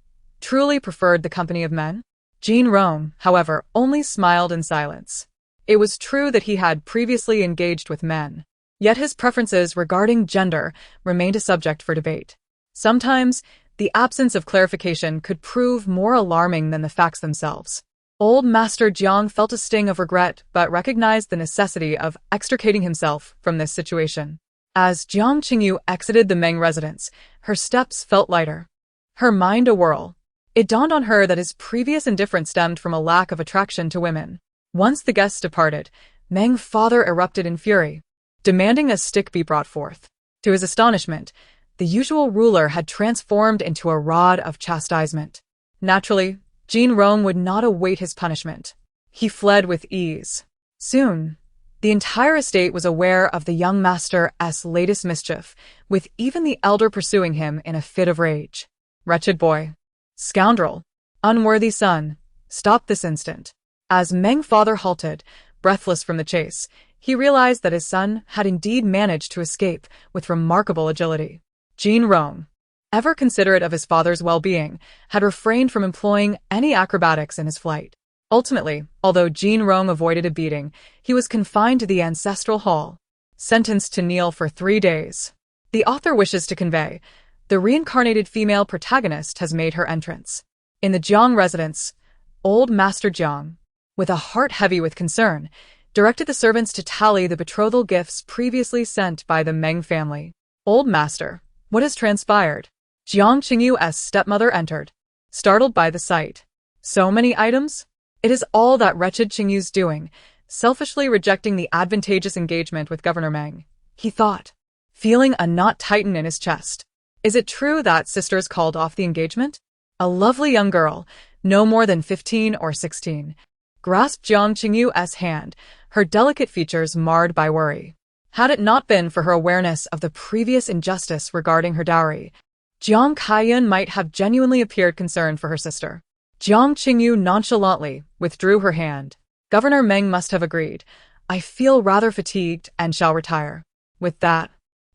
truly preferred the company of men? Jinrong, however, only smiled in silence. It was true that he had previously engaged with men, yet his preferences regarding gender remained a subject for debate. Sometimes, the absence of clarification could prove more alarming than the facts themselves. Old Master Jiang felt a sting of regret but recognized the necessity of extricating himself from this situation. As Jiang Qingyu exited the Meng residence, her steps felt lighter, her mind a whirl. It dawned on her that his previous indifference stemmed from a lack of attraction to women. Once the guests departed, Meng's father erupted in fury, demanding a stick be brought forth. To his astonishment, the usual ruler had transformed into a rod of chastisement. Naturally, Jinrong would not await his punishment. He fled with ease. Soon, the entire estate was aware of the young master's latest mischief, with even the elder pursuing him in a fit of rage. Wretched boy. Scoundrel. Unworthy son. Stop this instant. As Meng's father halted, breathless from the chase, he realized that his son had indeed managed to escape with remarkable agility. Jinrong, ever considerate of his father's well-being, had refrained from employing any acrobatics in his flight. Ultimately, although Jinrong avoided a beating, he was confined to the ancestral hall, sentenced to kneel for 3 days. The author wishes to convey, the reincarnated female protagonist has made her entrance. In the Jiang residence, old Master Jiang, with a heart heavy with concern, directed the servants to tally the betrothal gifts previously sent by the Meng family. Old Master, what has transpired? Jiang Qingyu's stepmother entered, startled by the sight. So many items? It is all that wretched Qingyu's doing, selfishly rejecting the advantageous engagement with Governor Meng, he thought, feeling a knot tighten in his chest. Is it true that sisters called off the engagement? A lovely young girl, no more than 15 or 16, grasped Jiang Qingyu's hand, her delicate features marred by worry. Had it not been for her awareness of the previous injustice regarding her dowry, Jiang Kaiyun might have genuinely appeared concerned for her sister. Jiang Qingyu nonchalantly withdrew her hand. Governor Meng must have agreed. I feel rather fatigued and shall retire. With that,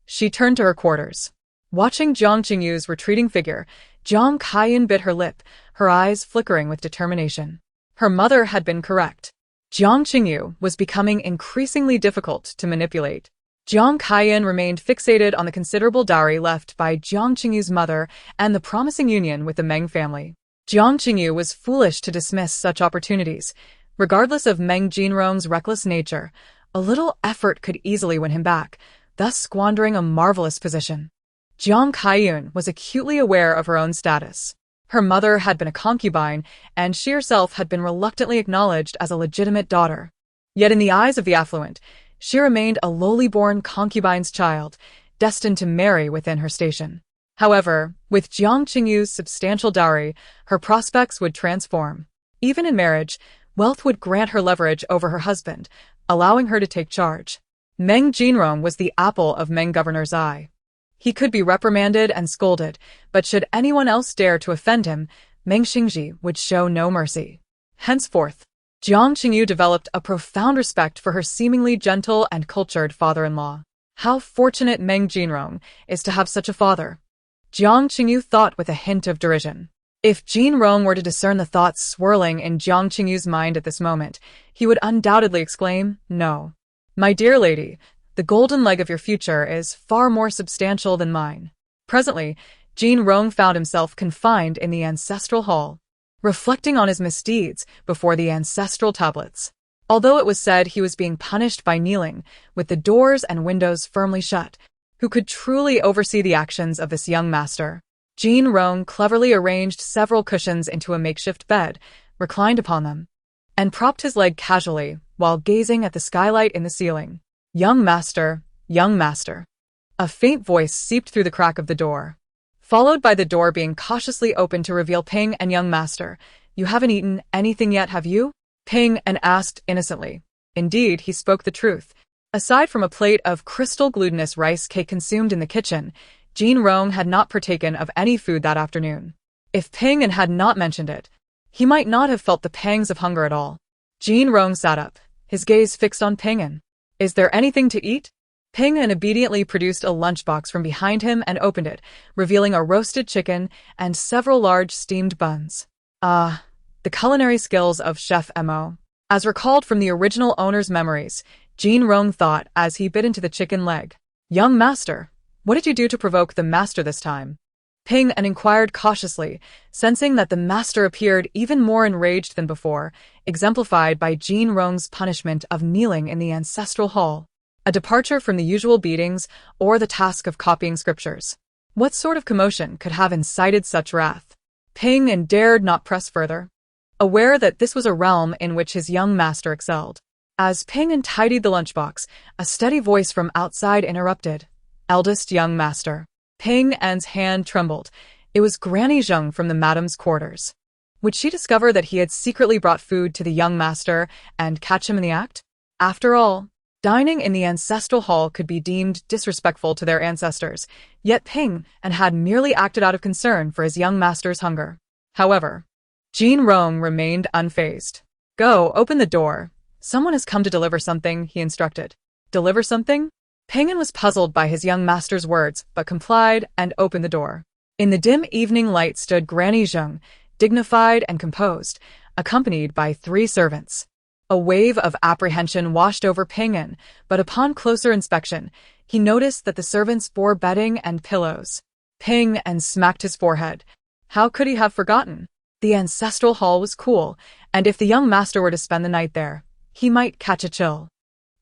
she turned to her quarters. Watching Jiang Qingyu's retreating figure, Jiang Kaiyun bit her lip, her eyes flickering with determination. Her mother had been correct. Jiang Qingyu was becoming increasingly difficult to manipulate. Jiang Kaiyun remained fixated on the considerable dowry left by Jiang Qingyu's mother and the promising union with the Meng family. Jiang Qingyu was foolish to dismiss such opportunities. Regardless of Meng Jinrong's reckless nature, a little effort could easily win him back, thus squandering a marvelous position. Jiang Kaiyun was acutely aware of her own status. Her mother had been a concubine, and she herself had been reluctantly acknowledged as a legitimate daughter. Yet in the eyes of the affluent, she remained a lowly-born concubine's child, destined to marry within her station. However, with Jiang Qingyu's substantial dowry, her prospects would transform. Even in marriage, wealth would grant her leverage over her husband, allowing her to take charge. Meng Jinrong was the apple of Meng Governor's eye. He could be reprimanded and scolded, but should anyone else dare to offend him, Meng Xingji would show no mercy. Henceforth, Jiang Qingyu developed a profound respect for her seemingly gentle and cultured father-in-law. How fortunate Meng Jinrong is to have such a father. Jiang Qingyu thought with a hint of derision. If Jinrong were to discern the thoughts swirling in Jiang Qingyu's mind at this moment, he would undoubtedly exclaim, "No. My dear lady, the golden leg of your future is far more substantial than mine." Presently, Jinrong found himself confined in the ancestral hall, reflecting on his misdeeds before the ancestral tablets. Although it was said he was being punished by kneeling, with the doors and windows firmly shut, who could truly oversee the actions of this young master? Jinrong cleverly arranged several cushions into a makeshift bed, reclined upon them, and propped his leg casually while gazing at the skylight in the ceiling. Young master, young master." A faint voice seeped through the crack of the door, followed by the door being cautiously opened to reveal Ping and young master. "You haven't eaten anything yet, have you?" Ping asked innocently. Indeed, he spoke the truth. Aside from a plate of crystal glutinous rice cake consumed in the kitchen, Jinrong had not partaken of any food that afternoon. If Ping had not mentioned it, he might not have felt the pangs of hunger at all. Jin Rong sat up, his gaze fixed on Ping-an. Is there anything to eat? Ping-an obediently produced a lunchbox from behind him and opened it, revealing a roasted chicken and several large steamed buns. Ah, the culinary skills of Chef Mo. As recalled from the original owner's memories, Jin Rong thought as he bit into the chicken leg. Young master, what did you do to provoke the master this time? Ping-an inquired cautiously, sensing that the master appeared even more enraged than before, exemplified by Jin Rong's punishment of kneeling in the ancestral hall. A departure from the usual beatings or the task of copying scriptures. What sort of commotion could have incited such wrath? Ping-an dared not press further, aware that this was a realm in which his young master excelled. As Ping-an tidied the lunchbox, a steady voice from outside interrupted. Eldest young master. Ping-an's hand trembled. It was Granny Zheng from the madam's quarters. Would she discover that he had secretly brought food to the young master and catch him in the act? After all, dining in the ancestral hall could be deemed disrespectful to their ancestors, yet Ping-an had merely acted out of concern for his young master's hunger. However, Jin Rong remained unfazed. Go, open the door. Someone has come to deliver something, he instructed. Deliver something? Ping-an was puzzled by his young master's words, but complied and opened the door. In the dim evening light stood Granny Zheng, dignified and composed, accompanied by 3 servants. A wave of apprehension washed over Ping-an, but upon closer inspection, he noticed that the servants bore bedding and pillows. Ping-an smacked his forehead. How could he have forgotten? The ancestral hall was cool, and if the young master were to spend the night there, he might catch a chill.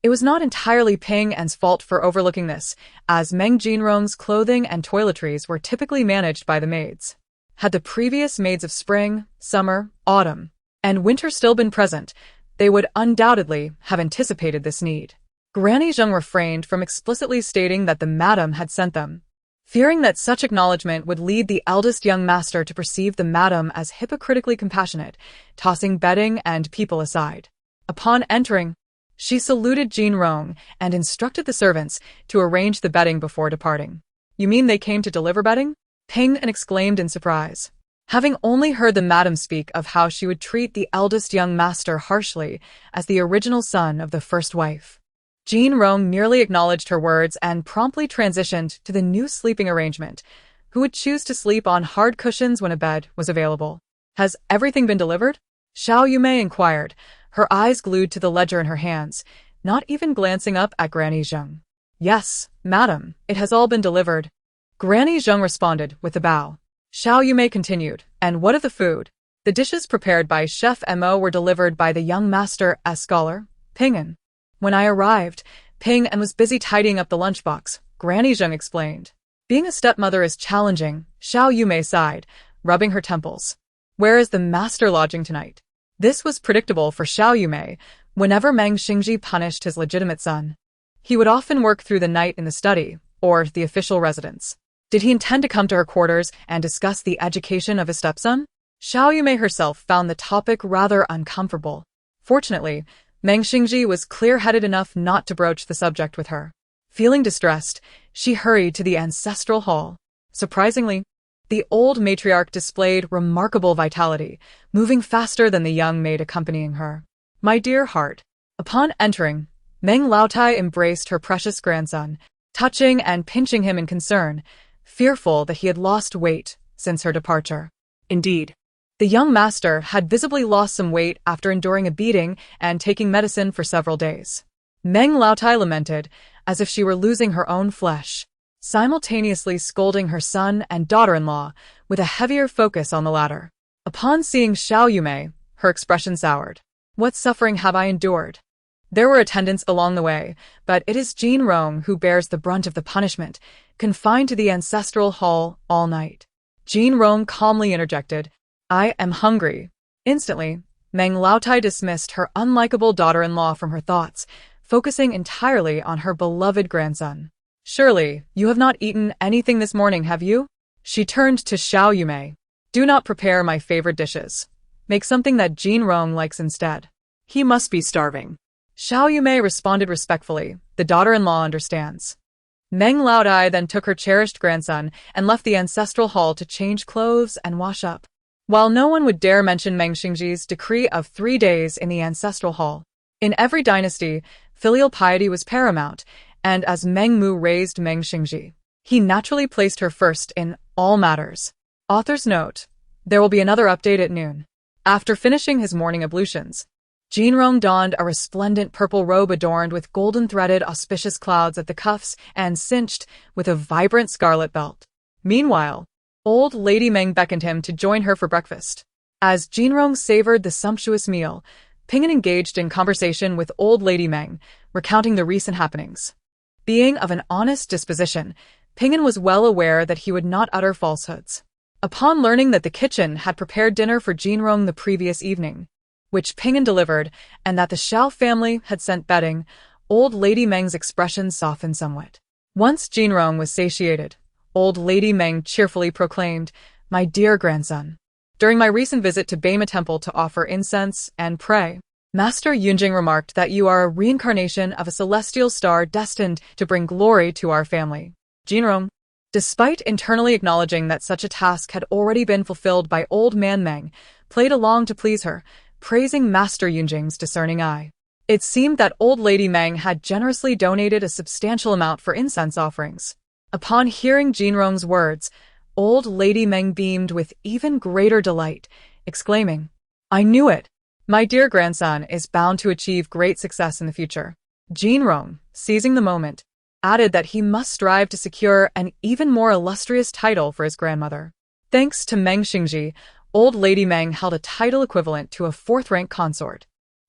It was not entirely Ping-an's fault for overlooking this, as Meng Jinrong's clothing and toiletries were typically managed by the maids. Had the previous maids of spring, summer, autumn, and winter still been present, they would undoubtedly have anticipated this need. Granny Zheng refrained from explicitly stating that the madam had sent them, fearing that such acknowledgement would lead the eldest young master to perceive the madam as hypocritically compassionate, tossing bedding and people aside. Upon entering, she saluted Jin Rong and instructed the servants to arrange the bedding before departing. You mean they came to deliver bedding? Ping-an exclaimed in surprise. Having only heard the madam speak of how she would treat the eldest young master harshly as the original son of the first wife, Jin Rong merely acknowledged her words and promptly transitioned to the new sleeping arrangement. Who would choose to sleep on hard cushions when a bed was available? Has everything been delivered? Xiao Yumei inquired, her eyes glued to the ledger in her hands, not even glancing up at Granny Zheng. Yes, madam, it has all been delivered. Granny Zheng responded with a bow. Xiao Yumei continued, and what of the food? The dishes prepared by Chef Mo were delivered by the young master as scholar, Ping-an. When I arrived, Ping-an was busy tidying up the lunchbox, Granny Zheng explained. Being a stepmother is challenging, Xiao Yumei sighed, rubbing her temples. Where is the master lodging tonight? This was predictable for Xiao Yumei. Whenever Meng Xingji punished his legitimate son, he would often work through the night in the study, or the official residence. Did he intend to come to her quarters and discuss the education of his stepson? Xiao Yumei herself found the topic rather uncomfortable. Fortunately, Meng Xingji was clear-headed enough not to broach the subject with her. Feeling distressed, she hurried to the ancestral hall. Surprisingly, the old matriarch displayed remarkable vitality, moving faster than the young maid accompanying her. My dear heart. Upon entering, Meng Laotai embraced her precious grandson, touching and pinching him in concern, fearful that he had lost weight since her departure. Indeed, the young master had visibly lost some weight after enduring a beating and taking medicine for several days. Meng Laotai lamented, as if she were losing her own flesh, simultaneously scolding her son and daughter-in-law with a heavier focus on the latter. Upon seeing Xiao Yumei, her expression soured. What suffering have I endured? There were attendants along the way, but it is Jin Rong who bears the brunt of the punishment, confined to the ancestral hall all night. Jin Rong calmly interjected, I am hungry. Instantly, Meng Laotai dismissed her unlikable daughter-in-law from her thoughts, focusing entirely on her beloved grandson. Surely, you have not eaten anything this morning, have you? She turned to Xiao Yumei. Do not prepare my favorite dishes. Make something that Jin Rong likes instead. He must be starving. Xiao Yumei responded respectfully. The daughter-in-law understands. Meng Laodai then took her cherished grandson and left the ancestral hall to change clothes and wash up. while no one would dare mention Meng Xingji's decree of 3 days in the ancestral hall. In every dynasty, filial piety was paramount, and as Meng Mu raised Meng Xingji, he naturally placed her first in all matters. Author's note: there will be another update at noon. After finishing his morning ablutions, Jinrong donned a resplendent purple robe adorned with golden-threaded auspicious clouds at the cuffs and cinched with a vibrant scarlet belt. Meanwhile, old Lady Meng beckoned him to join her for breakfast. As Jinrong savored the sumptuous meal, Ping'an engaged in conversation with old Lady Meng, recounting the recent happenings. Being of an honest disposition, Ping'an was well aware that he would not utter falsehoods. Upon learning that the kitchen had prepared dinner for Jinrong the previous evening, which Ping'an delivered, and that the Xiao family had sent bedding, old Lady Meng's expression softened somewhat. Once Jinrong was satiated, old Lady Meng cheerfully proclaimed, "My dear grandson, during my recent visit to Beima Temple to offer incense and pray, Master Yunjing remarked that you are a reincarnation of a celestial star destined to bring glory to our family." Jinrong, despite internally acknowledging that such a task had already been fulfilled by old man Meng, played along to please her, praising Master Yunjing's discerning eye. It seemed that old Lady Meng had generously donated a substantial amount for incense offerings. Upon hearing Jinrong's words, old Lady Meng beamed with even greater delight, exclaiming, "I knew it! My dear grandson is bound to achieve great success in the future." Jinrong, seizing the moment, added that he must strive to secure an even more illustrious title for his grandmother. Thanks to Meng Xingji, old Lady Meng held a title equivalent to a fourth-rank consort,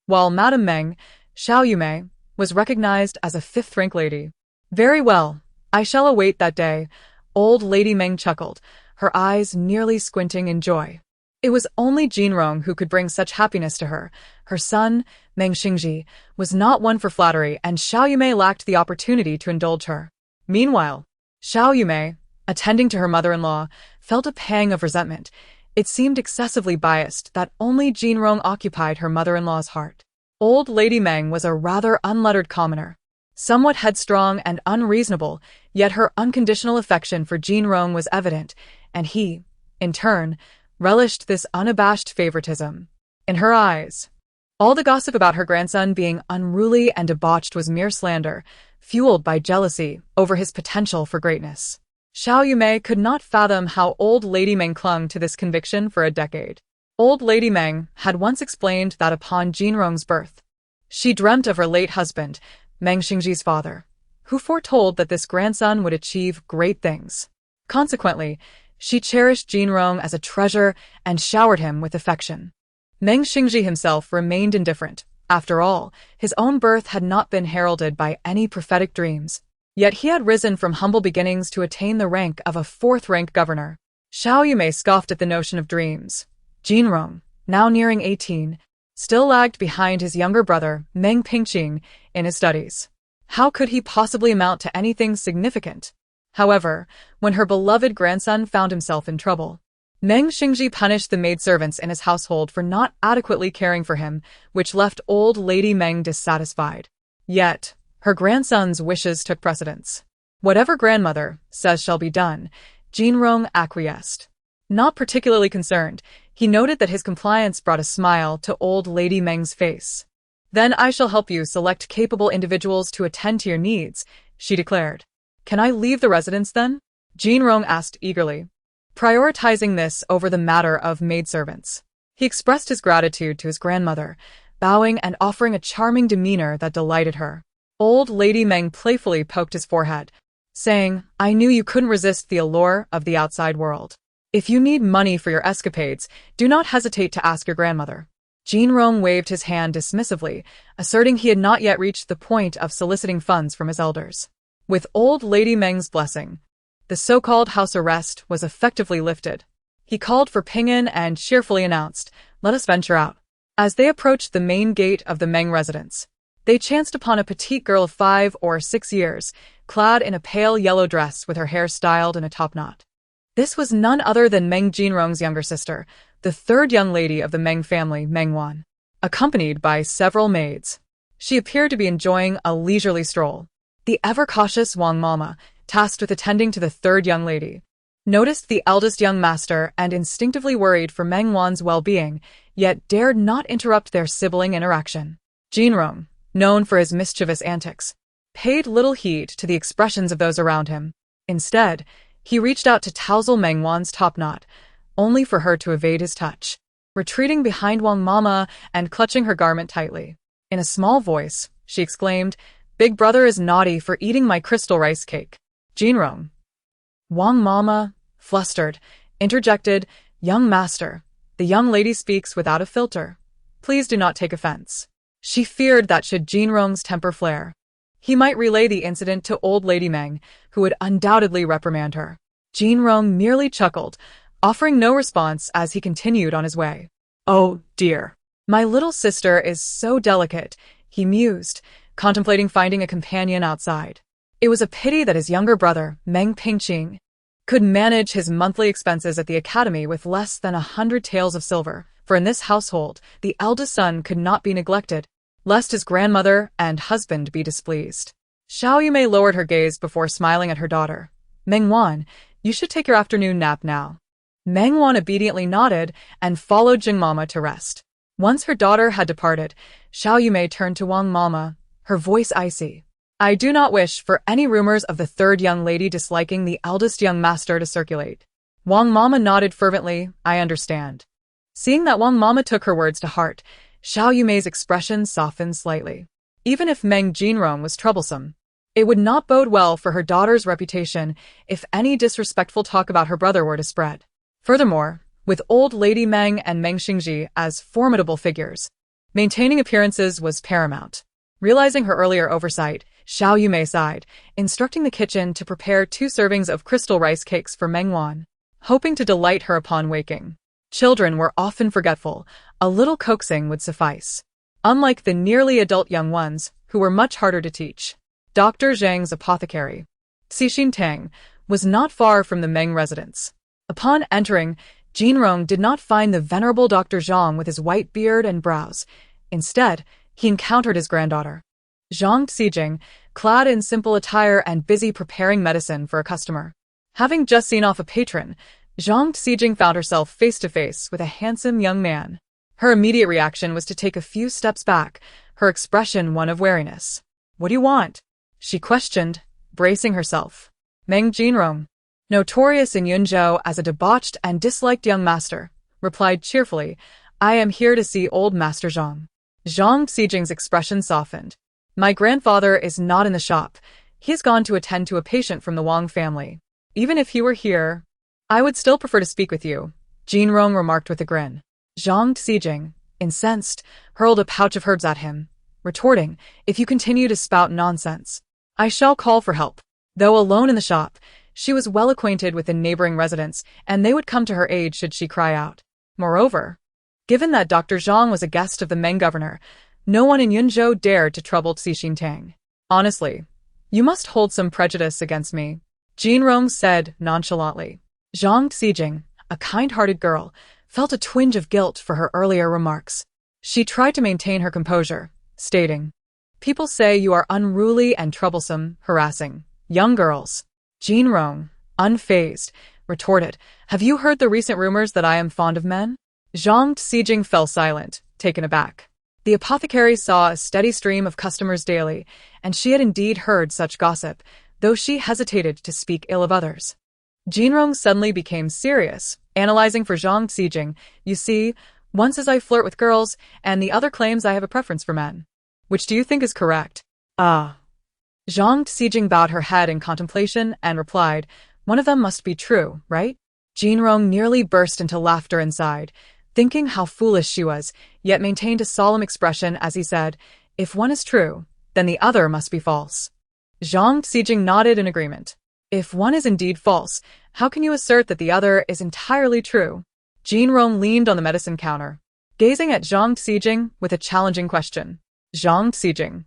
while Madame Meng, Xiao Yumei, was recognized as a fifth-rank lady. "Very well, I shall await that day," old Lady Meng chuckled, her eyes nearly squinting in joy. It was only Jinrong who could bring such happiness to her. Her son, Meng Xingji, was not one for flattery, and Xiao Yumei lacked the opportunity to indulge her. Meanwhile, Xiao Yumei, attending to her mother-in-law, felt a pang of resentment. It seemed excessively biased that only Jinrong occupied her mother-in-law's heart. Old Lady Meng was a rather unlettered commoner, somewhat headstrong and unreasonable, yet her unconditional affection for Jinrong was evident, and he, in turn, relished this unabashed favoritism. In her eyes, all the gossip about her grandson being unruly and debauched was mere slander, fueled by jealousy over his potential for greatness. Xiao Yumei could not fathom how old Lady Meng clung to this conviction for a decade. Old Lady Meng had once explained that upon Jinrong's birth, she dreamt of her late husband, Meng Xingji's father, who foretold that this grandson would achieve great things. Consequently, she cherished Jinrong as a treasure and showered him with affection. Meng Xingji himself remained indifferent. After all, his own birth had not been heralded by any prophetic dreams. Yet he had risen from humble beginnings to attain the rank of a fourth-rank governor. Xiao Yumei scoffed at the notion of dreams. Jinrong, now nearing 18, still lagged behind his younger brother, Meng Pingqing, in his studies. How could he possibly amount to anything significant? However, when her beloved grandson found himself in trouble, Meng Xingji punished the maidservants in his household for not adequately caring for him, which left old Lady Meng dissatisfied. Yet, her grandson's wishes took precedence. Whatever grandmother says shall be done, Jinrong acquiesced. Not particularly concerned, he noted that his compliance brought a smile to old Lady Meng's face. "Then I shall help you select capable individuals to attend to your needs," she declared. "Can I leave the residence then?" Jinrong asked eagerly, prioritizing this over the matter of maidservants. He expressed his gratitude to his grandmother, bowing and offering a charming demeanor that delighted her. Old Lady Meng playfully poked his forehead, saying, "I knew you couldn't resist the allure of the outside world. If you need money for your escapades, do not hesitate to ask your grandmother." Jinrong waved his hand dismissively, asserting he had not yet reached the point of soliciting funds from his elders. With old Lady Meng's blessing, the so-called house arrest was effectively lifted. He called for Ping'an and cheerfully announced, "Let us venture out." As they approached the main gate of the Meng residence, they chanced upon a petite girl of 5 or 6 years, clad in a pale yellow dress with her hair styled in a topknot. This was none other than Meng Jinrong's younger sister, the third young lady of the Meng family, Meng Wan, accompanied by several maids. She appeared to be enjoying a leisurely stroll. The ever-cautious Wang Mama, tasked with attending to the third young lady, noticed the eldest young master and instinctively worried for Meng Wan's well-being, yet dared not interrupt their sibling interaction. Jinrong, known for his mischievous antics, paid little heed to the expressions of those around him. Instead, he reached out to touzle Meng Wan's top knot, only for her to evade his touch, retreating behind Wang Mama and clutching her garment tightly. In a small voice, she exclaimed, "Big brother is naughty for eating my crystal rice cake." Jinrong. Wang Mama, flustered, interjected, "Young master, the young lady speaks without a filter. Please do not take offense." She feared that should Jinrong's temper flare, he might relay the incident to old Lady Meng, who would undoubtedly reprimand her. Jinrong merely chuckled, offering no response as he continued on his way. "Oh, dear. My little sister is so delicate," he mused, contemplating finding a companion outside. It was a pity that his younger brother, Meng Pingqing, could manage his monthly expenses at the academy with less than 100 taels of silver, for in this household, the eldest son could not be neglected, lest his grandmother and husband be displeased. Xiao Yumei lowered her gaze before smiling at her daughter. "Meng Wan, you should take your afternoon nap now." Meng Wan obediently nodded and followed Jing Mama to rest. Once her daughter had departed, Xiao Yumei turned to Wang Mama, her voice icy. "I do not wish for any rumors of the third young lady disliking the eldest young master to circulate." Wang Mama nodded fervently, "I understand." Seeing that Wang Mama took her words to heart, Xiao Yumei's expression softened slightly. Even if Meng Jinrong was troublesome, it would not bode well for her daughter's reputation if any disrespectful talk about her brother were to spread. Furthermore, with old Lady Meng and Meng Xingji as formidable figures, maintaining appearances was paramount. Realizing her earlier oversight, Xiao Yumei sighed, instructing the kitchen to prepare 2 servings of crystal rice cakes for Meng Wan, hoping to delight her upon waking. Children were often forgetful, a little coaxing would suffice. Unlike the nearly adult young ones, who were much harder to teach. Dr. Zhang's apothecary, Xixin Tang, was not far from the Meng residence. Upon entering, Jinrong did not find the venerable Dr. Zhang with his white beard and brows. Instead, he encountered his granddaughter, Zhang Xijing, clad in simple attire and busy preparing medicine for a customer. Having just seen off a patron, Zhang Xijing found herself face-to-face with a handsome young man. Her immediate reaction was to take a few steps back, her expression one of wariness. "What do you want?" she questioned, bracing herself. Meng Jinrong, notorious in Yunzhou as a debauched and disliked young master, replied cheerfully, "I am here to see old Master Zhang." Zhang Xijing's expression softened. "My grandfather is not in the shop. He has gone to attend to a patient from the Wang family. Even if he were here, I would still prefer to speak with you," Jinrong remarked with a grin. Zhang Xijing, incensed, hurled a pouch of herbs at him, retorting, "If you continue to spout nonsense, I shall call for help." Though alone in the shop, she was well acquainted with the neighboring residents, and they would come to her aid should she cry out. Moreover, given that Dr. Zhang was a guest of the Meng governor, no one in Yunzhou dared to trouble Xixin Tang. "Honestly, you must hold some prejudice against me," Jinrong said nonchalantly. Zhang Xijing, a kind-hearted girl, felt a twinge of guilt for her earlier remarks. She tried to maintain her composure, stating, "People say you are unruly and troublesome, harassing young girls." Jinrong, unfazed, retorted, "Have you heard the recent rumors that I am fond of men?" Zhang Xijing fell silent, taken aback. The apothecary saw a steady stream of customers daily, and she had indeed heard such gossip, though she hesitated to speak ill of others. Jinrong suddenly became serious, analyzing for Zhang Xijing, "You see, one says I flirt with girls, and the other claims I have a preference for men. Which do you think is correct?" "Ah." Zhang Xijing bowed her head in contemplation and replied, "One of them must be true, right?" Jinrong nearly burst into laughter inside, thinking how foolish she was, yet maintained a solemn expression as he said, "If one is true, then the other must be false." Zhang Xijing nodded in agreement. "If one is indeed false, how can you assert that the other is entirely true?" Jinrong leaned on the medicine counter, gazing at Zhang Xijing with a challenging question. Zhang Xijing.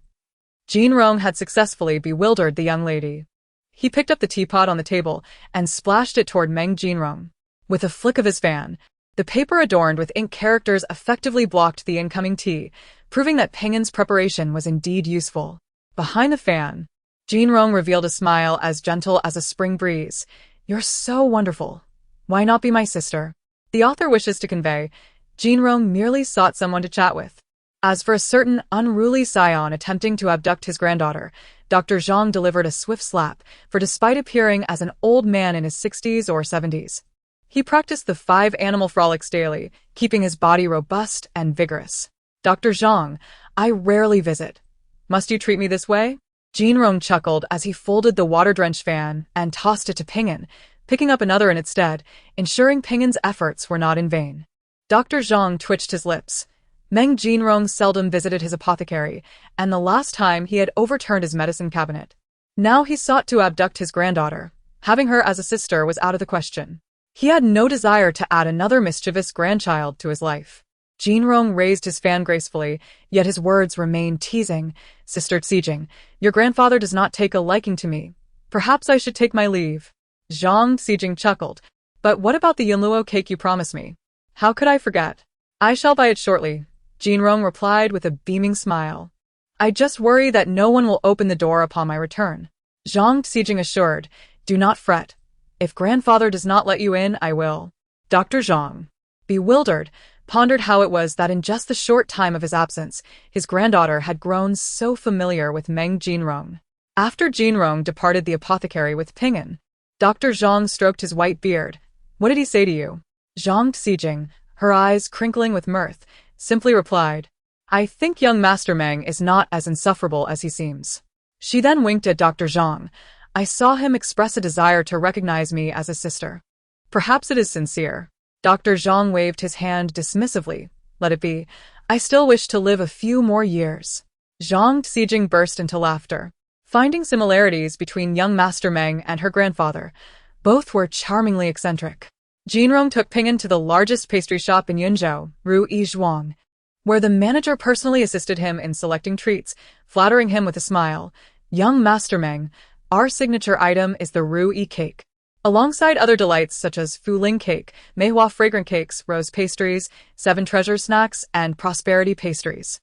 Jinrong had successfully bewildered the young lady. He picked up the teapot on the table and splashed it toward Meng Jinrong. With a flick of his fan, the paper adorned with ink characters effectively blocked the incoming tea, proving that Pingin's preparation was indeed useful. Behind the fan, Jinrong revealed a smile as gentle as a spring breeze. You're so wonderful. Why not be my sister? The author wishes to convey, Jinrong merely sought someone to chat with. As for a certain unruly scion attempting to abduct his granddaughter, Dr. Zhang delivered a swift slap, for despite appearing as an old man in his 60s or 70s, he practiced the 5 animal frolics daily, keeping his body robust and vigorous. Dr. Zhang, I rarely visit. Must you treat me this way? Jinrong chuckled as he folded the water-drenched fan and tossed it to Ping'an, picking up another in its stead, ensuring Ping'an's efforts were not in vain. Dr. Zhang twitched his lips. Meng Jinrong seldom visited his apothecary, and the last time he had overturned his medicine cabinet. Now he sought to abduct his granddaughter. Having her as a sister was out of the question. He had no desire to add another mischievous grandchild to his life. Jinrong raised his fan gracefully, yet his words remained teasing. Sister Tsijing, your grandfather does not take a liking to me. Perhaps I should take my leave. Zhang Tsijing chuckled. But what about the Yunluo cake you promised me? How could I forget? I shall buy it shortly, Jinrong replied with a beaming smile. I just worry that no one will open the door upon my return. Zhang Tsijing assured, do not fret. If grandfather does not let you in, I will. Dr. Zhang, bewildered, pondered how it was that in just the short time of his absence, his granddaughter had grown so familiar with Meng Jinrong. After Jinrong departed the apothecary with Ping'an, Dr. Zhang stroked his white beard. What did he say to you? Zhang Tsijing, her eyes crinkling with mirth, simply replied, I think young Master Meng is not as insufferable as he seems. She then winked at Dr. Zhang. I saw him express a desire to recognize me as a sister. Perhaps it is sincere. Dr. Zhang waved his hand dismissively. Let it be. I still wish to live a few more years. Zhang Tsijing burst into laughter. Finding similarities between young Master Meng and her grandfather, both were charmingly eccentric. Jinrong took Ping'an to the largest pastry shop in Yunzhou, Ru Yizhuang, where the manager personally assisted him in selecting treats, flattering him with a smile. Young Master Meng, our signature item is the Ru Yi cake. Alongside other delights such as Fu Ling cake, Meihua fragrant cakes, rose pastries, 7 treasure snacks, and prosperity pastries.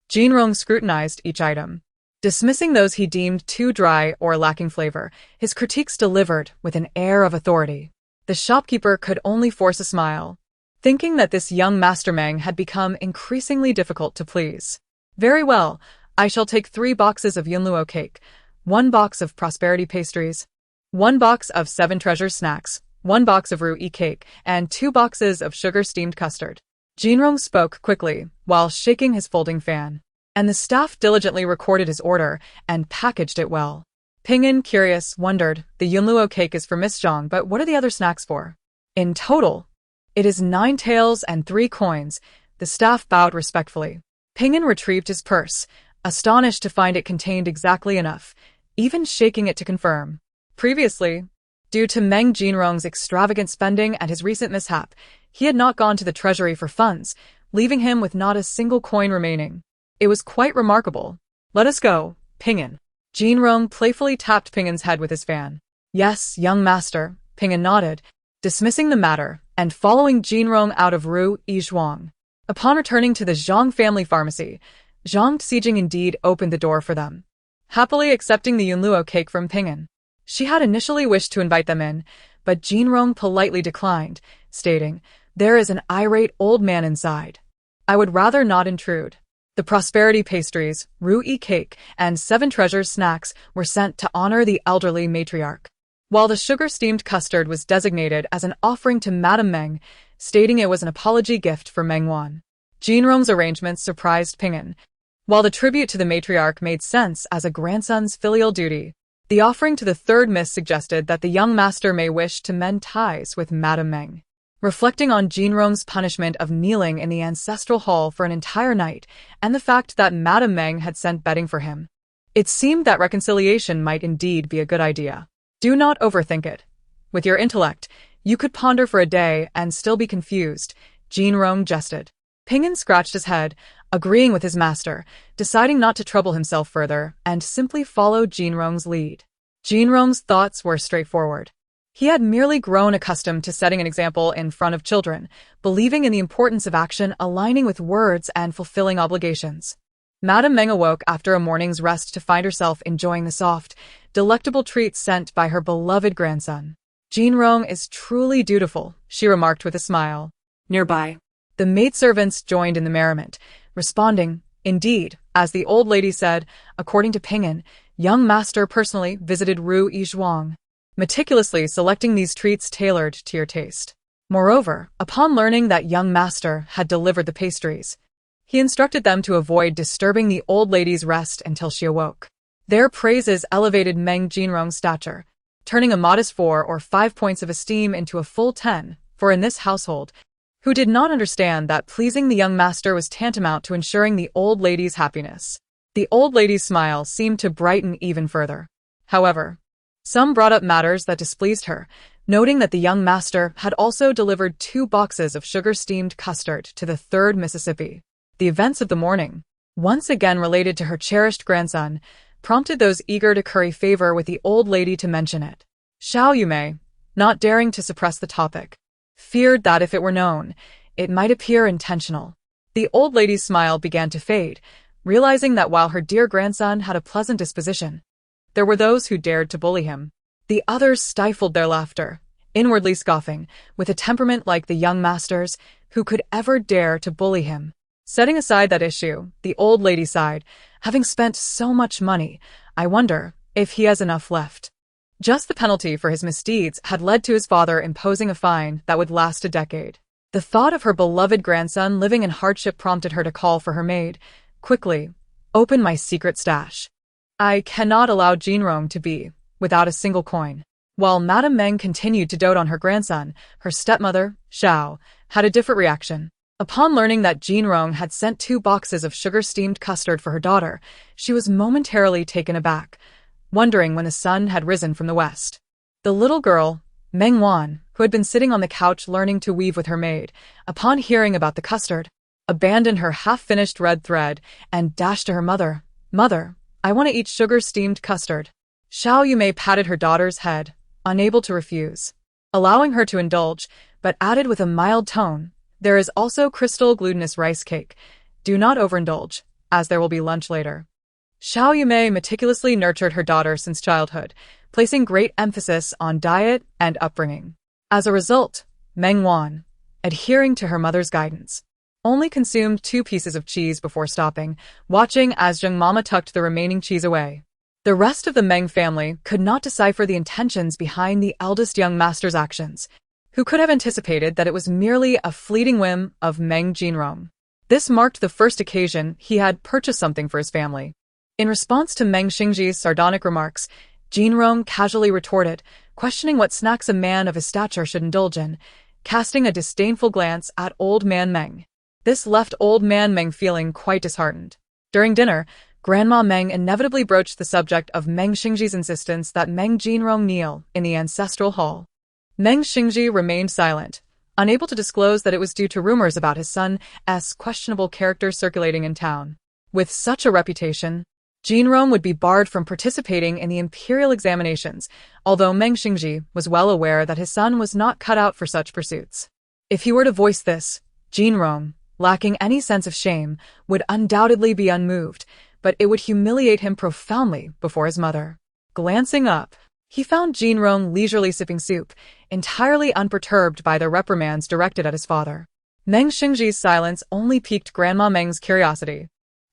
Jinrong scrutinized each item. Dismissing those he deemed too dry or lacking flavor, his critiques delivered with an air of authority. The shopkeeper could only force a smile, thinking that this young Master Meng had become increasingly difficult to please. Very well, I shall take 3 boxes of Yunluo cake, 1 box of prosperity pastries, 1 box of 7 treasure snacks, 1 box of Ru Yi cake, and 2 boxes of sugar-steamed custard. Jinrong spoke quickly, while shaking his folding fan, and the staff diligently recorded his order and packaged it well. Ping'an, curious, wondered, the Yunluo cake is for Miss Zhang, but what are the other snacks for? In total, it is 9 taels and 3 coins. The staff bowed respectfully. Ping'an retrieved his purse, astonished to find it contained exactly enough, even shaking it to confirm. Previously, due to Meng Jinrong's extravagant spending and his recent mishap, he had not gone to the treasury for funds, leaving him with not a single coin remaining. It was quite remarkable. Let us go, Ping'an. Jinrong playfully tapped Ping'an's head with his fan. Yes, young master, Ping'an nodded, dismissing the matter and following Jinrong out of Ru Yizhuang. Upon returning to the Zhang family pharmacy, Zhang Tsijing indeed opened the door for them, happily accepting the Yunluo cake from Ping'an. She had initially wished to invite them in, but Jinrong politely declined, stating, there is an irate old man inside. I would rather not intrude. The prosperity pastries, Ru Yi cake, and 7 treasures snacks were sent to honor the elderly matriarch, while the sugar-steamed custard was designated as an offering to Madame Meng, stating it was an apology gift for Meng Wan. Jinrong's arrangements surprised Ping'an. While the tribute to the matriarch made sense as a grandson's filial duty, the offering to the third miss suggested that the young master may wish to mend ties with Madame Meng. Reflecting on Jinrong's punishment of kneeling in the ancestral hall for an entire night, and the fact that Madame Meng had sent bedding for him, it seemed that reconciliation might indeed be a good idea. Do not overthink it. With your intellect, you could ponder for a day and still be confused, Jinrong jested. Ping'an scratched his head, agreeing with his master, deciding not to trouble himself further and simply follow Jinrong's lead. Jinrong's thoughts were straightforward. He had merely grown accustomed to setting an example in front of children, believing in the importance of action aligning with words and fulfilling obligations. Madame Meng awoke after a morning's rest to find herself enjoying the soft, delectable treats sent by her beloved grandson. Jinrong is truly dutiful, she remarked with a smile. Nearby, The maidservants joined in the merriment, responding, "Indeed, as the old lady said, according to Ping'an, young master personally visited Ru Yizhuang, meticulously selecting these treats tailored to your taste." Moreover, upon learning that young master had delivered the pastries, he instructed them to avoid disturbing the old lady's rest until she awoke. Their praises elevated Meng Jinrong's stature, turning a modest 4 or 5 points of esteem into a full 10, for in this household, who did not understand that pleasing the young master was tantamount to ensuring the old lady's happiness. The old lady's smile seemed to brighten even further. However, some brought up matters that displeased her, noting that the young master had also delivered 2 boxes of sugar-steamed custard to the 3rd Mississippi. The events of the morning, once again related to her cherished grandson, prompted those eager to curry favor with the old lady to mention it. Xiao Yumei, not daring to suppress the topic, feared that if it were known, it might appear intentional. The old lady's smile began to fade, realizing that while her dear grandson had a pleasant disposition, there were those who dared to bully him. The others stifled their laughter, inwardly scoffing, with a temperament like the young master's, who could ever dare to bully him. Setting aside that issue, the old lady sighed, "Having spent so much money, I wonder if he has enough left." Just the penalty for his misdeeds had led to his father imposing a fine that would last a decade. The thought of her beloved grandson living in hardship prompted her to call for her maid. "Quickly, open my secret stash. I cannot allow Jinrong to be without a single coin." While Madame Meng continued to dote on her grandson, her stepmother, Xiao, had a different reaction. Upon learning that Jinrong had sent 2 boxes of sugar-steamed custard for her daughter, she was momentarily taken aback, wondering when the sun had risen from the west. The little girl, Meng Wan, who had been sitting on the couch learning to weave with her maid, upon hearing about the custard, abandoned her half-finished red thread and dashed to her mother. "Mother, I want to eat sugar-steamed custard." Xiao Yumei patted her daughter's head, unable to refuse, allowing her to indulge, but added with a mild tone, "There is also crystal glutinous rice cake. Do not overindulge, as there will be lunch later." Xiao Yumei meticulously nurtured her daughter since childhood, placing great emphasis on diet and upbringing. As a result, Meng Wan, adhering to her mother's guidance, only consumed 2 pieces of cheese before stopping, watching as Zheng Mama tucked the remaining cheese away. The rest of the Meng family could not decipher the intentions behind the eldest young master's actions, who could have anticipated that it was merely a fleeting whim of Meng Jinrong. This marked the first occasion he had purchased something for his family. In response to Meng Xingji's sardonic remarks, Jinrong casually retorted, questioning what snacks a man of his stature should indulge in, casting a disdainful glance at Old Man Meng. This left Old Man Meng feeling quite disheartened. During dinner, Grandma Meng inevitably broached the subject of Meng Xingji's insistence that Meng Jinrong kneel in the ancestral hall. Meng Xingji remained silent, unable to disclose that it was due to rumors about his son's questionable character circulating in town. With such a reputation, Jinrong would be barred from participating in the imperial examinations, although Meng Xingji was well aware that his son was not cut out for such pursuits. If he were to voice this, Jinrong, lacking any sense of shame, would undoubtedly be unmoved, but it would humiliate him profoundly before his mother. Glancing up, he found Jinrong leisurely sipping soup, entirely unperturbed by the reprimands directed at his father. Meng Xingji's silence only piqued Grandma Meng's curiosity.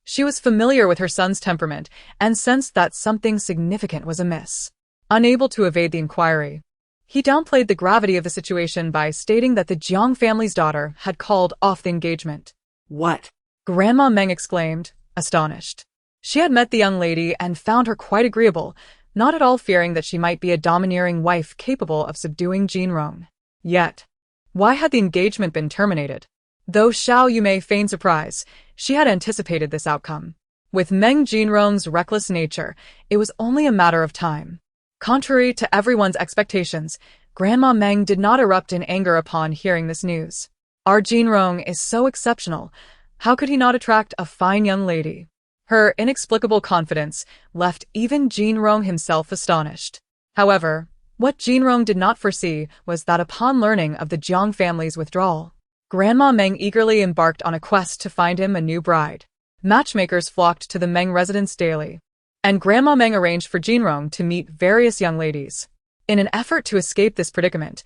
She was familiar with her son's temperament and sensed that something significant was amiss. Unable to evade the inquiry, he downplayed the gravity of the situation by stating that the Jiang family's daughter had called off the engagement. "What?" Grandma Meng exclaimed, astonished. She had met the young lady and found her quite agreeable, not at all fearing that she might be a domineering wife capable of subduing Jinrong. Yet, why had the engagement been terminated? Though Xiao Yumei feigned surprise, she had anticipated this outcome. With Meng Jinrong's reckless nature, it was only a matter of time. Contrary to everyone's expectations, Grandma Meng did not erupt in anger upon hearing this news. Our Jinrong is so exceptional. How could he not attract a fine young lady? Her inexplicable confidence left even Jinrong himself astonished. However, what Jinrong did not foresee was that upon learning of the Jiang family's withdrawal, Grandma Meng eagerly embarked on a quest to find him a new bride. Matchmakers flocked to the Meng residence daily, and Grandma Meng arranged for Jinrong to meet various young ladies. In an effort to escape this predicament,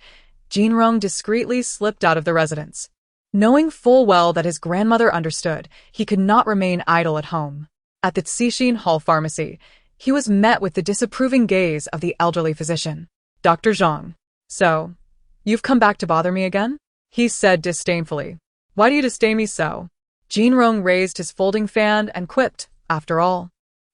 Jinrong discreetly slipped out of the residence. Knowing full well that his grandmother understood, he could not remain idle at home. At the Cixin Hall pharmacy, he was met with the disapproving gaze of the elderly physician. Dr. Zhang. So, you've come back to bother me again? He said disdainfully. Why do you disdain me so? Jinrong raised his folding fan and quipped, after all,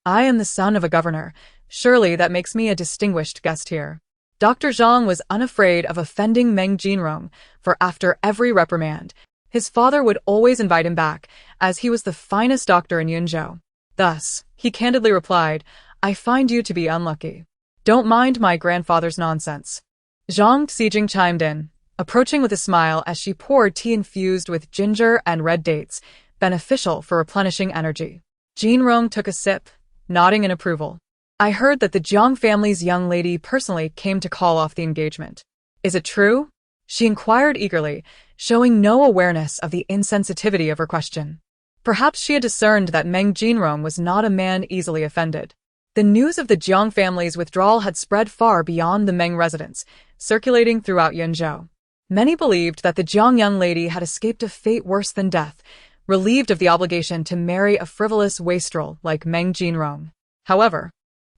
I am the son of a governor. Surely that makes me a distinguished guest here. Dr. Zhang was unafraid of offending Meng Jinrong, for after every reprimand, his father would always invite him back, as he was the finest doctor in Yunzhou. Thus, he candidly replied, I find you to be unlucky. Don't mind my grandfather's nonsense. Zhang Xijing chimed in, approaching with a smile as she poured tea infused with ginger and red dates, beneficial for replenishing energy. Jinrong took a sip, nodding in approval. I heard that the Jiang family's young lady personally came to call off the engagement. Is it true? She inquired eagerly, showing no awareness of the insensitivity of her question. Perhaps she had discerned that Meng Jinrong was not a man easily offended. The news of the Jiang family's withdrawal had spread far beyond the Meng residence, circulating throughout Yunzhou. Many believed that the Jiang young lady had escaped a fate worse than death, relieved of the obligation to marry a frivolous wastrel like Meng Jinrong. However,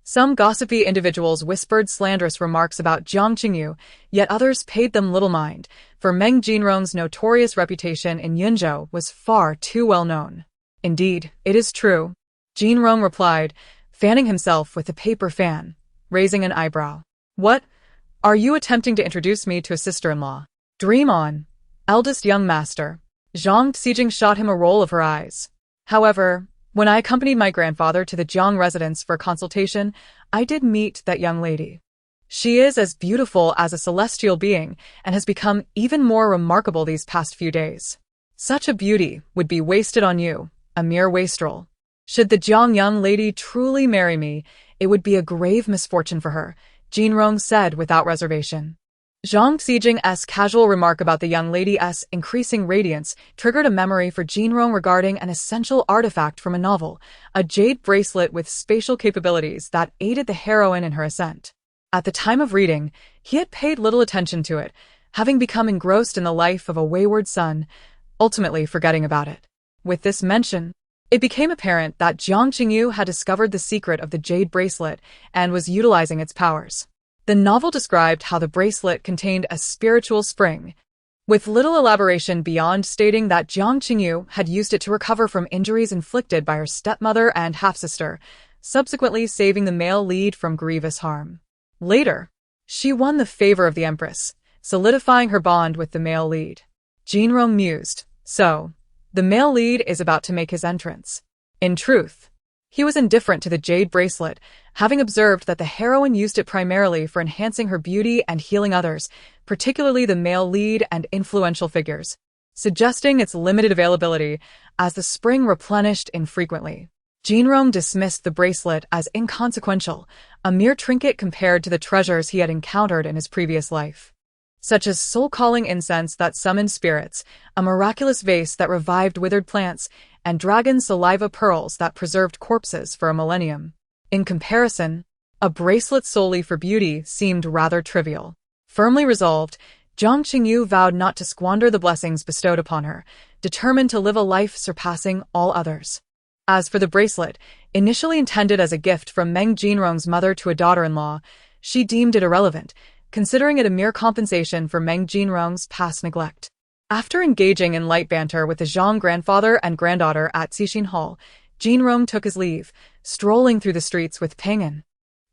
some gossipy individuals whispered slanderous remarks about Jiang Qingyu, yet others paid them little mind, for Meng Jinrong's notorious reputation in Yunzhou was far too well known. Indeed, it is true, Jinrong replied, fanning himself with a paper fan, raising an eyebrow. What? Are you attempting to introduce me to a sister-in-law? Dream on, eldest young master. Zhang Xijing shot him a roll of her eyes. However, when I accompanied my grandfather to the Jiang residence for a consultation, I did meet that young lady. She is as beautiful as a celestial being and has become even more remarkable these past few days. Such a beauty would be wasted on you, a mere wastrel. Should the Jiang young lady truly marry me, it would be a grave misfortune for her, Jinrong said without reservation. Zhang Xijing's casual remark about the young lady's increasing radiance triggered a memory for Jinrong regarding an essential artifact from a novel, a jade bracelet with spatial capabilities that aided the heroine in her ascent. At the time of reading, he had paid little attention to it, having become engrossed in the life of a wayward son, ultimately forgetting about it. With this mention, it became apparent that Jiang Qingyu had discovered the secret of the jade bracelet and was utilizing its powers. The novel described how the bracelet contained a spiritual spring, with little elaboration beyond stating that Jiang Qingyu had used it to recover from injuries inflicted by her stepmother and half-sister, subsequently saving the male lead from grievous harm. Later, she won the favor of the empress, solidifying her bond with the male lead. Jinrong mused, so, the male lead is about to make his entrance. In truth, he was indifferent to the jade bracelet, having observed that the heroine used it primarily for enhancing her beauty and healing others, particularly the male lead and influential figures, suggesting its limited availability as the spring replenished infrequently. Jinrong dismissed the bracelet as inconsequential, a mere trinket compared to the treasures he had encountered in his previous life, such as soul-calling incense that summoned spirits, a miraculous vase that revived withered plants, and dragon saliva pearls that preserved corpses for a millennium. In comparison, a bracelet solely for beauty seemed rather trivial. Firmly resolved, Jiang Qingyu vowed not to squander the blessings bestowed upon her, determined to live a life surpassing all others. As for the bracelet, initially intended as a gift from Meng Jinrong's mother to a daughter-in-law, she deemed it irrelevant, considering it a mere compensation for Meng Jinrong's past neglect. After engaging in light banter with the Zhang grandfather and granddaughter at Cixin Hall, Jinrong took his leave, strolling through the streets with Ping'an.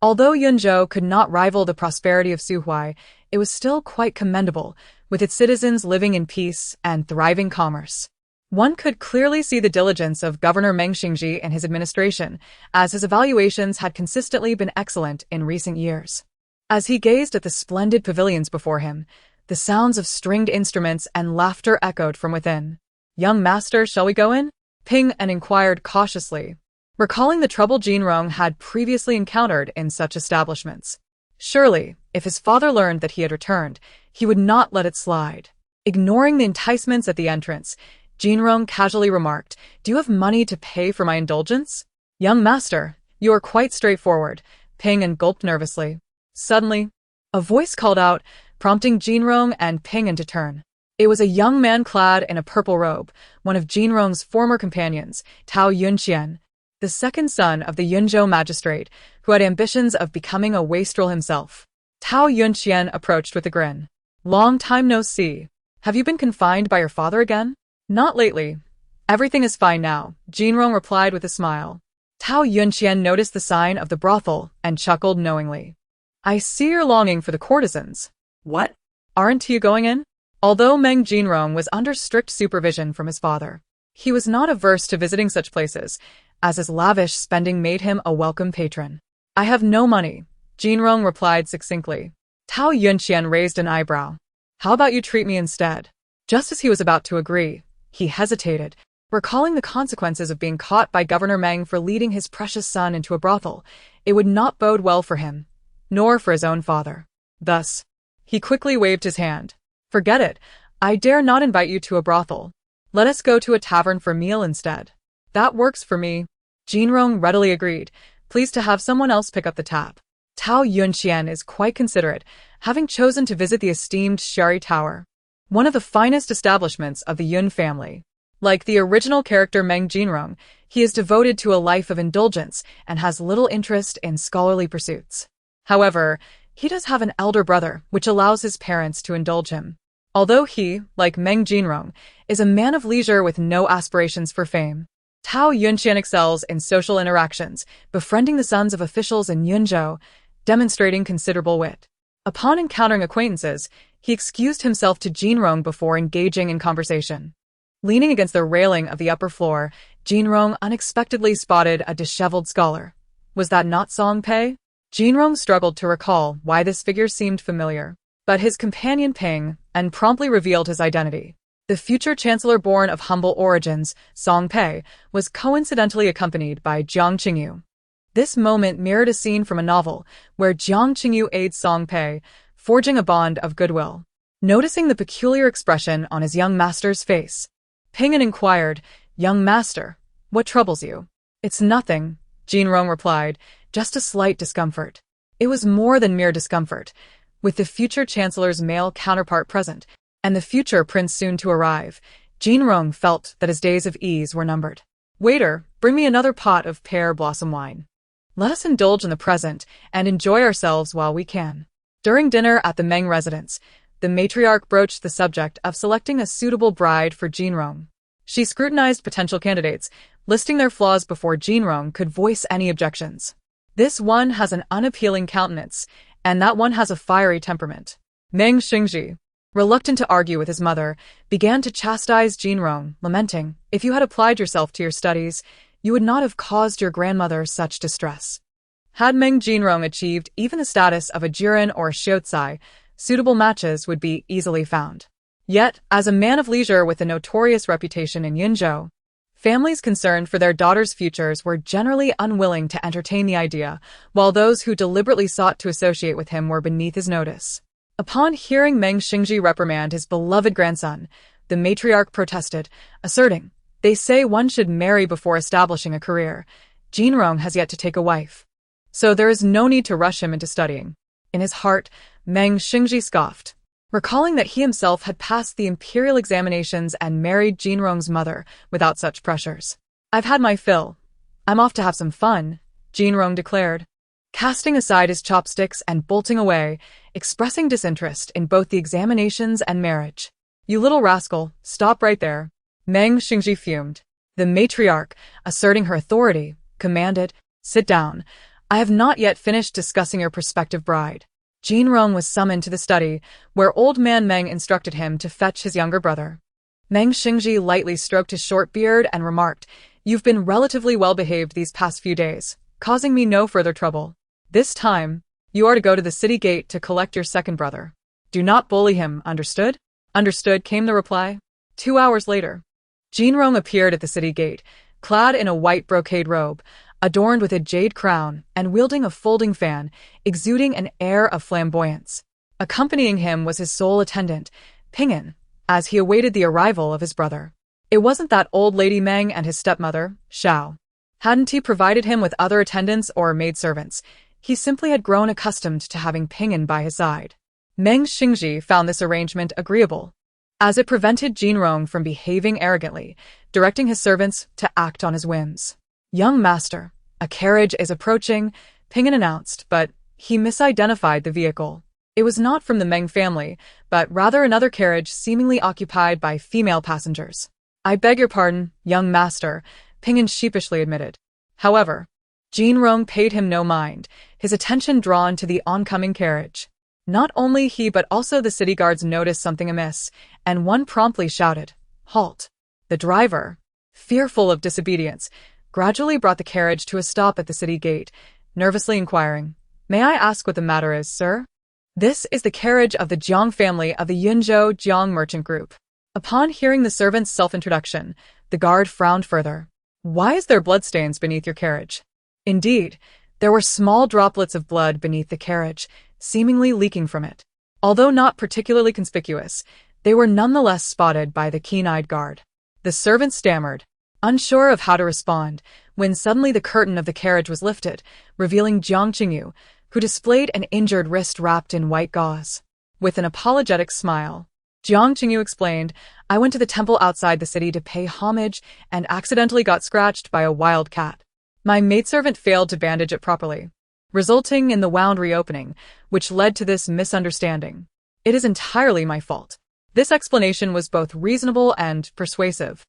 Although Yunzhou could not rival the prosperity of Suhui, it was still quite commendable, with its citizens living in peace and thriving commerce. One could clearly see the diligence of Governor Meng Xingji and his administration, as his evaluations had consistently been excellent in recent years. As he gazed at the splendid pavilions before him, the sounds of stringed instruments and laughter echoed from within. "Young master, shall we go in?" Ping'an inquired cautiously, recalling the trouble Jinrong had previously encountered in such establishments. Surely, if his father learned that he had returned, he would not let it slide. Ignoring the enticements at the entrance, Jinrong casually remarked, "Do you have money to pay for my indulgence?" "Young master, you are quite straightforward," Ping'an gulped nervously. Suddenly, A voice called out, prompting Jinrong and Ping'an to turn. It was a young man clad in a purple robe, one of Jinrong's former companions, Tao Yunqian, the second son of the Yunzhou magistrate, who had ambitions of becoming a wastrel himself. Tao Yunqian approached with a grin. Long time no see. Have you been confined by your father again? Not lately. Everything is fine now, Jinrong replied with a smile. Tao Yunqian noticed the sign of the brothel and chuckled knowingly. I see you're longing for the courtesans. What? Aren't you going in? Although Meng Jinrong was under strict supervision from his father, he was not averse to visiting such places, as his lavish spending made him a welcome patron. I have no money, Jinrong replied succinctly. Tao Yunqian raised an eyebrow. How about you treat me instead? Just as he was about to agree, he hesitated, recalling the consequences of being caught by Governor Meng for leading his precious son into a brothel. It would not bode well for him, nor for his own father. Thus, he quickly waved his hand. Forget it, I dare not invite you to a brothel. Let us go to a tavern for meal instead. That works for me. Jinrong readily agreed, pleased to have someone else pick up the tab. Tao Yunqian is quite considerate, having chosen to visit the esteemed Shari Tower, one of the finest establishments of the Yun family. Like the original character Meng Jinrong, he is devoted to a life of indulgence and has little interest in scholarly pursuits. However, he does have an elder brother, which allows his parents to indulge him. Although he, like Meng Jinrong, is a man of leisure with no aspirations for fame, Tao Yunqian excels in social interactions, befriending the sons of officials in Yunzhou, demonstrating considerable wit. Upon encountering acquaintances, he excused himself to Jinrong before engaging in conversation. Leaning against the railing of the upper floor, Jinrong unexpectedly spotted a disheveled scholar. Was that not Song Pei? Jinrong struggled to recall why this figure seemed familiar, but his companion Ping and promptly revealed his identity. The future chancellor born of humble origins, Song Pei, was coincidentally accompanied by Jiang Qingyu. This moment mirrored a scene from a novel where Jiang Qingyu aids Song Pei, forging a bond of goodwill. Noticing the peculiar expression on his young master's face, Ping'an inquired, Young master, what troubles you? It's nothing, Jinrong replied, just a slight discomfort. It was more than mere discomfort. With the future chancellor's male counterpart present, and the future prince soon to arrive, Jinrong felt that his days of ease were numbered. Waiter, bring me another pot of pear blossom wine. Let us indulge in the present and enjoy ourselves while we can. During dinner at the Meng residence, the matriarch broached the subject of selecting a suitable bride for Jinrong. She scrutinized potential candidates, listing their flaws before Jinrong could voice any objections. This one has an unappealing countenance, and that one has a fiery temperament. Meng Xingji, reluctant to argue with his mother, began to chastise Jinrong, lamenting, if you had applied yourself to your studies, you would not have caused your grandmother such distress. Had Meng Jinrong achieved even the status of a Jiren or a Xiaocai, suitable matches would be easily found. Yet, as a man of leisure with a notorious reputation in Yunzhou, families concerned for their daughters' futures were generally unwilling to entertain the idea, while those who deliberately sought to associate with him were beneath his notice. Upon hearing Meng Xingji reprimand his beloved grandson, the matriarch protested, asserting, they say one should marry before establishing a career. Jinrong has yet to take a wife, so there is no need to rush him into studying. In his heart, Meng Xingji scoffed, recalling that he himself had passed the imperial examinations and married Jinrong's mother without such pressures. I've had my fill. I'm off to have some fun, Jinrong declared, casting aside his chopsticks and bolting away, expressing disinterest in both the examinations and marriage. You little rascal, stop right there. Meng Xingji fumed. The matriarch, asserting her authority, commanded, sit down. I have not yet finished discussing your prospective bride. Jinrong was summoned to the study, where old man Meng instructed him to fetch his younger brother. Meng Xingji lightly stroked his short beard and remarked, You've been relatively well-behaved these past few days, causing me no further trouble. This time, you are to go to the city gate to collect your second brother. Do not bully him, understood? Understood, came the reply. 2 hours later, Jinrong appeared at the city gate, clad in a white brocade robe, adorned with a jade crown and wielding a folding fan, exuding an air of flamboyance. Accompanying him was his sole attendant, Ping'an, as he awaited the arrival of his brother. It wasn't that old lady Meng and his stepmother, Xiao. Hadn't he provided him with other attendants or maidservants? He simply had grown accustomed to having Ping'an by his side. Meng Xingji found this arrangement agreeable, as it prevented Jinrong from behaving arrogantly, directing his servants to act on his whims. "Young master, a carriage is approaching," Ping'an announced, but he misidentified the vehicle. It was not from the Meng family, but rather another carriage seemingly occupied by female passengers. "I beg your pardon, young master," Ping'an sheepishly admitted. However, Jinrong paid him no mind, his attention drawn to the oncoming carriage. Not only he but also the city guards noticed something amiss, and one promptly shouted, "Halt!" The driver, fearful of disobedience, gradually brought the carriage to a stop at the city gate, nervously inquiring, "May I ask what the matter is, sir?" "This is the carriage of the Jiang family of the Yunzhou Jiang merchant group." Upon hearing the servant's self-introduction, the guard frowned further. "Why is there bloodstains beneath your carriage?" Indeed, there were small droplets of blood beneath the carriage, seemingly leaking from it. Although not particularly conspicuous, they were nonetheless spotted by the keen-eyed guard. The servant stammered, unsure of how to respond, when suddenly the curtain of the carriage was lifted, revealing Jiang Qingyu, who displayed an injured wrist wrapped in white gauze. With an apologetic smile, Jiang Qingyu explained, "I went to the temple outside the city to pay homage and accidentally got scratched by a wild cat. My maidservant failed to bandage it properly, resulting in the wound reopening, which led to this misunderstanding. It is entirely my fault." This explanation was both reasonable and persuasive,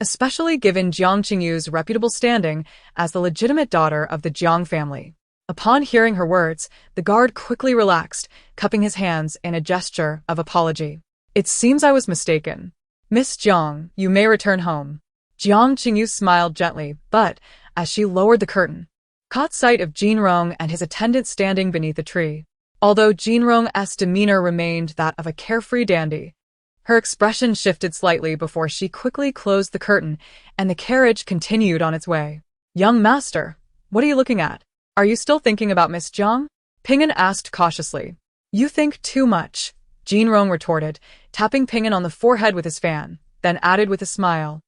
especially given Jiang Qingyu's reputable standing as the legitimate daughter of the Jiang family. Upon hearing her words, the guard quickly relaxed, cupping his hands in a gesture of apology. "It seems I was mistaken. Miss Jiang, you may return home." Jiang Qingyu smiled gently, but, as she lowered the curtain, caught sight of Jinrong and his attendant standing beneath a tree. Although Jinrong's demeanor remained that of a carefree dandy, her expression shifted slightly before she quickly closed the curtain and the carriage continued on its way. "Young master, what are you looking at? Are you still thinking about Miss Jiang?" Ping'an asked cautiously. "You think too much," Jinrong retorted, tapping Ping'an on the forehead with his fan, then added with a smile,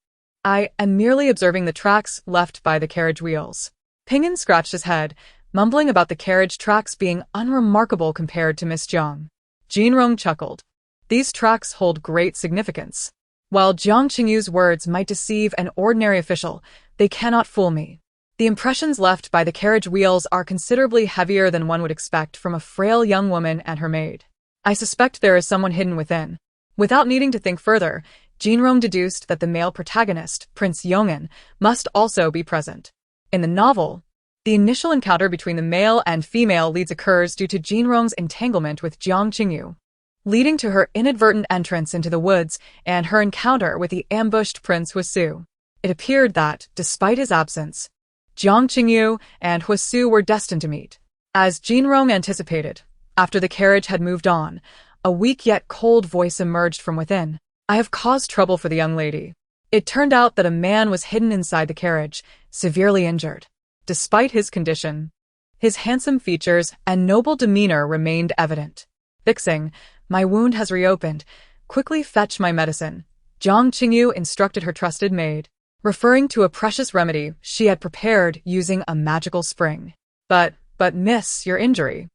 "I am merely observing the tracks left by the carriage wheels." Ping'an scratched his head, mumbling about the carriage tracks being unremarkable compared to Miss Jiang. Jinrong chuckled. "These tracks hold great significance. While Jiang Qingyu's words might deceive an ordinary official, they cannot fool me. The impressions left by the carriage wheels are considerably heavier than one would expect from a frail young woman and her maid. I suspect there is someone hidden within." Without needing to think further, Jinrong deduced that the male protagonist, Prince Yong'an, must also be present. In the novel, the initial encounter between the male and female leads occurs due to Jinrong's entanglement with Jiang Qingyu, leading to her inadvertent entrance into the woods and her encounter with the ambushed Prince Huisu. It appeared that, despite his absence, Jiang Qingyu and Huisu were destined to meet. As Jinrong anticipated, after the carriage had moved on, a weak yet cold voice emerged from within. "I have caused trouble for the young lady." It turned out that a man was hidden inside the carriage, severely injured. Despite his condition, his handsome features and noble demeanor remained evident. "Fixing, my wound has reopened. Quickly fetch my medicine," Jiang Qingyu instructed her trusted maid, referring to a precious remedy she had prepared using a magical spring. But miss, your injury."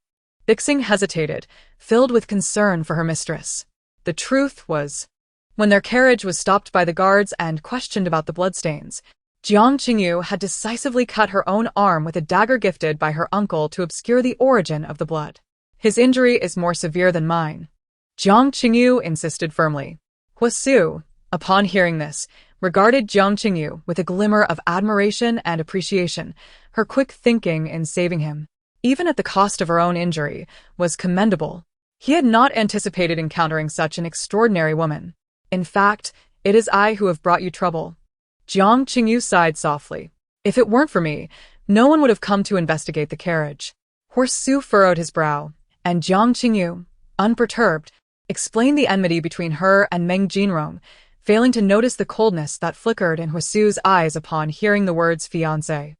Fixing hesitated, filled with concern for her mistress. The truth was, when their carriage was stopped by the guards and questioned about the bloodstains, Jiang Qingyu had decisively cut her own arm with a dagger gifted by her uncle to obscure the origin of the blood. "His injury is more severe than mine," Jiang Qingyu insisted firmly. Huisu, upon hearing this, regarded Jiang Qingyu with a glimmer of admiration and appreciation. Her quick thinking in saving him, even at the cost of her own injury, was commendable. He had not anticipated encountering such an extraordinary woman. "In fact, it is I who have brought you trouble." Jiang Qingyu sighed softly. "If it weren't for me, no one would have come to investigate the carriage." Huisu furrowed his brow, and Jiang Qingyu, unperturbed, explained the enmity between her and Meng Jinrong, failing to notice the coldness that flickered in Huisu's eyes upon hearing the words fiancé.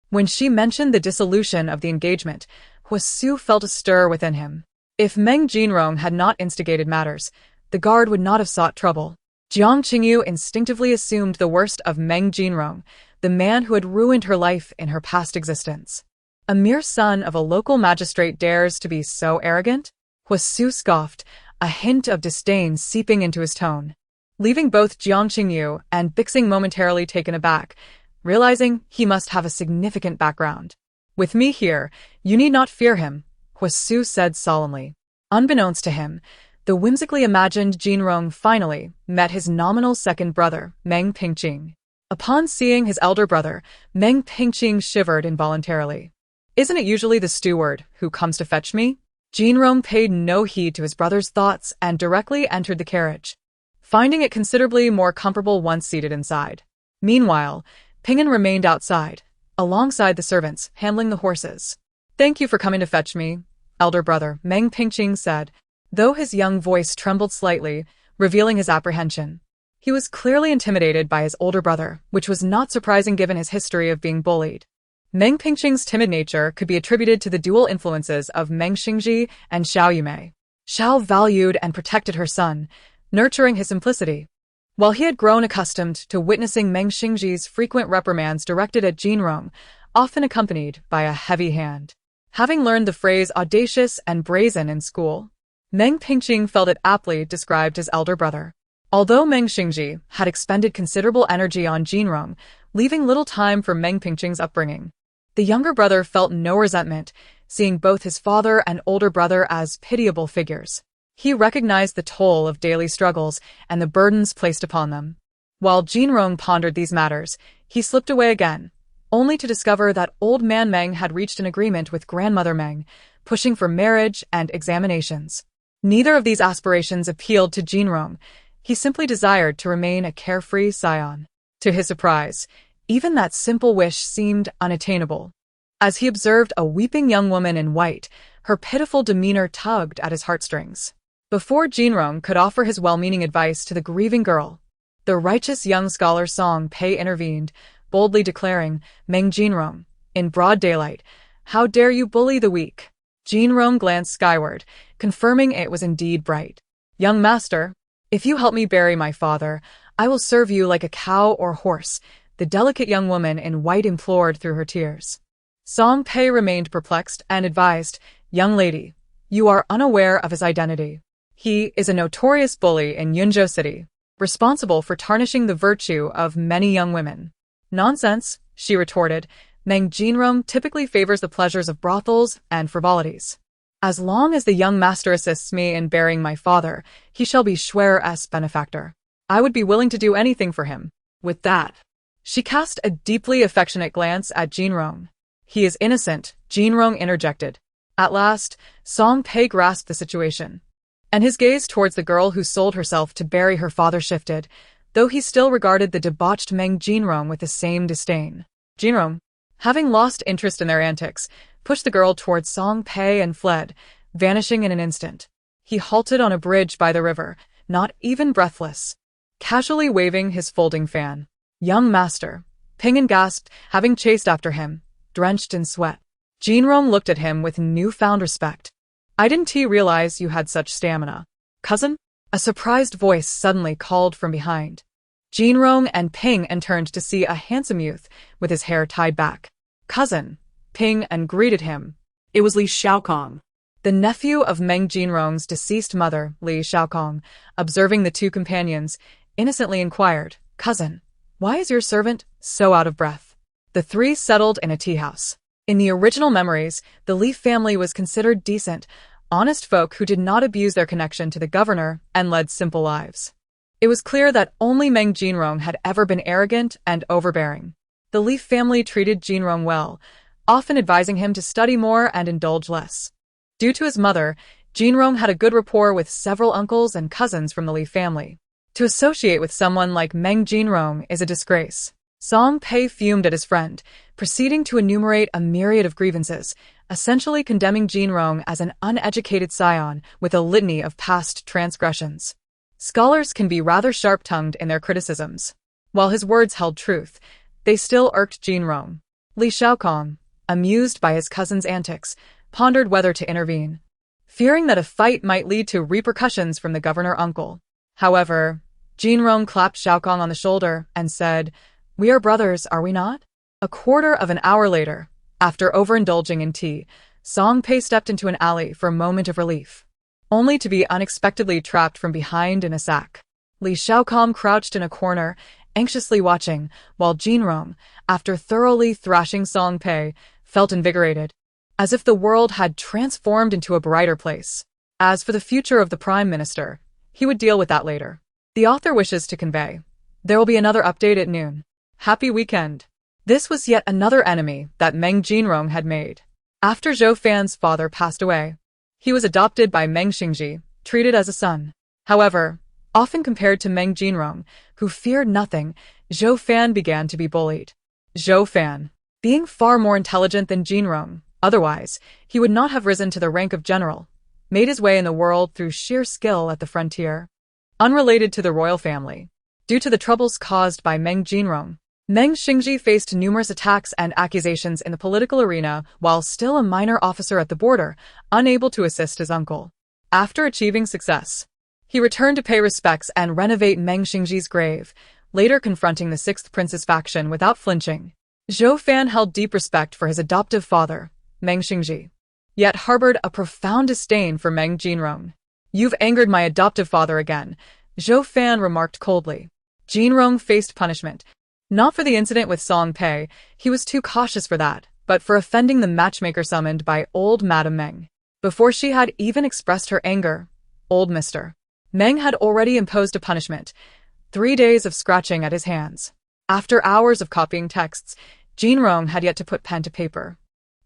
When she mentioned the dissolution of the engagement, Huisu felt a stir within him. If Meng Jinrong had not instigated matters, the guard would not have sought trouble. Jiang Qingyu instinctively assumed the worst of Meng Jinrong, the man who had ruined her life in her past existence. A mere son of a local magistrate dares to be so arrogant? Huasu scoffed, a hint of disdain seeping into his tone, leaving both Jiang Qingyu and Bixing momentarily taken aback, realizing he must have a significant background. With me here, you need not fear him, Huasu said solemnly. Unbeknownst to him, the whimsically imagined Jinrong finally met his nominal second brother, Meng Pingqing. Upon seeing his elder brother, Meng Pingqing shivered involuntarily. Isn't it usually the steward who comes to fetch me? Jinrong paid no heed to his brother's thoughts and directly entered the carriage, finding it considerably more comfortable once seated inside. Meanwhile, Ping'an remained outside, alongside the servants, handling the horses. Thank you for coming to fetch me, elder brother, Meng Pingqing said, though his young voice trembled slightly, revealing his apprehension. He was clearly intimidated by his older brother, which was not surprising given his history of being bullied. Meng Pingqing's timid nature could be attributed to the dual influences of Meng Xingji and Xiao Yumei. Xiao valued and protected her son, nurturing his simplicity, while he had grown accustomed to witnessing Meng Xingji's frequent reprimands directed at Jinrong, often accompanied by a heavy hand. Having learned the phrase audacious and brazen in school, Meng Pingqing felt it aptly described his elder brother. Although Meng Xingji had expended considerable energy on Jinrong, leaving little time for Meng Pingqing's upbringing, the younger brother felt no resentment, seeing both his father and older brother as pitiable figures. He recognized the toll of daily struggles and the burdens placed upon them. While Jinrong pondered these matters, he slipped away again, only to discover that old man Meng had reached an agreement with grandmother Meng, pushing for marriage and examinations. Neither of these aspirations appealed to Jinrong. He simply desired to remain a carefree scion. To his surprise, even that simple wish seemed unattainable. As he observed a weeping young woman in white, her pitiful demeanor tugged at his heartstrings. Before Jinrong could offer his well-meaning advice to the grieving girl, the righteous young scholar Song Pei intervened, boldly declaring, Meng Jinrong, in broad daylight, how dare you bully the weak? Jinrong glanced skyward, confirming it was indeed bright. Young master, if you help me bury my father, I will serve you like a cow or horse, the delicate young woman in white implored through her tears. Song Pei remained perplexed and advised, young lady, you are unaware of his identity. He is a notorious bully in Yunzhou City, responsible for tarnishing the virtue of many young women. Nonsense, she retorted. Meng Jinrong typically favors the pleasures of brothels and frivolities. As long as the young master assists me in burying my father, he shall be Schwer's benefactor. I would be willing to do anything for him. With that, she cast a deeply affectionate glance at Jinrong. He is innocent, Jinrong interjected. At last, Song Pei grasped the situation, and his gaze towards the girl who sold herself to bury her father shifted, though he still regarded the debauched Meng Jinrong with the same disdain. Jinrong, having lost interest in their antics, pushed the girl towards Song Pei and fled, vanishing in an instant. He halted on a bridge by the river, not even breathless, casually waving his folding fan. Young master, Ping'an gasped, having chased after him, drenched in sweat. Jinrong looked at him with newfound respect. I didn't realize you had such stamina. Cousin? A surprised voice suddenly called from behind. Jinrong and Ping'an turned to see a handsome youth with his hair tied back. Cousin, Ping'an greeted him. It was Li Shaokong, the nephew of Meng Jinrong's deceased mother, Li Shaokong, observing the two companions, innocently inquired, Cousin, why is your servant so out of breath? The three settled in a tea house. In the original memories, the Li family was considered decent, honest folk who did not abuse their connection to the governor and led simple lives. It was clear that only Meng Jinrong had ever been arrogant and overbearing. The Li family treated Jinrong well, often advising him to study more and indulge less. Due to his mother, Jinrong had a good rapport with several uncles and cousins from the Li family. To associate with someone like Meng Jinrong is a disgrace. Song Pei fumed at his friend, proceeding to enumerate a myriad of grievances, essentially condemning Jinrong as an uneducated scion with a litany of past transgressions. Scholars can be rather sharp-tongued in their criticisms. While his words held truth, they still irked Jinrong. Li Shaokong, amused by his cousin's antics, pondered whether to intervene, fearing that a fight might lead to repercussions from the governor-uncle. However, Jinrong clapped Shaokong on the shoulder and said, We are brothers, are we not? A quarter of an hour later, After overindulging in tea, Song Pei stepped into an alley for a moment of relief, only to be unexpectedly trapped from behind in a sack. Li Xiaocom crouched in a corner, anxiously watching, while Jinrong, after thoroughly thrashing Song Pei, felt invigorated, as if the world had transformed into a brighter place. As for the future of the Prime Minister, he would deal with that later. The author wishes to convey, there will be another update at noon. Happy weekend. This was yet another enemy that Meng Jinrong had made. After Zhou Fan's father passed away, he was adopted by Meng Xingji, treated as a son. However, often compared to Meng Jinrong, who feared nothing, Zhou Fan began to be bullied. Zhou Fan, being far more intelligent than Jinrong, otherwise, he would not have risen to the rank of general, made his way in the world through sheer skill at the frontier. Unrelated to the royal family, due to the troubles caused by Meng Jinrong, Meng Xingji faced numerous attacks and accusations in the political arena while still a minor officer at the border, unable to assist his uncle. After achieving success, he returned to pay respects and renovate Meng Xingji's grave, later confronting the 6th Prince's faction without flinching. Zhou Fan held deep respect for his adoptive father, Meng Xingji, yet harbored a profound disdain for Meng Jinrong. You've angered my adoptive father again, Zhou Fan remarked coldly. Jinrong faced punishment. Not for the incident with Song Pei, he was too cautious for that, but for offending the matchmaker summoned by old Madame Meng. Before she had even expressed her anger, old Mr. Meng had already imposed a punishment, 3 days of scratching at his hands. After hours of copying texts, Jinrong had yet to put pen to paper,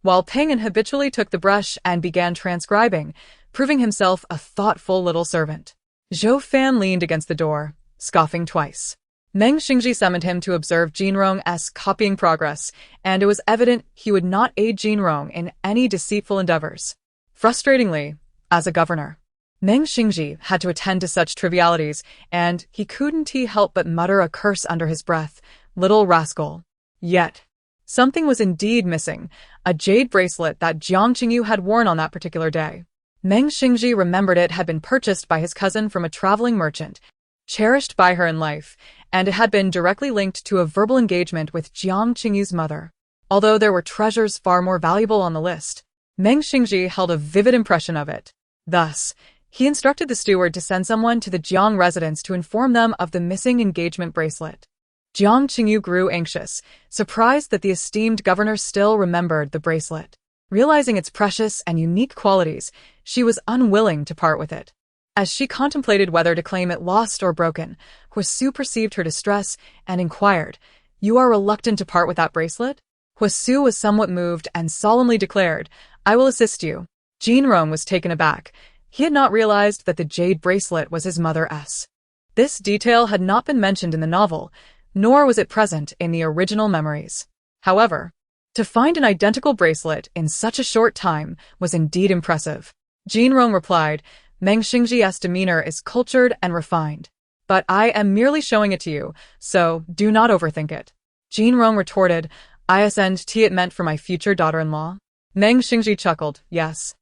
while Peng'an habitually took the brush and began transcribing, proving himself a thoughtful little servant. Zhou Fan leaned against the door, scoffing twice. Meng Xingji summoned him to observe Jinrong's copying progress, and it was evident he would not aid Jinrong in any deceitful endeavors. Frustratingly, as a governor, Meng Xingji had to attend to such trivialities, and he couldn't help but mutter a curse under his breath, little rascal. Yet, something was indeed missing, a jade bracelet that Jiang Qingyu had worn on that particular day. Meng Xingji remembered it had been purchased by his cousin from a traveling merchant, cherished by her in life, and it had been directly linked to a verbal engagement with Jiang Qingyu's mother. Although there were treasures far more valuable on the list, Meng Xingji held a vivid impression of it. Thus, he instructed the steward to send someone to the Jiang residence to inform them of the missing engagement bracelet. Jiang Qingyu grew anxious, surprised that the esteemed governor still remembered the bracelet. Realizing its precious and unique qualities, she was unwilling to part with it. As she contemplated whether to claim it lost or broken, Huasu perceived her distress and inquired, "You are reluctant to part with that bracelet?" Huasu was somewhat moved and solemnly declared, "I will assist you." Jinrong was taken aback. He had not realized that the jade bracelet was his mother's. This detail had not been mentioned in the novel, nor was it present in the original memories. However, to find an identical bracelet in such a short time was indeed impressive. Jinrong replied, "Meng Xingji's demeanor is cultured and refined, but I am merely showing it to you, so do not overthink it." Jinrong retorted, "Isn't it meant for my future daughter-in-law?" Meng Xingji chuckled, "Yes,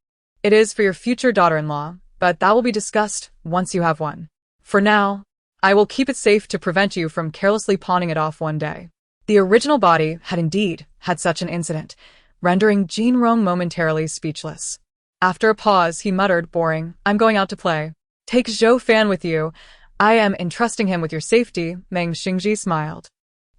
it is for your future daughter-in-law, but that will be discussed once you have one. For now, I will keep it safe to prevent you from carelessly pawning it off one day." The original body had indeed had such an incident, rendering Jinrong momentarily speechless. After a pause, he muttered, boring, "I'm going out to play. Take Zhou Fan with you. I am entrusting him with your safety." Meng Xingji smiled.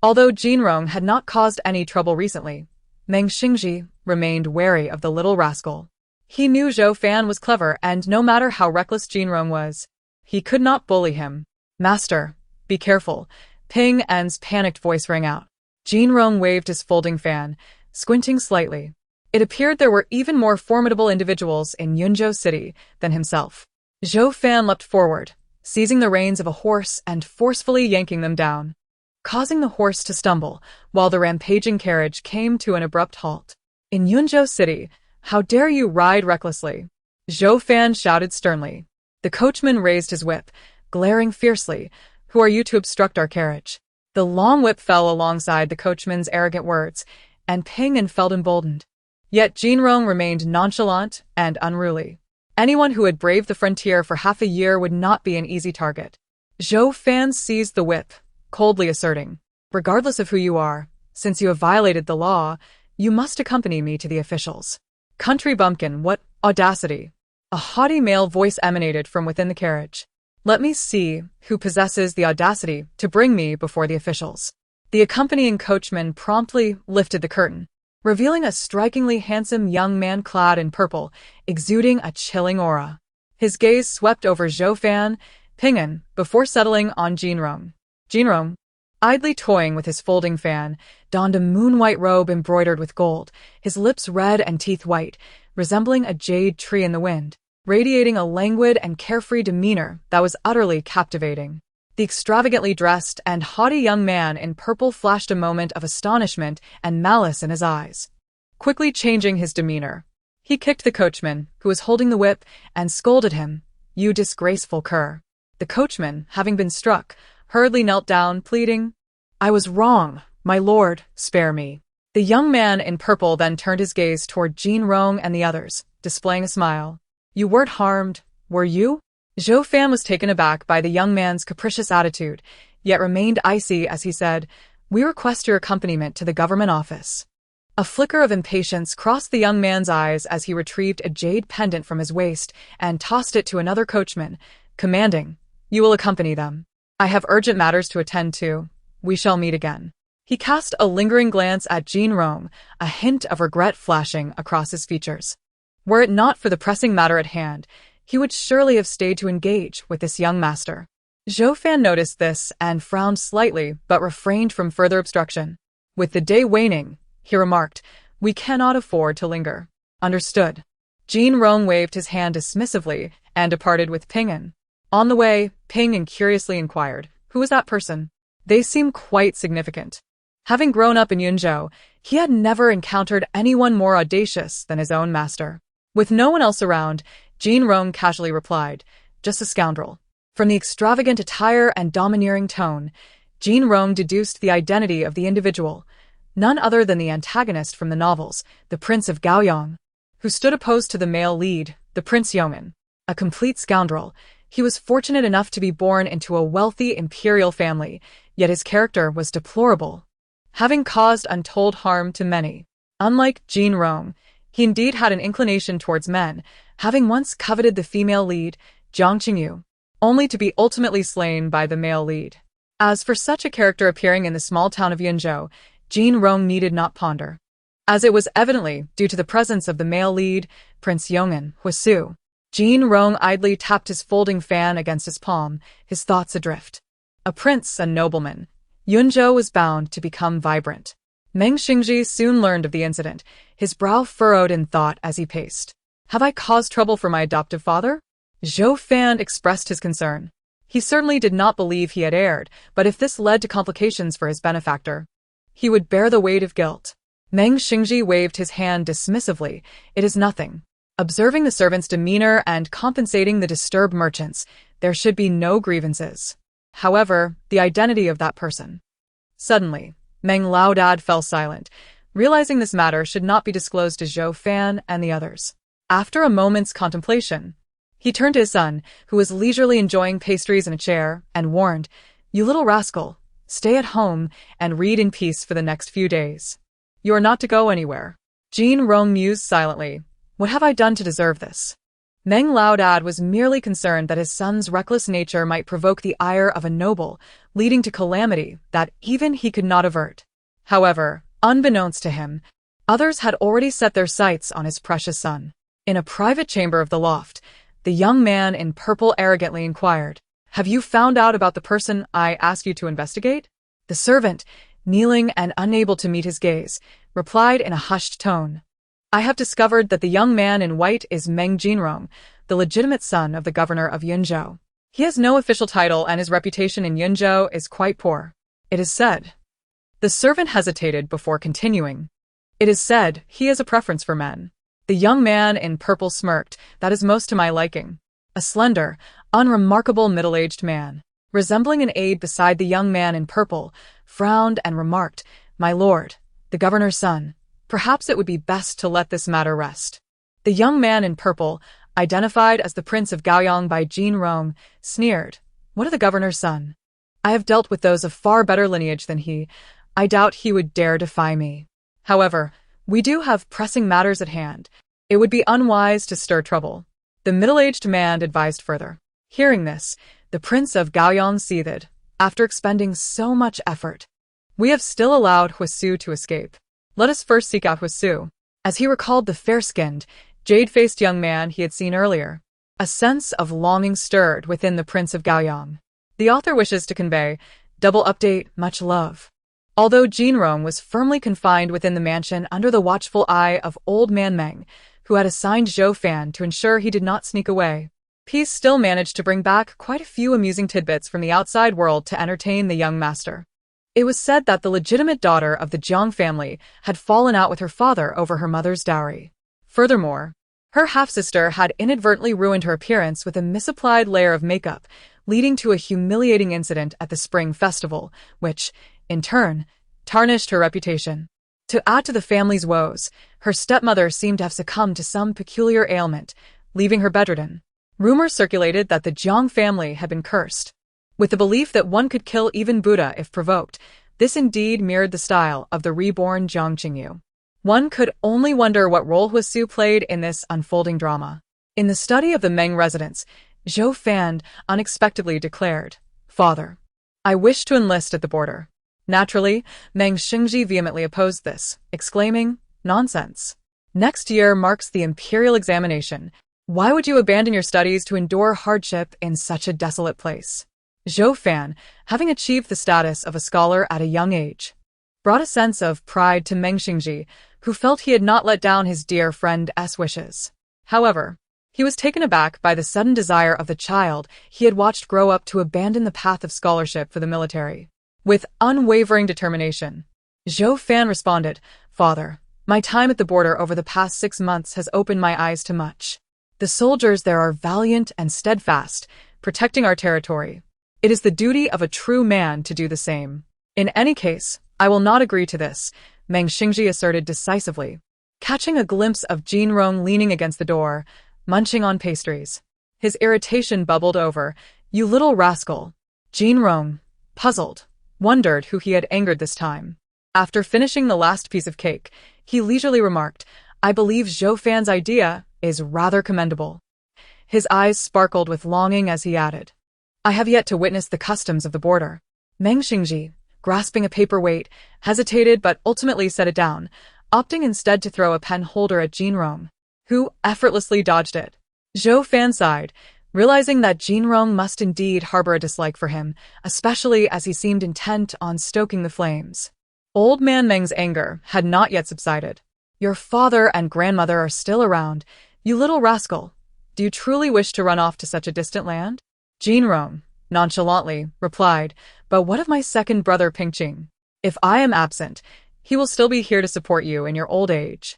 Although Jinrong had not caused any trouble recently, Meng Xingji remained wary of the little rascal. He knew Zhou Fan was clever, and no matter how reckless Jinrong was, he could not bully him. "Master, be careful." Peng'an's panicked voice rang out. Jinrong waved his folding fan, squinting slightly. It appeared there were even more formidable individuals in Yunzhou City than himself. Zhou Fan leapt forward, seizing the reins of a horse and forcefully yanking them down, causing the horse to stumble, while the rampaging carriage came to an abrupt halt. "In Yunzhou City, how dare you ride recklessly?" Zhou Fan shouted sternly. The coachman raised his whip, glaring fiercely. "Who are you to obstruct our carriage?" The long whip fell alongside the coachman's arrogant words, and Peng'an felt emboldened. Yet Jinrong remained nonchalant and unruly. Anyone who had braved the frontier for half a year would not be an easy target. Zhou Fan seized the whip, coldly asserting, "Regardless of who you are, since you have violated the law, You must accompany me to the officials. Country bumpkin, what audacity! A haughty male voice emanated from within the carriage. Let me see who possesses the audacity to bring me before the officials. The accompanying coachman promptly lifted the curtain, revealing a strikingly handsome young man clad in purple, exuding a chilling aura. His gaze swept over Zhou Fan, Ping'an, before settling on Jinrong. Jinrong, idly toying with his folding fan, donned a moon-white robe embroidered with gold, his lips red and teeth white, resembling a jade tree in the wind, radiating a languid and carefree demeanor that was utterly captivating. The extravagantly dressed and haughty young man in purple flashed a moment of astonishment and malice in his eyes. Quickly changing his demeanor, he kicked the coachman, who was holding the whip, and scolded him, "You disgraceful cur." The coachman, having been struck, hurriedly knelt down, pleading, "I was wrong, my lord, spare me." The young man in purple then turned his gaze toward Jinrong and the others, displaying a smile. "You weren't harmed, were you?" Zhou Fan was taken aback by the young man's capricious attitude, yet remained icy as he said, "We request your accompaniment to the government office." A flicker of impatience crossed the young man's eyes as he retrieved a jade pendant from his waist and tossed it to another coachman, commanding, "You will accompany them. I have urgent matters to attend to. We shall meet again." He cast a lingering glance at Jinrong, a hint of regret flashing across his features. Were it not for the pressing matter at hand, he would surely have stayed to engage with this young master. Zhou Fan noticed this and frowned slightly but refrained from further obstruction. "With the day waning," he remarked, "we cannot afford to linger." "Understood." Jinrong waved his hand dismissively and departed with Ping'an. On the way, Ping'an curiously inquired, "Who was that person?" They seemed quite significant. Having grown up in Yunzhou, he had never encountered anyone more audacious than his own master. With no one else around, Jinrong casually replied, "Just a scoundrel." From the extravagant attire and domineering tone, Jinrong deduced the identity of the individual, none other than the antagonist from the novels, the Prince of Gaoyang, who stood opposed to the male lead, the Prince Yeoman. A complete scoundrel, he was fortunate enough to be born into a wealthy imperial family, yet his character was deplorable, having caused untold harm to many. Unlike Jinrong, he indeed had an inclination towards men, having once coveted the female lead, Jiang Qingyu, only to be ultimately slain by the male lead. As for such a character appearing in the small town of Yunzhou, Jinrong needed not ponder, as it was evidently due to the presence of the male lead, Prince Yong'an Huisu. Jinrong idly tapped his folding fan against his palm, his thoughts adrift. A prince, a nobleman, Yunzhou was bound to become vibrant. Meng Xingji soon learned of the incident, his brow furrowed in thought as he paced. "Have I caused trouble for my adoptive father?" Zhou Fan expressed his concern. He certainly did not believe he had erred, but if this led to complications for his benefactor, he would bear the weight of guilt. Meng Xingji waved his hand dismissively. "It is nothing." Observing the servant's demeanor and compensating the disturbed merchants, there should be no grievances. However, the identity of that person. Suddenly, Meng Laodad fell silent, realizing this matter should not be disclosed to Zhou Fan and the others. After a moment's contemplation, he turned to his son, who was leisurely enjoying pastries in a chair, and warned, "You little rascal, stay at home and read in peace for the next few days. You are not to go anywhere." Jinrong mused silently. "What have I done to deserve this?" Meng Laodad was merely concerned that his son's reckless nature might provoke the ire of a noble, leading to calamity that even he could not avert. However, unbeknownst to him, others had already set their sights on his precious son. In a private chamber of the loft, the young man in purple arrogantly inquired, "Have you found out about the person I asked you to investigate?" The servant, kneeling and unable to meet his gaze, replied in a hushed tone, "I have discovered that the young man in white is Meng Jinrong, the legitimate son of the governor of Yunzhou. He has no official title and his reputation in Yunzhou is quite poor. It is said." The servant hesitated before continuing, "It is said he has a preference for men." The young man in purple smirked. "That is most to my liking." A slender, unremarkable middle-aged man, resembling an aide beside the young man in purple, frowned and remarked, "My lord, the governor's son, perhaps it would be best to let this matter rest." The young man in purple, identified as the Prince of Gaoyang by Jinrong, sneered, "What of the governor's son? I have dealt with those of far better lineage than he. I doubt he would dare defy me. However, We do have pressing matters at hand. It would be unwise to stir trouble. The middle-aged man advised further. Hearing this, the Prince of Gaoyang seethed. After expending so much effort, we have still allowed Huisu to escape. Let us first seek out Huisu. As he recalled the fair-skinned, jade-faced young man he had seen earlier, a sense of longing stirred within the Prince of Gaoyang. The author wishes to convey, double update, much love. Although Jinrong was firmly confined within the mansion under the watchful eye of Old Man Meng, who had assigned Zhou Fan to ensure he did not sneak away, Peace still managed to bring back quite a few amusing tidbits from the outside world to entertain the young master. It was said that the legitimate daughter of the Jiang family had fallen out with her father over her mother's dowry. Furthermore, her half-sister had inadvertently ruined her appearance with a misapplied layer of makeup, leading to a humiliating incident at the Spring Festival, which, in turn, tarnished her reputation. To add to the family's woes, her stepmother seemed to have succumbed to some peculiar ailment, leaving her bedridden. Rumors circulated that the Jiang family had been cursed. With the belief that one could kill even Buddha if provoked, this indeed mirrored the style of the reborn Jiang Qingyu. One could only wonder what role Huisu played in this unfolding drama. In the study of the Meng residence, Zhou Fan unexpectedly declared, "Father, I wish to enlist at the border." Naturally, Meng Xingji vehemently opposed this, exclaiming, "Nonsense. Next year marks the imperial examination. Why would you abandon your studies to endure hardship in such a desolate place?" Zhou Fan, having achieved the status of a scholar at a young age, brought a sense of pride to Meng Xingji, who felt he had not let down his dear friend's wishes. However, he was taken aback by the sudden desire of the child he had watched grow up to abandon the path of scholarship for the military. With unwavering determination, Zhou Fan responded, "Father, my time at the border over the past 6 months has opened my eyes to much. The soldiers there are valiant and steadfast, protecting our territory. It is the duty of a true man to do the same. In any case, I will not agree to this," Meng Xingji asserted decisively, catching a glimpse of Jinrong leaning against the door, munching on pastries. His irritation bubbled over. "You little rascal." Jinrong, puzzled, wondered who he had angered this time. After finishing the last piece of cake, he leisurely remarked, "I believe Zhou Fan's idea is rather commendable." His eyes sparkled with longing as he added, "I have yet to witness the customs of the border." Meng Xingji, grasping a paperweight, hesitated but ultimately set it down, opting instead to throw a pen holder at Jinrong, who effortlessly dodged it. Zhou Fan sighed, realizing that Jinrong must indeed harbor a dislike for him, especially as he seemed intent on stoking the flames. Old Man Meng's anger had not yet subsided. "Your father and grandmother are still around. You little rascal. Do you truly wish to run off to such a distant land?" Jinrong, nonchalantly, replied, "But what of my second brother Pingqing? If I am absent, he will still be here to support you in your old age."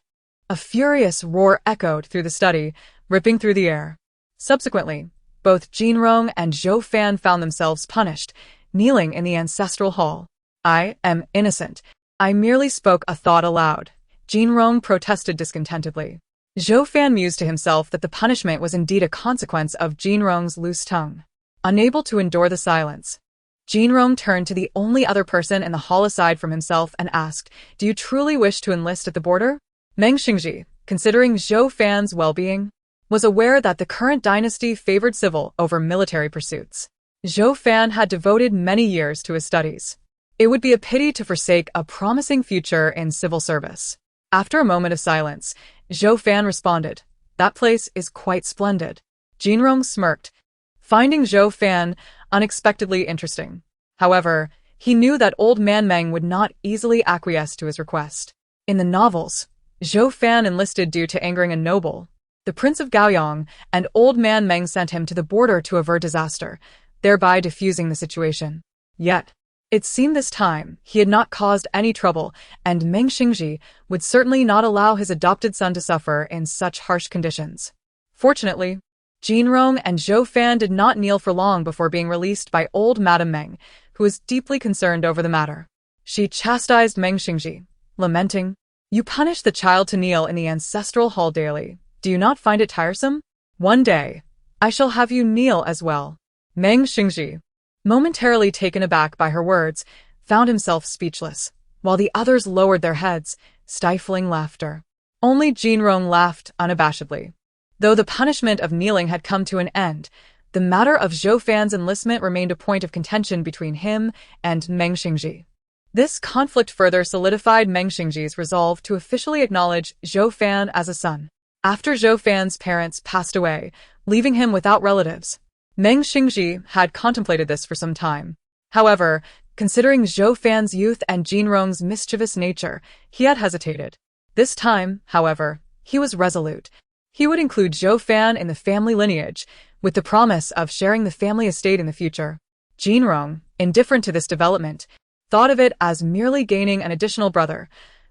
A furious roar echoed through the study, ripping through the air. Subsequently, both Jinrong and Zhou Fan found themselves punished, kneeling in the ancestral hall. "I am innocent. I merely spoke a thought aloud," Jinrong protested discontentedly. Zhou Fan mused to himself that the punishment was indeed a consequence of Jinrong's loose tongue. Unable to endure the silence, Jinrong turned to the only other person in the hall aside from himself and asked, "Do you truly wish to enlist at the border?" Meng Xingji, considering Zhou Fan's well-being, was aware that the current dynasty favored civil over military pursuits. Zhou Fan had devoted many years to his studies. It would be a pity to forsake a promising future in civil service. After a moment of silence, Zhou Fan responded, "That place is quite splendid." Jinrong smirked, finding Zhou Fan unexpectedly interesting. However, he knew that Old Man Meng would not easily acquiesce to his request. In the novels, Zhou Fan enlisted due to angering a noble. The Prince of Gaoyang and Old Man Meng sent him to the border to avert disaster, thereby diffusing the situation. Yet, it seemed this time he had not caused any trouble, and Meng Xingji would certainly not allow his adopted son to suffer in such harsh conditions. Fortunately, Jinrong and Zhou Fan did not kneel for long before being released by old Madame Meng, who was deeply concerned over the matter. She chastised Meng Xingji, lamenting, "You punish the child to kneel in the ancestral hall daily. Do you not find it tiresome? One day, I shall have you kneel as well." Meng Xingji, momentarily taken aback by her words, found himself speechless. While the others lowered their heads, stifling laughter. Only Jinrong laughed unabashedly. Though the punishment of kneeling had come to an end, the matter of Zhou Fan's enlistment remained a point of contention between him and Meng Xingji. This conflict further solidified Meng Xingji's resolve to officially acknowledge Zhou Fan as a son. After Zhou Fan's parents passed away, leaving him without relatives, Meng Xingji had contemplated this for some time. However, considering Zhou Fan's youth and Jinrong's mischievous nature, he had hesitated. This time, however, he was resolute. He would include Zhou Fan in the family lineage, with the promise of sharing the family estate in the future. Jinrong, indifferent to this development, thought of it as merely gaining an additional brother.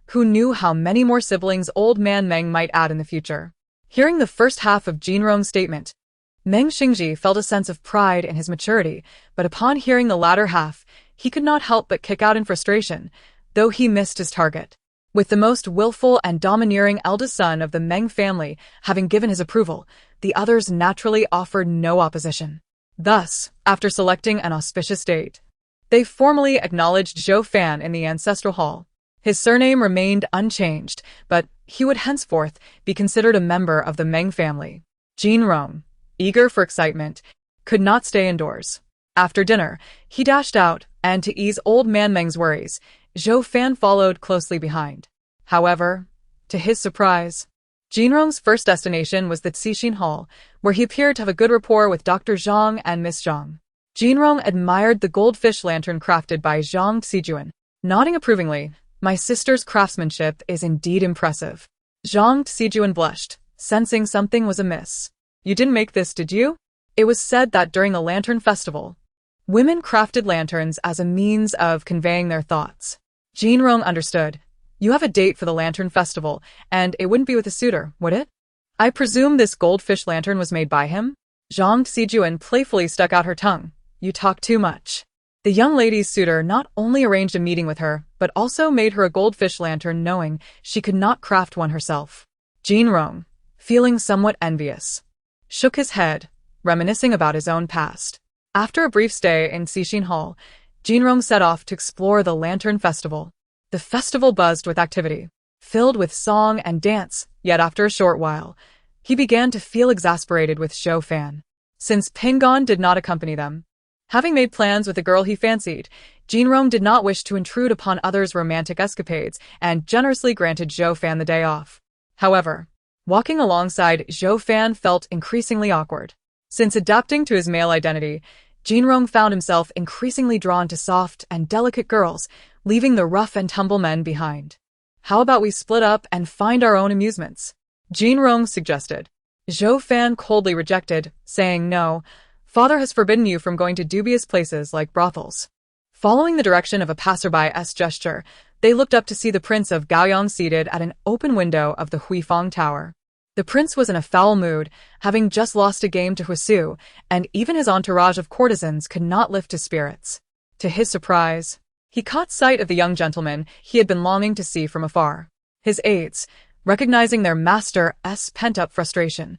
Who knew how many more siblings old man Meng might add in the future? Hearing the first half of Jinrong's statement, Meng Xingji felt a sense of pride in his maturity, but upon hearing the latter half, he could not help but kick out in frustration, though he missed his target. With the most willful and domineering eldest son of the Meng family having given his approval, the others naturally offered no opposition. Thus, after selecting an auspicious date, they formally acknowledged Zhou Fan in the ancestral hall. His surname remained unchanged, but he would henceforth be considered a member of the Meng family. Jinrong, eager for excitement, could not stay indoors. After dinner, he dashed out, and to ease old man Meng's worries, Zhou Fan followed closely behind. However, to his surprise, Jinrong's first destination was the Cixin Hall, where he appeared to have a good rapport with Dr. Zhang and Miss Zhang. Jinrong admired the goldfish lantern crafted by Zhang Xijuan, nodding approvingly. "My sister's craftsmanship is indeed impressive." Zhang Xijuan blushed, sensing something was amiss. "You didn't make this, did you?" It was said that during the Lantern Festival, women crafted lanterns as a means of conveying their thoughts. Jinrong understood. "You have a date for the Lantern Festival, and it wouldn't be with a suitor, would it? I presume this goldfish lantern was made by him?" Zhang Xijuan playfully stuck out her tongue. "You talk too much." The young lady's suitor not only arranged a meeting with her, but also made her a goldfish lantern, knowing she could not craft one herself. Jinrong, feeling somewhat envious, shook his head, reminiscing about his own past. After a brief stay in Cixin Hall, Jinrong set off to explore the Lantern Festival. The festival buzzed with activity, filled with song and dance, yet after a short while, he began to feel exasperated with Zhou Fan. Since Pingon did not accompany them, having made plans with the girl he fancied, Jinrong did not wish to intrude upon others' romantic escapades and generously granted Zhou Fan the day off. However, walking alongside Zhou Fan felt increasingly awkward. Since adapting to his male identity, Jinrong found himself increasingly drawn to soft and delicate girls, leaving the rough and tumble men behind. "How about we split up and find our own amusements?" Jinrong suggested. Zhou Fan coldly rejected, saying, "No, father has forbidden you from going to dubious places like brothels." Following the direction of a passerby's gesture, they looked up to see the Prince of Gaoyang seated at an open window of the Huifang Tower. The prince was in a foul mood, having just lost a game to Huisu, and even his entourage of courtesans could not lift his spirits. To his surprise, he caught sight of the young gentleman he had been longing to see from afar. His aides, recognizing their master's pent-up frustration,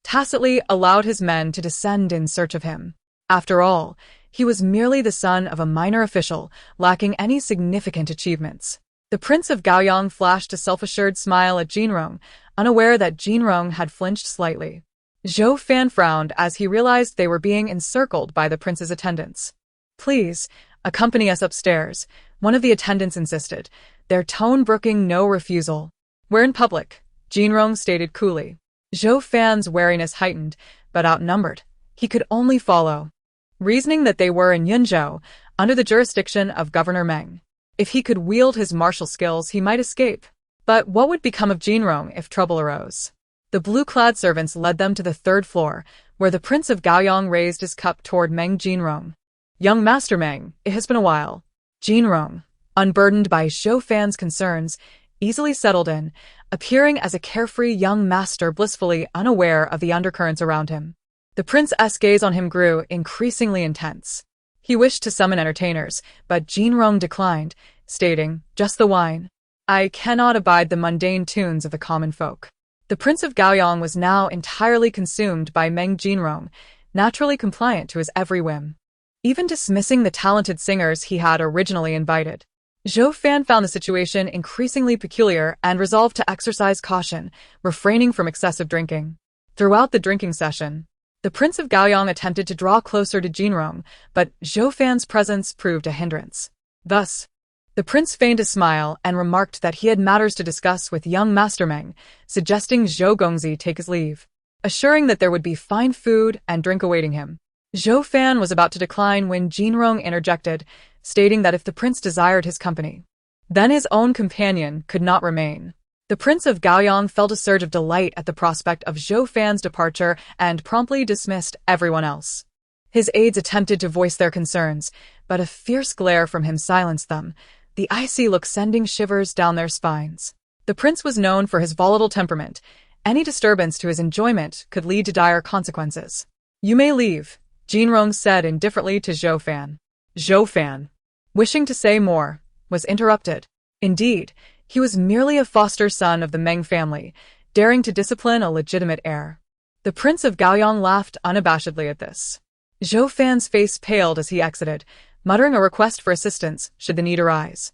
tacitly allowed his men to descend in search of him. After all, he was merely the son of a minor official, lacking any significant achievements. The Prince of Gaoyang flashed a self-assured smile at Jinrong, unaware that Jinrong had flinched slightly. Zhou Fan frowned as he realized they were being encircled by the prince's attendants. "Please, accompany us upstairs," one of the attendants insisted, their tone brooking no refusal. "We're in public," Jinrong stated coolly. Zhou Fan's wariness heightened, but outnumbered, he could only follow, reasoning that they were in Yunzhou, under the jurisdiction of Governor Meng. If he could wield his martial skills, he might escape. But what would become of Jinrong if trouble arose? The blue-clad servants led them to the third floor, where the Prince of Gaoyang raised his cup toward Meng Jinrong. "Young Master Meng, it has been a while." Jinrong, unburdened by Zhou Fan's concerns, easily settled in, appearing as a carefree young master blissfully unaware of the undercurrents around him. The prince's gaze on him grew increasingly intense. He wished to summon entertainers, but Jinrong declined, stating, "Just the wine. I cannot abide the mundane tunes of the common folk." The Prince of Gaoyang was now entirely consumed by Meng Jinrong, naturally compliant to his every whim, even dismissing the talented singers he had originally invited. Zhou Fan found the situation increasingly peculiar and resolved to exercise caution, refraining from excessive drinking. Throughout the drinking session, the Prince of Gaoyang attempted to draw closer to Jinrong, but Zhou Fan's presence proved a hindrance. Thus, the prince feigned a smile and remarked that he had matters to discuss with young Master Meng, suggesting Zhou Gongzi take his leave, assuring that there would be fine food and drink awaiting him. Zhou Fan was about to decline when Jinrong interjected, stating that if the prince desired his company, then his own companion could not remain. The Prince of Gaoyang felt a surge of delight at the prospect of Zhou Fan's departure and promptly dismissed everyone else. His aides attempted to voice their concerns, but a fierce glare from him silenced them, the icy look sending shivers down their spines. The prince was known for his volatile temperament. Any disturbance to his enjoyment could lead to dire consequences. "You may leave," Jinrong said indifferently to Zhou Fan. Zhou Fan, wishing to say more, was interrupted. Indeed, he was merely a foster son of the Meng family, daring to discipline a legitimate heir. The Prince of Gaoyang laughed unabashedly at this. Zhou Fan's face paled as he exited, muttering a request for assistance should the need arise.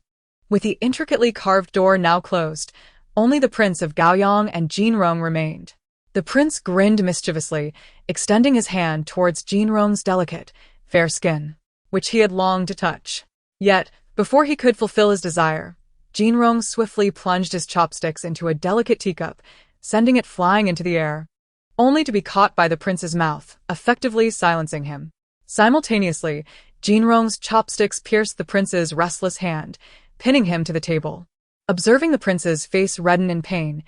With the intricately carved door now closed, only the Prince of Gaoyang and Jinrong remained. The prince grinned mischievously, extending his hand towards Jinrong's delicate, fair skin, which he had longed to touch. Yet, before he could fulfill his desire, Jinrong swiftly plunged his chopsticks into a delicate teacup, sending it flying into the air, only to be caught by the prince's mouth, effectively silencing him. Simultaneously, Jinrong's chopsticks pierced the prince's restless hand, pinning him to the table. Observing the prince's face redden in pain,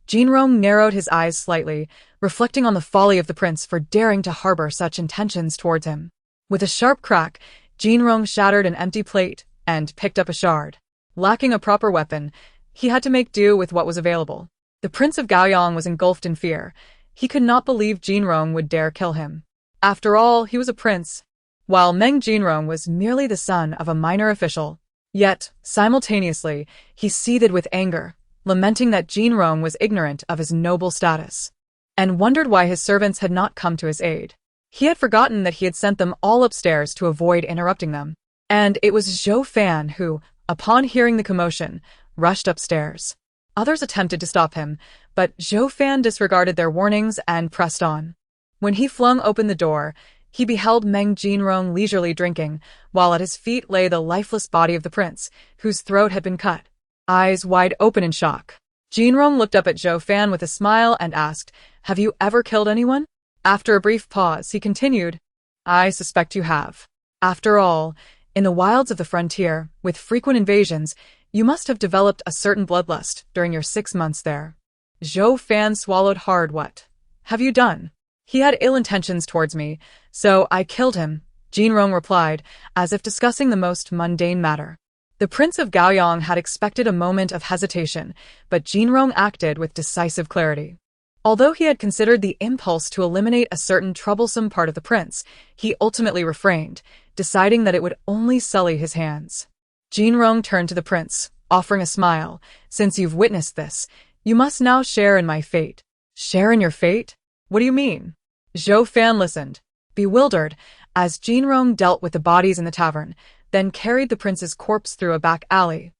Jinrong narrowed his eyes slightly, reflecting on the folly of the prince for daring to harbor such intentions towards him. With a sharp crack, Jinrong shattered an empty plate and picked up a shard. Lacking a proper weapon, he had to make do with what was available. The Prince of Gaoyang was engulfed in fear. He could not believe Jinrong would dare kill him. After all, he was a prince, while Meng Jinrong was merely the son of a minor official. Yet, simultaneously, he seethed with anger, lamenting that Jinrong was ignorant of his noble status, and wondered why his servants had not come to his aid. He had forgotten that he had sent them all upstairs to avoid interrupting them, and it was Zhou Fan who, upon hearing the commotion, rushed upstairs. Others attempted to stop him, but Zhou Fan disregarded their warnings and pressed on. When he flung open the door, he beheld Meng Jinrong leisurely drinking, while at his feet lay the lifeless body of the prince, whose throat had been cut, eyes wide open in shock. Jinrong looked up at Zhou Fan with a smile and asked, "Have you ever killed anyone?" After a brief pause, he continued, "I suspect you have. After all, in the wilds of the frontier, with frequent invasions, you must have developed a certain bloodlust during your 6 months there." Zhou Fan swallowed hard. "What have you done?" "He had ill intentions towards me, so I killed him," Jinrong replied, as if discussing the most mundane matter. The Prince of Gaoyang had expected a moment of hesitation, but Jinrong acted with decisive clarity. Although he had considered the impulse to eliminate a certain troublesome part of the prince, he ultimately refrained, deciding that it would only sully his hands. Jinrong turned to the prince, offering a smile. "Since you've witnessed this, you must now share in my fate." "Share in your fate? What do you mean?" Zhou Fan listened, bewildered, as Jinrong dealt with the bodies in the tavern, then carried the prince's corpse through a back alley,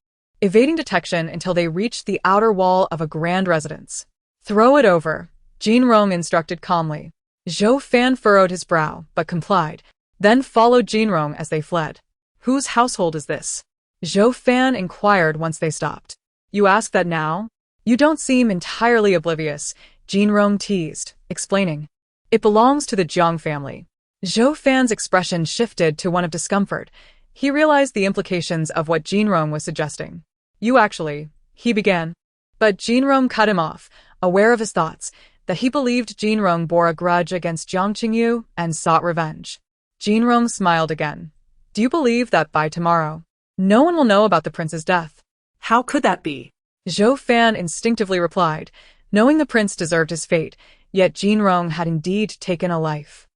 evading detection until they reached the outer wall of a grand residence. "Throw it over," Jinrong instructed calmly. Zhou Fan furrowed his brow, but complied, then followed Jinrong as they fled. "Whose household is this?" Zhou Fan inquired once they stopped. "You ask that now? You don't seem entirely oblivious," Jinrong teased, explaining. "It belongs to the Jiang family." Zhou Fan's expression shifted to one of discomfort. He realized the implications of what Jinrong was suggesting. "You actually," he began. But Jinrong cut him off, aware of his thoughts, that he believed Jinrong bore a grudge against Jiang Qingyu and sought revenge. Jinrong smiled again. "Do you believe that by tomorrow, no one will know about the prince's death?" How could that be? Zhou Fan instinctively replied, knowing the prince deserved his fate, yet Jinrong had indeed taken a life.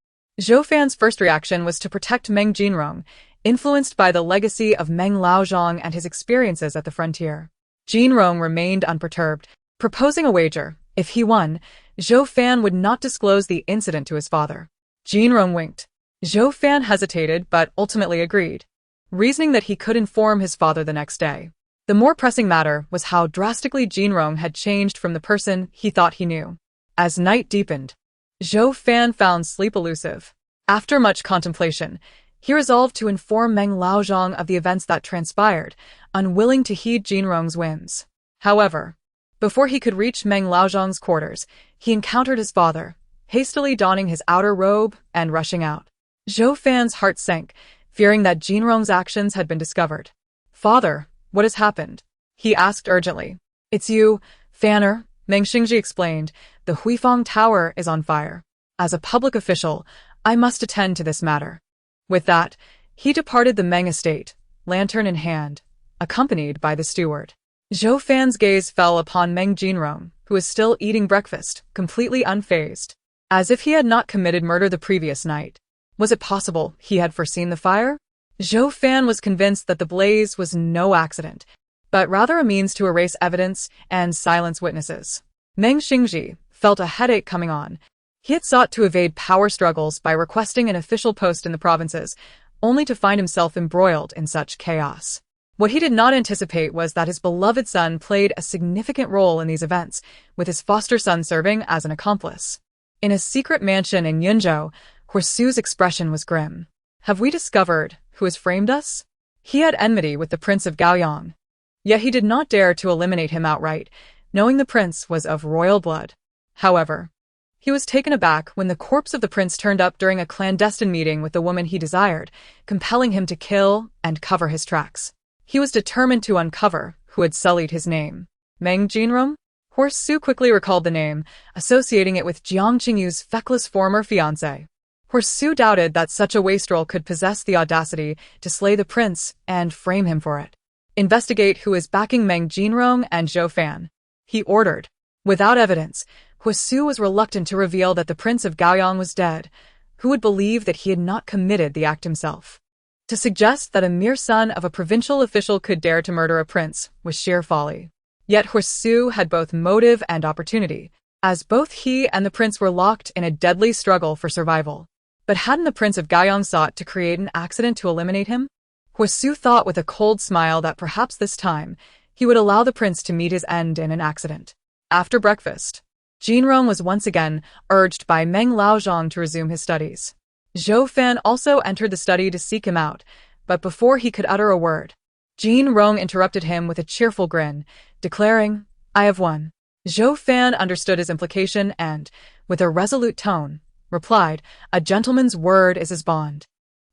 Zhou Fan's first reaction was to protect Meng Jinrong, influenced by the legacy of Meng Laozhong and his experiences at the frontier. Jinrong remained unperturbed, proposing a wager. If he won, Zhou Fan would not disclose the incident to his father. Jinrong winked. Zhou Fan hesitated but ultimately agreed. reasoning that he could inform his father the next day. The more pressing matter was how drastically Jinrong had changed from the person he thought he knew. As night deepened, Zhou Fan found sleep elusive. After much contemplation, he resolved to inform Meng Laozhong of the events that transpired, unwilling to heed Jinrong's whims. However, before he could reach Meng Laozhong's quarters, he encountered his father, hastily donning his outer robe and rushing out. Zhou Fan's heart sank, fearing that Jinrong's actions had been discovered. "Father, what has happened?" he asked urgently. "It's you, Fanner," Meng Xingji explained. "The Huifang Tower is on fire. As a public official, I must attend to this matter." With that, he departed the Meng estate, lantern in hand, accompanied by the steward. Zhou Fan's gaze fell upon Meng Jinrong, who was still eating breakfast, completely unfazed, as if he had not committed murder the previous night. Was it possible he had foreseen the fire? Zhou Fan was convinced that the blaze was no accident, but rather a means to erase evidence and silence witnesses. Meng Xingji felt a headache coming on. He had sought to evade power struggles by requesting an official post in the provinces, only to find himself embroiled in such chaos. What he did not anticipate was that his beloved son played a significant role in these events, with his foster son serving as an accomplice. In a secret mansion in Yunzhou, Huasu's expression was grim. "Have we discovered who has framed us?" He had enmity with the Prince of Gaoyang, yet he did not dare to eliminate him outright, knowing the prince was of royal blood. However, he was taken aback when the corpse of the prince turned up during a clandestine meeting with the woman he desired, compelling him to kill and cover his tracks. He was determined to uncover who had sullied his name. Meng Jinrong? Huasu quickly recalled the name, associating it with Jiang Qingyu's feckless former fiancé. Huasu doubted that such a wastrel could possess the audacity to slay the prince and frame him for it. "Investigate who is backing Meng Jinrong and Zhou Fan," he ordered. Without evidence, Huasu was reluctant to reveal that the Prince of Gaoyang was dead. Who would believe that he had not committed the act himself? To suggest that a mere son of a provincial official could dare to murder a prince was sheer folly. Yet Huasu had both motive and opportunity, as both he and the prince were locked in a deadly struggle for survival. But hadn't the Prince of Gaoyang sought to create an accident to eliminate him? Huasu thought with a cold smile that perhaps this time he would allow the prince to meet his end in an accident. After breakfast, Jinrong was once again urged by Meng Laozhong to resume his studies. Zhou Fan also entered the study to seek him out, but before he could utter a word, Jinrong interrupted him with a cheerful grin, declaring, "I have won." Zhou Fan understood his implication and, with a resolute tone, replied, "A gentleman's word is his bond."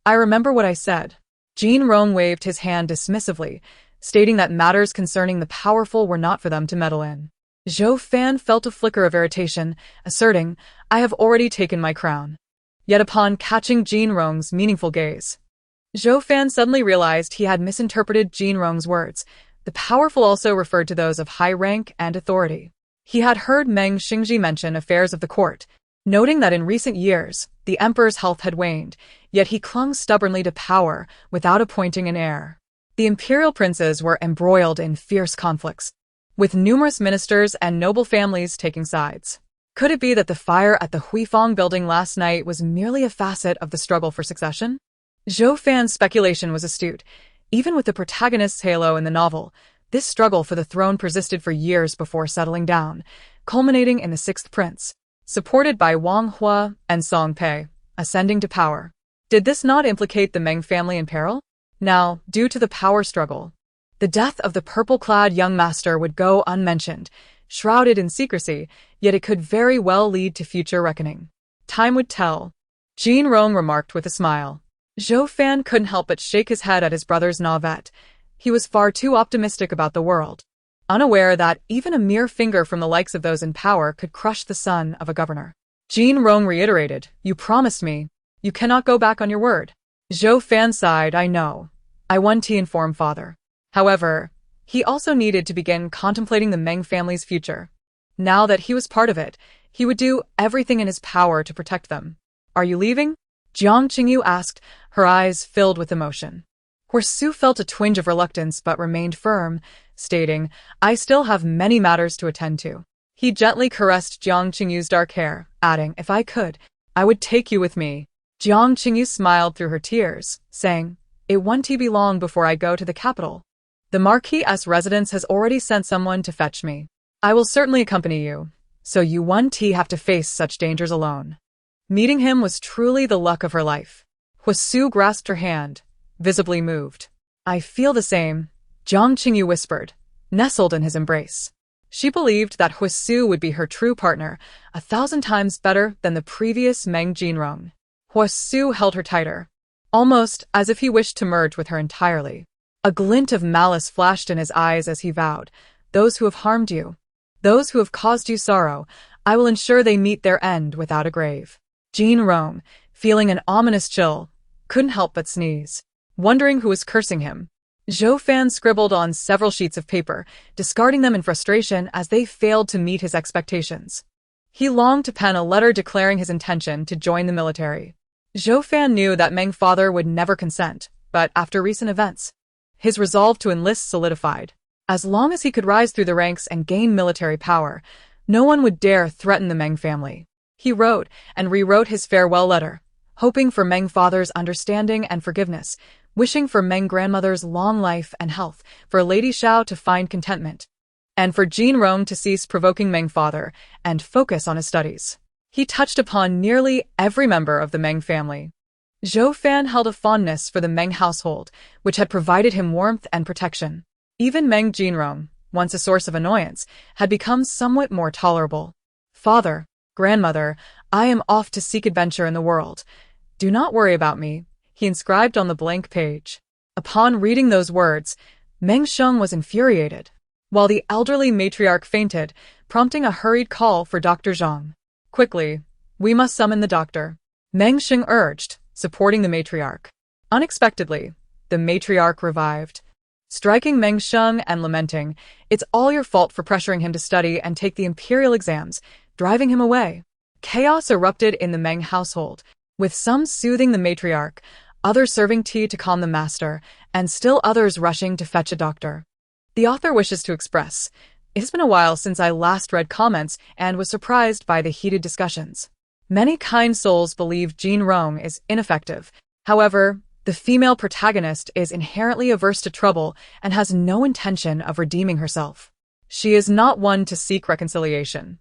"I remember what I said." Jinrong waved his hand dismissively, stating that matters concerning the powerful were not for them to meddle in. Zhou Fan felt a flicker of irritation, asserting, "I have already taken my crown." Yet upon catching Jinrong's meaningful gaze, Zhou Fan suddenly realized he had misinterpreted Jinrong's words. The powerful also referred to those of high rank and authority. He had heard Meng Xingji mention affairs of the court, noting that in recent years, the emperor's health had waned, yet he clung stubbornly to power without appointing an heir. The imperial princes were embroiled in fierce conflicts, with numerous ministers and noble families taking sides. Could it be that the fire at the Huifang building last night was merely a facet of the struggle for succession? Zhou Fan's speculation was astute. Even with the protagonist's halo in the novel, this struggle for the throne persisted for years before settling down, culminating in the sixth prince, supported by Wang Hua and Song Pei, ascending to power. Did this not implicate the Meng family in peril? Now, due to the power struggle, the death of the purple-clad young master would go unmentioned, shrouded in secrecy, yet it could very well lead to future reckoning. Time would tell, Jinrong remarked with a smile. Zhou Fan couldn't help but shake his head at his brother's naivete. He was far too optimistic about the world, unaware that even a mere finger from the likes of those in power could crush the son of a governor. Jinrong reiterated, "You promised me. You cannot go back on your word." Zhou Fan sighed, "I know. I want to inform father." However, he also needed to begin contemplating the Meng family's future. Now that he was part of it, he would do everything in his power to protect them. "Are you leaving?" Jiang Qingyu asked, her eyes filled with emotion. Huasu felt a twinge of reluctance but remained firm, stating, "I still have many matters to attend to." He gently caressed Jiang Qingyu's dark hair, adding, "If I could, I would take you with me." Jiang Qingyu smiled through her tears, saying, It won't be long before I go to the capital. The Marquis's residence has already sent someone to fetch me. I will certainly accompany you, so you won't have to face such dangers alone. Meeting him was truly the luck of her life. Huisu grasped her hand, visibly moved. I feel the same, Zhang Qingyu whispered, nestled in his embrace. She believed that Huisu would be her true partner, 1,000 times better than the previous Meng Jinrong. Huisu held her tighter, almost as if he wished to merge with her entirely. A glint of malice flashed in his eyes as he vowed, those who have harmed you, those who have caused you sorrow, I will ensure they meet their end without a grave. Jinrong, feeling an ominous chill, couldn't help but sneeze, wondering who was cursing him. Zhou Fan scribbled on several sheets of paper, discarding them in frustration as they failed to meet his expectations. He longed to pen a letter declaring his intention to join the military. Zhou Fan knew that Meng father would never consent, but after recent events, his resolve to enlist solidified. As long as he could rise through the ranks and gain military power, no one would dare threaten the Meng family. He wrote and rewrote his farewell letter, hoping for Meng father's understanding and forgiveness, wishing for Meng grandmother's long life and health, for Lady Xiao to find contentment, and for Jinrong to cease provoking Meng father and focus on his studies. He touched upon nearly every member of the Meng family. Zhou Fan held a fondness for the Meng household, which had provided him warmth and protection. Even Meng Jinrong, once a source of annoyance, had become somewhat more tolerable. Father, grandmother, I am off to seek adventure in the world. Do not worry about me, he inscribed on the blank page. Upon reading those words, Meng Sheng was infuriated, while the elderly matriarch fainted, prompting a hurried call for Dr. Zhang. Quickly, we must summon the doctor, Meng Sheng urged, supporting the matriarch. Unexpectedly, the matriarch revived, striking Meng Sheng and lamenting, it's all your fault for pressuring him to study and take the imperial exams, driving him away. Chaos erupted in the Meng household, with some soothing the matriarch, others serving tea to calm the master, and still others rushing to fetch a doctor. The author wishes to express, it has been a while since I last read comments and was surprised by the heated discussions. Many kind souls believe Jinrong is ineffective. However, the female protagonist is inherently averse to trouble and has no intention of redeeming herself. She is not one to seek reconciliation.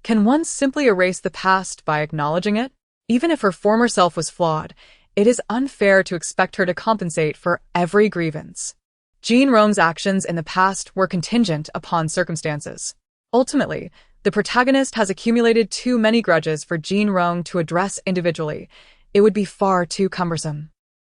Can one simply erase the past by acknowledging it? Even if her former self was flawed, it is unfair to expect her to compensate for every grievance. Jinrong's actions in the past were contingent upon circumstances. Ultimately, the protagonist has accumulated too many grudges for Jinrong to address individually. It would be far too cumbersome.